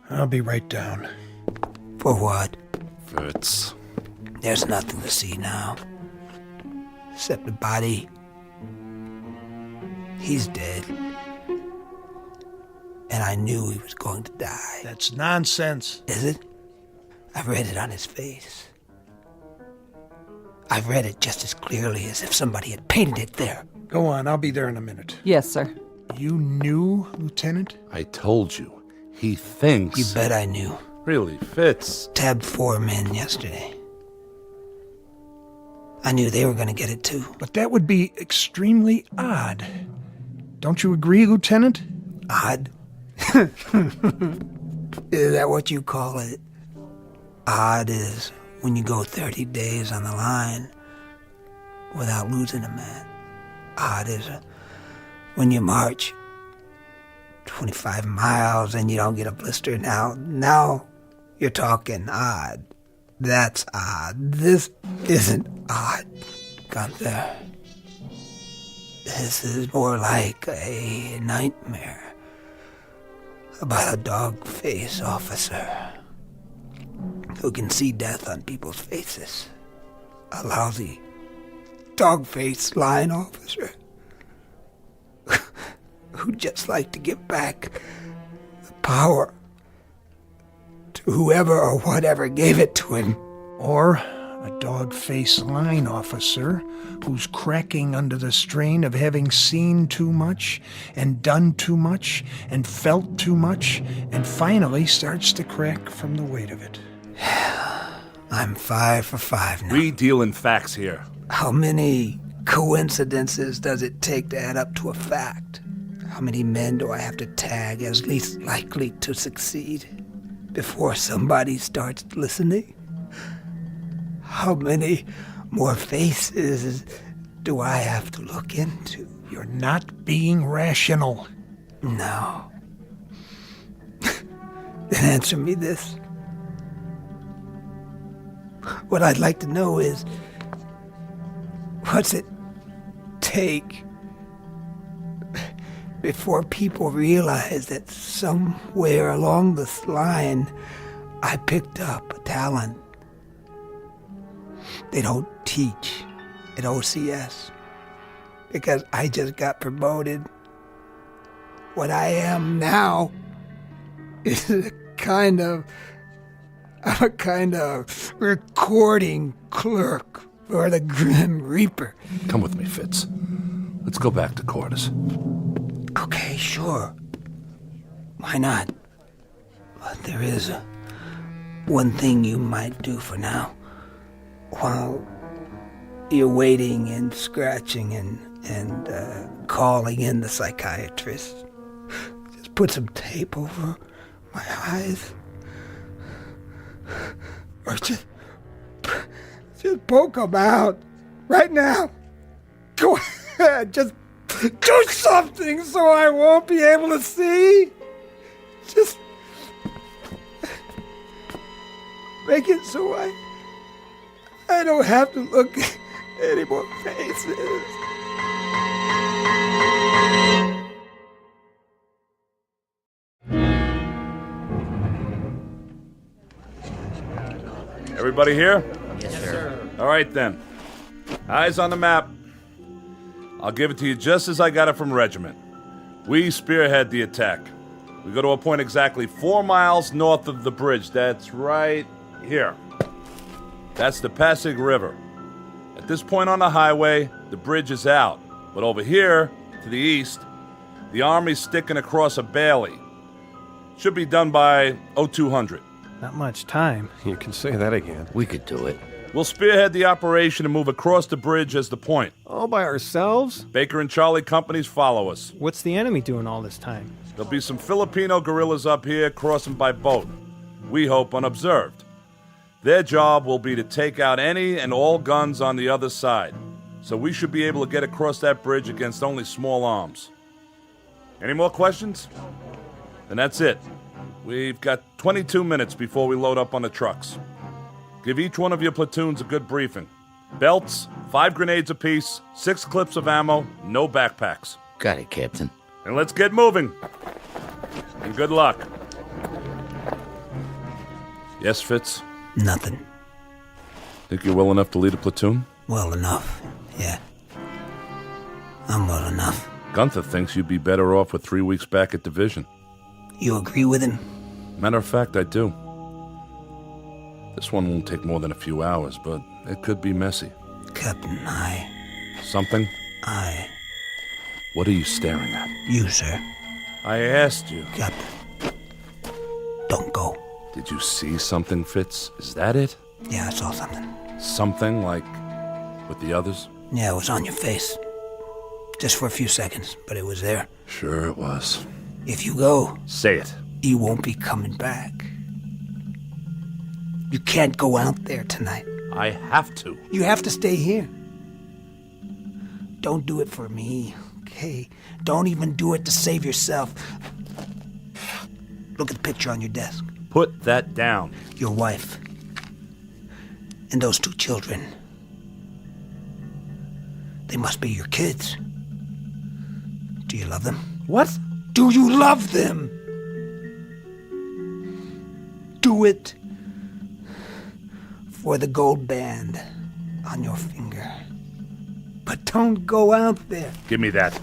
[SPEAKER 23] I'll be right down.
[SPEAKER 14] For what?
[SPEAKER 3] Fitz.
[SPEAKER 14] There's nothing to see now. Except the body. He's dead. And I knew he was going to die.
[SPEAKER 23] That's nonsense.
[SPEAKER 14] Is it? I read it on his face. I've read it just as clearly as if somebody had painted it there.
[SPEAKER 23] Go on, I'll be there in a minute.
[SPEAKER 15] Yes, sir.
[SPEAKER 23] You knew, Lieutenant?
[SPEAKER 3] I told you. He thinks...
[SPEAKER 14] You bet I knew.
[SPEAKER 3] Really, Fitz?
[SPEAKER 14] Tabbed 4 men yesterday. I knew they were going to get it too.
[SPEAKER 23] But that would be extremely odd. Don't you agree, Lieutenant?
[SPEAKER 14] Odd? Is that what you call it? Odd is when you go 30 days on the line without losing a man. Odd is when you march 25 miles and you don't get a blister. Now you're talking odd. That's odd. This isn't odd, Gunther. This is more like a nightmare about a dog-face officer who can see death on people's faces. A lousy dog-face line officer who'd just like to give back the power to whoever or whatever gave it to him.
[SPEAKER 23] Or a dog-faced line officer who's cracking under the strain of having seen too much and done too much and felt too much and finally starts to crack from the weight of it.
[SPEAKER 14] I'm 5 for 5 now.
[SPEAKER 3] We deal in facts here.
[SPEAKER 14] How many coincidences does it take to add up to a fact? How many men do I have to tag as least likely to succeed before somebody starts listening? How many more faces do I have to look into?
[SPEAKER 23] You're not being rational.
[SPEAKER 14] No. Then answer me this. What I'd like to know is, what's it take before people realize that somewhere along this line I picked up a talent they don't teach at OCS because I just got promoted. What I am now is a kind of recording clerk for the Grim Reaper.
[SPEAKER 3] Come with me, Fitz. Let's go back to quarters.
[SPEAKER 14] Okay, sure. Why not? But there is one thing you might do for now. While you're waiting and scratching and and calling in the psychiatrist. Just put some tape over my eyes. Or just poke them out right now. Go ahead, just do something so I won't be able to see. Just make it so I don't have to look at any more faces.
[SPEAKER 3] Everybody here?
[SPEAKER 4] Yes, sir.
[SPEAKER 3] All right, then. Eyes on the map. I'll give it to you just as I got it from Regiment. We spearhead the attack. We go to a point exactly 4 miles north of the bridge. That's right here. That's the Pasig River. At this point on the highway, the bridge is out. But over here, to the east, the Army's sticking across a bailey. Should be done by 0200.
[SPEAKER 23] Not much time.
[SPEAKER 6] You can say that again.
[SPEAKER 20] We could do it.
[SPEAKER 3] We'll spearhead the operation and move across the bridge as the point.
[SPEAKER 6] All by ourselves?
[SPEAKER 3] Baker and Charlie companies follow us.
[SPEAKER 23] What's the enemy doing all this time?
[SPEAKER 3] There'll be some Filipino guerrillas up here crossing by boat. We hope unobserved. Their job will be to take out any and all guns on the other side. So we should be able to get across that bridge against only small arms. Any more questions? Then that's it. We've got 22 minutes before we load up on the trucks. Give each one of your platoons a good briefing. Belts, 5 grenades apiece, 6 clips of ammo, no backpacks.
[SPEAKER 20] Got it, Captain.
[SPEAKER 3] And let's get moving. And good luck. Yes, Fitz?
[SPEAKER 14] Nothing.
[SPEAKER 3] Think you're well enough to lead a platoon?
[SPEAKER 14] Well enough, yeah. I'm well enough.
[SPEAKER 3] Gunther thinks you'd be better off with 3 weeks back at division.
[SPEAKER 14] You agree with him?
[SPEAKER 3] Matter of fact, I do. This one won't take more than a few hours, but it could be messy.
[SPEAKER 14] Captain,
[SPEAKER 3] Something? What are you staring at?
[SPEAKER 14] You, sir.
[SPEAKER 3] I asked you.
[SPEAKER 14] Captain, don't go.
[SPEAKER 3] Did you see something, Fitz? Is that it?
[SPEAKER 14] Yeah, I saw something.
[SPEAKER 3] Something like with the others?
[SPEAKER 14] Yeah, it was on your face. Just for a few seconds, but it was there.
[SPEAKER 3] Sure it was.
[SPEAKER 14] If you go...
[SPEAKER 3] Say it.
[SPEAKER 14] You won't be coming back. You can't go out there tonight.
[SPEAKER 3] I have to.
[SPEAKER 14] You have to stay here. Don't do it for me, okay? Don't even do it to save yourself. Look at the picture on your desk.
[SPEAKER 3] Put that down.
[SPEAKER 14] Your wife. And those 2 children. They must be your kids. Do you love them?
[SPEAKER 3] What?
[SPEAKER 14] Do you love them? Do it for the gold band on your finger. But don't go out there.
[SPEAKER 3] Give me that.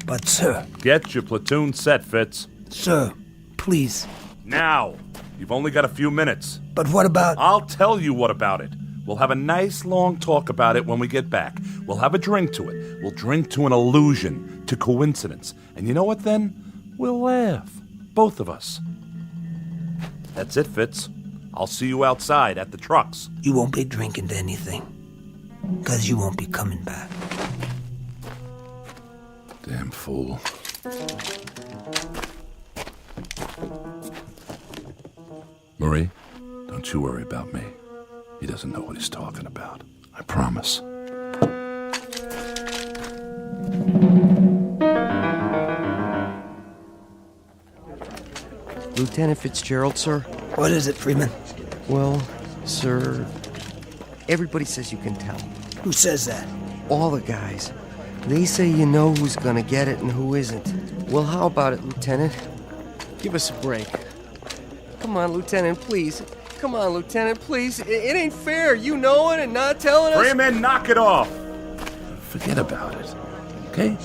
[SPEAKER 14] But, sir...
[SPEAKER 3] Get your platoon set, Fitz.
[SPEAKER 14] Sir, please.
[SPEAKER 3] Now. You've only got a few minutes.
[SPEAKER 14] But what about...
[SPEAKER 3] I'll tell you what about it. We'll have a nice long talk about it when we get back. We'll have a drink to it. We'll drink to an illusion, to coincidence. And you know what then? We'll laugh. Both of us. That's it, Fitz. I'll see you outside at the trucks.
[SPEAKER 14] You won't be drinking to anything. Because you won't be coming back.
[SPEAKER 3] Damn fool. Marie, don't you worry about me. He doesn't know what he's talking about. I promise.
[SPEAKER 19] Lieutenant Fitzgerald, sir?
[SPEAKER 14] What is it, Freeman?
[SPEAKER 19] Well, sir, everybody says you can tell.
[SPEAKER 14] Who says that?
[SPEAKER 19] All the guys. They say you know who's gonna get it and who isn't. Well, how about it, Lieutenant? Give us a break. Come on, Lieutenant, please. Come on, Lieutenant, please. It ain't fair, you knowing and not telling us.
[SPEAKER 3] Freeman, knock it off. Forget about it, okay?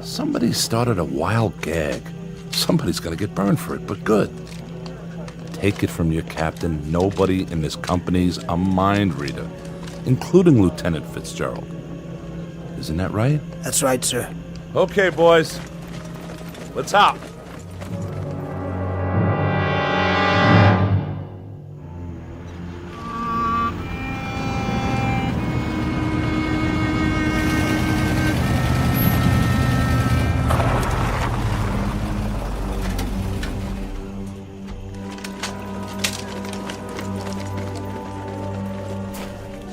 [SPEAKER 3] Somebody started a wild gag. Somebody's gonna get burned for it, but good. Take it from your captain, nobody in this company's a mind reader, including Lieutenant Fitzgerald. Isn't that right?
[SPEAKER 14] That's right, sir.
[SPEAKER 3] Okay, boys. Let's hop.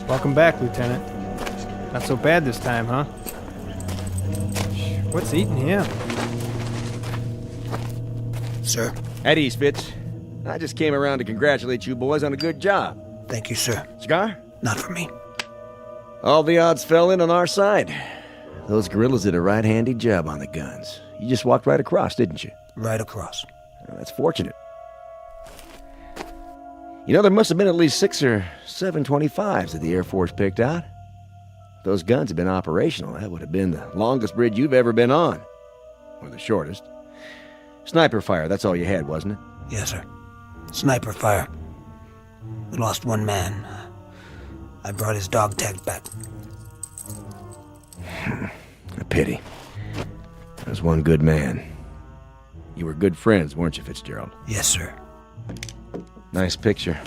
[SPEAKER 6] Welcome back, Lieutenant. Not so bad this time, huh? What's eating him?
[SPEAKER 14] Sir?
[SPEAKER 19] At ease, Fitz. I just came around to congratulate you boys on a good job.
[SPEAKER 14] Thank you, sir.
[SPEAKER 19] Cigar?
[SPEAKER 14] Not for me.
[SPEAKER 2] All the odds fell in on our side. Those guerrillas did a right-handy job on the guns. You just walked right across, didn't you?
[SPEAKER 14] Right across.
[SPEAKER 2] Well, that's fortunate. You know, there must have been at least 6 or 7 25s that the Air Force picked out. If those guns had been operational, that would have been the longest bridge you've ever been on. Or the shortest. Sniper fire, that's all you had, wasn't it?
[SPEAKER 14] Yes, sir. Sniper fire. We lost one man. I brought his dog tag back.
[SPEAKER 2] A pity. That was one good man. You were good friends, weren't you, Fitzgerald?
[SPEAKER 14] Yes, sir.
[SPEAKER 2] Nice picture.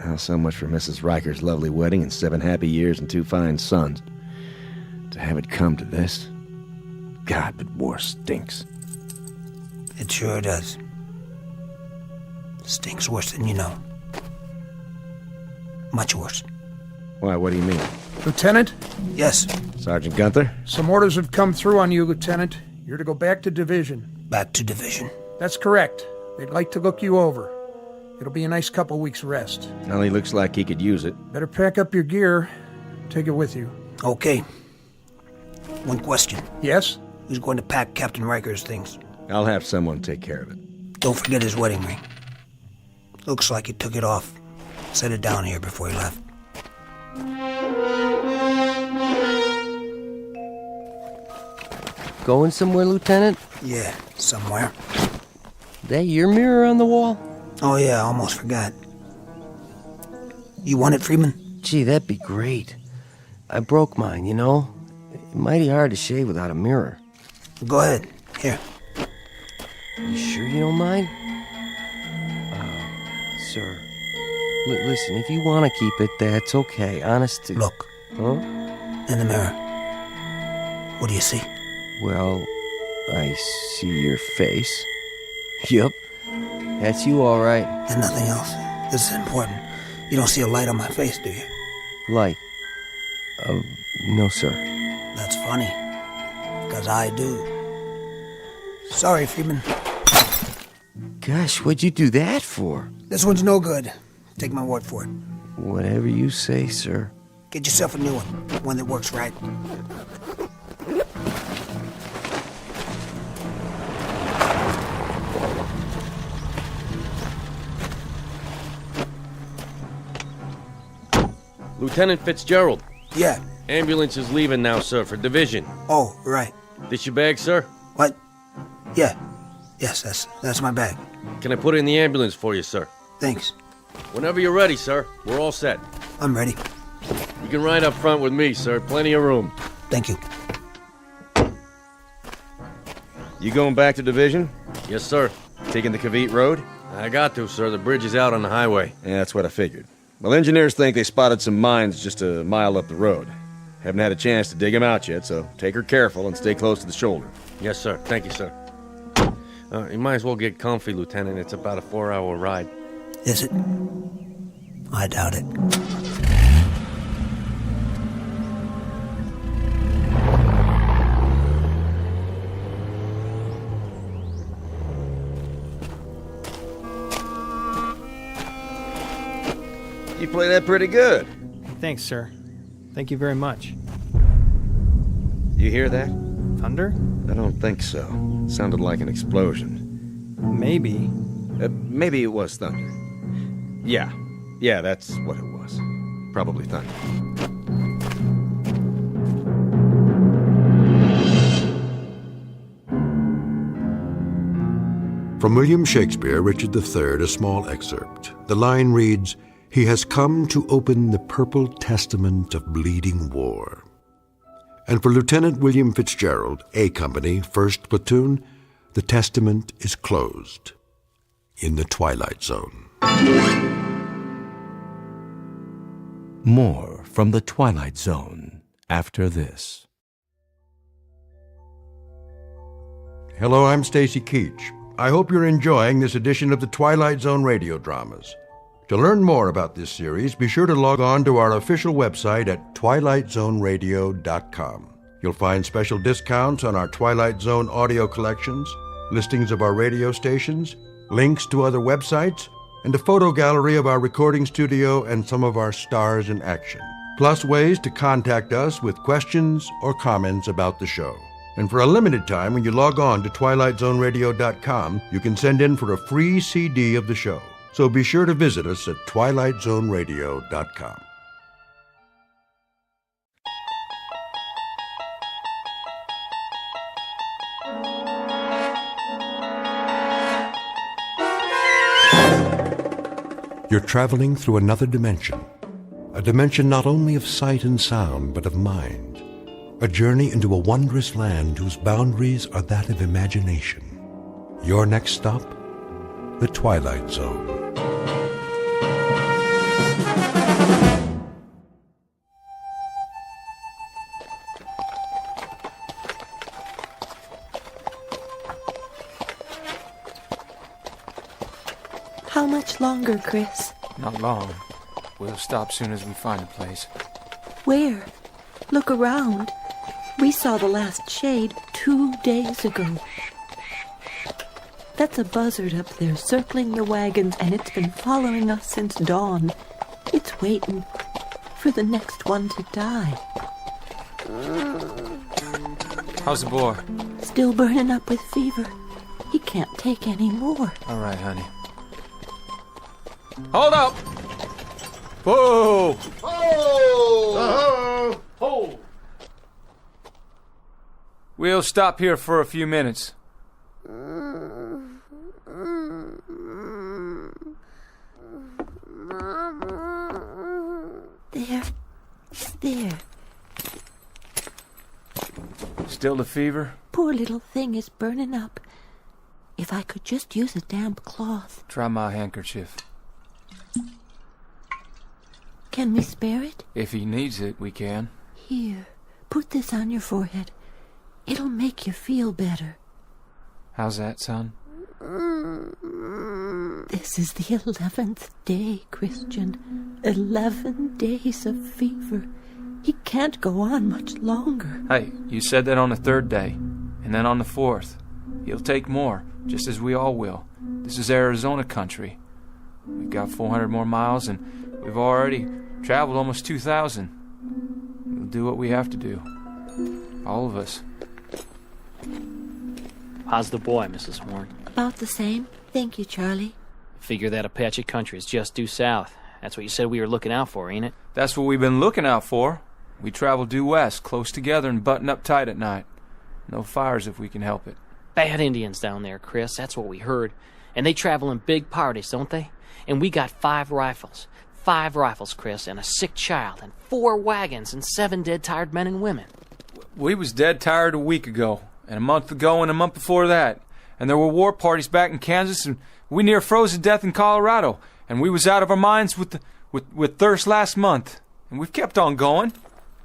[SPEAKER 2] Well, so much for Mrs. Riker's lovely wedding and 7 happy years and 2 fine sons. To have it come to this. God, but war stinks.
[SPEAKER 14] It sure does. Stinks worse than you know. Much worse.
[SPEAKER 2] Why, what do you mean?
[SPEAKER 23] Lieutenant?
[SPEAKER 14] Yes.
[SPEAKER 2] Sergeant Gunther?
[SPEAKER 23] Some orders have come through on you, Lieutenant. You're to go back to division.
[SPEAKER 14] Back to division?
[SPEAKER 23] That's correct. They'd like to look you over. It'll be a nice couple weeks rest.
[SPEAKER 2] Well, he looks like he could use it.
[SPEAKER 23] Better pack up your gear. Take it with you.
[SPEAKER 14] Okay. One question.
[SPEAKER 23] Yes?
[SPEAKER 14] Who's going to pack Captain Riker's things?
[SPEAKER 2] I'll have someone take care of it.
[SPEAKER 14] Don't forget his wedding ring. Looks like he took it off. Set it down here before he left.
[SPEAKER 19] Going somewhere, Lieutenant?
[SPEAKER 14] Yeah, somewhere.
[SPEAKER 19] That your mirror on the wall?
[SPEAKER 14] Oh yeah, almost forgot. You want it, Freeman?
[SPEAKER 19] Gee, that'd be great. I broke mine, you know? Mighty hard to shave without a mirror.
[SPEAKER 14] Go ahead. Here.
[SPEAKER 19] You sure you don't mind? Sir. Listen, if you want to keep it, that's okay. Honest to...
[SPEAKER 14] Look.
[SPEAKER 19] Huh?
[SPEAKER 14] In the mirror. What do you see?
[SPEAKER 19] Well, I see your face. Yup. That's you, all right.
[SPEAKER 14] And nothing else. This is important. You don't see a light on my face, do you?
[SPEAKER 19] Light? No, sir.
[SPEAKER 14] That's funny. Because I do. Sorry, Freeman.
[SPEAKER 19] Gosh, what'd you do that for?
[SPEAKER 14] This one's no good. Take my word for it.
[SPEAKER 19] Whatever you say, sir.
[SPEAKER 14] Get yourself a new one that works right.
[SPEAKER 19] Lieutenant Fitzgerald.
[SPEAKER 14] Yeah.
[SPEAKER 19] Ambulance is leaving now, sir, for division.
[SPEAKER 14] Oh, right.
[SPEAKER 19] This your bag, sir?
[SPEAKER 14] What? Yeah. Yes, that's my bag.
[SPEAKER 19] Can I put it in the ambulance for you, sir?
[SPEAKER 14] Thanks.
[SPEAKER 19] Whenever you're ready, sir. We're all set.
[SPEAKER 14] I'm ready.
[SPEAKER 19] You can ride up front with me, sir. Plenty of room.
[SPEAKER 14] Thank you.
[SPEAKER 2] You going back to division?
[SPEAKER 19] Yes, sir.
[SPEAKER 2] Taking the Cavite Road?
[SPEAKER 19] I got to, sir. The bridge is out on the highway.
[SPEAKER 2] Yeah, that's what I figured. Well, engineers think they spotted some mines just a mile up the road. Haven't had a chance to dig them out yet, so take her careful and stay close to the shoulder.
[SPEAKER 19] Yes, sir. Thank you, sir. You might as well get comfy, Lieutenant. It's about a 4-hour ride.
[SPEAKER 14] Is it? I doubt it.
[SPEAKER 2] You play that pretty good.
[SPEAKER 6] Thanks, sir. Thank you very much.
[SPEAKER 2] You hear that?
[SPEAKER 6] Thunder?
[SPEAKER 2] I don't think so. It sounded like an explosion.
[SPEAKER 6] Maybe.
[SPEAKER 2] Maybe it was thunder. Yeah, that's what it was. Probably thunder.
[SPEAKER 1] From William Shakespeare, Richard III, a small excerpt. The line reads, "He has come to open the purple testament of bleeding war." And for Lieutenant William Fitzgerald, A Company, 1st Platoon, the testament is closed in the Twilight Zone.
[SPEAKER 2] More from the Twilight Zone after this.
[SPEAKER 1] Hello, I'm Stacy Keach. I hope you're enjoying this edition of the Twilight Zone radio dramas. To learn more about this series, be sure to log on to our official website at twilightzoneradio.com. You'll find special discounts on our Twilight Zone audio collections, listings of our radio stations, links to other websites, and a photo gallery of our recording studio and some of our stars in action. Plus ways to contact us with questions or comments about the show. And for a limited time, when you log on to twilightzoneradio.com, you can send in for a free CD of the show. So be sure to visit us at twilightzoneradio.com. You're traveling through another dimension. A dimension not only of sight and sound, but of mind. A journey into a wondrous land whose boundaries are that of imagination. Your next stop? The Twilight Zone.
[SPEAKER 7] How much longer, Chris?
[SPEAKER 12] Not long. We'll stop soon as we find a place.
[SPEAKER 7] Where? Look around. We saw the last shade 2 days ago. That's a buzzard up there circling the wagons, and it's been following us since dawn. It's waiting for the next one to die.
[SPEAKER 12] How's the boy?
[SPEAKER 7] Still burning up with fever. He can't take any more.
[SPEAKER 12] All right, honey. Hold up! Whoa!
[SPEAKER 21] Oh!
[SPEAKER 12] Ho! We'll stop here for a few minutes.
[SPEAKER 7] There.
[SPEAKER 12] Still the fever?
[SPEAKER 7] Poor little thing is burning up. If I could just use a damp cloth.
[SPEAKER 12] Try my handkerchief.
[SPEAKER 7] Can we spare it?
[SPEAKER 12] If he needs it, we can.
[SPEAKER 7] Here, put this on your forehead. It'll make you feel better.
[SPEAKER 12] How's that, son?
[SPEAKER 7] This is the 11th day, Christian. 11 days of fever. He can't go on much longer.
[SPEAKER 12] Hey, you said that on the 3rd day, and then on the 4th. He'll take more, just as we all will. This is Arizona country. We've got 400 more miles, and we've already traveled almost 2,000. We'll do what we have to do. All of us.
[SPEAKER 8] How's the boy, Mrs. Horn?
[SPEAKER 7] About the same. Thank you, Charlie.
[SPEAKER 8] Figure that Apache country is just due south. That's what you said we were looking out for, ain't it?
[SPEAKER 12] That's what we've been looking out for. We travel due west, close together and button up tight at night. No fires if we can help it.
[SPEAKER 8] Bad Indians down there, Chris. That's what we heard. And they travel in big parties, don't they? And we got 5 rifles. 5 rifles, Chris, and a sick child, and 4 wagons, and 7 dead, tired men and women.
[SPEAKER 12] We was dead tired a week ago, and a month ago, and a month before that. And there were war parties back in Kansas, and we near froze to death in Colorado. And we was out of our minds with thirst last month. And we've kept on going.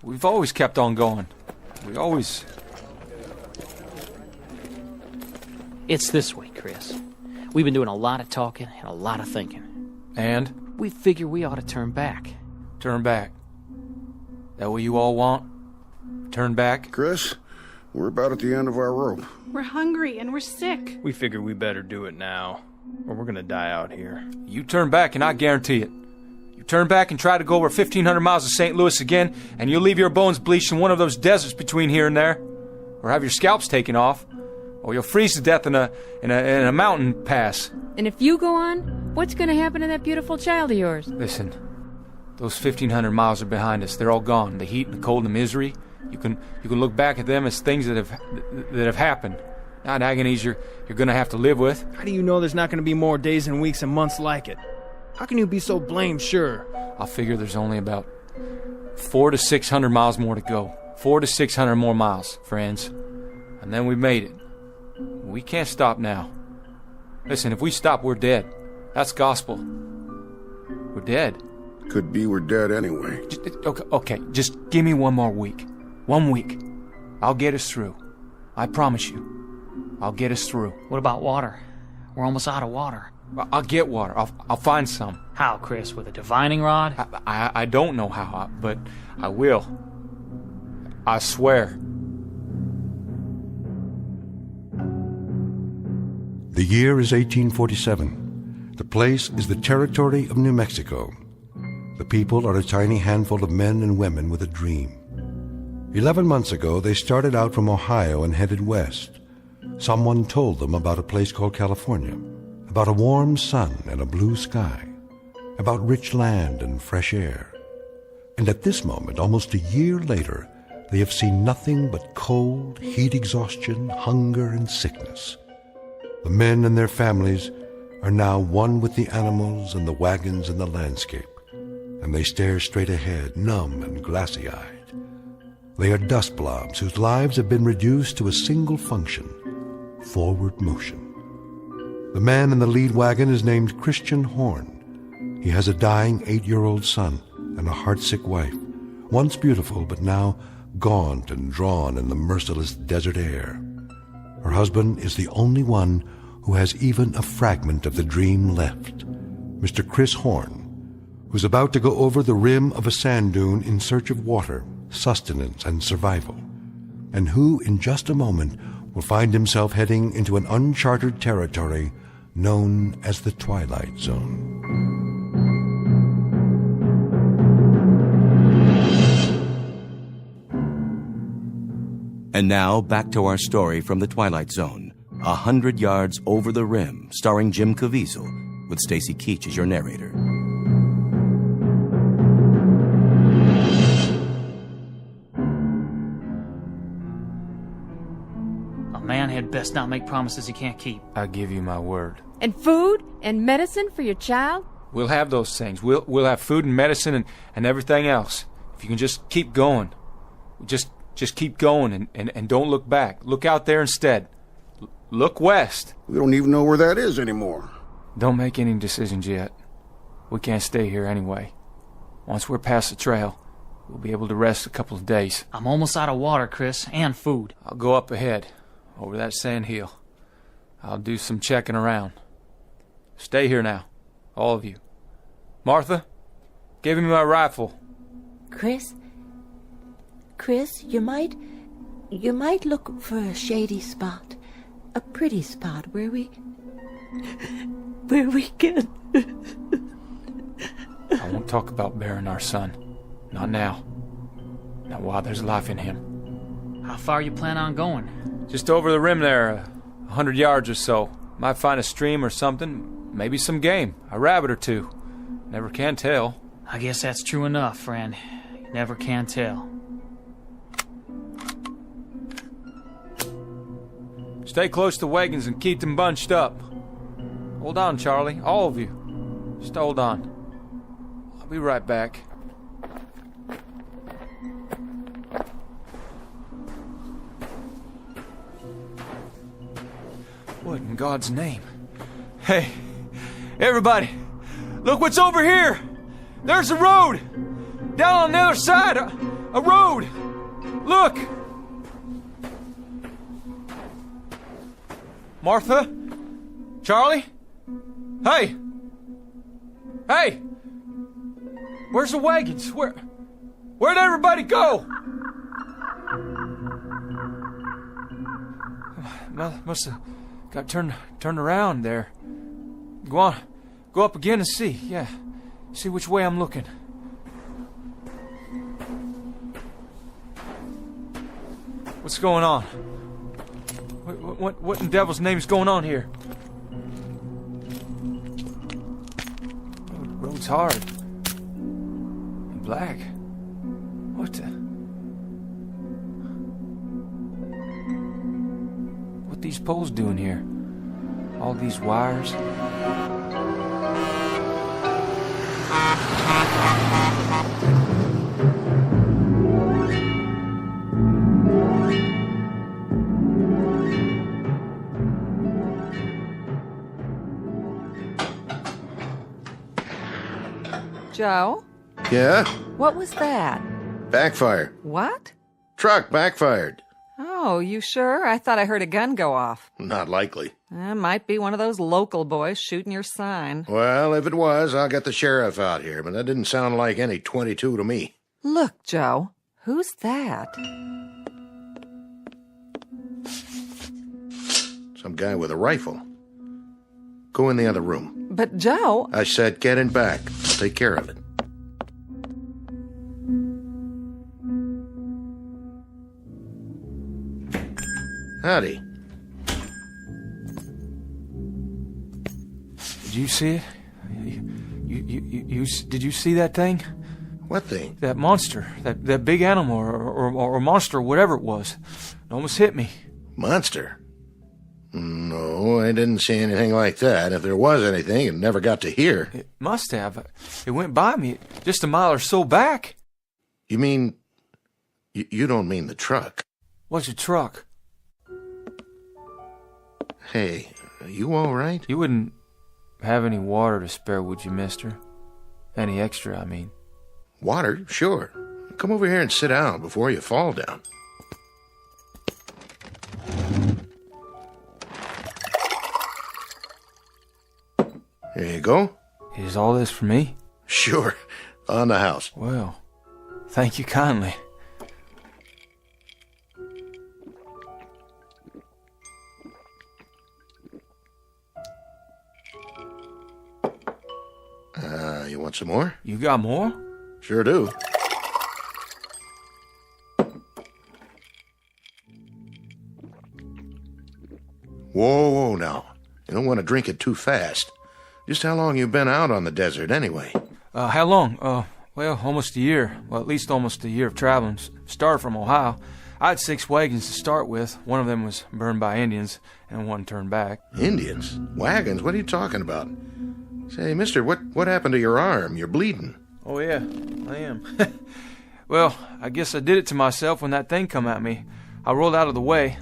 [SPEAKER 12] We've always kept on going. We always...
[SPEAKER 8] It's this way, Chris. We've been doing a lot of talking and a lot of thinking.
[SPEAKER 12] And?
[SPEAKER 8] We figure we ought to turn back.
[SPEAKER 12] Turn back? That what you all want? Turn back?
[SPEAKER 17] Chris, we're about at the end of our rope.
[SPEAKER 22] We're hungry and we're sick.
[SPEAKER 6] We figure we better do it now, or we're gonna die out here.
[SPEAKER 12] You turn back and I guarantee it. You turn back and try to go over 1,500 miles of St. Louis again, and you'll leave your bones bleached in one of those deserts between here and there. Or have your scalps taken off. Or you'll freeze to death in a mountain pass.
[SPEAKER 24] And if you go on, what's going to happen to that beautiful child of yours?
[SPEAKER 12] Listen, those 1,500 miles are behind us. They're all gone. The heat and the cold and the misery. You can look back at them as things that have happened, not agonies you're going to have to live with.
[SPEAKER 6] How do you know there's not going to be more days and weeks and months like it? How can you be so blamed sure?
[SPEAKER 12] I'll figure there's only about 400 to 600 miles more to go. 400 to 600 more miles, friends. And then we've made it. We can't stop now. Listen, if we stop, we're dead. That's gospel. We're dead.
[SPEAKER 17] Could be we're dead anyway.
[SPEAKER 12] Okay, just give me one more week. 1 week. I'll get us through. I promise you. I'll get us through.
[SPEAKER 8] What about water? We're almost out of water.
[SPEAKER 12] I'll get water. I'll find some.
[SPEAKER 8] How, Chris? With a divining rod?
[SPEAKER 12] I don't know how, but I will. I swear.
[SPEAKER 1] The year is 1847. The place is the territory of New Mexico. The people are a tiny handful of men and women with a dream. 11 months ago, they started out from Ohio and headed west. Someone told them about a place called California, about a warm sun and a blue sky, about rich land and fresh air. And at this moment, almost a year later, they have seen nothing but cold, heat exhaustion, hunger, and sickness. The men and their families are now one with the animals and the wagons and the landscape, and they stare straight ahead, numb and glassy-eyed. They are dust blobs whose lives have been reduced to a single function: forward motion. The man in the lead wagon is named Christian Horn. He has a dying 8-year-old son and a heartsick wife, once beautiful but now gaunt and drawn in the merciless desert air. Her husband is the only one who has even a fragment of the dream left, Mr. Chris Horn, who's about to go over the rim of a sand dune in search of water, sustenance, and survival, and who, in just a moment, will find himself heading into an uncharted territory known as the Twilight Zone.
[SPEAKER 2] And now, back to our story from the Twilight Zone, 100 Yards Over the Rim, starring Jim Caviezel, with Stacy Keach as your narrator.
[SPEAKER 8] A man had best not make promises he can't keep.
[SPEAKER 12] I give you my word.
[SPEAKER 24] And food and medicine for your child?
[SPEAKER 12] We'll have those things. We'll have food and medicine and everything else. If you can just keep going. Just keep going and don't look back. Look out there instead. Look west.
[SPEAKER 17] We don't even know where that is anymore.
[SPEAKER 12] Don't make any decisions yet. We can't stay here anyway. Once we're past the trail, we'll be able to rest a couple of days.
[SPEAKER 8] I'm almost out of water, Chris, and food.
[SPEAKER 12] I'll go up ahead, over that sand hill. I'll do some checking around. Stay here now, all of you. Martha, give me my rifle.
[SPEAKER 7] Chris, you might look for a shady spot, a pretty spot where we can.
[SPEAKER 12] I won't talk about burying our son. Not now. Not while there's life in him.
[SPEAKER 8] How far you plan on going?
[SPEAKER 12] Just over the rim there, 100 yards or so. Might find a stream or something, maybe some game, a rabbit or two. Never can tell.
[SPEAKER 8] I guess that's true enough, friend. You never can tell.
[SPEAKER 12] Stay close to wagons and keep them bunched up. Hold on, Charlie, all of you. Just hold on. I'll be right back. What in God's name? Hey, everybody, look what's over here! There's a road! Down on the other side, a road! Look! Martha? Charlie? Hey! Hey! Where's the wagons? Where'd everybody go? Must have got turned around there. Go on. Go up again and see. Yeah. See which way I'm looking. What's going on? What in the devil's name is going on here? Road's hard. And black. What the? What these poles doing here? All these wires?
[SPEAKER 15] Joe?
[SPEAKER 17] Yeah?
[SPEAKER 15] What was that?
[SPEAKER 17] Backfire.
[SPEAKER 15] What?
[SPEAKER 17] Truck backfired.
[SPEAKER 15] Oh, you sure? I thought I heard a gun go off.
[SPEAKER 17] Not likely.
[SPEAKER 15] Might be one of those local boys shooting your sign.
[SPEAKER 17] Well, if it was, I'll get the sheriff out here, but that didn't sound like any 22 to me.
[SPEAKER 15] Look, Joe. Who's that?
[SPEAKER 17] Some guy with a rifle. Go in the other room.
[SPEAKER 15] But, Joe...
[SPEAKER 17] I said get in back. I'll take care of it. Howdy.
[SPEAKER 12] Did you see it? Did you see that thing?
[SPEAKER 17] What thing?
[SPEAKER 12] That monster. That big animal or monster, whatever it was. It almost hit me.
[SPEAKER 17] Monster? No, I didn't see anything like that. If there was anything, it never got to here.
[SPEAKER 12] It must have. It went by me just a mile or so back.
[SPEAKER 17] You mean... You don't mean the truck?
[SPEAKER 12] What's a truck?
[SPEAKER 17] Hey, are you all right?
[SPEAKER 12] You wouldn't have any water to spare, would you, mister? Any extra, I mean.
[SPEAKER 17] Water? Sure. Come over here and sit down before you fall down. Here you go.
[SPEAKER 12] Is all this for me?
[SPEAKER 17] Sure. On the house.
[SPEAKER 12] Well, thank you kindly.
[SPEAKER 17] You want some more?
[SPEAKER 12] You got more?
[SPEAKER 17] Sure do. Whoa, now. You don't want to drink it too fast. Just how long you been out on the desert, anyway?
[SPEAKER 12] How long? Well, almost a year. Well, at least almost a year of traveling. Started from Ohio. I had 6 wagons to start with. One of them was burned by Indians, and one turned back.
[SPEAKER 17] Indians? Wagons? What are you talking about? Say, mister, what happened to your arm? You're bleeding.
[SPEAKER 12] Oh, yeah, I am. Well, I guess I did it to myself when that thing come at me. I rolled out of the way.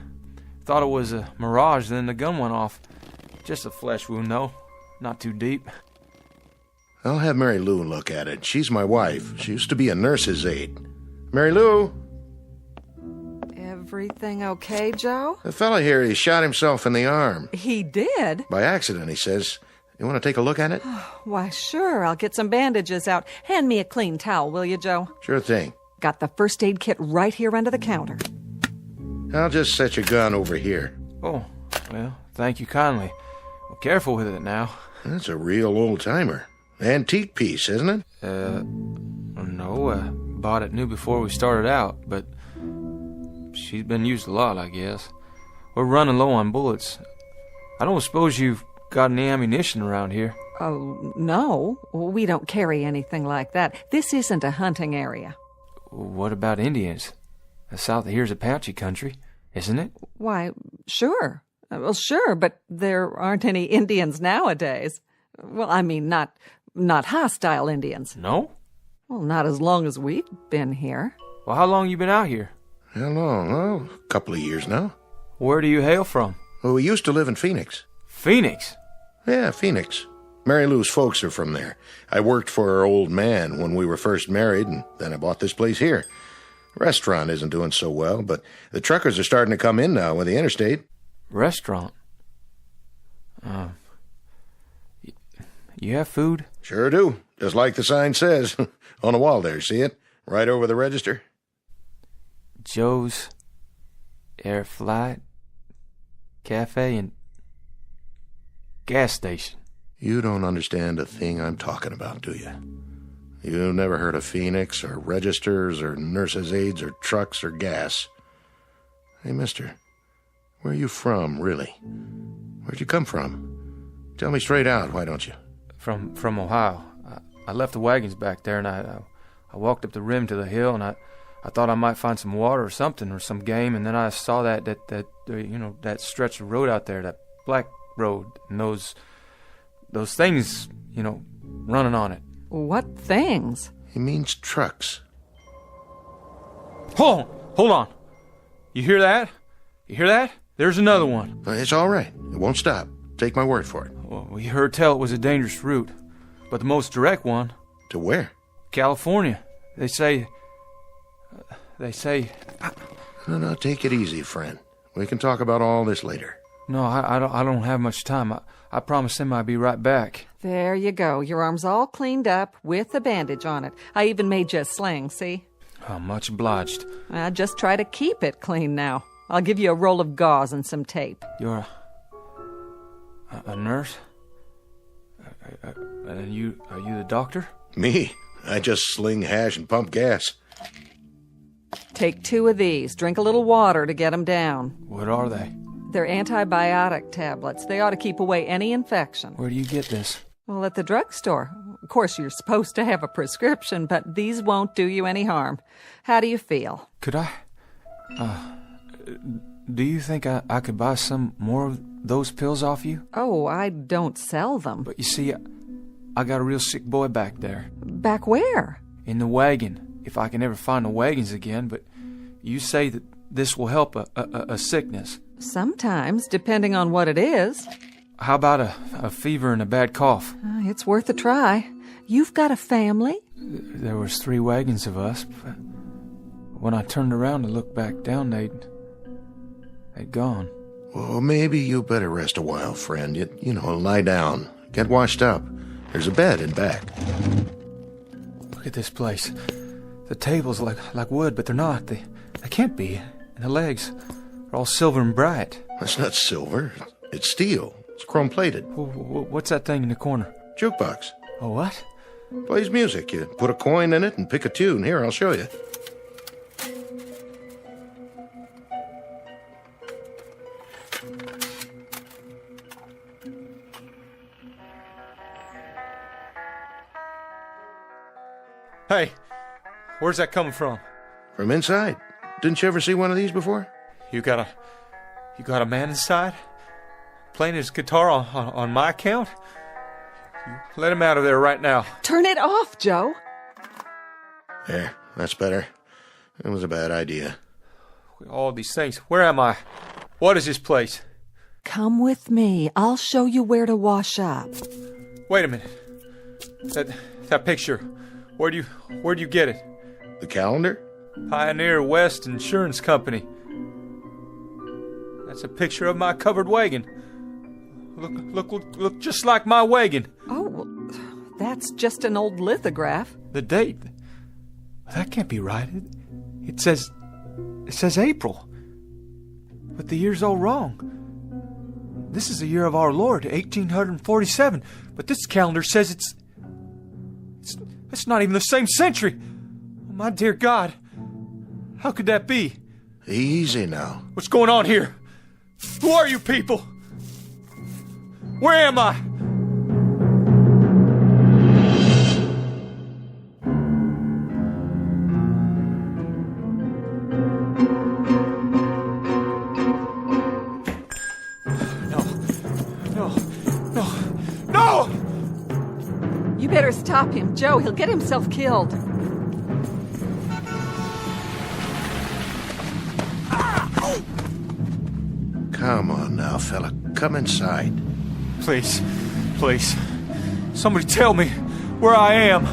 [SPEAKER 12] Thought it was a mirage, then the gun went off. Just a flesh wound, though. Not too deep.
[SPEAKER 17] I'll have Mary Lou look at it. She's my wife. She used to be a nurse's aide. Mary Lou?
[SPEAKER 15] Everything okay, Joe?
[SPEAKER 17] The fella here, he shot himself in the arm.
[SPEAKER 15] He did?
[SPEAKER 17] By accident, he says. You want to take a look at it?
[SPEAKER 15] Why, sure. I'll get some bandages out. Hand me a clean towel, will you, Joe?
[SPEAKER 17] Sure thing.
[SPEAKER 15] Got the first aid kit right here under the counter.
[SPEAKER 17] I'll just set your gun over here.
[SPEAKER 12] Oh, well, thank you kindly. Well, careful with it now.
[SPEAKER 17] That's a real old-timer. Antique piece, isn't it?
[SPEAKER 12] No, bought it new before we started out, but she's been used a lot, I guess. We're running low on bullets. I don't suppose you've got any ammunition around here?
[SPEAKER 15] Oh, no. We don't carry anything like that. This isn't a hunting area.
[SPEAKER 12] What about Indians? The south of here's Apache country, isn't it?
[SPEAKER 15] Why, sure. Well, sure, but there aren't any Indians nowadays. Well, I mean, not hostile Indians.
[SPEAKER 12] No?
[SPEAKER 15] Well, not as long as we've been here.
[SPEAKER 12] Well, how long you been out here?
[SPEAKER 17] How long? Oh, a couple of years now.
[SPEAKER 12] Where do you hail from?
[SPEAKER 17] Well, we used to live in Phoenix.
[SPEAKER 12] Phoenix?
[SPEAKER 17] Yeah, Phoenix. Mary Lou's folks are from there. I worked for her old man when we were first married, and then I bought this place here. Restaurant isn't doing so well, but the truckers are starting to come in now with the interstate.
[SPEAKER 12] Restaurant? You have food?
[SPEAKER 17] Sure do. Just like the sign says. On the wall there, see it? Right over the register.
[SPEAKER 12] Joe's Air Flight Cafe and gas station.
[SPEAKER 17] You don't understand a thing I'm talking about, do you? You've never heard of Phoenix, or registers, or nurses' aides, or trucks, or gas. Hey, mister, where are you from, really? Where'd you come from? Tell me straight out, why don't you?
[SPEAKER 12] From Ohio. I left the wagons back there, and I walked up the rim to the hill, and I thought I might find some water or something, or some game, and then I saw that stretch of road out there, that black road, and those things, running on it.
[SPEAKER 15] What things?
[SPEAKER 17] He means trucks.
[SPEAKER 12] Hold on. You hear that? There's another one.
[SPEAKER 17] It's all right. It won't stop. Take my word for it.
[SPEAKER 12] Well, we heard tell it was a dangerous route, but the most direct one.
[SPEAKER 17] To where?
[SPEAKER 12] California. They say...
[SPEAKER 17] No, take it easy, friend. We can talk about all this later.
[SPEAKER 12] No, I don't have much time. I promised him I'd be right back.
[SPEAKER 15] There you go. Your arm's all cleaned up with a bandage on it. I even made you a sling, see?
[SPEAKER 12] Oh, much obliged.
[SPEAKER 15] Just try to keep it clean now. I'll give you a roll of gauze and some tape.
[SPEAKER 12] You're a nurse? Are you the doctor?
[SPEAKER 17] Me? I just sling hash and pump gas.
[SPEAKER 15] Take 2 of these. Drink a little water to get them down.
[SPEAKER 12] What are they?
[SPEAKER 15] They're antibiotic tablets. They ought to keep away any infection.
[SPEAKER 12] Where do you get this?
[SPEAKER 15] Well, at the drugstore. Of course, you're supposed to have a prescription, but these won't do you any harm. How do you feel?
[SPEAKER 12] Could I? Do you think I could buy some more of those pills off you?
[SPEAKER 15] Oh, I don't sell them.
[SPEAKER 12] But you see, I got a real sick boy back there.
[SPEAKER 15] Back where?
[SPEAKER 12] In the wagon, if I can ever find the wagons again. But you say that this will help a sickness.
[SPEAKER 15] Sometimes, depending on what it is.
[SPEAKER 12] How about a fever and a bad cough?
[SPEAKER 15] It's worth a try. You've got a family?
[SPEAKER 12] There was 3 wagons of us. But when I turned around to look back down, they'd gone.
[SPEAKER 17] Well, maybe you better rest a while, friend. You know, lie down. Get washed up. There's a bed in back.
[SPEAKER 12] Look at this place. The tables like wood, but they're not. They can't be. And the legs are all silver and bright.
[SPEAKER 17] That's not silver. It's steel. It's chrome-plated.
[SPEAKER 12] What's that thing in the corner?
[SPEAKER 17] Jukebox.
[SPEAKER 12] A what?
[SPEAKER 17] Plays music. You put a coin in it and pick a tune. Here, I'll show you.
[SPEAKER 12] Hey, where's that coming from?
[SPEAKER 17] From inside. Didn't you ever see one of these before?
[SPEAKER 12] You got a man inside? Playing his guitar on my account? Let him out of there right now.
[SPEAKER 15] Turn it off, Joe.
[SPEAKER 17] There, that's better. It was a bad idea.
[SPEAKER 12] All these things. Where am I? What is this place?
[SPEAKER 15] Come with me. I'll show you where to wash up.
[SPEAKER 12] Wait a minute. That picture. Where'd you get it?
[SPEAKER 17] The calendar?
[SPEAKER 12] Pioneer West Insurance Company. That's a picture of my covered wagon. Look just like my wagon.
[SPEAKER 15] Oh, well, that's just an old lithograph.
[SPEAKER 12] The date. That can't be right. It says April. But the year's all wrong. This is the year of our Lord, 1847. But this calendar says it's not even the same century. Oh, my dear God. How could that be?
[SPEAKER 17] Easy now.
[SPEAKER 12] What's going on here? Who are you people? Where am I? No!
[SPEAKER 15] You better stop him, Joe. He'll get himself killed.
[SPEAKER 17] Come on now, fella. Come inside.
[SPEAKER 12] Please. Somebody tell me where I am.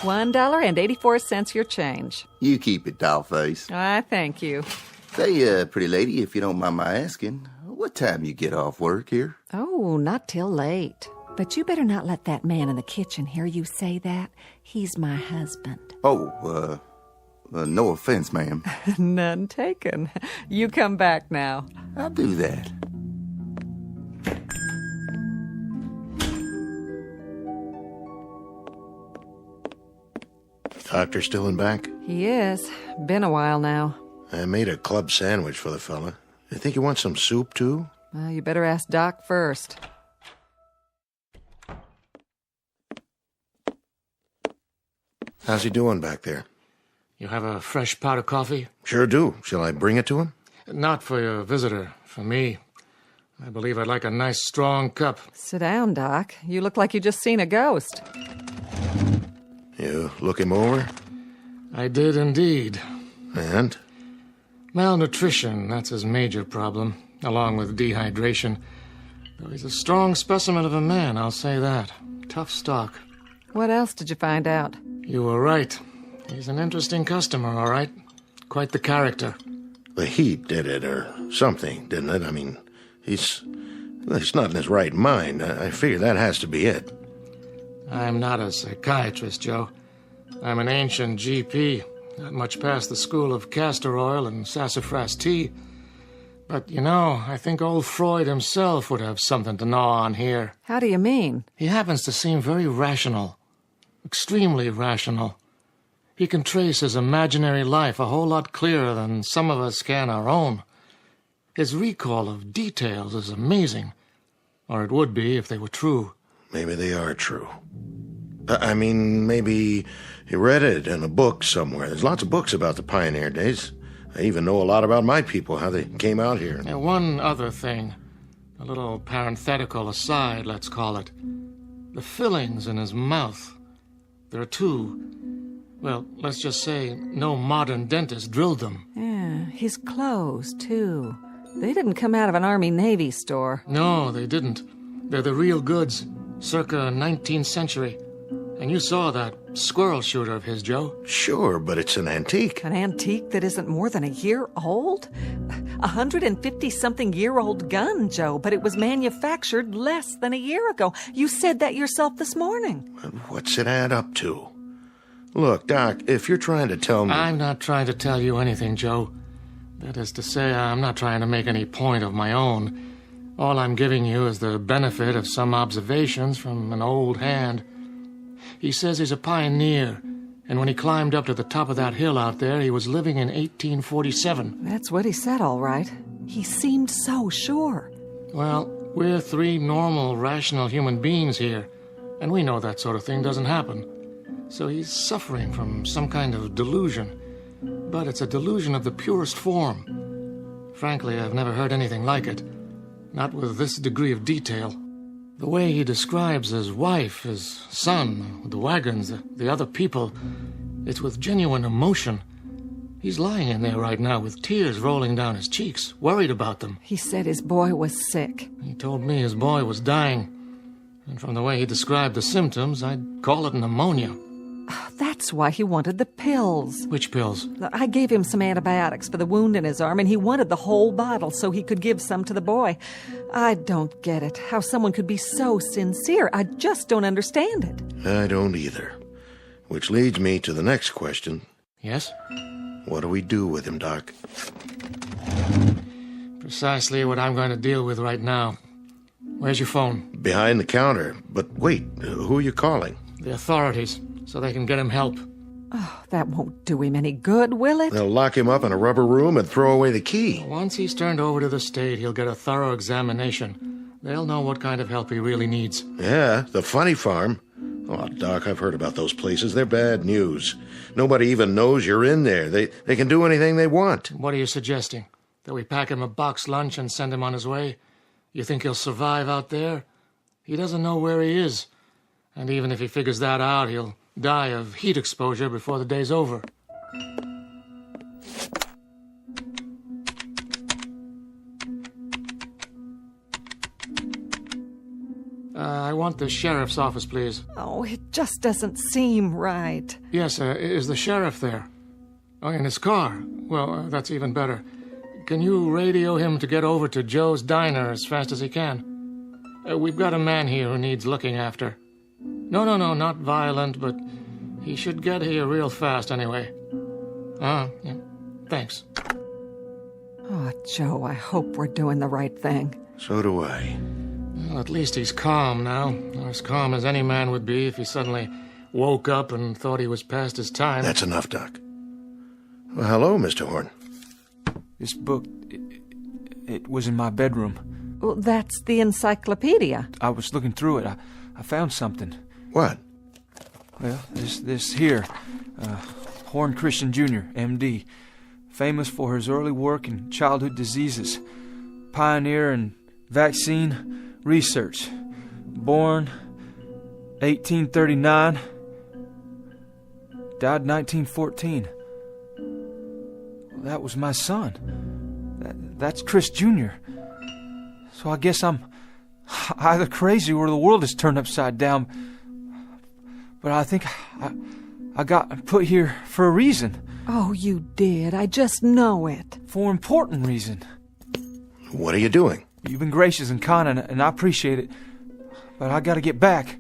[SPEAKER 15] $1.84 your change.
[SPEAKER 5] You keep it, dollface.
[SPEAKER 15] I thank you.
[SPEAKER 5] Say, pretty lady, if you don't mind my asking, what time you get off work here?
[SPEAKER 7] Oh, not till late. But you better not let that man in the kitchen hear you say that. He's my husband.
[SPEAKER 5] Oh, no offense, ma'am.
[SPEAKER 15] None taken. You come back now.
[SPEAKER 5] I'll do that.
[SPEAKER 17] Doctor still in back?
[SPEAKER 15] He is. Been a while now.
[SPEAKER 17] I made a club sandwich for the fella. You think you want some soup, too?
[SPEAKER 15] Well, you better ask Doc first.
[SPEAKER 17] How's he doing back there?
[SPEAKER 9] You have a fresh pot of coffee?
[SPEAKER 17] Sure do. Shall I bring it to him?
[SPEAKER 9] Not for your visitor. For me. I believe I'd like a nice, strong cup.
[SPEAKER 15] Sit down, Doc. You look like you just seen a ghost.
[SPEAKER 17] You look him over?
[SPEAKER 9] I did indeed.
[SPEAKER 17] And?
[SPEAKER 9] Malnutrition, that's his major problem, along with dehydration. Though he's a strong specimen of a man, I'll say that. Tough stock.
[SPEAKER 15] What else did you find out?
[SPEAKER 9] You were right. He's an interesting customer, all right. Quite the character.
[SPEAKER 17] The heat did it, or something, didn't it? I mean, he's not in his right mind. I figure that has to be it.
[SPEAKER 9] I'm not a psychiatrist, Joe. I'm an ancient GP, not much past the school of castor oil and sassafras tea. But, I think old Freud himself would have something to gnaw on here.
[SPEAKER 15] How do you mean?
[SPEAKER 9] He happens to seem very rational. Extremely rational. He can trace his imaginary life a whole lot clearer than some of us can our own. His recall of details is amazing. Or it would be if they were true.
[SPEAKER 17] Maybe they are true. I mean, maybe he read it in a book somewhere. There's lots of books about the pioneer days. I even know a lot about my people, how they came out here.
[SPEAKER 9] One other thing. A little parenthetical aside, let's call it. The fillings in his mouth. There are two. Well, let's just say no modern dentist drilled them.
[SPEAKER 15] Yeah, his clothes, too. They didn't come out of an Army-Navy store.
[SPEAKER 9] No, they didn't. They're the real goods, circa 19th century. And you saw that squirrel shooter of his, Joe.
[SPEAKER 17] Sure, but it's an antique.
[SPEAKER 15] An antique that isn't more than a year old? 150-something-year-old gun, Joe, but it was manufactured less than a year ago. You said that yourself this morning.
[SPEAKER 17] What's it add up to? Look, Doc, if you're trying to tell me...
[SPEAKER 9] I'm not trying to tell you anything, Joe. That is to say, I'm not trying to make any point of my own. All I'm giving you is the benefit of some observations from an old hand. He says he's a pioneer, and when he climbed up to the top of that hill out there, he was living in 1847.
[SPEAKER 15] That's what he said, all right. He seemed so sure.
[SPEAKER 9] Well, we're three normal, rational human beings here, and we know that sort of thing doesn't happen. So he's suffering from some kind of delusion. But it's a delusion of the purest form. Frankly, I've never heard anything like it. Not with this degree of detail. The way he describes his wife, his son, the wagons, the other people, it's with genuine emotion. He's lying in there right now with tears rolling down his cheeks, worried about them.
[SPEAKER 15] He said his boy was sick.
[SPEAKER 9] He told me his boy was dying. And from the way he described the symptoms, I'd call it pneumonia.
[SPEAKER 15] That's why he wanted the pills.
[SPEAKER 9] Which pills?
[SPEAKER 15] I gave him some antibiotics for the wound in his arm, and he wanted the whole bottle so he could give some to the boy. I don't get it. How someone could be so sincere. I just don't understand it.
[SPEAKER 17] I don't either. Which leads me to the next question.
[SPEAKER 9] Yes?
[SPEAKER 17] What do we do with him, Doc?
[SPEAKER 9] Precisely what I'm going to deal with right now. Where's your phone?
[SPEAKER 17] Behind the counter. But wait, who are you calling?
[SPEAKER 9] The authorities, so they can get him help.
[SPEAKER 15] Oh, that won't do him any good, will it?
[SPEAKER 17] They'll lock him up in a rubber room and throw away the key.
[SPEAKER 9] Once he's turned over to the state, he'll get a thorough examination. They'll know what kind of help he really needs.
[SPEAKER 17] Yeah, the funny farm. Oh, Doc, I've heard about those places. They're bad news. Nobody even knows you're in there. They can do anything they want.
[SPEAKER 9] What are you suggesting? That we pack him a box lunch and send him on his way? You think he'll survive out there? He doesn't know where he is. And even if he figures that out, he'll die of heat exposure before the day's over. I want the sheriff's office, please.
[SPEAKER 15] Oh, it just doesn't seem right.
[SPEAKER 9] Yes, is the sheriff there? Oh, in his car? Well, that's even better. Can you radio him to get over to Joe's Diner as fast as he can? We've got a man here who needs looking after. No, not violent, but he should get here real fast anyway. Yeah. Thanks.
[SPEAKER 15] Oh, Joe, I hope we're doing the right thing.
[SPEAKER 17] So do I.
[SPEAKER 9] Well, at least he's calm now. As calm as any man would be if he suddenly woke up and thought he was past his time.
[SPEAKER 17] That's enough, Doc. Well, hello, Mr. Horn.
[SPEAKER 12] This book, it was in my bedroom.
[SPEAKER 15] Well, that's the encyclopedia.
[SPEAKER 12] I was looking through it. I found something.
[SPEAKER 17] What?
[SPEAKER 12] Well, this here. Horn Christian Jr., M.D., famous for his early work in childhood diseases, pioneer in vaccine research, born 1839, died 1914. That was my son. That's Chris Jr. So I guess I'm either crazy or the world is turned upside down. But I think I got put here for a reason.
[SPEAKER 15] Oh, you did. I just know it.
[SPEAKER 12] For an important reason.
[SPEAKER 17] What are you doing?
[SPEAKER 12] You've been gracious and kind, and I appreciate it. But I gotta get back.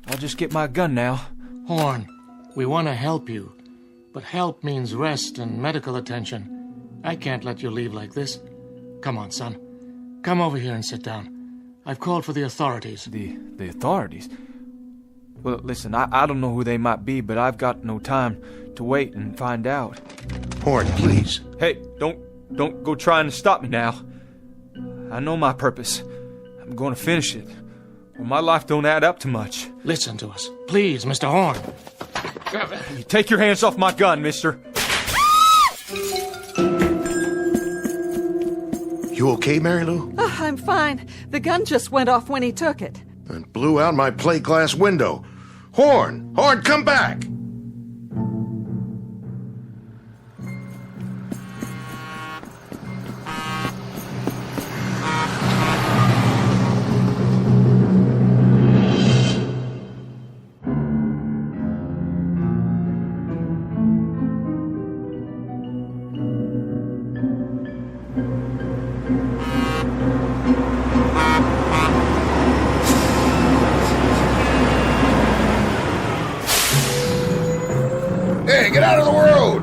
[SPEAKER 12] I'll just get my gun now.
[SPEAKER 9] Horn, we want to help you. But help means rest and medical attention. I can't let you leave like this. Come on, son. Come over here and sit down. I've called for the authorities.
[SPEAKER 12] The authorities? Well, listen, I don't know who they might be, but I've got no time to wait and find out.
[SPEAKER 17] Horn, please.
[SPEAKER 12] Hey, don't go trying to stop me now. I know my purpose. I'm going to finish it. Or my life don't add up to much.
[SPEAKER 9] Listen to us. Please, Mr. Horn.
[SPEAKER 12] You take your hands off my gun, mister.
[SPEAKER 17] You okay, Mary Lou?
[SPEAKER 15] Oh, I'm fine. The gun just went off when he took it.
[SPEAKER 17] And blew out my plate glass window. Horn! Horn, come back! Hey, get out of the road!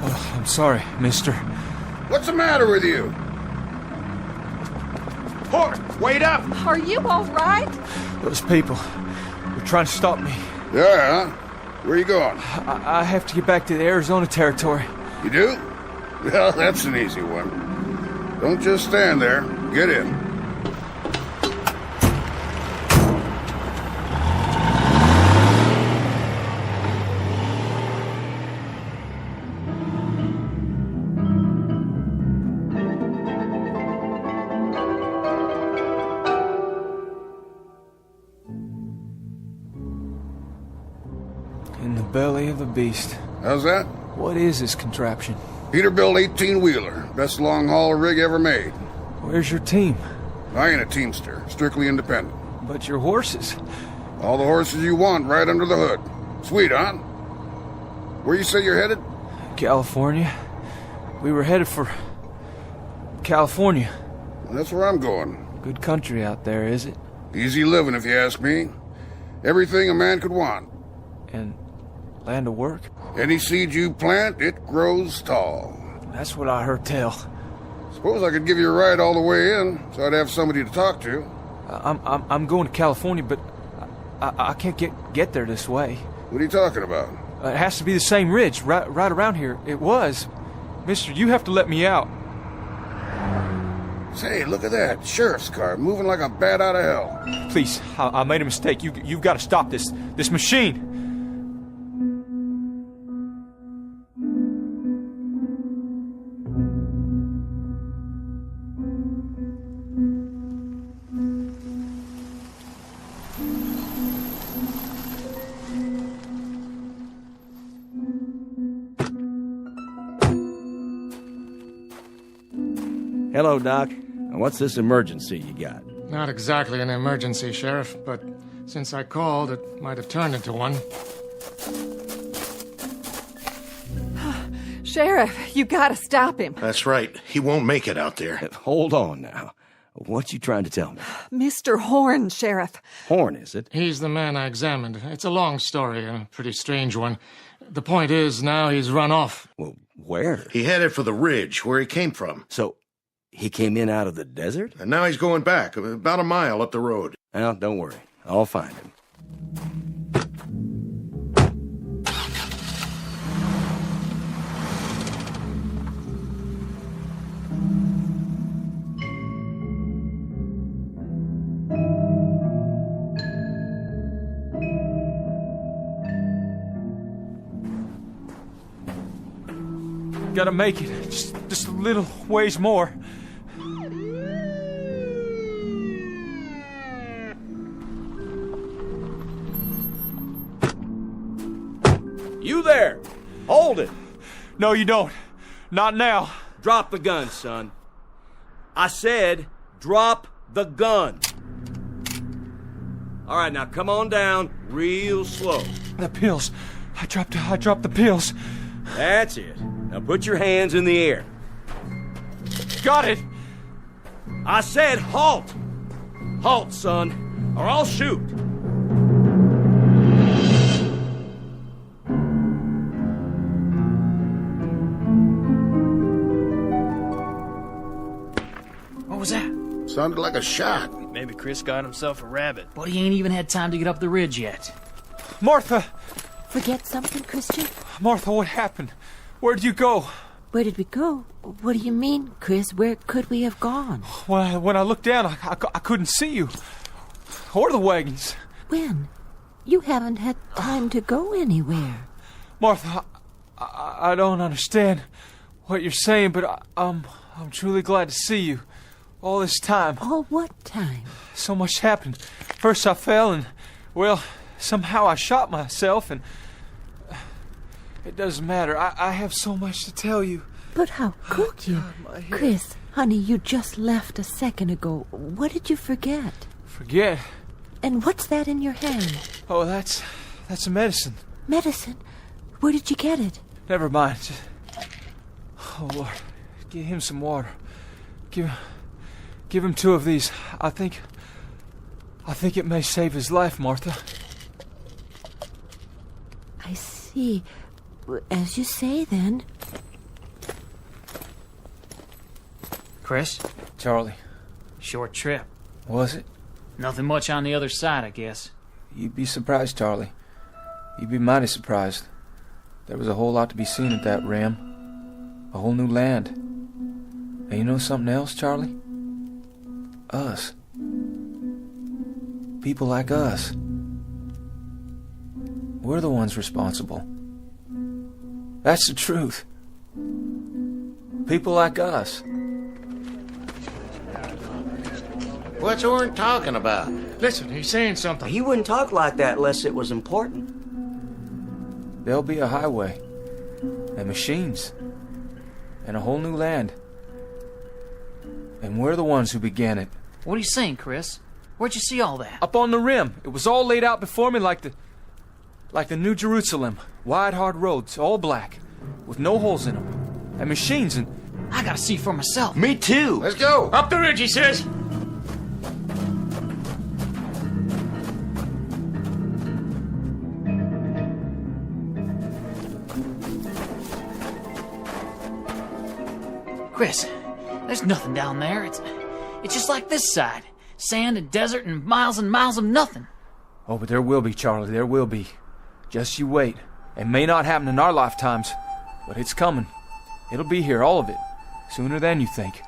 [SPEAKER 12] Oh, I'm sorry, mister.
[SPEAKER 17] What's the matter with you? Horn, wait up!
[SPEAKER 15] Are you all right?
[SPEAKER 12] Those people, they're trying to stop me.
[SPEAKER 17] Yeah? Where are you going?
[SPEAKER 12] I have to get back to the Arizona territory.
[SPEAKER 17] You do? Well, that's an easy one. Don't just stand there. Get in.
[SPEAKER 12] In the belly of a beast.
[SPEAKER 17] How's that?
[SPEAKER 12] What is this contraption?
[SPEAKER 17] Peterbilt 18-wheeler. Best long-haul rig ever made.
[SPEAKER 12] Where's your team?
[SPEAKER 17] I ain't a teamster. Strictly independent.
[SPEAKER 12] But your horses.
[SPEAKER 17] All the horses you want right under the hood. Sweet, huh? Where you say you're headed?
[SPEAKER 12] California. We were headed for California.
[SPEAKER 17] Well, that's where I'm going.
[SPEAKER 12] Good country out there, is it?
[SPEAKER 17] Easy living, if you ask me. Everything a man could want.
[SPEAKER 12] And land of work?
[SPEAKER 17] Any seed you plant, it grows tall.
[SPEAKER 12] That's what I heard tell.
[SPEAKER 17] Suppose I could give you a ride all the way in, so I'd have somebody to talk to.
[SPEAKER 12] I'm going to California, but I can't get there this way.
[SPEAKER 17] What are you talking about?
[SPEAKER 12] It has to be the same ridge, right around here. It was. Mister, you have to let me out.
[SPEAKER 17] Say, look at that. Sheriff's car, moving like a bat out of hell.
[SPEAKER 12] Please, I made a mistake. You've got to stop this machine.
[SPEAKER 2] Hello, Doc. What's this emergency you got?
[SPEAKER 9] Not exactly an emergency, Sheriff, but since I called, it might have turned into one.
[SPEAKER 15] Sheriff, you gotta stop him.
[SPEAKER 17] That's right. He won't make it out there.
[SPEAKER 2] Hold on now. What you trying to tell me?
[SPEAKER 15] Mr. Horn, Sheriff.
[SPEAKER 2] Horn, is it?
[SPEAKER 9] He's the man I examined. It's a long story, and a pretty strange one. The point is, now he's run off.
[SPEAKER 2] Well, where?
[SPEAKER 17] He headed for the ridge, where he came from.
[SPEAKER 2] So, he came in out of the desert?
[SPEAKER 17] And now he's going back, about a mile up the road.
[SPEAKER 2] Well, don't worry. I'll find him.
[SPEAKER 12] Gotta make it. Just a little ways more.
[SPEAKER 2] You there! Hold it!
[SPEAKER 12] No, you don't. Not now.
[SPEAKER 2] Drop the gun, son. I said, drop the gun. All right, now come on down real slow.
[SPEAKER 12] The pills. I dropped the pills.
[SPEAKER 2] That's it. Now put your hands in the air.
[SPEAKER 12] Got it.
[SPEAKER 2] I said halt. Halt, son, or I'll shoot.
[SPEAKER 4] What was that?
[SPEAKER 17] Sounded like a shot.
[SPEAKER 6] Maybe Chris got himself a rabbit.
[SPEAKER 4] But he ain't even had time to get up the ridge yet.
[SPEAKER 12] Martha!
[SPEAKER 7] Forget something, Christian?
[SPEAKER 12] Martha, what happened? Where'd you go?
[SPEAKER 7] Where did we go? What do you mean, Chris? Where could we have gone?
[SPEAKER 12] When I looked down, I couldn't see you. Or the wagons.
[SPEAKER 7] When? You haven't had time to go anywhere.
[SPEAKER 12] Martha, I don't understand what you're saying, but I'm truly glad to see you. All this time.
[SPEAKER 7] All what time?
[SPEAKER 12] So much happened. First I fell and, well, somehow I shot myself and... It doesn't matter. I have so much to tell you.
[SPEAKER 7] But how could you? Chris, honey, you just left a second ago. What did you forget?
[SPEAKER 12] Forget?
[SPEAKER 7] And what's that in your hand?
[SPEAKER 12] Oh, that's a medicine.
[SPEAKER 7] Medicine? Where did you get it?
[SPEAKER 12] Never mind. Oh, Lord. Give him some water. Give him 2 of these. I think it may save his life, Martha.
[SPEAKER 7] I see. As you say, then.
[SPEAKER 4] Chris?
[SPEAKER 12] Charlie.
[SPEAKER 4] Short trip.
[SPEAKER 12] Was it?
[SPEAKER 4] Nothing much on the other side, I guess.
[SPEAKER 12] You'd be surprised, Charlie. You'd be mighty surprised. There was a whole lot to be seen at that rim. A whole new land. And you know something else, Charlie? Us. People like us. We're the ones responsible. That's the truth. People like us.
[SPEAKER 17] What's Orrin talking about?
[SPEAKER 9] Listen, he's saying something.
[SPEAKER 11] He wouldn't talk like that unless it was important.
[SPEAKER 12] There'll be a highway. And machines. And a whole new land. And we're the ones who began it.
[SPEAKER 4] What are you saying, Chris? Where'd you see all that?
[SPEAKER 12] Up on the rim. It was all laid out before me like the New Jerusalem. Wide, hard roads, all black, with no holes in them. And machines and...
[SPEAKER 4] I gotta see for myself.
[SPEAKER 11] Me too.
[SPEAKER 17] Let's go.
[SPEAKER 9] Up the ridge, he says.
[SPEAKER 4] Chris, there's nothing down there. It's just like this side. Sand and desert and miles of nothing.
[SPEAKER 12] Oh, but there will be, Charlie, there will be. Just you wait. It may not happen in our lifetimes, but it's coming. It'll be here, all of it. Sooner than you think.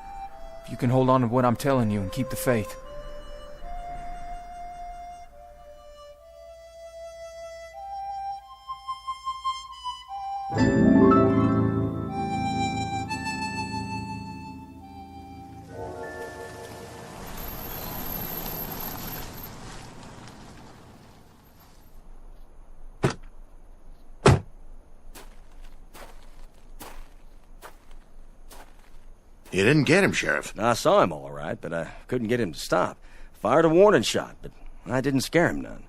[SPEAKER 12] If you can hold on to what I'm telling you and keep the faith.
[SPEAKER 17] You didn't get him, Sheriff.
[SPEAKER 2] I saw him all right, but I couldn't get him to stop. Fired a warning shot, but I didn't scare him none.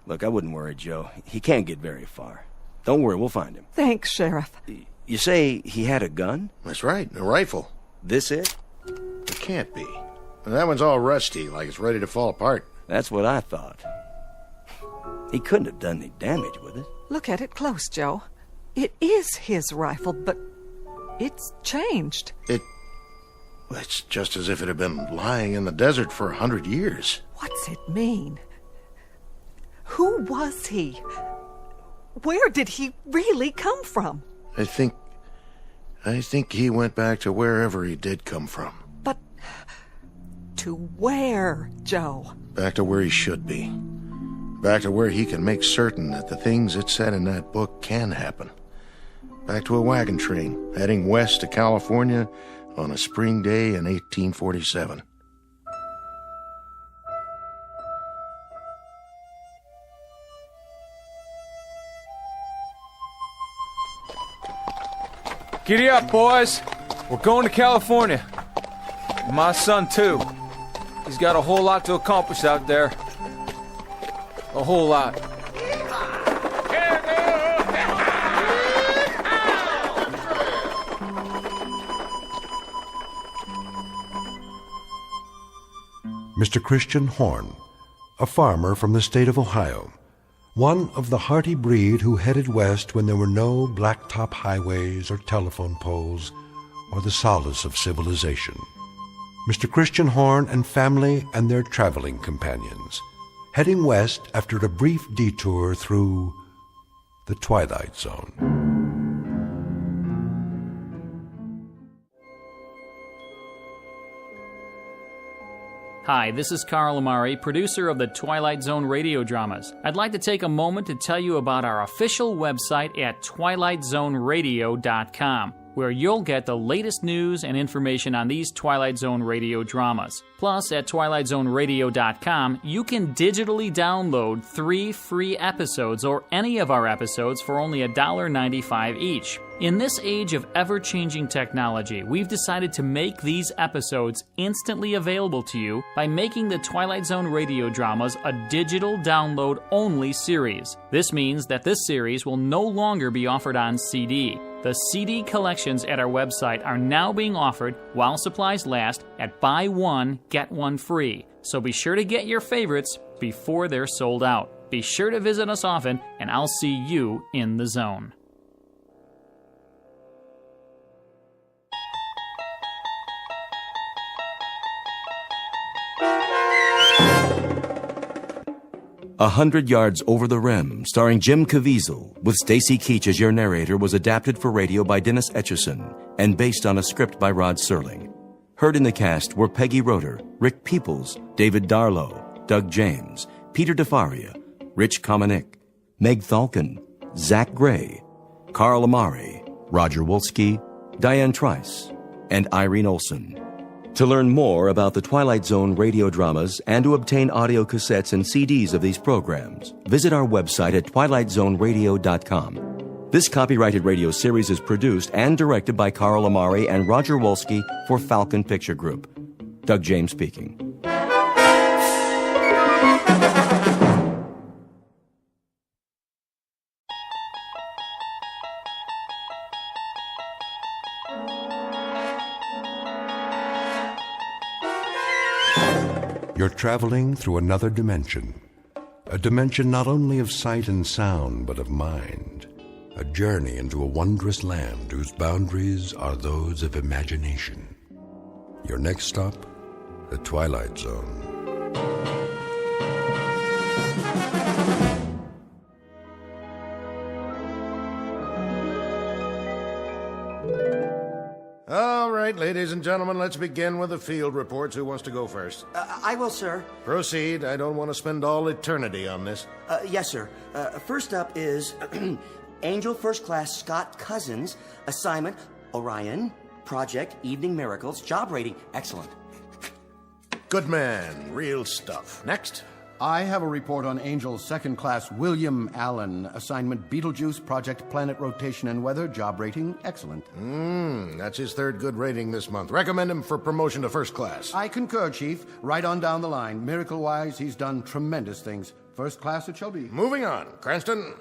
[SPEAKER 2] Look, I wouldn't worry, Joe. He can't get very far. Don't worry, we'll find him.
[SPEAKER 15] Thanks, Sheriff.
[SPEAKER 2] You say he had a gun?
[SPEAKER 17] That's right, a rifle.
[SPEAKER 2] This it?
[SPEAKER 17] It can't be. That one's all rusty, like it's ready to fall apart.
[SPEAKER 2] That's what I thought. He couldn't have done any damage with it.
[SPEAKER 15] Look at it close, Joe. It is his rifle, but it's changed.
[SPEAKER 17] It's just as if it had been lying in the desert for 100 years.
[SPEAKER 15] What's it mean? Who was he? Where did he really come from?
[SPEAKER 17] I think he went back to wherever he did come from.
[SPEAKER 15] But to where, Joe?
[SPEAKER 17] Back to where he should be. Back to where he can make certain that the things it said in that book can happen. Back to a wagon train, heading west to California on a spring day in 1847.
[SPEAKER 12] Giddy up, boys. We're going to California. And my son, too. He's got a whole lot to accomplish out there. A whole lot.
[SPEAKER 1] Mr. Christian Horn, a farmer from the state of Ohio, one of the hearty breed who headed west when there were no blacktop highways or telephone poles or the solace of civilization. Mr. Christian Horn and family and their traveling companions, heading west after a brief detour through the Twilight Zone.
[SPEAKER 8] Hi, this is Carl Amari, producer of the Twilight Zone radio dramas. I'd like to take a moment to tell you about our official website at twilightzoneradio.com, where you'll get the latest news and information on these Twilight Zone radio dramas. Plus, at twilightzoneradio.com, you can digitally download 3 free episodes or any of our episodes for only $1.95 each. In this age of ever-changing technology, we've decided to make these episodes instantly available to you by making the Twilight Zone radio dramas a digital download-only series. This means that this series will no longer be offered on CD. The CD collections at our website are now being offered, while supplies last, at buy one, get one free. So be sure to get your favorites before they're sold out. Be sure to visit us often, and I'll see you in the zone.
[SPEAKER 2] A 100 Yards Over the Rim, starring Jim Caviezel, with Stacy Keach as your narrator, was adapted for radio by Dennis Etchison and based on a script by Rod Serling. Heard in the cast were Peggy Roeder, Rick Peoples, David Darlow, Doug James, Peter DeFaria, Rich Kominick, Meg Thalken, Zach Gray, Carl Amari, Roger Wolski, Diane Trice, and Irene Olson. To learn more about the Twilight Zone radio dramas and to obtain audio cassettes and CDs of these programs, visit our website at twilightzoneradio.com. This copyrighted radio series is produced and directed by Carl Amari and Roger Wolski for Falcon Picture Group. Doug James speaking.
[SPEAKER 1] You're traveling through another dimension. A dimension not only of sight and sound, but of mind. A journey into a wondrous land whose boundaries are those of imagination. Your next stop, the Twilight Zone.
[SPEAKER 17] All right, ladies and gentlemen, let's begin with the field reports. Who wants to go first?
[SPEAKER 11] I will, sir.
[SPEAKER 17] Proceed. I don't want to spend all eternity on this.
[SPEAKER 11] Yes, sir. First up is Angel First Class Scott Cousins. Assignment, Orion. Project, Evening Miracles. Job rating, excellent.
[SPEAKER 17] Good man. Real stuff. Next.
[SPEAKER 10] I have a report on Angel's Second Class William Allen. Assignment, Beetlejuice, Project, Planet Rotation and Weather. Job rating, excellent.
[SPEAKER 17] That's his third good rating this month. Recommend him for promotion to first class.
[SPEAKER 10] I concur, Chief. Right on down the line. Miracle-wise, he's done tremendous things. First class it shall be.
[SPEAKER 17] Moving on. Cranston?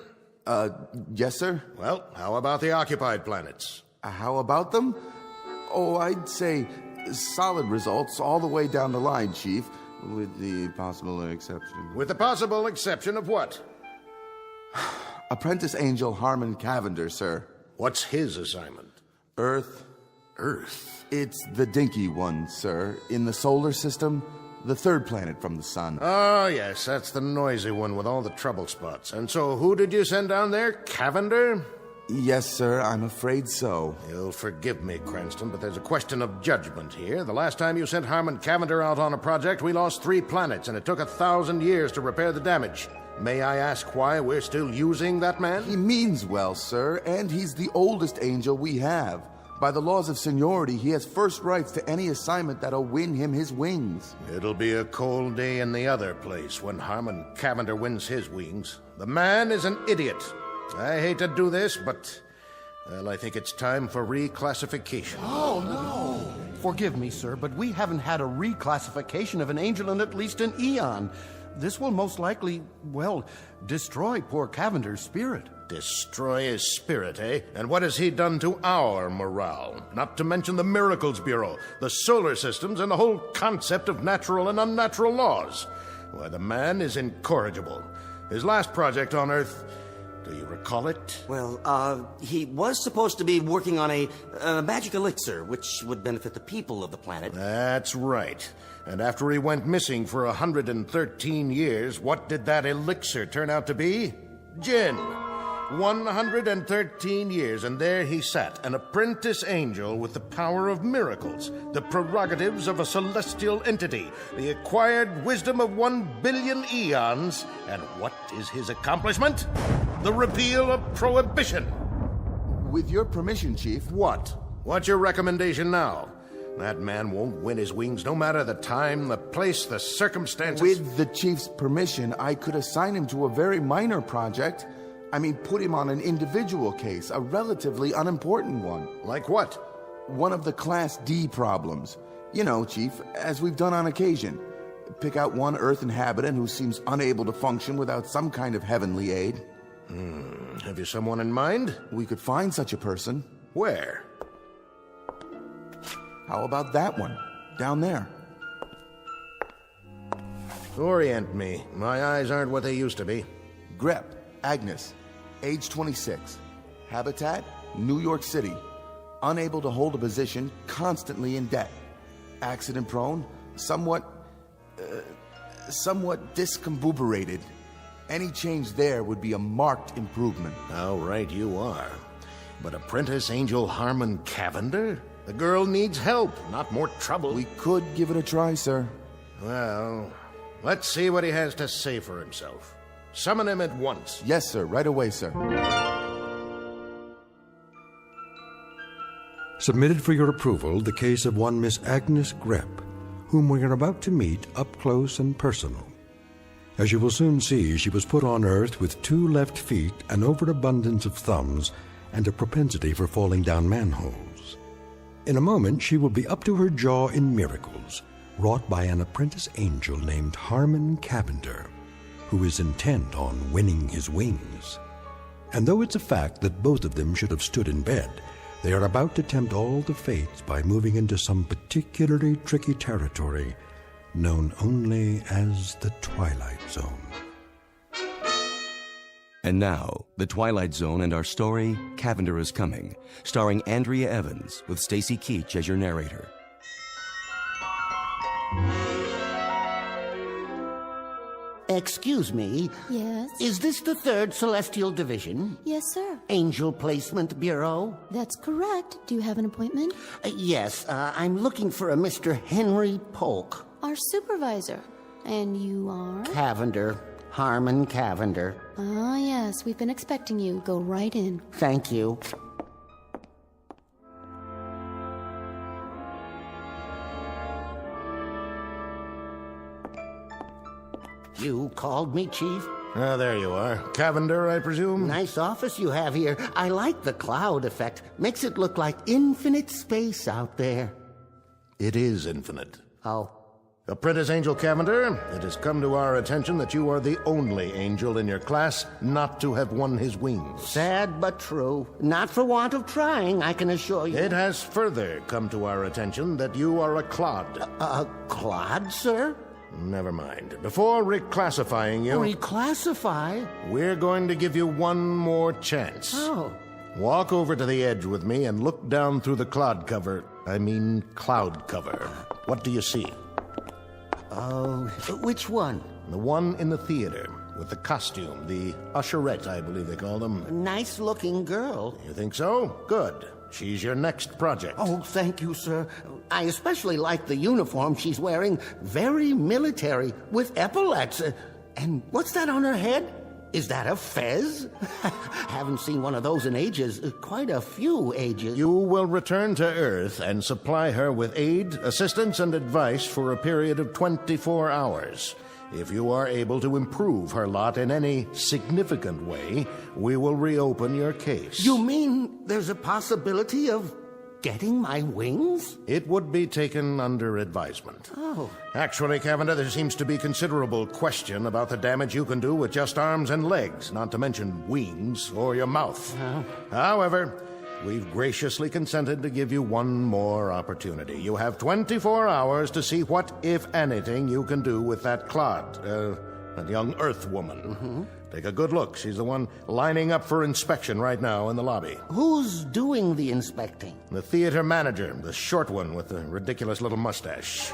[SPEAKER 13] Yes, sir?
[SPEAKER 17] Well, how about the occupied planets?
[SPEAKER 13] How about them? Oh, I'd say solid results all the way down the line, Chief. With the possible exception.
[SPEAKER 17] With the possible exception of what?
[SPEAKER 13] Apprentice Angel Harmon Cavander, sir.
[SPEAKER 17] What's his assignment?
[SPEAKER 13] Earth.
[SPEAKER 17] Earth?
[SPEAKER 13] It's the dinky one, sir. In the solar system, the third planet from the sun.
[SPEAKER 17] Oh, yes, that's the noisy one with all the trouble spots. And so who did you send down there? Cavander?
[SPEAKER 13] Yes, sir, I'm afraid so.
[SPEAKER 17] You'll forgive me, Cranston, but there's a question of judgment here. The last time you sent Harmon Cavander out on a project, we lost 3 planets, and it took 1,000 years to repair the damage. May I ask why we're still using that man?
[SPEAKER 13] He means well, sir, and he's the oldest angel we have. By the laws of seniority, he has first rights to any assignment that'll win him his wings.
[SPEAKER 17] It'll be a cold day in the other place when Harmon Cavander wins his wings. The man is an idiot. I hate to do this, but Well, I think it's time for reclassification.
[SPEAKER 10] Oh, no! Forgive me, sir, but we haven't had a reclassification of an angel in at least an eon. This will most likely, well, destroy poor Cavender's spirit.
[SPEAKER 17] Destroy his spirit, eh? And what has he done to our morale? Not to mention the Miracles Bureau, the solar systems, and the whole concept of natural and unnatural laws. Why, the man is incorrigible. His last project on Earth, do you recall it?
[SPEAKER 11] Well, he was supposed to be working on a magic elixir, which would benefit the people of the planet.
[SPEAKER 17] That's right. And after he went missing for 113 years, what did that elixir turn out to be? Gin. 113 years, and there he sat, an apprentice angel with the power of miracles, the prerogatives of a celestial entity, the acquired wisdom of 1 billion eons. And what is his accomplishment? The repeal of prohibition.
[SPEAKER 13] With your permission, Chief.
[SPEAKER 17] What? What's your recommendation now? That man won't win his wings no matter the time, the place, the circumstances.
[SPEAKER 13] With the Chief's permission, I could assign him to a very minor project. I mean, put him on an individual case, a relatively unimportant one.
[SPEAKER 17] Like what?
[SPEAKER 13] One of the Class D problems. You know, Chief, as we've done on occasion. Pick out one Earth inhabitant who seems unable to function without some kind of heavenly aid.
[SPEAKER 17] Have you someone in mind?
[SPEAKER 13] We could find such a person.
[SPEAKER 17] Where?
[SPEAKER 13] How about that one? Down there.
[SPEAKER 17] Orient me. My eyes aren't what they used to be.
[SPEAKER 13] Grep, Agnes, age 26. Habitat, New York City. Unable to hold a position, constantly in debt. Accident prone, somewhat discombobulated. Any change there would be a marked improvement.
[SPEAKER 17] How right you are. But apprentice angel Harmon Cavander? The girl needs help, not more trouble.
[SPEAKER 13] We could give it a try, sir.
[SPEAKER 17] Well, let's see what he has to say for himself. Summon him at once.
[SPEAKER 13] Yes, sir. Right away, sir.
[SPEAKER 1] Submitted for your approval the case of one Miss Agnes Grep, whom we are about to meet up close and personal. As you will soon see, she was put on Earth with 2 left feet, an overabundance of thumbs, and a propensity for falling down manholes. In a moment, she will be up to her jaw in miracles, wrought by an apprentice angel named Harmon Cavander, who is intent on winning his wings. And though it's a fact that both of them should have stood in bed, they are about to tempt all the fates by moving into some particularly tricky territory known only as the Twilight Zone.
[SPEAKER 2] And now, The Twilight Zone and our story, Cavander is Coming, starring Andrea Evans with Stacy Keach as your narrator.
[SPEAKER 3] Excuse me.
[SPEAKER 7] Yes?
[SPEAKER 3] Is this the 3rd Celestial Division?
[SPEAKER 7] Yes, sir.
[SPEAKER 3] Angel Placement Bureau?
[SPEAKER 7] That's correct. Do you have an appointment?
[SPEAKER 3] Yes, I'm looking for a Mr. Henry Polk.
[SPEAKER 7] Our supervisor. And you are?
[SPEAKER 3] Cavander. Harmon Cavander.
[SPEAKER 7] Ah, yes. We've been expecting you. Go right in.
[SPEAKER 3] Thank you. You called me, Chief?
[SPEAKER 17] Ah, there you are. Cavander, I presume?
[SPEAKER 3] Nice office you have here. I like the cloud effect. Makes it look like infinite space out there.
[SPEAKER 17] It is infinite.
[SPEAKER 3] Oh.
[SPEAKER 17] Apprentice Angel Cavander, it has come to our attention that you are the only angel in your class not to have won his wings.
[SPEAKER 3] Sad but true. Not for want of trying, I can assure you.
[SPEAKER 17] It has further come to our attention that you are a clod.
[SPEAKER 3] A clod, sir?
[SPEAKER 17] Never mind. Before reclassifying you...
[SPEAKER 3] Reclassify?
[SPEAKER 17] We're going to give you one more chance.
[SPEAKER 3] Oh.
[SPEAKER 17] Walk over to the edge with me and look down through the cloud cover. What do you see?
[SPEAKER 3] Oh, which one?
[SPEAKER 17] The one in the theater, with the costume, the usherette, I believe they call them.
[SPEAKER 3] Nice-looking girl.
[SPEAKER 17] You think so? Good. She's your next project.
[SPEAKER 3] Oh, thank you, sir. I especially like the uniform she's wearing. Very military, with epaulets. And what's that on her head? Is that a fez? Haven't seen one of those in ages. Quite a few ages.
[SPEAKER 17] You will return to Earth and supply her with aid, assistance, and advice for a period of 24 hours.
[SPEAKER 16] If you are able to improve her lot in any significant way, we will reopen your case.
[SPEAKER 3] You mean there's a possibility of getting my wings?
[SPEAKER 16] It would be taken under advisement.
[SPEAKER 3] Oh.
[SPEAKER 16] Actually, Cavander, there seems to be considerable question about the damage you can do with just arms and legs, not to mention wings or your mouth. However, we've graciously consented to give you one more opportunity. You have 24 hours to see what, if anything, you can do with that clod, that young Earth woman. Take a good look. She's the one lining up for inspection right now in the lobby.
[SPEAKER 3] Who's doing the inspecting?
[SPEAKER 16] The theater manager, the short one with the ridiculous little mustache.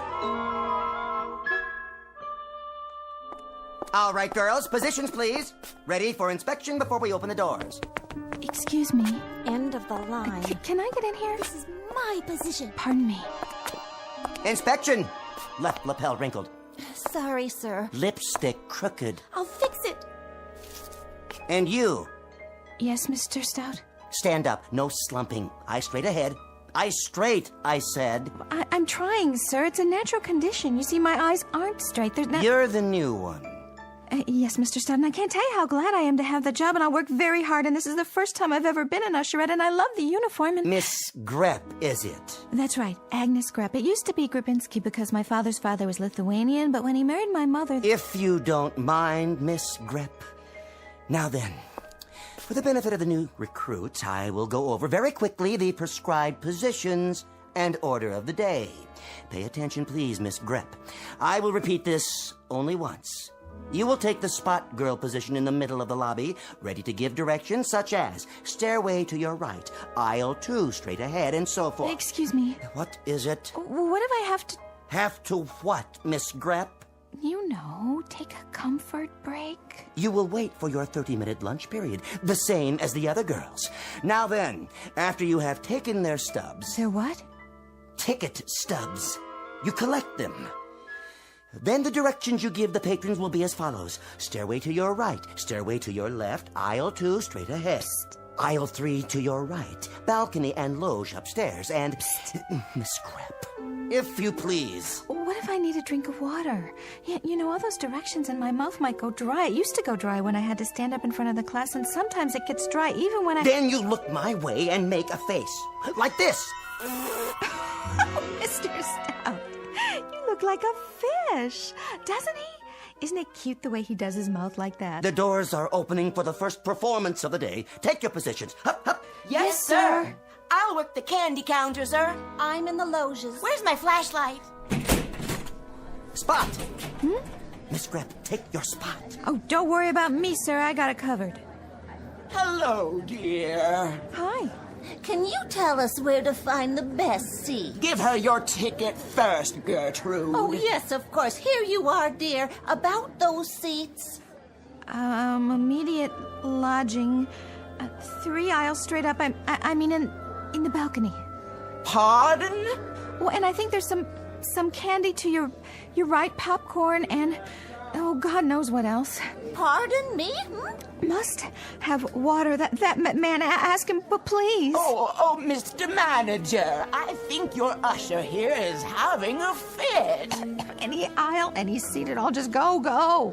[SPEAKER 11] All right, girls, positions, please. Ready for inspection before we open the doors.
[SPEAKER 24] Excuse me.
[SPEAKER 7] End of the line.
[SPEAKER 24] Can I get in here?
[SPEAKER 7] This is my position.
[SPEAKER 24] Pardon me.
[SPEAKER 11] Inspection. Left lapel wrinkled.
[SPEAKER 7] Sorry, sir.
[SPEAKER 11] Lipstick crooked.
[SPEAKER 7] I'll fix it.
[SPEAKER 11] And you.
[SPEAKER 24] Yes, Mr. Stout?
[SPEAKER 11] Stand up. No slumping. Eyes straight ahead. Eyes straight, I said.
[SPEAKER 24] I'm trying, sir. It's a natural condition. You see, my eyes aren't straight.
[SPEAKER 11] You're the new one.
[SPEAKER 24] Yes, Mr. Stout, and I can't tell you how glad I am to have the job, and I work very hard, and this is the first time I've ever been an usherette, and I love the uniform, and...
[SPEAKER 11] Miss Grepp, is it?
[SPEAKER 24] That's right, Agnes Grepp. It used to be Gripinski because my father's father was Lithuanian, but when he married my mother...
[SPEAKER 11] If you don't mind, Miss Grepp. Now then, for the benefit of the new recruits, I will go over very quickly the prescribed positions and order of the day. Pay attention, please, Miss Grepp. I will repeat this only once. You will take the spot girl position in the middle of the lobby, ready to give directions such as stairway to your right, aisle 2 straight ahead, and so forth.
[SPEAKER 24] Excuse me.
[SPEAKER 11] What is it?
[SPEAKER 24] What if I have to...
[SPEAKER 11] Have to what, Miss Grepp?
[SPEAKER 24] You know, take a comfort break.
[SPEAKER 11] You will wait for your 30-minute lunch period, the same as the other girls. Now then, after you have taken their stubs...
[SPEAKER 24] Their what?
[SPEAKER 11] Ticket stubs. You collect them. Then the directions you give the patrons will be as follows. Stairway to your right, stairway to your left, aisle 2 straight ahead. Psst. Aisle 3 to your right, balcony and loge upstairs, and... Miss Grepp, if you please.
[SPEAKER 24] What if I need a drink of water? Yeah, you know, all those directions and my mouth might go dry. It used to go dry when I had to stand up in front of the class, and sometimes it gets dry even when I...
[SPEAKER 11] Then you look my way and make a face. Like this.
[SPEAKER 24] Mr. Stout, you look like a fish, doesn't he? Isn't it cute the way he does his mouth like that?
[SPEAKER 11] The doors are opening for the first performance of the day. Take your positions. Hup, hup.
[SPEAKER 18] Yes, sir. I'll work the candy counter, sir.
[SPEAKER 7] I'm in the loges.
[SPEAKER 18] Where's my flashlight?
[SPEAKER 11] Spot. Miss Grepp, take your spot.
[SPEAKER 24] Oh, don't worry about me, sir. I got it covered.
[SPEAKER 18] Hello, dear.
[SPEAKER 24] Hi.
[SPEAKER 7] Can you tell us where to find the best seat?
[SPEAKER 18] Give her your ticket first, Gertrude.
[SPEAKER 7] Oh, yes, of course. Here you are, dear. About those seats.
[SPEAKER 24] Immediate lodging. 3 aisles straight up. I mean, in the balcony.
[SPEAKER 18] Pardon?
[SPEAKER 24] Well, and I think there's some candy to your right, popcorn, and... Oh, God knows what else.
[SPEAKER 7] Pardon me?
[SPEAKER 24] Must have water. That man, ask him, but please.
[SPEAKER 18] Oh, Mr. Manager, I think your usher here is having a fit.
[SPEAKER 24] Any aisle, any seat at all, just go.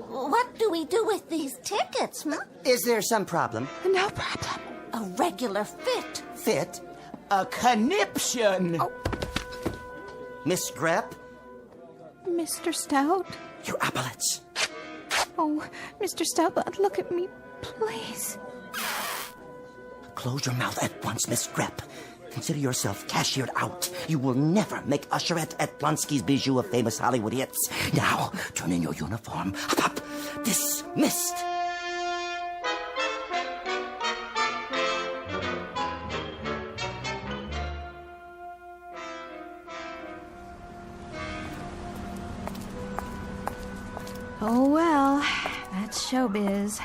[SPEAKER 7] What do we do with these tickets,
[SPEAKER 11] Is there some problem?
[SPEAKER 24] No problem.
[SPEAKER 7] A regular fit.
[SPEAKER 11] Fit?
[SPEAKER 18] A conniption.
[SPEAKER 24] Oh.
[SPEAKER 11] Miss Grepp?
[SPEAKER 24] Mr. Stout?
[SPEAKER 11] Your epaulets.
[SPEAKER 24] Oh, Mr. Stout, look at me, please.
[SPEAKER 11] Close your mouth at once, Miss Grepp. Consider yourself cashiered out. You will never make usherette at Blonsky's Bijou of famous Hollywood hits. Now, turn in your uniform. Up. Dismissed.
[SPEAKER 24] Oh, well, that's showbiz.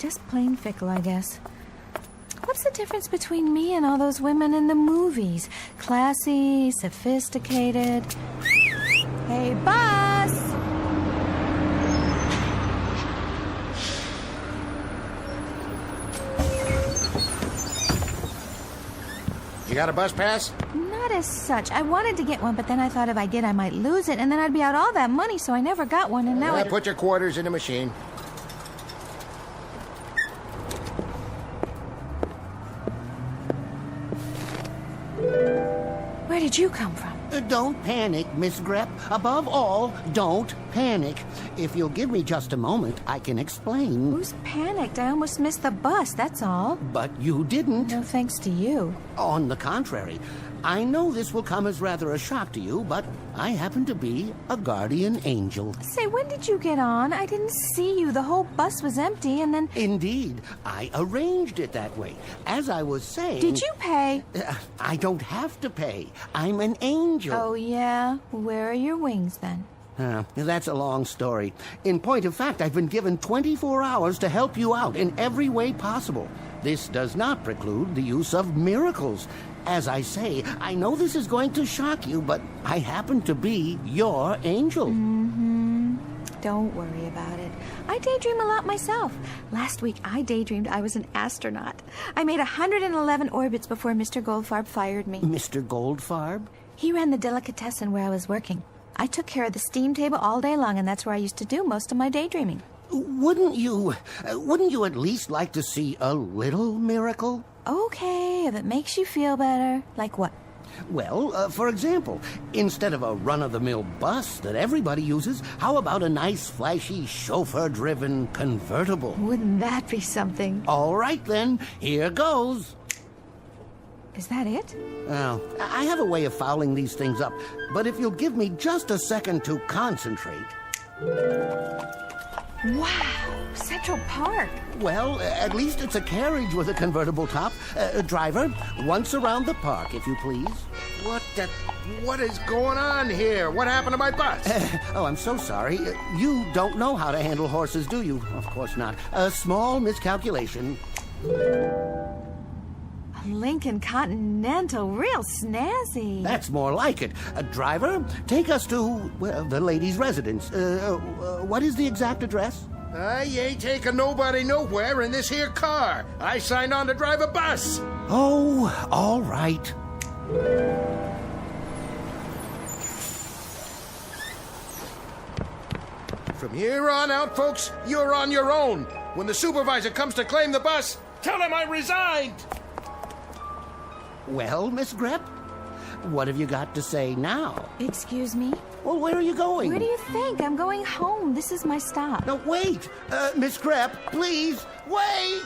[SPEAKER 24] Just plain fickle, I guess. What's the difference between me and all those women in the movies? Classy, sophisticated. Hey, bus!
[SPEAKER 16] You got a bus pass?
[SPEAKER 24] No, not as such. I wanted to get one, but then I thought if I did, I might lose it, and then I'd be out all that money, so I never got one, and now
[SPEAKER 16] Put your quarters in the machine.
[SPEAKER 24] Where did you come from?
[SPEAKER 3] Don't panic, Miss Grep. Above all, don't panic. If you'll give me just a moment, I can explain.
[SPEAKER 24] Who's panicked? I almost missed the bus, that's all.
[SPEAKER 3] But you didn't.
[SPEAKER 24] No thanks to you.
[SPEAKER 3] On the contrary, I know this will come as rather a shock to you, but I happen to be a guardian angel.
[SPEAKER 24] Say, when did you get on? I didn't see you. The whole bus was empty, and then...
[SPEAKER 3] Indeed. I arranged it that way. As I was saying...
[SPEAKER 24] Did you pay?
[SPEAKER 3] I don't have to pay. I'm an angel.
[SPEAKER 24] Oh, yeah? Where are your wings, then?
[SPEAKER 3] That's a long story. In point of fact, I've been given 24 hours to help you out in every way possible. This does not preclude the use of miracles. As I say, I know this is going to shock you, but I happen to be your angel.
[SPEAKER 24] Mm-hmm. Don't worry about it. I daydream a lot myself. Last week, I daydreamed I was an astronaut. I made 111 orbits before Mr. Goldfarb fired me.
[SPEAKER 3] Mr. Goldfarb?
[SPEAKER 24] He ran the delicatessen where I was working. I took care of the steam table all day long, and that's where I used to do most of my daydreaming.
[SPEAKER 3] Wouldn't you at least like to see a little miracle?
[SPEAKER 24] Okay, if it makes you feel better. Like what?
[SPEAKER 3] Well, for example, instead of a run-of-the-mill bus that everybody uses, how about a nice, flashy, chauffeur-driven convertible?
[SPEAKER 24] Wouldn't that be something?
[SPEAKER 3] All right, then. Here goes.
[SPEAKER 24] Is that it?
[SPEAKER 3] Oh, I have a way of fouling these things up, but if you'll give me just a second to concentrate...
[SPEAKER 24] Wow, Central Park.
[SPEAKER 3] Well, at least it's a carriage with a convertible top. Driver, once around the park, if you please.
[SPEAKER 16] What is going on here? What happened to my bus?
[SPEAKER 3] Oh, I'm so sorry. You don't know how to handle horses, do you? Of course not. A small miscalculation.
[SPEAKER 24] A Lincoln Continental, real snazzy.
[SPEAKER 3] That's more like it. Driver, take us to, well, the lady's residence. What is the exact address?
[SPEAKER 16] I ain't taking nobody nowhere in this here car. I signed on to drive a bus.
[SPEAKER 3] Oh, all right.
[SPEAKER 16] From here on out, folks, you're on your own. When the supervisor comes to claim the bus, tell him I resigned.
[SPEAKER 3] Well, Miss Grep, what have you got to say now?
[SPEAKER 24] Excuse me?
[SPEAKER 3] Well, where are you going?
[SPEAKER 24] Where do you think? I'm going home. This is my stop.
[SPEAKER 3] No, wait! Miss Grep, please, wait!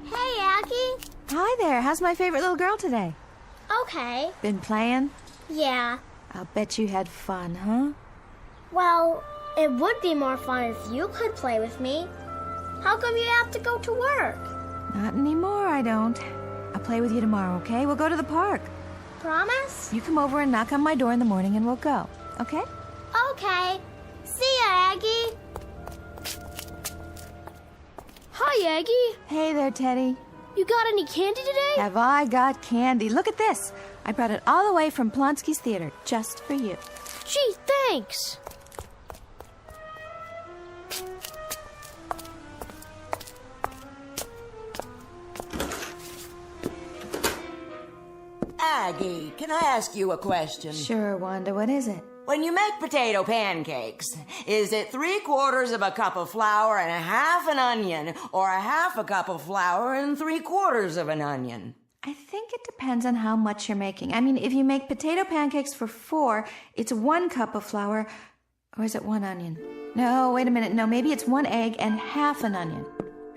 [SPEAKER 14] Hey, Aggie.
[SPEAKER 24] Hi there. How's my favorite little girl today?
[SPEAKER 14] Okay.
[SPEAKER 24] Been playing?
[SPEAKER 14] Yeah.
[SPEAKER 24] I'll bet you had fun, huh?
[SPEAKER 14] Well, it would be more fun if you could play with me. How come you have to go to work?
[SPEAKER 24] Not anymore, I don't. I'll play with you tomorrow, okay? We'll go to the park.
[SPEAKER 14] Promise?
[SPEAKER 24] You come over and knock on my door in the morning and we'll go, okay?
[SPEAKER 14] Okay. See ya, Aggie. Hi, Aggie.
[SPEAKER 24] Hey there, Teddy.
[SPEAKER 14] You got any candy today?
[SPEAKER 24] Have I got candy? Look at this. I brought it all the way from Plonsky's Theater, just for you.
[SPEAKER 14] Gee, thanks.
[SPEAKER 19] Aggie, can I ask you a question?
[SPEAKER 24] Sure, Wanda. What is it?
[SPEAKER 19] When you make potato pancakes, is it 3/4 of a cup of flour and a half an onion, or a half a cup of flour and 3/4 of an onion?
[SPEAKER 24] I think it depends on how much you're making. I mean, if you make potato pancakes for 4, it's 1 cup of flour, or is it 1 onion? No, wait a minute. No, maybe it's 1 egg and half an onion.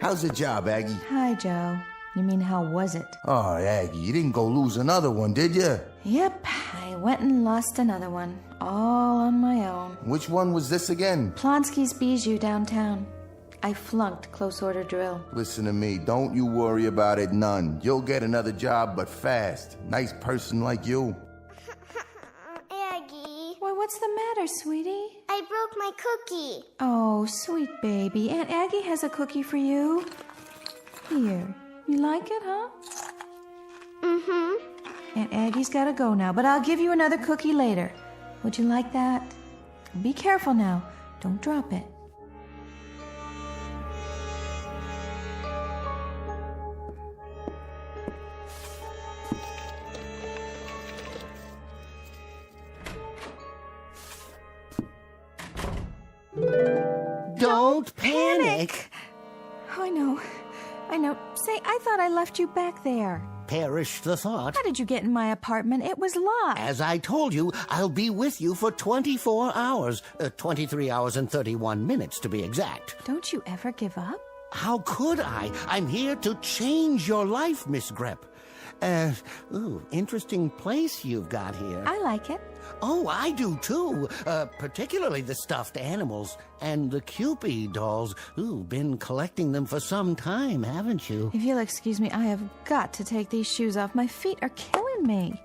[SPEAKER 5] How's the job, Aggie?
[SPEAKER 24] Hi, Joe. You mean, how was it?
[SPEAKER 5] Oh, Aggie, you didn't go lose another one, did you?
[SPEAKER 24] Yep, I went and lost another one, all on my own.
[SPEAKER 5] Which one was this again?
[SPEAKER 24] Plonsky's Bijou downtown. I flunked close order drill.
[SPEAKER 5] Listen to me, don't you worry about it none. You'll get another job, but fast. Nice person like you.
[SPEAKER 14] Aggie.
[SPEAKER 24] Why, what's the matter, sweetie?
[SPEAKER 14] I broke my cookie.
[SPEAKER 24] Oh, sweet baby. Aunt Aggie has a cookie for you. Here. You like it, huh?
[SPEAKER 14] Mm-hmm.
[SPEAKER 24] Aunt Aggie's gotta go now, but I'll give you another cookie later. Would you like that? Be careful now. Don't drop it.
[SPEAKER 3] Don't panic.
[SPEAKER 24] I know. Say, I thought I left you back there.
[SPEAKER 3] Perish the thought.
[SPEAKER 24] How did you get in my apartment? It was locked.
[SPEAKER 3] As I told you, I'll be with you for 24 hours. 23 hours and 31 minutes, to be exact.
[SPEAKER 24] Don't you ever give up?
[SPEAKER 3] How could I? I'm here to change your life, Miss Grepp. Interesting place you've got here.
[SPEAKER 24] I like it.
[SPEAKER 3] Oh, I do too. Particularly the stuffed animals and the Cupid dolls. Been collecting them for some time, haven't you?
[SPEAKER 24] If you'll excuse me, I have got to take these shoes off. My feet are killing me.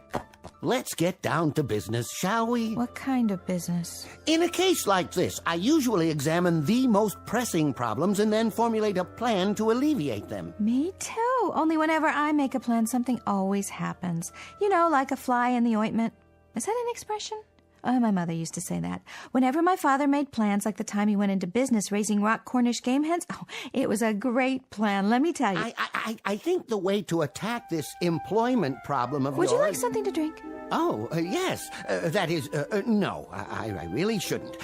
[SPEAKER 3] Let's get down to business, shall we?
[SPEAKER 24] What kind of business?
[SPEAKER 3] In a case like this, I usually examine the most pressing problems and then formulate a plan to alleviate them.
[SPEAKER 24] Me too. Only whenever I make a plan, something always happens. You know, like a fly in the ointment. Is that an expression? Oh, my mother used to say that. Whenever my father made plans, like the time he went into business raising rock Cornish game hens, it was a great plan, let me tell you.
[SPEAKER 3] I think the way to attack this employment problem of
[SPEAKER 24] Would
[SPEAKER 3] yours...
[SPEAKER 24] you like something to drink?
[SPEAKER 3] Oh, yes. That is, no, I really shouldn't.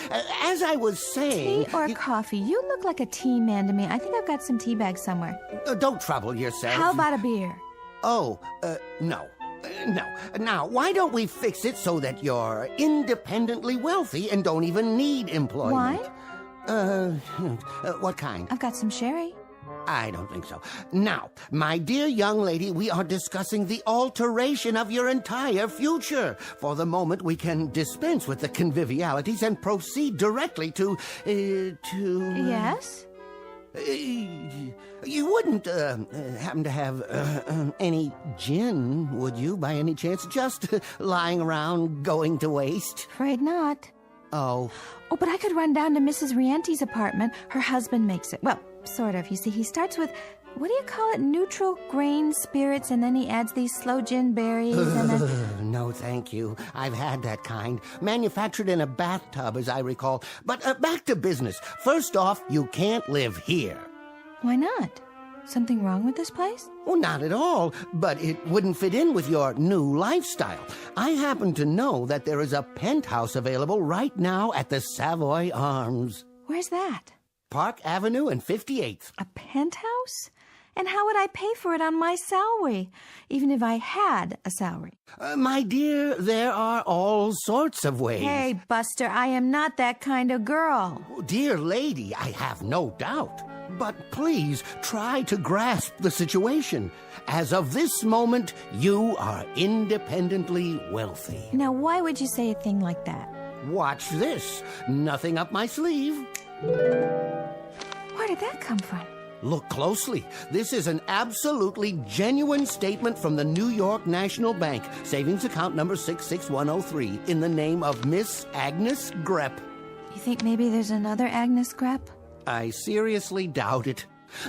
[SPEAKER 3] As I was saying...
[SPEAKER 24] Tea or coffee? You look like a tea man to me. I think I've got some tea bags somewhere.
[SPEAKER 3] Don't trouble yourself.
[SPEAKER 24] How about a beer?
[SPEAKER 3] Oh, no. No. Now, why don't we fix it so that you're independently wealthy and don't even need employment?
[SPEAKER 24] Wine?
[SPEAKER 3] What kind?
[SPEAKER 24] I've got some sherry.
[SPEAKER 3] I don't think so. Now, my dear young lady, we are discussing the alteration of your entire future. For the moment, we can dispense with the convivialities and proceed directly to...
[SPEAKER 24] Yes?
[SPEAKER 3] You wouldn't happen to have any gin, would you, by any chance? Just lying around going to waste?
[SPEAKER 24] Afraid not.
[SPEAKER 3] Oh.
[SPEAKER 24] Oh, but I could run down to Mrs. Riente's apartment. Her husband makes it. Well, sort of. You see, he starts with, what do you call it, neutral grain spirits, and then he adds these sloe gin berries, and then...
[SPEAKER 3] No, thank you. I've had that kind. Manufactured in a bathtub, as I recall. But back to business. First off, you can't live here.
[SPEAKER 24] Why not? Something wrong with this place?
[SPEAKER 3] Well, not at all, but it wouldn't fit in with your new lifestyle. I happen to know that there is a penthouse available right now at the Savoy Arms.
[SPEAKER 24] Where's that?
[SPEAKER 3] Park Avenue and 58th.
[SPEAKER 24] A penthouse? And how would I pay for it on my salary, even if I had a salary?
[SPEAKER 3] My dear, there are all sorts of ways.
[SPEAKER 24] Hey, Buster, I am not that kind of girl.
[SPEAKER 3] Dear lady, I have no doubt. But please try to grasp the situation. As of this moment, you are independently wealthy.
[SPEAKER 24] Now, why would you say a thing like that?
[SPEAKER 3] Watch this. Nothing up my sleeve.
[SPEAKER 24] Where did that come from?
[SPEAKER 3] Look closely. This is an absolutely genuine statement from the New York National Bank, savings account number 66103, in the name of Miss Agnes Grepp.
[SPEAKER 24] You think maybe there's another Agnes Grepp?
[SPEAKER 3] I seriously doubt it.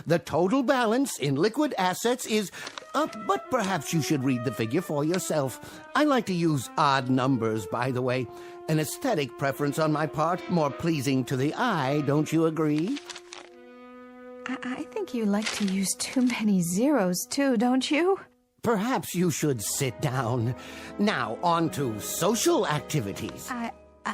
[SPEAKER 3] The total balance in liquid assets is... but perhaps you should read the figure for yourself. I like to use odd numbers, by the way. An aesthetic preference on my part, more pleasing to the eye, don't you agree?
[SPEAKER 24] I think you like to use too many zeros, too, don't you?
[SPEAKER 3] Perhaps you should sit down. Now, on to social activities.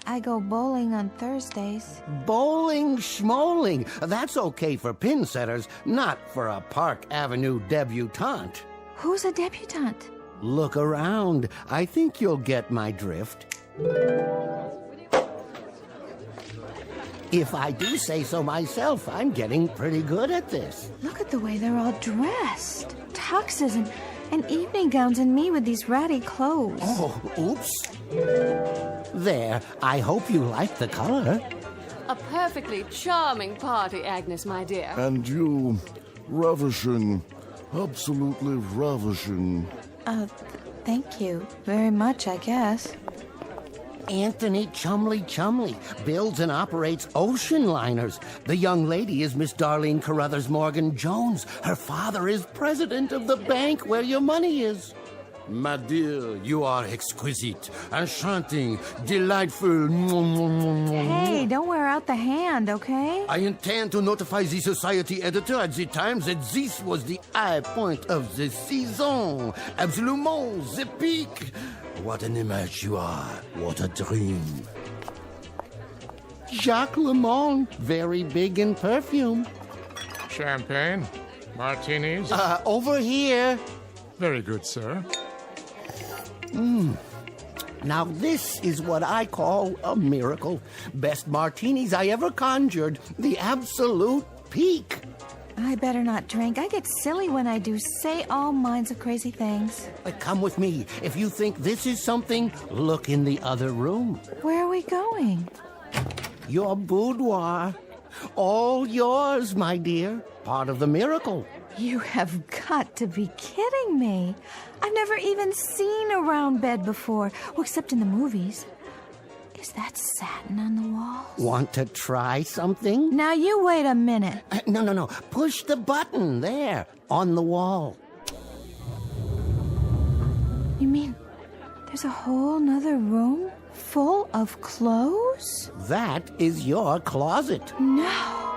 [SPEAKER 24] I go bowling on Thursdays.
[SPEAKER 3] Bowling schmoling. That's okay for pin setters, not for a Park Avenue debutante.
[SPEAKER 24] Who's a debutante?
[SPEAKER 3] Look around. I think you'll get my drift. If I do say so myself, I'm getting pretty good at this.
[SPEAKER 24] Look at the way they're all dressed. Tuxes and evening gowns, and me with these ratty clothes.
[SPEAKER 3] Oh, oops. There, I hope you like the color.
[SPEAKER 20] A perfectly charming party, Agnes, my dear.
[SPEAKER 17] And you, ravishing, absolutely ravishing.
[SPEAKER 24] Thank you very much, I guess.
[SPEAKER 3] Anthony Chumley builds and operates ocean liners. The young lady is Miss Darlene Carruthers Morgan Jones. Her father is president of the bank where your money is.
[SPEAKER 10] Ma dear, you are exquisite, enchanting, delightful.
[SPEAKER 24] Hey, don't wear out the hand, okay?
[SPEAKER 10] I intend to notify the society editor at the Times that this was the high point of the season. Absolument, the peak. What an image you are. What a dream. Jacques Lemond, very big in perfume.
[SPEAKER 9] Champagne? Martinis?
[SPEAKER 10] Over here.
[SPEAKER 9] Very good, sir.
[SPEAKER 3] Now this is what I call a miracle. Best martinis I ever conjured. The absolute peak.
[SPEAKER 24] I better not drink. I get silly when I do say all kinds of crazy things.
[SPEAKER 3] Come with me. If you think this is something, look in the other room.
[SPEAKER 24] Where are we going?
[SPEAKER 3] Your boudoir. All yours, my dear. Part of the miracle.
[SPEAKER 24] You have got to be kidding me. I've never even seen a round bed before, well, except in the movies. Is that satin on the walls?
[SPEAKER 3] Want to try something?
[SPEAKER 24] Now you wait a minute.
[SPEAKER 3] No. Push the button there, on the wall.
[SPEAKER 24] You mean there's a whole nother room full of clothes?
[SPEAKER 3] That is your closet.
[SPEAKER 24] No.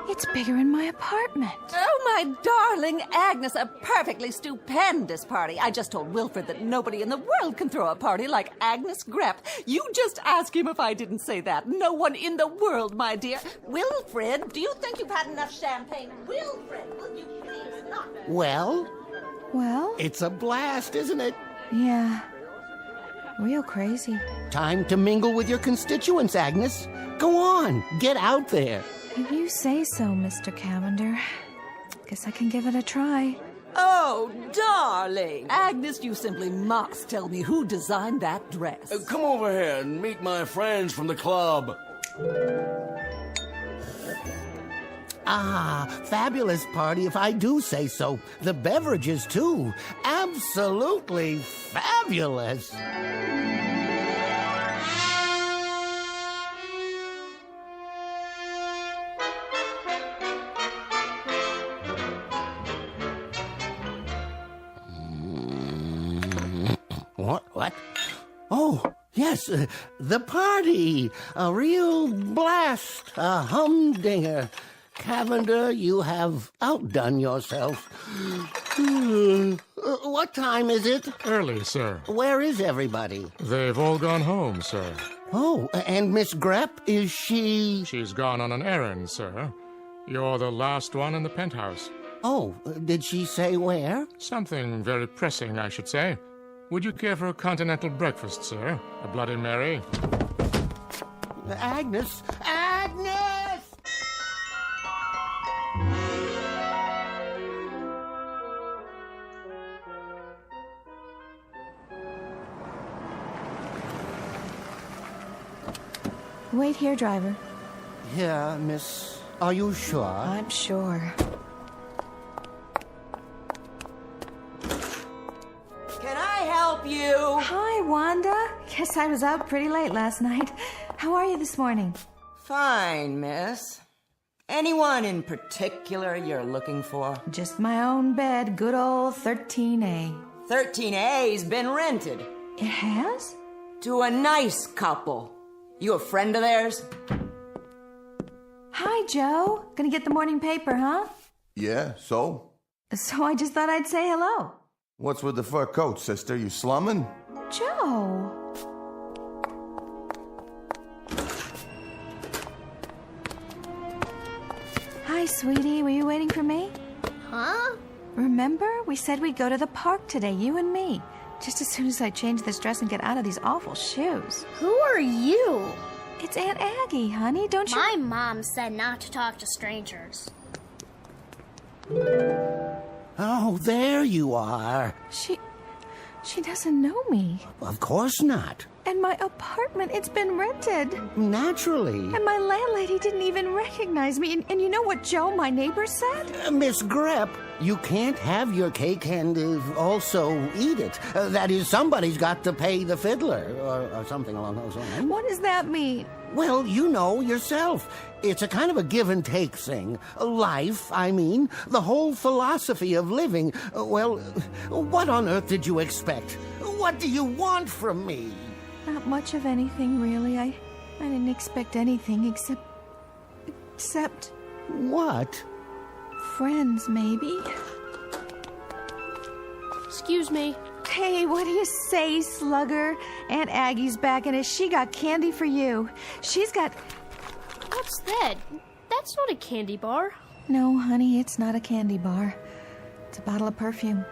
[SPEAKER 24] It's bigger in my apartment.
[SPEAKER 15] Oh, my darling Agnes, a perfectly stupendous party. I just told Wilfred that nobody in the world can throw a party like Agnes Grepp. You just ask him if I didn't say that. No one in the world, my dear. Wilfred, do you think you've had enough champagne? Wilfred, will you please not?
[SPEAKER 3] Well?
[SPEAKER 24] It's
[SPEAKER 3] a blast, isn't it?
[SPEAKER 24] Yeah. Real crazy.
[SPEAKER 3] Time to mingle with your constituents, Agnes. Go on, get out there.
[SPEAKER 24] If you say so, Mr. Cavander. Guess I can give it a try.
[SPEAKER 15] Oh, darling. Agnes, you simply must tell me who designed that dress.
[SPEAKER 6] Come over here and meet my friends from the club.
[SPEAKER 3] Fabulous party if I do say so. The beverages, too. Absolutely fabulous. What? Oh, yes, the party. A real blast. A humdinger. Cavander, you have outdone yourself. What time is it?
[SPEAKER 9] Early, sir.
[SPEAKER 3] Where is everybody?
[SPEAKER 9] They've all gone home, sir.
[SPEAKER 3] Oh, and Miss Grepp, is she...
[SPEAKER 9] She's gone on an errand, sir. You're the last one in the penthouse.
[SPEAKER 3] Oh, did she say where?
[SPEAKER 9] Something very pressing, I should say. Would you care for a continental breakfast, sir? A Bloody Mary?
[SPEAKER 3] Agnes! Agnes!
[SPEAKER 24] Wait here, driver.
[SPEAKER 3] Yeah, miss. Are you sure?
[SPEAKER 24] I'm sure.
[SPEAKER 19] Can I help you?
[SPEAKER 24] Hi, Wanda. Guess I was out pretty late last night. How are you this morning?
[SPEAKER 19] Fine, miss. Anyone in particular you're looking for?
[SPEAKER 24] Just my own bed, good old 13A.
[SPEAKER 19] 13A's been rented.
[SPEAKER 24] It has?
[SPEAKER 19] To a nice couple. You a friend of theirs?
[SPEAKER 24] Hi, Joe. Gonna get the morning paper, huh?
[SPEAKER 5] Yeah, so?
[SPEAKER 24] So I just thought I'd say hello.
[SPEAKER 5] What's with the fur coat, sister? You slumming?
[SPEAKER 24] Joe. Hi, sweetie. Were you waiting for me?
[SPEAKER 14] Huh?
[SPEAKER 24] Remember? We said we'd go to the park today, you and me. Just as soon as I change this dress and get out of these awful shoes.
[SPEAKER 14] Who are you?
[SPEAKER 24] It's Aunt Aggie, honey. Don't you...
[SPEAKER 14] My mom said not to talk to strangers.
[SPEAKER 3] Oh, there you are.
[SPEAKER 24] She doesn't know me.
[SPEAKER 3] Of course not.
[SPEAKER 24] And my apartment, it's been rented.
[SPEAKER 3] Naturally.
[SPEAKER 24] And my landlady didn't even recognize me. And you know what Joe, my neighbor, said?
[SPEAKER 3] Miss Grepp, you can't have your cake and also eat it. That is, somebody's got to pay the fiddler, or something along those lines.
[SPEAKER 24] What does that mean?
[SPEAKER 3] Well, you know yourself. It's a kind of a give and take thing. Life, I mean. The whole philosophy of living. Well, what on earth did you expect? What do you want from me?
[SPEAKER 24] Not much of anything, really. I didn't expect anything except...
[SPEAKER 3] What?
[SPEAKER 24] Friends, maybe.
[SPEAKER 20] Excuse me.
[SPEAKER 24] Hey, what do you say, Slugger? Aunt Aggie's back, and she got candy for you. She's got...
[SPEAKER 20] What's that? That's not a candy bar.
[SPEAKER 24] No, honey, it's not a candy bar. It's a bottle of perfume.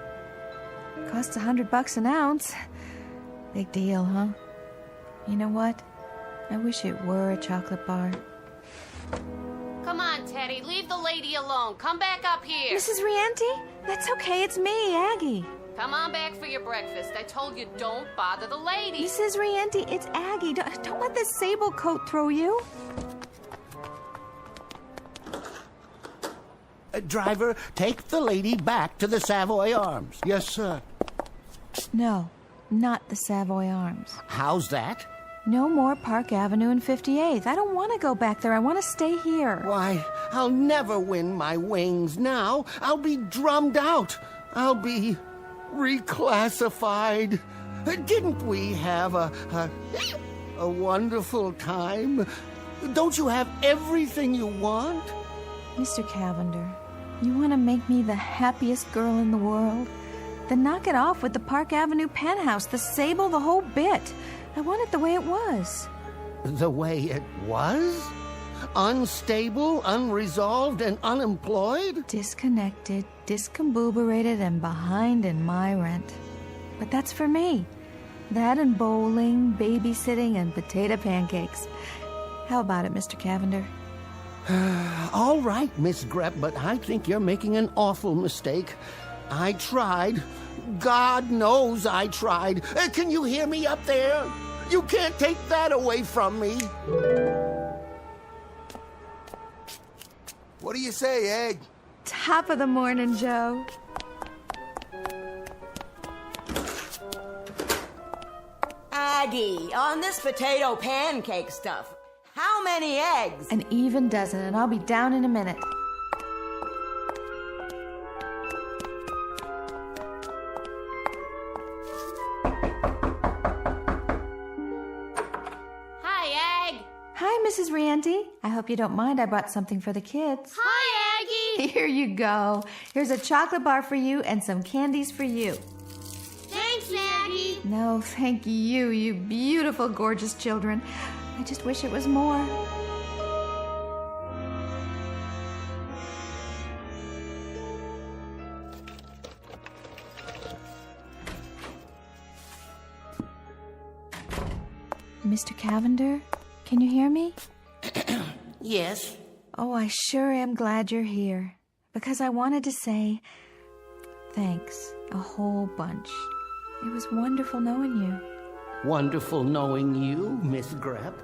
[SPEAKER 24] Costs $100 an ounce. Big deal, huh? You know what? I wish it were a chocolate bar.
[SPEAKER 20] Come on, Teddy. Leave the lady alone. Come back up here.
[SPEAKER 24] Mrs. Rienti? That's okay. It's me, Aggie.
[SPEAKER 20] Come on back for your breakfast. I told you don't bother the lady.
[SPEAKER 24] Mrs. Rienti, it's Aggie. Don't let this sable coat throw you.
[SPEAKER 3] Driver, take the lady back to the Savoy Arms.
[SPEAKER 10] Yes, sir.
[SPEAKER 24] No, not the Savoy Arms.
[SPEAKER 3] How's that?
[SPEAKER 24] No more Park Avenue and 58th. I don't want to go back there. I want to stay here.
[SPEAKER 3] Why, I'll never win my wings now. I'll be drummed out. I'll be reclassified. Didn't we have a wonderful time? Don't you have everything you want?
[SPEAKER 24] Mr. Cavander, you want to make me the happiest girl in the world? Then knock it off with the Park Avenue penthouse, the sable, the whole bit. I want it the way it was.
[SPEAKER 3] The way it was? Unstable, unresolved, and unemployed?
[SPEAKER 24] Disconnected, discombobulated, and behind in my rent. But that's for me. That and bowling, babysitting, and potato pancakes. How about it, Mr. Cavander?
[SPEAKER 3] All right, Miss Grepp, but I think you're making an awful mistake. I tried. God knows I tried. Can you hear me up there? You can't take that away from me.
[SPEAKER 13] What do you say, Egg?
[SPEAKER 24] Top of the morning, Joe.
[SPEAKER 19] Aggie, on this potato pancake stuff, how many eggs?
[SPEAKER 24] An even dozen, and I'll be down in a minute.
[SPEAKER 20] Hi, Egg.
[SPEAKER 24] Hi, Mrs. Rienti. I hope you don't mind. I brought something for the kids.
[SPEAKER 20] Hi, Aggie.
[SPEAKER 24] Here you go. Here's a chocolate bar for you and some candies for you.
[SPEAKER 20] Thanks, Aggie.
[SPEAKER 24] No, thank you, you beautiful, gorgeous children. I just wish it was more. Mr. Cavander, can you hear me?
[SPEAKER 3] Yes.
[SPEAKER 24] Oh, I sure am glad you're here. Because I wanted to say thanks a whole bunch. It was wonderful knowing you.
[SPEAKER 3] Wonderful knowing you, Miss Grepp.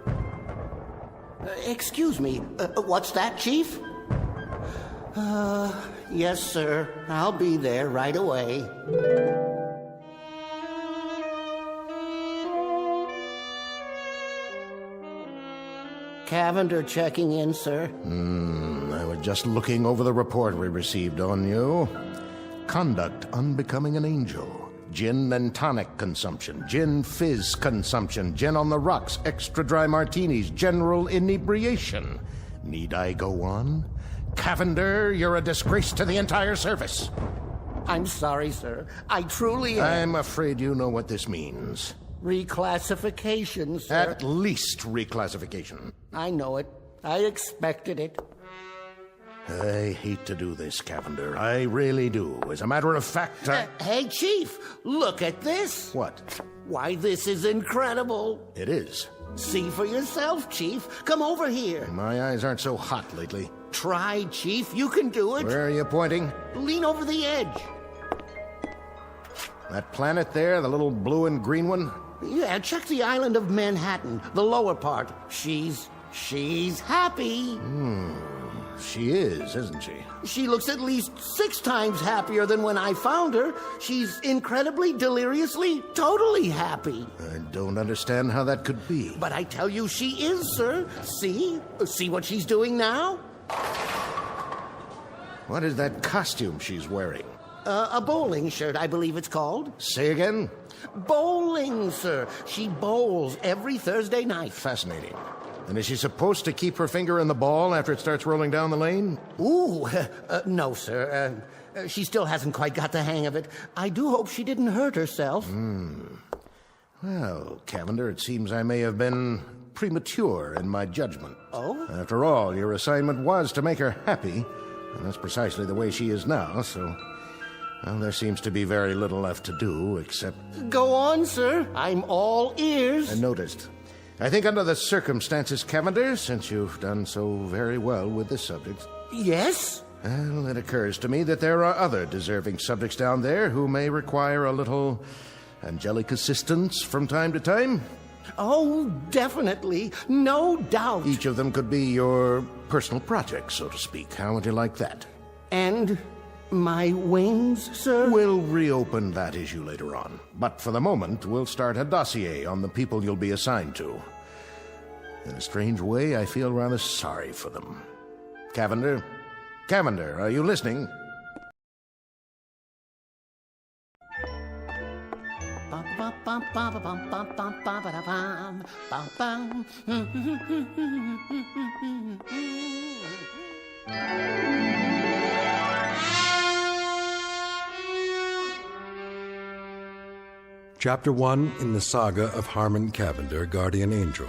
[SPEAKER 3] Excuse me, what's that, Chief? Yes, sir. I'll be there right away. Cavander checking in, sir.
[SPEAKER 16] I was just looking over the report we received on you. Conduct unbecoming an angel. Gin and tonic consumption, gin fizz consumption, gin on the rocks, extra dry martinis, general inebriation. Need I go on? Cavander, you're a disgrace to the entire service.
[SPEAKER 3] I'm sorry, sir. I truly am.
[SPEAKER 16] I'm afraid you know what this means.
[SPEAKER 3] Reclassification, sir.
[SPEAKER 16] At least reclassification.
[SPEAKER 3] I know it. I expected it.
[SPEAKER 16] I hate to do this, Cavander. I really do. As a matter of fact,
[SPEAKER 3] Hey, Chief, look at this.
[SPEAKER 16] What?
[SPEAKER 3] Why, this is incredible.
[SPEAKER 16] It is.
[SPEAKER 3] See for yourself, Chief. Come over here.
[SPEAKER 16] My eyes aren't so hot lately.
[SPEAKER 3] Try, Chief. You can do it.
[SPEAKER 16] Where are you pointing?
[SPEAKER 3] Lean over the edge.
[SPEAKER 16] That planet there, the little blue and green one?
[SPEAKER 3] Yeah, check the island of Manhattan, the lower part. She's happy.
[SPEAKER 16] she is, isn't she?
[SPEAKER 3] She looks at least 6 times happier than when I found her. She's incredibly, deliriously, totally happy.
[SPEAKER 16] I don't understand how that could be.
[SPEAKER 3] But I tell you she is, sir. See? See what she's doing now?
[SPEAKER 16] What is that costume she's wearing?
[SPEAKER 3] A bowling shirt, I believe it's called.
[SPEAKER 16] Say again?
[SPEAKER 3] Bowling, sir. She bowls every Thursday night.
[SPEAKER 16] Fascinating. And is she supposed to keep her finger in the ball after it starts rolling down the lane?
[SPEAKER 3] Ooh, no, sir. She still hasn't quite got the hang of it. I do hope she didn't hurt herself.
[SPEAKER 16] Well, Cavander, it seems I may have been premature in my judgment.
[SPEAKER 3] Oh?
[SPEAKER 16] After all, your assignment was to make her happy, and that's precisely the way she is now, so... Well, there seems to be very little left to do, except...
[SPEAKER 3] Go on, sir. I'm all ears.
[SPEAKER 16] I noticed. I think under the circumstances, Cavander, since you've done so very well with this subject...
[SPEAKER 3] Yes?
[SPEAKER 16] Well, it occurs to me that there are other deserving subjects down there who may require a little angelic assistance from time to time.
[SPEAKER 3] Oh, definitely. No doubt.
[SPEAKER 16] Each of them could be your personal project, so to speak. How would you like that?
[SPEAKER 3] And... my wings, sir?
[SPEAKER 16] We'll reopen that issue later on. But for the moment, we'll start a dossier on the people you'll be assigned to. In a strange way, I feel rather sorry for them. Cavander? Cavander, are you listening?
[SPEAKER 1] Chapter 1 in the saga of Harmon Cavander, Guardian Angel,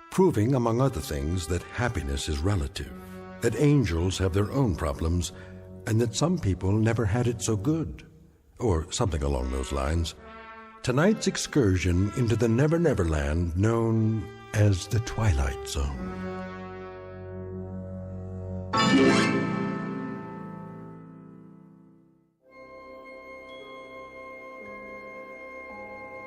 [SPEAKER 1] proving, among other things, that happiness is relative, that angels have their own problems, and that some people never had it so good, or something along those lines. Tonight's excursion into the Never Never Land known as the Twilight Zone.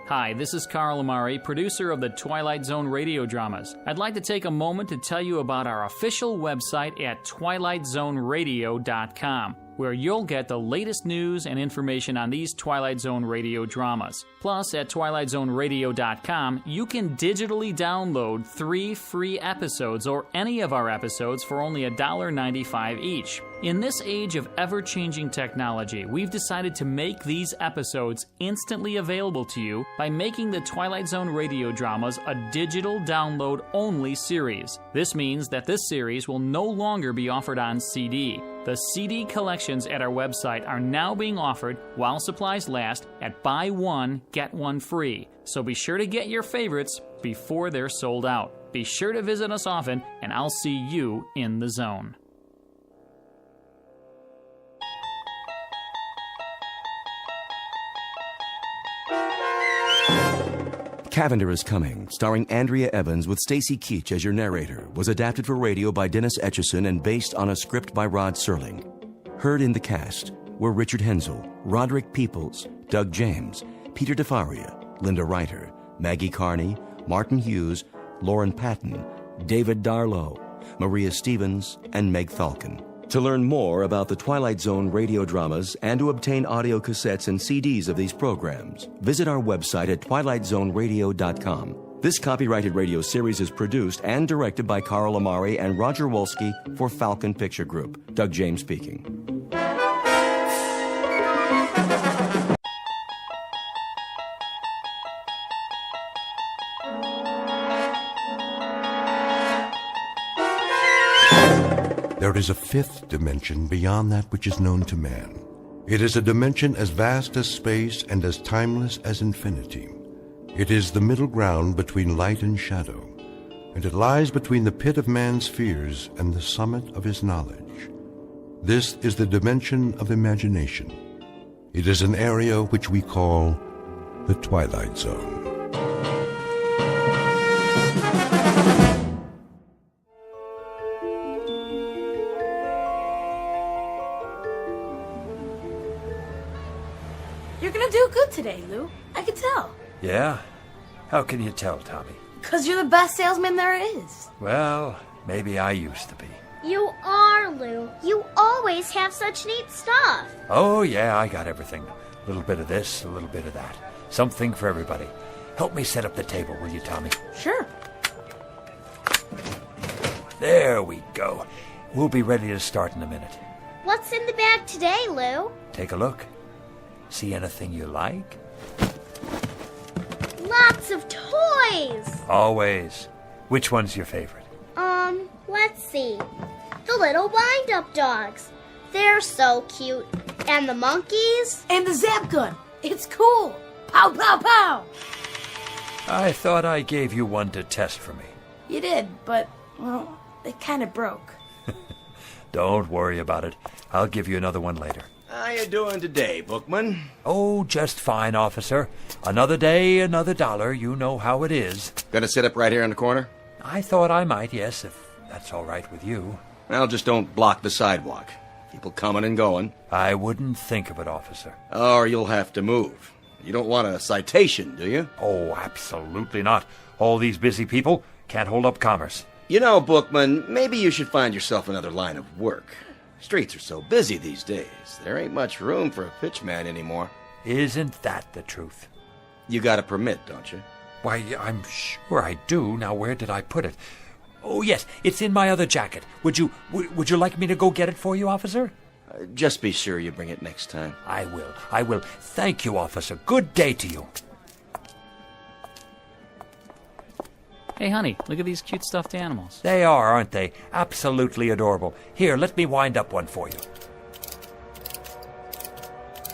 [SPEAKER 8] Hi, this is Carl Amari, producer of the Twilight Zone radio dramas. I'd like to take a moment to tell you about our official website at twilightzoneradio.com, where you'll get the latest news and information on these Twilight Zone radio dramas. Plus, at twilightzoneradio.com, you can digitally download 3 free episodes or any of our episodes for only $1.95 each. In this age of ever-changing technology, we've decided to make these episodes instantly available to you by making the Twilight Zone radio dramas a digital download-only series. This means that this series will no longer be offered on CD. The CD collections at our website are now being offered while supplies last at buy one, get one free. So be sure to get your favorites before they're sold out. Be sure to visit us often, and I'll see you in the zone.
[SPEAKER 2] Cavander is Coming, starring Andrea Evans with Stacy Keach as your narrator, was adapted for radio by Dennis Etchison and based on a script by Rod Serling. Heard in the cast were Richard Hensel, Roderick Peoples, Doug James, Peter DeFaria, Linda Reiter, Maggie Carney, Martin Hughes, Lauren Patton, David Darlow, Maria Stevens, and Meg Falcon. To learn more about the Twilight Zone radio dramas and to obtain audio cassettes and CDs of these programs, visit our website at twilightzoneradio.com. This copyrighted radio series is produced and directed by Carl Amari and Roger Wolski for Falcon Picture Group. Doug James speaking.
[SPEAKER 1] There is a 5th dimension beyond that which is known to man. It is a dimension as vast as space and as timeless as infinity. It is the middle ground between light and shadow, and it lies between the pit of man's fears and the summit of his knowledge. This is the dimension of imagination. It is an area which we call the Twilight Zone.
[SPEAKER 4] You're gonna do good today, Lou. I can tell.
[SPEAKER 21] Yeah? How can you tell, Tommy?
[SPEAKER 4] 'Cause you're the best salesman there is.
[SPEAKER 21] Well, maybe I used to be.
[SPEAKER 14] You are, Lou. You always have such neat stuff.
[SPEAKER 21] Oh, yeah, I got everything. A little bit of this, a little bit of that. Something for everybody. Help me set up the table, will you, Tommy?
[SPEAKER 4] Sure.
[SPEAKER 21] There we go. We'll be ready to start in a minute.
[SPEAKER 14] What's in the bag today, Lou?
[SPEAKER 21] Take a look. See anything you like?
[SPEAKER 14] Lots of toys.
[SPEAKER 21] Always. Which one's your favorite?
[SPEAKER 14] Let's see. The little wind-up dogs. They're so cute. And the monkeys.
[SPEAKER 4] And the zap gun. It's cool. Pow, pow, pow.
[SPEAKER 21] I thought I gave you one to test for me.
[SPEAKER 4] You did, but, well, it kind of broke.
[SPEAKER 21] Don't worry about it. I'll give you another one later.
[SPEAKER 6] How you doing today, Bookman?
[SPEAKER 21] Oh, just fine, officer. Another day, another dollar. You know how it is.
[SPEAKER 6] Gonna sit up right here in the corner?
[SPEAKER 21] I thought I might, yes, if that's all right with you.
[SPEAKER 6] Well, just don't block the sidewalk. People coming and going.
[SPEAKER 21] I wouldn't think of it, officer.
[SPEAKER 6] Or you'll have to move. You don't want a citation, do you?
[SPEAKER 21] Oh, absolutely not. All these busy people can't hold up commerce.
[SPEAKER 6] You know, Bookman, maybe you should find yourself another line of work. Streets are so busy these days. There ain't much room for a pitchman anymore.
[SPEAKER 21] Isn't that the truth?
[SPEAKER 6] You got a permit, don't you?
[SPEAKER 21] Why, I'm sure I do. Now, where did I put it? Oh, yes, it's in my other jacket. Would you like me to go get it for you, officer?
[SPEAKER 6] Just be sure you bring it next time.
[SPEAKER 21] I will. Thank you, officer. Good day to you.
[SPEAKER 8] Hey, honey, look at these cute stuffed animals.
[SPEAKER 21] They are, aren't they? Absolutely adorable. Here, let me wind up one for you.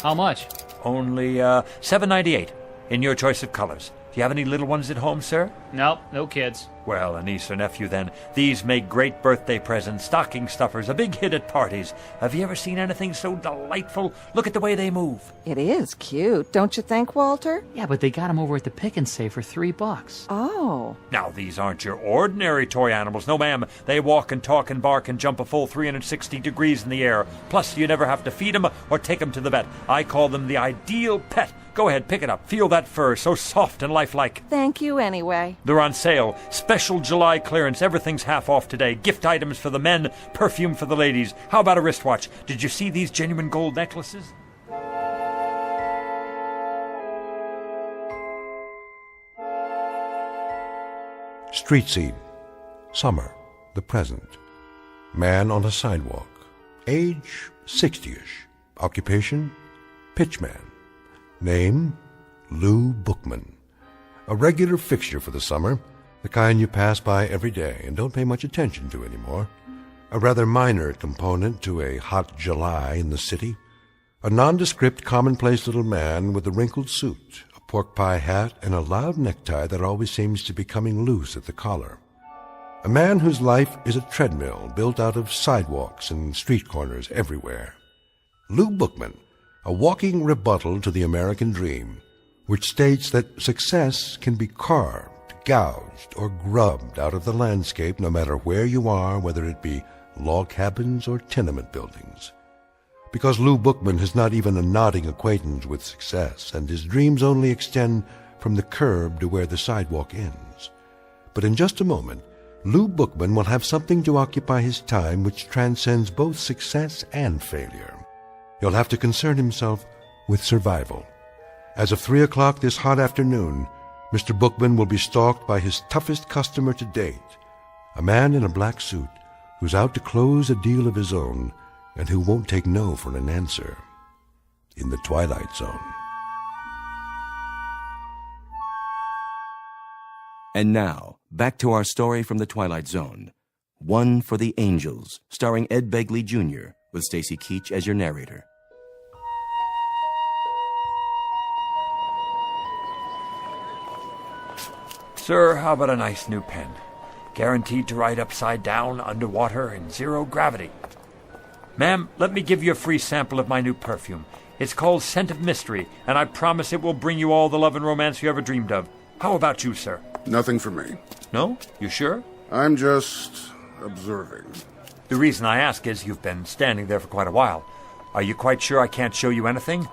[SPEAKER 8] How much?
[SPEAKER 21] Only $7.98 in your choice of colors. Do you have any little ones at home, sir?
[SPEAKER 8] Nope, no kids.
[SPEAKER 21] Well, a niece or nephew, then. These make great birthday presents, stocking stuffers, a big hit at parties. Have you ever seen anything so delightful? Look at the way they move.
[SPEAKER 15] It is cute, don't you think, Walter?
[SPEAKER 8] Yeah, but they got them over at the Pick and Save for $3.
[SPEAKER 15] Oh.
[SPEAKER 21] Now, these aren't your ordinary toy animals. No, ma'am. They walk and talk and bark and jump a full 360 degrees in the air. Plus, you never have to feed them or take them to the vet. I call them the ideal pet. Go ahead, pick it up. Feel that fur, so soft and lifelike.
[SPEAKER 15] Thank you anyway.
[SPEAKER 21] They're on sale. Special July clearance. Everything's half off today. Gift items for the men, perfume for the ladies. How about a wristwatch? Did you see these genuine gold necklaces?
[SPEAKER 1] Street scene. Summer. The present. Man on a sidewalk. Age 60-ish. Occupation pitchman. Name Lou Bookman. A regular fixture for the summer, the kind you pass by every day and don't pay much attention to anymore. A rather minor component to a hot July in the city. A nondescript, commonplace little man with a wrinkled suit, a pork pie hat, and a loud necktie that always seems to be coming loose at the collar. A man whose life is a treadmill built out of sidewalks and street corners everywhere. Lou Bookman, a walking rebuttal to the American dream, which states that success can be carved, gouged, or grubbed out of the landscape no matter where you are, whether it be log cabins or tenement buildings. Because Lou Bookman has not even a nodding acquaintance with success, and his dreams only extend from the curb to where the sidewalk ends. But in just a moment, Lou Bookman will have something to occupy his time which transcends both success and failure. He'll have to concern himself with survival. As of 3 o'clock this hot afternoon, Mr. Bookman will be stalked by his toughest customer to date, a man in a black suit who's out to close a deal of his own and who won't take no for an answer. In the Twilight Zone.
[SPEAKER 2] And now, back to our story from the Twilight Zone. One for the Angels, starring Ed Begley Jr., with Stacy Keach as your narrator.
[SPEAKER 21] Sir, how about a nice new pen? Guaranteed to write upside down, underwater, in zero gravity. Ma'am, let me give you a free sample of my new perfume. It's called Scent of Mystery, and I promise it will bring you all the love and romance you ever dreamed of. How about you, sir?
[SPEAKER 7] Nothing for me.
[SPEAKER 21] No? You sure?
[SPEAKER 7] I'm just observing.
[SPEAKER 21] The reason I ask is you've been standing there for quite a while. Are you quite sure I can't show you anything?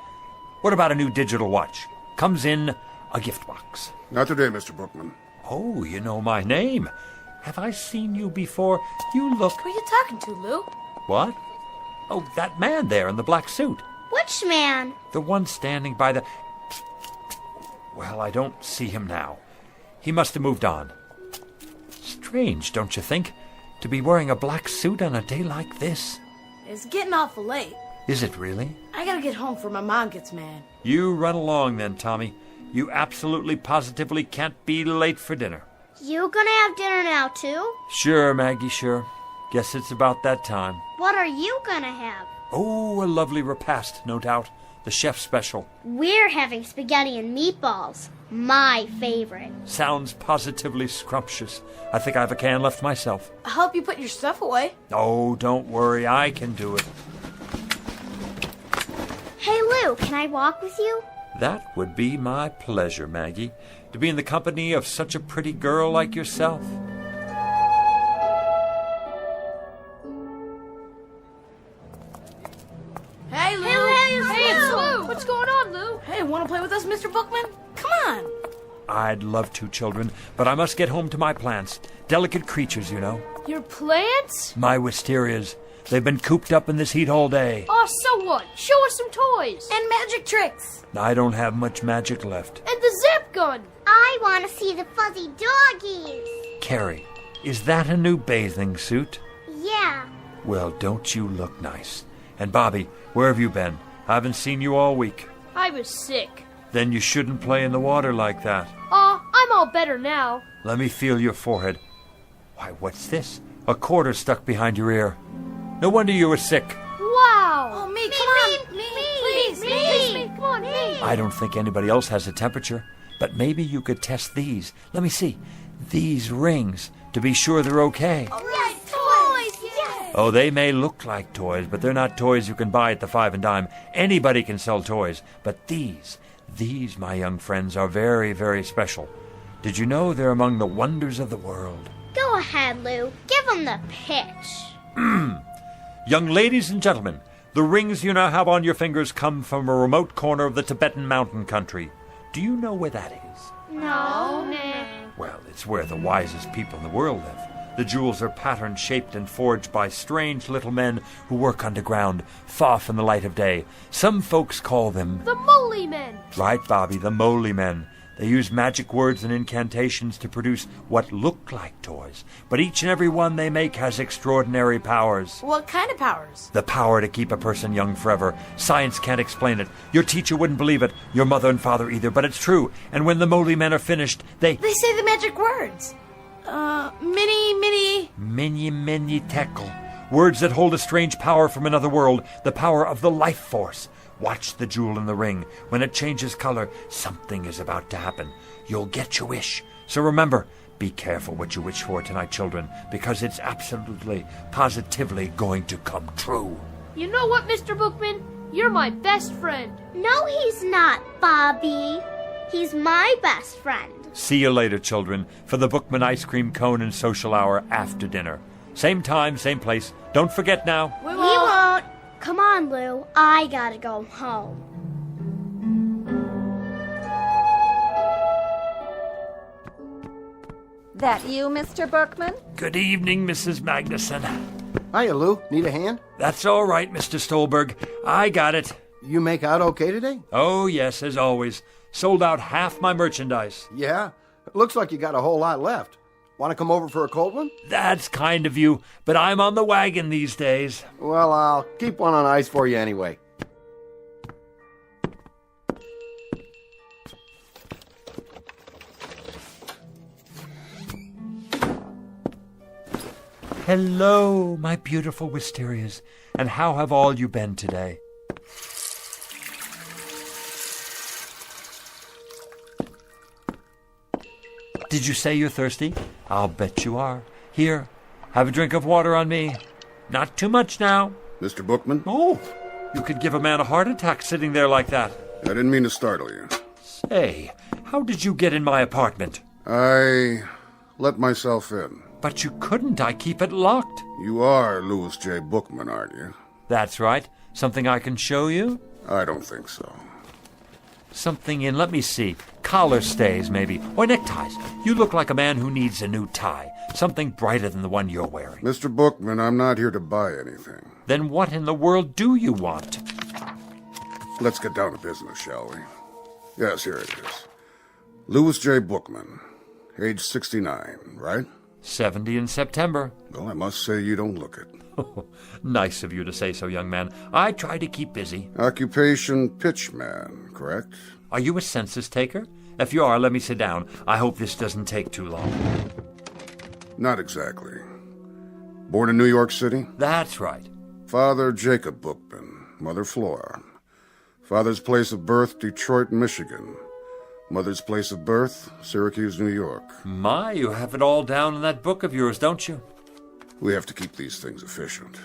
[SPEAKER 21] What about a new digital watch? Comes in a gift box.
[SPEAKER 7] Not today, Mr. Bookman.
[SPEAKER 21] Oh, you know my name. Have I seen you before? You look...
[SPEAKER 4] Who are you talking to, Lou?
[SPEAKER 21] What? Oh, that man there in the black suit.
[SPEAKER 14] Which man?
[SPEAKER 21] The one standing by the... Well, I don't see him now. He must have moved on. Strange, don't you think? To be wearing a black suit on a day like this.
[SPEAKER 4] It's getting awful late.
[SPEAKER 21] Is it really?
[SPEAKER 4] I gotta get home before my mom gets mad.
[SPEAKER 21] You run along then, Tommy. You absolutely positively can't be late for dinner.
[SPEAKER 14] You gonna have dinner now, too?
[SPEAKER 21] Sure, Maggie, sure. Guess it's about that time.
[SPEAKER 14] What are you gonna have?
[SPEAKER 21] Oh, a lovely repast, no doubt. The chef's special.
[SPEAKER 14] We're having spaghetti and meatballs. My favorite.
[SPEAKER 21] Sounds positively scrumptious. I think I have a can left myself.
[SPEAKER 4] I hope you put your stuff away.
[SPEAKER 21] Oh, don't worry. I can do it.
[SPEAKER 14] Hey, Lou, can I walk with you?
[SPEAKER 21] That would be my pleasure, Maggie, to be in the company of such a pretty girl like yourself.
[SPEAKER 4] Hey, Lou.
[SPEAKER 14] Hey,
[SPEAKER 4] it's Lou. What's going on, Lou? Hey, want to play with us, Mr. Bookman? Come on.
[SPEAKER 21] I'd love to, children, but I must get home to my plants. Delicate creatures, you know.
[SPEAKER 4] Your plants?
[SPEAKER 21] My wisterias. They've been cooped up in this heat all day.
[SPEAKER 4] Oh, so what? Show us some toys. And magic tricks.
[SPEAKER 21] I don't have much magic left.
[SPEAKER 4] And the zip gun.
[SPEAKER 14] I want to see the fuzzy doggies.
[SPEAKER 21] Carrie, is that a new bathing suit?
[SPEAKER 14] Yeah.
[SPEAKER 21] Well, don't you look nice? And Bobby, where have you been? I haven't seen you all week.
[SPEAKER 4] I was sick.
[SPEAKER 21] Then you shouldn't play in the water like that.
[SPEAKER 4] I'm all better now.
[SPEAKER 21] Let me feel your forehead. Why, what's this? A quarter stuck behind your ear. No wonder you were sick.
[SPEAKER 4] Wow. Oh, Meek, come on. Meek, come on, Meek.
[SPEAKER 21] I don't think anybody else has a temperature, but maybe you could test these. Let me see. These rings, to be sure they're okay.
[SPEAKER 4] Yes, toys, yes.
[SPEAKER 21] Oh, they may look like toys, but they're not toys you can buy at the 5 and dime. Anybody can sell toys, but these, my young friends, are very, very special. Did you know they're among the wonders of the world?
[SPEAKER 14] Go ahead, Lou. Give them the pitch.
[SPEAKER 21] Young ladies and gentlemen, the rings you now have on your fingers come from a remote corner of the Tibetan mountain country. Do you know where that is?
[SPEAKER 14] No.
[SPEAKER 21] Well, it's where the wisest people in the world live. The jewels are patterned, shaped, and forged by strange little men who work underground, far from the light of day. Some folks call them...
[SPEAKER 4] the Moly Men.
[SPEAKER 21] Right, Bobby, the Moly Men. They use magic words and incantations to produce what look like toys. But each and every one they make has extraordinary powers.
[SPEAKER 4] What kind of powers?
[SPEAKER 21] The power to keep a person young forever. Science can't explain it. Your teacher wouldn't believe it. Your mother and father either. But it's true. And when the Moly Men are finished, they
[SPEAKER 4] say the magic words.
[SPEAKER 21] Mini tekel. Words that hold a strange power from another world. The power of the life force. Watch the jewel in the ring. When it changes color, something is about to happen. You'll get your wish. So remember, be careful what you wish for tonight, children, because it's absolutely, positively going to come true.
[SPEAKER 4] You know what, Mr. Bookman? You're my best friend.
[SPEAKER 14] No, he's not, Bobby. He's my best friend.
[SPEAKER 21] See you later, children, for the Bookman ice cream cone and social hour after dinner. Same time, same place. Don't forget now.
[SPEAKER 14] We won't. Come on, Lou. I gotta go home.
[SPEAKER 15] That you, Mr. Bookman?
[SPEAKER 21] Good evening, Mrs. Magnuson.
[SPEAKER 10] Hiya, Lou. Need a hand?
[SPEAKER 21] That's all right, Mr. Stolberg. I got it.
[SPEAKER 10] You make out okay today?
[SPEAKER 21] Oh, yes, as always. Sold out half my merchandise.
[SPEAKER 10] Yeah? Looks like you got a whole lot left. Want to come over for a cold one?
[SPEAKER 21] That's kind of you, but I'm on the wagon these days.
[SPEAKER 10] Well, I'll keep one on ice for you anyway.
[SPEAKER 21] Hello, my beautiful wisterias, and how have all you been today? Did you say you're thirsty? I'll bet you are. Here, have a drink of water on me. Not too much now.
[SPEAKER 7] Mr. Bookman?
[SPEAKER 21] Oh, you could give a man a heart attack sitting there like that.
[SPEAKER 7] I didn't mean to startle you.
[SPEAKER 21] Say, how did you get in my apartment?
[SPEAKER 7] I let myself in.
[SPEAKER 21] But you couldn't. I keep it locked.
[SPEAKER 7] You are Louis J. Bookman, aren't you?
[SPEAKER 21] That's right. Something I can show you?
[SPEAKER 7] I don't think so.
[SPEAKER 21] Something in, let me see, collar stays maybe, or neckties. You look like a man who needs a new tie, something brighter than the one you're wearing.
[SPEAKER 7] Mr. Bookman, I'm not here to buy anything.
[SPEAKER 21] Then what in the world do you want?
[SPEAKER 7] Let's get down to business, shall we? Yes, here it is. Louis J. Bookman, age 69, right?
[SPEAKER 21] 70 in September.
[SPEAKER 7] Well, I must say you don't look it.
[SPEAKER 21] Nice of you to say so, young man. I try to keep busy.
[SPEAKER 7] Occupation pitchman, correct?
[SPEAKER 21] Are you a census taker? If you are, let me sit down. I hope this doesn't take too long.
[SPEAKER 7] Not exactly. Born in New York City?
[SPEAKER 21] That's right.
[SPEAKER 7] Father Jacob Bookman, mother Flora. Father's place of birth, Detroit, Michigan. Mother's place of birth, Syracuse, New York.
[SPEAKER 21] My, you have it all down in that book of yours, don't you?
[SPEAKER 7] We have to keep these things efficient.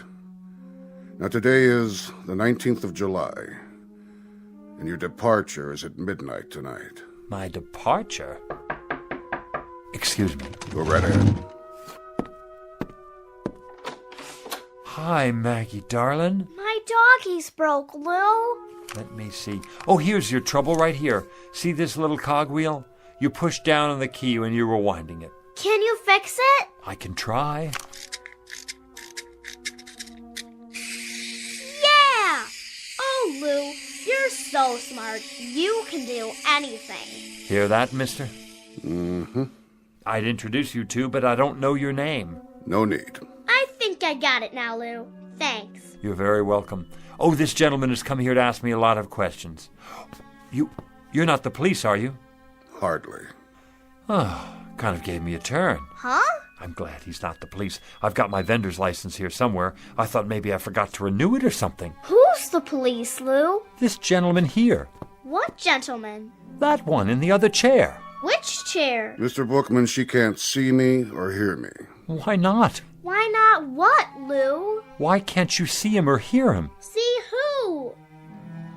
[SPEAKER 7] Now, today is the 19th of July, and your departure is at midnight tonight.
[SPEAKER 21] My departure? Excuse me.
[SPEAKER 7] Go right ahead.
[SPEAKER 21] Hi, Maggie, darling.
[SPEAKER 14] My doggies broke, Lou.
[SPEAKER 21] Let me see. Oh, here's your trouble right here. See this little cogwheel? You push down on the key when you're rewinding it.
[SPEAKER 14] Can you fix it?
[SPEAKER 21] I can try.
[SPEAKER 14] Yeah! Oh, Lou, you're so smart. You can do anything.
[SPEAKER 21] Hear that, mister?
[SPEAKER 7] Mm-hmm.
[SPEAKER 21] I'd introduce you to, but I don't know your name.
[SPEAKER 7] No need.
[SPEAKER 14] I think I got it now, Lou. Thanks.
[SPEAKER 21] You're very welcome. Oh, this gentleman has come here to ask me a lot of questions. You're not the police, are you?
[SPEAKER 7] Hardly.
[SPEAKER 21] Oh, kind of gave me a turn.
[SPEAKER 14] Huh?
[SPEAKER 21] I'm glad he's not the police. I've got my vendor's license here somewhere. I thought maybe I forgot to renew it or something.
[SPEAKER 14] Who's the police, Lou?
[SPEAKER 21] This gentleman here.
[SPEAKER 14] What gentleman?
[SPEAKER 21] That one in the other chair.
[SPEAKER 14] Which chair?
[SPEAKER 7] Mr. Bookman, she can't see me or hear me.
[SPEAKER 21] Why not?
[SPEAKER 14] Why not what, Lou?
[SPEAKER 21] Why can't you see him or hear him?
[SPEAKER 14] See who?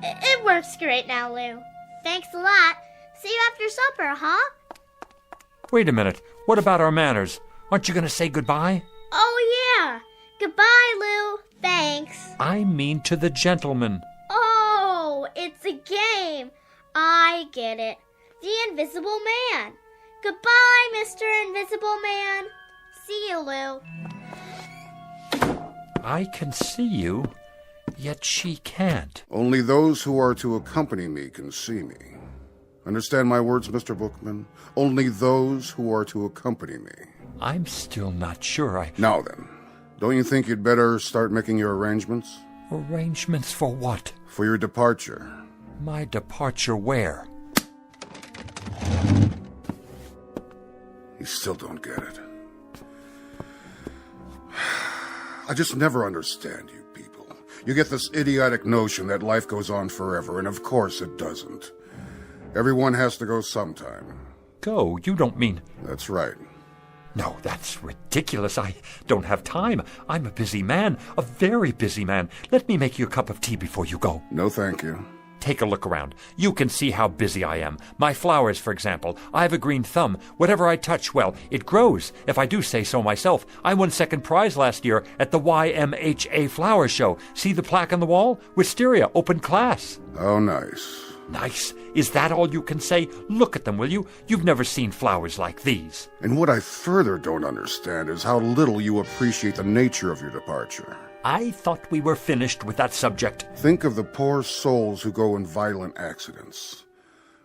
[SPEAKER 14] It works great now, Lou. Thanks a lot. See you after supper, huh?
[SPEAKER 21] Wait a minute. What about our manners? Aren't you going to say goodbye?
[SPEAKER 14] Oh, yeah. Goodbye, Lou. Thanks.
[SPEAKER 21] I mean to the gentleman.
[SPEAKER 14] Oh, it's a game. I get it. The Invisible Man. Goodbye, Mr. Invisible Man. See you, Lou.
[SPEAKER 21] I can see you, yet she can't.
[SPEAKER 7] Only those who are to accompany me can see me. Understand my words, Mr. Bookman? Only those who are to accompany me.
[SPEAKER 21] I'm still not sure
[SPEAKER 7] Now then, don't you think you'd better start making your arrangements?
[SPEAKER 21] Arrangements for what?
[SPEAKER 7] For your departure.
[SPEAKER 21] My departure where?
[SPEAKER 7] You still don't get it. I just never understand you people. You get this idiotic notion that life goes on forever, and of course it doesn't. Everyone has to go sometime.
[SPEAKER 21] Go? You don't mean...
[SPEAKER 7] That's right.
[SPEAKER 21] No, that's ridiculous. I don't have time. I'm a busy man, a very busy man. Let me make you a cup of tea before you go.
[SPEAKER 7] No, thank you.
[SPEAKER 21] Take a look around. You can see how busy I am. My flowers, for example. I have a green thumb. Whatever I touch, well, it grows, if I do say so myself. I won second prize last year at the YMHA Flower Show. See the plaque on the wall? Wisteria, open class.
[SPEAKER 7] Oh, nice.
[SPEAKER 21] Nice? Is that all you can say? Look at them, will you? You've never seen flowers like these.
[SPEAKER 7] And what I further don't understand is how little you appreciate the nature of your departure.
[SPEAKER 21] I thought we were finished with that subject.
[SPEAKER 7] Think of the poor souls who go in violent accidents.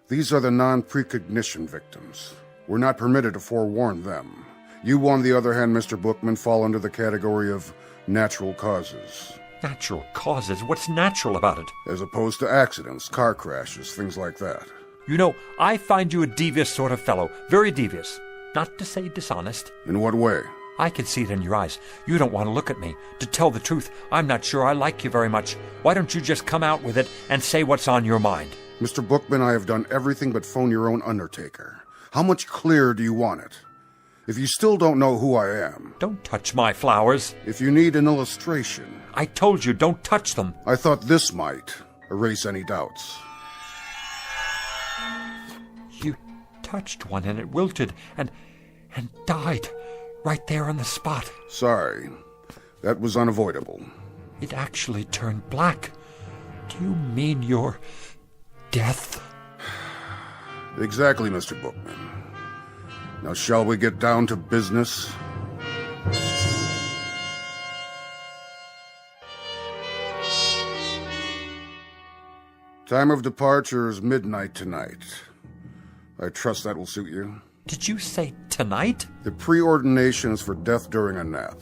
[SPEAKER 7] These are the non-precognition victims. We're not permitted to forewarn them. You, on the other hand, Mr. Bookman, fall under the category of natural causes.
[SPEAKER 21] Natural causes? What's natural about it?
[SPEAKER 7] As opposed to accidents, car crashes, things like that.
[SPEAKER 21] You know, I find you a devious sort of fellow. Very devious. Not to say dishonest.
[SPEAKER 7] In what way?
[SPEAKER 21] I can see it in your eyes. You don't want to look at me. To tell the truth, I'm not sure I like you very much. Why don't you just come out with it and say what's on your mind?
[SPEAKER 7] Mr. Bookman, I have done everything but phone your own undertaker. How much clearer do you want it? If you still don't know who I am...
[SPEAKER 21] Don't touch my flowers.
[SPEAKER 7] If you need an illustration...
[SPEAKER 21] I told you, don't touch them.
[SPEAKER 7] I thought this might erase any doubts.
[SPEAKER 21] You touched one and it wilted and died right there on the spot.
[SPEAKER 7] Sorry. That was unavoidable.
[SPEAKER 21] It actually turned black. Do you mean your death?
[SPEAKER 7] Exactly, Mr. Bookman. Now, shall we get down to business? Time of departure is midnight tonight. I trust that will suit you.
[SPEAKER 21] Did you say tonight?
[SPEAKER 7] The preordination is for death during a nap.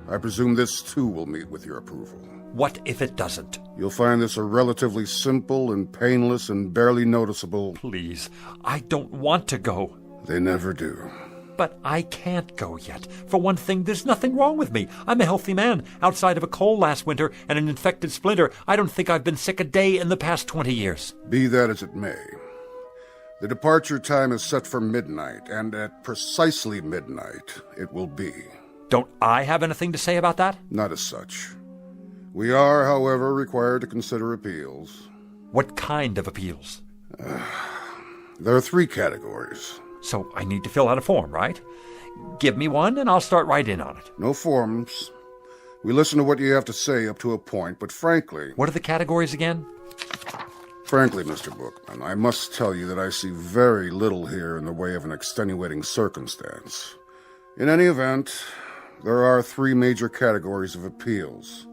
[SPEAKER 7] I presume this, too, will meet with your approval.
[SPEAKER 21] What if it doesn't?
[SPEAKER 7] You'll find this a relatively simple and painless and barely noticeable...
[SPEAKER 21] Please, I don't want to go.
[SPEAKER 7] They never do.
[SPEAKER 21] But I can't go yet. For one thing, there's nothing wrong with me. I'm a healthy man. Outside of a cold last winter and an infected splinter, I don't think I've been sick a day in the past 20 years.
[SPEAKER 7] Be that as it may, the departure time is set for midnight, and at precisely midnight it will be.
[SPEAKER 21] Don't I have anything to say about that?
[SPEAKER 7] Not as such. We are, however, required to consider appeals.
[SPEAKER 21] What kind of appeals?
[SPEAKER 7] There are 3 categories.
[SPEAKER 21] So I need to fill out a form, right? Give me one and I'll start right in on it.
[SPEAKER 7] No forms. We listen to what you have to say up to a point, but frankly...
[SPEAKER 21] What are the categories again?
[SPEAKER 7] Frankly, Mr. Bookman, I must tell you that I see very little here in the way of an extenuating circumstance. In any event, there are 3 major categories of appeals.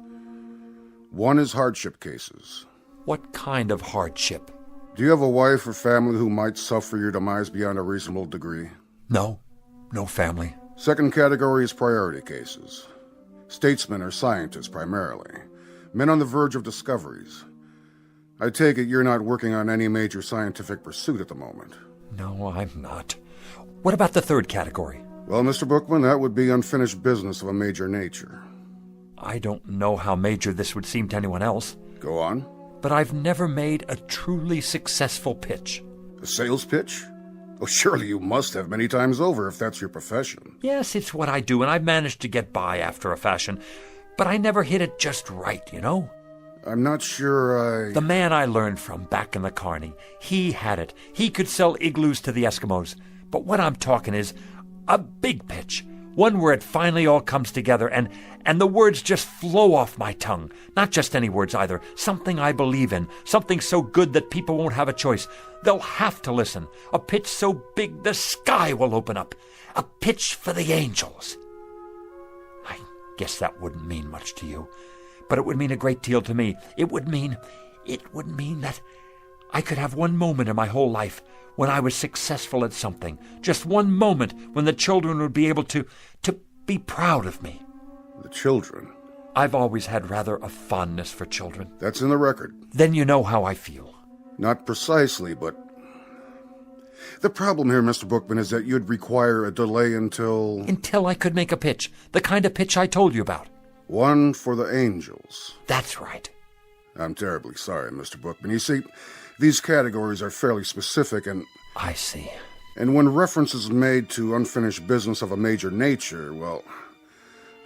[SPEAKER 7] One is hardship cases.
[SPEAKER 21] What kind of hardship?
[SPEAKER 7] Do you have a wife or family who might suffer your demise beyond a reasonable degree?
[SPEAKER 21] No. No family.
[SPEAKER 7] Second category is priority cases. Statesmen or scientists, primarily. Men on the verge of discoveries. I take it you're not working on any major scientific pursuit at the moment.
[SPEAKER 21] No, I'm not. What about the third category?
[SPEAKER 7] Well, Mr. Bookman, that would be unfinished business of a major nature.
[SPEAKER 21] I don't know how major this would seem to anyone else.
[SPEAKER 7] Go on.
[SPEAKER 21] But I've never made a truly successful pitch.
[SPEAKER 7] A sales pitch? Oh, surely you must have many times over if that's your profession.
[SPEAKER 21] Yes, it's what I do, and I've managed to get by after a fashion. But I never hit it just right, you know?
[SPEAKER 7] I'm not sure
[SPEAKER 21] The man I learned from back in the Carney, he had it. He could sell igloos to the Eskimos. But what I'm talking is a big pitch. One where it finally all comes together and the words just flow off my tongue. Not just any words either. Something I believe in. Something so good that people won't have a choice. They'll have to listen. A pitch so big the sky will open up. A pitch for the angels. I guess that wouldn't mean much to you. But it would mean a great deal to me. It would mean that I could have one moment in my whole life when I was successful at something. Just one moment when the children would be able to be proud of me.
[SPEAKER 7] The children?
[SPEAKER 21] I've always had rather a fondness for children.
[SPEAKER 7] That's in the record.
[SPEAKER 21] Then you know how I feel.
[SPEAKER 7] Not precisely, but... The problem here, Mr. Bookman, is that you'd require a delay until...
[SPEAKER 21] Until I could make a pitch. The kind of pitch I told you about.
[SPEAKER 7] One for the angels.
[SPEAKER 21] That's right.
[SPEAKER 7] I'm terribly sorry, Mr. Bookman. You see, these categories are fairly specific and...
[SPEAKER 21] I see.
[SPEAKER 7] And when reference is made to unfinished business of a major nature, well,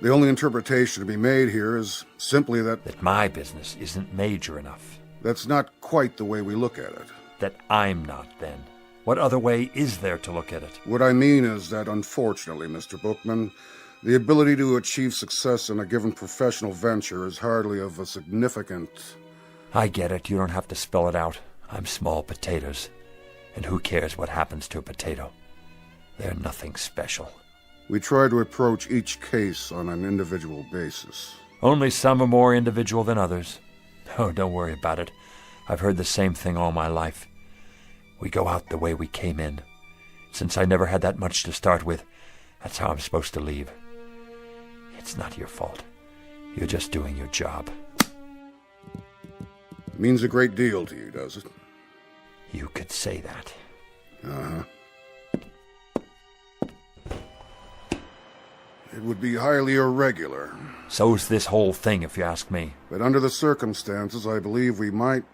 [SPEAKER 7] the only interpretation to be made here is simply that...
[SPEAKER 21] That my business isn't major enough.
[SPEAKER 7] That's not quite the way we look at it.
[SPEAKER 21] That I'm not, then. What other way is there to look at it?
[SPEAKER 7] What I mean is that, unfortunately, Mr. Bookman, the ability to achieve success in a given professional venture is hardly of a significant...
[SPEAKER 21] I get it. You don't have to spell it out. I'm small potatoes. And who cares what happens to a potato? They're nothing special.
[SPEAKER 7] We try to approach each case on an individual basis.
[SPEAKER 21] Only some are more individual than others. Oh, don't worry about it. I've heard the same thing all my life. We go out the way we came in. Since I never had that much to start with, that's how I'm supposed to leave. It's not your fault. You're just doing your job.
[SPEAKER 7] Means a great deal to you, does it?
[SPEAKER 21] You could say that.
[SPEAKER 7] Uh-huh. It would be highly irregular.
[SPEAKER 21] So's this whole thing, if you ask me.
[SPEAKER 7] But under the circumstances, I believe we might...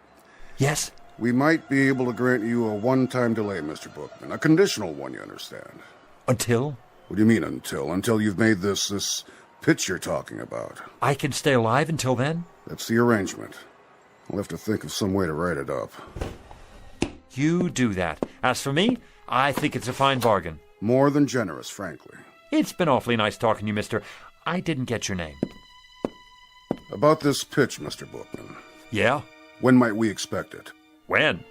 [SPEAKER 21] Yes?
[SPEAKER 7] We might be able to grant you a one-time delay, Mr. Bookman. A conditional one, you understand.
[SPEAKER 21] Until?
[SPEAKER 7] What do you mean, until? Until you've made this pitch you're talking about.
[SPEAKER 21] I can stay alive until then?
[SPEAKER 7] That's the arrangement. I'll have to think of some way to write it up.
[SPEAKER 21] You do that. As for me, I think it's a fine bargain.
[SPEAKER 7] More than generous, frankly.
[SPEAKER 21] It's been awfully nice talking to you, mister. I didn't get your name.
[SPEAKER 7] About this pitch, Mr. Bookman.
[SPEAKER 21] Yeah?
[SPEAKER 7] When might we expect it?
[SPEAKER 21] When?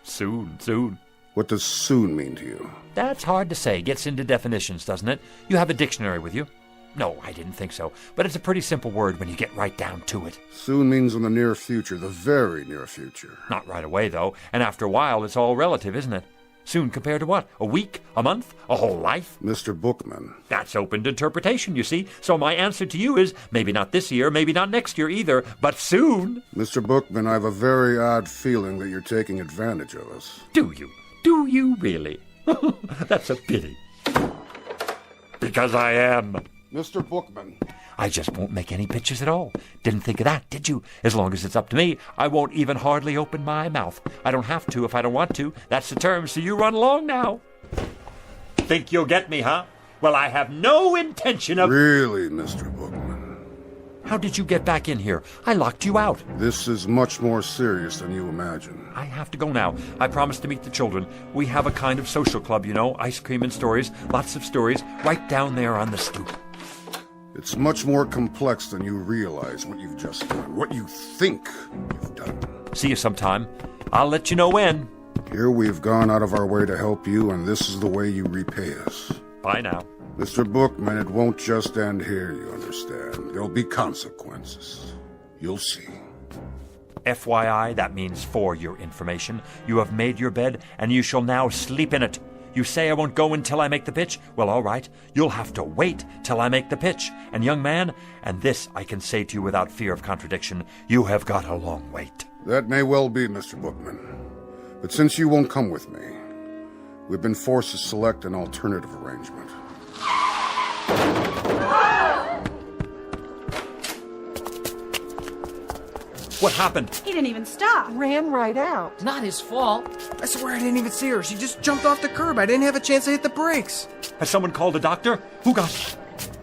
[SPEAKER 21] Soon.
[SPEAKER 7] What does soon mean to you?
[SPEAKER 21] That's hard to say. Gets into definitions, doesn't it? You have a dictionary with you? No, I didn't think so. But it's a pretty simple word when you get right down to it.
[SPEAKER 7] Soon means in the near future, the very near future.
[SPEAKER 21] Not right away, though. And after a while, it's all relative, isn't it? Soon compared to what? A week? A month? A whole life?
[SPEAKER 7] Mr. Bookman.
[SPEAKER 21] That's open to interpretation, you see. So my answer to you is maybe not this year, maybe not next year either, but soon.
[SPEAKER 7] Mr. Bookman, I have a very odd feeling that you're taking advantage of us.
[SPEAKER 21] Do you? Do you really? That's a pity. Because I am.
[SPEAKER 7] Mr. Bookman.
[SPEAKER 21] I just won't make any pictures at all. Didn't think of that, did you? As long as it's up to me, I won't even hardly open my mouth. I don't have to if I don't want to. That's the term, so you run along now. Think you'll get me, huh? Well, I have no intention of...
[SPEAKER 7] Really, Mr. Bookman?
[SPEAKER 21] How did you get back in here? I locked you out.
[SPEAKER 7] This is much more serious than you imagine.
[SPEAKER 21] I have to go now. I promised to meet the children. We have a kind of social club, you know. Ice cream and stories. Lots of stories. Right down there on the stoop.
[SPEAKER 7] It's much more complex than you realize what you've just done. What you think you've done.
[SPEAKER 21] See you sometime. I'll let you know when.
[SPEAKER 7] Here we've gone out of our way to help you, and this is the way you repay us.
[SPEAKER 21] Bye now.
[SPEAKER 7] Mr. Bookman, it won't just end here, you understand. There'll be consequences. You'll see.
[SPEAKER 21] FYI, that means for your information. You have made your bed, and you shall now sleep in it. You say I won't go until I make the pitch? Well, all right. You'll have to wait till I make the pitch. And young man, and this I can say to you without fear of contradiction, you have got a long wait.
[SPEAKER 7] That may well be, Mr. Bookman. But since you won't come with me, we've been forced to select an alternative arrangement.
[SPEAKER 21] What happened?
[SPEAKER 12] He didn't even stop.
[SPEAKER 15] Ran right out.
[SPEAKER 8] Not his fault.
[SPEAKER 18] I swear I didn't even see her. She just jumped off the curb. I didn't have a chance to hit the brakes.
[SPEAKER 21] Has someone called a doctor? Who got...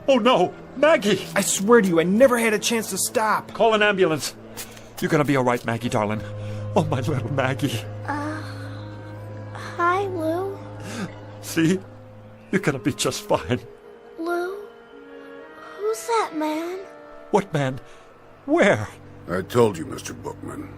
[SPEAKER 21] Oh, no! Maggie!
[SPEAKER 18] I swear to you, I never had a chance to stop.
[SPEAKER 21] Call an ambulance. You're gonna be all right, Maggie, darling. Oh, my little Maggie.
[SPEAKER 14] Hi, Lou.
[SPEAKER 21] See? You're gonna be just fine.
[SPEAKER 14] Lou? Who's that man?
[SPEAKER 21] What man? Where?
[SPEAKER 7] I told you, Mr. Bookman.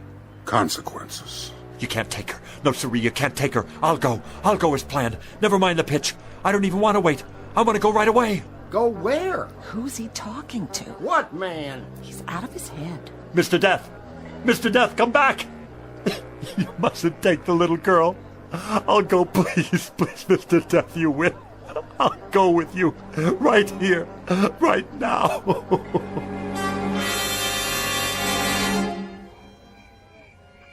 [SPEAKER 7] Consequences.
[SPEAKER 21] You can't take her. No, siree, you can't take her. I'll go. I'll go as planned. Never mind the pitch. I don't even want to wait. I want to go right away.
[SPEAKER 3] Go where?
[SPEAKER 15] Who's he talking to?
[SPEAKER 3] What man?
[SPEAKER 15] He's out of his head.
[SPEAKER 21] Mr. Death! Mr. Death, come back! You mustn't take the little girl. I'll go, please, please, Mr. Death, you will. I'll go with you. Right here. Right now.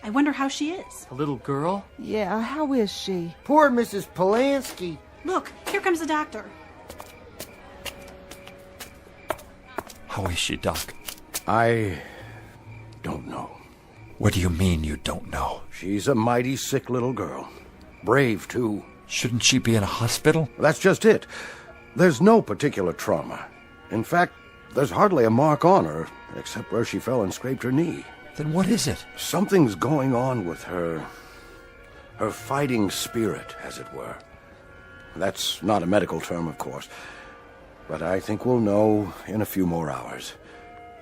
[SPEAKER 12] I wonder how she is.
[SPEAKER 8] A little girl?
[SPEAKER 15] Yeah, how is she?
[SPEAKER 3] Poor Mrs. Polanski.
[SPEAKER 12] Look, here comes the doctor.
[SPEAKER 21] How is she, Doc?
[SPEAKER 10] I don't know.
[SPEAKER 21] What do you mean you don't know?
[SPEAKER 10] She's a mighty sick little girl. Brave, too.
[SPEAKER 21] Shouldn't she be in a hospital?
[SPEAKER 10] That's just it. There's no particular trauma. In fact, there's hardly a mark on her, except where she fell and scraped her knee.
[SPEAKER 21] Then what is it?
[SPEAKER 10] Something's going on with her. Her fighting spirit, as it were. That's not a medical term, of course. But I think we'll know in a few more hours.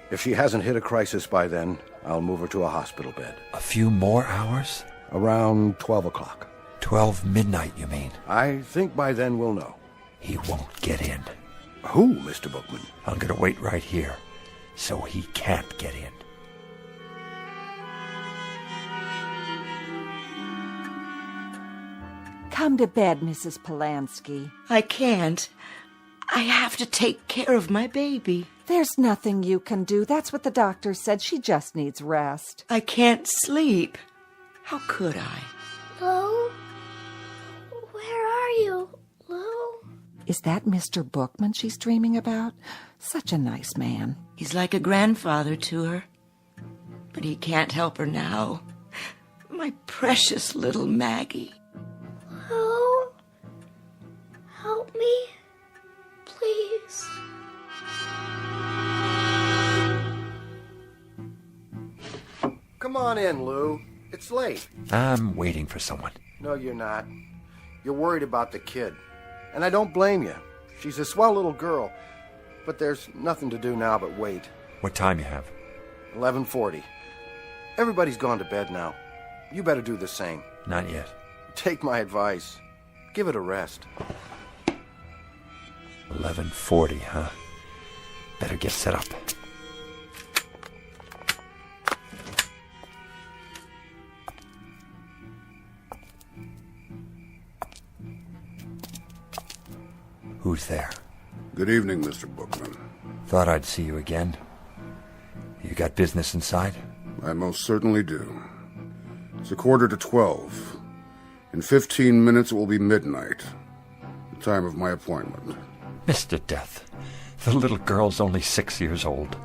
[SPEAKER 10] If she hasn't hit a crisis by then, I'll move her to a hospital bed.
[SPEAKER 21] A few more hours?
[SPEAKER 10] Around 12 o'clock.
[SPEAKER 21] 12 midnight, you mean?
[SPEAKER 10] I think by then we'll know.
[SPEAKER 21] He won't get in.
[SPEAKER 10] Who, Mr. Bookman?
[SPEAKER 21] I'm gonna wait right here, so he can't get in.
[SPEAKER 15] Come to bed, Mrs. Polanski.
[SPEAKER 19] I can't. I have to take care of my baby.
[SPEAKER 15] There's nothing you can do. That's what the doctor said. She just needs rest.
[SPEAKER 19] I can't sleep. How could I?
[SPEAKER 14] Lou? Where are you, Lou?
[SPEAKER 15] Is that Mr. Bookman she's dreaming about? Such a nice man.
[SPEAKER 19] He's like a grandfather to her. But he can't help her now. My precious little Maggie.
[SPEAKER 14] Lou? Help me, please.
[SPEAKER 10] Come on in, Lou. It's late.
[SPEAKER 21] I'm waiting for someone.
[SPEAKER 10] No, you're not. You're worried about the kid. And I don't blame you. She's a swell little girl. But there's nothing to do now but wait.
[SPEAKER 21] What time you have?
[SPEAKER 10] 11:40. Everybody's gone to bed now.
[SPEAKER 11] You better do the same.
[SPEAKER 21] Not yet.
[SPEAKER 11] Take my advice. Give it a rest.
[SPEAKER 21] 11:40, huh? Better get set up. Who's there?
[SPEAKER 7] Good evening, Mr. Bookman.
[SPEAKER 21] Thought I'd see you again. You got business inside?
[SPEAKER 7] I most certainly do. It's 11:45. In 15 minutes it will be midnight, the time of my appointment.
[SPEAKER 21] Mr. Death, the little girl's only 6 years old.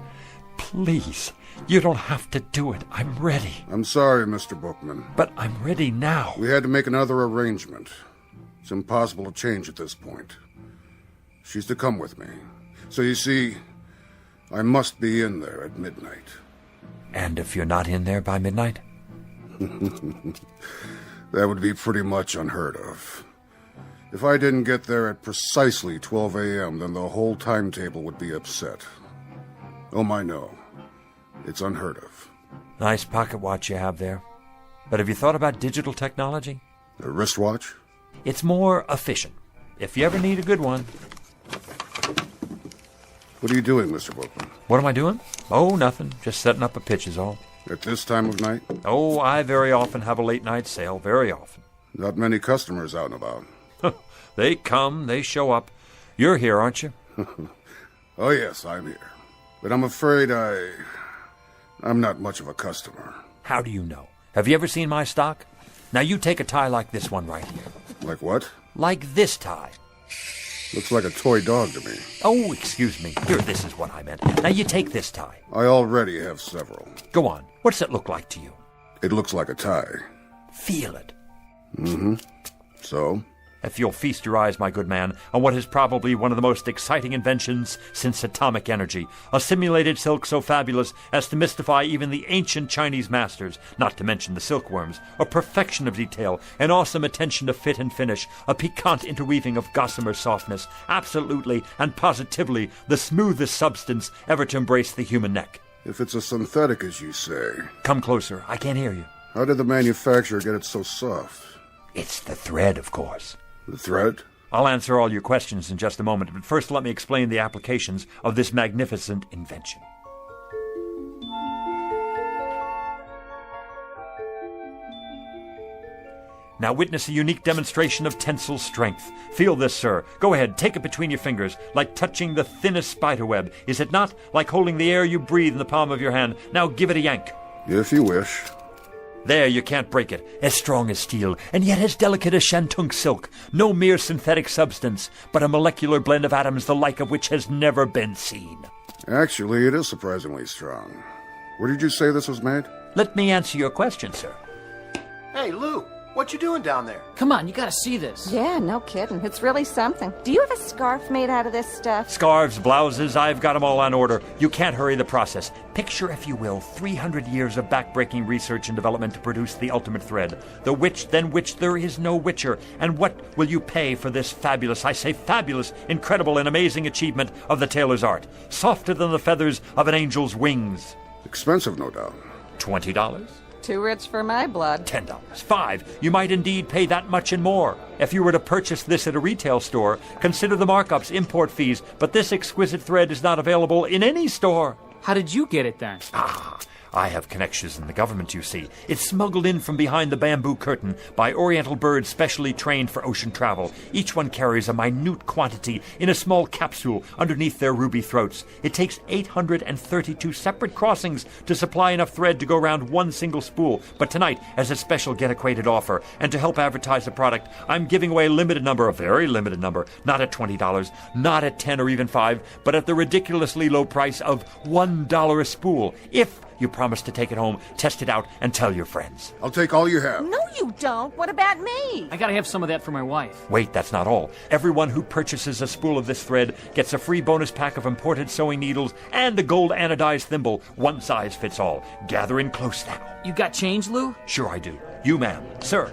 [SPEAKER 21] Please, you don't have to do it. I'm ready.
[SPEAKER 7] I'm sorry, Mr. Bookman.
[SPEAKER 21] But I'm ready now.
[SPEAKER 7] We had to make another arrangement. It's impossible to change at this point. She's to come with me. So you see, I must be in there at midnight.
[SPEAKER 21] And if you're not in there by midnight?
[SPEAKER 7] That would be pretty much unheard of. If I didn't get there at precisely 12 a.m., then the whole timetable would be upset. Oh, my, no. It's unheard of.
[SPEAKER 21] Nice pocket watch you have there. But have you thought about digital technology?
[SPEAKER 7] A wristwatch?
[SPEAKER 21] It's more efficient. If you ever need a good one.
[SPEAKER 7] What are you doing, Mr. Bookman?
[SPEAKER 21] What am I doing? Oh, nothing. Just setting up a pitch is all.
[SPEAKER 7] At this time of night?
[SPEAKER 21] Oh, I very often have a late-night sale. Very often.
[SPEAKER 7] Not many customers out and about.
[SPEAKER 21] They come, they show up. You're here, aren't you?
[SPEAKER 7] Oh, yes, I'm here. But I'm afraid I'm not much of a customer.
[SPEAKER 21] How do you know? Have you ever seen my stock? Now you take a tie like this one right here.
[SPEAKER 7] Like what?
[SPEAKER 21] Like this tie.
[SPEAKER 7] Looks like a toy dog to me.
[SPEAKER 21] Oh, excuse me. Here, this is what I meant. Now you take this tie.
[SPEAKER 7] I already have several.
[SPEAKER 21] Go on. What's it look like to you?
[SPEAKER 7] It looks like a tie.
[SPEAKER 21] Feel it.
[SPEAKER 7] Mm-hmm. So?
[SPEAKER 21] If you'll feast your eyes, my good man, on what is probably one of the most exciting inventions since atomic energy, a simulated silk so fabulous as to mystify even the ancient Chinese masters, not to mention the silkworms, a perfection of detail, an awesome attention to fit and finish, a piquant interweaving of gossamer softness, absolutely and positively the smoothest substance ever to embrace the human neck.
[SPEAKER 7] If it's a synthetic, as you say...
[SPEAKER 21] Come closer. I can't hear you.
[SPEAKER 7] How did the manufacturer get it so soft?
[SPEAKER 21] It's the thread, of course.
[SPEAKER 7] The thread?
[SPEAKER 21] I'll answer all your questions in just a moment, but first let me explain the applications of this magnificent invention. Now witness a unique demonstration of tensile strength. Feel this, sir. Go ahead, take it between your fingers, like touching the thinnest spiderweb. Is it not? Like holding the air you breathe in the palm of your hand. Now give it a yank.
[SPEAKER 7] If you wish.
[SPEAKER 21] There, you can't break it. As strong as steel, and yet as delicate as shantung silk. No mere synthetic substance, but a molecular blend of atoms the like of which has never been seen.
[SPEAKER 7] Actually, it is surprisingly strong. Where did you say this was made?
[SPEAKER 21] Let me answer your question, sir.
[SPEAKER 11] Hey, Lou, what you doing down there?
[SPEAKER 8] Come on, you gotta see this.
[SPEAKER 15] Yeah, no kidding. It's really something. Do you have a scarf made out of this stuff?
[SPEAKER 21] Scarves, blouses, I've got them all on order. You can't hurry the process. Picture, if you will, 300 years of backbreaking research and development to produce the ultimate thread. The which, than which there is no witcher. And what will you pay for this fabulous, I say fabulous, incredible and amazing achievement of the tailor's art? Softer than the feathers of an angel's wings.
[SPEAKER 7] Expensive, no doubt.
[SPEAKER 21] $20?
[SPEAKER 15] Too rich for my blood.
[SPEAKER 21] $10. $5. You might indeed pay that much and more. If you were to purchase this at a retail store, consider the markups, import fees, but this exquisite thread is not available in any store.
[SPEAKER 8] How did you get it then?
[SPEAKER 21] I have connections in the government, you see. It's smuggled in from behind the bamboo curtain by Oriental birds specially trained for ocean travel. Each one carries a minute quantity in a small capsule underneath their ruby throats. It takes 832 separate crossings to supply enough thread to go around one single spool. But tonight, as a special get-acquainted offer, and to help advertise the product, I'm giving away a very limited number, not at $20, not at $10 or even $5, but at the ridiculously low price of $1 a spool. If you promise to take it home, test it out, and tell your friends.
[SPEAKER 7] I'll take all you have.
[SPEAKER 15] No, you don't. What about me?
[SPEAKER 8] I gotta have some of that for my wife.
[SPEAKER 21] Wait, that's not all. Everyone who purchases a spool of this thread gets a free bonus pack of imported sewing needles and a gold anodized thimble. One size fits all. Gather in close now.
[SPEAKER 8] You got change, Lou?
[SPEAKER 21] Sure I do. You, ma'am. Sir.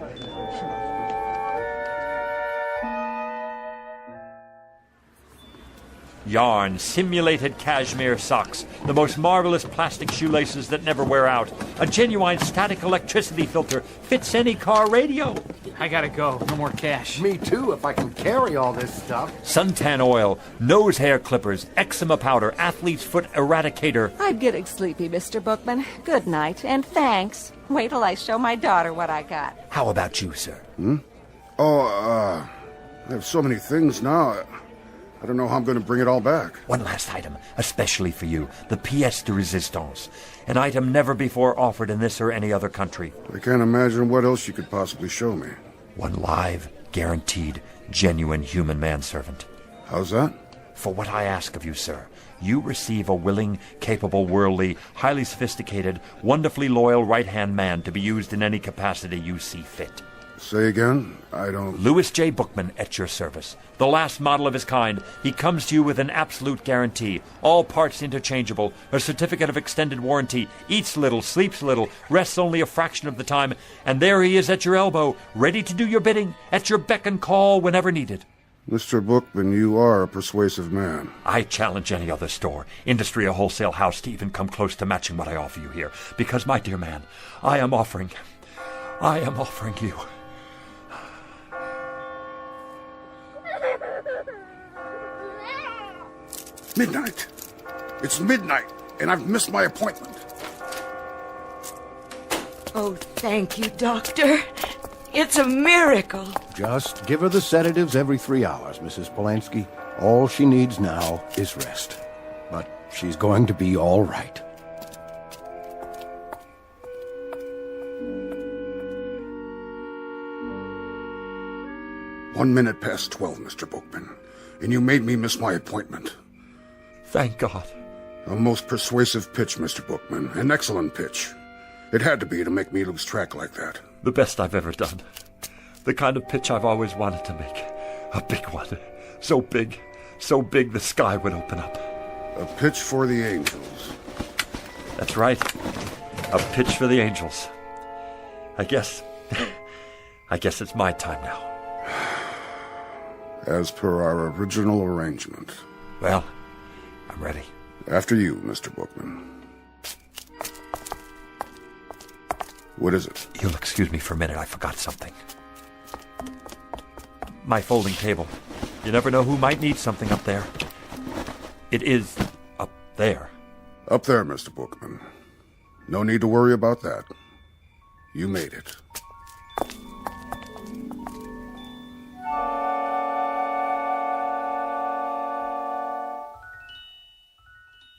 [SPEAKER 21] Yarn, simulated cashmere socks, the most marvelous plastic shoelaces that never wear out, a genuine static electricity filter, fits any car radio.
[SPEAKER 8] I gotta go. No more cash.
[SPEAKER 11] Me too, if I can carry all this stuff.
[SPEAKER 21] Suntan oil, nose hair clippers, eczema powder, athlete's foot eradicator.
[SPEAKER 15] I'm getting sleepy, Mr. Bookman. Good night, and thanks. Wait till I show my daughter what I got.
[SPEAKER 21] How about you, sir?
[SPEAKER 7] I have so many things now. I don't know how I'm going to bring it all back.
[SPEAKER 21] One last item, especially for you, the pièce de résistance. An item never before offered in this or any other country.
[SPEAKER 7] I can't imagine what else you could possibly show me.
[SPEAKER 21] One live, guaranteed, genuine human manservant.
[SPEAKER 7] How's that?
[SPEAKER 21] For what I ask of you, sir, you receive a willing, capable, worldly, highly sophisticated, wonderfully loyal right-hand man to be used in any capacity you see fit.
[SPEAKER 7] Say again? I don't...
[SPEAKER 21] Louis J. Bookman at your service. The last model of his kind. He comes to you with an absolute guarantee. All parts interchangeable. A certificate of extended warranty. Eats little, sleeps little, rests only a fraction of the time. And there he is at your elbow, ready to do your bidding, at your beck and call whenever needed.
[SPEAKER 7] Mr. Bookman, you are a persuasive man.
[SPEAKER 21] I challenge any other store, industry or wholesale house to even come close to matching what I offer you here. Because, my dear man, I am offering you...
[SPEAKER 7] Midnight. It's midnight, and I've missed my appointment.
[SPEAKER 19] Oh, thank you, Doctor. It's a miracle.
[SPEAKER 11] Just give her the sedatives every 3 hours, Mrs. Polanski. All she needs now is rest. But she's going to be all right.
[SPEAKER 7] One minute past 12, Mr. Bookman, and you made me miss my appointment.
[SPEAKER 21] Thank God.
[SPEAKER 7] A most persuasive pitch, Mr. Bookman. An excellent pitch. It had to be to make me lose track like that.
[SPEAKER 21] The best I've ever done. The kind of pitch I've always wanted to make. A big one. So big the sky would open up.
[SPEAKER 7] A pitch for the angels.
[SPEAKER 21] That's right. A pitch for the angels. I guess it's my time now.
[SPEAKER 7] As per our original arrangement.
[SPEAKER 21] Well, I'm ready.
[SPEAKER 7] After you, Mr. Bookman. What is it?
[SPEAKER 21] You'll excuse me for a minute. I forgot something. My folding table. You never know who might need something up there. It is up there.
[SPEAKER 7] Up there, Mr. Bookman. No need to worry about that. You made it.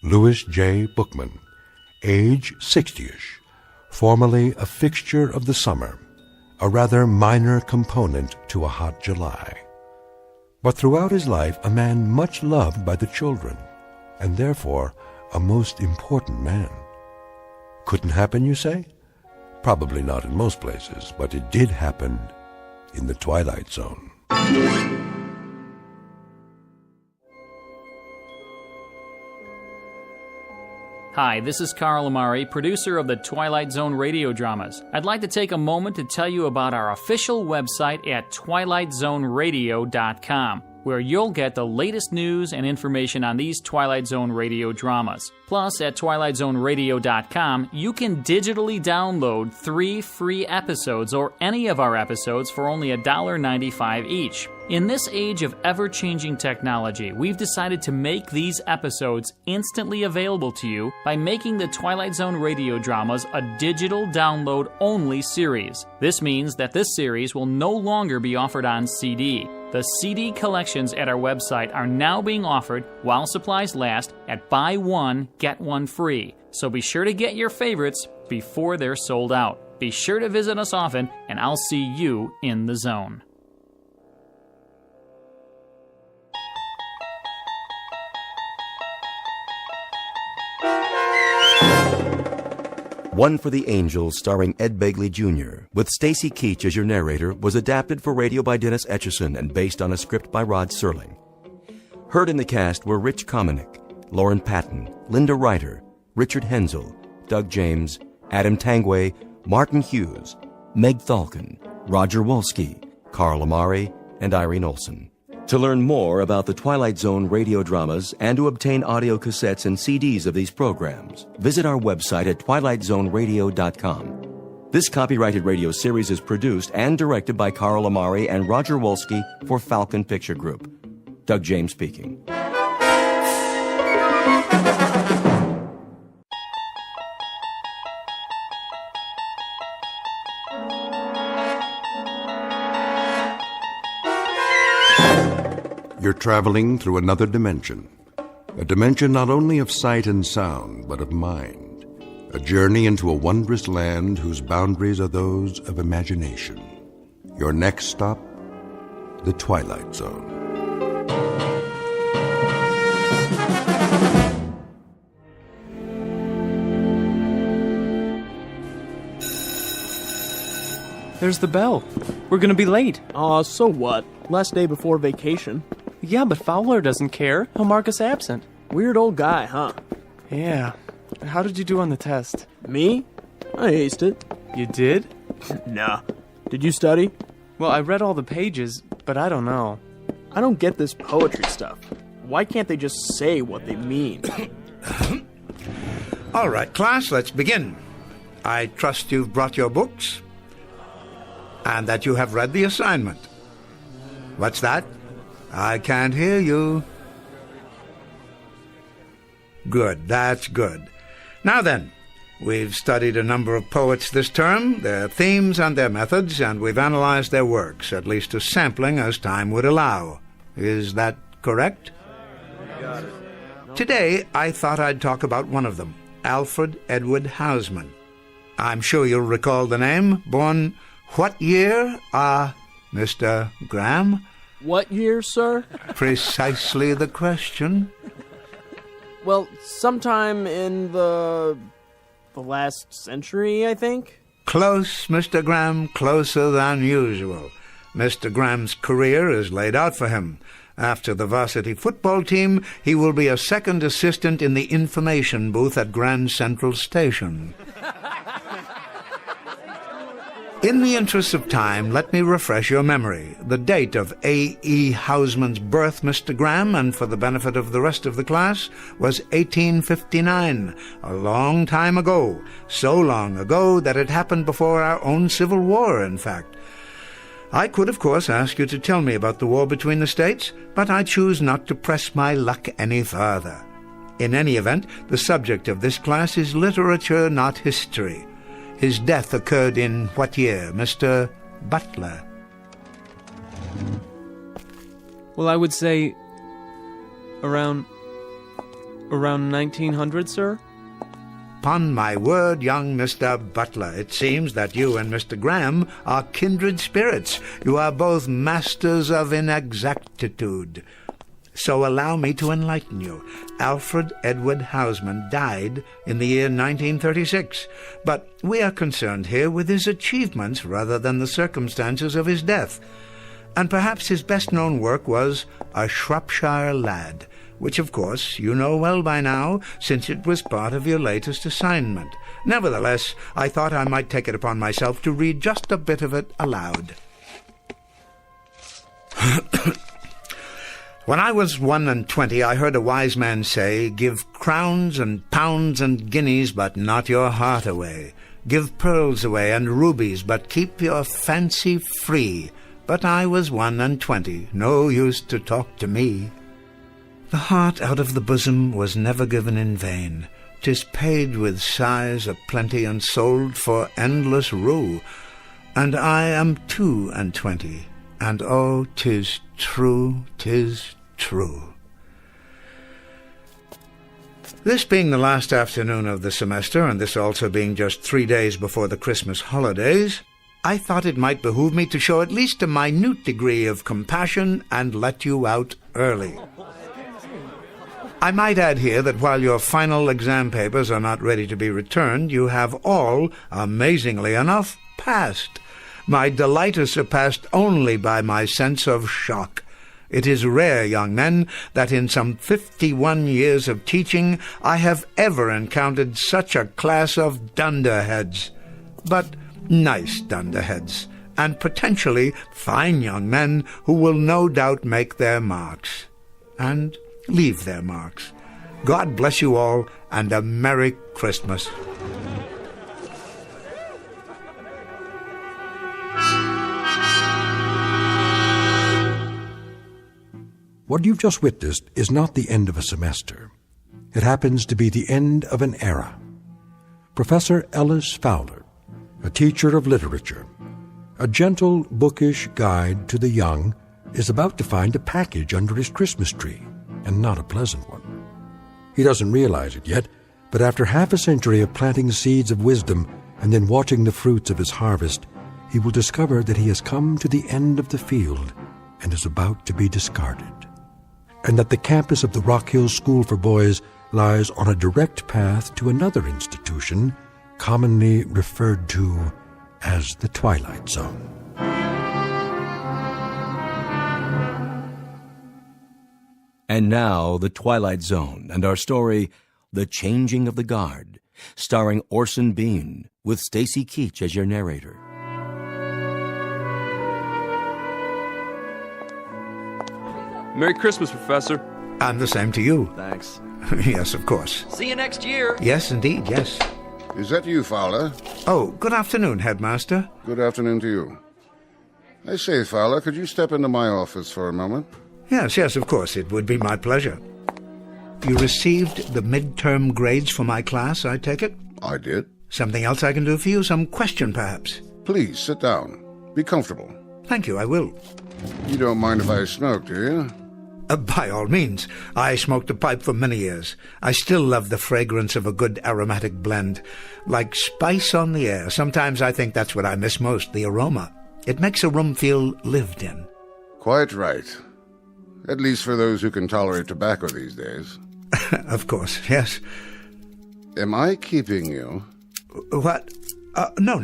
[SPEAKER 1] Louis J. Bookman, age 60-ish, formerly a fixture of the summer, a rather minor component to a hot July. But throughout his life, a man much loved by the children, and therefore a most important man. Couldn't happen, you say? Probably not in most places, but it did happen in the Twilight Zone.
[SPEAKER 8] Hi, this is Carl Amari, producer of the Twilight Zone radio dramas. I'd like to take a moment to tell you about our official website at twilightzoneradio.com, where you'll get the latest news and information on these Twilight Zone radio dramas. Plus, at twilightzoneradio.com, you can digitally download 3 free episodes or any of our episodes for only $1.95 each. In this age of ever-changing technology, we've decided to make these episodes instantly available to you by making the Twilight Zone radio dramas a digital download-only series. This means that this series will no longer be offered on CD. The CD collections at our website are now being offered, while supplies last, at buy one, get one free. So be sure to get your favorites before they're sold out. Be sure to visit us often, and I'll see you in the zone.
[SPEAKER 2] One for the Angels, starring Ed Begley Jr., with Stacy Keach as your narrator, was adapted for radio by Dennis Etchison and based on a script by Rod Serling. Heard in the cast were Rich Kominick, Lauren Patton, Linda Ryder, Richard Hensel, Doug James, Adam Tangway, Martin Hughes, Meg Thalken, Roger Wolski, Carl Amari, and Irene Olsen. To learn more about the Twilight Zone radio dramas and to obtain audio cassettes and CDs of these programs, visit our website at twilightzoneradio.com. This copyrighted radio series is produced and directed by Carl Amari and Roger Wolski for Falcon Picture Group. Doug James speaking.
[SPEAKER 1] You're traveling through another dimension. A dimension not only of sight and sound, but of mind. A journey into a wondrous land whose boundaries are those of imagination. Your next stop, the Twilight Zone.
[SPEAKER 18] There's the bell. We're gonna be late.
[SPEAKER 9] Aw, so what? Last day before vacation.
[SPEAKER 18] Yeah, but Fowler doesn't care. He'll mark us absent.
[SPEAKER 9] Weird old guy, huh?
[SPEAKER 18] Yeah. How did you do on the test?
[SPEAKER 9] Me? I aced it.
[SPEAKER 18] You did?
[SPEAKER 9] Nah. Did you study?
[SPEAKER 18] Well, I read all the pages, but I don't know.
[SPEAKER 9] I don't get this poetry stuff. Why can't they just say what they mean?
[SPEAKER 17] All right, class, let's begin. I trust you've brought your books and that you have read the assignment. What's that? I can't hear you. Good, that's good. Now then, we've studied a number of poets this term, their themes and their methods, and we've analyzed their works, at least a sampling as time would allow. Is that correct?
[SPEAKER 9] Got it.
[SPEAKER 17] Today, I thought I'd talk about one of them, Alfred Edward Houseman. I'm sure you'll recall the name. Born what year? Mr. Graham?
[SPEAKER 9] What year, sir?
[SPEAKER 17] Precisely the question.
[SPEAKER 9] Well, sometime in the last century, I think.
[SPEAKER 17] Close, Mr. Graham, closer than usual. Mr. Graham's career is laid out for him. After the varsity football team, he will be a second assistant in the information booth at Grand Central Station. In the interest of time, let me refresh your memory. The date of A.E. Houseman's birth, Mr. Graham, and for the benefit of the rest of the class, was 1859, a long time ago. So long ago that it happened before our own Civil War, in fact. I could, of course, ask you to tell me about the war between the states, but I choose not to press my luck any further. In any event, the subject of this class is literature, not history. His death occurred in what year, Mr. Butler?
[SPEAKER 18] Well, I would say around 1900, sir?
[SPEAKER 17] Upon my word, young Mr. Butler, it seems that you and Mr. Graham are kindred spirits. You are both masters of inexactitude. So allow me to enlighten you. Alfred Edward Houseman died in the year 1936, but we are concerned here with his achievements rather than the circumstances of his death. And perhaps his best-known work was A Shropshire Lad, which, of course, you know well by now, since it was part of your latest assignment. Nevertheless, I thought I might take it upon myself to read just a bit of it aloud. When I was 21, I heard a wise man say, "Give crowns and pounds and guineas, but not your heart away. Give pearls away and rubies, but keep your fancy free." But I was 21, no use to talk to me. The heart out of the bosom was never given in vain. 'Tis paid with sighs of plenty and sold for endless rue. And I am 22, and oh, 'tis true, 'tis true. This being the last afternoon of the semester, and this also being just 3 days before the Christmas holidays, I thought it might behoove me to show at least a minute degree of compassion and let you out early. I might add here that while your final exam papers are not ready to be returned, you have all, amazingly enough, passed. My delight is surpassed only by my sense of shock. It is rare, young men, that in some 51 years of teaching I have ever encountered such a class of dunderheads. But nice dunderheads, and potentially fine young men who will no doubt make their marks. And leave their marks. God bless you all, and a Merry Christmas.
[SPEAKER 1] What you've just witnessed is not the end of a semester. It happens to be the end of an era. Professor Ellis Fowler, a teacher of literature, a gentle, bookish guide to the young, is about to find a package under his Christmas tree, and not a pleasant one. He doesn't realize it yet, but after half a century of planting seeds of wisdom and then watching the fruits of his harvest, he will discover that he has come to the end of the field and is about to be discarded, and that the campus of the Rock Hill School for Boys lies on a direct path to another institution commonly referred to as the Twilight Zone.
[SPEAKER 2] And now, The Twilight Zone, and our story, The Changing of the Guard, starring Orson Bean, with Stacy Keach as your narrator.
[SPEAKER 5] Merry Christmas, Professor.
[SPEAKER 17] And the same to you.
[SPEAKER 5] Thanks.
[SPEAKER 17] Yes, of course.
[SPEAKER 5] See you next year.
[SPEAKER 17] Yes, indeed, yes.
[SPEAKER 7] Is that you, Fowler?
[SPEAKER 17] Oh, good afternoon, Headmaster.
[SPEAKER 7] Good afternoon to you. I say, Fowler, could you step into my office for a moment?
[SPEAKER 17] Yes, of course. It would be my pleasure. You received the midterm grades for my class, I take it?
[SPEAKER 7] I did.
[SPEAKER 17] Something else I can do for you? Some question, perhaps?
[SPEAKER 7] Please, sit down. Be comfortable.
[SPEAKER 17] Thank you, I will.
[SPEAKER 7] You don't mind if I smoke, do you?
[SPEAKER 17] By all means. I smoked a pipe for many years. I still love the fragrance of a good aromatic blend. Like spice on the air. Sometimes I think that's what I miss most, the aroma. It makes a room feel lived in.
[SPEAKER 7] Quite right. At least for those who can tolerate tobacco these days.
[SPEAKER 17] Of course, yes.
[SPEAKER 7] Am I keeping you?
[SPEAKER 17] What? No.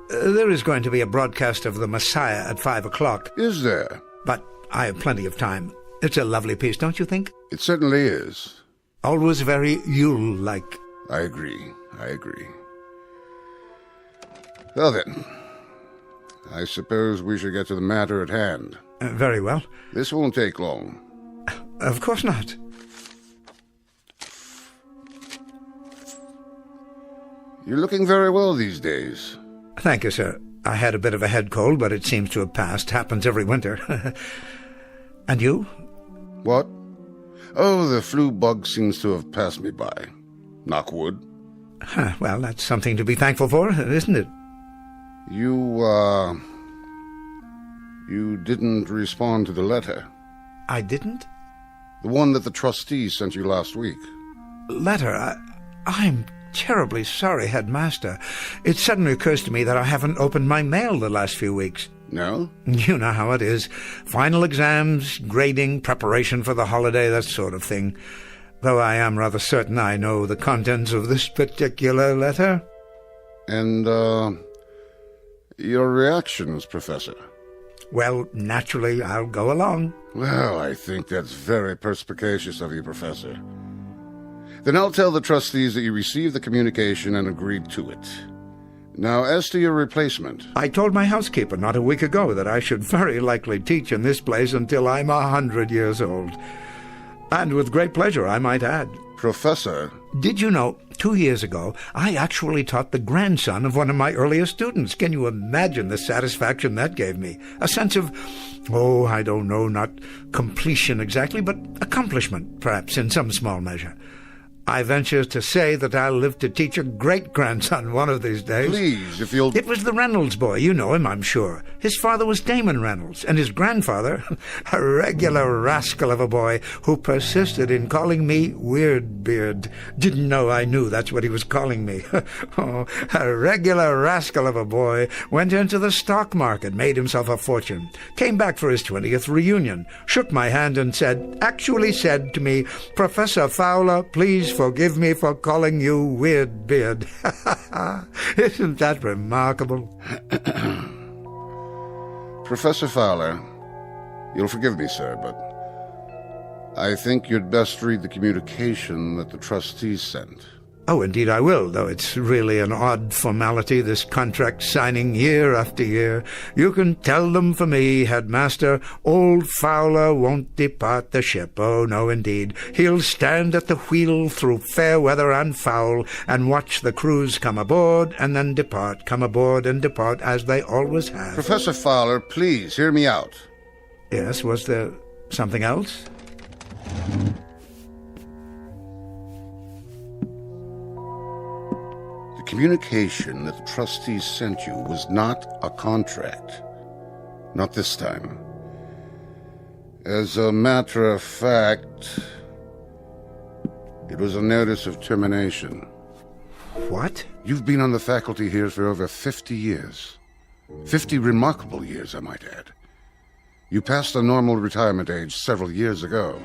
[SPEAKER 17] There is going to be a broadcast of The Messiah at 5 o'clock.
[SPEAKER 7] Is there?
[SPEAKER 17] But I have plenty of time. It's a lovely piece, don't you think?
[SPEAKER 7] It certainly is.
[SPEAKER 17] Always very Yule-like.
[SPEAKER 7] I agree. Well then, I suppose we should get to the matter at hand.
[SPEAKER 17] Very well.
[SPEAKER 7] This won't take long.
[SPEAKER 17] Of course not.
[SPEAKER 7] You're looking very well these days.
[SPEAKER 17] Thank you, sir. I had a bit of a head cold, but it seems to have passed. Happens every winter. And you?
[SPEAKER 7] What? Oh, the flu bug seems to have passed me by. Knock wood.
[SPEAKER 17] Well, that's something to be thankful for, isn't it?
[SPEAKER 7] You didn't respond to the letter.
[SPEAKER 17] I didn't?
[SPEAKER 7] The one that the trustees sent you last week.
[SPEAKER 17] Letter? I'm terribly sorry, Headmaster. It suddenly occurs to me that I haven't opened my mail the last few weeks.
[SPEAKER 7] No?
[SPEAKER 17] You know how it is. Final exams, grading, preparation for the holiday, that sort of thing. Though I am rather certain I know the contents of this particular letter.
[SPEAKER 7] And, your reactions, Professor?
[SPEAKER 17] Well, naturally, I'll go along.
[SPEAKER 7] Well, I think that's very perspicacious of you, Professor. Then I'll tell the trustees that you received the communication and agreed to it. Now, as to your replacement...
[SPEAKER 17] I told my housekeeper not a week ago that I should very likely teach in this place until I'm 100 years old. And with great pleasure, I might add.
[SPEAKER 7] Professor...
[SPEAKER 17] Did you know, 2 years ago, I actually taught the grandson of one of my earliest students. Can you imagine the satisfaction that gave me? A sense of, I don't know, not completion exactly, but accomplishment, perhaps, in some small measure. I venture to say that I'll live to teach a great-grandson one of these days.
[SPEAKER 7] Please, if you'll...
[SPEAKER 17] It was the Reynolds boy. You know him, I'm sure. His father was Damon Reynolds, and his grandfather, a regular rascal of a boy who persisted in calling me Weirdbeard. Didn't know I knew that's what he was calling me. A regular rascal of a boy went into the stock market, made himself a fortune, came back for his 20th reunion, shook my hand and actually said to me, "Professor Fowler, please forgive me for calling you Weirdbeard." Isn't that remarkable?
[SPEAKER 7] Professor Fowler, you'll forgive me, sir, but I think you'd best read the communication that the trustees sent.
[SPEAKER 17] Oh, indeed I will, though it's really an odd formality, this contract signing year after year. You can tell them for me, headmaster, old Fowler won't depart the ship. Oh, no, indeed. He'll stand at the wheel through fair weather and foul, and watch the crews come aboard and then depart, come aboard and depart, as they always have.
[SPEAKER 7] Professor Fowler, please, hear me out.
[SPEAKER 17] Yes, was there something else?
[SPEAKER 7] The communication that the trustees sent you was not a contract. Not this time. As a matter of fact, it was a notice of termination.
[SPEAKER 17] What?
[SPEAKER 7] You've been on the faculty here for over 50 years. 50 remarkable years, I might add. You passed the normal retirement age several years ago.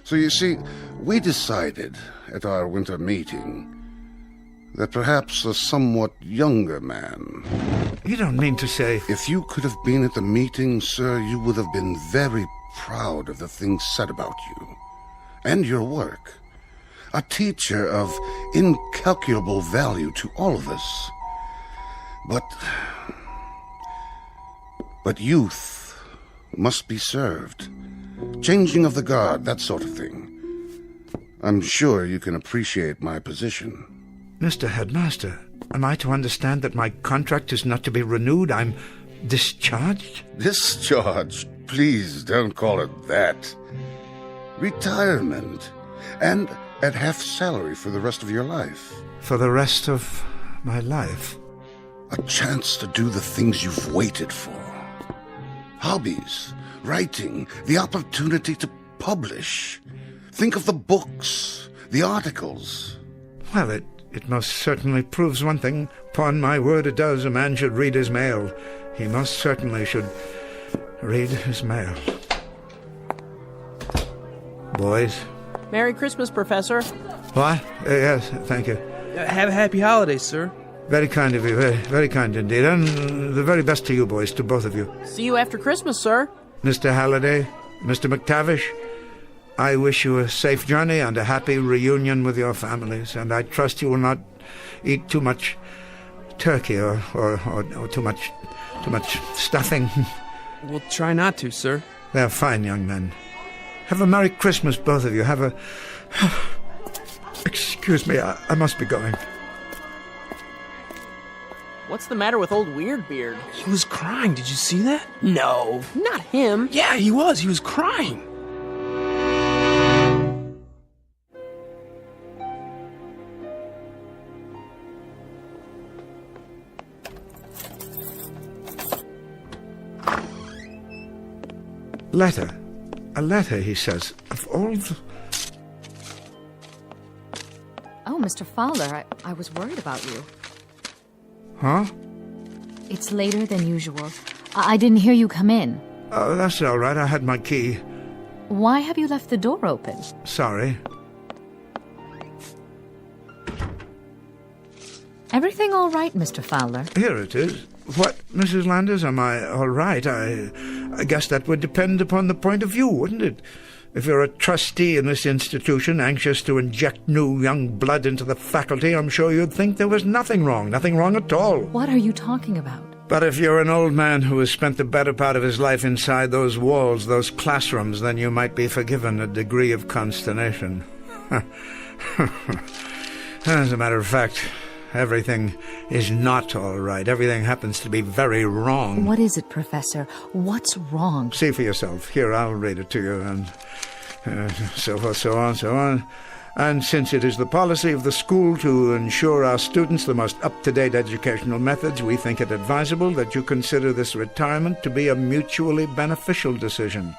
[SPEAKER 7] So you see, we decided at our winter meeting that perhaps a somewhat younger man...
[SPEAKER 17] You don't mean to say...
[SPEAKER 7] If you could have been at the meeting, sir, you would have been very proud of the things said about you and your work. A teacher of incalculable value to all of us. But youth must be served. Changing of the guard, that sort of thing. I'm sure you can appreciate my position.
[SPEAKER 17] Mr. Headmaster, am I to understand that my contract is not to be renewed? I'm discharged?
[SPEAKER 7] Discharged? Please don't call it that. Retirement. And at half salary for the rest of your life.
[SPEAKER 17] For the rest of my life?
[SPEAKER 7] A chance to do the things you've waited for. Hobbies, writing, the opportunity to publish. Think of the books, the articles.
[SPEAKER 17] Well, it most certainly proves one thing. Upon my word it does. A man should read his mail. He most certainly should read his mail. Boys?
[SPEAKER 9] Merry Christmas, Professor.
[SPEAKER 17] What? Yes, thank you.
[SPEAKER 18] Have a happy holiday, sir.
[SPEAKER 17] Very kind of you, very, very kind indeed. And the very best to you boys, to both of you.
[SPEAKER 9] See you after Christmas, sir.
[SPEAKER 17] Mr. Halliday, Mr. McTavish, I wish you a safe journey and a happy reunion with your families, and I trust you will not eat too much turkey or too much stuffing.
[SPEAKER 18] We'll try not to, sir.
[SPEAKER 17] They're fine young men. Have a Merry Christmas, both of you. Have a... Excuse me, I must be going.
[SPEAKER 9] What's the matter with old Weirdbeard?
[SPEAKER 18] He was crying. Did you see that?
[SPEAKER 9] No, not him.
[SPEAKER 18] Yeah, he was. He was crying.
[SPEAKER 17] Letter. A letter, he says. Of all the...
[SPEAKER 24] Oh, Mr. Fowler, I was worried about you.
[SPEAKER 17] Huh?
[SPEAKER 24] It's later than usual. I didn't hear you come in.
[SPEAKER 17] Oh, that's all right. I had my key.
[SPEAKER 24] Why have you left the door open?
[SPEAKER 17] Sorry.
[SPEAKER 24] Everything all right, Mr. Fowler?
[SPEAKER 17] Here it is. What, Mrs. Landers, am I all right? I guess that would depend upon the point of view, wouldn't it? If you're a trustee in this institution, anxious to inject new young blood into the faculty, I'm sure you'd think there was nothing wrong at all.
[SPEAKER 24] What are you talking about?
[SPEAKER 17] But if you're an old man who has spent the better part of his life inside those walls, those classrooms, then you might be forgiven a degree of consternation. As a matter of fact, everything is not all right. Everything happens to be very wrong.
[SPEAKER 24] What is it, Professor? What's wrong?
[SPEAKER 17] See for yourself. Here, I'll read it to you, and so forth, so on. And since it is the policy of the school to ensure our students the most up-to-date educational methods, we think it advisable that you consider this retirement to be a mutually beneficial decision.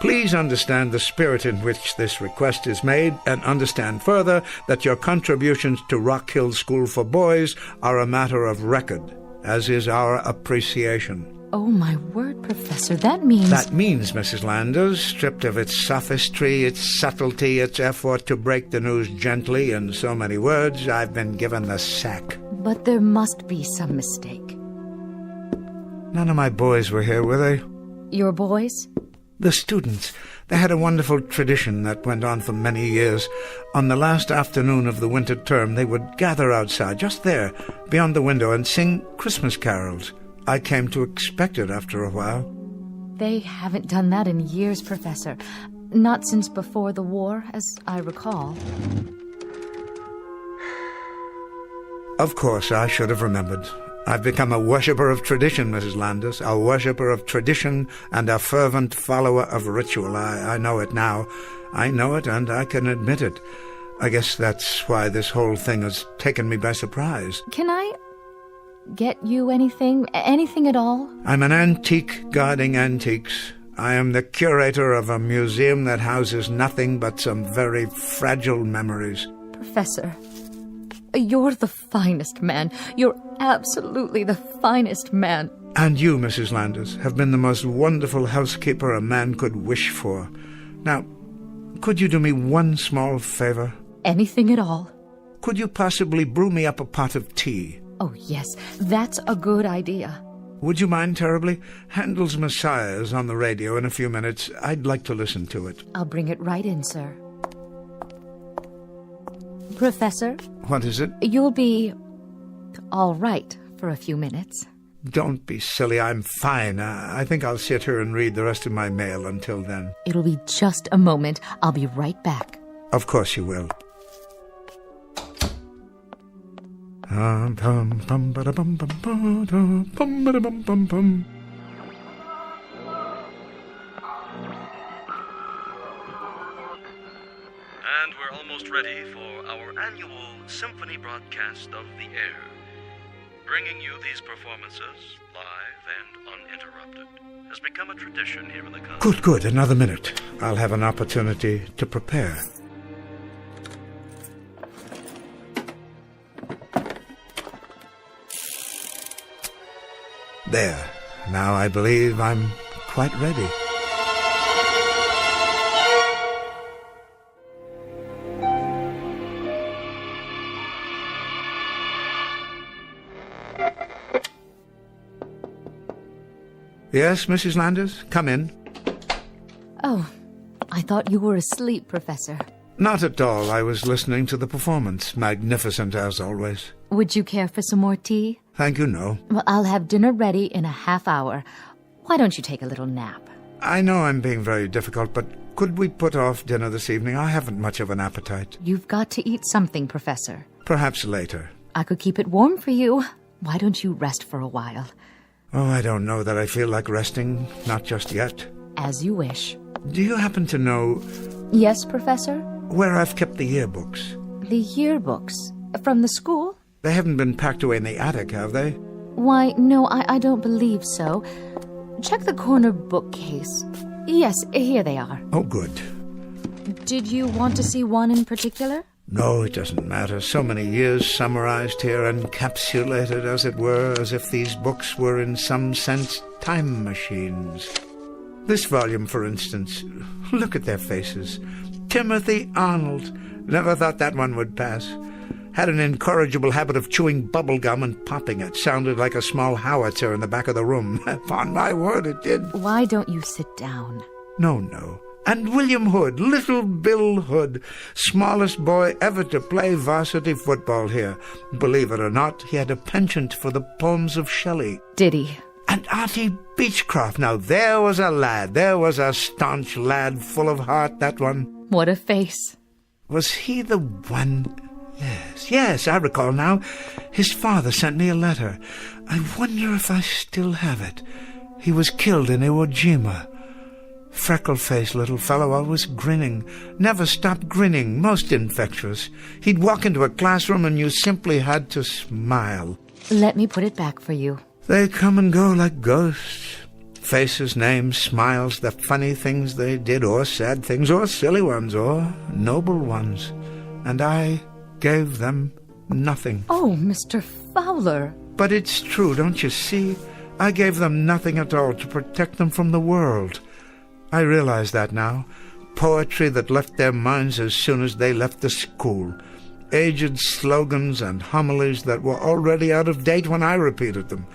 [SPEAKER 17] Please understand the spirit in which this request is made, and understand further that your contributions to Rock Hill School for Boys are a matter of record, as is our appreciation.
[SPEAKER 24] Oh, my word, Professor, that means...
[SPEAKER 17] That means, Mrs. Landers, stripped of its sophistry, its subtlety, its effort to break the news gently in so many words, I've been given the sack.
[SPEAKER 24] But there must be some mistake.
[SPEAKER 17] None of my boys were here, were they?
[SPEAKER 24] Your boys?
[SPEAKER 17] The students, they had a wonderful tradition that went on for many years. On the last afternoon of the winter term, they would gather outside, just there, beyond the window, and sing Christmas carols. I came to expect it after a while.
[SPEAKER 24] They haven't done that in years, Professor. Not since before the war, as I recall.
[SPEAKER 17] Of course, I should have remembered. I've become a worshipper of tradition, Mrs. Landis, a worshipper of tradition and a fervent follower of ritual. I know it now. I know it, and I can admit it. I guess that's why this whole thing has taken me by surprise.
[SPEAKER 24] Can I get you anything? Anything at all?
[SPEAKER 17] I'm an antique guarding antiques. I am the curator of a museum that houses nothing but some very fragile memories.
[SPEAKER 24] Professor, you're the finest man. You're absolutely the finest man.
[SPEAKER 17] And you, Mrs. Landis, have been the most wonderful housekeeper a man could wish for. Now, could you do me one small favor?
[SPEAKER 24] Anything at all.
[SPEAKER 17] Could you possibly brew me up a pot of tea?
[SPEAKER 24] Oh, yes, that's a good idea.
[SPEAKER 17] Would you mind terribly? Handel's Messiah is on the radio in a few minutes. I'd like to listen to it.
[SPEAKER 24] I'll bring it right in, sir. Professor?
[SPEAKER 17] What is it?
[SPEAKER 24] You'll be all right for a few minutes.
[SPEAKER 17] Don't be silly. I'm fine. I think I'll sit here and read the rest of my mail until then.
[SPEAKER 24] It'll be just a moment. I'll be right back.
[SPEAKER 17] Of course you will. And we're
[SPEAKER 2] almost ready for our annual symphony broadcast of the air. Bringing you these performances, live and uninterrupted, has become a tradition here in the country.
[SPEAKER 17] Good. Another minute. I'll have an opportunity to prepare. There. Now I believe I'm quite ready. Yes, Mrs. Landis? Come in.
[SPEAKER 24] Oh, I thought you were asleep, Professor.
[SPEAKER 17] Not at all. I was listening to the performance. Magnificent, as always.
[SPEAKER 24] Would you care for some more tea?
[SPEAKER 17] Thank you, no.
[SPEAKER 24] Well, I'll have dinner ready in a half hour. Why don't you take a little nap?
[SPEAKER 17] I know I'm being very difficult, but could we put off dinner this evening? I haven't much of an appetite.
[SPEAKER 24] You've got to eat something, Professor.
[SPEAKER 17] Perhaps later.
[SPEAKER 24] I could keep it warm for you. Why don't you rest for a while?
[SPEAKER 17] Oh, I don't know that I feel like resting. Not just yet.
[SPEAKER 24] As you wish.
[SPEAKER 17] Do you happen to know...
[SPEAKER 24] Yes, Professor?
[SPEAKER 17] Where I've kept the yearbooks.
[SPEAKER 24] The yearbooks? From the school?
[SPEAKER 17] They haven't been packed away in the attic, have they?
[SPEAKER 24] Why, no, I don't believe so. Check the corner bookcase. Yes, here they are.
[SPEAKER 17] Oh, good.
[SPEAKER 24] Did you want to see one in particular?
[SPEAKER 17] No, it doesn't matter. So many years summarized here, encapsulated, as it were, as if these books were, in some sense, time machines. This volume, for instance. Look at their faces. Timothy Arnold. Never thought that one would pass. Had an incorrigible habit of chewing bubble gum and popping it. Sounded like a small howitzer in the back of the room. Upon my word, it did.
[SPEAKER 24] Why don't you sit down?
[SPEAKER 17] No. And William Hood, little Bill Hood, smallest boy ever to play varsity football here. Believe it or not, he had a penchant for the poems of Shelley.
[SPEAKER 24] Did he?
[SPEAKER 17] And Auntie Beechcroft. Now, there was a lad. There was a staunch lad, full of heart, that one.
[SPEAKER 24] What a face.
[SPEAKER 17] Was he the one... Yes, I recall now. His father sent me a letter. I wonder if I still have it. He was killed in Iwo Jima. Freckle-faced little fellow, always grinning. Never stopped grinning, most infectious. He'd walk into a classroom and you simply had to smile.
[SPEAKER 24] Let me put it back for you.
[SPEAKER 17] They come and go like ghosts. Faces, names, smiles, the funny things they did, or sad things, or silly ones, or noble ones. And I gave them nothing.
[SPEAKER 24] Oh, Mr. Fowler.
[SPEAKER 17] But it's true, don't you see? I gave them nothing at all to protect them from the world. I realize that now. Poetry that left their minds as soon as they left the school. Aged slogans and homilies that were already out of date when I repeated them.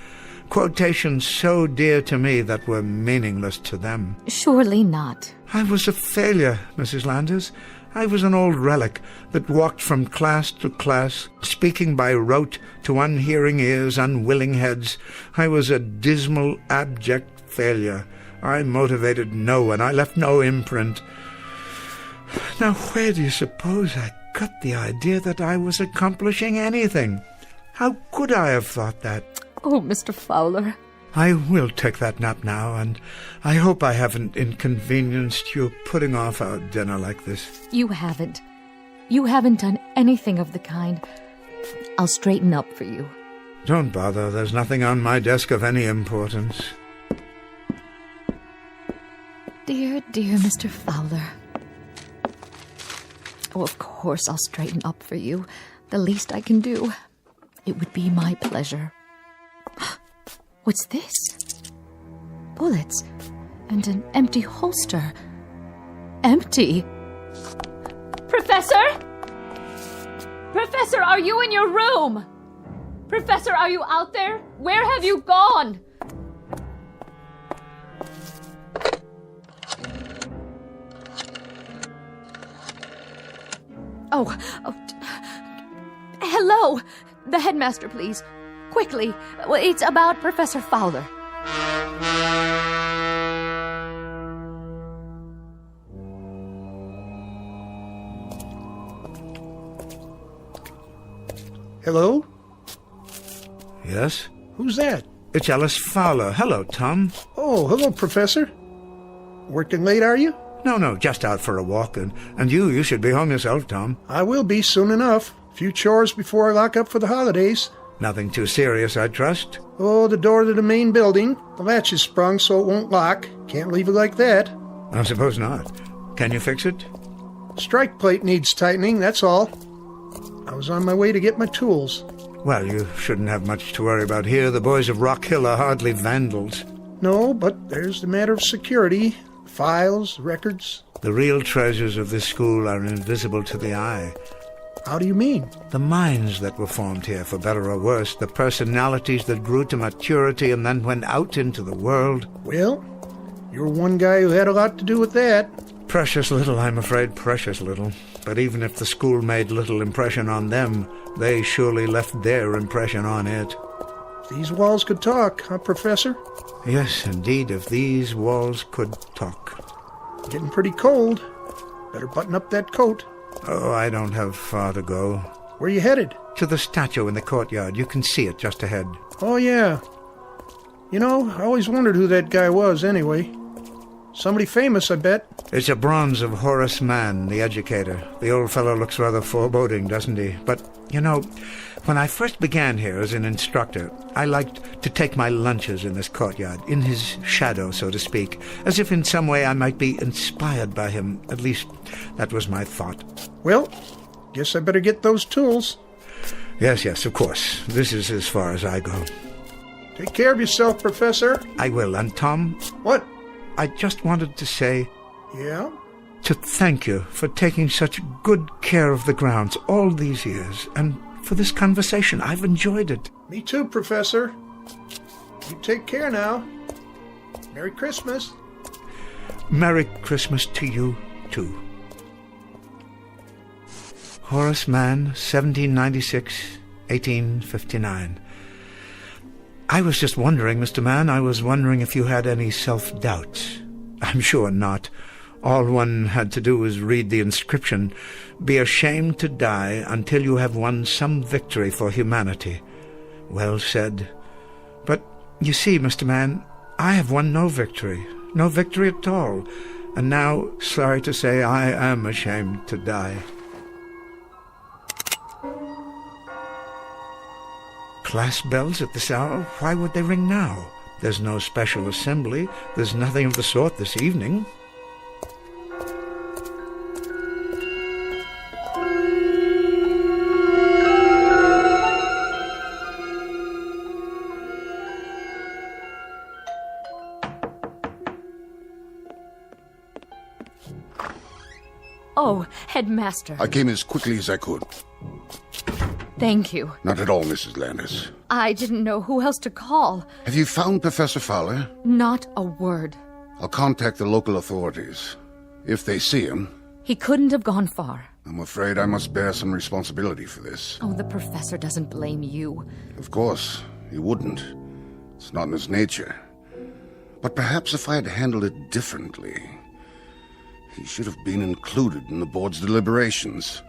[SPEAKER 17] quotations so dear to me that were meaningless to them.
[SPEAKER 24] Surely not.
[SPEAKER 17] I was a failure, Mrs. Landers. I was an old relic that walked from class to class, speaking by rote to unhearing ears, unwilling heads. I was a dismal, abject failure. I motivated no one. I left no imprint. Now, where do you suppose I got the idea that I was accomplishing anything? How could I have thought that?
[SPEAKER 24] Oh, Mr. Fowler.
[SPEAKER 17] I will take that nap now, and I hope I haven't inconvenienced you putting off our dinner like this.
[SPEAKER 24] You haven't. You haven't done anything of the kind. I'll straighten up for you.
[SPEAKER 17] Don't bother. There's nothing on my desk of any importance.
[SPEAKER 24] Dear, dear Mr. Fowler. Oh, of course I'll straighten up for you. The least I can do. It would be my pleasure. What's this? Bullets and an empty holster. Empty?
[SPEAKER 15] Professor? Professor, are you in your room? Professor, are you out there? Where have you gone?
[SPEAKER 24] Oh, hello. The headmaster, please. Quickly. It's about Professor Fowler.
[SPEAKER 18] Hello?
[SPEAKER 17] Yes?
[SPEAKER 18] Who's that?
[SPEAKER 17] It's Alice Fowler. Hello, Tom.
[SPEAKER 18] Oh, hello, Professor. Working late, are you?
[SPEAKER 17] No, just out for a walk, and you should be home yourself, Tom.
[SPEAKER 18] I will be soon enough. A few chores before I lock up for the holidays.
[SPEAKER 17] Nothing too serious, I trust?
[SPEAKER 18] Oh, the door to the main building. The latch is sprung so it won't lock. Can't leave it like that.
[SPEAKER 17] I suppose not. Can you fix it?
[SPEAKER 18] Strike plate needs tightening, that's all. I was on my way to get my tools.
[SPEAKER 17] Well, you shouldn't have much to worry about here. The boys of Rock Hill are hardly vandals.
[SPEAKER 18] No, but there's the matter of security. Files, records.
[SPEAKER 17] The real treasures of this school are invisible to the eye.
[SPEAKER 18] How do you mean?
[SPEAKER 17] The minds that were formed here, for better or worse, the personalities that grew to maturity and then went out into the world.
[SPEAKER 18] Well, you're one guy who had a lot to do with that.
[SPEAKER 17] Precious little, I'm afraid, precious little. But even if the school made little impression on them, they surely left their impression on it.
[SPEAKER 18] These walls could talk, huh, Professor?
[SPEAKER 17] Yes, indeed, if these walls could talk.
[SPEAKER 18] Getting pretty cold. Better button up that coat.
[SPEAKER 17] Oh, I don't have far to go.
[SPEAKER 18] Where you headed?
[SPEAKER 17] To the statue in the courtyard. You can see it just ahead.
[SPEAKER 18] Oh, yeah. You know, I always wondered who that guy was, anyway. Somebody famous, I bet.
[SPEAKER 17] It's a bronze of Horace Mann, the educator. The old fellow looks rather foreboding, doesn't he? But, you know, when I first began here as an instructor, I liked to take my lunches in this courtyard, in his shadow, so to speak, as if in some way I might be inspired by him. At least, that was my thought.
[SPEAKER 18] Well, guess I better get those tools.
[SPEAKER 17] Yes, of course. This is as far as I go.
[SPEAKER 18] Take care of yourself, Professor.
[SPEAKER 17] I will. And Tom?
[SPEAKER 18] What?
[SPEAKER 17] I just wanted to say...
[SPEAKER 18] Yeah?
[SPEAKER 17] To thank you for taking such good care of the grounds all these years, and for this conversation. I've enjoyed it.
[SPEAKER 18] Me too, Professor. You take care now. Merry Christmas.
[SPEAKER 17] Merry Christmas to you, too. Horace Mann, 1796, 1859. I was just wondering, Mr. Mann, I was wondering if you had any self-doubts. I'm sure not. All one had to do was read the inscription, "Be ashamed to die until you have won some victory for humanity." Well said. But, you see, Mr. Mann, I have won no victory at all. And now, sorry to say, I am ashamed to die. Class bells at this hour? Why would they ring now? There's no special assembly. There's nothing of the sort this evening.
[SPEAKER 24] Oh, Headmaster.
[SPEAKER 7] I came as quickly as I could.
[SPEAKER 24] Thank you.
[SPEAKER 7] Not at all, Mrs. Landis.
[SPEAKER 24] I didn't know who else to call.
[SPEAKER 7] Have you found Professor Fowler?
[SPEAKER 24] Not a word.
[SPEAKER 7] I'll contact the local authorities. If they see him...
[SPEAKER 24] He couldn't have gone far.
[SPEAKER 7] I'm afraid I must bear some responsibility for this.
[SPEAKER 24] Oh, the professor doesn't blame you.
[SPEAKER 7] Of course, he wouldn't. It's not in his nature. But perhaps if I had handled it differently... He should have been included in the board's deliberations.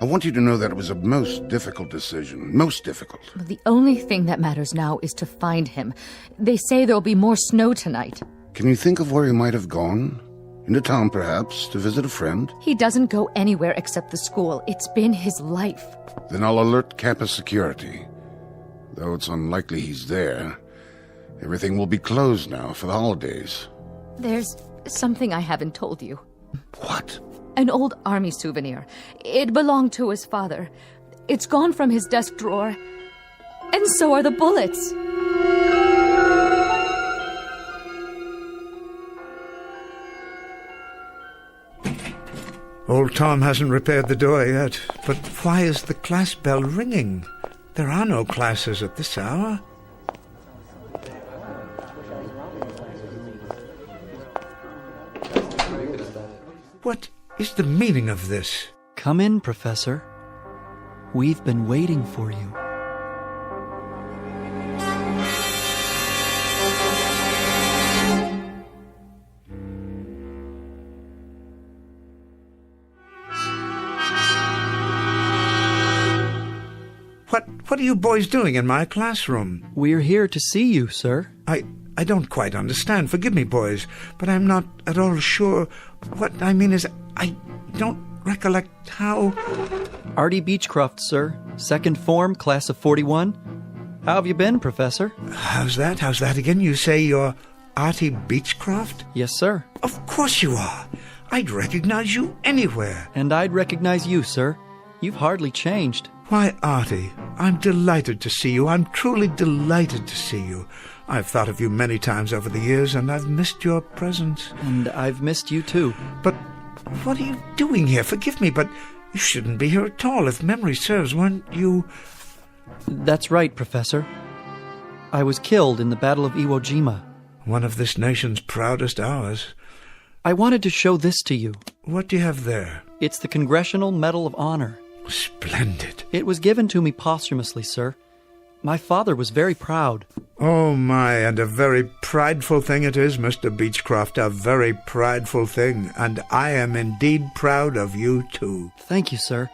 [SPEAKER 7] I want you to know that it was a most difficult decision. Most difficult.
[SPEAKER 24] Well, the only thing that matters now is to find him. They say there'll be more snow tonight.
[SPEAKER 7] Can you think of where he might have gone? Into town, perhaps, to visit a friend?
[SPEAKER 24] He doesn't go anywhere except the school. It's been his life.
[SPEAKER 7] Then I'll alert campus security. Though it's unlikely he's there. Everything will be closed now for the holidays.
[SPEAKER 24] There's something I haven't told you.
[SPEAKER 7] What?
[SPEAKER 24] An old army souvenir. It belonged to his father. It's gone from his desk drawer. And so are the bullets.
[SPEAKER 17] Old Tom hasn't repaired the door yet. But why is the class bell ringing? There are no classes at this hour. What is the meaning of this?
[SPEAKER 13] Come in, Professor. We've been waiting for you.
[SPEAKER 17] What are you boys doing in my classroom?
[SPEAKER 13] We're here to see you, sir.
[SPEAKER 17] I don't quite understand. Forgive me, boys, but I'm not at all sure. What I mean is, I don't recollect how...
[SPEAKER 13] Artie Beechcroft, sir. Second form, class of 41. How have you been, Professor?
[SPEAKER 17] How's that? How's that again? You say you're Artie Beechcroft?
[SPEAKER 13] Yes, sir.
[SPEAKER 17] Of course you are. I'd recognize you anywhere.
[SPEAKER 13] And I'd recognize you, sir. You've hardly changed.
[SPEAKER 17] Why, Artie, I'm delighted to see you. I'm truly delighted to see you. I've thought of you many times over the years, and I've missed your presence.
[SPEAKER 13] And I've missed you, too.
[SPEAKER 17] But what are you doing here? Forgive me, but you shouldn't be here at all. If memory serves, weren't you...
[SPEAKER 13] That's right, Professor. I was killed in the Battle of Iwo Jima.
[SPEAKER 17] One of this nation's proudest hours.
[SPEAKER 13] I wanted to show this to you.
[SPEAKER 17] What do you have there?
[SPEAKER 13] It's the Congressional Medal of Honor.
[SPEAKER 17] Splendid.
[SPEAKER 13] It was given to me posthumously, sir. My father was very proud.
[SPEAKER 17] Oh, my, and a very prideful thing it is, Mr. Beechcroft, a very prideful thing, and I am indeed proud of you, too.
[SPEAKER 13] Thank you, sir.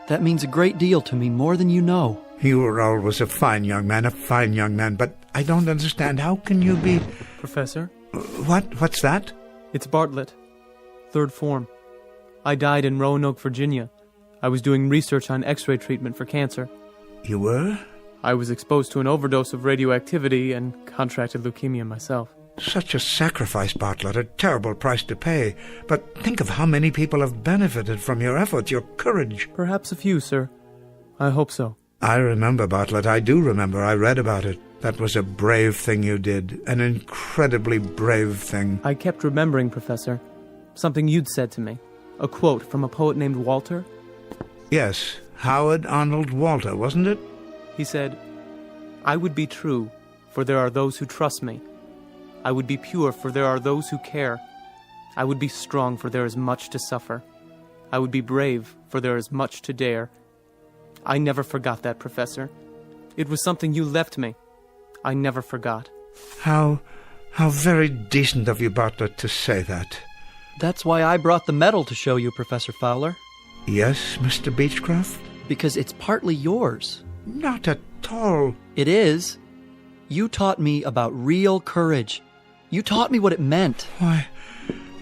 [SPEAKER 13] That means a great deal to me, more than you know.
[SPEAKER 17] You were always a fine young man, but I don't understand. How can you be...
[SPEAKER 20] Professor?
[SPEAKER 17] What's that?
[SPEAKER 20] It's Bartlett. Third form. I died in Roanoke, Virginia. I was doing research on X-ray treatment for cancer.
[SPEAKER 17] You were?
[SPEAKER 20] I was exposed to an overdose of radioactivity and contracted leukemia myself.
[SPEAKER 17] Such a sacrifice, Bartlett, a terrible price to pay. But think of how many people have benefited from your efforts, your courage.
[SPEAKER 20] Perhaps a few, sir. I hope so.
[SPEAKER 17] I remember, Bartlett. I do remember. I read about it. That was a brave thing you did. An incredibly brave thing.
[SPEAKER 20] I kept remembering, Professor. Something you'd said to me. A quote from a poet named Walter.
[SPEAKER 17] Yes, Howard Arnold Walter, wasn't it?
[SPEAKER 20] He said, I would be true, for there are those who trust me. I would be pure, for there are those who care. I would be strong, for there is much to suffer. I would be brave, for there is much to dare. I never forgot that, Professor. It was something you left me. I never forgot.
[SPEAKER 17] How very decent of you, Bartlett, to say that.
[SPEAKER 13] That's why I brought the medal to show you, Professor Fowler.
[SPEAKER 17] Yes, Mr. Beechcroft?
[SPEAKER 13] Because it's partly yours.
[SPEAKER 17] Not at all.
[SPEAKER 13] It is. You taught me about real courage. You taught me what it meant.
[SPEAKER 17] Why,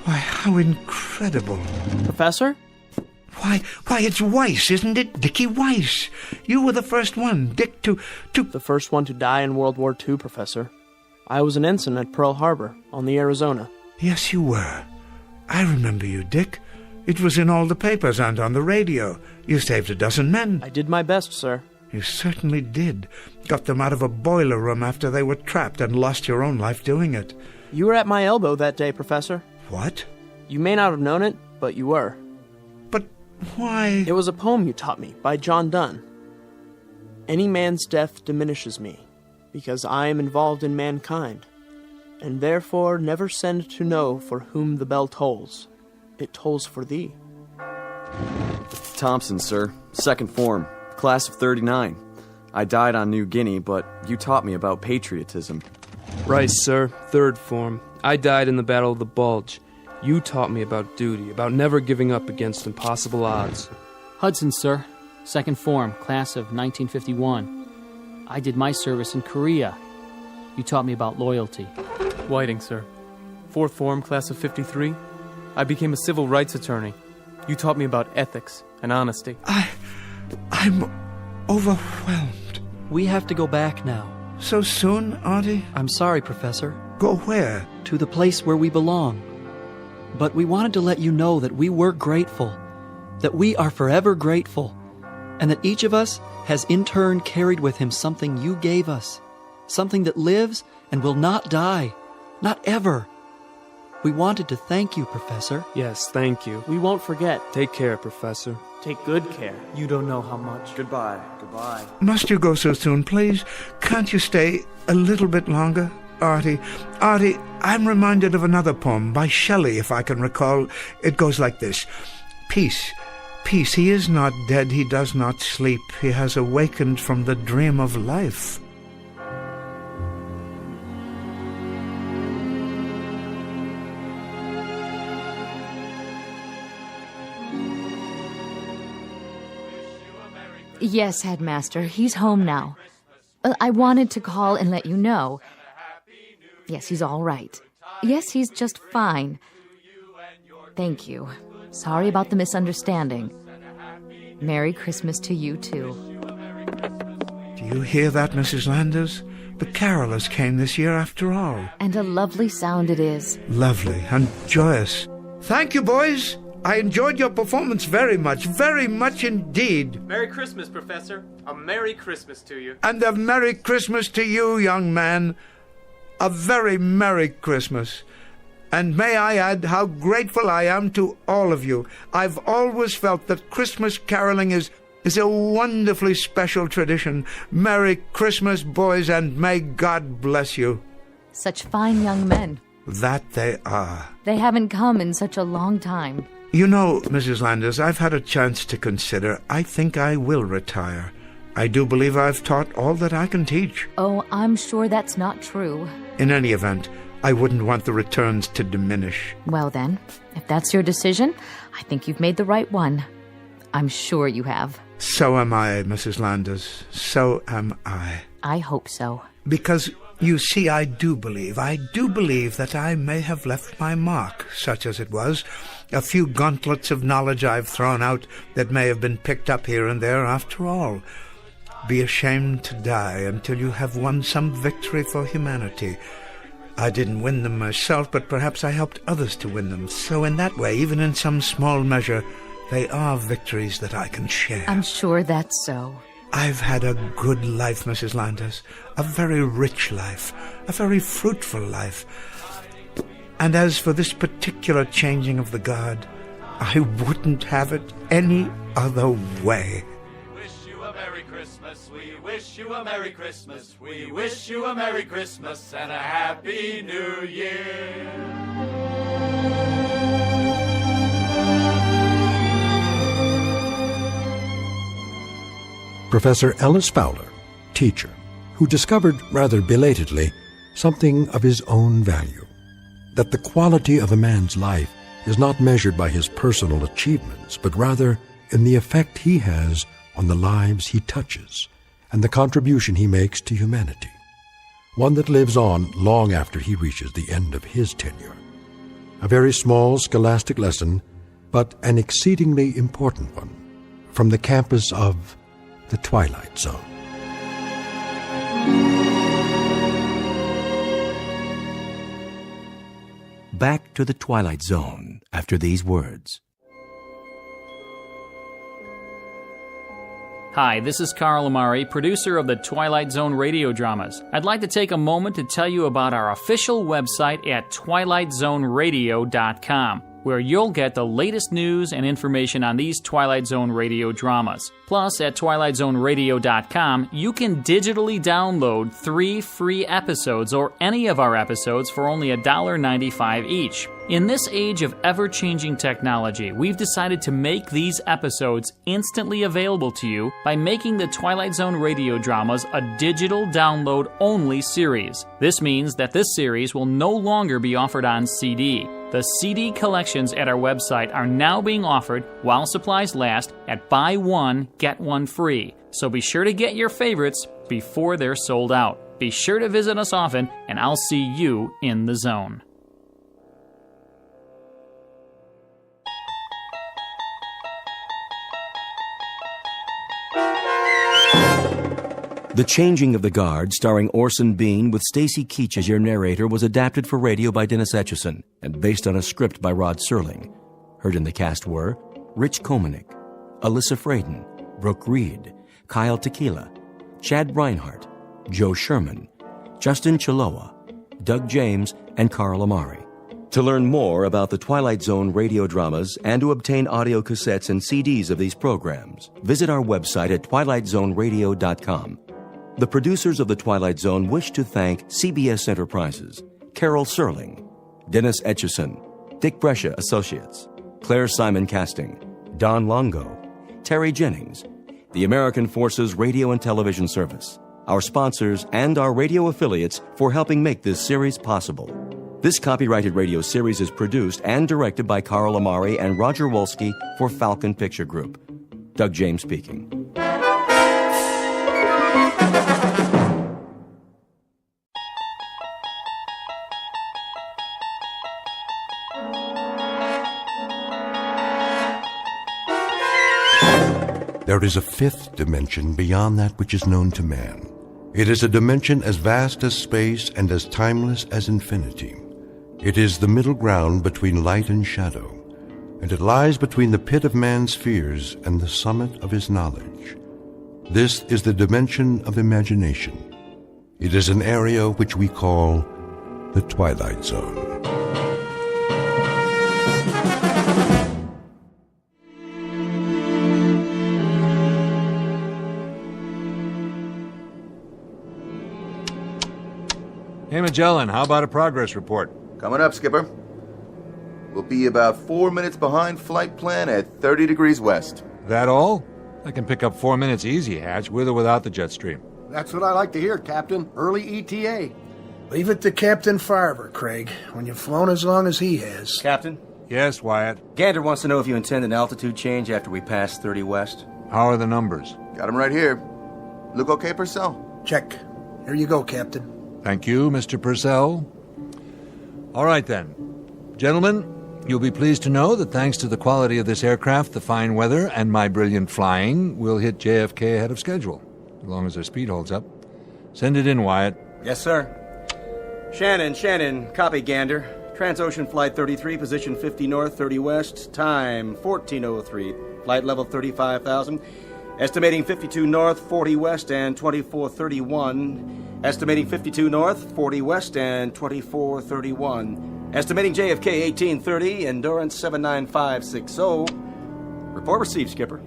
[SPEAKER 17] how incredible.
[SPEAKER 20] Professor?
[SPEAKER 17] Why, it's Weiss, isn't it? Dickie Weiss. You were the first one, Dick, to...
[SPEAKER 9] The first one to die in World War II, Professor. I was an ensign at Pearl Harbor, on the Arizona.
[SPEAKER 17] Yes, you were. I remember you, Dick. It was in all the papers and on the radio. You saved a dozen men.
[SPEAKER 9] I did my best, sir.
[SPEAKER 17] You certainly did. Got them out of a boiler room after they were trapped and lost your own life doing it.
[SPEAKER 9] You were at my elbow that day, Professor.
[SPEAKER 17] What?
[SPEAKER 9] You may not have known it, but you were.
[SPEAKER 17] But why?
[SPEAKER 9] It was a poem you taught me by John Donne. Any man's death diminishes me, because I am involved in mankind, and therefore never send to know for whom the bell tolls. It tolls for thee.
[SPEAKER 13] Thompson, sir. Second form. Class of 39. I died on New Guinea, but you taught me about patriotism.
[SPEAKER 5] Rice, sir. Third form. I died in the Battle of the Bulge. You taught me about duty, about never giving up against impossible odds.
[SPEAKER 8] Hudson, sir. Second form, class of 1951. I did my service in Korea. You taught me about loyalty.
[SPEAKER 20] Whiting, sir. Fourth form, class of 53. I became a civil rights attorney. You taught me about ethics and honesty.
[SPEAKER 17] I'm overwhelmed.
[SPEAKER 13] We have to go back now.
[SPEAKER 17] So soon, Artie?
[SPEAKER 13] I'm sorry, Professor.
[SPEAKER 17] Go where?
[SPEAKER 13] To the place where we belong. But we wanted to let you know that we were grateful, that we are forever grateful, and that each of us has in turn carried with him something you gave us, something that lives and will not die, not ever. We wanted to thank you, Professor.
[SPEAKER 5] Yes, thank you.
[SPEAKER 20] We won't forget.
[SPEAKER 5] Take care, Professor.
[SPEAKER 20] Take good care. You don't know how much.
[SPEAKER 13] Goodbye. Goodbye.
[SPEAKER 17] Must you go so soon, please? Can't you stay a little bit longer? Artie, I'm reminded of another poem by Shelley, if I can recall. It goes like this. Peace, peace, he is not dead, he does not sleep. He has awakened from the dream of life.
[SPEAKER 4] Yes, Headmaster, he's home now. I wanted to call and let you know. Yes, he's all right. Yes, he's just fine. Thank you. Sorry about the misunderstanding. Merry Christmas to you, too.
[SPEAKER 17] Do you hear that, Mrs. Landers? The carolers came this year after all.
[SPEAKER 4] And a lovely sound it is.
[SPEAKER 17] Lovely and joyous. Thank you, boys. I enjoyed your performance very much indeed.
[SPEAKER 20] Merry Christmas, Professor. A Merry Christmas to you.
[SPEAKER 17] And a Merry Christmas to you, young man. A very Merry Christmas. And may I add how grateful I am to all of you. I've always felt that Christmas caroling is a wonderfully special tradition. Merry Christmas, boys, and may God bless you.
[SPEAKER 4] Such fine young men.
[SPEAKER 17] That they are.
[SPEAKER 4] They haven't come in such a long time.
[SPEAKER 17] You know, Mrs. Landers, I've had a chance to consider. I think I will retire. I do believe I've taught all that I can teach.
[SPEAKER 4] Oh, I'm sure that's not true.
[SPEAKER 17] In any event, I wouldn't want the returns to diminish.
[SPEAKER 4] Well then, if that's your decision, I think you've made the right one. I'm sure you have.
[SPEAKER 17] So am I, Mrs. Landers. So am I.
[SPEAKER 4] I hope so.
[SPEAKER 17] Because, you see, I do believe that I may have left my mark, such as it was. A few gauntlets of knowledge I've thrown out that may have been picked up here and there after all. Be ashamed to die until you have won some victory for humanity. I didn't win them myself, but perhaps I helped others to win them. So in that way, even in some small measure, they are victories that I can share.
[SPEAKER 4] I'm sure that's so.
[SPEAKER 17] I've had a good life, Mrs. Landers. A very rich life. A very fruitful life. And as for this particular changing of the guard, I wouldn't have it any other way.
[SPEAKER 6] Wish you a Merry Christmas. We wish you a Merry Christmas. We wish you a Merry Christmas and a Happy New Year.
[SPEAKER 1] Professor Ellis Fowler, teacher, who discovered, rather belatedly, something of his own value. That the quality of a man's life is not measured by his personal achievements, but rather in the effect he has on the lives he touches and the contribution he makes to humanity, one that lives on long after he reaches the end of his tenure. A very small scholastic lesson, but an exceedingly important one, from the campus of the Twilight Zone.
[SPEAKER 2] Back to the Twilight Zone after these words.
[SPEAKER 8] Hi, this is Carl Amari, producer of the Twilight Zone radio dramas. I'd like to take a moment to tell you about our official website at twilightzoneradio.com, where you'll get the latest news and information on these Twilight Zone radio dramas. Plus, at twilightzoneradio.com, you can digitally download 3 free episodes or any of our episodes for only $1.95 each. In this age of ever-changing technology, we've decided to make these episodes instantly available to you by making the Twilight Zone radio dramas a digital download-only series. This means that this series will no longer be offered on CD. The CD collections at our website are now being offered while supplies last at buy one, get one free. So be sure to get your favorites before they're sold out. Be sure to visit us often, and I'll see you in the zone.
[SPEAKER 2] The Changing of the Guard, starring Orson Bean with Stacy Keach as your narrator, was adapted for radio by Dennis Etchison and based on a script by Rod Serling. Heard in the cast were Rich Komanek, Alyssa Fraden, Brooke Reed, Kyle Tequila, Chad Reinhardt, Joe Sherman, Justin Chiloa, Doug James, and Carl Amari. To learn more about the Twilight Zone radio dramas and to obtain audio cassettes and CDs of these programs, visit our website at twilightzoneradio.com. The producers of The Twilight Zone wish to thank CBS Enterprises, Carol Serling, Dennis Etchison, Dick Brescia Associates, Claire Simon Casting, Don Longo, Terry Jennings, the American Forces Radio and Television Service, our sponsors, and our radio affiliates for helping make this series possible. This copyrighted radio series is produced and directed by Carl Amari and Roger Wolski for Falcon Picture Group. Doug James speaking.
[SPEAKER 1] There is a fifth dimension beyond that which is known to man. It is a dimension as vast as space and as timeless as infinity. It is the middle ground between light and shadow, and it lies between the pit of man's fears and the summit of his knowledge. This is the dimension of imagination. It is an area which we call the Twilight Zone.
[SPEAKER 3] Hey, Magellan, how about a progress report?
[SPEAKER 16] Coming up, Skipper. We'll be about 4 minutes behind flight plan at 30 degrees west.
[SPEAKER 3] That all? I can pick up 4 minutes easy, Hatch, with or without the jet stream.
[SPEAKER 11] That's what I like to hear, Captain. Early ETA.
[SPEAKER 18] Leave it to Captain Farver, Craig, when you've flown as long as he has.
[SPEAKER 2] Captain?
[SPEAKER 3] Yes, Wyatt?
[SPEAKER 2] Gander wants to know if you intend an altitude change after we pass 30 west.
[SPEAKER 3] How are the numbers?
[SPEAKER 16] Got 'em right here. Look okay, Purcell?
[SPEAKER 18] Check. Here you go, Captain.
[SPEAKER 3] Thank you, Mr. Purcell. All right, then. Gentlemen, you'll be pleased to know that thanks to the quality of this aircraft, the fine weather, and my brilliant flying, we'll hit JFK ahead of schedule, as long as their speed holds up. Send it in, Wyatt.
[SPEAKER 2] Yes, sir. Shannon, copy, Gander. Transocean Flight 33, position 50 north, 30 west, time 14:03, flight level 35,000. Estimating 52 north, 40 west, and 2431. Estimating 52 north, 40 west, and 2431. Estimating JFK 1830, endurance 79560. Report received, Skipper.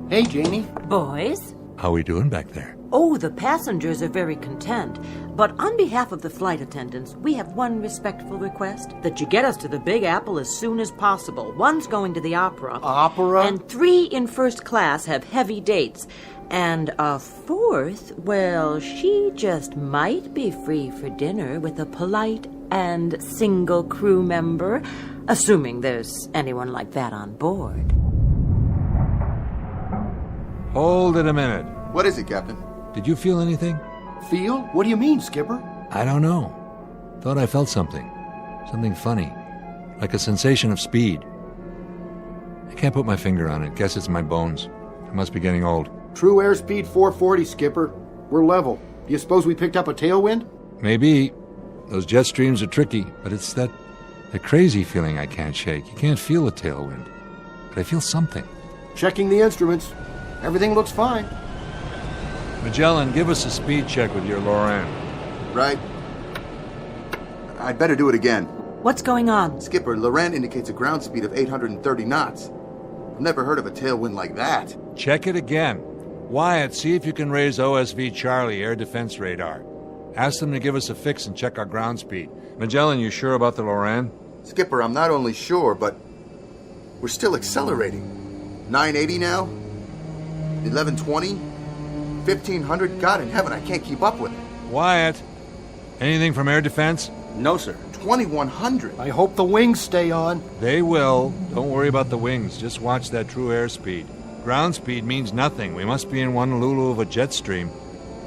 [SPEAKER 10] Hey, Janie.
[SPEAKER 22] Boys?
[SPEAKER 3] How we doing back there?
[SPEAKER 22] Oh, the passengers are very content. But on behalf of the flight attendants, we have one respectful request. That you get us to the Big Apple as soon as possible. One's going to the opera.
[SPEAKER 10] Opera?
[SPEAKER 22] And 3 in first class have heavy dates. And a 4th, well, she just might be free for dinner with a polite and single crew member, assuming there's anyone like that on board.
[SPEAKER 3] Hold it a minute.
[SPEAKER 16] What is it, Captain?
[SPEAKER 3] Did you feel anything?
[SPEAKER 10] Feel? What do you mean, Skipper?
[SPEAKER 3] I don't know. Thought I felt something. Something funny. Like a sensation of speed. I can't put my finger on it. Guess it's my bones. I must be getting old.
[SPEAKER 10] True airspeed 440, Skipper. We're level. Do you suppose we picked up a tailwind?
[SPEAKER 3] Maybe. Those jet streams are tricky, but it's that crazy feeling I can't shake. You can't feel a tailwind. But I feel something.
[SPEAKER 10] Checking the instruments. Everything looks fine.
[SPEAKER 3] Magellan, give us a speed check with your Loran.
[SPEAKER 16] Right. I'd better do it again.
[SPEAKER 22] What's going on?
[SPEAKER 16] Skipper, Loran indicates a ground speed of 830 knots. I've never heard of a tailwind like that.
[SPEAKER 3] Check it again. Wyatt, see if you can raise OSV Charlie air defense radar. Ask them to give us a fix and check our ground speed. Magellan, you sure about the Loran?
[SPEAKER 16] Skipper, I'm not only sure, but we're still accelerating. 980 now? 1120? 1500? God in heaven, I can't keep up with it.
[SPEAKER 3] Wyatt, anything from air defense?
[SPEAKER 11] No, sir.
[SPEAKER 16] 2100.
[SPEAKER 11] I hope the wings stay on.
[SPEAKER 3] They will. Don't worry about the wings. Just watch that true airspeed. Ground speed means nothing. We must be in one lulu of a jet stream.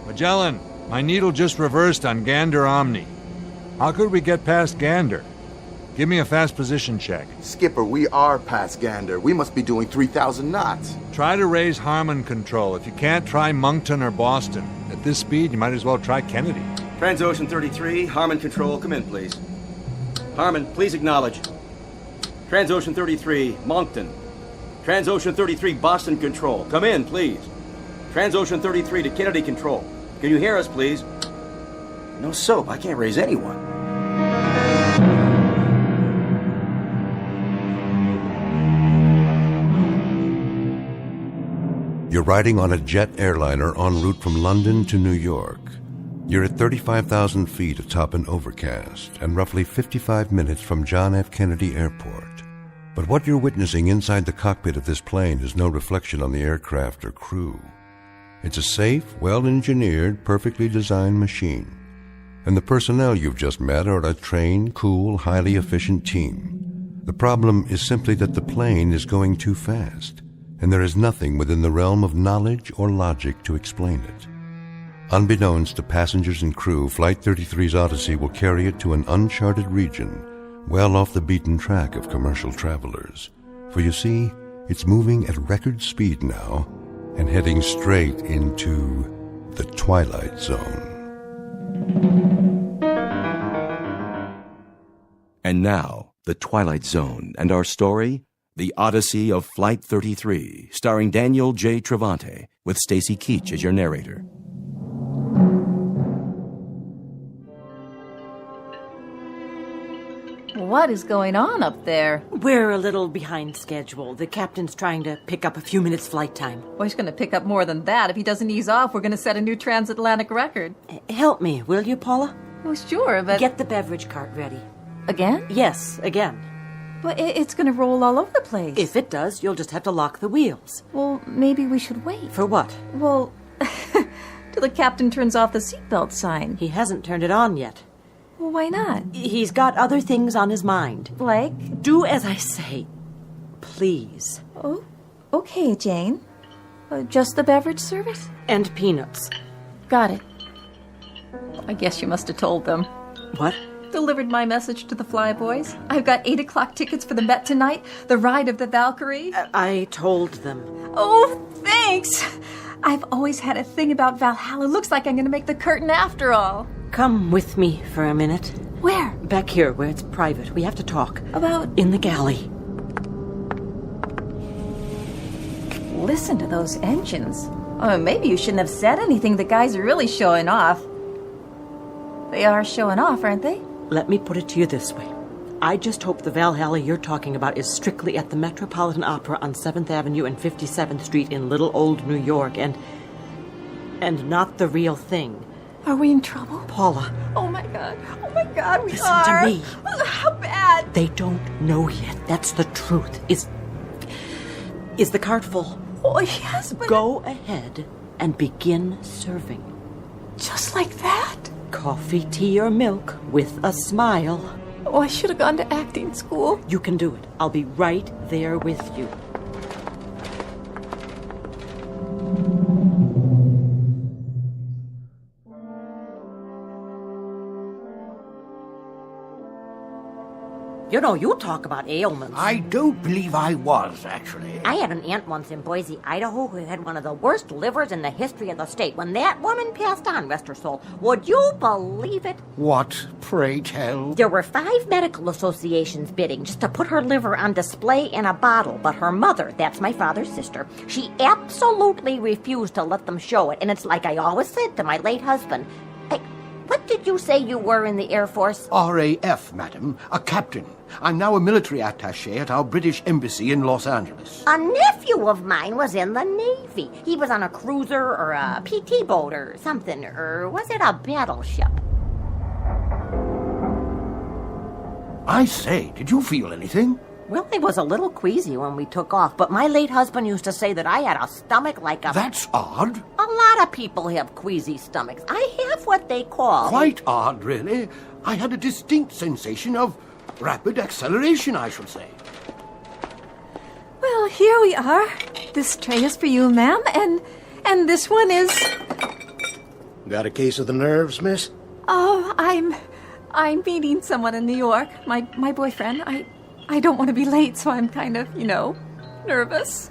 [SPEAKER 3] Magellan, my needle just reversed on Gander Omni. How could we get past Gander? Give me a fast position check.
[SPEAKER 16] Skipper, we are past Gander. We must be doing 3,000 knots.
[SPEAKER 3] Try to raise Harmon control. If you can't, try Moncton or Boston. At this speed, you might as well try Kennedy.
[SPEAKER 12] Transocean 33, Harmon control, come in, please. Harmon, please acknowledge. Transocean 33, Moncton. Transocean 33, Boston control, come in, please. Transocean 33 to Kennedy control. Can you hear us, please?
[SPEAKER 11] No soap. I can't raise anyone.
[SPEAKER 1] You're riding on a jet airliner en route from London to New York. You're at 35,000 feet atop an overcast and roughly 55 minutes from John F. Kennedy Airport. But what you're witnessing inside the cockpit of this plane is no reflection on the aircraft or crew. It's a safe, well-engineered, perfectly designed machine. And the personnel you've just met are a trained, cool, highly efficient team. The problem is simply that the plane is going too fast, and there is nothing within the realm of knowledge or logic to explain it. Unbeknownst to passengers and crew, Flight 33's Odyssey will carry it to an uncharted region, well off the beaten track of commercial travelers. For you see, it's moving at record speed now and heading straight into the Twilight Zone.
[SPEAKER 2] And now, the Twilight Zone and our story, The Odyssey of Flight 33, starring Daniel J. Travante, with Stacy Keach as your narrator.
[SPEAKER 14] What is going on up there?
[SPEAKER 22] We're a little behind schedule. The captain's trying to pick up a few minutes flight time.
[SPEAKER 14] Well, he's going to pick up more than that. If he doesn't ease off, we're going to set a new transatlantic record.
[SPEAKER 22] Help me, will you, Paula?
[SPEAKER 14] Oh, sure, but...
[SPEAKER 22] Get the beverage cart ready.
[SPEAKER 14] Again?
[SPEAKER 22] Yes, again.
[SPEAKER 14] But it's going to roll all over the place.
[SPEAKER 22] If it does, you'll just have to lock the wheels.
[SPEAKER 14] Well, maybe we should wait.
[SPEAKER 22] For what?
[SPEAKER 14] Well, till the captain turns off the seatbelt sign.
[SPEAKER 22] He hasn't turned it on yet.
[SPEAKER 14] Well, why not?
[SPEAKER 22] He's got other things on his mind.
[SPEAKER 14] Like?
[SPEAKER 22] Do as I say. Please.
[SPEAKER 14] Oh, okay, Jane. Just the beverage service?
[SPEAKER 22] And peanuts.
[SPEAKER 14] Got it. I guess you must have told them.
[SPEAKER 22] What?
[SPEAKER 14] Delivered my message to the Flyboys. I've got 8 o'clock tickets for the Met tonight, the ride of the Valkyrie.
[SPEAKER 22] I told them.
[SPEAKER 14] Oh, thanks! I've always had a thing about Valhalla. Looks like I'm going to make the curtain after all.
[SPEAKER 22] Come with me for a minute.
[SPEAKER 14] Where?
[SPEAKER 22] Back here, where it's private. We have to talk.
[SPEAKER 14] About?
[SPEAKER 22] In the galley.
[SPEAKER 14] Listen to those engines. Oh, maybe you shouldn't have said anything. The guys are really showing off. They are showing off, aren't they?
[SPEAKER 22] Let me put it to you this way. I just hope the Valhalla you're talking about is strictly at the Metropolitan Opera on 7th Avenue and 57th Street in Little Old New York, and not the real thing.
[SPEAKER 14] Are we in trouble?
[SPEAKER 22] Paula.
[SPEAKER 14] Oh my God, we
[SPEAKER 22] Listen
[SPEAKER 14] are.
[SPEAKER 22] Listen to me.
[SPEAKER 14] Oh, how bad?
[SPEAKER 22] They don't know yet. That's the truth. Is the cart full?
[SPEAKER 14] Oh, yes, but...
[SPEAKER 22] Go ahead and begin serving.
[SPEAKER 14] Just like that?
[SPEAKER 22] Coffee, tea, or milk with a smile.
[SPEAKER 14] Oh, I should have gone to acting school.
[SPEAKER 22] You can do it. I'll be right there with you. You know, you talk about ailments.
[SPEAKER 10] I don't believe I was, actually.
[SPEAKER 19] I had an aunt once in Boise, Idaho, who had one of the worst livers in the history of the state. When that woman passed on, rest her soul, would you believe it?
[SPEAKER 10] What, pray tell?
[SPEAKER 19] There were 5 medical associations bidding just to put her liver on display in a bottle, but her mother, that's my father's sister, she absolutely refused to let them show it. And it's like I always said to my late husband, What did you say you were in the Air Force?
[SPEAKER 11] RAF, madam. A captain. I'm now a military attaché at our British embassy in Los Angeles.
[SPEAKER 19] A nephew of mine was in the Navy. He was on a cruiser or a PT boat or something. Or was it a battleship?
[SPEAKER 11] I say, did you feel anything?
[SPEAKER 19] Well, I was a little queasy when we took off, but my late husband used to say that I had a stomach like a...
[SPEAKER 11] That's odd.
[SPEAKER 19] A lot of people have queasy stomachs. I have what they call...
[SPEAKER 11] Quite odd, really. I had a distinct sensation of rapid acceleration, I should say.
[SPEAKER 14] Well, here we are. This tray is for you, ma'am, and this one is...
[SPEAKER 11] Got a case of the nerves, miss?
[SPEAKER 14] Oh, I'm meeting someone in New York. My boyfriend. I don't want to be late, so I'm kind of, nervous.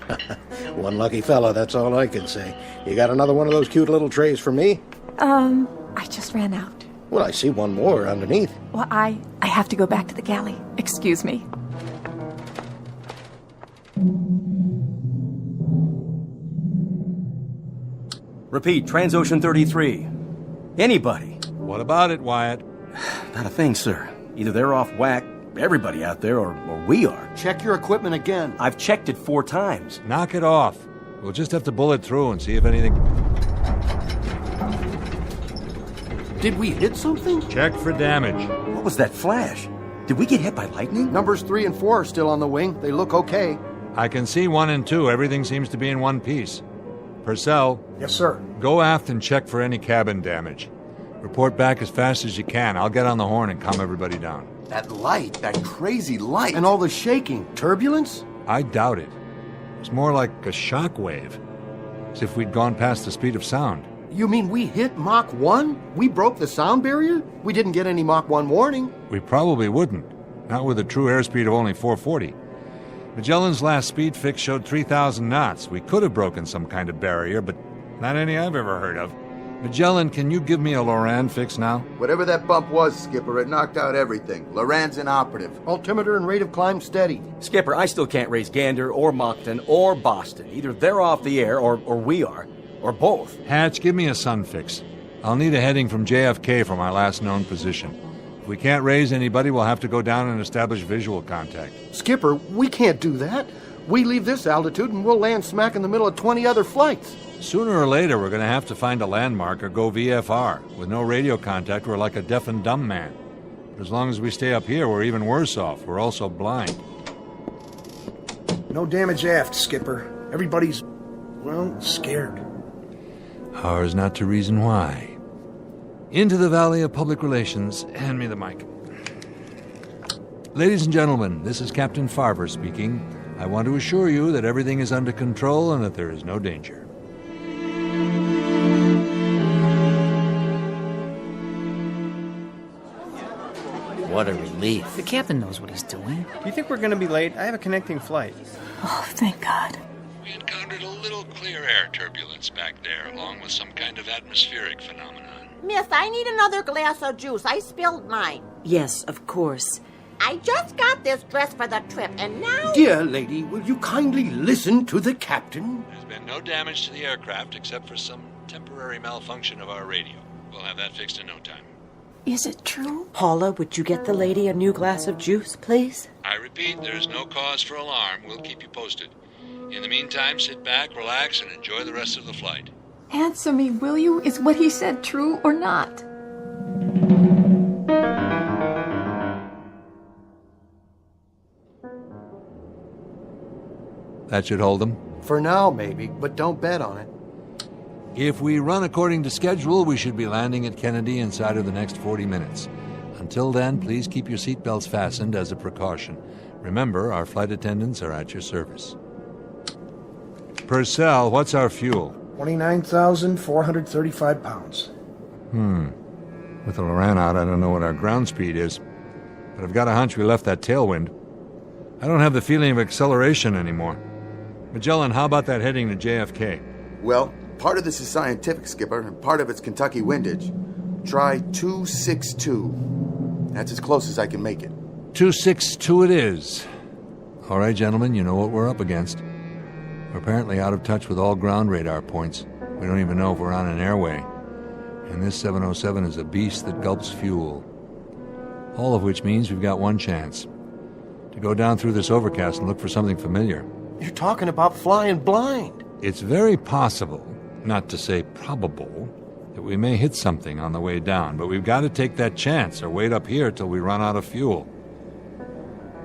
[SPEAKER 11] One lucky fella, that's all I can say. You got another one of those cute little trays for me?
[SPEAKER 14] I just ran out.
[SPEAKER 11] Well, I see one more underneath.
[SPEAKER 14] Well, I have to go back to the galley. Excuse me.
[SPEAKER 2] Repeat, Transocean 33. Anybody?
[SPEAKER 3] What about it, Wyatt?
[SPEAKER 2] Not a thing, sir. Either they're off whack, everybody out there, or we are.
[SPEAKER 11] Check your equipment again.
[SPEAKER 2] I've checked it 4 times.
[SPEAKER 3] Knock it off. We'll just have to bullet through and see if anything...
[SPEAKER 11] Did we hit something?
[SPEAKER 3] Check for damage.
[SPEAKER 2] What was that flash? Did we get hit by lightning?
[SPEAKER 11] Numbers 3 and 4 are still on the wing. They look okay.
[SPEAKER 3] I can see 1 and 2. Everything seems to be in one piece. Purcell.
[SPEAKER 18] Yes, sir.
[SPEAKER 3] Go aft and check for any cabin damage. Report back as fast as you can. I'll get on the horn and calm everybody down.
[SPEAKER 16] That light, that crazy light.
[SPEAKER 11] And all the shaking. Turbulence?
[SPEAKER 3] I doubt it. It's more like a shock wave. As if we'd gone past the speed of sound.
[SPEAKER 11] You mean we hit Mach 1? We broke the sound barrier? We didn't get any Mach 1 warning.
[SPEAKER 3] We probably wouldn't. Not with a true airspeed of only 440. Magellan's last speed fix showed 3,000 knots. We could have broken some kind of barrier, but not any I've ever heard of. Magellan, can you give me a Loran fix now?
[SPEAKER 16] Whatever that bump was, Skipper, it knocked out everything. Loran's inoperative.
[SPEAKER 11] Altimeter and rate of climb steady.
[SPEAKER 2] Skipper, I still can't raise Gander or Moncton or Boston. Either they're off the air or we are. Or both.
[SPEAKER 3] Hatch, give me a sun fix. I'll need a heading from JFK for my last known position. If we can't raise anybody, we'll have to go down and establish visual contact.
[SPEAKER 11] Skipper, we can't do that. We leave this altitude and we'll land smack in the middle of 20 other flights.
[SPEAKER 3] Sooner or later, we're going to have to find a landmark or go VFR. With no radio contact, we're like a deaf and dumb man. But as long as we stay up here, we're even worse off. We're also blind.
[SPEAKER 18] No damage aft, Skipper. Everybody's, scared.
[SPEAKER 3] Ours not to reason why. Into the Valley of Public Relations. Hand me the mic. Ladies and gentlemen, this is Captain Farver speaking. I want to assure you that everything is under control and that there is no danger.
[SPEAKER 7] What a relief.
[SPEAKER 8] The captain knows what he's doing.
[SPEAKER 7] Do you think we're going to be late? I have a connecting flight.
[SPEAKER 14] Oh, thank God.
[SPEAKER 3] We encountered a little clear air turbulence back there, along with some kind of atmospheric phenomenon.
[SPEAKER 19] Miss, I need another glass of juice. I spilled mine.
[SPEAKER 22] Yes, of course.
[SPEAKER 19] I just got this dress for the trip, and now...
[SPEAKER 11] Dear lady, will you kindly listen to the captain?
[SPEAKER 3] There's been no damage to the aircraft except for some temporary malfunction of our radio. We'll have that fixed in no time.
[SPEAKER 14] Is it true?
[SPEAKER 22] Paula, would you get the lady a new glass of juice, please?
[SPEAKER 3] I repeat, there's no cause for alarm. We'll keep you posted. In the meantime, sit back, relax, and enjoy the rest of the flight.
[SPEAKER 14] Answer me, will you? Is what he said true or not?
[SPEAKER 3] That should hold them.
[SPEAKER 11] For now, maybe, but don't bet on it.
[SPEAKER 3] If we run according to schedule, we should be landing at Kennedy inside of the next 40 minutes. Until then, please keep your seatbelts fastened as a precaution. Remember, our flight attendants are at your service. Purcell, what's our fuel?
[SPEAKER 18] 29,435 pounds.
[SPEAKER 3] With the Loran out, I don't know what our ground speed is. But I've got a hunch we left that tailwind. I don't have the feeling of acceleration anymore. Magellan, how about that heading to JFK?
[SPEAKER 16] Well, part of this is scientific, Skipper, and part of it's Kentucky windage. Try 262. That's as close as I can make it.
[SPEAKER 3] 262 it is. All right, gentlemen, you know what we're up against. We're apparently out of touch with all ground radar points. We don't even know if we're on an airway. and this 707 is a beast that gulps fuel. All of which means we've got one chance. To go down through this overcast and look for something familiar.
[SPEAKER 15] You're talking about flying blind.
[SPEAKER 3] It's very possible, not to say probable, that we may hit something on the way down, but we've got to take that chance or wait up here till we run out of fuel.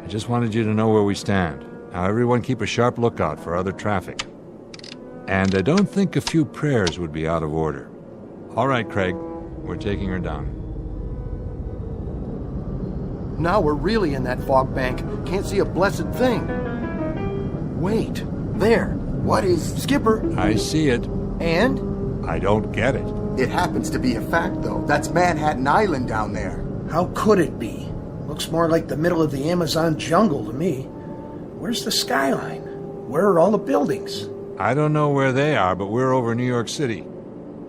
[SPEAKER 3] I just wanted you to know where we stand. Now everyone keep a sharp lookout for other traffic. And I don't think a few prayers would be out of order. All right, Craig, we're taking her down.
[SPEAKER 15] Now we're really in that fog bank. Can't see a blessed thing. Wait, there.
[SPEAKER 16] What is...
[SPEAKER 15] Skipper.
[SPEAKER 3] I see it.
[SPEAKER 15] And?
[SPEAKER 3] I don't get it.
[SPEAKER 16] It happens to be a fact, though. That's Manhattan Island down there.
[SPEAKER 18] How could it be? Looks more like the middle of the Amazon jungle to me. Where's the skyline? Where are all the buildings?
[SPEAKER 3] I don't know where they are, but we're over New York City.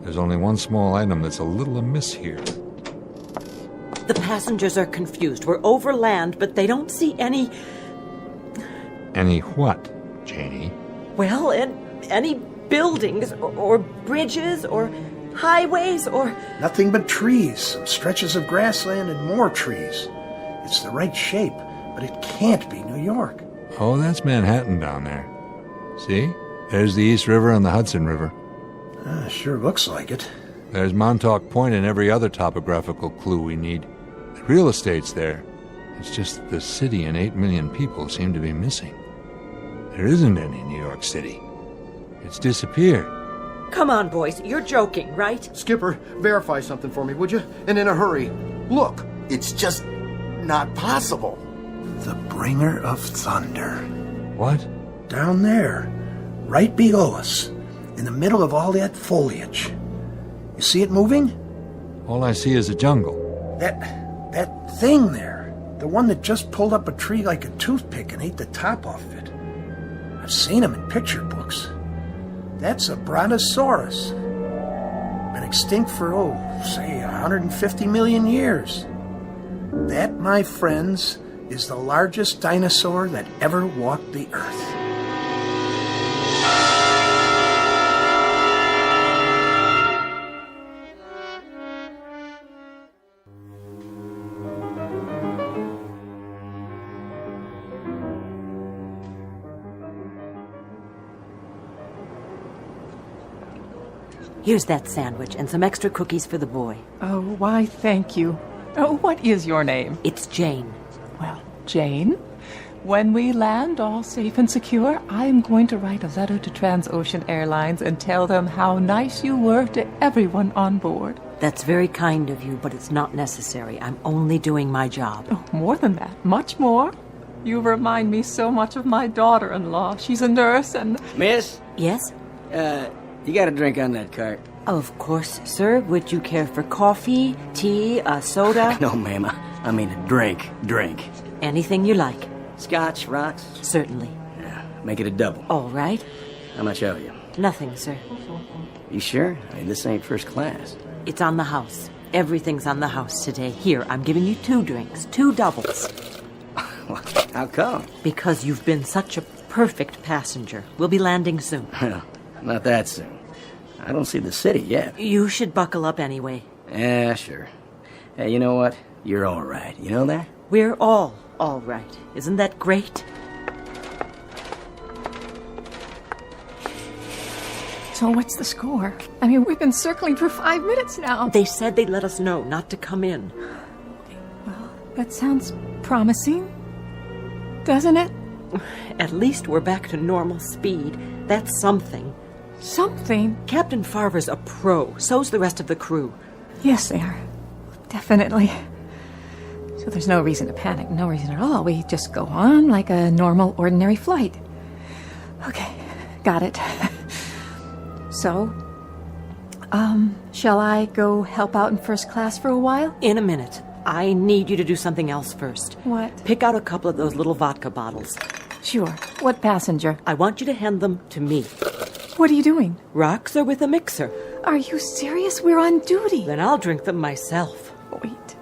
[SPEAKER 3] There's only one small item that's a little amiss here.
[SPEAKER 22] The passengers are confused. We're over land, but they don't see any...
[SPEAKER 3] Any what, Janie?
[SPEAKER 22] Well, any buildings or bridges or highways or...
[SPEAKER 18] Nothing but trees, some stretches of grassland and more trees. It's the right shape, but it can't be New York.
[SPEAKER 3] Oh, that's Manhattan down there. See? There's the East River and the Hudson River.
[SPEAKER 18] Sure looks like it.
[SPEAKER 3] There's Montauk Point and every other topographical clue we need. The real estate's there. It's just the city and 8 million people seem to be missing. There isn't any New York City. It's disappeared.
[SPEAKER 22] Come on, boys. You're joking, right?
[SPEAKER 15] Skipper, verify something for me, would you? And in a hurry. Look.
[SPEAKER 16] It's just not possible.
[SPEAKER 18] The bringer of thunder.
[SPEAKER 3] What?
[SPEAKER 18] Down there, right below us, in the middle of all that foliage. You see it moving?
[SPEAKER 3] All I see is a jungle.
[SPEAKER 18] That thing there. The one that just pulled up a tree like a toothpick and ate the top off of it. I've seen him in picture books. That's a brontosaurus. Been extinct for, say, 150 million years. That, my friends, is the largest dinosaur that ever walked the earth.
[SPEAKER 22] Here's that sandwich and some extra cookies for the boy.
[SPEAKER 21] Oh, why, thank you. Oh, what is your name?
[SPEAKER 22] It's Jane.
[SPEAKER 21] Well, Jane, when we land all safe and secure, I am going to write a letter to Transocean Airlines and tell them how nice you were to everyone on board.
[SPEAKER 22] That's very kind of you, but it's not necessary. I'm only doing my job.
[SPEAKER 21] Oh, more than that. Much more. You remind me so much of my daughter-in-law. She's a nurse and...
[SPEAKER 7] Miss?
[SPEAKER 22] Yes?
[SPEAKER 7] You got a drink on that cart?
[SPEAKER 22] Of course, sir. Would you care for coffee, tea, a soda?
[SPEAKER 7] No, ma'am. I mean a drink. Drink.
[SPEAKER 22] Anything you like.
[SPEAKER 7] Scotch, rocks?
[SPEAKER 22] Certainly.
[SPEAKER 7] Yeah, make it a double.
[SPEAKER 22] All right.
[SPEAKER 7] How much owe you?
[SPEAKER 22] Nothing, sir.
[SPEAKER 7] You sure? I mean, this ain't first class.
[SPEAKER 22] It's on the house. Everything's on the house today. Here, I'm giving you 2 drinks, 2 doubles.
[SPEAKER 7] How come?
[SPEAKER 22] Because you've been such a perfect passenger. We'll be landing soon.
[SPEAKER 7] Well, not that soon. I don't see the city yet.
[SPEAKER 22] You should buckle up anyway.
[SPEAKER 7] Yeah, sure. Hey, you know what? You're all right. You know that?
[SPEAKER 22] We're all right. Isn't that great?
[SPEAKER 21] So what's the score? I mean, we've been circling for 5 minutes now.
[SPEAKER 22] They said they'd let us know not to come in.
[SPEAKER 21] Well, that sounds promising, doesn't it?
[SPEAKER 22] At least we're back to normal speed. That's something.
[SPEAKER 21] Something?
[SPEAKER 22] Captain Farver's a pro. So's the rest of the crew.
[SPEAKER 21] Yes, they are. Definitely. So there's no reason to panic. No reason at all. We just go on like a normal, ordinary flight. Okay, got it. So, shall I go help out in first class for a while?
[SPEAKER 22] In a minute. I need you to do something else first.
[SPEAKER 21] What?
[SPEAKER 22] Pick out a couple of those little vodka bottles.
[SPEAKER 21] Sure. What passenger?
[SPEAKER 22] I want you to hand them to me.
[SPEAKER 21] What are you doing?
[SPEAKER 22] Rocks are with a mixer.
[SPEAKER 21] Are you serious? We're on duty.
[SPEAKER 22] Then I'll drink them myself.
[SPEAKER 21] Wait.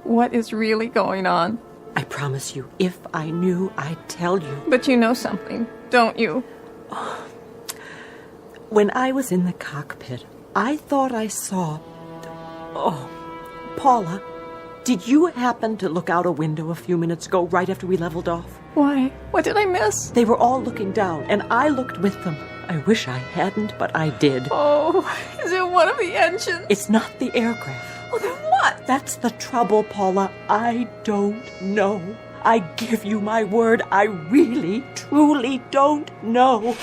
[SPEAKER 21] What is really going on?
[SPEAKER 22] I promise you, if I knew, I'd tell you.
[SPEAKER 21] But you know something, don't you?
[SPEAKER 22] When I was in the cockpit, I thought I saw... Oh, Paula, did you happen to look out a window a few minutes ago, right after we leveled off?
[SPEAKER 21] Why? What did I miss?
[SPEAKER 22] They were all looking down, and I looked with them. I wish I hadn't, but I did.
[SPEAKER 21] Oh, is it one of the engines?
[SPEAKER 22] It's not the aircraft.
[SPEAKER 21] Well, then what?
[SPEAKER 22] That's the trouble, Paula. I don't know. I give you my word, I really, truly don't know.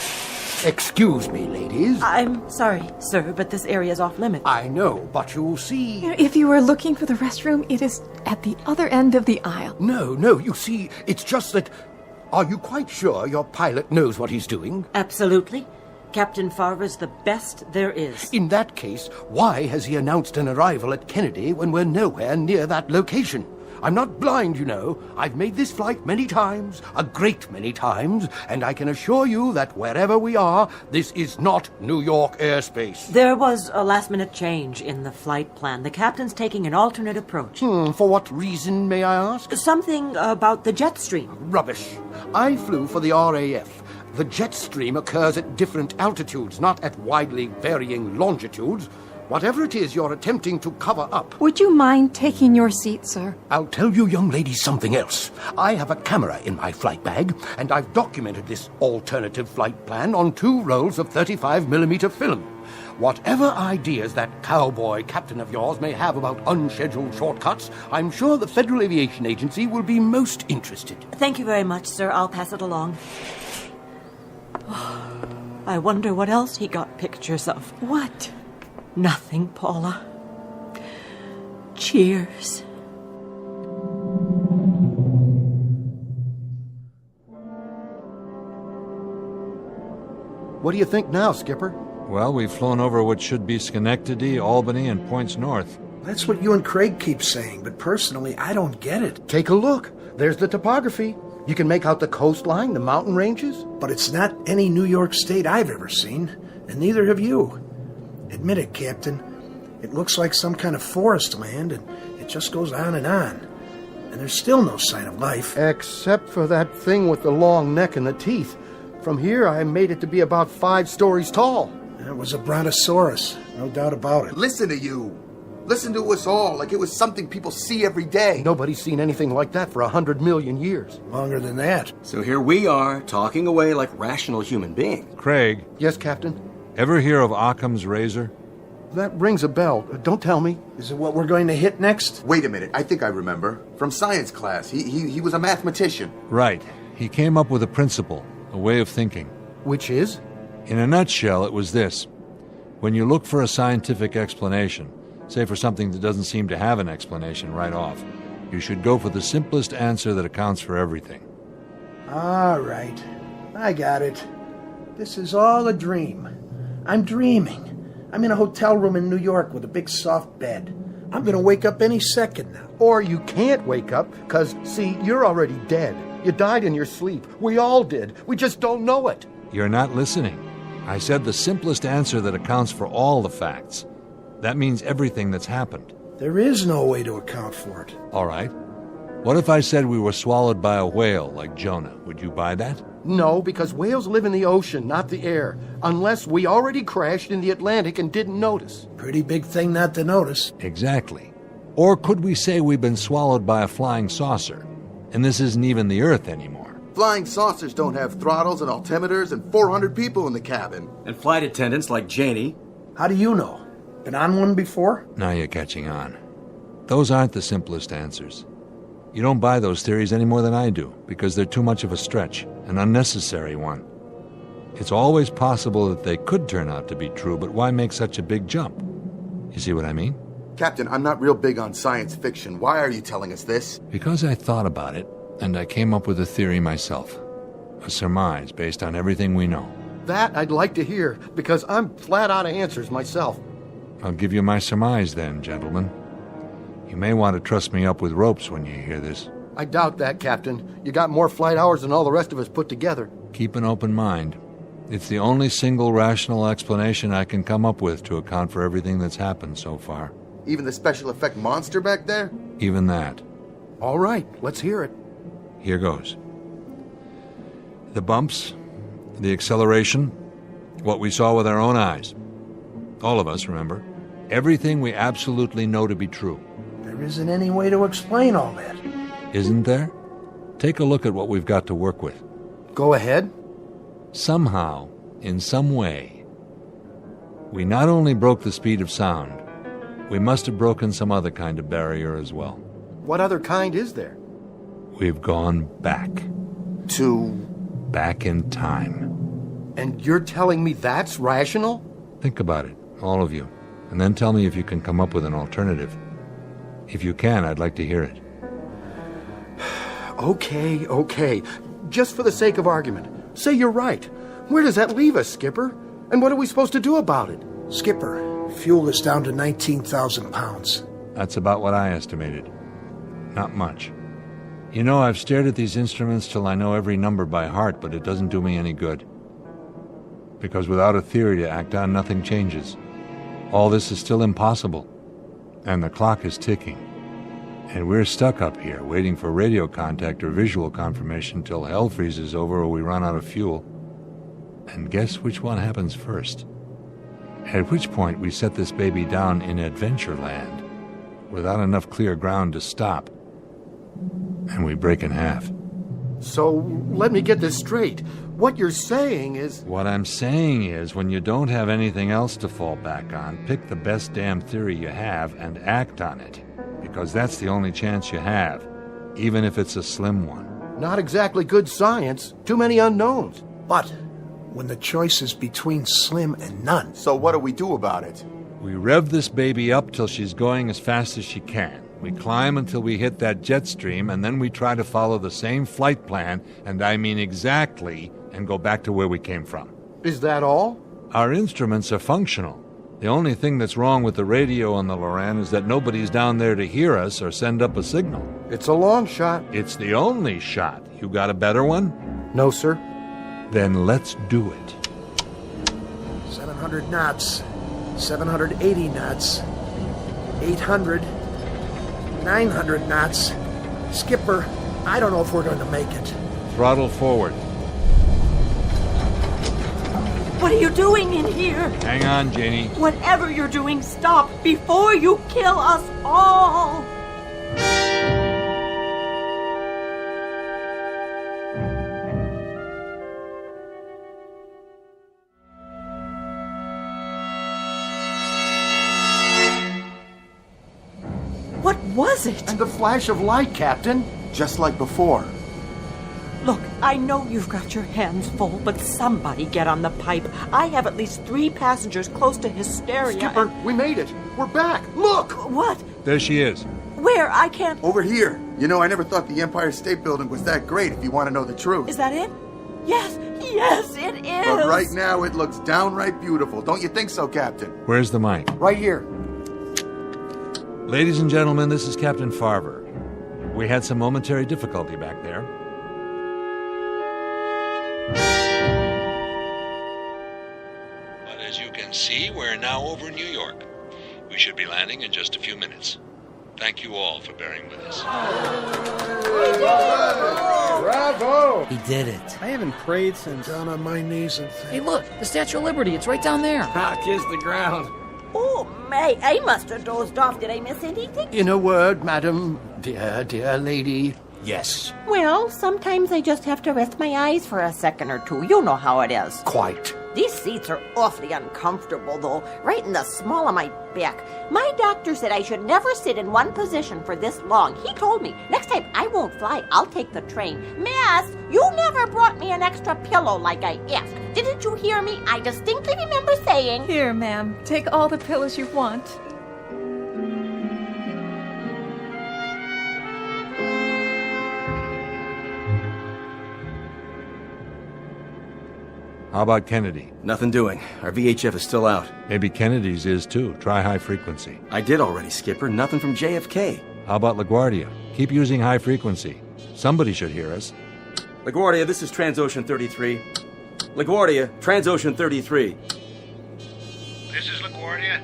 [SPEAKER 11] Excuse me, ladies.
[SPEAKER 22] I'm sorry, sir, but this area's off limits.
[SPEAKER 11] I know, but you'll see...
[SPEAKER 21] If you were looking for the restroom, it is at the other end of the aisle.
[SPEAKER 11] No, you see, it's just that... Are you quite sure your pilot knows what he's doing?
[SPEAKER 22] Absolutely. Captain Farver's the best there is.
[SPEAKER 11] In that case, why has he announced an arrival at Kennedy when we're nowhere near that location? I'm not blind, you know. I've made this flight many times, a great many times, and I can assure you that wherever we are, this is not New York airspace.
[SPEAKER 22] There was a last-minute change in the flight plan. The captain's taking an alternate approach.
[SPEAKER 11] For what reason, may I ask?
[SPEAKER 22] Something about the jet stream.
[SPEAKER 11] Rubbish. I flew for the RAF. The jet stream occurs at different altitudes, not at widely varying longitudes. Whatever it is you're attempting to cover up...
[SPEAKER 21] Would you mind taking your seat, sir?
[SPEAKER 11] I'll tell you young ladies something else. I have a camera in my flight bag, and I've documented this alternative flight plan on 2 rolls of 35mm film. Whatever ideas that cowboy captain of yours may have about unscheduled shortcuts, I'm sure the Federal Aviation Agency will be most interested.
[SPEAKER 22] Thank you very much, sir. I'll pass it along. I wonder what else he got pictures of.
[SPEAKER 21] What?
[SPEAKER 22] Nothing, Paula. Cheers.
[SPEAKER 11] What do you think now, Skipper?
[SPEAKER 3] Well, we've flown over what should be Schenectady, Albany, and points north.
[SPEAKER 18] That's what you and Craig keep saying, but personally, I don't get it.
[SPEAKER 11] Take a look. There's the topography. You can make out the coastline, the mountain ranges.
[SPEAKER 18] But it's not any New York state I've ever seen, and neither have you. Admit it, Captain. It looks like some kind of forest land, and it just goes on. And there's still no sign of life.
[SPEAKER 11] Except for that thing with the long neck and the teeth. From here, I made it to be about 5 stories tall.
[SPEAKER 18] It was a brontosaurus, no doubt about it.
[SPEAKER 16] Listen to you. Listen to us all like it was something people see every day.
[SPEAKER 11] Nobody's seen anything like that for 100 million years.
[SPEAKER 18] Longer than that.
[SPEAKER 12] So here we are, talking away like rational human beings.
[SPEAKER 3] Craig.
[SPEAKER 11] Yes, Captain?
[SPEAKER 3] Ever hear of Occam's razor?
[SPEAKER 11] That rings a bell. Don't tell me.
[SPEAKER 18] Is it what we're going to hit next?
[SPEAKER 16] Wait a minute. I think I remember. From science class. He was a mathematician.
[SPEAKER 3] Right. He came up with a principle, a way of thinking.
[SPEAKER 11] Which is?
[SPEAKER 3] In a nutshell, it was this. When you look for a scientific explanation, say for something that doesn't seem to have an explanation right off, you should go for the simplest answer that accounts for everything.
[SPEAKER 18] All right. I got it. This is all a dream. I'm dreaming. I'm in a hotel room in New York with a big soft bed. I'm going to wake up any second now.
[SPEAKER 11] Or you can't wake up, because, see, you're already dead. You died in your sleep. We all did. We just don't know it.
[SPEAKER 3] You're not listening. I said the simplest answer that accounts for all the facts. That means everything that's happened.
[SPEAKER 18] There is no way to account for it.
[SPEAKER 3] All right. What if I said we were swallowed by a whale like Jonah? Would you buy that?
[SPEAKER 11] No, because whales live in the ocean, not the air. Unless we already crashed in the Atlantic and didn't notice.
[SPEAKER 18] Pretty big thing not to notice.
[SPEAKER 3] Exactly. Or could we say we've been swallowed by a flying saucer, and this isn't even the Earth anymore?
[SPEAKER 16] Flying saucers don't have throttles and altimeters and 400 people in the cabin.
[SPEAKER 12] And flight attendants like Janie.
[SPEAKER 18] How do you know? Been on one before?
[SPEAKER 3] Now you're catching on. Those aren't the simplest answers. You don't buy those theories any more than I do, because they're too much of a stretch, an unnecessary one. It's always possible that they could turn out to be true, but why make such a big jump? You see what I mean?
[SPEAKER 16] Captain, I'm not real big on science fiction. Why are you telling us this?
[SPEAKER 3] Because I thought about it, and I came up with a theory myself. A surmise based on everything we know.
[SPEAKER 11] That I'd like to hear, because I'm flat out of answers myself.
[SPEAKER 3] I'll give you my surmise then, gentlemen. You may want to trust me up with ropes when you hear this.
[SPEAKER 11] I doubt that, Captain. You got more flight hours than all the rest of us put together.
[SPEAKER 3] Keep an open mind. It's the only single rational explanation I can come up with to account for everything that's happened so far.
[SPEAKER 16] Even the special effect monster back there?
[SPEAKER 3] Even that.
[SPEAKER 11] All right, let's hear it.
[SPEAKER 3] Here goes. The bumps, the acceleration, what we saw with our own eyes. All of us, remember. Everything we absolutely know to be true.
[SPEAKER 18] There isn't any way to explain all that.
[SPEAKER 3] Isn't there? Take a look at what we've got to work with.
[SPEAKER 15] Go ahead.
[SPEAKER 3] Somehow, in some way, we not only broke the speed of sound, we must have broken some other kind of barrier as well.
[SPEAKER 15] What other kind is there?
[SPEAKER 3] We've gone back. Back in time.
[SPEAKER 15] And you're telling me that's rational?
[SPEAKER 3] Think about it, all of you, and then tell me if you can come up with an alternative. If you can, I'd like to hear it.
[SPEAKER 15] Okay. Just for the sake of argument, say you're right. Where does that leave us, Skipper? And what are we supposed to do about it?
[SPEAKER 18] Skipper, fuel is down to 19,000 pounds.
[SPEAKER 3] That's about what I estimated. Not much. You know, I've stared at these instruments till I know every number by heart, but it doesn't do me any good. Because without a theory to act on, nothing changes. All this is still impossible. And the clock is ticking. And we're stuck up here, waiting for radio contact or visual confirmation till hell freezes over or we run out of fuel. And guess which one happens first? At which point we set this baby down in Adventureland, without enough clear ground to stop. And we break in half.
[SPEAKER 15] So, let me get this straight. What you're saying is...
[SPEAKER 3] What I'm saying is, when you don't have anything else to fall back on, pick the best damn theory you have and act on it. Because that's the only chance you have, even if it's a slim one.
[SPEAKER 15] Not exactly good science. Too many unknowns.
[SPEAKER 18] But when the choice is between slim and none...
[SPEAKER 16] So what do we do about it?
[SPEAKER 3] We rev this baby up till she's going as fast as she can. We climb until we hit that jet stream, and then we try to follow the same flight plan, and I mean exactly, and go back to where we came from.
[SPEAKER 15] Is that all?
[SPEAKER 3] Our instruments are functional. The only thing that's wrong with the radio on the Loran is that nobody's down there to hear us or send up a signal.
[SPEAKER 15] It's a long shot.
[SPEAKER 3] It's the only shot. You got a better one?
[SPEAKER 15] No, sir.
[SPEAKER 3] Then let's do it.
[SPEAKER 18] 700 knots, 780 knots, 800, 900 knots. Skipper, I don't know if we're going to make it.
[SPEAKER 3] Throttle forward.
[SPEAKER 22] What are you doing in here?
[SPEAKER 3] Hang on, Janie.
[SPEAKER 22] Whatever you're doing, stop before you kill us all! What was it?
[SPEAKER 15] And the flash of light, Captain.
[SPEAKER 16] Just like before.
[SPEAKER 22] Look, I know you've got your hands full, but somebody get on the pipe. I have at least 3 passengers close to hysteria.
[SPEAKER 15] Skipper, we made it. We're back. Look!
[SPEAKER 22] What?
[SPEAKER 3] There she is.
[SPEAKER 22] Where? I can't...
[SPEAKER 16] Over here. You know, I never thought the Empire State Building was that great, if you want to know the truth.
[SPEAKER 22] Is that it? Yes, it is.
[SPEAKER 16] But right now, it looks downright beautiful. Don't you think so, Captain?
[SPEAKER 3] Where's the mic?
[SPEAKER 15] Right here.
[SPEAKER 3] Ladies and gentlemen, this is Captain Farver. We had some momentary difficulty back there. But as you can see, we're now over New York. We should be landing in just a few minutes. Thank you all for bearing with us.
[SPEAKER 15] Bravo!
[SPEAKER 7] He did it.
[SPEAKER 13] I haven't prayed since...
[SPEAKER 18] Down on my knees and
[SPEAKER 5] Hey, look, the Statue of Liberty. It's right down there.
[SPEAKER 7] Kiss the ground.
[SPEAKER 19] Oh, May, I must have dozed off. Did I miss anything?
[SPEAKER 15] In a word, madam, dear lady, yes.
[SPEAKER 19] Well, sometimes I just have to rest my eyes for a second or two. You know how it is.
[SPEAKER 15] Quite.
[SPEAKER 19] These seats are awfully uncomfortable, though, right in the small of my back. My doctor said I should never sit in one position for this long. He told me, next time I won't fly, I'll take the train. Miss, you never brought me an extra pillow like I asked. Didn't you hear me? I distinctly remember saying...
[SPEAKER 21] Here, ma'am. Take all the pillows you want.
[SPEAKER 3] How about Kennedy?
[SPEAKER 2] Nothing doing. Our VHF is still out.
[SPEAKER 3] Maybe Kennedy's is too. Try high frequency.
[SPEAKER 2] I did already, Skipper. Nothing from JFK.
[SPEAKER 3] How about LaGuardia? Keep using high frequency. Somebody should hear us.
[SPEAKER 12] LaGuardia, this is Transocean 33. LaGuardia, Transocean 33.
[SPEAKER 17] This is LaGuardia.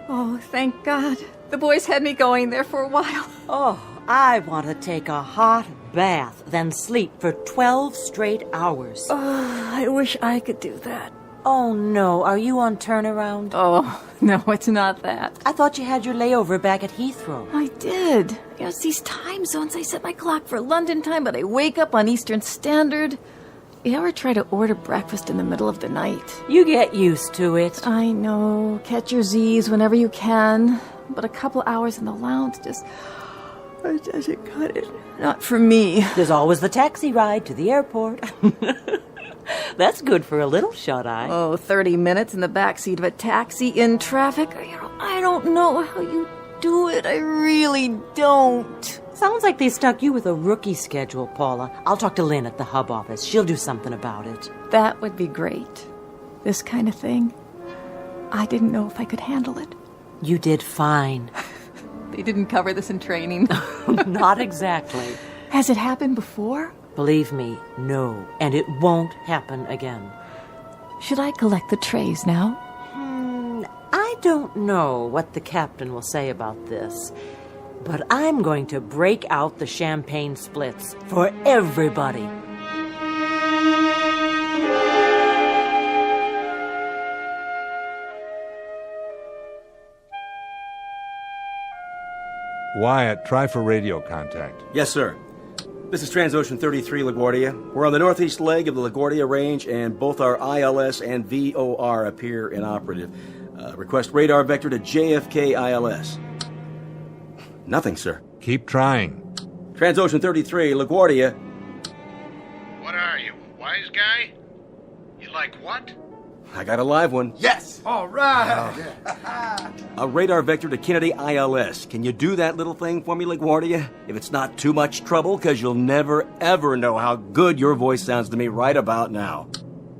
[SPEAKER 21] Oh, thank God. The boys had me going there for a while.
[SPEAKER 22] Oh, I want to take a hot bath, then sleep for 12 straight hours.
[SPEAKER 21] Oh, I wish I could do that.
[SPEAKER 22] Oh, no. Are you on turnaround?
[SPEAKER 21] Oh, no, it's not that.
[SPEAKER 22] I thought you had your layover back at Heathrow.
[SPEAKER 21] I did. It's these time zones. I set my clock for London time, but I wake up on Eastern Standard. You ever try to order breakfast in the middle of the night?
[SPEAKER 22] You get used to it.
[SPEAKER 21] I know. Catch your Z's whenever you can. But a couple hours in the lounge just doesn't cut it. Not for me.
[SPEAKER 22] There's always the taxi ride to the airport. That's good for a little shut-eye.
[SPEAKER 21] Oh, 30 minutes in the backseat of a taxi in traffic. I don't know how you do it. I really don't.
[SPEAKER 22] Sounds like they stuck you with a rookie schedule, Paula. I'll talk to Lynn at the hub office. She'll do something about it.
[SPEAKER 21] That would be great. This kind of thing. I didn't know if I could handle it.
[SPEAKER 22] You did fine.
[SPEAKER 21] They didn't cover this in training.
[SPEAKER 22] Not exactly.
[SPEAKER 21] Has it happened before?
[SPEAKER 22] Believe me, no. And it won't happen again.
[SPEAKER 21] Should I collect the trays now?
[SPEAKER 22] I don't know what the captain will say about this, but I'm going to break out the champagne splits for everybody.
[SPEAKER 3] Wyatt, try for radio contact.
[SPEAKER 12] Yes, sir. This is Transocean 33, LaGuardia. We're on the northeast leg of the LaGuardia Range, and both our ILS and VOR appear inoperative. Request radar vector to JFK ILS. Nothing, sir.
[SPEAKER 3] Keep trying.
[SPEAKER 12] Transocean 33, LaGuardia.
[SPEAKER 17] What are you, a wise guy? You like what?
[SPEAKER 12] I got a live one.
[SPEAKER 16] Yes!
[SPEAKER 17] All right!
[SPEAKER 12] A radar vector to Kennedy ILS. Can you do that little thing for me, LaGuardia? If it's not too much trouble, because you'll never, ever know how good your voice sounds to me right about now.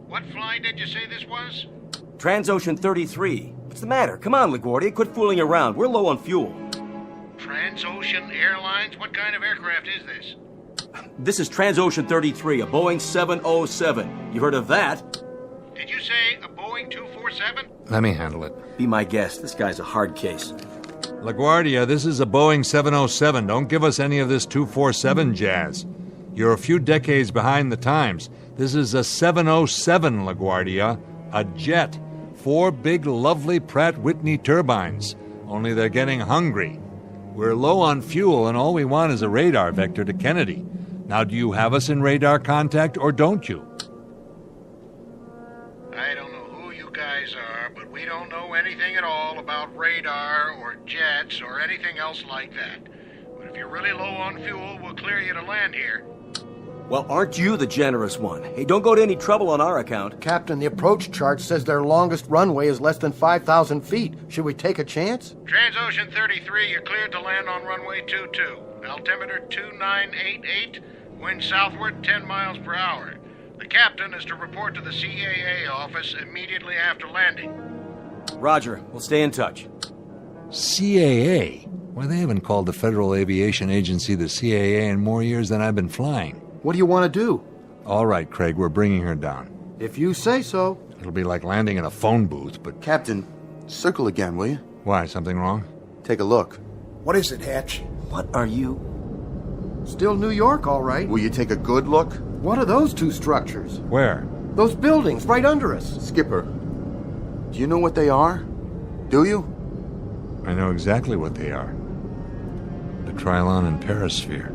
[SPEAKER 17] What flight did you say this was?
[SPEAKER 12] Transocean 33. What's the matter? Come on, LaGuardia. Quit fooling around. We're low on fuel.
[SPEAKER 17] Transocean Airlines? What kind of aircraft is this?
[SPEAKER 12] This is Transocean 33, a Boeing 707. You heard of that?
[SPEAKER 17] Did you say a Boeing 247?
[SPEAKER 3] Let me handle it.
[SPEAKER 12] Be my guest. This guy's a hard case.
[SPEAKER 3] LaGuardia, this is a Boeing 707. Don't give us any of this 247 jazz. You're a few decades behind the times. This is a 707, LaGuardia. A jet. 4 big, lovely Pratt Whitney turbines. Only they're getting hungry. We're low on fuel, and all we want is a radar vector to Kennedy. Now, do you have us in radar contact, or don't you?
[SPEAKER 17] I don't know who you guys are, but we don't know anything at all about radar or jets or anything else like that. But if you're really low on fuel, we'll clear you to land here.
[SPEAKER 12] Well, aren't you the generous one? Hey, don't go to any trouble on our account.
[SPEAKER 15] Captain, the approach chart says their longest runway is less than 5,000 feet. Should we take a chance?
[SPEAKER 17] Transocean 33, you're cleared to land on runway 22. Altimeter 2988, wind southward 10 miles per hour. The captain is to report to the CAA office immediately after landing.
[SPEAKER 12] Roger. We'll stay in touch.
[SPEAKER 3] CAA? Why, they haven't called the Federal Aviation Agency the CAA in more years than I've been flying.
[SPEAKER 15] What do you want to do?
[SPEAKER 3] All right, Craig, we're bringing her down.
[SPEAKER 15] If you say so.
[SPEAKER 3] It'll be like landing in a phone booth, but...
[SPEAKER 16] Captain, circle again, will you?
[SPEAKER 3] Why, something wrong?
[SPEAKER 16] Take a look.
[SPEAKER 18] What is it, Hatch?
[SPEAKER 12] What are you?
[SPEAKER 15] Still New York, all right.
[SPEAKER 16] Will you take a good look?
[SPEAKER 15] What are those 2 structures?
[SPEAKER 3] Where?
[SPEAKER 15] Those buildings right under us.
[SPEAKER 16] Skipper, do you know what they are? Do you?
[SPEAKER 3] I know exactly what they are. The Trilon and Perisphere.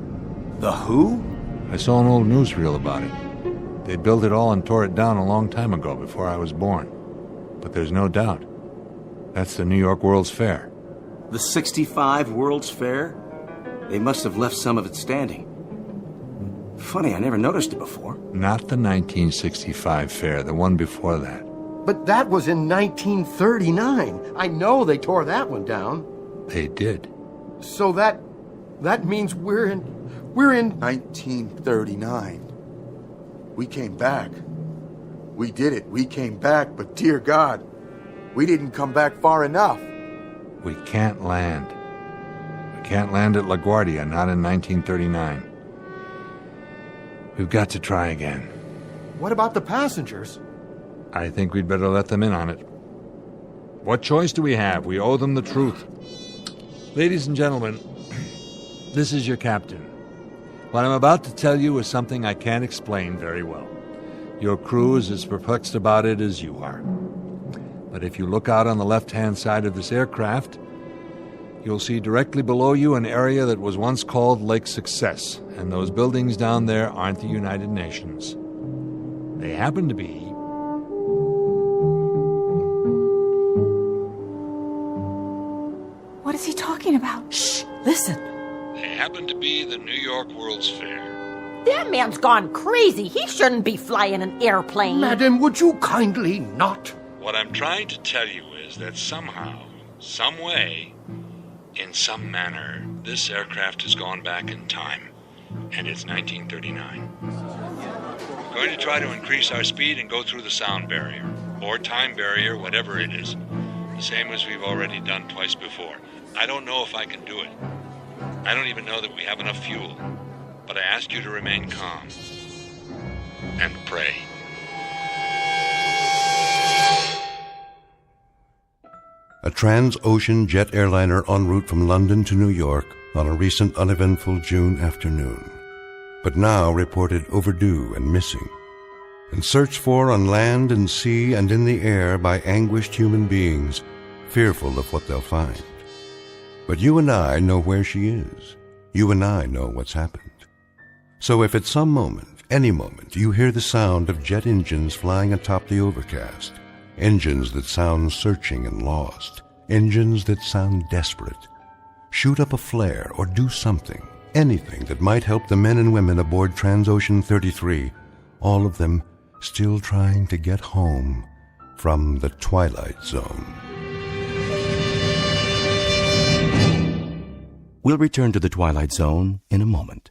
[SPEAKER 12] The who?
[SPEAKER 3] I saw an old newsreel about it. They built it all and tore it down a long time ago, before I was born. But there's no doubt. That's the New York World's Fair.
[SPEAKER 12] The 65 World's Fair? They must have left some of it standing. Funny, I never noticed it before.
[SPEAKER 3] Not the 1965 fair, the one before that.
[SPEAKER 15] But that was in 1939. I know they tore that one down.
[SPEAKER 3] They did.
[SPEAKER 15] So that means we're in
[SPEAKER 16] 1939. We came back. We did it. We came back, but dear God, we didn't come back far enough.
[SPEAKER 3] We can't land. We can't land at LaGuardia, not in 1939. We've got to try again.
[SPEAKER 15] What about the passengers?
[SPEAKER 3] I think we'd better let them in on it. What choice do we have? We owe them the truth. Ladies and gentlemen, this is your captain. What I'm about to tell you is something I can't explain very well. Your crew is as perplexed about it as you are. But if you look out on the left-hand side of this aircraft, you'll see directly below you an area that was once called Lake Success, and those buildings down there aren't the United Nations. They happen to be...
[SPEAKER 21] What is he talking about?
[SPEAKER 22] Shh! Listen!
[SPEAKER 3] They happen to be the New York World's Fair.
[SPEAKER 19] That man's gone crazy. He shouldn't be flying an airplane.
[SPEAKER 11] Madam, would you kindly not?
[SPEAKER 3] What I'm trying to tell you is that somehow, some way, in some manner, this aircraft has gone back in time, and it's 1939. We're going to try to increase our speed and go through the sound barrier, or time barrier, whatever it is, the same as we've already done twice before. I don't know if I can do it. I don't even know that we have enough fuel, but I ask you to remain calm and pray.
[SPEAKER 1] A trans-ocean jet airliner en route from London to New York on a recent uneventful June afternoon, but now reported overdue and missing, and searched for on land and sea and in the air by anguished human beings, fearful of what they'll find. But you and I know where she is. You and I know what's happened. So if at some moment, any moment, you hear the sound of jet engines flying atop the overcast, engines that sound searching and lost, engines that sound desperate, shoot up a flare or do something, anything that might help the men and women aboard Transocean 33, all of them still trying to get home from the Twilight Zone.
[SPEAKER 2] We'll return to the Twilight Zone in a moment.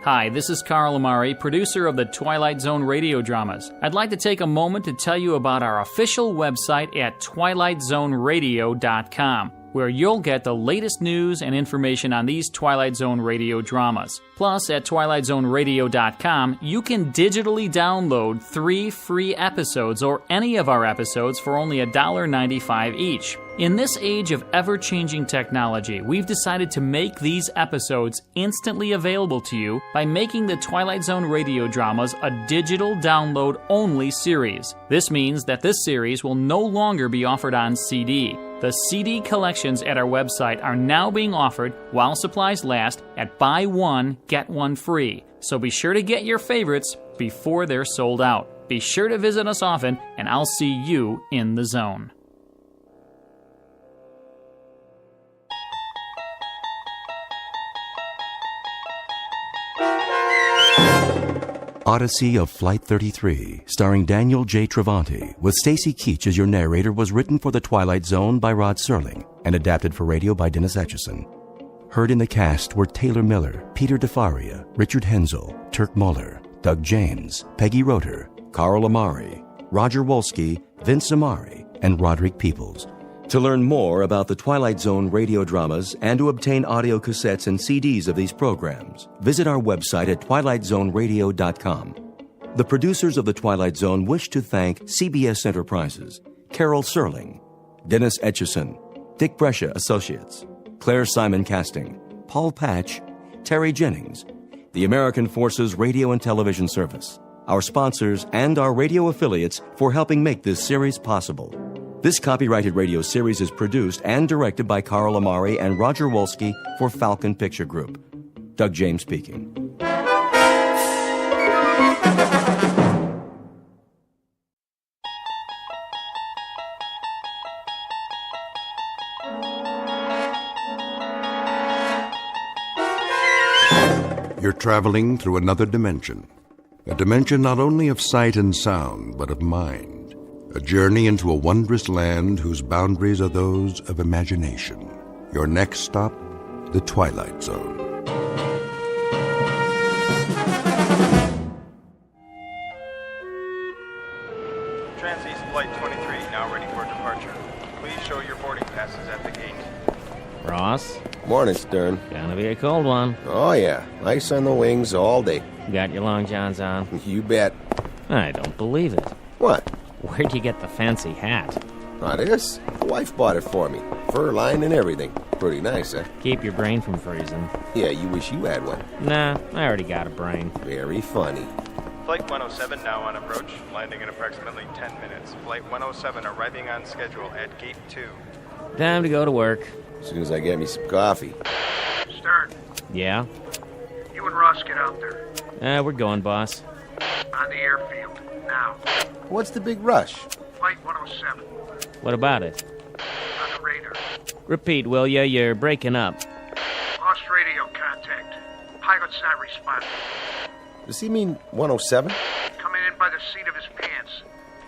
[SPEAKER 8] Hi, this is Carl Amari, producer of the Twilight Zone radio dramas. I'd like to take a moment to tell you about our official website at twilightzoneradio.com, where you'll get the latest news and information on these Twilight Zone radio dramas. Plus, at twilightzoneradio.com, you can digitally download 3 free episodes or any of our episodes for only $1.95 each. In this age of ever-changing technology, we've decided to make these episodes instantly available to you by making the Twilight Zone radio dramas a digital download-only series. This means that this series will no longer be offered on CD. The CD collections at our website are now being offered, while supplies last, at buy one, get one free. So be sure to get your favorites before they're sold out. Be sure to visit us often, and I'll see you in the zone.
[SPEAKER 2] Odyssey of Flight 33, starring Daniel J. Travanti, with Stacy Keach as your narrator, was written for The Twilight Zone by Rod Serling and adapted for radio by Dennis Etchison. Heard in the cast were Taylor Miller, Peter DeFaria, Richard Hensel, Turk Muller, Doug James, Peggy Roeder, Carl Amari, Roger Wolski, Vince Amari, and Roderick Peoples. To learn more about the Twilight Zone radio dramas and to obtain audio cassettes and CDs of these programs, visit our website at twilightzoneradio.com. The producers of The Twilight Zone wish to thank CBS Enterprises, Carol Serling, Dennis Etchison, Dick Brescia Associates, Claire Simon Casting, Paul Patch, Terry Jennings, the American Forces Radio and Television Service, our sponsors, and our radio affiliates for helping make this series possible. This copyrighted radio series is produced and directed by Carl Amari and Roger Wolski for Falcon Picture Group. Doug James speaking.
[SPEAKER 1] You're traveling through another dimension. A dimension not only of sight and sound, but of mind. A journey into a wondrous land whose boundaries are those of imagination. Your next stop, the Twilight Zone.
[SPEAKER 9] Trans-East Flight 23, now ready for departure. Please show your boarding passes at the gate.
[SPEAKER 20] Ross?
[SPEAKER 23] Morning, Stern.
[SPEAKER 20] Gonna be a cold one.
[SPEAKER 23] Oh, yeah. Ice on the wings all day.
[SPEAKER 20] Got your long johns on?
[SPEAKER 23] You bet.
[SPEAKER 20] I don't believe it.
[SPEAKER 23] What?
[SPEAKER 20] Where'd you get the fancy hat?
[SPEAKER 23] Oh, this? The wife bought it for me. Fur line and everything. Pretty nice, huh?
[SPEAKER 20] Keep your brain from freezing.
[SPEAKER 23] Yeah, you wish you had one.
[SPEAKER 20] Nah, I already got a brain.
[SPEAKER 23] Very funny.
[SPEAKER 9] Flight 107 now on approach, landing in approximately 10 minutes. Flight 107 arriving on schedule at Gate 2.
[SPEAKER 20] Time to go to work.
[SPEAKER 23] As soon as I get me some coffee.
[SPEAKER 18] Stern,
[SPEAKER 20] Yeah?
[SPEAKER 18] you and Ross get out there.
[SPEAKER 20] We're going, boss.
[SPEAKER 18] On the airfield, now.
[SPEAKER 23] What's the big rush?
[SPEAKER 18] Flight 107.
[SPEAKER 20] What about it?
[SPEAKER 18] On the radar.
[SPEAKER 20] Repeat, will ya? You're breaking up.
[SPEAKER 18] Lost radio contact. Pilot's not responding.
[SPEAKER 23] Does he mean 107?
[SPEAKER 18] Coming in by the seat of his pants.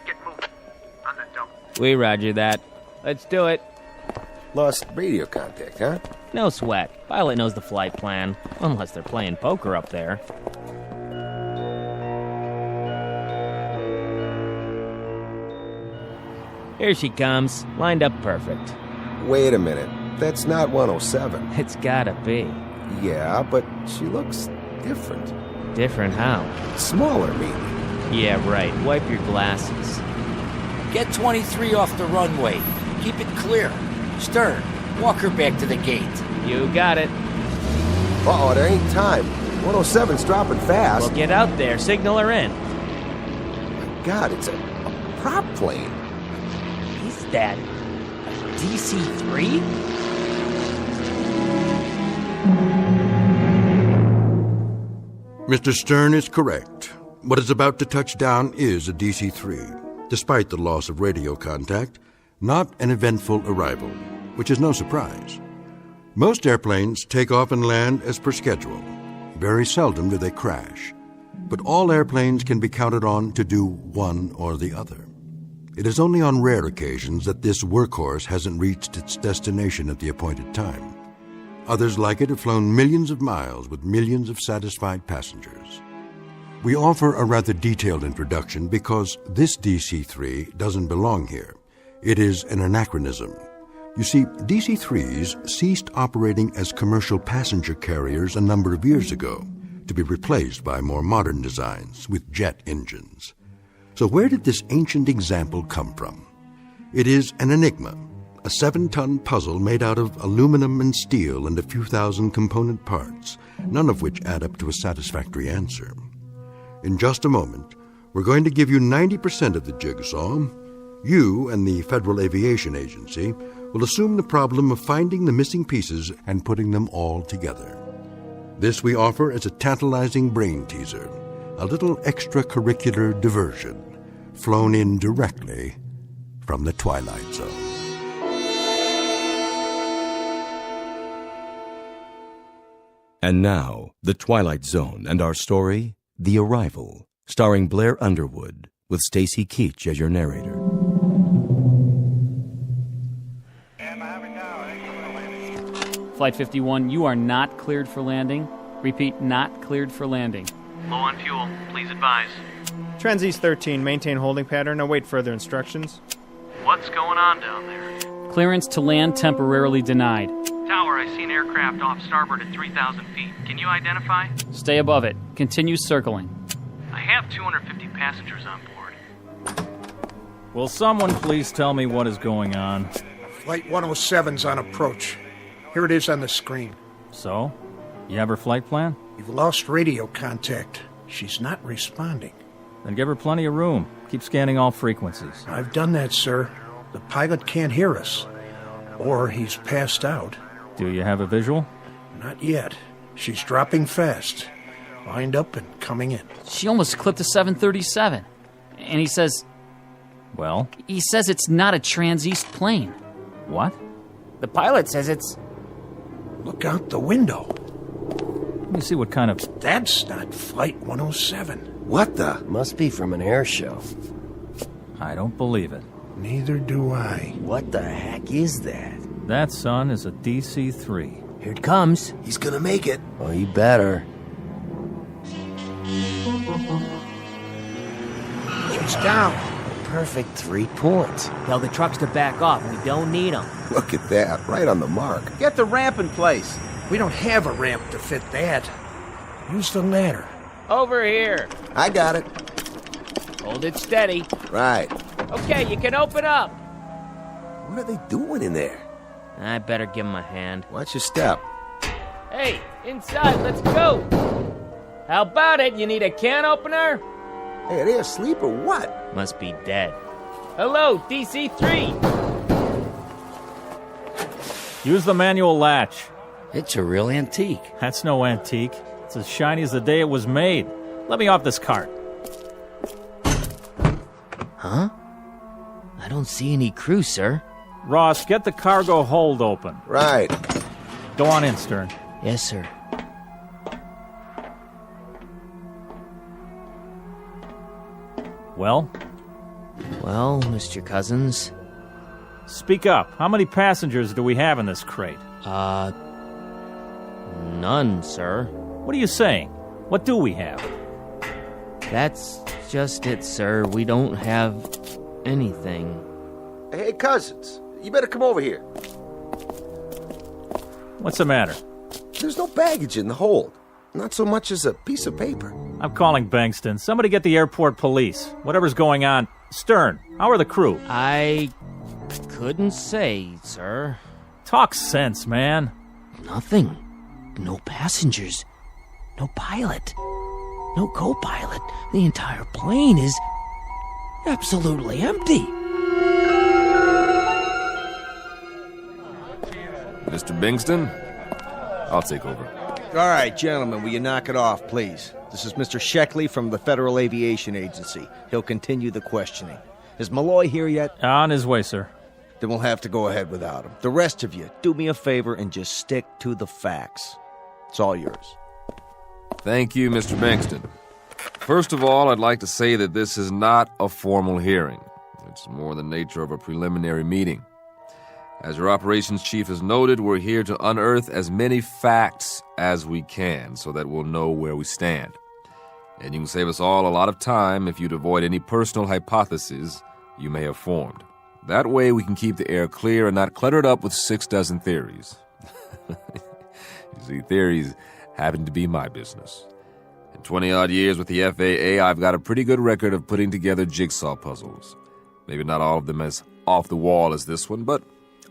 [SPEAKER 18] Get moving. On the dump.
[SPEAKER 20] We roger that. Let's do it.
[SPEAKER 23] Lost radio contact, huh?
[SPEAKER 20] No sweat. Pilot knows the flight plan. Unless they're playing poker up there. Here she comes. Lined up perfect.
[SPEAKER 23] Wait a minute. That's not 107.
[SPEAKER 20] It's gotta be.
[SPEAKER 23] Yeah, but she looks different.
[SPEAKER 20] Different how?
[SPEAKER 23] Smaller, maybe.
[SPEAKER 20] Yeah, right. Wipe your glasses.
[SPEAKER 5] Get 23 off the runway. Keep it clear. Stern, walk her back to the gate.
[SPEAKER 20] You got it.
[SPEAKER 23] Uh-oh, there ain't time. 107's dropping fast.
[SPEAKER 20] Well, get out there. Signal her in.
[SPEAKER 23] My God, it's a prop plane.
[SPEAKER 5] Is that a DC-3?
[SPEAKER 1] Mr. Stern is correct. What is about to touch down is a DC-3. Despite the loss of radio contact, not an eventful arrival, which is no surprise. Most airplanes take off and land as per schedule. Very seldom do they crash. But all airplanes can be counted on to do one or the other. It is only on rare occasions that this workhorse hasn't reached its destination at the appointed time. Others like it have flown millions of miles with millions of satisfied passengers. We offer a rather detailed introduction because this DC-3 doesn't belong here. It is an anachronism. You see, DC-3s ceased operating as commercial passenger carriers a number of years ago, to be replaced by more modern designs with jet engines. So where did this ancient example come from? It is an enigma, a 7-ton puzzle made out of aluminum and steel and a few thousand component parts, none of which add up to a satisfactory answer. In just a moment, we're going to give you 90% of the jigsaw. You and the Federal Aviation Agency will assume the problem of finding the missing pieces and putting them all together. This we offer as a tantalizing brain teaser, a little extracurricular diversion, flown in directly from the Twilight Zone.
[SPEAKER 2] And now, The Twilight Zone and our story, The Arrival, starring Blair Underwood, with Stacy Keach as your narrator.
[SPEAKER 8] Flight 51, you are not cleared for landing. Repeat, not cleared for landing.
[SPEAKER 4] Low on fuel. Please advise.
[SPEAKER 6] Trans-East 13, maintain holding pattern. Await further instructions.
[SPEAKER 4] What's going on down there?
[SPEAKER 8] Clearance to land temporarily denied.
[SPEAKER 4] Tower, I see an aircraft off starboard at 3,000 feet. Can you identify?
[SPEAKER 8] Stay above it. Continue circling.
[SPEAKER 4] I have 250 passengers on board.
[SPEAKER 10] Will someone please tell me what is going on?
[SPEAKER 18] Flight 107's on approach. Here it is on the screen.
[SPEAKER 10] So? You have her flight plan?
[SPEAKER 18] You've lost radio contact. She's not responding.
[SPEAKER 10] Then give her plenty of room. Keep scanning all frequencies.
[SPEAKER 18] I've done that, sir. The pilot can't hear us. Or he's passed out.
[SPEAKER 10] Do you have a visual?
[SPEAKER 18] Not yet. She's dropping fast. Lined up and coming in.
[SPEAKER 8] She almost clipped a 737. And he says...
[SPEAKER 10] Well?
[SPEAKER 8] He says it's not a Trans-East plane.
[SPEAKER 10] What?
[SPEAKER 5] The pilot says it's...
[SPEAKER 18] Look out the window.
[SPEAKER 10] Let me see what kind of...
[SPEAKER 18] That's not Flight 107.
[SPEAKER 23] What the?
[SPEAKER 7] Must be from an air show.
[SPEAKER 10] I don't believe it.
[SPEAKER 18] Neither do I.
[SPEAKER 7] What the heck is that?
[SPEAKER 10] That, son, is a DC-3.
[SPEAKER 7] Here it comes.
[SPEAKER 23] He's gonna make it.
[SPEAKER 7] Oh, you better.
[SPEAKER 18] She's down.
[SPEAKER 7] Perfect 3 points.
[SPEAKER 5] Tell the trucks to back off. We don't need them.
[SPEAKER 23] Look at that, right on the mark.
[SPEAKER 12] Get the ramp in place.
[SPEAKER 18] We don't have a ramp to fit that. Use the ladder.
[SPEAKER 20] Over here.
[SPEAKER 23] I got it.
[SPEAKER 20] Hold it steady.
[SPEAKER 23] Right.
[SPEAKER 20] Okay, you can open up.
[SPEAKER 23] What are they doing in there?
[SPEAKER 20] I better give him a hand.
[SPEAKER 23] Watch your step.
[SPEAKER 20] Hey, inside, let's go! How about it? You need a can opener?
[SPEAKER 23] Hey, are they asleep or what?
[SPEAKER 20] Must be dead. Hello, DC-3!
[SPEAKER 10] Use the manual latch.
[SPEAKER 5] It's a real antique.
[SPEAKER 10] That's no antique. It's as shiny as the day it was made. Let me off this cart.
[SPEAKER 20] Huh? I don't see any crew, sir.
[SPEAKER 10] Ross, get the cargo hold open.
[SPEAKER 23] Right.
[SPEAKER 10] Go on in, Stern.
[SPEAKER 20] Yes, sir.
[SPEAKER 10] Well?
[SPEAKER 20] Well, Mr. Cousins.
[SPEAKER 10] Speak up. How many passengers do we have in this crate?
[SPEAKER 20] None, sir.
[SPEAKER 10] What are you saying? What do we have?
[SPEAKER 20] That's just it, sir. We don't have anything.
[SPEAKER 23] Hey, Cousins, you better come over here.
[SPEAKER 10] What's the matter?
[SPEAKER 23] There's no baggage in the hold. Not so much as a piece of paper.
[SPEAKER 10] I'm calling Bankston. Somebody get the airport police. Whatever's going on. Stern, how are the crew?
[SPEAKER 20] I couldn't say, sir.
[SPEAKER 10] Talk sense, man.
[SPEAKER 20] Nothing. No passengers. No pilot. No co-pilot. The entire plane is absolutely empty.
[SPEAKER 13] Mr. Bingston, I'll take over.
[SPEAKER 14] All right, gentlemen, will you knock it off, please? This is Mr. Sheckley from the Federal Aviation Agency. He'll continue the questioning. Is Malloy here yet?
[SPEAKER 10] On his way, sir.
[SPEAKER 14] Then we'll have to go ahead without him. The rest of you, do me a favor and just stick to the facts. It's all yours.
[SPEAKER 13] Thank you, Mr. Bingston. First of all, I'd like to say that this is not a formal hearing. It's more the nature of a preliminary meeting. As your operations chief has noted, we're here to unearth as many facts as we can so that we'll know where we stand. And you can save us all a lot of time if you'd avoid any personal hypotheses you may have formed. That way we can keep the air clear and not clutter it up with 6 dozen theories. You see, theories happen to be my business. In 20-odd years with the FAA, I've got a pretty good record of putting together jigsaw puzzles. Maybe not all of them as off the wall as this one, but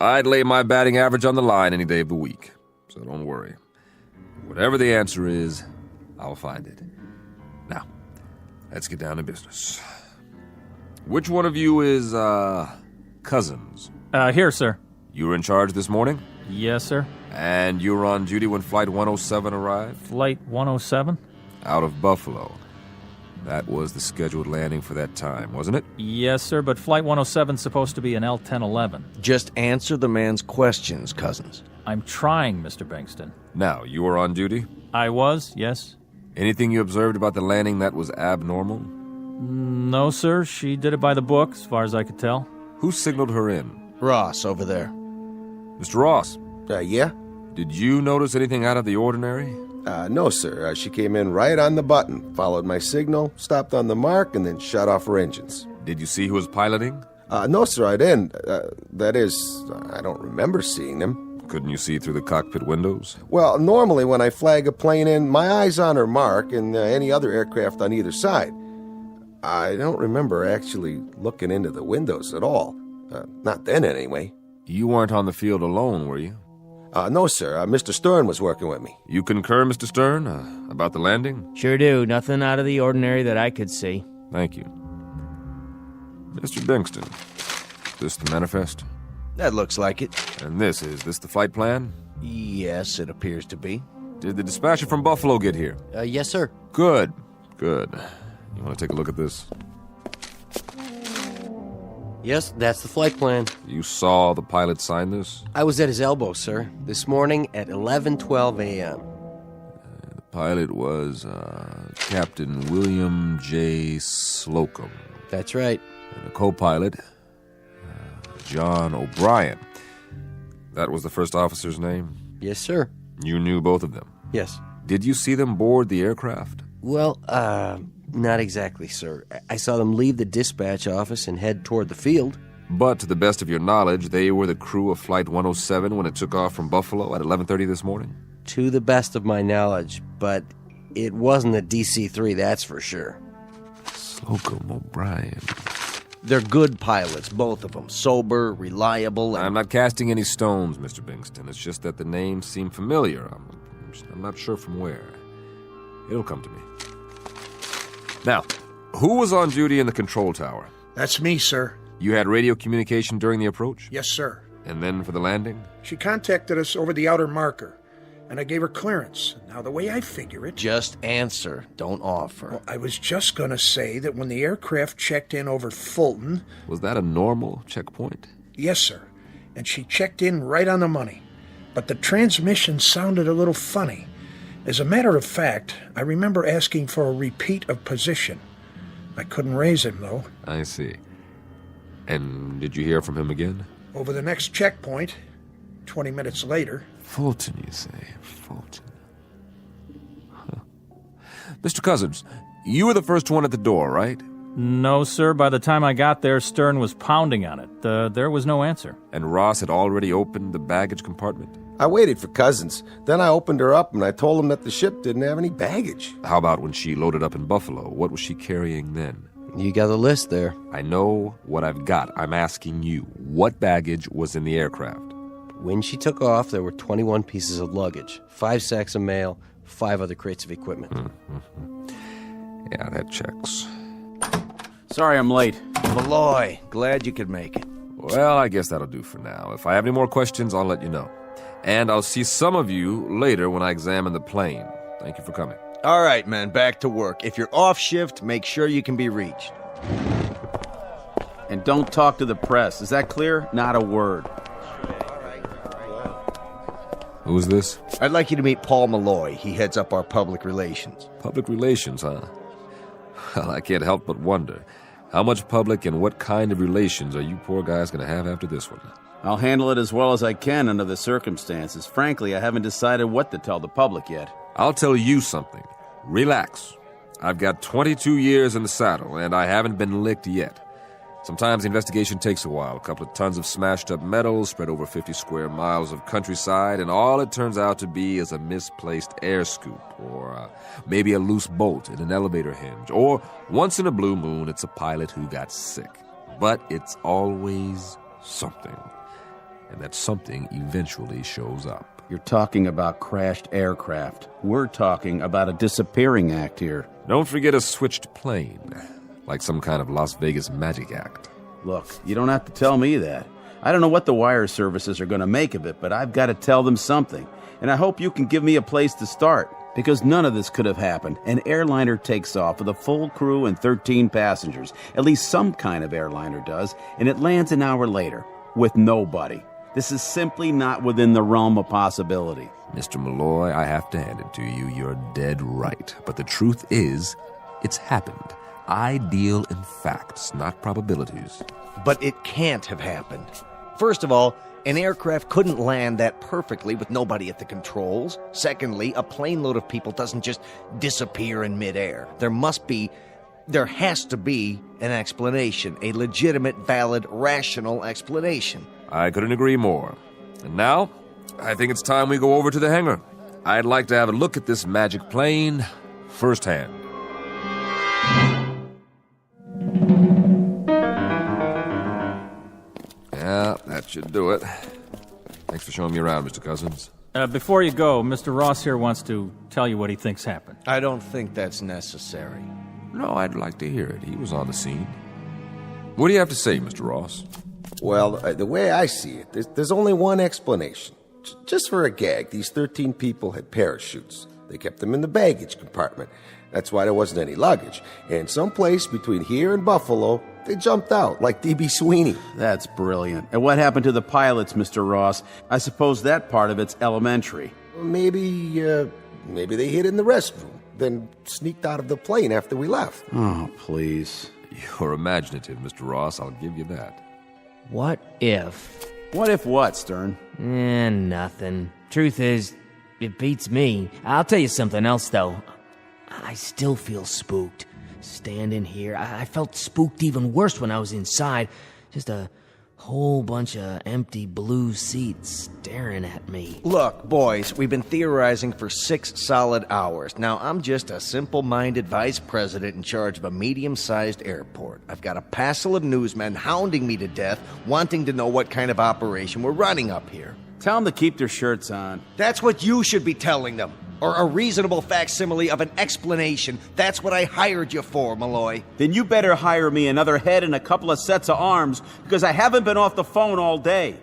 [SPEAKER 13] I'd lay my batting average on the line any day of the week. So don't worry. Whatever the answer is, I'll find it. Now, let's get down to business. Which one of you is, Cousins?
[SPEAKER 10] Here, sir.
[SPEAKER 13] You were in charge this morning?
[SPEAKER 10] Yes, sir.
[SPEAKER 13] And you were on duty when Flight 107 arrived?
[SPEAKER 10] Flight 107?
[SPEAKER 13] Out of Buffalo. That was the scheduled landing for that time, wasn't it?
[SPEAKER 10] Yes, sir, but Flight 107's supposed to be an L-1011.
[SPEAKER 14] Just answer the man's questions, Cousins.
[SPEAKER 10] I'm trying, Mr. Bankston.
[SPEAKER 13] Now, you were on duty?
[SPEAKER 10] I was, yes.
[SPEAKER 13] Anything you observed about the landing that was abnormal?
[SPEAKER 10] No, sir. She did it by the book, as far as I could tell.
[SPEAKER 13] Who signaled her in?
[SPEAKER 14] Ross, over there.
[SPEAKER 13] Mr. Ross?
[SPEAKER 23] Yeah?
[SPEAKER 13] Did you notice anything out of the ordinary?
[SPEAKER 23] No, sir. She came in right on the button, followed my signal, stopped on the mark, and then shut off her engines.
[SPEAKER 13] Did you see who was piloting?
[SPEAKER 23] No, sir, I didn't. That is, I don't remember seeing them.
[SPEAKER 13] Couldn't you see through the cockpit windows?
[SPEAKER 23] Well, normally when I flag a plane in, my eye's on her mark and any other aircraft on either side. I don't remember actually looking into the windows at all. Not then, anyway.
[SPEAKER 13] You weren't on the field alone, were you?
[SPEAKER 23] No, sir. Mr. Stern was working with me.
[SPEAKER 13] You concur, Mr. Stern, about the landing?
[SPEAKER 20] Sure do. Nothing out of the ordinary that I could see.
[SPEAKER 13] Thank you. Mr. Bingston, this the manifest?
[SPEAKER 14] That looks like it.
[SPEAKER 13] And is this the flight plan?
[SPEAKER 14] Yes, it appears to be.
[SPEAKER 13] Did the dispatcher from Buffalo get here?
[SPEAKER 5] Yes, sir.
[SPEAKER 13] Good. You want to take a look at this?
[SPEAKER 5] Yes, that's the flight plan.
[SPEAKER 13] You saw the pilot sign this?
[SPEAKER 5] I was at his elbow, sir, this morning at 11:12 a.m.
[SPEAKER 13] The pilot was Captain William J. Slocum.
[SPEAKER 5] That's right.
[SPEAKER 13] And the co-pilot, John O'Brien. That was the first officer's name?
[SPEAKER 5] Yes, sir.
[SPEAKER 13] You knew both of them?
[SPEAKER 5] Yes.
[SPEAKER 13] Did you see them board the aircraft?
[SPEAKER 5] Well, not exactly, sir. I saw them leave the dispatch office and head toward the field.
[SPEAKER 13] But to the best of your knowledge, they were the crew of Flight 107 when it took off from Buffalo at 11:30 this morning?
[SPEAKER 5] To the best of my knowledge, but it wasn't a DC-3, that's for sure.
[SPEAKER 13] Slocum, O'Brien.
[SPEAKER 14] They're good pilots, both of them. Sober, reliable, and...
[SPEAKER 13] I'm not casting any stones, Mr. Bingston. It's just that the names seem familiar. I'm not sure from where. It'll come to me. Now, who was on duty in the control tower?
[SPEAKER 18] That's me, sir.
[SPEAKER 13] You had radio communication during the approach?
[SPEAKER 18] Yes, sir.
[SPEAKER 13] And then for the landing?
[SPEAKER 18] She contacted us over the outer marker, and I gave her clearance. Now, the way I figure it...
[SPEAKER 14] Just answer. Don't offer.
[SPEAKER 18] Well, I was just going to say that when the aircraft checked in over Fulton...
[SPEAKER 13] Was that a normal checkpoint?
[SPEAKER 18] Yes, sir. And she checked in right on the money. But the transmission sounded a little funny. As a matter of fact, I remember asking for a repeat of position. I couldn't raise him, though.
[SPEAKER 13] I see. And did you hear from him again?
[SPEAKER 18] Over the next checkpoint, 20 minutes later.
[SPEAKER 13] Fulton, you say? Fulton. Huh. Mr. Cousins, you were the first one at the door, right?
[SPEAKER 10] No, sir. By the time I got there, Stern was pounding on it. There was no answer.
[SPEAKER 13] And Ross had already opened the baggage compartment?
[SPEAKER 23] I waited for Cousins. Then I opened her up and I told him that the ship didn't have any baggage.
[SPEAKER 13] How about when she loaded up in Buffalo? What was she carrying then?
[SPEAKER 14] You got a list there.
[SPEAKER 13] I know what I've got. I'm asking you, what baggage was in the aircraft?
[SPEAKER 15] When she took off, there were 21 pieces of luggage, 5 sacks of mail, 5 other crates of equipment.
[SPEAKER 13] Mm-hmm. Yeah, that checks.
[SPEAKER 16] Sorry I'm late.
[SPEAKER 14] Malloy, glad you could make it.
[SPEAKER 13] Well, I guess that'll do for now. If I have any more questions, I'll let you know. And I'll see some of you later when I examine the plane. Thank you for coming.
[SPEAKER 14] All right, man, back to work. If you're off shift, make sure you can be reached.
[SPEAKER 16] And don't talk to the press. Is that clear? Not a word.
[SPEAKER 13] Who's this?
[SPEAKER 14] I'd like you to meet Paul Malloy. He heads up our public relations.
[SPEAKER 13] Public relations, huh? Well, I can't help but wonder. How much public and what kind of relations are you poor guys going to have after this one?
[SPEAKER 16] I'll handle it as well as I can under the circumstances. Frankly, I haven't decided what to tell the public yet.
[SPEAKER 13] I'll tell you something. Relax. I've got 22 years in the saddle, and I haven't been licked yet. Sometimes the investigation takes a while. A couple of tons of smashed up metal spread over 50 square miles of countryside, and all it turns out to be is a misplaced air scoop, or maybe a loose bolt in an elevator hinge, or once in a blue moon, it's a pilot who got sick. But it's always something. And that something eventually shows up.
[SPEAKER 16] You're talking about crashed aircraft. We're talking about a disappearing act here.
[SPEAKER 13] Don't forget a switched plane. Like some kind of Las Vegas magic act.
[SPEAKER 16] Look, you don't have to tell me that. I don't know what the wire services are going to make of it, but I've got to tell them something. And I hope you can give me a place to start. Because none of this could have happened. An airliner takes off with a full crew and 13 passengers. At least some kind of airliner does. And it lands an hour later with nobody. This is simply not within the realm of possibility.
[SPEAKER 13] Mr. Malloy, I have to hand it to you. You're dead right. But the truth is, it's happened. I deal in facts, not probabilities.
[SPEAKER 14] But it can't have happened. First of all, an aircraft couldn't land that perfectly with nobody at the controls. Secondly, a plane load of people doesn't just disappear in midair. There has to be an explanation, a legitimate, valid, rational explanation.
[SPEAKER 13] I couldn't agree more. And now, I think it's time we go over to the hangar. I'd like to have a look at this magic plane firsthand. Yeah, that should do it. Thanks for showing me around, Mr. Cousins.
[SPEAKER 10] Before you go, Mr. Ross here wants to tell you what he thinks happened.
[SPEAKER 14] I don't think that's necessary.
[SPEAKER 13] No, I'd like to hear it. He was on the scene. What do you have to say, Mr. Ross?
[SPEAKER 23] Well, the way I see it, there's only one explanation. Just for a gag, these 13 people had parachutes. They kept them in the baggage compartment. That's why there wasn't any luggage. And someplace between here and Buffalo, they jumped out, like D.B. Sweeney.
[SPEAKER 16] That's brilliant. And what happened to the pilots, Mr. Ross? I suppose that part of it's elementary.
[SPEAKER 23] Maybe they hid in the restroom, then sneaked out of the plane after we left.
[SPEAKER 16] Oh, please.
[SPEAKER 13] You're imaginative, Mr. Ross. I'll give you that.
[SPEAKER 20] What if?
[SPEAKER 16] What if what, Stern?
[SPEAKER 20] Nothing. Truth is, it beats me. I'll tell you something else, though. I still feel spooked. Standing here, I felt spooked even worse when I was inside. Just a Whole bunch of empty blue seats staring at me.
[SPEAKER 14] Look, boys, we've been theorizing for 6 solid hours. Now, I'm just a simple-minded vice president in charge of a medium-sized airport. I've got a passel of newsmen hounding me to death, wanting to know what kind of operation we're running up here.
[SPEAKER 16] Tell them to keep their shirts on.
[SPEAKER 14] That's what you should be telling them. Or a reasonable facsimile of an explanation. That's what I hired you for, Malloy.
[SPEAKER 16] Then you better hire me another head and a couple of sets of arms, because I haven't been off the phone all day.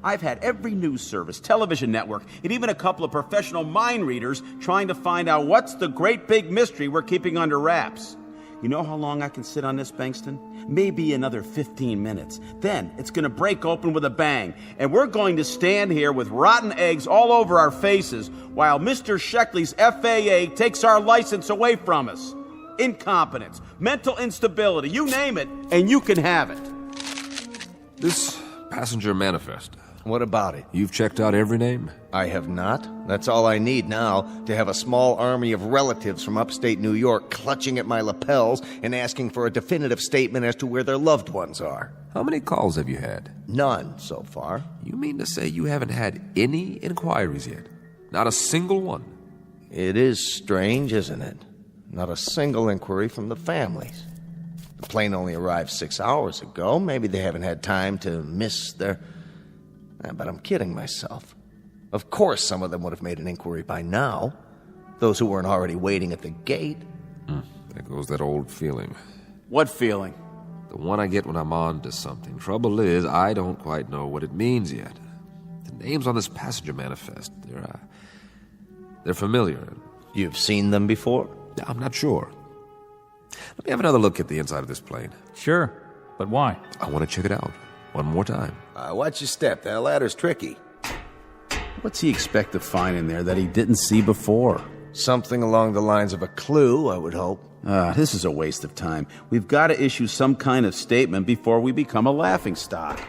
[SPEAKER 16] I've had every news service, television network, and even a couple of professional mind readers trying to find out what's the great big mystery we're keeping under wraps. You know how long I can sit on this, Bankston? Maybe another 15 minutes. Then it's going to break open with a bang, and we're going to stand here with rotten eggs all over our faces while Mr. Sheckley's FAA takes our license away from us. Incompetence, mental instability, you name it, and you can have it.
[SPEAKER 13] This passenger manifest.
[SPEAKER 14] What about it?
[SPEAKER 13] You've checked out every name?
[SPEAKER 14] I have not. That's all I need now, to have a small army of relatives from upstate New York clutching at my lapels and asking for a definitive statement as to where their loved ones are.
[SPEAKER 13] How many calls have you had?
[SPEAKER 14] None so far.
[SPEAKER 13] You mean to say you haven't had any inquiries yet? Not a single one?
[SPEAKER 14] It is strange, isn't it? Not a single inquiry from the families. The plane only arrived 6 hours ago. Maybe they haven't had time to miss their... But I'm kidding myself. Of course some of them would have made an inquiry by now. Those who weren't already waiting at the gate.
[SPEAKER 13] There goes that old feeling.
[SPEAKER 16] What feeling?
[SPEAKER 13] The one I get when I'm on to something. Trouble is, I don't quite know what it means yet. The names on this passenger manifest, they're familiar.
[SPEAKER 14] You've seen them before?
[SPEAKER 13] I'm not sure. Let me have another look at the inside of this plane.
[SPEAKER 10] Sure, but why?
[SPEAKER 13] I want to check it out. One more time.
[SPEAKER 23] Watch your step. That ladder's tricky.
[SPEAKER 16] What's he expect to find in there that he didn't see before?
[SPEAKER 14] Something along the lines of a clue, I would hope.
[SPEAKER 16] This is a waste of time. We've got to issue some kind of statement before we become a laughingstock.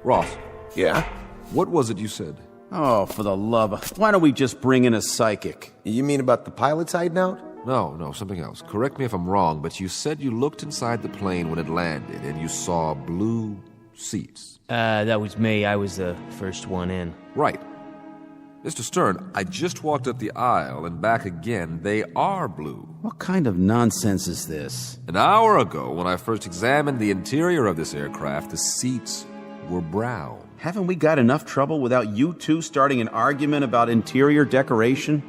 [SPEAKER 13] Ross.
[SPEAKER 23] Yeah?
[SPEAKER 13] What was it you said?
[SPEAKER 16] Oh, for the love of... Why don't we just bring in a psychic?
[SPEAKER 23] You mean about the pilot's hiding out?
[SPEAKER 13] No, something else. Correct me if I'm wrong, but you said you looked inside the plane when it landed and you saw blue seats.
[SPEAKER 20] That was me. I was the first one in.
[SPEAKER 13] Right. Mr. Stern, I just walked up the aisle and back again. They are blue.
[SPEAKER 16] What kind of nonsense is this?
[SPEAKER 13] An hour ago, when I first examined the interior of this aircraft, the seats were brown.
[SPEAKER 16] Haven't we got enough trouble without you two starting an argument about interior decoration?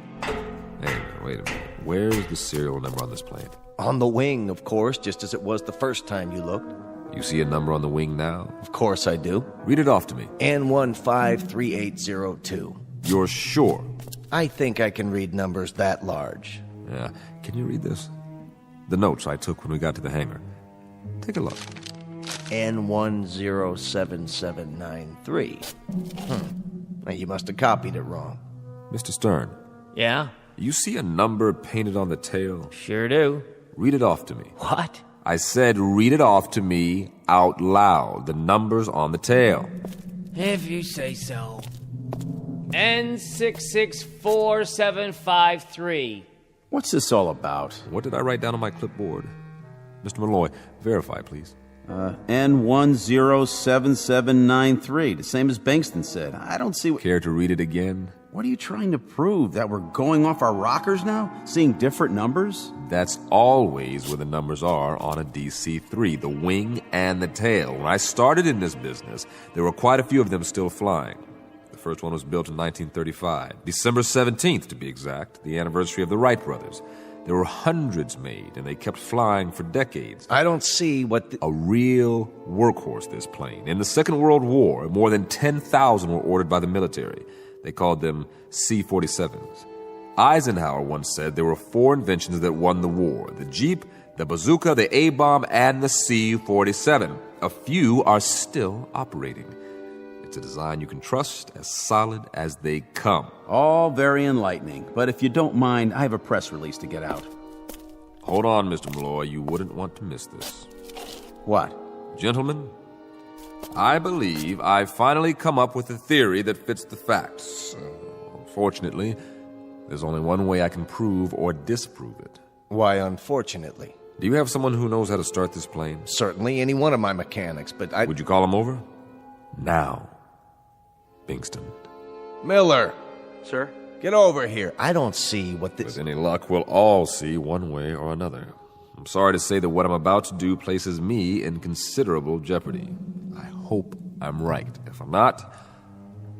[SPEAKER 13] Hey, wait a minute. Where's the serial number on this plane?
[SPEAKER 14] On the wing, of course, just as it was the first time you looked.
[SPEAKER 13] You see a number on the wing now?
[SPEAKER 14] Of course I do.
[SPEAKER 13] Read it off to me.
[SPEAKER 14] N153802.
[SPEAKER 13] You're sure?
[SPEAKER 14] I think I can read numbers that large.
[SPEAKER 13] Yeah. Can you read this? The notes I took when we got to the hangar. Take a look.
[SPEAKER 14] N107793. Now, you must have copied it wrong.
[SPEAKER 13] Mr. Stern.
[SPEAKER 20] Yeah?
[SPEAKER 13] You see a number painted on the tail?
[SPEAKER 20] Sure do.
[SPEAKER 13] Read it off to me.
[SPEAKER 20] What?
[SPEAKER 13] I said read it off to me out loud. The numbers on the tail.
[SPEAKER 20] If you say so. N664753.
[SPEAKER 16] What's this all about?
[SPEAKER 13] What did I write down on my clipboard? Mr. Malloy, verify, please.
[SPEAKER 16] N107793, the same as Bankston said. I don't see what...
[SPEAKER 13] Care to read it again?
[SPEAKER 16] What are you trying to prove? That we're going off our rockers now? Seeing different numbers?
[SPEAKER 13] That's always where the numbers are on a DC-3, the wing and the tail. When I started in this business, there were quite a few of them still flying. The first one was built in 1935, December 17th to be exact, the anniversary of the Wright brothers. There were hundreds made, and they kept flying for decades.
[SPEAKER 14] I don't see what...
[SPEAKER 13] A real workhorse, this plane. In the Second World War, more than 10,000 were ordered by the military. They called them C-47s. Eisenhower once said there were 4 inventions that won the war: the Jeep, the bazooka, the A-bomb, and the C-47. A few are still operating. It's a design you can trust, as solid as they come.
[SPEAKER 16] All very enlightening, but if you don't mind, I have a press release to get out.
[SPEAKER 13] Hold on, Mr. Malloy. You wouldn't want to miss this.
[SPEAKER 14] What?
[SPEAKER 13] Gentlemen, I believe I've finally come up with a theory that fits the facts. Unfortunately, there's only one way I can prove or disprove it.
[SPEAKER 14] Why, unfortunately?
[SPEAKER 13] Do you have someone who knows how to start this plane?
[SPEAKER 14] Certainly, any one of my mechanics, but
[SPEAKER 13] Would you call him over? Now, Bingston.
[SPEAKER 14] Miller!
[SPEAKER 4] Sir?
[SPEAKER 14] Get over here. I don't see what this...
[SPEAKER 13] With any luck, we'll all see one way or another. I'm sorry to say that what I'm about to do places me in considerable jeopardy. I hope I'm right. If I'm not,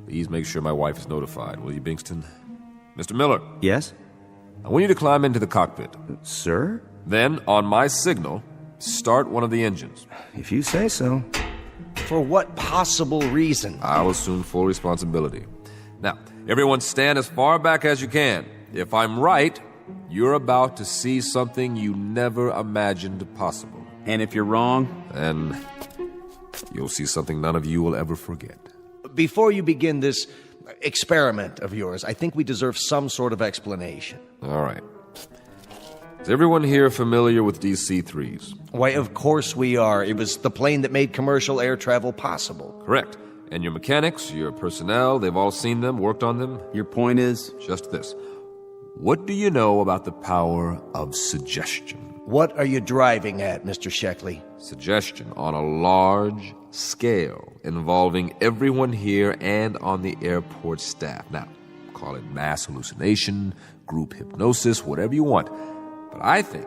[SPEAKER 13] please make sure my wife is notified, will you, Bingston? Mr. Miller.
[SPEAKER 2] Yes?
[SPEAKER 13] I want you to climb into the cockpit.
[SPEAKER 2] Sir?
[SPEAKER 13] Then, on my signal, start one of the engines.
[SPEAKER 2] If you say so.
[SPEAKER 14] For what possible reason?
[SPEAKER 13] I'll assume full responsibility. Now, everyone stand as far back as you can. If I'm right, you're about to see something you never imagined possible.
[SPEAKER 16] And if you're wrong?
[SPEAKER 13] Then you'll see something none of you will ever forget.
[SPEAKER 14] Before you begin this experiment of yours, I think we deserve some sort of explanation.
[SPEAKER 13] All right. Is everyone here familiar with DC-3s?
[SPEAKER 14] Why, of course we are. It was the plane that made commercial air travel possible.
[SPEAKER 13] Correct. And your mechanics, your personnel, they've all seen them, worked on them?
[SPEAKER 16] Your point is?
[SPEAKER 13] Just this. What do you know about the power of suggestion?
[SPEAKER 14] What are you driving at, Mr. Sheckley?
[SPEAKER 13] Suggestion on a large scale involving everyone here and on the airport staff. Now, call it mass hallucination, group hypnosis, whatever you want. But I think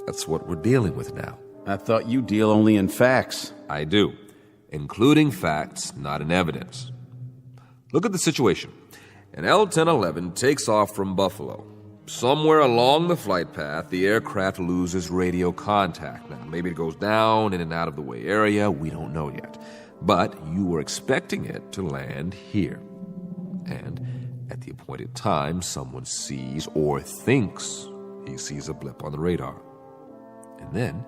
[SPEAKER 13] that's what we're dealing with now.
[SPEAKER 16] I thought you deal only in facts.
[SPEAKER 13] I do. Including facts, not in evidence. Look at the situation. An L-1011 takes off from Buffalo. Somewhere along the flight path, the aircraft loses radio contact. Now, maybe it goes down in an out-of-the-way area. We don't know yet. But you were expecting it to land here. And at the appointed time, someone sees or thinks he sees a blip on the radar. And then,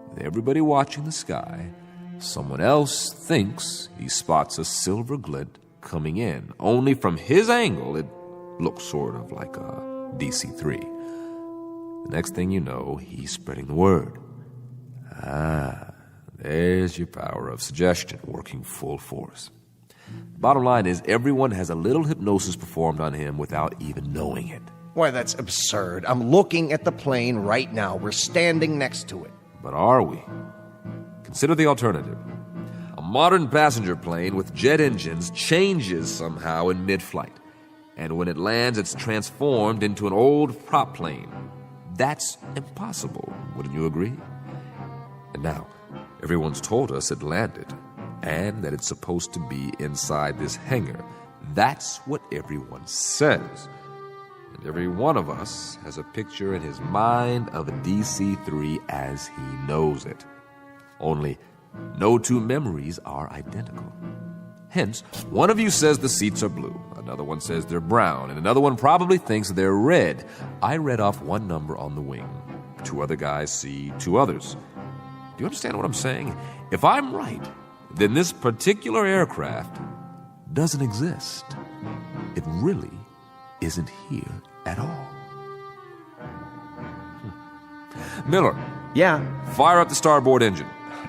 [SPEAKER 13] with everybody watching the sky, someone else thinks he spots a silver glint coming in. Only from his angle, it looks sort of like a DC-3. The next thing you know, he's spreading the word. There's your power of suggestion working full force. Bottom line is, everyone has a little hypnosis performed on him without even knowing it.
[SPEAKER 14] Why, that's absurd. I'm looking at the plane right now. We're standing next to it.
[SPEAKER 13] But are we? Consider the alternative. A modern passenger plane with jet engines changes somehow in mid-flight. And when it lands, it's transformed into an old prop plane. That's impossible, wouldn't you agree? And now, everyone's told us it landed, and that it's supposed to be inside this hangar. That's what everyone says. And every one of us has a picture in his mind of a DC-3 as he knows it. Only no two memories are identical. Hence, one of you says the seats are blue, another one says they're brown, and another one probably thinks they're red. I read off one number on the wing. Two other guys see two others. Do you understand what I'm saying? If I'm right, then this particular aircraft doesn't exist. It really isn't here at all. Miller.
[SPEAKER 2] Yeah?
[SPEAKER 13] Fire up the starboard engine.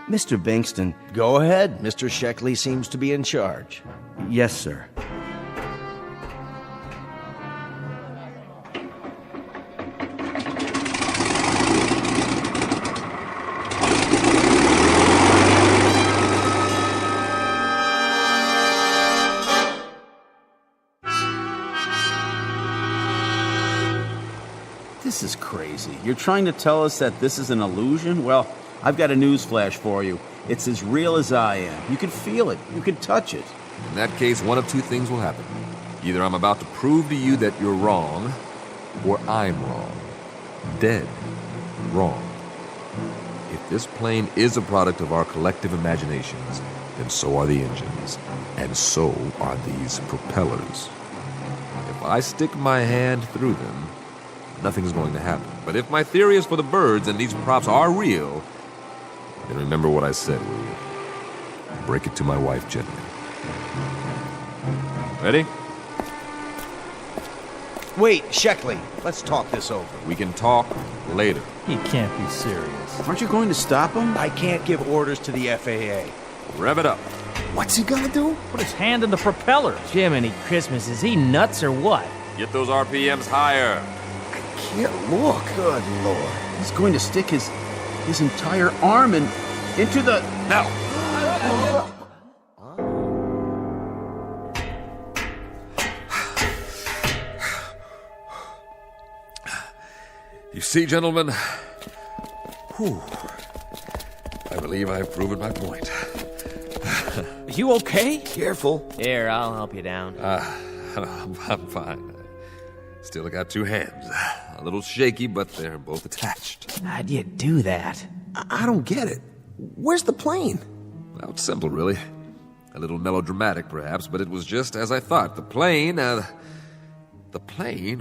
[SPEAKER 2] Mr. Bingston.
[SPEAKER 14] Go ahead. Mr. Sheckley seems to be in charge.
[SPEAKER 2] Yes, sir.
[SPEAKER 16] This is crazy. You're trying to tell us that this is an illusion? Well, I've got a news flash for you. It's as real as I am. You can feel it. You can touch it.
[SPEAKER 13] In that case, one of two things will happen. Either I'm about to prove to you that you're wrong, or I'm wrong. Dead wrong. If this plane is a product of our collective imaginations, then so are the engines, and so are these propellers. If I stick my hand through them, nothing's going to happen. But if my theory is for the birds and these props are real, then remember what I said, will you? Break it to my wife gently. Ready?
[SPEAKER 14] Wait, Sheckley, let's talk this over.
[SPEAKER 13] We can talk later.
[SPEAKER 10] He can't be serious.
[SPEAKER 16] Aren't you going to stop him?
[SPEAKER 14] I can't give orders to the FAA.
[SPEAKER 13] Rev it up.
[SPEAKER 18] What's he gonna do?
[SPEAKER 10] Put his hand in the propellers.
[SPEAKER 20] Jiminy Christmas, is he nuts or what?
[SPEAKER 13] Get those RPMs higher.
[SPEAKER 18] Can't look.
[SPEAKER 14] Good Lord.
[SPEAKER 16] He's going to stick his entire arm into the...
[SPEAKER 13] Now! You see, gentlemen, whew, I believe I've proven my point.
[SPEAKER 14] Are you okay?
[SPEAKER 23] Careful.
[SPEAKER 20] Here, I'll help you down.
[SPEAKER 13] I'm fine. Still got two hands. A little shaky, but they're both attached.
[SPEAKER 20] How'd you do that?
[SPEAKER 23] I don't get it. Where's the plane?
[SPEAKER 13] Well, it's simple, really. A little melodramatic, perhaps, but it was just as I thought. The plane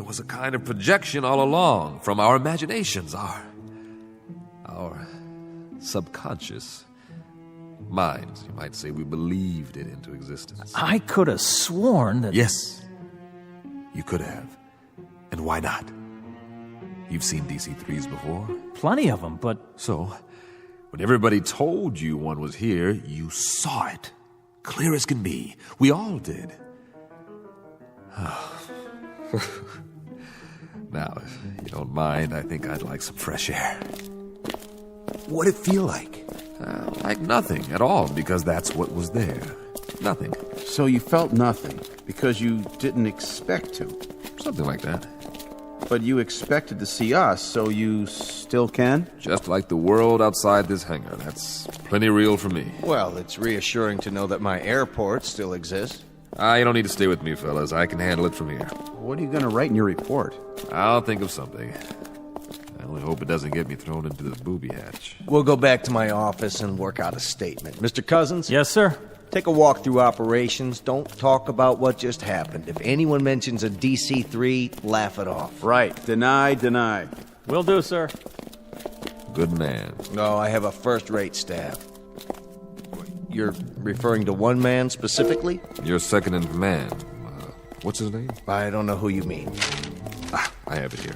[SPEAKER 13] was a kind of projection all along from our imaginations, our subconscious minds. You might say we believed it into existence.
[SPEAKER 10] I could have sworn that...
[SPEAKER 13] Yes, you could have. And why not? You've seen DC-3s before?
[SPEAKER 10] Plenty of them, but...
[SPEAKER 13] So, when everybody told you one was here, you saw it. Clear as can be. We all did. Now, if you don't mind, I think I'd like some fresh air.
[SPEAKER 23] What'd it feel like?
[SPEAKER 13] Like nothing at all, because that's what was there. Nothing.
[SPEAKER 16] So you felt nothing because you didn't expect to.
[SPEAKER 13] Something like that.
[SPEAKER 16] But you expected to see us, so you still can?
[SPEAKER 13] Just like the world outside this hangar. That's plenty real for me.
[SPEAKER 14] Well, it's reassuring to know that my airport still exists.
[SPEAKER 13] You don't need to stay with me, fellas. I can handle it from here.
[SPEAKER 16] What are you going to write in your report?
[SPEAKER 13] I'll think of something. I only hope it doesn't get me thrown into the booby hatch.
[SPEAKER 14] We'll go back to my office and work out a statement. Mr. Cousins?
[SPEAKER 10] Yes, sir?
[SPEAKER 14] Take a walk through operations. Don't talk about what just happened. If anyone mentions a DC-3, laugh it off.
[SPEAKER 16] Right. Deny.
[SPEAKER 10] Will do, sir.
[SPEAKER 13] Good man.
[SPEAKER 14] No, I have a first-rate staff. You're referring to one man specifically?
[SPEAKER 13] Your second in command. What's his name?
[SPEAKER 14] I don't know who you mean.
[SPEAKER 13] I have it here.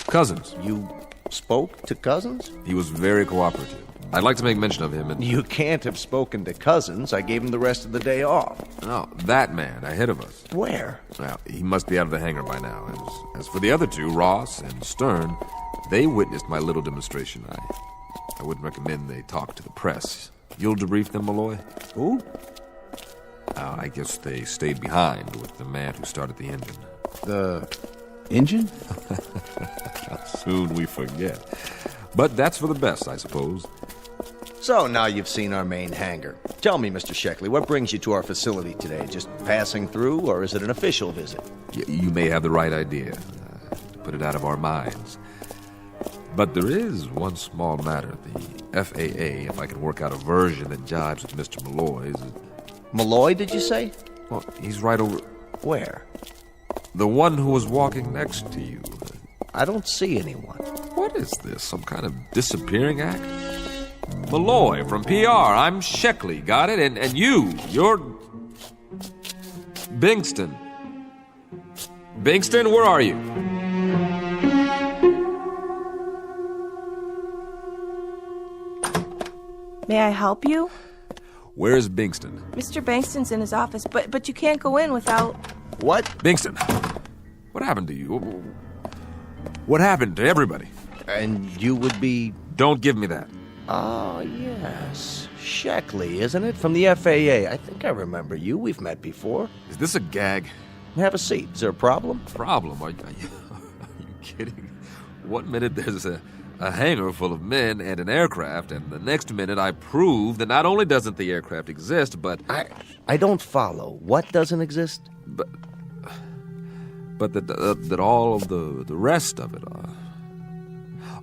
[SPEAKER 13] Cousins.
[SPEAKER 14] You spoke to Cousins?
[SPEAKER 13] He was very cooperative. I'd like to make mention of him and...
[SPEAKER 14] You can't have spoken to Cousins. I gave him the rest of the day off.
[SPEAKER 13] No, that man ahead of us.
[SPEAKER 14] Where?
[SPEAKER 13] Well, he must be out of the hangar by now. As for the other two, Ross and Stern, they witnessed my little demonstration. I wouldn't recommend they talk to the press. You'll debrief them, Malloy?
[SPEAKER 14] Who?
[SPEAKER 13] I guess they stayed behind with the man who started the engine.
[SPEAKER 16] The engine?
[SPEAKER 13] How soon we forget. But that's for the best, I suppose.
[SPEAKER 14] So now you've seen our main hangar. Tell me, Mr. Sheckley, what brings you to our facility today? Just passing through, or is it an official visit?
[SPEAKER 13] You may have the right idea. To put it out of our minds. But there is one small matter. The FAA, if I can work out a version that jives with Mr. Malloy's...
[SPEAKER 14] Malloy, did you say?
[SPEAKER 13] Well, he's right over...
[SPEAKER 14] Where?
[SPEAKER 13] The one who was walking next to you.
[SPEAKER 14] I don't see anyone.
[SPEAKER 13] What is this? Some kind of disappearing act? Malloy from PR. I'm Sheckley. Got it? And you're... Bingston. Bingston, where are you?
[SPEAKER 17] May I help you?
[SPEAKER 13] Where's Bingston?
[SPEAKER 17] Mr. Bankston's in his office, but you can't go in without...
[SPEAKER 14] What?
[SPEAKER 13] Bingston, what happened to you? What happened to everybody?
[SPEAKER 14] And you would be...
[SPEAKER 13] Don't give me that.
[SPEAKER 14] Oh, yes. Sheckley, isn't it? From the FAA. I think I remember you. We've met before.
[SPEAKER 13] Is this a gag?
[SPEAKER 14] Have a seat. Is there a problem?
[SPEAKER 13] Problem? Are you kidding? One minute there's a hangar full of men and an aircraft, and the next minute I prove that not only doesn't the aircraft exist, but...
[SPEAKER 14] I don't follow. What doesn't exist?
[SPEAKER 13] But that all of the rest of it,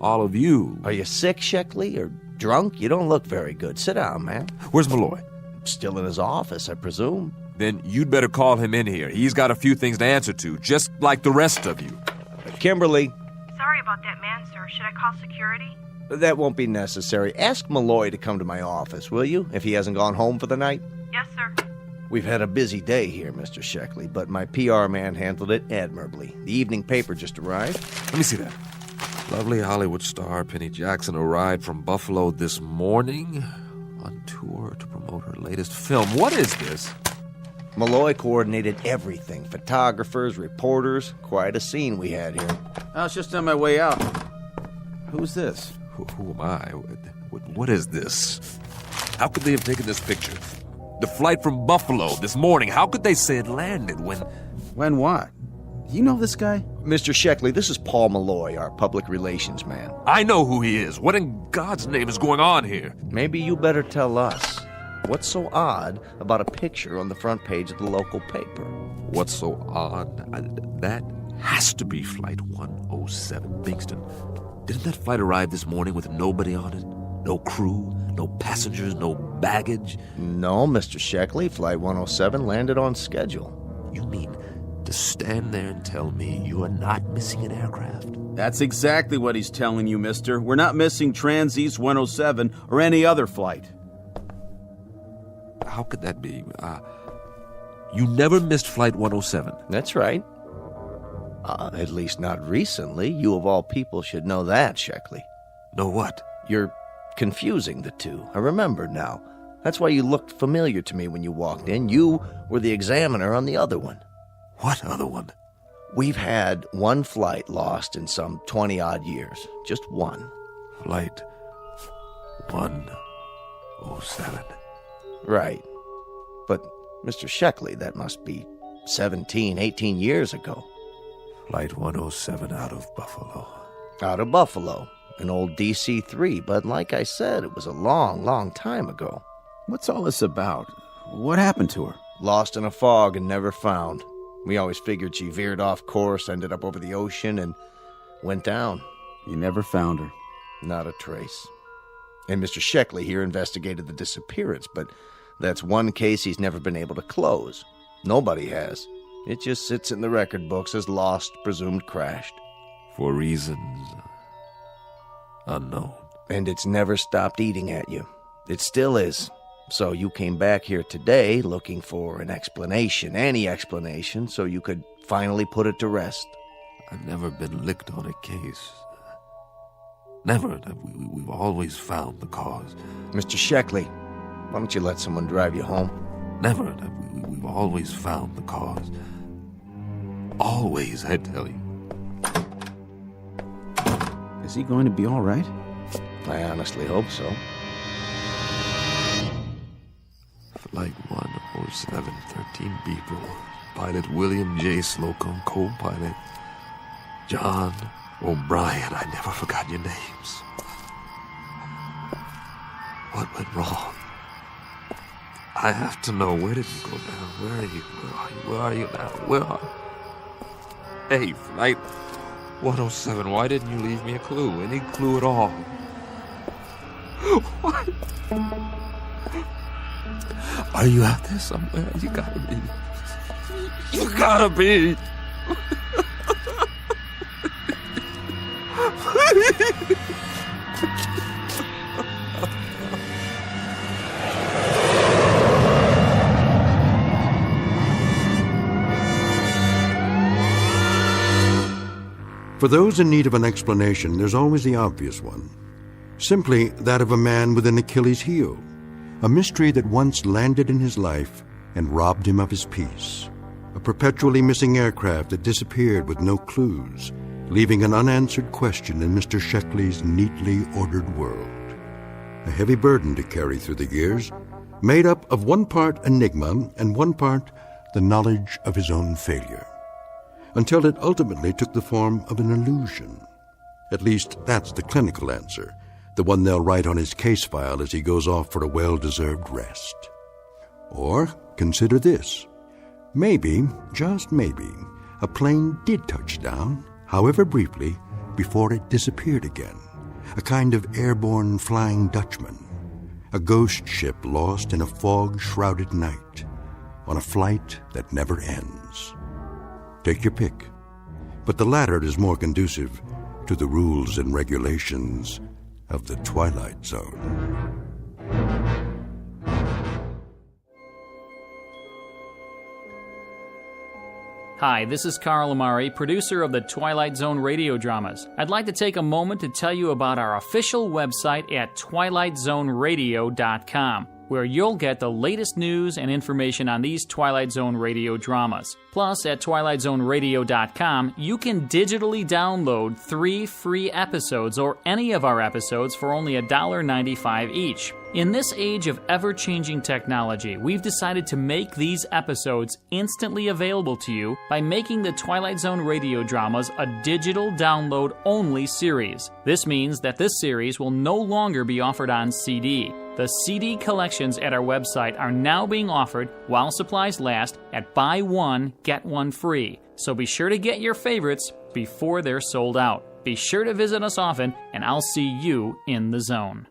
[SPEAKER 13] all of you...
[SPEAKER 14] Are you sick, Sheckley, or drunk? You don't look very good. Sit down, man.
[SPEAKER 13] Where's Malloy?
[SPEAKER 14] Still in his office, I presume.
[SPEAKER 13] Then you'd better call him in here. He's got a few things to answer to, just like the rest of you.
[SPEAKER 14] Kimberly.
[SPEAKER 17] Sorry about that man, sir. Should I call security?
[SPEAKER 14] That won't be necessary. Ask Malloy to come to my office, will you, if he hasn't gone home for the night?
[SPEAKER 17] Yes, sir.
[SPEAKER 14] We've had a busy day here, Mr. Sheckley, but my PR man handled it admirably. The evening paper just arrived.
[SPEAKER 13] Let me see that. Lovely Hollywood star Penny Jackson arrived from Buffalo this morning on tour to promote her latest film. What is this?
[SPEAKER 14] Malloy coordinated everything. Photographers, reporters. Quite a scene we had here.
[SPEAKER 16] I was just on my way out. Who's this?
[SPEAKER 13] Who am I? What is this? How could they have taken this picture? The flight from Buffalo this morning. How could they say it landed when...
[SPEAKER 16] When what? You know this guy?
[SPEAKER 14] Mr. Sheckley, this is Paul Malloy, our public relations man.
[SPEAKER 19] I know who he is. What in God's name is going on here?
[SPEAKER 14] Maybe you better tell us. What's so odd about a picture on the front page of the local paper?
[SPEAKER 19] What's so odd? That has to be Flight 107, Bingston. Didn't that flight arrive this morning with nobody on it? No crew, no passengers, no baggage?
[SPEAKER 14] No, Mr. Sheckley. Flight 107 landed on schedule.
[SPEAKER 19] You mean to stand there and tell me you are not missing an aircraft?
[SPEAKER 16] That's exactly what he's telling you, mister. We're not missing Trans-East 107 or any other flight.
[SPEAKER 19] How could that be? You never missed Flight 107.
[SPEAKER 14] That's right. At least not recently. You of all people should know that, Sheckley.
[SPEAKER 19] Know what?
[SPEAKER 14] You're confusing the two. I remember now. That's why you looked familiar to me when you walked in. You were the examiner on the other one.
[SPEAKER 19] What other one?
[SPEAKER 14] We've had one flight lost in some 20-odd years. Just one.
[SPEAKER 19] Flight 107.
[SPEAKER 14] Right. But, Mr. Sheckley, that must be 17, 18 years ago.
[SPEAKER 19] Flight 107 out of Buffalo.
[SPEAKER 14] Out of Buffalo. An old DC-3, but like I said, it was a long, long time ago.
[SPEAKER 16] What's all this about? What happened to her?
[SPEAKER 14] Lost in a fog and never found. We always figured she veered off course, ended up over the ocean, and went down.
[SPEAKER 16] You never found her?
[SPEAKER 14] Not a trace. And Mr. Sheckley here investigated the disappearance, but that's one case he's never been able to close. Nobody has. It just sits in the record books as lost, presumed crashed.
[SPEAKER 19] For reasons unknown.
[SPEAKER 14] And it's never stopped eating at you. It still is. So you came back here today looking for an explanation, any explanation, so you could finally put it to rest.
[SPEAKER 19] I've never been licked on a case. Never. We've always found the cause.
[SPEAKER 14] Mr. Sheckley, why don't you let someone drive you home?
[SPEAKER 19] Never. We've always found the cause. Always, I tell you.
[SPEAKER 16] Is he going to be all right?
[SPEAKER 14] I honestly hope so.
[SPEAKER 19] Flight 107, 13 people. Pilot William J. Slocum, co-pilot John O'Brien. I never forgot your names. What went wrong? I have to know. Where did you go down? Where are you? Where are you now? Where are you? Hey, Flight 107, why didn't you leave me a clue? Any clue at all? What? Are you out there somewhere? You gotta be. You gotta be.
[SPEAKER 1] For those in need of an explanation, there's always the obvious one. Simply that of a man with an Achilles heel. A mystery that once landed in his life and robbed him of his peace. A perpetually missing aircraft that disappeared with no clues, leaving an unanswered question in Mr. Sheckley's neatly ordered world. A heavy burden to carry through the years, made up of one part enigma and one part the knowledge of his own failure. Until it ultimately took the form of an illusion. At least that's the clinical answer, the one they'll write on his case file as he goes off for a well-deserved rest. Or consider this. Maybe, just maybe, a plane did touch down, however briefly, before it disappeared again. A kind of airborne Flying Dutchman. A ghost ship lost in a fog-shrouded night, on a flight that never ends. Take your pick, but the latter is more conducive to the rules and regulations of the Twilight Zone.
[SPEAKER 8] Hi, this is Carl Amari, producer of the Twilight Zone radio dramas. I'd like to take a moment to tell you about our official website at twilightzoneradio.com, where you'll get the latest news and information on these Twilight Zone radio dramas. Plus, at twilightzoneradio.com, you can digitally download 3 free episodes or any of our episodes for only $1.95 each. In this age of ever-changing technology, we've decided to make these episodes instantly available to you by making the Twilight Zone radio dramas a digital download-only series. This means that this series will no longer be offered on CD. The CD collections at our website are now being offered while supplies last at buy one, get one free. So be sure to get your favorites before they're sold out. Be sure to visit us often, and I'll see you in the zone.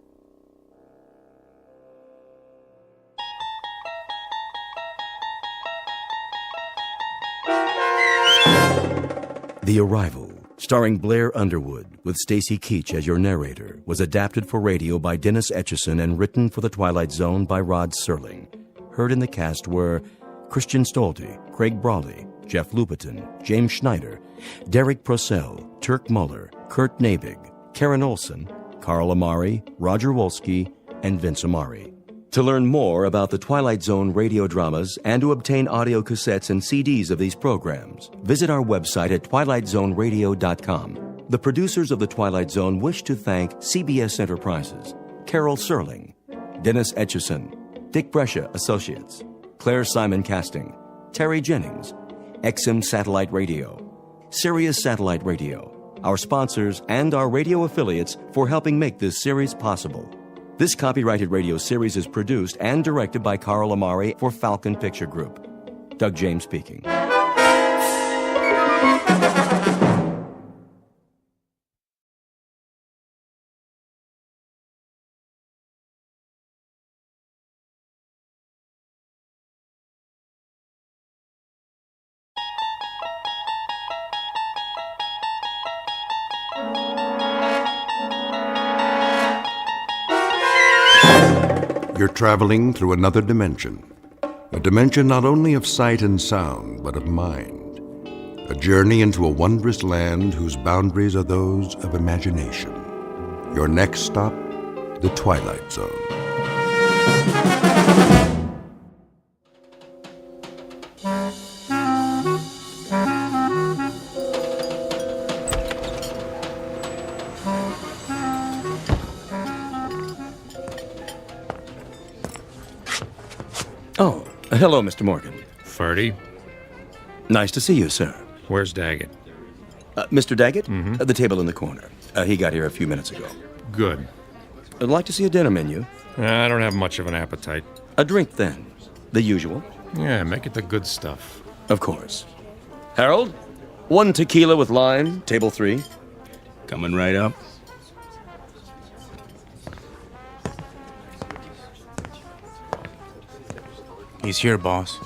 [SPEAKER 2] The Arrival, starring Blair Underwood, with Stacy Keach as your narrator, was adapted for radio by Dennis Etchison and written for The Twilight Zone by Rod Serling. Heard in the cast were Christian Stolte, Craig Brawley, Jeff Lupetin, James Schneider, Derek Procell, Turk Muller, Kurt Nabig, Karen Olson, Carl Amari, Roger Wolski, and Vince Amari. To learn more about the Twilight Zone radio dramas and to obtain audio cassettes and CDs of these programs, visit our website at twilightzoneradio.com. The producers of The Twilight Zone wish to thank CBS Enterprises, Carol Serling, Dennis Etchison, Dick Brescia Associates, Claire Simon Casting, Terry Jennings, XM Satellite Radio, Sirius Satellite Radio, our sponsors, and our radio affiliates for helping make this series possible. This copyrighted radio series is produced and directed by Carl Amari for Falcon Picture Group. Doug James speaking.
[SPEAKER 1] You're traveling through another dimension. A dimension not only of sight and sound, but of mind. A journey into a wondrous land whose boundaries are those of imagination. Your next stop, the Twilight Zone.
[SPEAKER 2] Oh, hello, Mr. Morgan.
[SPEAKER 11] Ferdy?
[SPEAKER 2] Nice to see you, sir.
[SPEAKER 11] Where's Daggett?
[SPEAKER 2] Mr. Daggett? At the table in the corner. He got here a few minutes ago.
[SPEAKER 11] Good.
[SPEAKER 2] I'd like to see a dinner menu.
[SPEAKER 11] I don't have much of an appetite.
[SPEAKER 2] A drink, then. The usual.
[SPEAKER 11] Yeah, make it the good stuff.
[SPEAKER 2] Of course. Harold, 1 tequila with lime, table 3.
[SPEAKER 16] Coming right up. He's here, boss.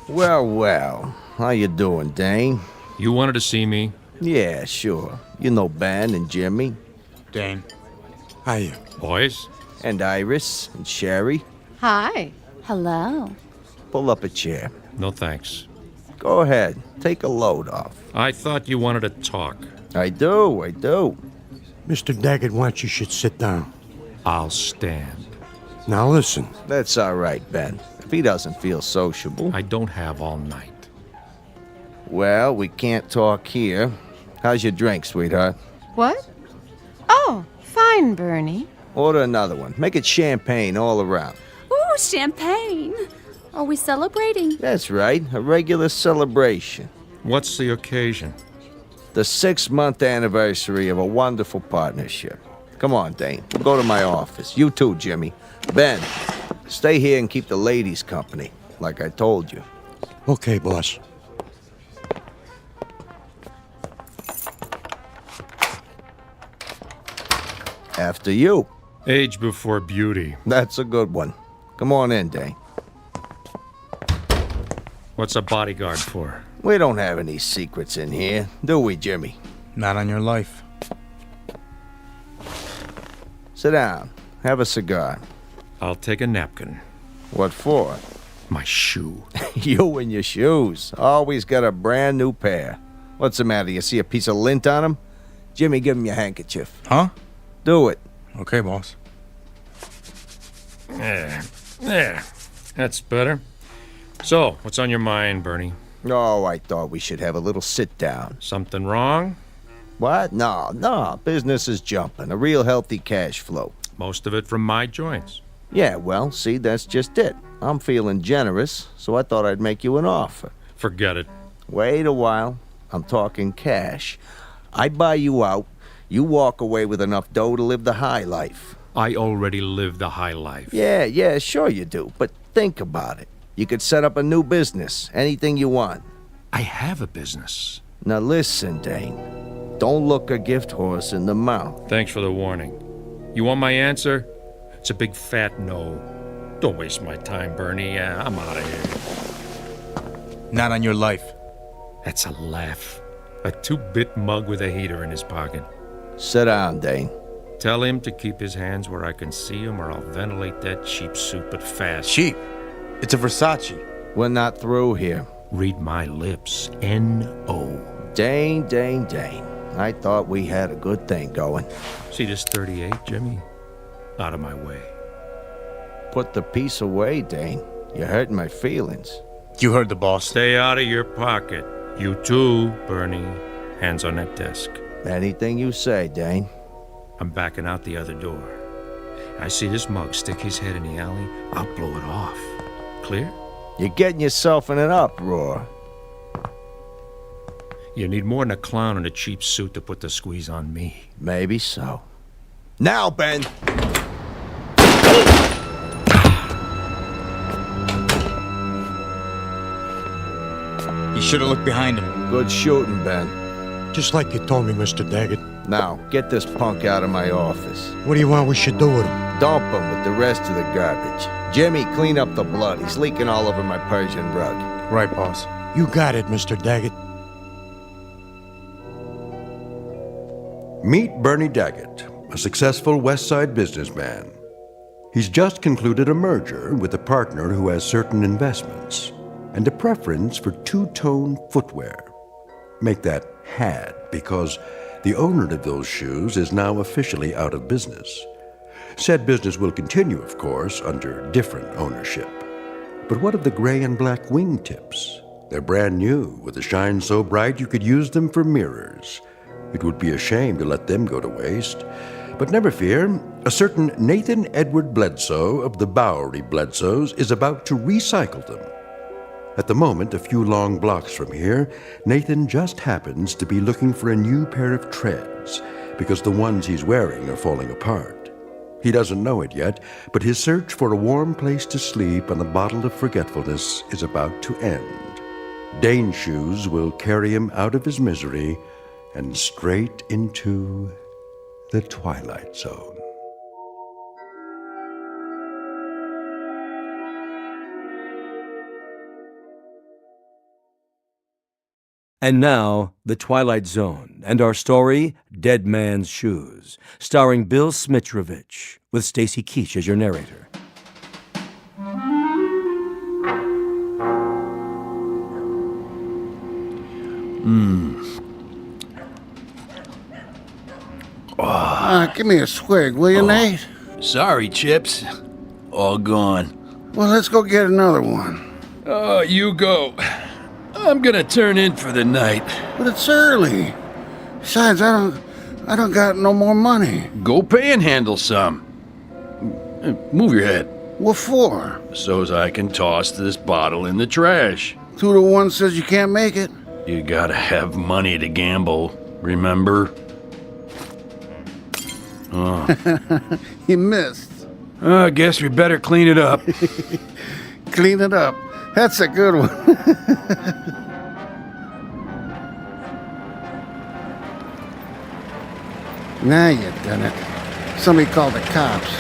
[SPEAKER 14] Well, well. How you doing, Dane?
[SPEAKER 11] You wanted to see me?
[SPEAKER 14] Yeah, sure. You know Ben and Jimmy.
[SPEAKER 16] Dane. Hiya.
[SPEAKER 11] Boys?
[SPEAKER 14] And Iris and Sherry.
[SPEAKER 21] Hi. Hello.
[SPEAKER 14] Pull up a chair.
[SPEAKER 11] No thanks.
[SPEAKER 14] Go ahead. Take a load off.
[SPEAKER 11] I thought you wanted to talk.
[SPEAKER 14] I do.
[SPEAKER 18] Mr. Daggett wants you should sit down.
[SPEAKER 11] I'll stand.
[SPEAKER 18] Now listen.
[SPEAKER 14] That's all right, Ben. If he doesn't feel sociable.
[SPEAKER 11] I don't have all night.
[SPEAKER 14] Well, we can't talk here. How's your drink, sweetheart?
[SPEAKER 21] What? Oh, fine, Bernie.
[SPEAKER 14] Order another one. Make it champagne all around.
[SPEAKER 21] Ooh, champagne. Are we celebrating?
[SPEAKER 14] That's right. A regular celebration.
[SPEAKER 11] What's the occasion?
[SPEAKER 14] The 6-month anniversary of a wonderful partnership. Come on, Dane. We'll go to my office. You too, Jimmy. Ben, stay here and keep the ladies company, like I told you.
[SPEAKER 18] Okay, boss.
[SPEAKER 14] After you.
[SPEAKER 11] Age before beauty.
[SPEAKER 14] That's a good one. Come on in, Dane.
[SPEAKER 11] What's a bodyguard for?
[SPEAKER 14] We don't have any secrets in here, do we, Jimmy?
[SPEAKER 16] Not on your life.
[SPEAKER 14] Sit down. Have a cigar.
[SPEAKER 11] I'll take a napkin.
[SPEAKER 14] What for?
[SPEAKER 11] My shoe.
[SPEAKER 14] You and your shoes. Always got a brand new pair. What's the matter? You see a piece of lint on them? Jimmy, give him your handkerchief.
[SPEAKER 16] Huh?
[SPEAKER 14] Do it.
[SPEAKER 16] Okay, boss.
[SPEAKER 11] There. That's better. So, what's on your mind, Bernie?
[SPEAKER 14] Oh, I thought we should have a little sit down.
[SPEAKER 11] Something wrong?
[SPEAKER 14] What? No. Business is jumping. A real healthy cash flow.
[SPEAKER 11] Most of it from my joints.
[SPEAKER 14] Yeah, well, see, that's just it. I'm feeling generous, so I thought I'd make you an offer.
[SPEAKER 11] Forget it.
[SPEAKER 14] Wait a while. I'm talking cash. I buy you out. You walk away with enough dough to live the high life.
[SPEAKER 11] I already live the high life.
[SPEAKER 14] Yeah, sure you do. But think about it. You could set up a new business. Anything you want.
[SPEAKER 11] I have a business.
[SPEAKER 14] Now listen, Dane. Don't look a gift horse in the mouth.
[SPEAKER 11] Thanks for the warning. You want my answer? It's a big fat no. Don't waste my time, Bernie. I'm out of here.
[SPEAKER 3] Not on your life.
[SPEAKER 11] That's a laugh. A 2-bit mug with a heater in his pocket.
[SPEAKER 14] Sit down, Dane.
[SPEAKER 11] Tell him to keep his hands where I can see him, or I'll ventilate that cheap suit, but fast.
[SPEAKER 3] Cheap? It's a Versace.
[SPEAKER 14] We're not through here.
[SPEAKER 11] Read my lips. N-O.
[SPEAKER 14] Dane. I thought we had a good thing going.
[SPEAKER 11] See this 38, Jimmy? Out of my way.
[SPEAKER 14] Put the piece away, Dane. You're hurting my feelings.
[SPEAKER 3] You heard the boss.
[SPEAKER 11] Stay out of your pocket. You too, Bernie. Hands on that desk.
[SPEAKER 14] Anything you say, Dane.
[SPEAKER 11] I'm backing out the other door. I see this mug stick his head in the alley. I'll blow it off. Clear?
[SPEAKER 14] You're getting yourself in an uproar.
[SPEAKER 11] You need more than a clown in a cheap suit to put the squeeze on me.
[SPEAKER 14] Maybe so. Now, Ben!
[SPEAKER 3] You should have looked behind him.
[SPEAKER 14] Good shooting, Ben.
[SPEAKER 9] Just like you told me, Mr. Daggett.
[SPEAKER 14] Now, get this punk out of my office.
[SPEAKER 9] What do you want we should do with him?
[SPEAKER 14] Dump him with the rest of the garbage. Jimmy, clean up the blood. He's leaking all over my Persian rug.
[SPEAKER 3] Right, boss.
[SPEAKER 9] You got it, Mr. Daggett.
[SPEAKER 1] Meet Bernie Daggett, a successful West Side businessman. He's just concluded a merger with a partner who has certain investments and a preference for two-tone footwear. Make that had, because the owner of those shoes is now officially out of business. Said business will continue, of course, under different ownership. But what of the gray and black wingtips? They're brand new, with a shine so bright you could use them for mirrors. It would be a shame to let them go to waste. But never fear, a certain Nathan Edward Bledsoe of the Bowery Bledsoes is about to recycle them. At the moment, a few long blocks from here, Nathan just happens to be looking for a new pair of treads because the ones he's wearing are falling apart. He doesn't know it yet, but his search for a warm place to sleep and a bottle of forgetfulness is about to end. Dane's shoes will carry him out of his misery and straight into the Twilight Zone.
[SPEAKER 2] And now, The Twilight Zone, and our story, Dead Man's Shoes, starring Bill Smitrovich, with Stacy Keach as your narrator.
[SPEAKER 22] Give me a swig, will you, Nate?
[SPEAKER 24] Sorry, Chips. All gone.
[SPEAKER 22] Well, let's go get another one.
[SPEAKER 24] Oh, you go. I'm gonna turn in for the night.
[SPEAKER 22] But it's early. Besides, I don't got no more money.
[SPEAKER 24] Go panhandle some. Move your head.
[SPEAKER 22] What for?
[SPEAKER 24] So's I can toss this bottle in the trash.
[SPEAKER 22] 2 to 1 says you can't make it.
[SPEAKER 24] You gotta have money to gamble, remember? Oh.
[SPEAKER 22] You missed.
[SPEAKER 24] I guess we better clean it up.
[SPEAKER 22] Clean it up. That's a good one. Now you've done it. Somebody called the cops.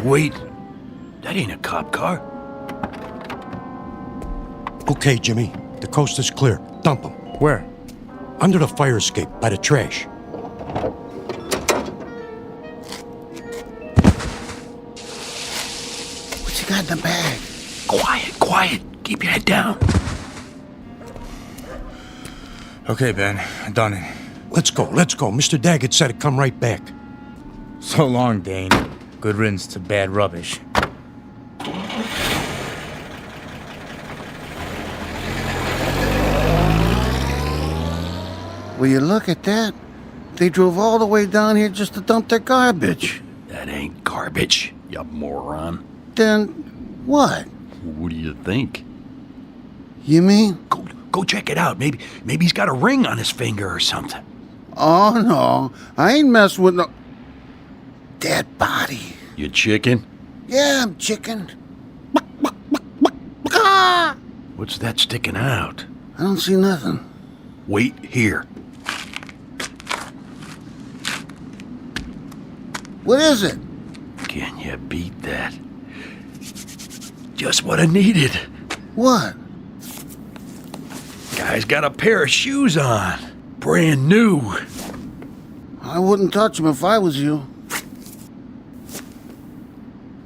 [SPEAKER 24] Wait. That ain't a cop car.
[SPEAKER 9] Okay, Jimmy. The coast is clear. Dump him.
[SPEAKER 3] Where?
[SPEAKER 9] Under the fire escape, by the trash.
[SPEAKER 22] What you got in the bag?
[SPEAKER 24] Quiet. Keep your head down.
[SPEAKER 3] Okay, Ben. I'm done it.
[SPEAKER 9] Let's go. Mr. Daggett said to come right back.
[SPEAKER 3] So long, Dane. Good riddance to bad rubbish.
[SPEAKER 22] Will you look at that? They drove all the way down here just to dump their garbage.
[SPEAKER 24] That ain't garbage.
[SPEAKER 5] garbage, you moron.
[SPEAKER 22] Then what?
[SPEAKER 5] What do you think?
[SPEAKER 22] You mean?
[SPEAKER 5] Go check it out. Maybe he's got a ring on his finger or something.
[SPEAKER 22] Oh, no. I ain't messing with no... dead body.
[SPEAKER 5] You chicken?
[SPEAKER 22] Yeah, I'm chicken.
[SPEAKER 5] What's that sticking out?
[SPEAKER 22] I don't see nothing.
[SPEAKER 5] Wait here.
[SPEAKER 22] What is it?
[SPEAKER 5] Can you beat that? Just what I needed.
[SPEAKER 22] What?
[SPEAKER 5] Guy's got a pair of shoes on. Brand new.
[SPEAKER 22] I wouldn't touch him if I was you.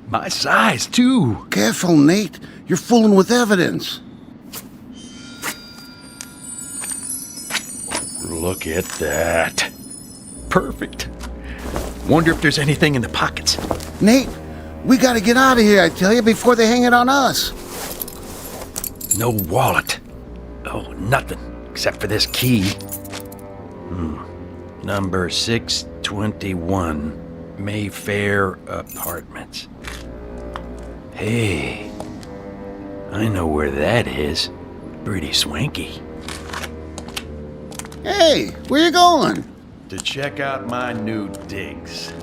[SPEAKER 5] My size, too.
[SPEAKER 22] Careful, Nate. You're fooling with evidence.
[SPEAKER 5] Look at that. Perfect. Wonder if there's anything in the pockets.
[SPEAKER 22] Nate, we gotta get out of here, I tell you, before they hang it on us.
[SPEAKER 5] No wallet. Oh, nothing. Except for this key. Number 621. Mayfair Apartments. Hey. I know where that is. Pretty swanky.
[SPEAKER 22] Hey, where you going?
[SPEAKER 5] To check out my new digs.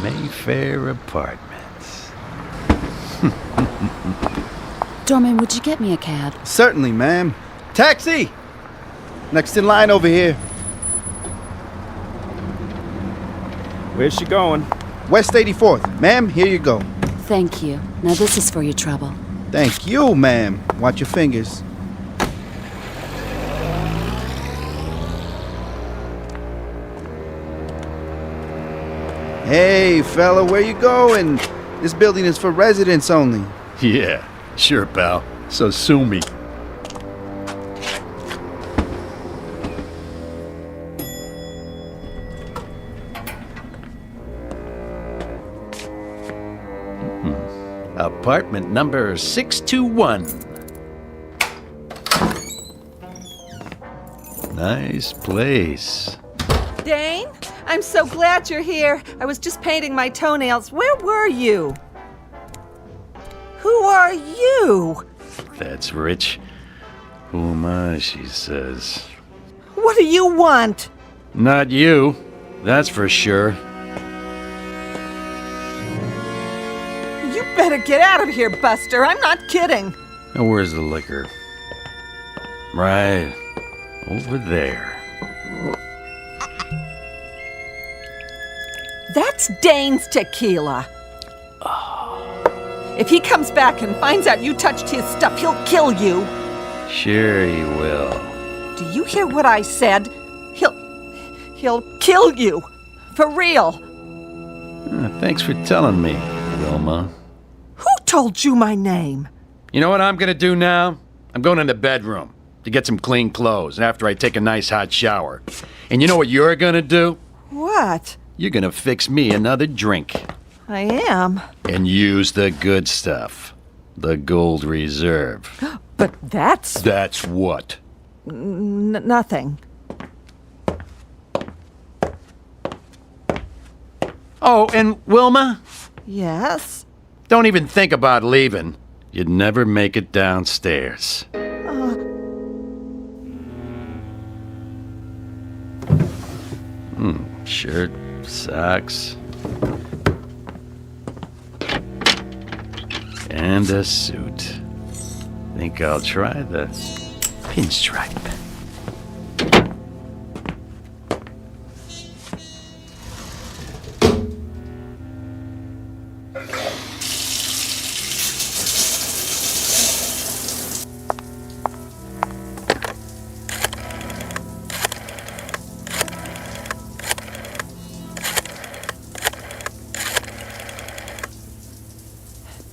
[SPEAKER 5] Mayfair Apartments.
[SPEAKER 21] Doorman, would you get me a cab?
[SPEAKER 6] Certainly, ma'am. Taxi! Next in line over here.
[SPEAKER 7] Where's she going?
[SPEAKER 6] West 84th. Ma'am, here you go.
[SPEAKER 21] Thank you. Now this is for your trouble.
[SPEAKER 6] Thank you, ma'am. Watch your fingers. Hey, fella, where you going? This building is for residents only.
[SPEAKER 5] Yeah, sure, pal. So sue me. Apartment number 621. Nice place.
[SPEAKER 12] Dane, I'm so glad you're here. I was just painting my toenails. Where were you? Who are you?
[SPEAKER 5] That's rich. Who am I, she says.
[SPEAKER 12] What do you want?
[SPEAKER 5] Not you, that's for sure.
[SPEAKER 12] You better get out of here, Buster. I'm not kidding.
[SPEAKER 5] Now, where's the liquor? Right over there.
[SPEAKER 12] That's Dane's tequila. If he comes back and finds out you touched his stuff, he'll kill you.
[SPEAKER 5] Sure he will.
[SPEAKER 12] Do you hear what I said? He'll kill you. For real.
[SPEAKER 5] Thanks for telling me, Wilma.
[SPEAKER 12] Who told you my name?
[SPEAKER 5] You know what I'm gonna do now? I'm going in the bedroom to get some clean clothes after I take a nice hot shower. And you know what you're gonna do?
[SPEAKER 12] What?
[SPEAKER 5] You're gonna fix me another drink.
[SPEAKER 12] I am.
[SPEAKER 5] And use the good stuff. The Gold Reserve.
[SPEAKER 12] But that's...
[SPEAKER 5] That's what?
[SPEAKER 12] Nothing.
[SPEAKER 5] Oh, and Wilma?
[SPEAKER 12] Yes?
[SPEAKER 5] Don't even think about leaving. You'd never make it downstairs. Shirt, socks, and a suit. Think I'll try the pinstripe.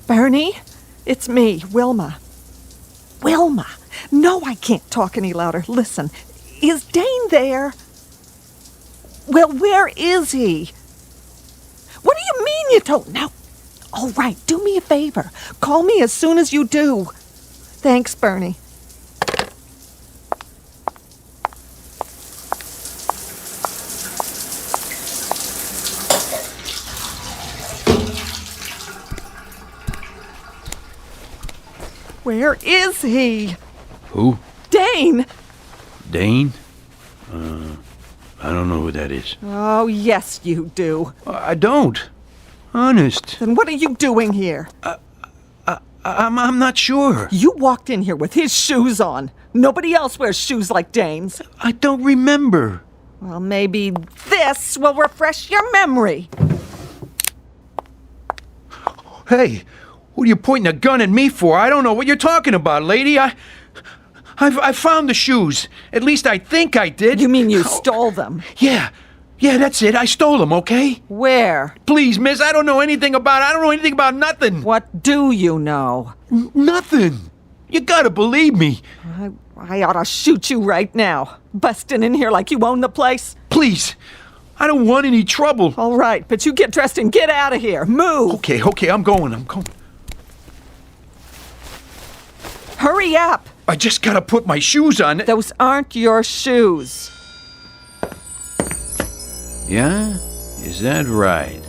[SPEAKER 12] Bernie, it's me, Wilma. Wilma! No, I can't talk any louder. Listen, is Dane there? Well, where is he? What do you mean you don't know? All right, do me a favor. Call me as soon as you do. Thanks, Bernie. Where is he?
[SPEAKER 5] Who?
[SPEAKER 12] Dane!
[SPEAKER 5] Dane? I don't know who that is.
[SPEAKER 12] Oh, yes, you do.
[SPEAKER 5] I don't. Honest.
[SPEAKER 12] Then what are you doing here?
[SPEAKER 5] I'm not sure.
[SPEAKER 12] You walked in here with his shoes on. Nobody else wears shoes like Dane's.
[SPEAKER 5] I don't remember.
[SPEAKER 12] Well, maybe this will refresh your memory.
[SPEAKER 5] Hey, what are you pointing a gun at me for? I don't know what you're talking about, lady. I found the shoes. At least I think I did.
[SPEAKER 12] You mean you stole them?
[SPEAKER 5] Yeah, that's it. I stole them, okay?
[SPEAKER 12] Where?
[SPEAKER 5] Please, miss, I don't know anything about nothing.
[SPEAKER 12] What do you know?
[SPEAKER 5] Nothing. You gotta believe me.
[SPEAKER 12] I ought to shoot you right now. Busting in here like you own the place.
[SPEAKER 5] Please, I don't want any trouble.
[SPEAKER 12] All right, but you get dressed and get out of here. Move.
[SPEAKER 5] Okay, I'm going.
[SPEAKER 12] Hurry up.
[SPEAKER 5] I just gotta put my shoes on.
[SPEAKER 12] Those aren't your shoes.
[SPEAKER 5] Yeah? Is that right?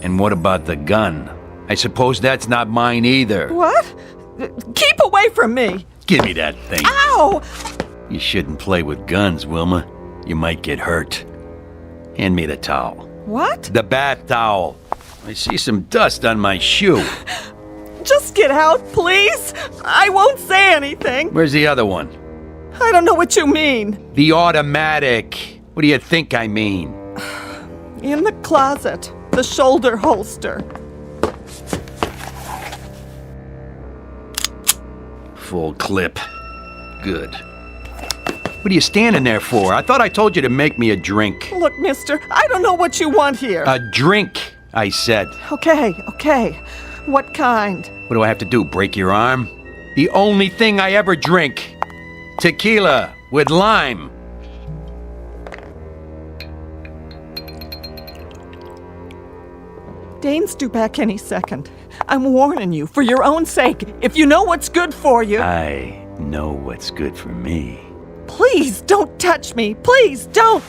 [SPEAKER 5] And what about the gun? I suppose that's not mine either.
[SPEAKER 12] What? Keep away from me.
[SPEAKER 5] Give me that thing.
[SPEAKER 12] Ow!
[SPEAKER 5] You shouldn't play with guns, Wilma. You might get hurt. Hand me the towel.
[SPEAKER 12] What?
[SPEAKER 5] The bath towel. I see some dust on my shoe.
[SPEAKER 12] Just get out, please. I won't say anything.
[SPEAKER 5] Where's the other one?
[SPEAKER 12] I don't know what you mean.
[SPEAKER 5] The automatic. What do you think I mean?
[SPEAKER 12] In the closet. The shoulder holster.
[SPEAKER 5] Full clip. Good. What are you standing there for? I thought I told you to make me a drink.
[SPEAKER 12] Look, mister, I don't know what you want here.
[SPEAKER 5] A drink, I said.
[SPEAKER 12] Okay. What kind?
[SPEAKER 5] What do I have to do, break your arm? The only thing I ever drink. Tequila with lime.
[SPEAKER 12] Dane's due back any second. I'm warning you, for your own sake. If you know what's good for you...
[SPEAKER 5] I know what's good for me.
[SPEAKER 12] Please, don't touch me. Please, don't.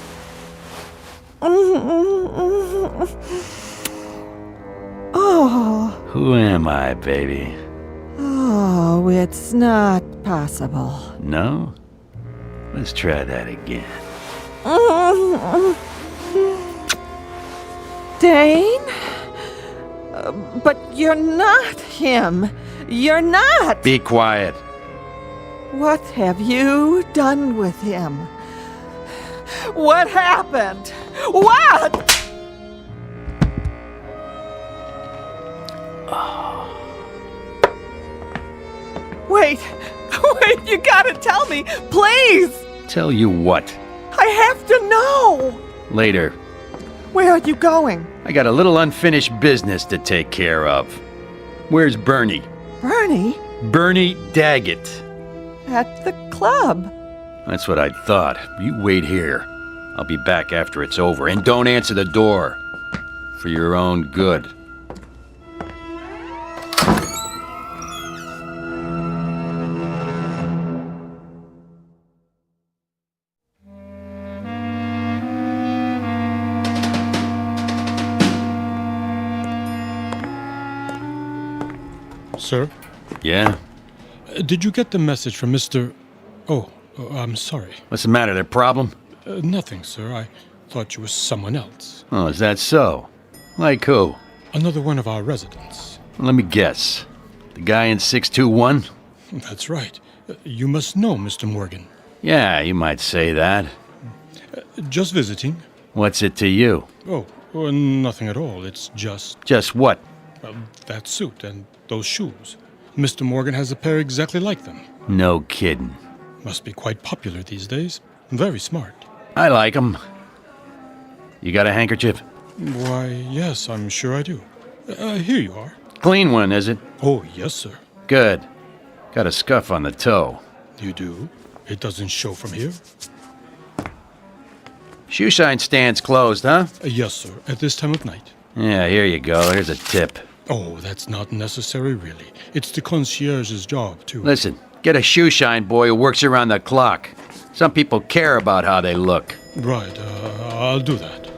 [SPEAKER 12] Oh.
[SPEAKER 5] Who am I, baby?
[SPEAKER 12] Oh, it's not possible.
[SPEAKER 5] No? Let's try that again.
[SPEAKER 12] Dane? But you're not him. You're not.
[SPEAKER 5] Be quiet.
[SPEAKER 12] What have you done with him? What happened? What? Wait, you gotta tell me, please!
[SPEAKER 5] Tell you what?
[SPEAKER 12] I have to know!
[SPEAKER 5] Later.
[SPEAKER 12] Where are you going?
[SPEAKER 5] I got a little unfinished business to take care of. Where's Bernie?
[SPEAKER 12] Bernie?
[SPEAKER 5] Bernie Daggett.
[SPEAKER 12] At the club.
[SPEAKER 5] That's what I thought. You wait here. I'll be back after it's over. And don't answer the door. For your own good.
[SPEAKER 11] Sir?
[SPEAKER 5] Yeah?
[SPEAKER 11] Did you get the message from Mr... Oh, I'm sorry.
[SPEAKER 5] What's the matter? There problem?
[SPEAKER 11] Nothing, sir. I thought you were someone else.
[SPEAKER 5] Oh, is that so? Like who?
[SPEAKER 11] Another one of our residents.
[SPEAKER 5] Let me guess. The guy in 621?
[SPEAKER 11] That's right. You must know Mr. Morgan.
[SPEAKER 5] Yeah, you might say that.
[SPEAKER 11] Just visiting.
[SPEAKER 5] What's it to you?
[SPEAKER 11] Oh, nothing at all. It's just...
[SPEAKER 5] Just what?
[SPEAKER 11] That suit and those shoes. Mr. Morgan has a pair exactly like them.
[SPEAKER 5] No kidding.
[SPEAKER 11] Must be quite popular these days. Very smart.
[SPEAKER 5] I like them. You got a handkerchief?
[SPEAKER 11] Why, yes, I'm sure I do. Here you are.
[SPEAKER 5] Clean one, is it?
[SPEAKER 11] Oh, yes, sir.
[SPEAKER 5] Good. Got a scuff on the toe.
[SPEAKER 11] You do? It doesn't show from here?
[SPEAKER 5] Shoe shine stand's closed, huh?
[SPEAKER 9] Yes, sir. At this time of night.
[SPEAKER 5] Yeah, here you go. Here's a tip.
[SPEAKER 9] Oh, that's not necessary, really. It's the concierge's job, too.
[SPEAKER 5] Listen, get a shoe shine boy who works around the clock. Some people care about how they look.
[SPEAKER 9] Right, I'll do that.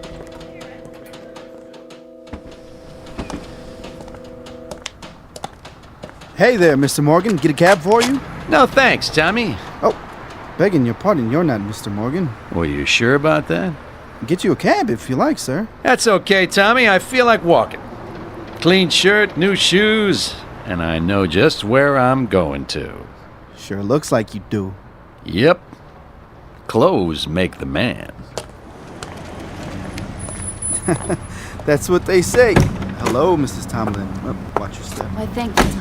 [SPEAKER 6] Hey there, Mr. Morgan. Get a cab for you?
[SPEAKER 5] No thanks, Tommy.
[SPEAKER 6] Oh, begging your pardon, you're not Mr. Morgan.
[SPEAKER 5] Well, you sure about that?
[SPEAKER 6] Get you a cab if you like, sir.
[SPEAKER 5] That's okay, Tommy. I feel like walking. Clean shirt, new shoes, and I know just where I'm going to.
[SPEAKER 6] Sure looks like you do.
[SPEAKER 5] Yep. Clothes make the man.
[SPEAKER 6] That's what they say. Hello, Mrs. Tomlin. Oh, watch your step.
[SPEAKER 21] Why, thank you, Thomas.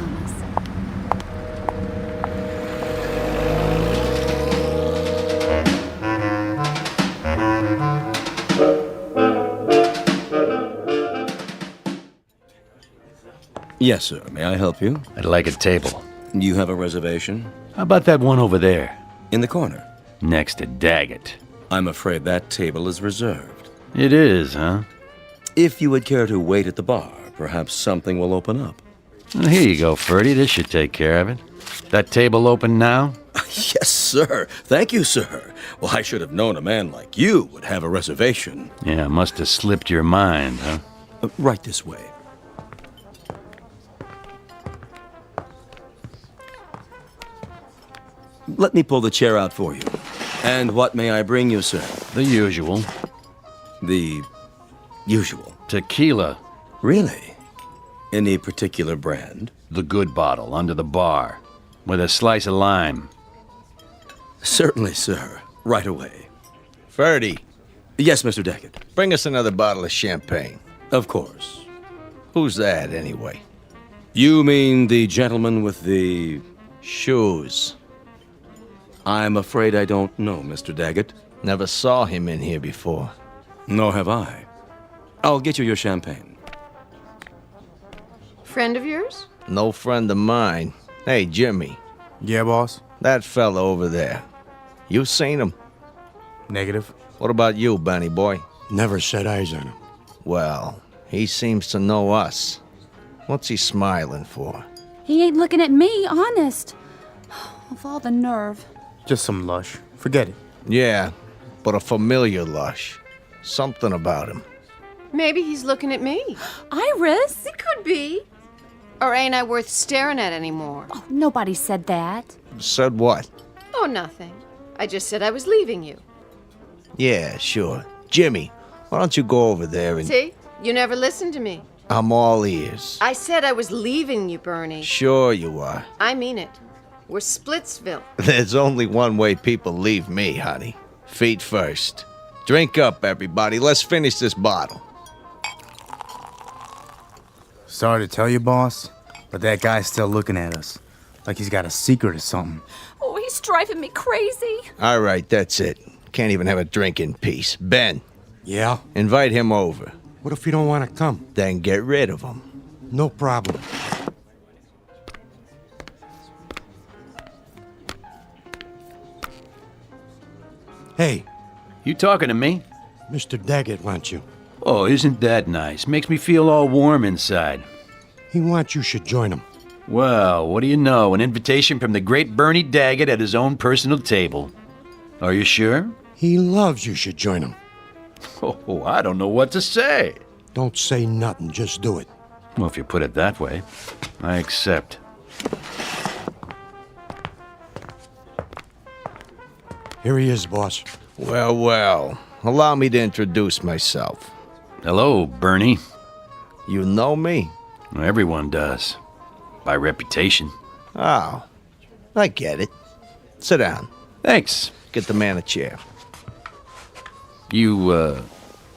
[SPEAKER 2] Yes, sir. May I help you?
[SPEAKER 5] I'd like a table.
[SPEAKER 2] You have a reservation?
[SPEAKER 5] How about that one over there?
[SPEAKER 2] In the corner.
[SPEAKER 5] Next to Daggett.
[SPEAKER 2] I'm afraid that table is reserved.
[SPEAKER 5] It is, huh?
[SPEAKER 2] If you would care to wait at the bar, perhaps something will open up.
[SPEAKER 5] Well, here you go, Ferdy. This should take care of it. That table open now?
[SPEAKER 2] Yes, sir. Thank you, sir. Well, I should have known a man like you would have a reservation.
[SPEAKER 5] Yeah, must have slipped your mind, huh?
[SPEAKER 2] Right this way. Let me pull the chair out for you. And what may I bring you, sir?
[SPEAKER 5] The usual.
[SPEAKER 2] The usual?
[SPEAKER 5] Tequila.
[SPEAKER 2] Really? Any particular brand?
[SPEAKER 5] The good bottle, under the bar. With a slice of lime.
[SPEAKER 2] Certainly, sir. Right away.
[SPEAKER 14] Ferdy.
[SPEAKER 2] Yes, Mr. Daggett.
[SPEAKER 14] Bring us another bottle of champagne.
[SPEAKER 2] Of course.
[SPEAKER 14] Who's that, anyway?
[SPEAKER 2] You mean the gentleman with the
[SPEAKER 14] shoes?
[SPEAKER 2] I'm afraid I don't know, Mr. Daggett.
[SPEAKER 14] Never saw him in here before.
[SPEAKER 2] Nor have I. I'll get you your champagne.
[SPEAKER 4] Friend of yours?
[SPEAKER 14] No friend of mine. Hey, Jimmy.
[SPEAKER 3] Yeah, boss?
[SPEAKER 14] That fella over there. You seen him?
[SPEAKER 3] Negative.
[SPEAKER 14] What about you, Benny boy?
[SPEAKER 9] Never set eyes on him.
[SPEAKER 14] Well, he seems to know us. What's he smiling for?
[SPEAKER 21] He ain't looking at me, honest. Of all the nerve.
[SPEAKER 3] Just some lush. Forget it.
[SPEAKER 14] Yeah, but a familiar lush. Something about him.
[SPEAKER 4] Maybe he's looking at me.
[SPEAKER 21] Iris?
[SPEAKER 4] It could be. Or ain't I worth staring at anymore?
[SPEAKER 21] Oh, nobody said that.
[SPEAKER 14] Said what?
[SPEAKER 4] Oh, nothing. I just said I was leaving you.
[SPEAKER 14] Yeah, sure. Jimmy, why don't you go over there and...
[SPEAKER 4] See? You never listened to me.
[SPEAKER 14] I'm all ears.
[SPEAKER 4] I said I was leaving you, Bernie.
[SPEAKER 14] Sure you are.
[SPEAKER 4] I mean it. We're Splitsville.
[SPEAKER 14] There's only one way people leave me, honey. Feet first. Drink up, everybody. Let's finish this bottle.
[SPEAKER 3] Sorry to tell you, boss, but that guy's still looking at us. Like he's got a secret or something.
[SPEAKER 21] Oh, he's driving me crazy.
[SPEAKER 14] All right, that's it. Can't even have a drink in peace. Ben.
[SPEAKER 9] Yeah?
[SPEAKER 14] Invite him over.
[SPEAKER 9] What if you don't want to come?
[SPEAKER 14] Then get rid of him.
[SPEAKER 9] No problem. Hey.
[SPEAKER 5] You talking to me?
[SPEAKER 9] Mr. Daggett wants you.
[SPEAKER 5] Oh, isn't that nice? Makes me feel all warm inside.
[SPEAKER 9] He wants you should join him.
[SPEAKER 5] Well, what do you know? An invitation from the great Bernie Daggett at his own personal table. Are you sure?
[SPEAKER 9] He loves you should join him.
[SPEAKER 5] Oh, I don't know what to say.
[SPEAKER 9] Don't say nothing, just do it.
[SPEAKER 5] Well, if you put it that way, I accept.
[SPEAKER 9] Here he is, boss.
[SPEAKER 14] Well, well. Allow me to introduce myself.
[SPEAKER 5] Hello, Bernie.
[SPEAKER 14] You know me?
[SPEAKER 5] Everyone does. By reputation.
[SPEAKER 14] Oh, I get it. Sit down.
[SPEAKER 5] Thanks.
[SPEAKER 14] Get the man a chair.
[SPEAKER 5] You,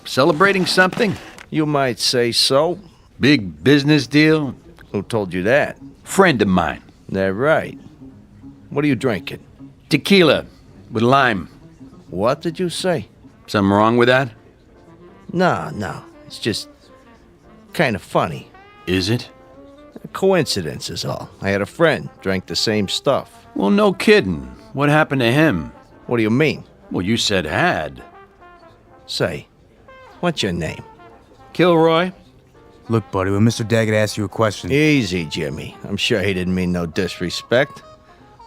[SPEAKER 5] celebrating something?
[SPEAKER 14] You might say so.
[SPEAKER 5] Big business deal?
[SPEAKER 14] Who told you that?
[SPEAKER 5] Friend of mine.
[SPEAKER 14] That right. What are you drinking?
[SPEAKER 5] Tequila with lime.
[SPEAKER 14] What did you say?
[SPEAKER 5] Something wrong with that?
[SPEAKER 14] No. It's just kind of funny.
[SPEAKER 5] Is it?
[SPEAKER 14] A coincidence is all. I had a friend drank the same stuff.
[SPEAKER 5] Well, no kidding. What happened to him?
[SPEAKER 14] What do you mean?
[SPEAKER 5] Well, you said had.
[SPEAKER 14] Say, what's your name?
[SPEAKER 5] Kilroy?
[SPEAKER 3] Look, buddy, when Mr. Daggett asks you a question...
[SPEAKER 14] Easy, Jimmy. I'm sure he didn't mean no disrespect.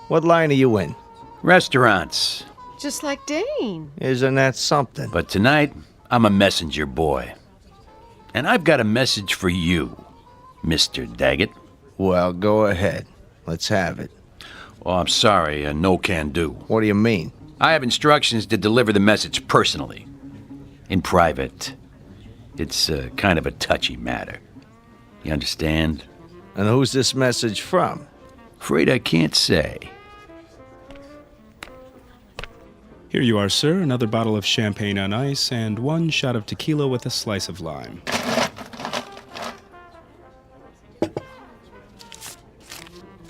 [SPEAKER 14] What line are you in?
[SPEAKER 5] Restaurants.
[SPEAKER 4] Just like Dane.
[SPEAKER 14] Isn't that something?
[SPEAKER 5] But tonight, I'm a messenger boy. And I've got a message for you, Mr. Daggett.
[SPEAKER 14] Well, go ahead. Let's have it.
[SPEAKER 5] Oh, I'm sorry, no can do.
[SPEAKER 14] What do you mean?
[SPEAKER 5] I have instructions to deliver the message personally. In private. It's kind of a touchy matter. You understand?
[SPEAKER 14] And who's this message from?
[SPEAKER 5] Afraid I can't say.
[SPEAKER 7] Here you are, sir. Another bottle of champagne on ice and 1 shot of tequila with a slice of lime.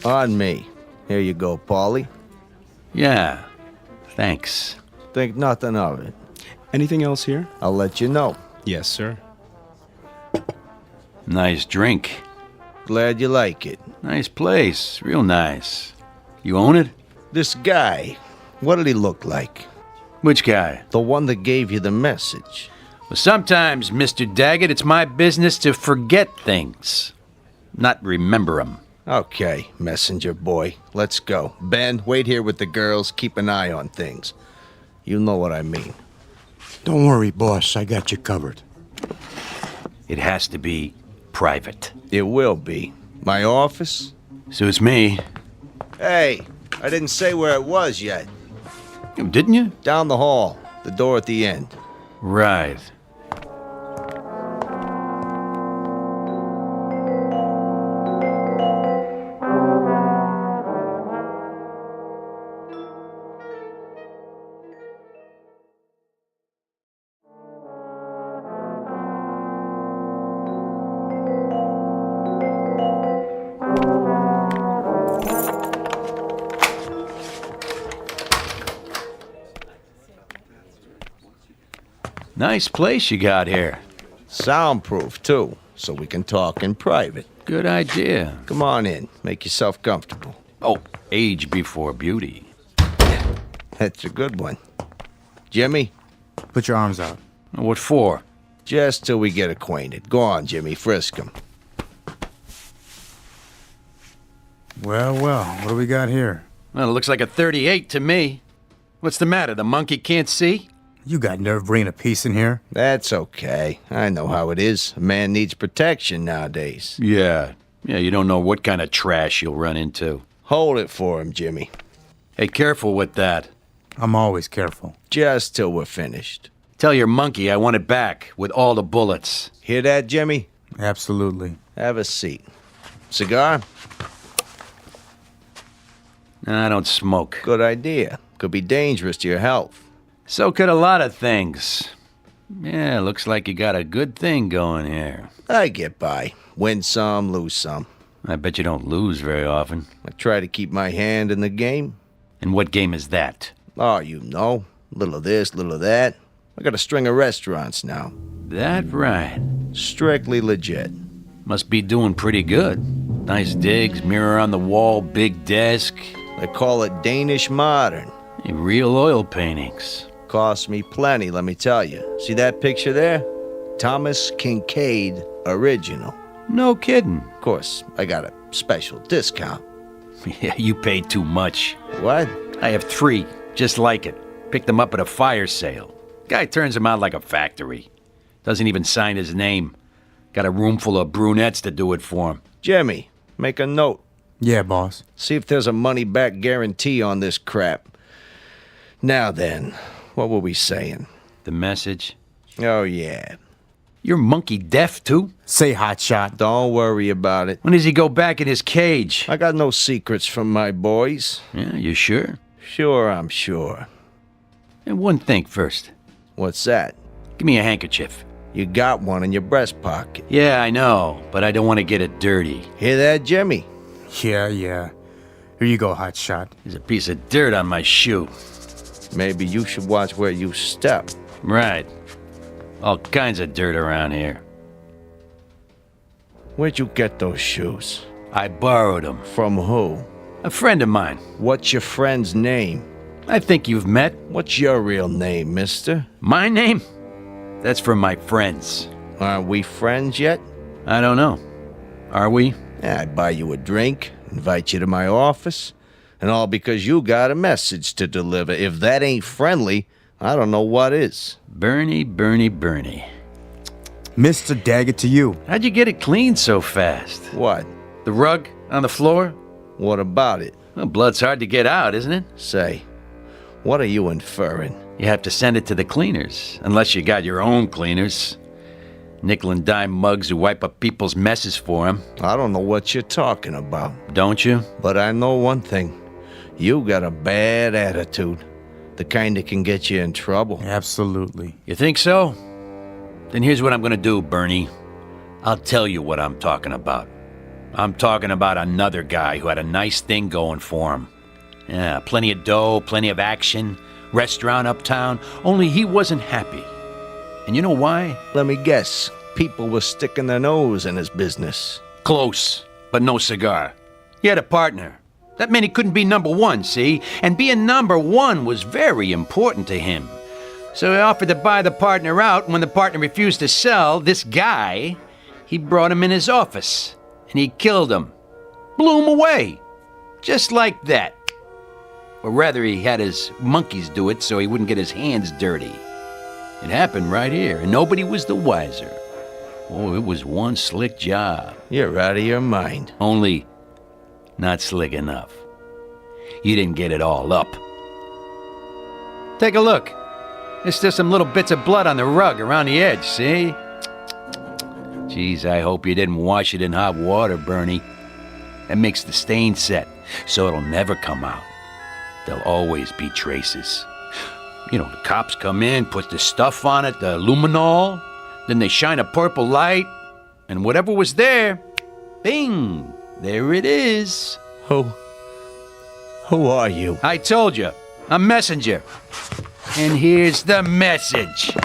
[SPEAKER 14] On me. Here you go, Paulie.
[SPEAKER 5] Yeah, thanks.
[SPEAKER 14] Think nothing of it.
[SPEAKER 7] Anything else here?
[SPEAKER 14] I'll let you know.
[SPEAKER 7] Yes, sir.
[SPEAKER 5] Nice drink.
[SPEAKER 14] Glad you like it.
[SPEAKER 5] Nice place. Real nice. You own it?
[SPEAKER 14] This guy, what did he look like?
[SPEAKER 5] Which guy?
[SPEAKER 14] The one that gave you the message.
[SPEAKER 5] Well, sometimes, Mr. Daggett, it's my business to forget things, not remember them.
[SPEAKER 14] Okay, messenger boy. Let's go. Ben, wait here with the girls. Keep an eye on things. You know what I mean.
[SPEAKER 22] Don't worry, boss. I got you covered.
[SPEAKER 5] It has to be private.
[SPEAKER 14] It will be. My office?
[SPEAKER 5] Suits me.
[SPEAKER 14] Hey, I didn't say where it was yet.
[SPEAKER 5] Didn't you?
[SPEAKER 14] Down the hall. The door at the end.
[SPEAKER 5] Right. Nice place you got here.
[SPEAKER 14] Soundproof, too, so we can talk in private.
[SPEAKER 5] Good idea.
[SPEAKER 14] Come on in. Make yourself comfortable.
[SPEAKER 5] Oh, age before beauty.
[SPEAKER 14] That's a good one. Jimmy?
[SPEAKER 3] Put your arms out.
[SPEAKER 5] What for?
[SPEAKER 14] Just till we get acquainted. Go on, Jimmy. Frisk him.
[SPEAKER 3] Well, what do we got here?
[SPEAKER 5] Well, it looks like a 38 to me. What's the matter? The monkey can't see?
[SPEAKER 3] You got nerve bringing a piece in here?
[SPEAKER 14] That's okay. I know how it is. A man needs protection nowadays.
[SPEAKER 5] Yeah, you don't know what kind of trash you'll run into.
[SPEAKER 14] Hold it for him, Jimmy.
[SPEAKER 5] Hey, careful with that.
[SPEAKER 3] I'm always careful.
[SPEAKER 14] Just till we're finished.
[SPEAKER 5] Tell your monkey I want it back, with all the bullets.
[SPEAKER 14] Hear that, Jimmy?
[SPEAKER 3] Absolutely.
[SPEAKER 14] Have a seat. Cigar?
[SPEAKER 5] I don't smoke.
[SPEAKER 14] Good idea. Could be dangerous to your health.
[SPEAKER 5] So could a lot of things. Yeah, looks like you got a good thing going here.
[SPEAKER 14] I get by. Win some, lose some.
[SPEAKER 5] I bet you don't lose very often.
[SPEAKER 14] I try to keep my hand in the game.
[SPEAKER 5] And what game is that?
[SPEAKER 14] Oh, you know. Little of this, little of that. I got a string of restaurants now.
[SPEAKER 5] That right.
[SPEAKER 14] Strictly legit.
[SPEAKER 5] Must be doing pretty good. Nice digs, mirror on the wall, big desk.
[SPEAKER 14] They call it Danish modern.
[SPEAKER 5] Real oil paintings.
[SPEAKER 14] Cost me plenty, let me tell you. See that picture there? Thomas Kincaid original.
[SPEAKER 5] No kidding.
[SPEAKER 14] Of course, I got a special discount.
[SPEAKER 5] Yeah, you paid too much.
[SPEAKER 14] What?
[SPEAKER 5] I have 3, just like it. Picked them up at a fire sale. Guy turns them out like a factory. Doesn't even sign his name. Got a room full of brunettes to do it for him.
[SPEAKER 14] Jimmy, make a note.
[SPEAKER 3] Yeah, boss.
[SPEAKER 14] See if there's a money-back guarantee on this crap. Now then, what were we saying?
[SPEAKER 5] The message?
[SPEAKER 14] Oh, yeah.
[SPEAKER 5] You're monkey deaf, too?
[SPEAKER 3] Say, hotshot.
[SPEAKER 14] Don't worry about it.
[SPEAKER 5] When does he go back in his cage?
[SPEAKER 14] I got no secrets from my boys.
[SPEAKER 5] Yeah, you sure?
[SPEAKER 14] Sure, I'm sure.
[SPEAKER 5] And one thing first.
[SPEAKER 14] What's that?
[SPEAKER 5] Give me a handkerchief.
[SPEAKER 14] You got one in your breast pocket.
[SPEAKER 5] Yeah, I know, but I don't want to get it dirty.
[SPEAKER 14] Hear that, Jimmy?
[SPEAKER 3] Yeah. Here you go, hotshot.
[SPEAKER 5] There's a piece of dirt on my shoe.
[SPEAKER 14] Maybe you should watch where you step.
[SPEAKER 5] Right. All kinds of dirt around here.
[SPEAKER 14] Where'd you get those shoes?
[SPEAKER 5] I borrowed them.
[SPEAKER 14] From who?
[SPEAKER 5] A friend of mine.
[SPEAKER 14] What's your friend's name?
[SPEAKER 5] I think you've met.
[SPEAKER 14] What's your real name, mister?
[SPEAKER 5] My name? That's from my friends.
[SPEAKER 14] Aren't we friends yet?
[SPEAKER 5] I don't know. Are we?
[SPEAKER 14] Yeah, I'd buy you a drink, invite you to my office, and all because you got a message to deliver. If that ain't friendly, I don't know what is.
[SPEAKER 5] Bernie.
[SPEAKER 3] Mr. Daggett to you.
[SPEAKER 5] How'd you get it cleaned so fast?
[SPEAKER 14] What?
[SPEAKER 5] The rug on the floor?
[SPEAKER 14] What about it?
[SPEAKER 5] Well, blood's hard to get out, isn't it?
[SPEAKER 14] Say, what are you inferring?
[SPEAKER 5] You have to send it to the cleaners, unless you got your own cleaners. Nickel and dime mugs who wipe up people's messes for them.
[SPEAKER 14] I don't know what you're talking about.
[SPEAKER 5] Don't you?
[SPEAKER 14] But I know one thing. You got a bad attitude. The kind that can get you in trouble.
[SPEAKER 3] Absolutely.
[SPEAKER 5] You think so? Then here's what I'm gonna do, Bernie. I'll tell you what I'm talking about. I'm talking about another guy who had a nice thing going for him. Yeah, plenty of dough, plenty of action, restaurant uptown, only he wasn't happy. And you know why?
[SPEAKER 14] Let me guess. People were sticking their nose in his business.
[SPEAKER 5] Close, but no cigar. He had a partner. That meant he couldn't be number one, see? And being number one was very important to him. So he offered to buy the partner out, and when the partner refused to sell, this guy, he brought him in his office, and he killed him. Blew him away. Just like that. Or rather, he had his monkeys do it so he wouldn't get his hands dirty. It happened right here, and nobody was the wiser. Oh, it was one slick job.
[SPEAKER 14] You're out of your mind.
[SPEAKER 5] Only not slick enough. You didn't get it all up. Take a look. There's still some little bits of blood on the rug around the edge, see? Geez, I hope you didn't wash it in hot water, Bernie. That makes the stain set, so it'll never come out. There'll always be traces. You know, the cops come in, put the stuff on it, the luminol, then they shine a purple light, and whatever was there, bing, there it is.
[SPEAKER 14] Who are you?
[SPEAKER 5] I told you, a messenger. And here's the message.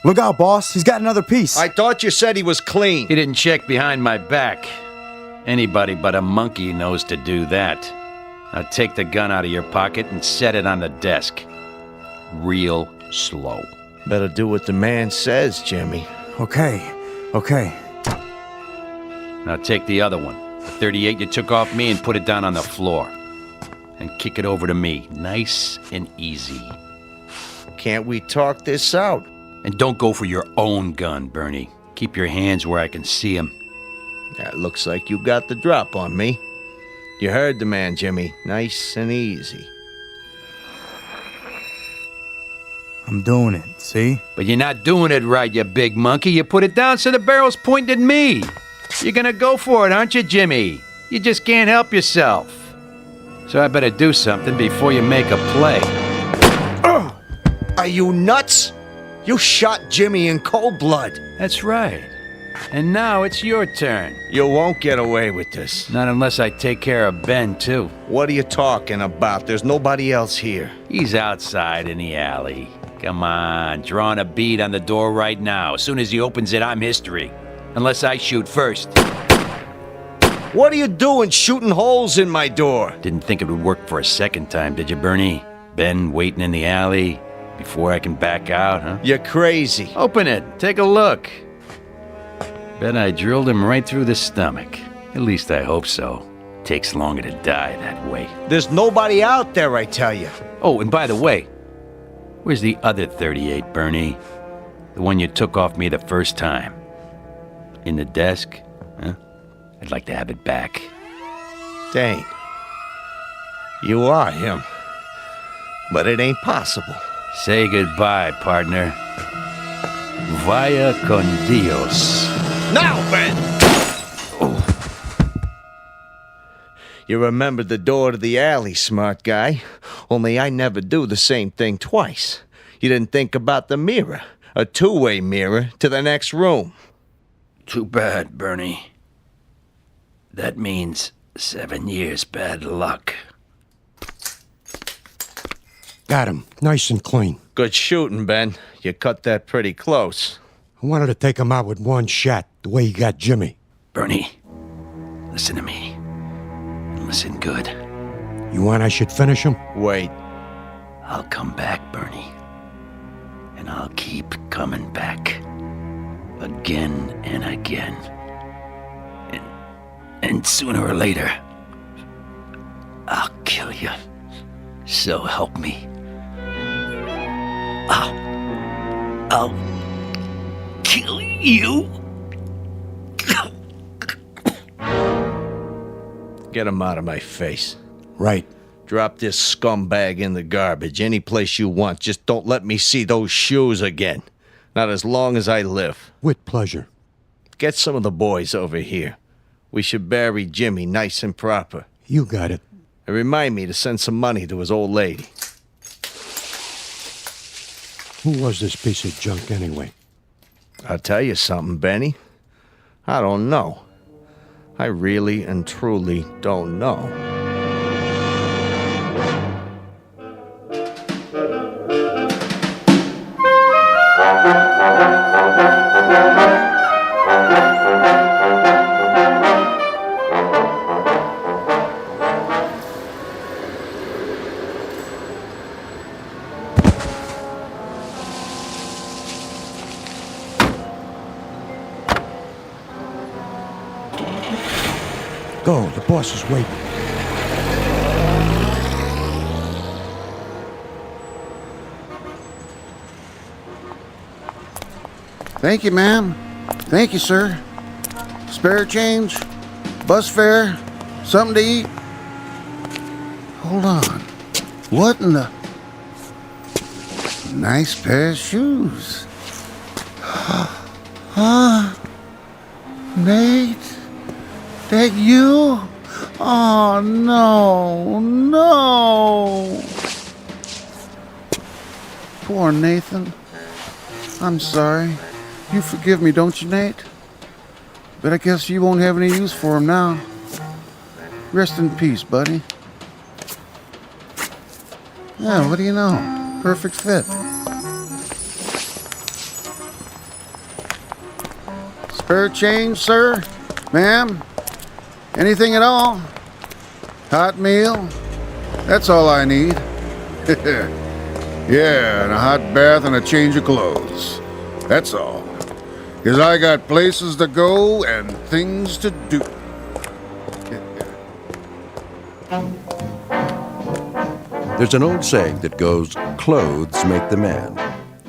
[SPEAKER 3] Look out, boss. He's got another piece.
[SPEAKER 14] I thought you said he was clean.
[SPEAKER 5] He didn't check behind my back. Anybody but a monkey knows to do that. Now take the gun out of your pocket and set it on the desk. Real slow.
[SPEAKER 14] Better do what the man says, Jimmy.
[SPEAKER 3] Okay.
[SPEAKER 5] Now take the other one, the 38 you took off me, and put it down on the floor. And kick it over to me, nice and easy.
[SPEAKER 14] Can't we talk this out?
[SPEAKER 5] And don't go for your own gun, Bernie. Keep your hands where I can see them.
[SPEAKER 14] That looks like you got the drop on me. You heard the man, Jimmy. Nice and easy.
[SPEAKER 3] I'm doing it, see?
[SPEAKER 5] But you're not doing it right, you big monkey. You put it down so the barrel's pointed at me. You're gonna go for it, aren't you, Jimmy? You just can't help yourself. So I better do something before you make a play.
[SPEAKER 14] Are you nuts? You shot Jimmy in cold blood.
[SPEAKER 5] That's right. And now it's your turn.
[SPEAKER 14] You won't get away with this.
[SPEAKER 5] Not unless I take care of Ben, too.
[SPEAKER 14] What are you talking about? There's nobody else here.
[SPEAKER 5] He's outside in the alley. Come on, drawing a bead on the door right now. As soon as he opens it, I'm history. Unless I shoot first.
[SPEAKER 14] What are you doing shooting holes in my door?
[SPEAKER 5] Didn't think it would work for a second time, did you, Bernie? Ben waiting in the alley before I can back out, huh?
[SPEAKER 14] You're crazy.
[SPEAKER 5] Open it. Take a look. Bet I drilled him right through the stomach. At least I hope so. Takes longer to die that way.
[SPEAKER 14] There's nobody out there, I tell you.
[SPEAKER 5] Oh, and by the way, where's the other 38, Bernie? The one you took off me the first time. In the desk? Huh? I'd like to have it back.
[SPEAKER 14] Dane. You are him. But it ain't possible.
[SPEAKER 5] Say goodbye, partner. Vaya con Dios.
[SPEAKER 14] Now, Ben! You remembered the door to the alley, smart guy. Only I never do the same thing twice. You didn't think about the mirror. A two-way mirror to the next room.
[SPEAKER 5] Too bad, Bernie. That means 7 years bad luck.
[SPEAKER 10] Got him. Nice and clean.
[SPEAKER 14] Good shooting, Ben. You cut that pretty close.
[SPEAKER 10] I wanted to take him out with one shot, the way he got Jimmy.
[SPEAKER 5] Bernie, listen to me. Listen good.
[SPEAKER 10] You want I should finish him?
[SPEAKER 14] Wait.
[SPEAKER 5] I'll come back, Bernie. And I'll keep coming back. Again and again. And sooner or later, I'll kill you. So help me. I'll kill you.
[SPEAKER 14] Get him out of my face.
[SPEAKER 10] Right.
[SPEAKER 14] Drop this scumbag in the garbage any place you want. Just don't let me see those shoes again. Not as long as I live.
[SPEAKER 10] With pleasure.
[SPEAKER 14] Get some of the boys over here. We should bury Jimmy nice and proper.
[SPEAKER 10] You got it.
[SPEAKER 14] And remind me to send some money to his old lady.
[SPEAKER 10] Who was this piece of junk anyway?
[SPEAKER 14] I'll tell you something, Benny. I don't know. I really and truly don't know.
[SPEAKER 10] Go, the boss is waiting.
[SPEAKER 22] Thank you, ma'am. Thank you, sir. Spare change? Bus fare? Something to eat? Hold on. What in the... Nice pair of shoes. Huh? Nate? That you? Oh, no, no. Poor Nathan. I'm sorry. You forgive me, don't you, Nate? But I guess you won't have any use for him now. Rest in peace, buddy. Yeah, what do you know? Perfect fit. Spare change, sir? Ma'am? Anything at all? Hot meal? That's all I need. Yeah, and a hot bath and a change of clothes. That's all. 'Cause I got places to go and things to do.
[SPEAKER 1] There's an old saying that goes, clothes make the man.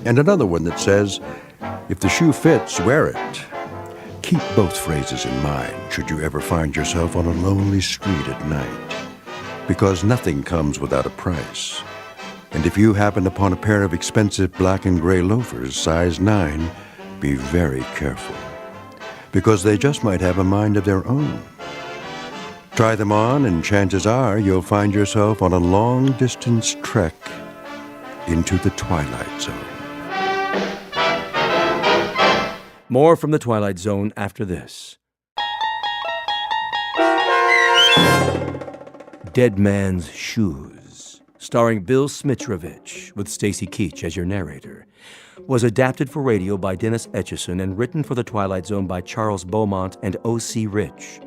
[SPEAKER 1] And another one that says, if the shoe fits, wear it. Keep both phrases in mind should you ever find yourself on a lonely street at night. Because nothing comes without a price. And if you happen upon a pair of expensive black and gray loafers, size 9, be very careful. Because they just might have a mind of their own. Try them on, and chances are you'll find yourself on a long-distance trek into the Twilight Zone.
[SPEAKER 2] More from the Twilight Zone after this. Dead Man's Shoes, starring Bill Smitrovich, with Stacy Keach as your narrator, was adapted for radio by Dennis Etchison and written for the Twilight Zone by Charles Beaumont and O.C. Rich.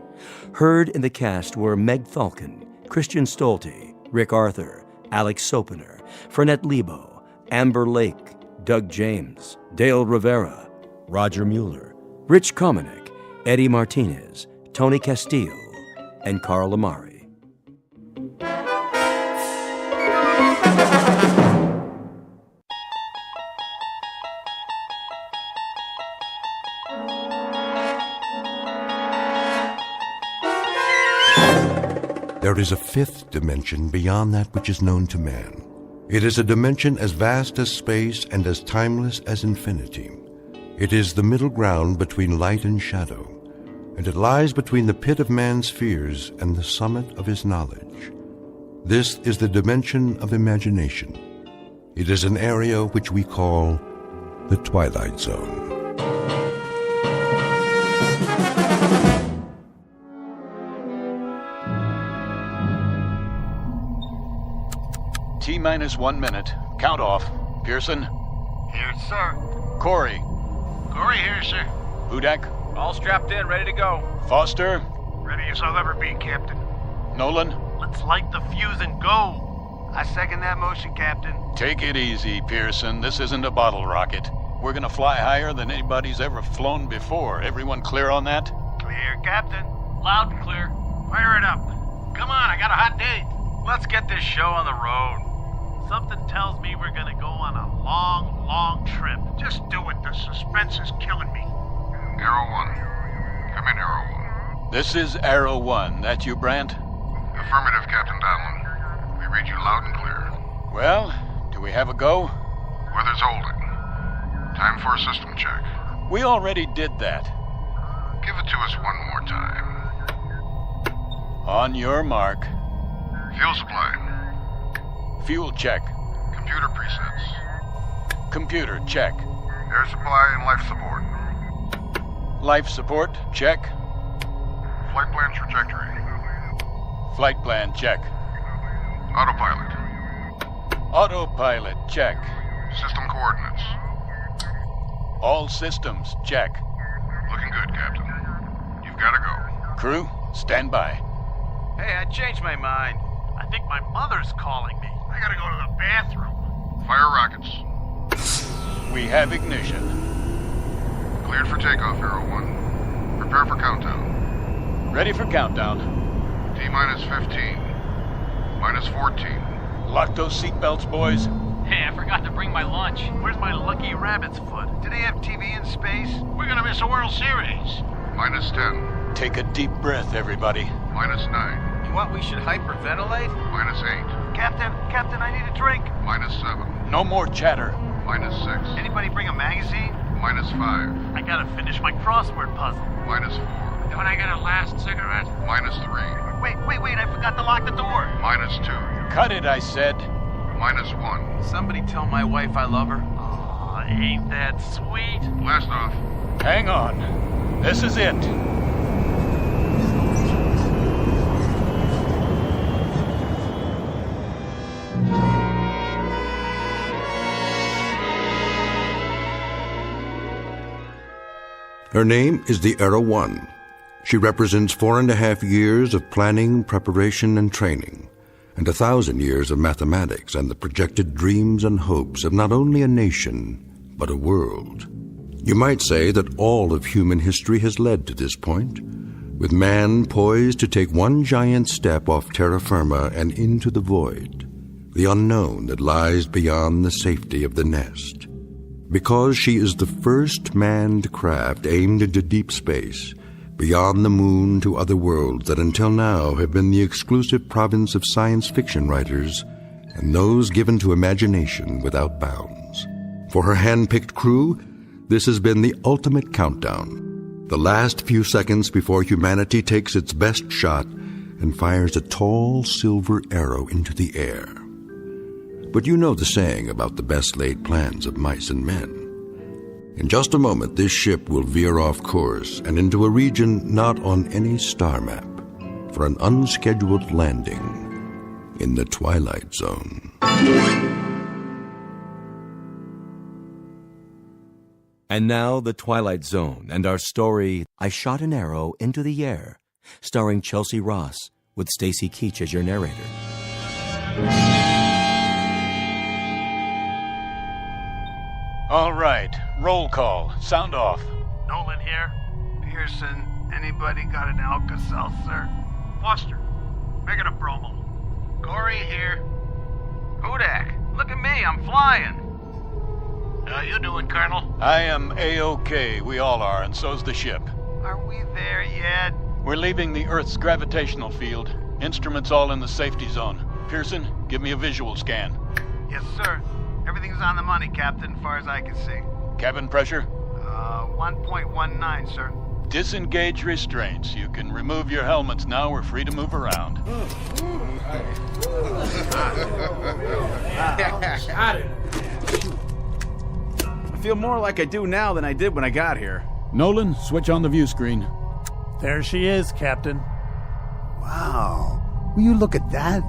[SPEAKER 2] Heard in the cast were Meg Falcon, Christian Stolte, Rick Arthur, Alex Sopener, Fernette Lebo, Amber Lake, Doug James, Dale Rivera, Roger Mueller, Rich Komanek, Eddie Martinez, Tony Castillo, and Carl Amari.
[SPEAKER 1] There is a fifth dimension beyond that which is known to man. It is a dimension as vast as space and as timeless as infinity. It is the middle ground between light and shadow, and it lies between the pit of man's fears and the summit of his knowledge. This is the dimension of imagination. It is an area which we call the Twilight Zone.
[SPEAKER 15] T-minus 1 minute. Count off. Pearson?
[SPEAKER 17] Here, sir.
[SPEAKER 15] Corey?
[SPEAKER 17] Corey here, sir.
[SPEAKER 15] Hudak?
[SPEAKER 17] All strapped in, ready to go.
[SPEAKER 15] Foster?
[SPEAKER 17] Ready as I'll ever be, Captain.
[SPEAKER 15] Nolan?
[SPEAKER 17] Let's light the fuse and go. I second that motion, Captain.
[SPEAKER 15] Take it easy, Pearson. This isn't a bottle rocket. We're gonna fly higher than anybody's ever flown before. Everyone clear on that?
[SPEAKER 17] Clear, Captain.
[SPEAKER 13] Loud and clear.
[SPEAKER 17] Fire it up. Come on, I got a hot date. Let's get this show on the road.
[SPEAKER 13] Something tells me we're gonna go on a long, long trip.
[SPEAKER 17] Just do it. The suspense is killing me.
[SPEAKER 19] Arrow 1. Come in, Arrow 1.
[SPEAKER 15] This is Arrow 1. That you, Brandt?
[SPEAKER 19] Affirmative, Captain Donlin. We read you loud and clear.
[SPEAKER 15] Well, do we have a go?
[SPEAKER 19] Weather's holding. Time for a system check.
[SPEAKER 15] We already did that.
[SPEAKER 19] Give it to us one more time.
[SPEAKER 15] On your mark.
[SPEAKER 19] Fuel supply.
[SPEAKER 15] Fuel check.
[SPEAKER 19] Computer presets.
[SPEAKER 15] Computer check.
[SPEAKER 19] Air supply and life support.
[SPEAKER 15] Life support check.
[SPEAKER 19] Flight plan trajectory.
[SPEAKER 15] Flight plan check.
[SPEAKER 19] Autopilot.
[SPEAKER 15] Autopilot check.
[SPEAKER 19] System coordinates.
[SPEAKER 15] All systems check.
[SPEAKER 19] Looking good, Captain. You've got to go.
[SPEAKER 15] Crew, stand by.
[SPEAKER 17] Hey, I changed my mind.
[SPEAKER 13] I think my mother's calling me.
[SPEAKER 17] I gotta go to the bathroom.
[SPEAKER 19] Fire rockets.
[SPEAKER 15] We have ignition.
[SPEAKER 19] Cleared for takeoff, Arrow 1. Prepare for countdown.
[SPEAKER 15] Ready for countdown.
[SPEAKER 19] T-minus 15. Minus 14.
[SPEAKER 15] Lock those seatbelts, boys.
[SPEAKER 13] Hey, I forgot to bring my lunch. Where's my lucky rabbit's foot?
[SPEAKER 17] Do they have TV in space? We're gonna miss a World Series.
[SPEAKER 19] Minus 10.
[SPEAKER 15] Take a deep breath, everybody.
[SPEAKER 19] Minus 9.
[SPEAKER 17] You want we should hyperventilate?
[SPEAKER 19] Minus 8.
[SPEAKER 17] Captain, I need a drink.
[SPEAKER 19] Minus 7.
[SPEAKER 15] No more chatter.
[SPEAKER 19] Minus 6.
[SPEAKER 17] Anybody bring a magazine?
[SPEAKER 19] Minus 5.
[SPEAKER 13] I gotta finish my crossword puzzle.
[SPEAKER 19] Minus 4.
[SPEAKER 13] Don't I get a last cigarette?
[SPEAKER 19] Minus 3.
[SPEAKER 17] Wait, I forgot to lock the door.
[SPEAKER 19] Minus 2.
[SPEAKER 15] Cut it, I said.
[SPEAKER 19] Minus 1.
[SPEAKER 17] Somebody tell my wife I love her.
[SPEAKER 13] Aw, ain't that sweet?
[SPEAKER 19] Blast off.
[SPEAKER 15] Hang on. This is it.
[SPEAKER 1] Her name is the Arrow 1. She represents 4.5 years of planning, preparation, and training, and 1,000 years of mathematics and the projected dreams and hopes of not only a nation, but a world. You might say that all of human history has led to this point, with man poised to take one giant step off terra firma and into the void, the unknown that lies beyond the safety of the nest. Because she is the first manned craft aimed into deep space, beyond the moon to other worlds that until now have been the exclusive province of science fiction writers and those given to imagination without bounds. For her hand-picked crew, this has been the ultimate countdown, the last few seconds before humanity takes its best shot and fires a tall silver arrow into the air. But you know the saying about the best laid plans of mice and men. In just a moment, this ship will veer off course and into a region not on any star map for an unscheduled landing in the Twilight Zone.
[SPEAKER 2] And now, The Twilight Zone and our story, I Shot an Arrow into the Air, starring Chelsea Ross, with Stacy Keach as your narrator.
[SPEAKER 15] All right, roll call. Sound off.
[SPEAKER 13] Nolan here.
[SPEAKER 17] Pearson, anybody got an Alka-Seltzer?
[SPEAKER 13] Foster, make it a promo.
[SPEAKER 17] Gory here. Hudak, look at me, I'm flying.
[SPEAKER 13] How you doing, Colonel?
[SPEAKER 15] I am A-OK. We all are, and so's the ship.
[SPEAKER 17] Are we there yet?
[SPEAKER 15] We're leaving the Earth's gravitational field. Instruments all in the safety zone. Pearson, give me a visual scan.
[SPEAKER 17] Yes, sir. Everything's on the money, Captain, as far as I can see.
[SPEAKER 15] Cabin pressure?
[SPEAKER 17] 1.19, sir.
[SPEAKER 15] Disengage restraints. You can remove your helmets now. We're free to move around.
[SPEAKER 16] I feel more like I do now than I did when I got here.
[SPEAKER 5] Nolan, switch on the view screen.
[SPEAKER 13] There she is, Captain.
[SPEAKER 18] Wow. Will you look at that?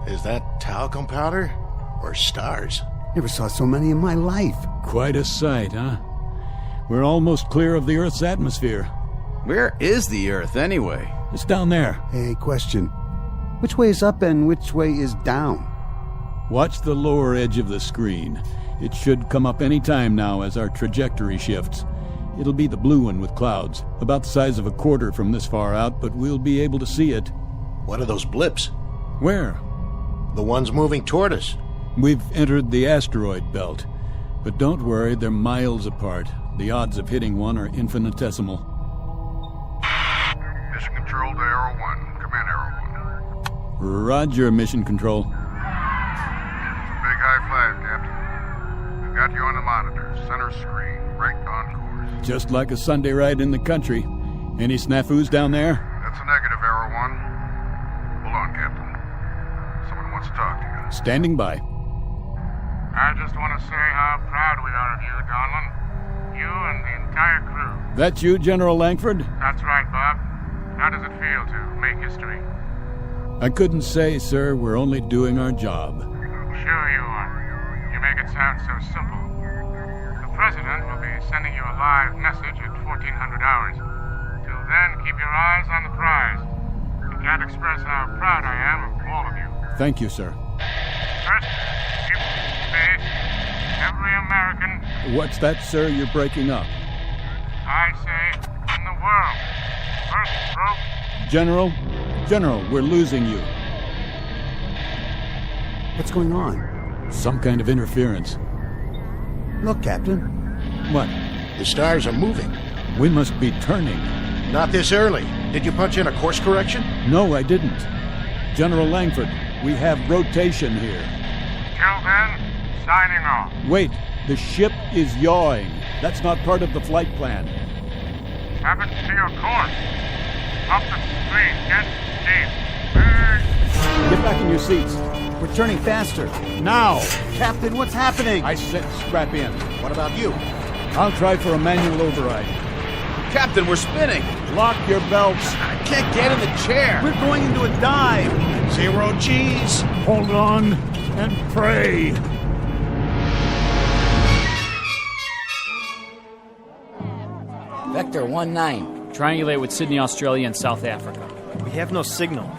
[SPEAKER 20] Is that talcum powder or stars?
[SPEAKER 18] Never saw so many in my life.
[SPEAKER 5] Quite a sight, huh? We're almost clear of the Earth's atmosphere.
[SPEAKER 16] Where is the Earth, anyway?
[SPEAKER 5] It's down there.
[SPEAKER 18] Hey, question. Which way is up and which way is down?
[SPEAKER 8] Watch the lower edge of the screen. It should come up any time now as our trajectory shifts. It'll be the blue one with clouds, about the size of a quarter from this far out, but we'll be able to see it.
[SPEAKER 20] What are those blips?
[SPEAKER 8] Where?
[SPEAKER 20] The ones moving toward us.
[SPEAKER 8] We've entered the asteroid belt. But don't worry, they're miles apart. The odds of hitting one are infinitesimal.
[SPEAKER 19] Mission Control to Arrow 1. Come in, Arrow 1.
[SPEAKER 8] Roger, Mission Control.
[SPEAKER 19] It's a big high five, Captain. We've got you on the monitor, center screen, right on course.
[SPEAKER 8] Just like a Sunday ride in the country. Any snafus down there?
[SPEAKER 19] That's a negative, Arrow 1. Hold on, Captain. Someone wants to talk to you.
[SPEAKER 8] Standing by.
[SPEAKER 12] I just want to say how proud we are of you, Donlin. You and the entire crew.
[SPEAKER 8] That you, General Langford?
[SPEAKER 12] That's right, Bob. How does it feel to make history?
[SPEAKER 8] I couldn't say, sir. We're only doing our job.
[SPEAKER 12] Sure you are. You make it sound so simple. The President will be sending you a live message at 1400 hours. Till then, keep your eyes on the prize. I can't express how proud I am of all of you.
[SPEAKER 8] Thank you, sir.
[SPEAKER 12] First, keep space. Every American...
[SPEAKER 8] What's that, sir? You're breaking up.
[SPEAKER 12] I say, in the world. First, broke.
[SPEAKER 8] General, we're losing you.
[SPEAKER 6] What's going on?
[SPEAKER 8] Some kind of interference.
[SPEAKER 6] Look, Captain.
[SPEAKER 8] What?
[SPEAKER 20] The stars are moving.
[SPEAKER 8] We must be turning.
[SPEAKER 20] Not this early. Did you punch in a course correction?
[SPEAKER 8] No, I didn't. General Langford, we have rotation here.
[SPEAKER 12] Till then, signing off.
[SPEAKER 8] Wait, the ship is yawing. That's not part of the flight plan.
[SPEAKER 12] Happens to your course. Up the screen, get deep.
[SPEAKER 8] Get back in your seats.
[SPEAKER 6] We're turning faster.
[SPEAKER 8] Now!
[SPEAKER 6] Captain, what's happening?
[SPEAKER 8] I said strap in.
[SPEAKER 20] What about you?
[SPEAKER 8] I'll try for a manual override.
[SPEAKER 16] Captain, we're spinning.
[SPEAKER 8] Lock your belts.
[SPEAKER 16] I can't get in the chair.
[SPEAKER 6] We're going into a dive.
[SPEAKER 20] 0 G's.
[SPEAKER 8] Hold on and pray.
[SPEAKER 23] Vector 19. Triangulate with Sydney, Australia, and South Africa.
[SPEAKER 24] We have no signal.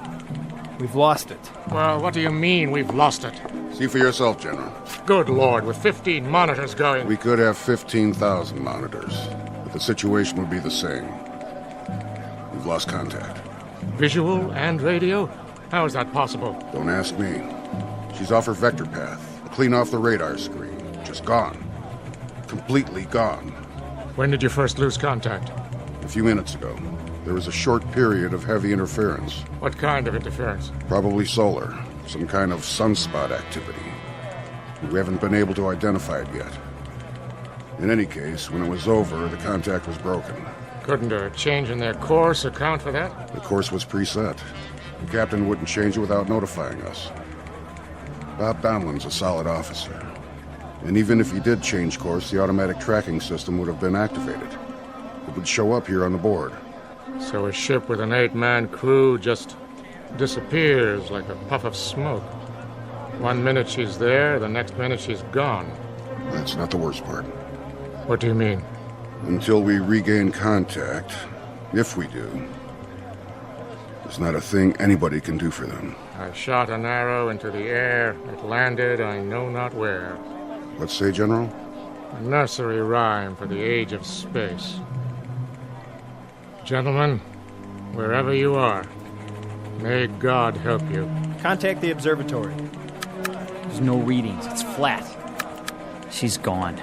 [SPEAKER 24] We've lost it.
[SPEAKER 12] Well, what do you mean we've lost it?
[SPEAKER 19] See for yourself, General.
[SPEAKER 12] Good Lord, with 15 monitors going...
[SPEAKER 19] We could have 15,000 monitors, but the situation would be the same. We've lost contact.
[SPEAKER 12] Visual and radio? How is that possible?
[SPEAKER 19] Don't ask me. She's off her vector path, clean off the radar screen. Just gone. Completely gone.
[SPEAKER 12] When did you first lose contact?
[SPEAKER 19] A few minutes ago. There was a short period of heavy interference.
[SPEAKER 12] What kind of interference?
[SPEAKER 19] Probably solar. Some kind of sunspot activity. We haven't been able to identify it yet. In any case, when it was over, the contact was broken.
[SPEAKER 12] Couldn't a change in their course account for that?
[SPEAKER 19] The course was preset. The captain wouldn't change it without notifying us. Bob Donlin's a solid officer. And even if he did change course, the automatic tracking system would have been activated. It would show up here on the board.
[SPEAKER 12] So a ship with an 8-man crew just disappears like a puff of smoke. 1 minute she's there, the next minute she's gone.
[SPEAKER 19] That's not the worst part.
[SPEAKER 12] What do you mean?
[SPEAKER 19] Until we regain contact, if we do, there's not a thing anybody can do for them.
[SPEAKER 12] I shot an arrow into the air. It landed I know not where.
[SPEAKER 19] What say, General?
[SPEAKER 12] A nursery rhyme for the age of space. Gentlemen, wherever you are, may God help you.
[SPEAKER 24] Contact the observatory.
[SPEAKER 23] There's no readings. It's flat. She's gone.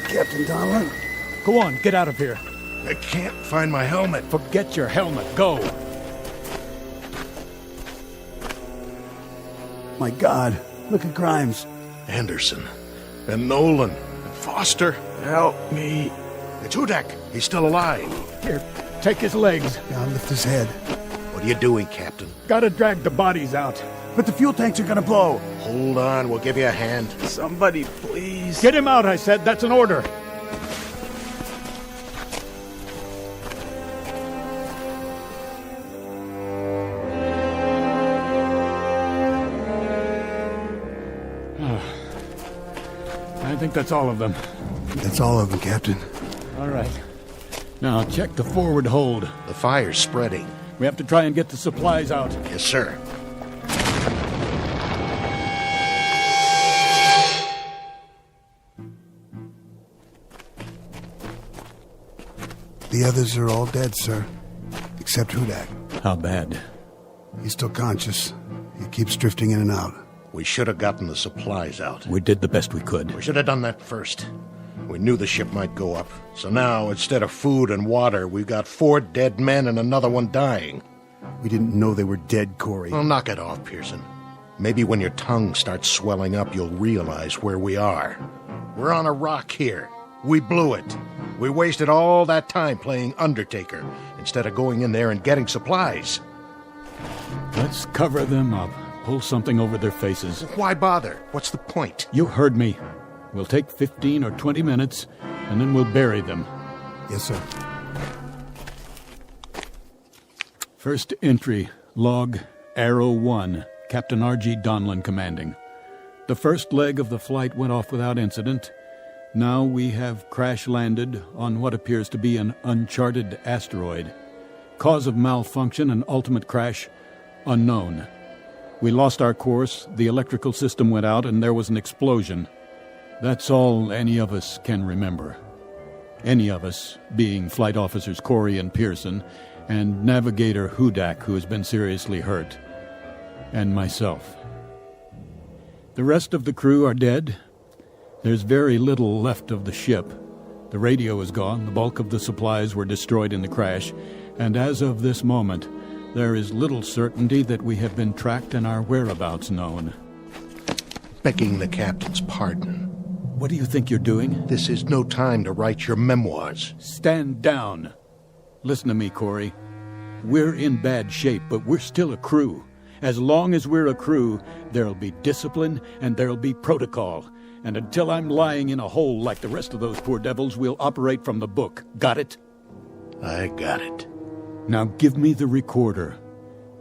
[SPEAKER 6] Captain Donlin?
[SPEAKER 8] Go on, get out of here.
[SPEAKER 20] I can't find my helmet.
[SPEAKER 8] Forget your helmet. Go.
[SPEAKER 6] My God, look at Grimes.
[SPEAKER 20] Anderson. And Nolan. And Foster. Help me. It's Hudak. He's still alive.
[SPEAKER 8] Here, take his legs.
[SPEAKER 6] I'll lift his head.
[SPEAKER 20] What are you doing, Captain?
[SPEAKER 8] Gotta drag the bodies out.
[SPEAKER 6] But the fuel tanks are gonna blow.
[SPEAKER 20] Hold on, we'll give you a hand.
[SPEAKER 6] Somebody, please.
[SPEAKER 8] Get him out, I said. That's an order. think that's all of them.
[SPEAKER 22] That's all of them, Captain.
[SPEAKER 8] All right. Now, check the forward hold.
[SPEAKER 20] The fire's spreading.
[SPEAKER 8] We have to try and get the supplies out.
[SPEAKER 20] Yes, sir.
[SPEAKER 22] The others are all dead, sir. Except Hudak.
[SPEAKER 8] How bad?
[SPEAKER 22] He's still conscious. He keeps drifting in and out.
[SPEAKER 20] We should have gotten the supplies out.
[SPEAKER 8] We did the best we could.
[SPEAKER 20] We should have done that first. We knew the ship might go up. So now, instead of food and water, we've got 4 dead men and another one dying.
[SPEAKER 22] We didn't know they were dead, Corey.
[SPEAKER 20] Well, knock it off, Pearson. Maybe when your tongue starts swelling up, you'll realize where we are. We're on a rock here. We blew it. We wasted all that time playing Undertaker instead of going in there and getting supplies.
[SPEAKER 8] Let's cover them up. Pull something over their faces.
[SPEAKER 20] Why bother? What's the point?
[SPEAKER 8] You heard me. We'll take 15 or 20 minutes, and then we'll bury them.
[SPEAKER 22] Yes, sir.
[SPEAKER 8] First entry, log Arrow 1, Captain R.G. Donlan commanding. The first leg of the flight went off without incident. Now we have crash-landed on what appears to be an uncharted asteroid. Cause of malfunction and ultimate crash, unknown. We lost our course, the electrical system went out, and there was an explosion. That's all any of us can remember. Any of us, being Flight Officers Corey and Pearson, and Navigator Hudak, who has been seriously hurt, and myself. The rest of the crew are dead. There's very little left of the ship. The radio is gone, the bulk of the supplies were destroyed in the crash, and as of this moment, there is little certainty that we have been tracked and our whereabouts known.
[SPEAKER 20] Begging the captain's pardon.
[SPEAKER 8] What do you think you're doing?
[SPEAKER 20] This is no time to write your memoirs.
[SPEAKER 8] Stand down. Listen to me, Corey. We're in bad shape, but we're still a crew. As long as we're a crew, there'll be discipline and there'll be protocol. And until I'm lying in a hole like the rest of those poor devils, we'll operate from the book. Got it?
[SPEAKER 20] I got it.
[SPEAKER 8] Now give me the recorder.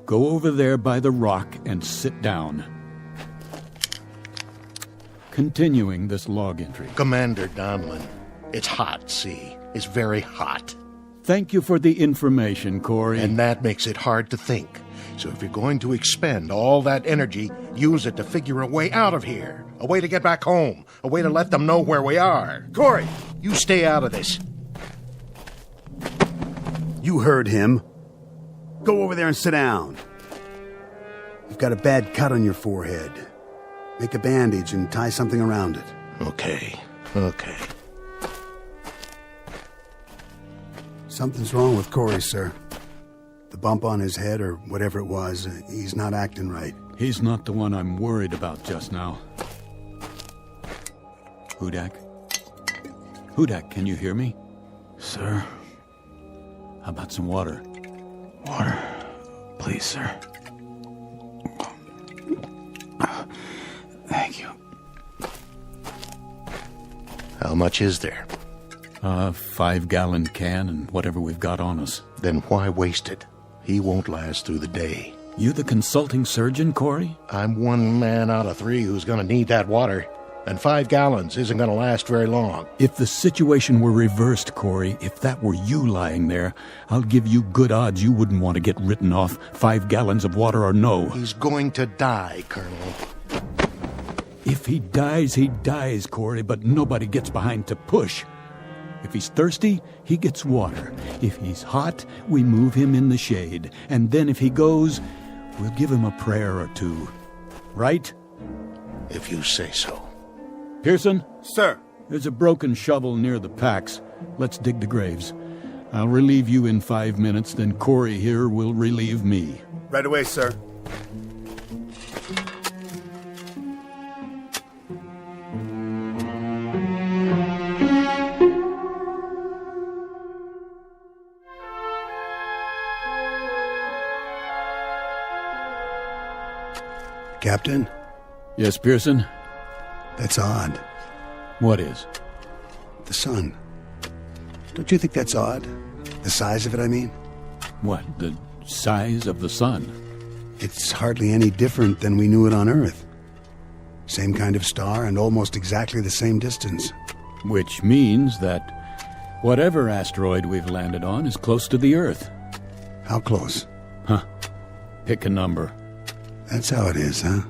[SPEAKER 8] Go over there by the rock and sit down. Continuing this log entry.
[SPEAKER 20] Commander Donlan, it's hot, see? It's very hot.
[SPEAKER 8] Thank you for the information, Corey.
[SPEAKER 20] And that makes it hard to think. So if you're going to expend all that energy, use it to figure a way out of here. A way to get back home. A way to let them know where we are. Corey, you stay out of this.
[SPEAKER 22] You heard him. Go over there and sit down. You've got a bad cut on your forehead. Make a bandage and tie something around it.
[SPEAKER 20] Okay.
[SPEAKER 22] Something's wrong with Corey, sir. The bump on his head, or whatever it was, he's not acting right.
[SPEAKER 8] He's not the one I'm worried about just now. Hudak? Hudak, can you hear me?
[SPEAKER 4] Sir?
[SPEAKER 8] How about some water?
[SPEAKER 4] Water. Please, sir. Thank you.
[SPEAKER 20] How much is there?
[SPEAKER 8] 5-gallon can and whatever we've got on us.
[SPEAKER 20] Then why waste it? He won't last through the day.
[SPEAKER 8] You the consulting surgeon, Corey?
[SPEAKER 20] I'm 1 man out of 3 who's going to need that water. And 5 gallons isn't going to last very long.
[SPEAKER 8] If the situation were reversed, Corey, if that were you lying there, I'll give you good odds you wouldn't want to get written off, 5 gallons of water or no.
[SPEAKER 20] He's going to die, Colonel.
[SPEAKER 8] If he dies, Corey, but nobody gets behind to push. If he's thirsty, he gets water. If he's hot, we move him in the shade. And then if he goes, we'll give him a prayer or two. Right?
[SPEAKER 20] If you say so.
[SPEAKER 8] Pearson?
[SPEAKER 22] Sir.
[SPEAKER 8] There's a broken shovel near the packs. Let's dig the graves. I'll relieve you in 5 minutes, then Corey here will relieve me.
[SPEAKER 22] Right away, sir. Captain?
[SPEAKER 8] Yes, Pearson?
[SPEAKER 22] That's odd.
[SPEAKER 8] What is?
[SPEAKER 22] The sun. Don't you think that's odd? The size of it, I mean?
[SPEAKER 8] What, the size of the sun?
[SPEAKER 22] It's hardly any different than we knew it on Earth.
[SPEAKER 7] Same kind of star and almost exactly the same distance.
[SPEAKER 8] Which means that whatever asteroid we've landed on is close to the Earth.
[SPEAKER 7] How close?
[SPEAKER 8] Huh. Pick a number.
[SPEAKER 7] That's how it is, huh?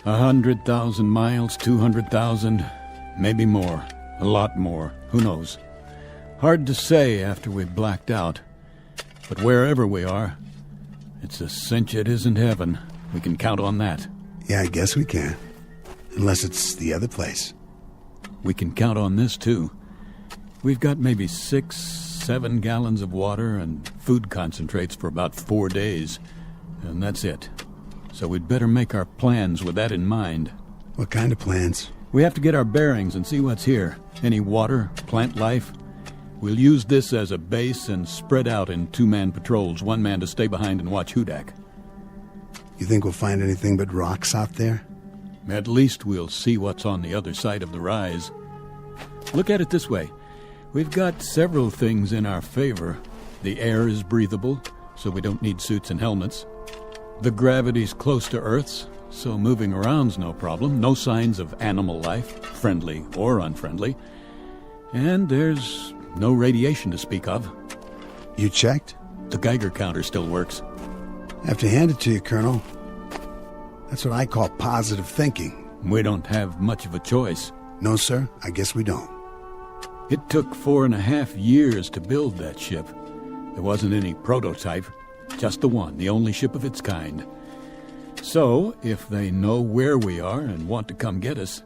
[SPEAKER 8] 100,000 miles, 200,000, maybe more. A lot more. Who knows? Hard to say after we've blacked out. But wherever we are, it's a cinch it isn't heaven. We can count on that.
[SPEAKER 7] Yeah, I guess we can. Unless it's the other place.
[SPEAKER 8] We can count on this, too. We've got maybe 6-7 gallons of water and food concentrates for about 4 days. And that's it. So we'd better make our plans with that in mind.
[SPEAKER 7] What kind of plans?
[SPEAKER 8] We have to get our bearings and see what's here. Any water, plant life. We'll use this as a base and spread out in 2-man patrols, 1 man to stay behind and watch Hudak.
[SPEAKER 7] You think we'll find anything but rocks out there?
[SPEAKER 8] At least we'll see what's on the other side of the rise. Look at it this way. We've got several things in our favor. The air is breathable, so we don't need suits and helmets. The gravity's close to Earth's, so moving around's no problem. No signs of animal life, friendly or unfriendly. And there's no radiation to speak of.
[SPEAKER 7] You checked?
[SPEAKER 8] The Geiger counter still works.
[SPEAKER 7] I have to hand it to you, Colonel. That's what I call positive thinking.
[SPEAKER 8] We don't have much of a choice.
[SPEAKER 7] No, sir, I guess we don't.
[SPEAKER 8] It took 4.5 years to build that ship. There wasn't any prototype, just the one, the only ship of its kind. So, if they know where we are and want to come get us,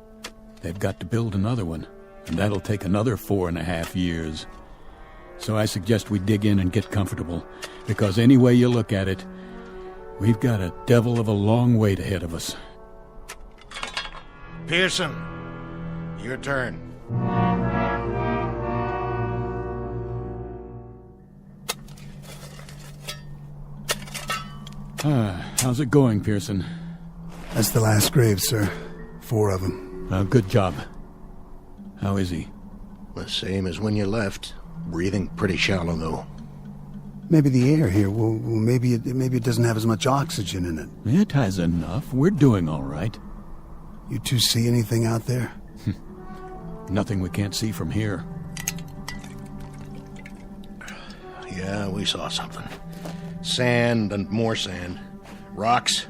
[SPEAKER 8] they've got to build another one, and that'll take another 4.5 years. So I suggest we dig in and get comfortable, because any way you look at it, we've got a devil of a long wait ahead of us.
[SPEAKER 20] Pearson, your turn.
[SPEAKER 8] How's it going, Pearson?
[SPEAKER 7] That's the last grave, sir. 4 of them.
[SPEAKER 8] Good job. How is he?
[SPEAKER 20] The same as when you left. Breathing pretty shallow, though.
[SPEAKER 7] Maybe the air here, well maybe it doesn't have as much oxygen in it.
[SPEAKER 8] It has enough. We're doing all right.
[SPEAKER 7] You two see anything out there?
[SPEAKER 8] Nothing we can't see from here.
[SPEAKER 20] Yeah, we saw something. Sand and more sand. Rocks.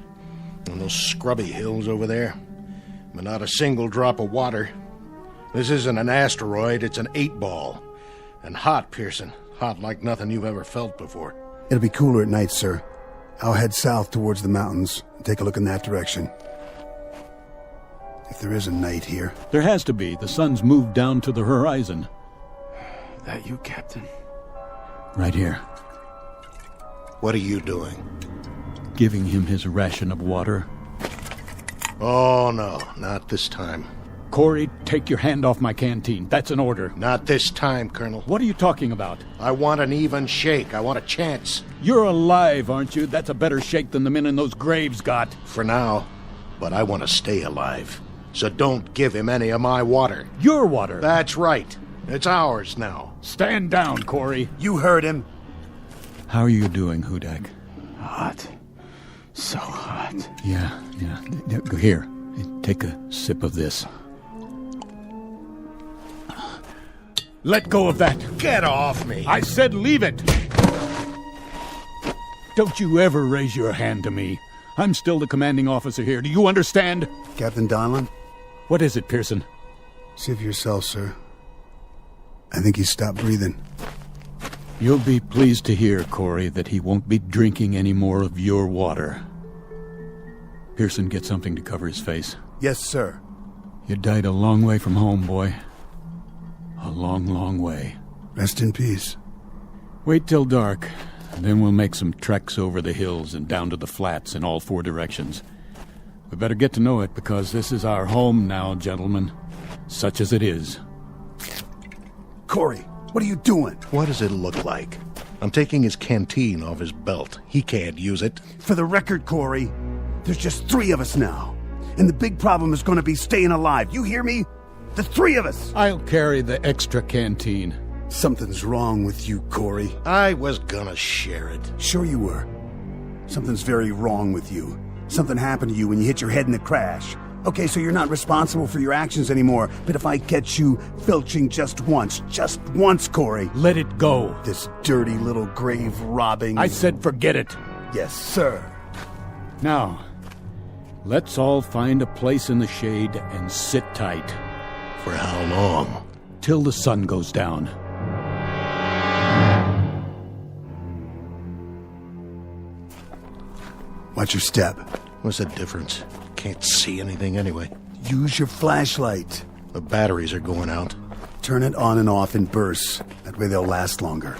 [SPEAKER 20] And those scrubby hills over there. But not a single drop of water. This isn't an asteroid, it's an 8-ball. And hot, Pearson. Hot like nothing you've ever felt before.
[SPEAKER 7] It'll be cooler at night, sir. I'll head south towards the mountains and take a look in that direction. If there is a night here.
[SPEAKER 8] There has to be. The sun's moved down to the horizon.
[SPEAKER 4] That you, Captain?
[SPEAKER 8] Right here.
[SPEAKER 20] What are you doing?
[SPEAKER 8] Giving him his ration of water.
[SPEAKER 20] Oh, no. Not this time.
[SPEAKER 8] Corey, take your hand off my canteen. That's an order.
[SPEAKER 20] Not this time, Colonel.
[SPEAKER 8] What are you talking about?
[SPEAKER 20] I want an even shake. I want a chance.
[SPEAKER 8] You're alive, aren't you? That's a better shake than the men in those graves got.
[SPEAKER 20] For now. But I want to stay alive. So don't give him any of my water.
[SPEAKER 8] Your water?
[SPEAKER 20] That's right. It's ours now.
[SPEAKER 8] Stand down, Corey.
[SPEAKER 7] You heard him.
[SPEAKER 8] How are you doing, Hudak?
[SPEAKER 4] Hot. So hot.
[SPEAKER 8] Yeah. Here, take a sip of this. Let go of that.
[SPEAKER 20] Get off me.
[SPEAKER 8] I said leave it. Don't you ever raise your hand to me. I'm still the commanding officer here. Do you understand?
[SPEAKER 7] Captain Donlin?
[SPEAKER 8] What is it, Pearson?
[SPEAKER 7] See for yourself, sir. I think he's stopped breathing.
[SPEAKER 8] You'll be pleased to hear, Corey, that he won't be drinking any more of your water. Pearson, get something to cover his face.
[SPEAKER 7] Yes, sir.
[SPEAKER 8] You died a long way from home, boy. A long, long way.
[SPEAKER 7] Rest in peace.
[SPEAKER 8] Wait till dark, and then we'll make some treks over the hills and down to the flats in all 4 directions. We better get to know it, because this is our home now, gentlemen. Such as it is.
[SPEAKER 7] Corey, what are you doing?
[SPEAKER 20] What does it look like? I'm taking his canteen off his belt. He can't use it.
[SPEAKER 7] For the record, Corey, there's just 3 of us now. And the big problem is going to be staying alive. You hear me? The 3 of us!
[SPEAKER 8] I'll carry the extra canteen.
[SPEAKER 7] Something's wrong with you, Corey.
[SPEAKER 20] I was gonna share it.
[SPEAKER 7] Sure you were. Something's very wrong with you. Something happened to you when you hit your head in the crash. Okay, so you're not responsible for your actions anymore, but if I catch you filching just once, Corey.
[SPEAKER 8] Let it go.
[SPEAKER 7] This dirty little grave robbing...
[SPEAKER 8] I said forget it.
[SPEAKER 7] Yes, sir.
[SPEAKER 8] Now, let's all find a place in the shade and sit tight.
[SPEAKER 20] For how long?
[SPEAKER 8] Till the sun goes down.
[SPEAKER 7] Watch your step.
[SPEAKER 20] What's the difference? Can't see anything anyway.
[SPEAKER 7] Use your flashlight.
[SPEAKER 20] The batteries are going out.
[SPEAKER 7] Turn it on and off in bursts. That way they'll last longer.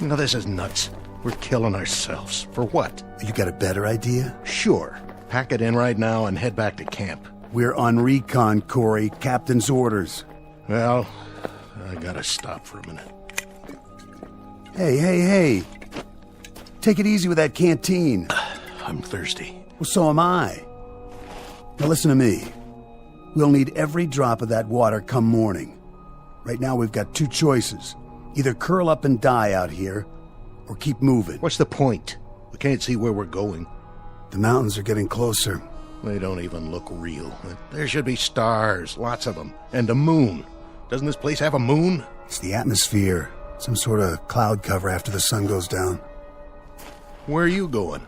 [SPEAKER 20] You know, this is nuts. We're killing ourselves. For what?
[SPEAKER 7] You got a better idea?
[SPEAKER 20] Sure. Pack it in right now and head back to camp.
[SPEAKER 7] We're on recon, Corey. Captain's orders.
[SPEAKER 20] Well, I gotta stop for a minute.
[SPEAKER 7] Hey. Take it easy with that canteen.
[SPEAKER 20] I'm thirsty.
[SPEAKER 7] Well, so am I. Now listen to me. We'll need every drop of that water come morning. Right now we've got two choices. Either curl up and die out here, or keep moving.
[SPEAKER 20] What's the point? We can't see where we're going.
[SPEAKER 7] The mountains are getting closer.
[SPEAKER 20] They don't even look real. There should be stars, lots of them, and a moon. Doesn't this place have a moon?
[SPEAKER 7] It's the atmosphere. Some sort of cloud cover after the sun goes down.
[SPEAKER 20] Where are you going?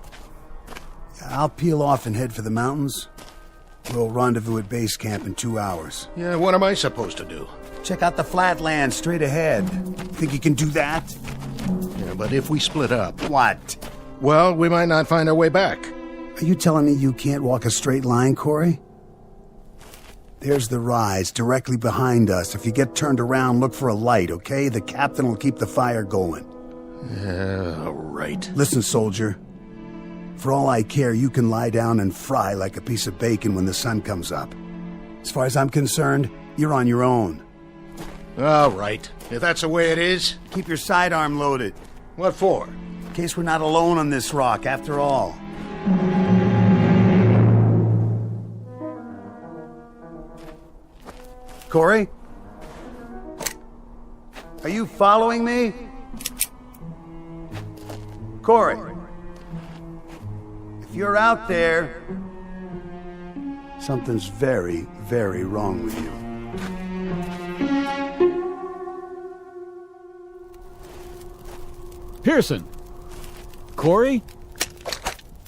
[SPEAKER 7] I'll peel off and head for the mountains. We'll rendezvous at base camp in 2 hours.
[SPEAKER 20] Yeah, what am I supposed to do?
[SPEAKER 7] Check out the flatlands straight ahead. Think you can do that?
[SPEAKER 20] Yeah, but if we split up...
[SPEAKER 7] What?
[SPEAKER 20] Well, we might not find our way back.
[SPEAKER 7] Are you telling me you can't walk a straight line, Corey? There's the rise directly behind us. If you get turned around, look for a light, okay? The captain will keep the fire going.
[SPEAKER 20] Yeah, all right.
[SPEAKER 7] Listen, soldier. For all I care, you can lie down and fry like a piece of bacon when the sun comes up. As far as I'm concerned, you're on your own.
[SPEAKER 20] All right. If that's the way it is...
[SPEAKER 7] Keep your sidearm loaded.
[SPEAKER 20] What for?
[SPEAKER 7] In case we're not alone on this rock, after all. Corey? Are you following me? Corey? If you're out there, something's very, very wrong with you.
[SPEAKER 8] Pearson! Corey?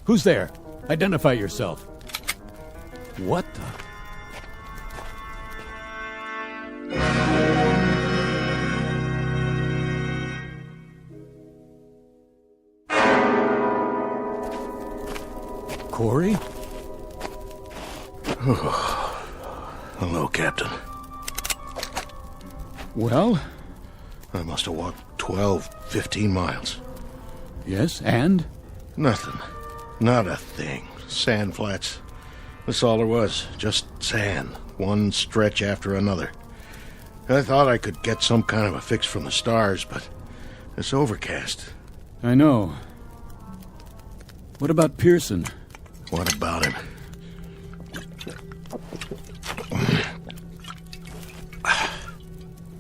[SPEAKER 8] Who's there? Identify yourself. What the... Corey?
[SPEAKER 20] Hello, Captain.
[SPEAKER 8] Well?
[SPEAKER 20] I must have walked 12, 15 miles.
[SPEAKER 8] Yes, and?
[SPEAKER 20] Nothing. Not a thing. Sand flats. That's all there was. Just sand. One stretch after another. I thought I could get some kind of a fix from the stars, but it's overcast.
[SPEAKER 8] I know. What about Pearson?
[SPEAKER 20] What about him?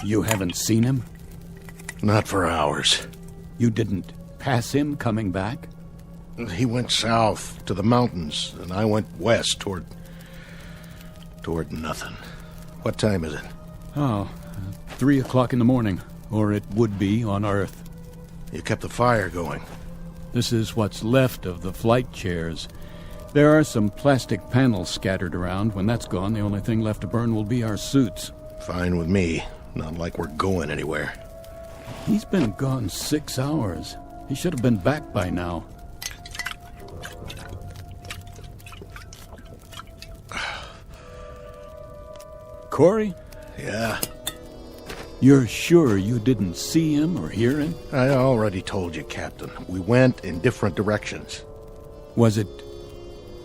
[SPEAKER 8] You haven't seen him?
[SPEAKER 20] Not for hours.
[SPEAKER 8] You didn't pass him coming back?
[SPEAKER 20] He went south to the mountains, and I went west toward nothing. What time is it?
[SPEAKER 8] Oh, 3 o'clock in the morning, or it would be on Earth.
[SPEAKER 20] You kept the fire going.
[SPEAKER 8] This is what's left of the flight chairs. There are some plastic panels scattered around. When that's gone, the only thing left to burn will be our suits.
[SPEAKER 20] Fine with me. Not like we're going anywhere.
[SPEAKER 8] He's been gone 6 hours. He should have been back by now. Corey?
[SPEAKER 20] Yeah?
[SPEAKER 8] You're sure you didn't see him or hear him?
[SPEAKER 20] I already told you, Captain. We went in different directions.
[SPEAKER 8] Was it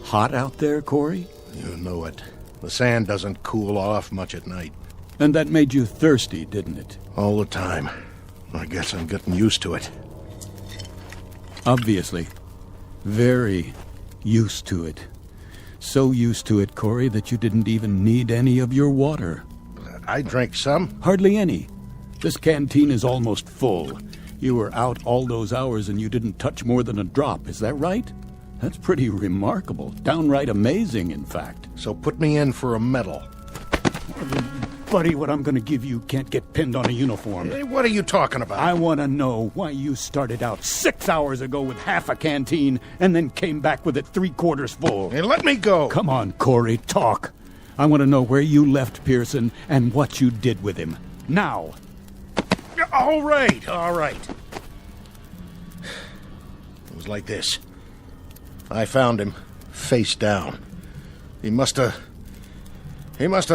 [SPEAKER 8] hot out there, Corey?
[SPEAKER 20] You know it. The sand doesn't cool off much at night.
[SPEAKER 8] And that made you thirsty, didn't it?
[SPEAKER 20] All the time. I guess I'm getting used to it.
[SPEAKER 8] Obviously. Very used to it. So used to it, Corey, that you didn't even need any of your water.
[SPEAKER 20] I drank some.
[SPEAKER 8] Hardly any. This canteen is almost full. You were out all those hours and you didn't touch more than a drop, is that right? That's pretty remarkable. Downright amazing, in fact.
[SPEAKER 20] So put me in for a medal.
[SPEAKER 8] Buddy, what I'm going to give you can't get pinned on a uniform.
[SPEAKER 20] Hey, what are you talking about?
[SPEAKER 8] I want to know why you started out 6 hours ago with half a canteen and then came back with it 3/4 full.
[SPEAKER 20] Hey, let me go.
[SPEAKER 8] Come on, Corey, talk. I want to know where you left Pearson and what you did with him. Now.
[SPEAKER 20] All right. It was like this. I found him, face down. He must have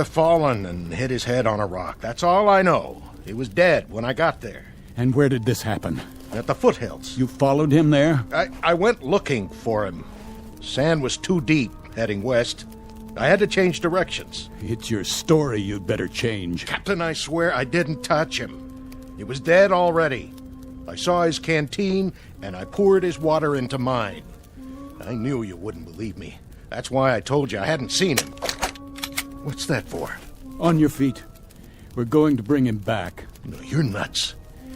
[SPEAKER 20] fallen and hit his head on a rock. That's all I know. He was dead when I got there.
[SPEAKER 8] And where did this happen?
[SPEAKER 20] At the foothills.
[SPEAKER 8] You followed him there?
[SPEAKER 20] I went looking for him. Sand was too deep, heading west. I had to change directions.
[SPEAKER 8] It's your story you'd better change.
[SPEAKER 20] Captain, I swear I didn't touch him. He was dead already. I saw his canteen, and I poured his water into mine. I knew you wouldn't believe me. That's why I told you I hadn't seen him. What's that for?
[SPEAKER 8] On your feet. We're going to bring him back.
[SPEAKER 20] No, you're nuts.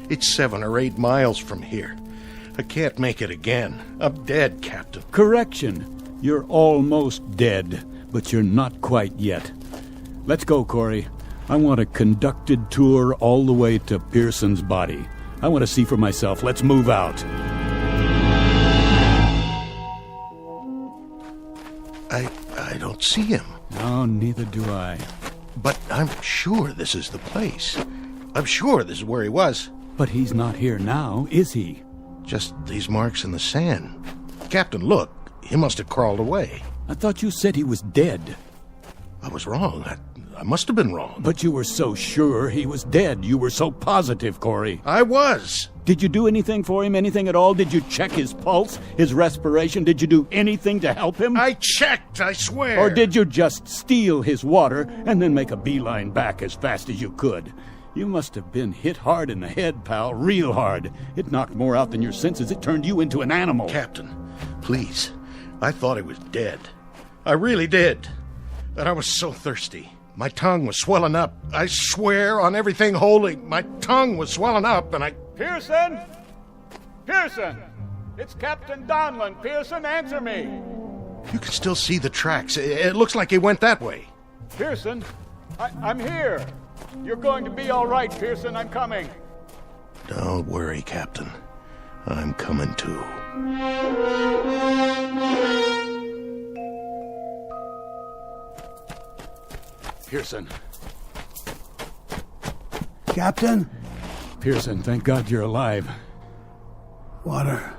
[SPEAKER 20] It's 7 or 8 miles from here. I can't make it again. I'm dead, Captain.
[SPEAKER 8] Correction. You're almost dead, but you're not quite yet. Let's go, Corey. I want a conducted tour all the way to Pearson's body. I want to see for myself. Let's move out.
[SPEAKER 20] I don't see him.
[SPEAKER 8] No, neither do I.
[SPEAKER 20] But I'm sure this is the place. I'm sure this is where he was.
[SPEAKER 8] But he's not here now, is he?
[SPEAKER 20] Just these marks in the sand. Captain, look. He must have crawled away.
[SPEAKER 8] I thought you said he was dead.
[SPEAKER 20] I was wrong. I must have been wrong.
[SPEAKER 8] But you were so sure he was dead. You were so positive, Corey.
[SPEAKER 20] I was.
[SPEAKER 8] Did you do anything for him? Anything at all? Did you check his pulse, his respiration? Did you do anything to help him?
[SPEAKER 20] I checked, I swear.
[SPEAKER 8] Or did you just steal his water and then make a beeline back as fast as you could? You must have been hit hard in the head, pal, real hard. It knocked more out than your senses. It turned you into an animal.
[SPEAKER 20] Captain, please. I thought he was dead. I really did. But I was so thirsty. My tongue was swelling up. I swear on everything holy, my tongue was swelling up and I...
[SPEAKER 8] Pearson! Pearson! It's Captain Donlin. Pearson, answer me!
[SPEAKER 20] You can still see the tracks. It looks like he went that way.
[SPEAKER 8] Pearson, I'm here. You're going to be all right, Pearson. I'm coming.
[SPEAKER 20] Don't worry, Captain. I'm coming too.
[SPEAKER 8] Pearson.
[SPEAKER 7] Captain?
[SPEAKER 8] Pearson, thank God you're alive.
[SPEAKER 7] Water.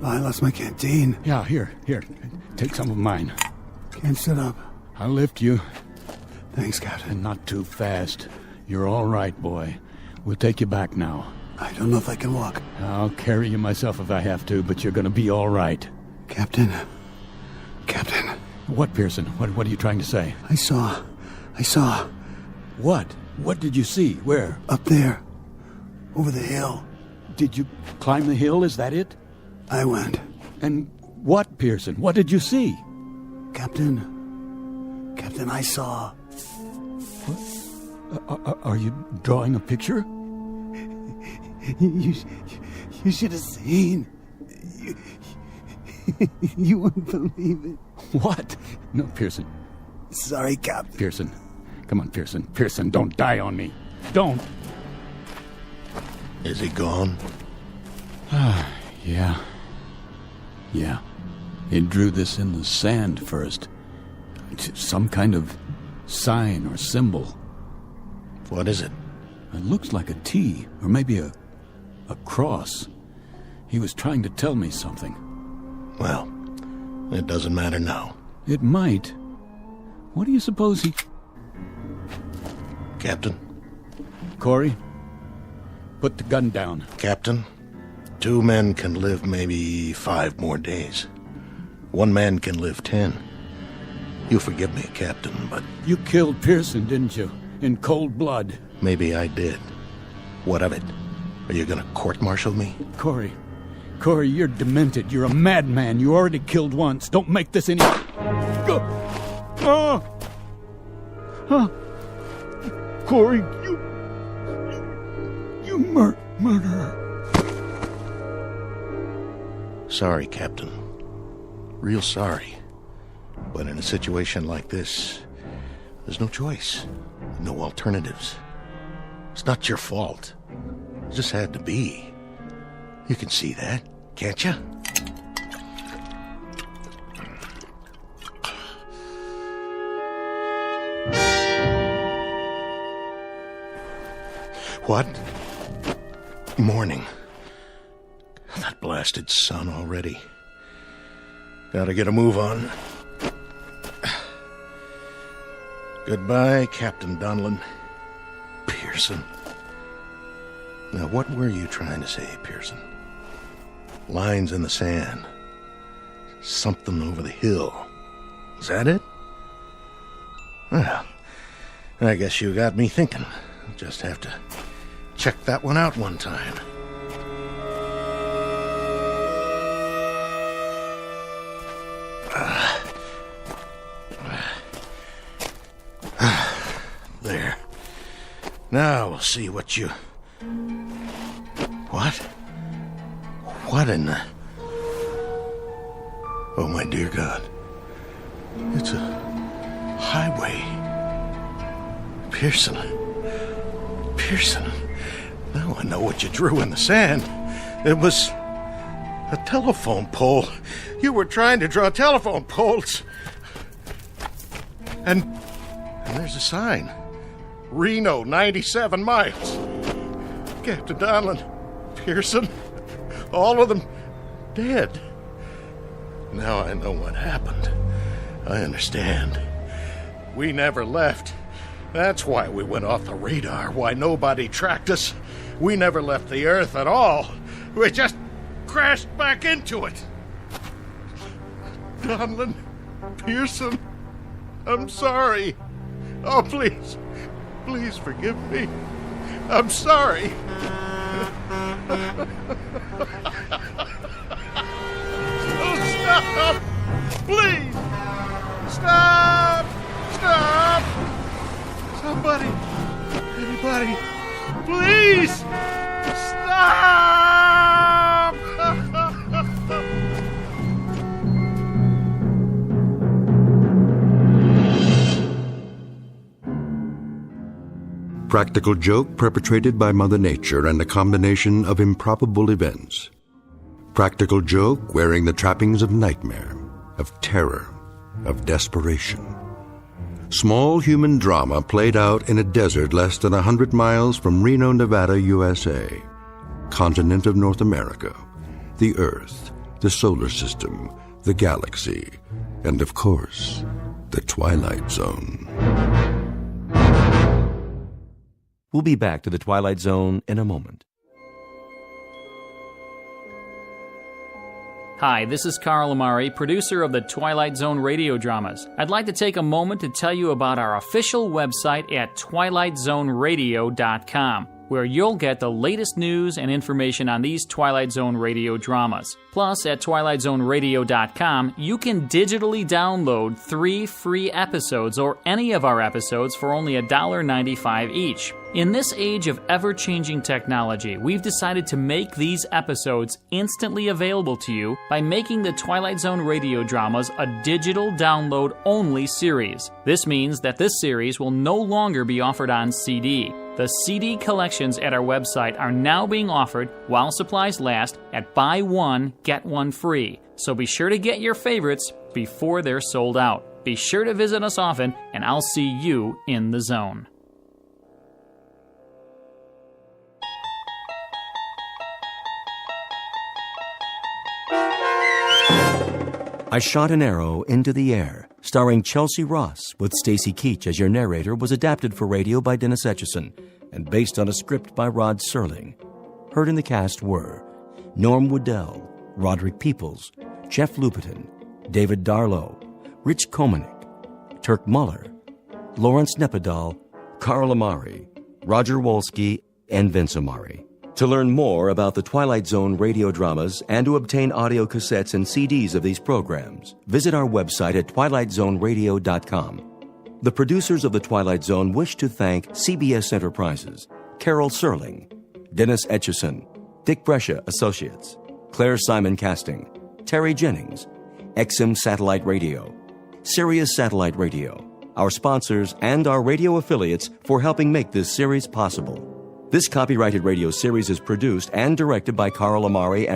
[SPEAKER 7] I lost my canteen.
[SPEAKER 8] Yeah, here. Take some of mine.
[SPEAKER 7] Can't sit up.
[SPEAKER 8] I'll lift you.
[SPEAKER 7] Thanks, Captain.
[SPEAKER 8] And not too fast. You're all right, boy. We'll take you back now.
[SPEAKER 7] I don't know if I can walk.
[SPEAKER 8] I'll carry you myself if I have to, but you're going to be all right.
[SPEAKER 7] Captain.
[SPEAKER 8] What, Pearson? What are you trying to say?
[SPEAKER 7] I saw.
[SPEAKER 8] What? What did you see? Where?
[SPEAKER 7] Up there. Over the hill.
[SPEAKER 8] Did you climb the hill? Is that it?
[SPEAKER 7] I went.
[SPEAKER 8] And what, Pearson? What did you see?
[SPEAKER 7] Captain, I saw.
[SPEAKER 8] What? Are you drawing a picture?
[SPEAKER 7] You should have seen. You wouldn't believe it.
[SPEAKER 8] What? No, Pearson.
[SPEAKER 7] Sorry, Captain.
[SPEAKER 8] Pearson. Come on, Pearson. Pearson, don't die on me. Don't.
[SPEAKER 20] Is he gone?
[SPEAKER 8] Yeah. He drew this in the sand first. It's some kind of sign or symbol.
[SPEAKER 20] What is it?
[SPEAKER 8] It looks like a T, or maybe a cross. He was trying to tell me something.
[SPEAKER 20] Well, it doesn't matter now.
[SPEAKER 8] It might. What do you suppose he...
[SPEAKER 20] Captain?
[SPEAKER 8] Corey? Put the gun down.
[SPEAKER 20] Captain, 2 men can live maybe 5 more days. 1 man can live 10. You forgive me, Captain, but...
[SPEAKER 8] You killed Pearson, didn't you? In cold blood.
[SPEAKER 20] Maybe I did. What of it? Are you gonna court-martial me?
[SPEAKER 8] Corey, you're demented. You're a madman. You already killed once. Don't make this any... Corey, you murderer.
[SPEAKER 20] Sorry, Captain. real sorry. But in a situation like this, there's no choice. No alternatives. It's not your fault. It just had to be. You can see that, can't you? What? Morning. That blasted sun already. Gotta get a move on. Goodbye, Captain Donlin. Pearson. Now, what were you trying to say, Pearson? Lines in the sand. Something over the hill. Is that it? Well, I guess you got me thinking. Just have to check that one out one time. There. Now we'll see what you... What? What in the... Oh, my dear God. It's a highway. Pearson. Now I know what you drew in the sand. It was a telephone pole. You were trying to draw telephone poles. And there's a sign. Reno, 97 miles. Captain Donlin, Pearson, all of them dead. Now I know what happened. I understand. We never left. That's why we went off the radar, why nobody tracked us. We never left the Earth at all. We just crashed back into it. Donlin, Pearson, I'm sorry. Oh, please forgive me. I'm sorry. Oh, stop! Please! Stop! Somebody! Anybody! Please! Stop!
[SPEAKER 1] Practical joke perpetrated by Mother Nature and a combination of improbable events. Practical joke wearing the trappings of nightmare, of terror, of desperation. Small human drama played out in a desert less than 100 miles from Reno, Nevada, USA. Continent of North America, the Earth, the solar system, the galaxy, and of course, the Twilight Zone.
[SPEAKER 2] We'll be back to the Twilight Zone in a moment.
[SPEAKER 23] Hi, this is Carl Amari, producer of the Twilight Zone radio dramas. I'd like to take a moment to tell you about our official website at twilightzoneradio.com, where you'll get the latest news and information on these Twilight Zone radio dramas. Plus, at twilightzoneradio.com, you can digitally download 3 free episodes or any of our episodes for only $1.95 each. In this age of ever-changing technology, we've decided to make these episodes instantly available to you by making the Twilight Zone radio dramas a digital download-only series. This means that this series will no longer be offered on CD. The CD collections at our website are now being offered while supplies last at buy one, get one free. So be sure to get your favorites before they're sold out. Be sure to visit us often, and I'll see you in the zone.
[SPEAKER 2] I Shot an Arrow into the Air, starring Chelsea Ross, with Stacy Keach as your narrator, was adapted for radio by Dennis Etchison and based on a script by Rod Serling. Heard in the cast were Norm Woodell, Roderick Peoples, Jeff Lupetin, David Darlow, Rich Komanek, Turk Muller, Lawrence Nepodal, Carl Amari, Roger Wolski, and Vince Amari. To learn more about the Twilight Zone radio dramas and to obtain audio cassettes and CDs of these programs, visit our website at twilightzoneradio.com. The producers of The Twilight Zone wish to thank CBS Enterprises, Carol Serling, Dennis Etchison, Dick Brescia Associates, Claire Simon Casting, Terry Jennings, XM Satellite Radio, Sirius Satellite Radio, our sponsors, and our radio affiliates for helping make this series possible. This copyrighted radio series is produced and directed by Carl Amari and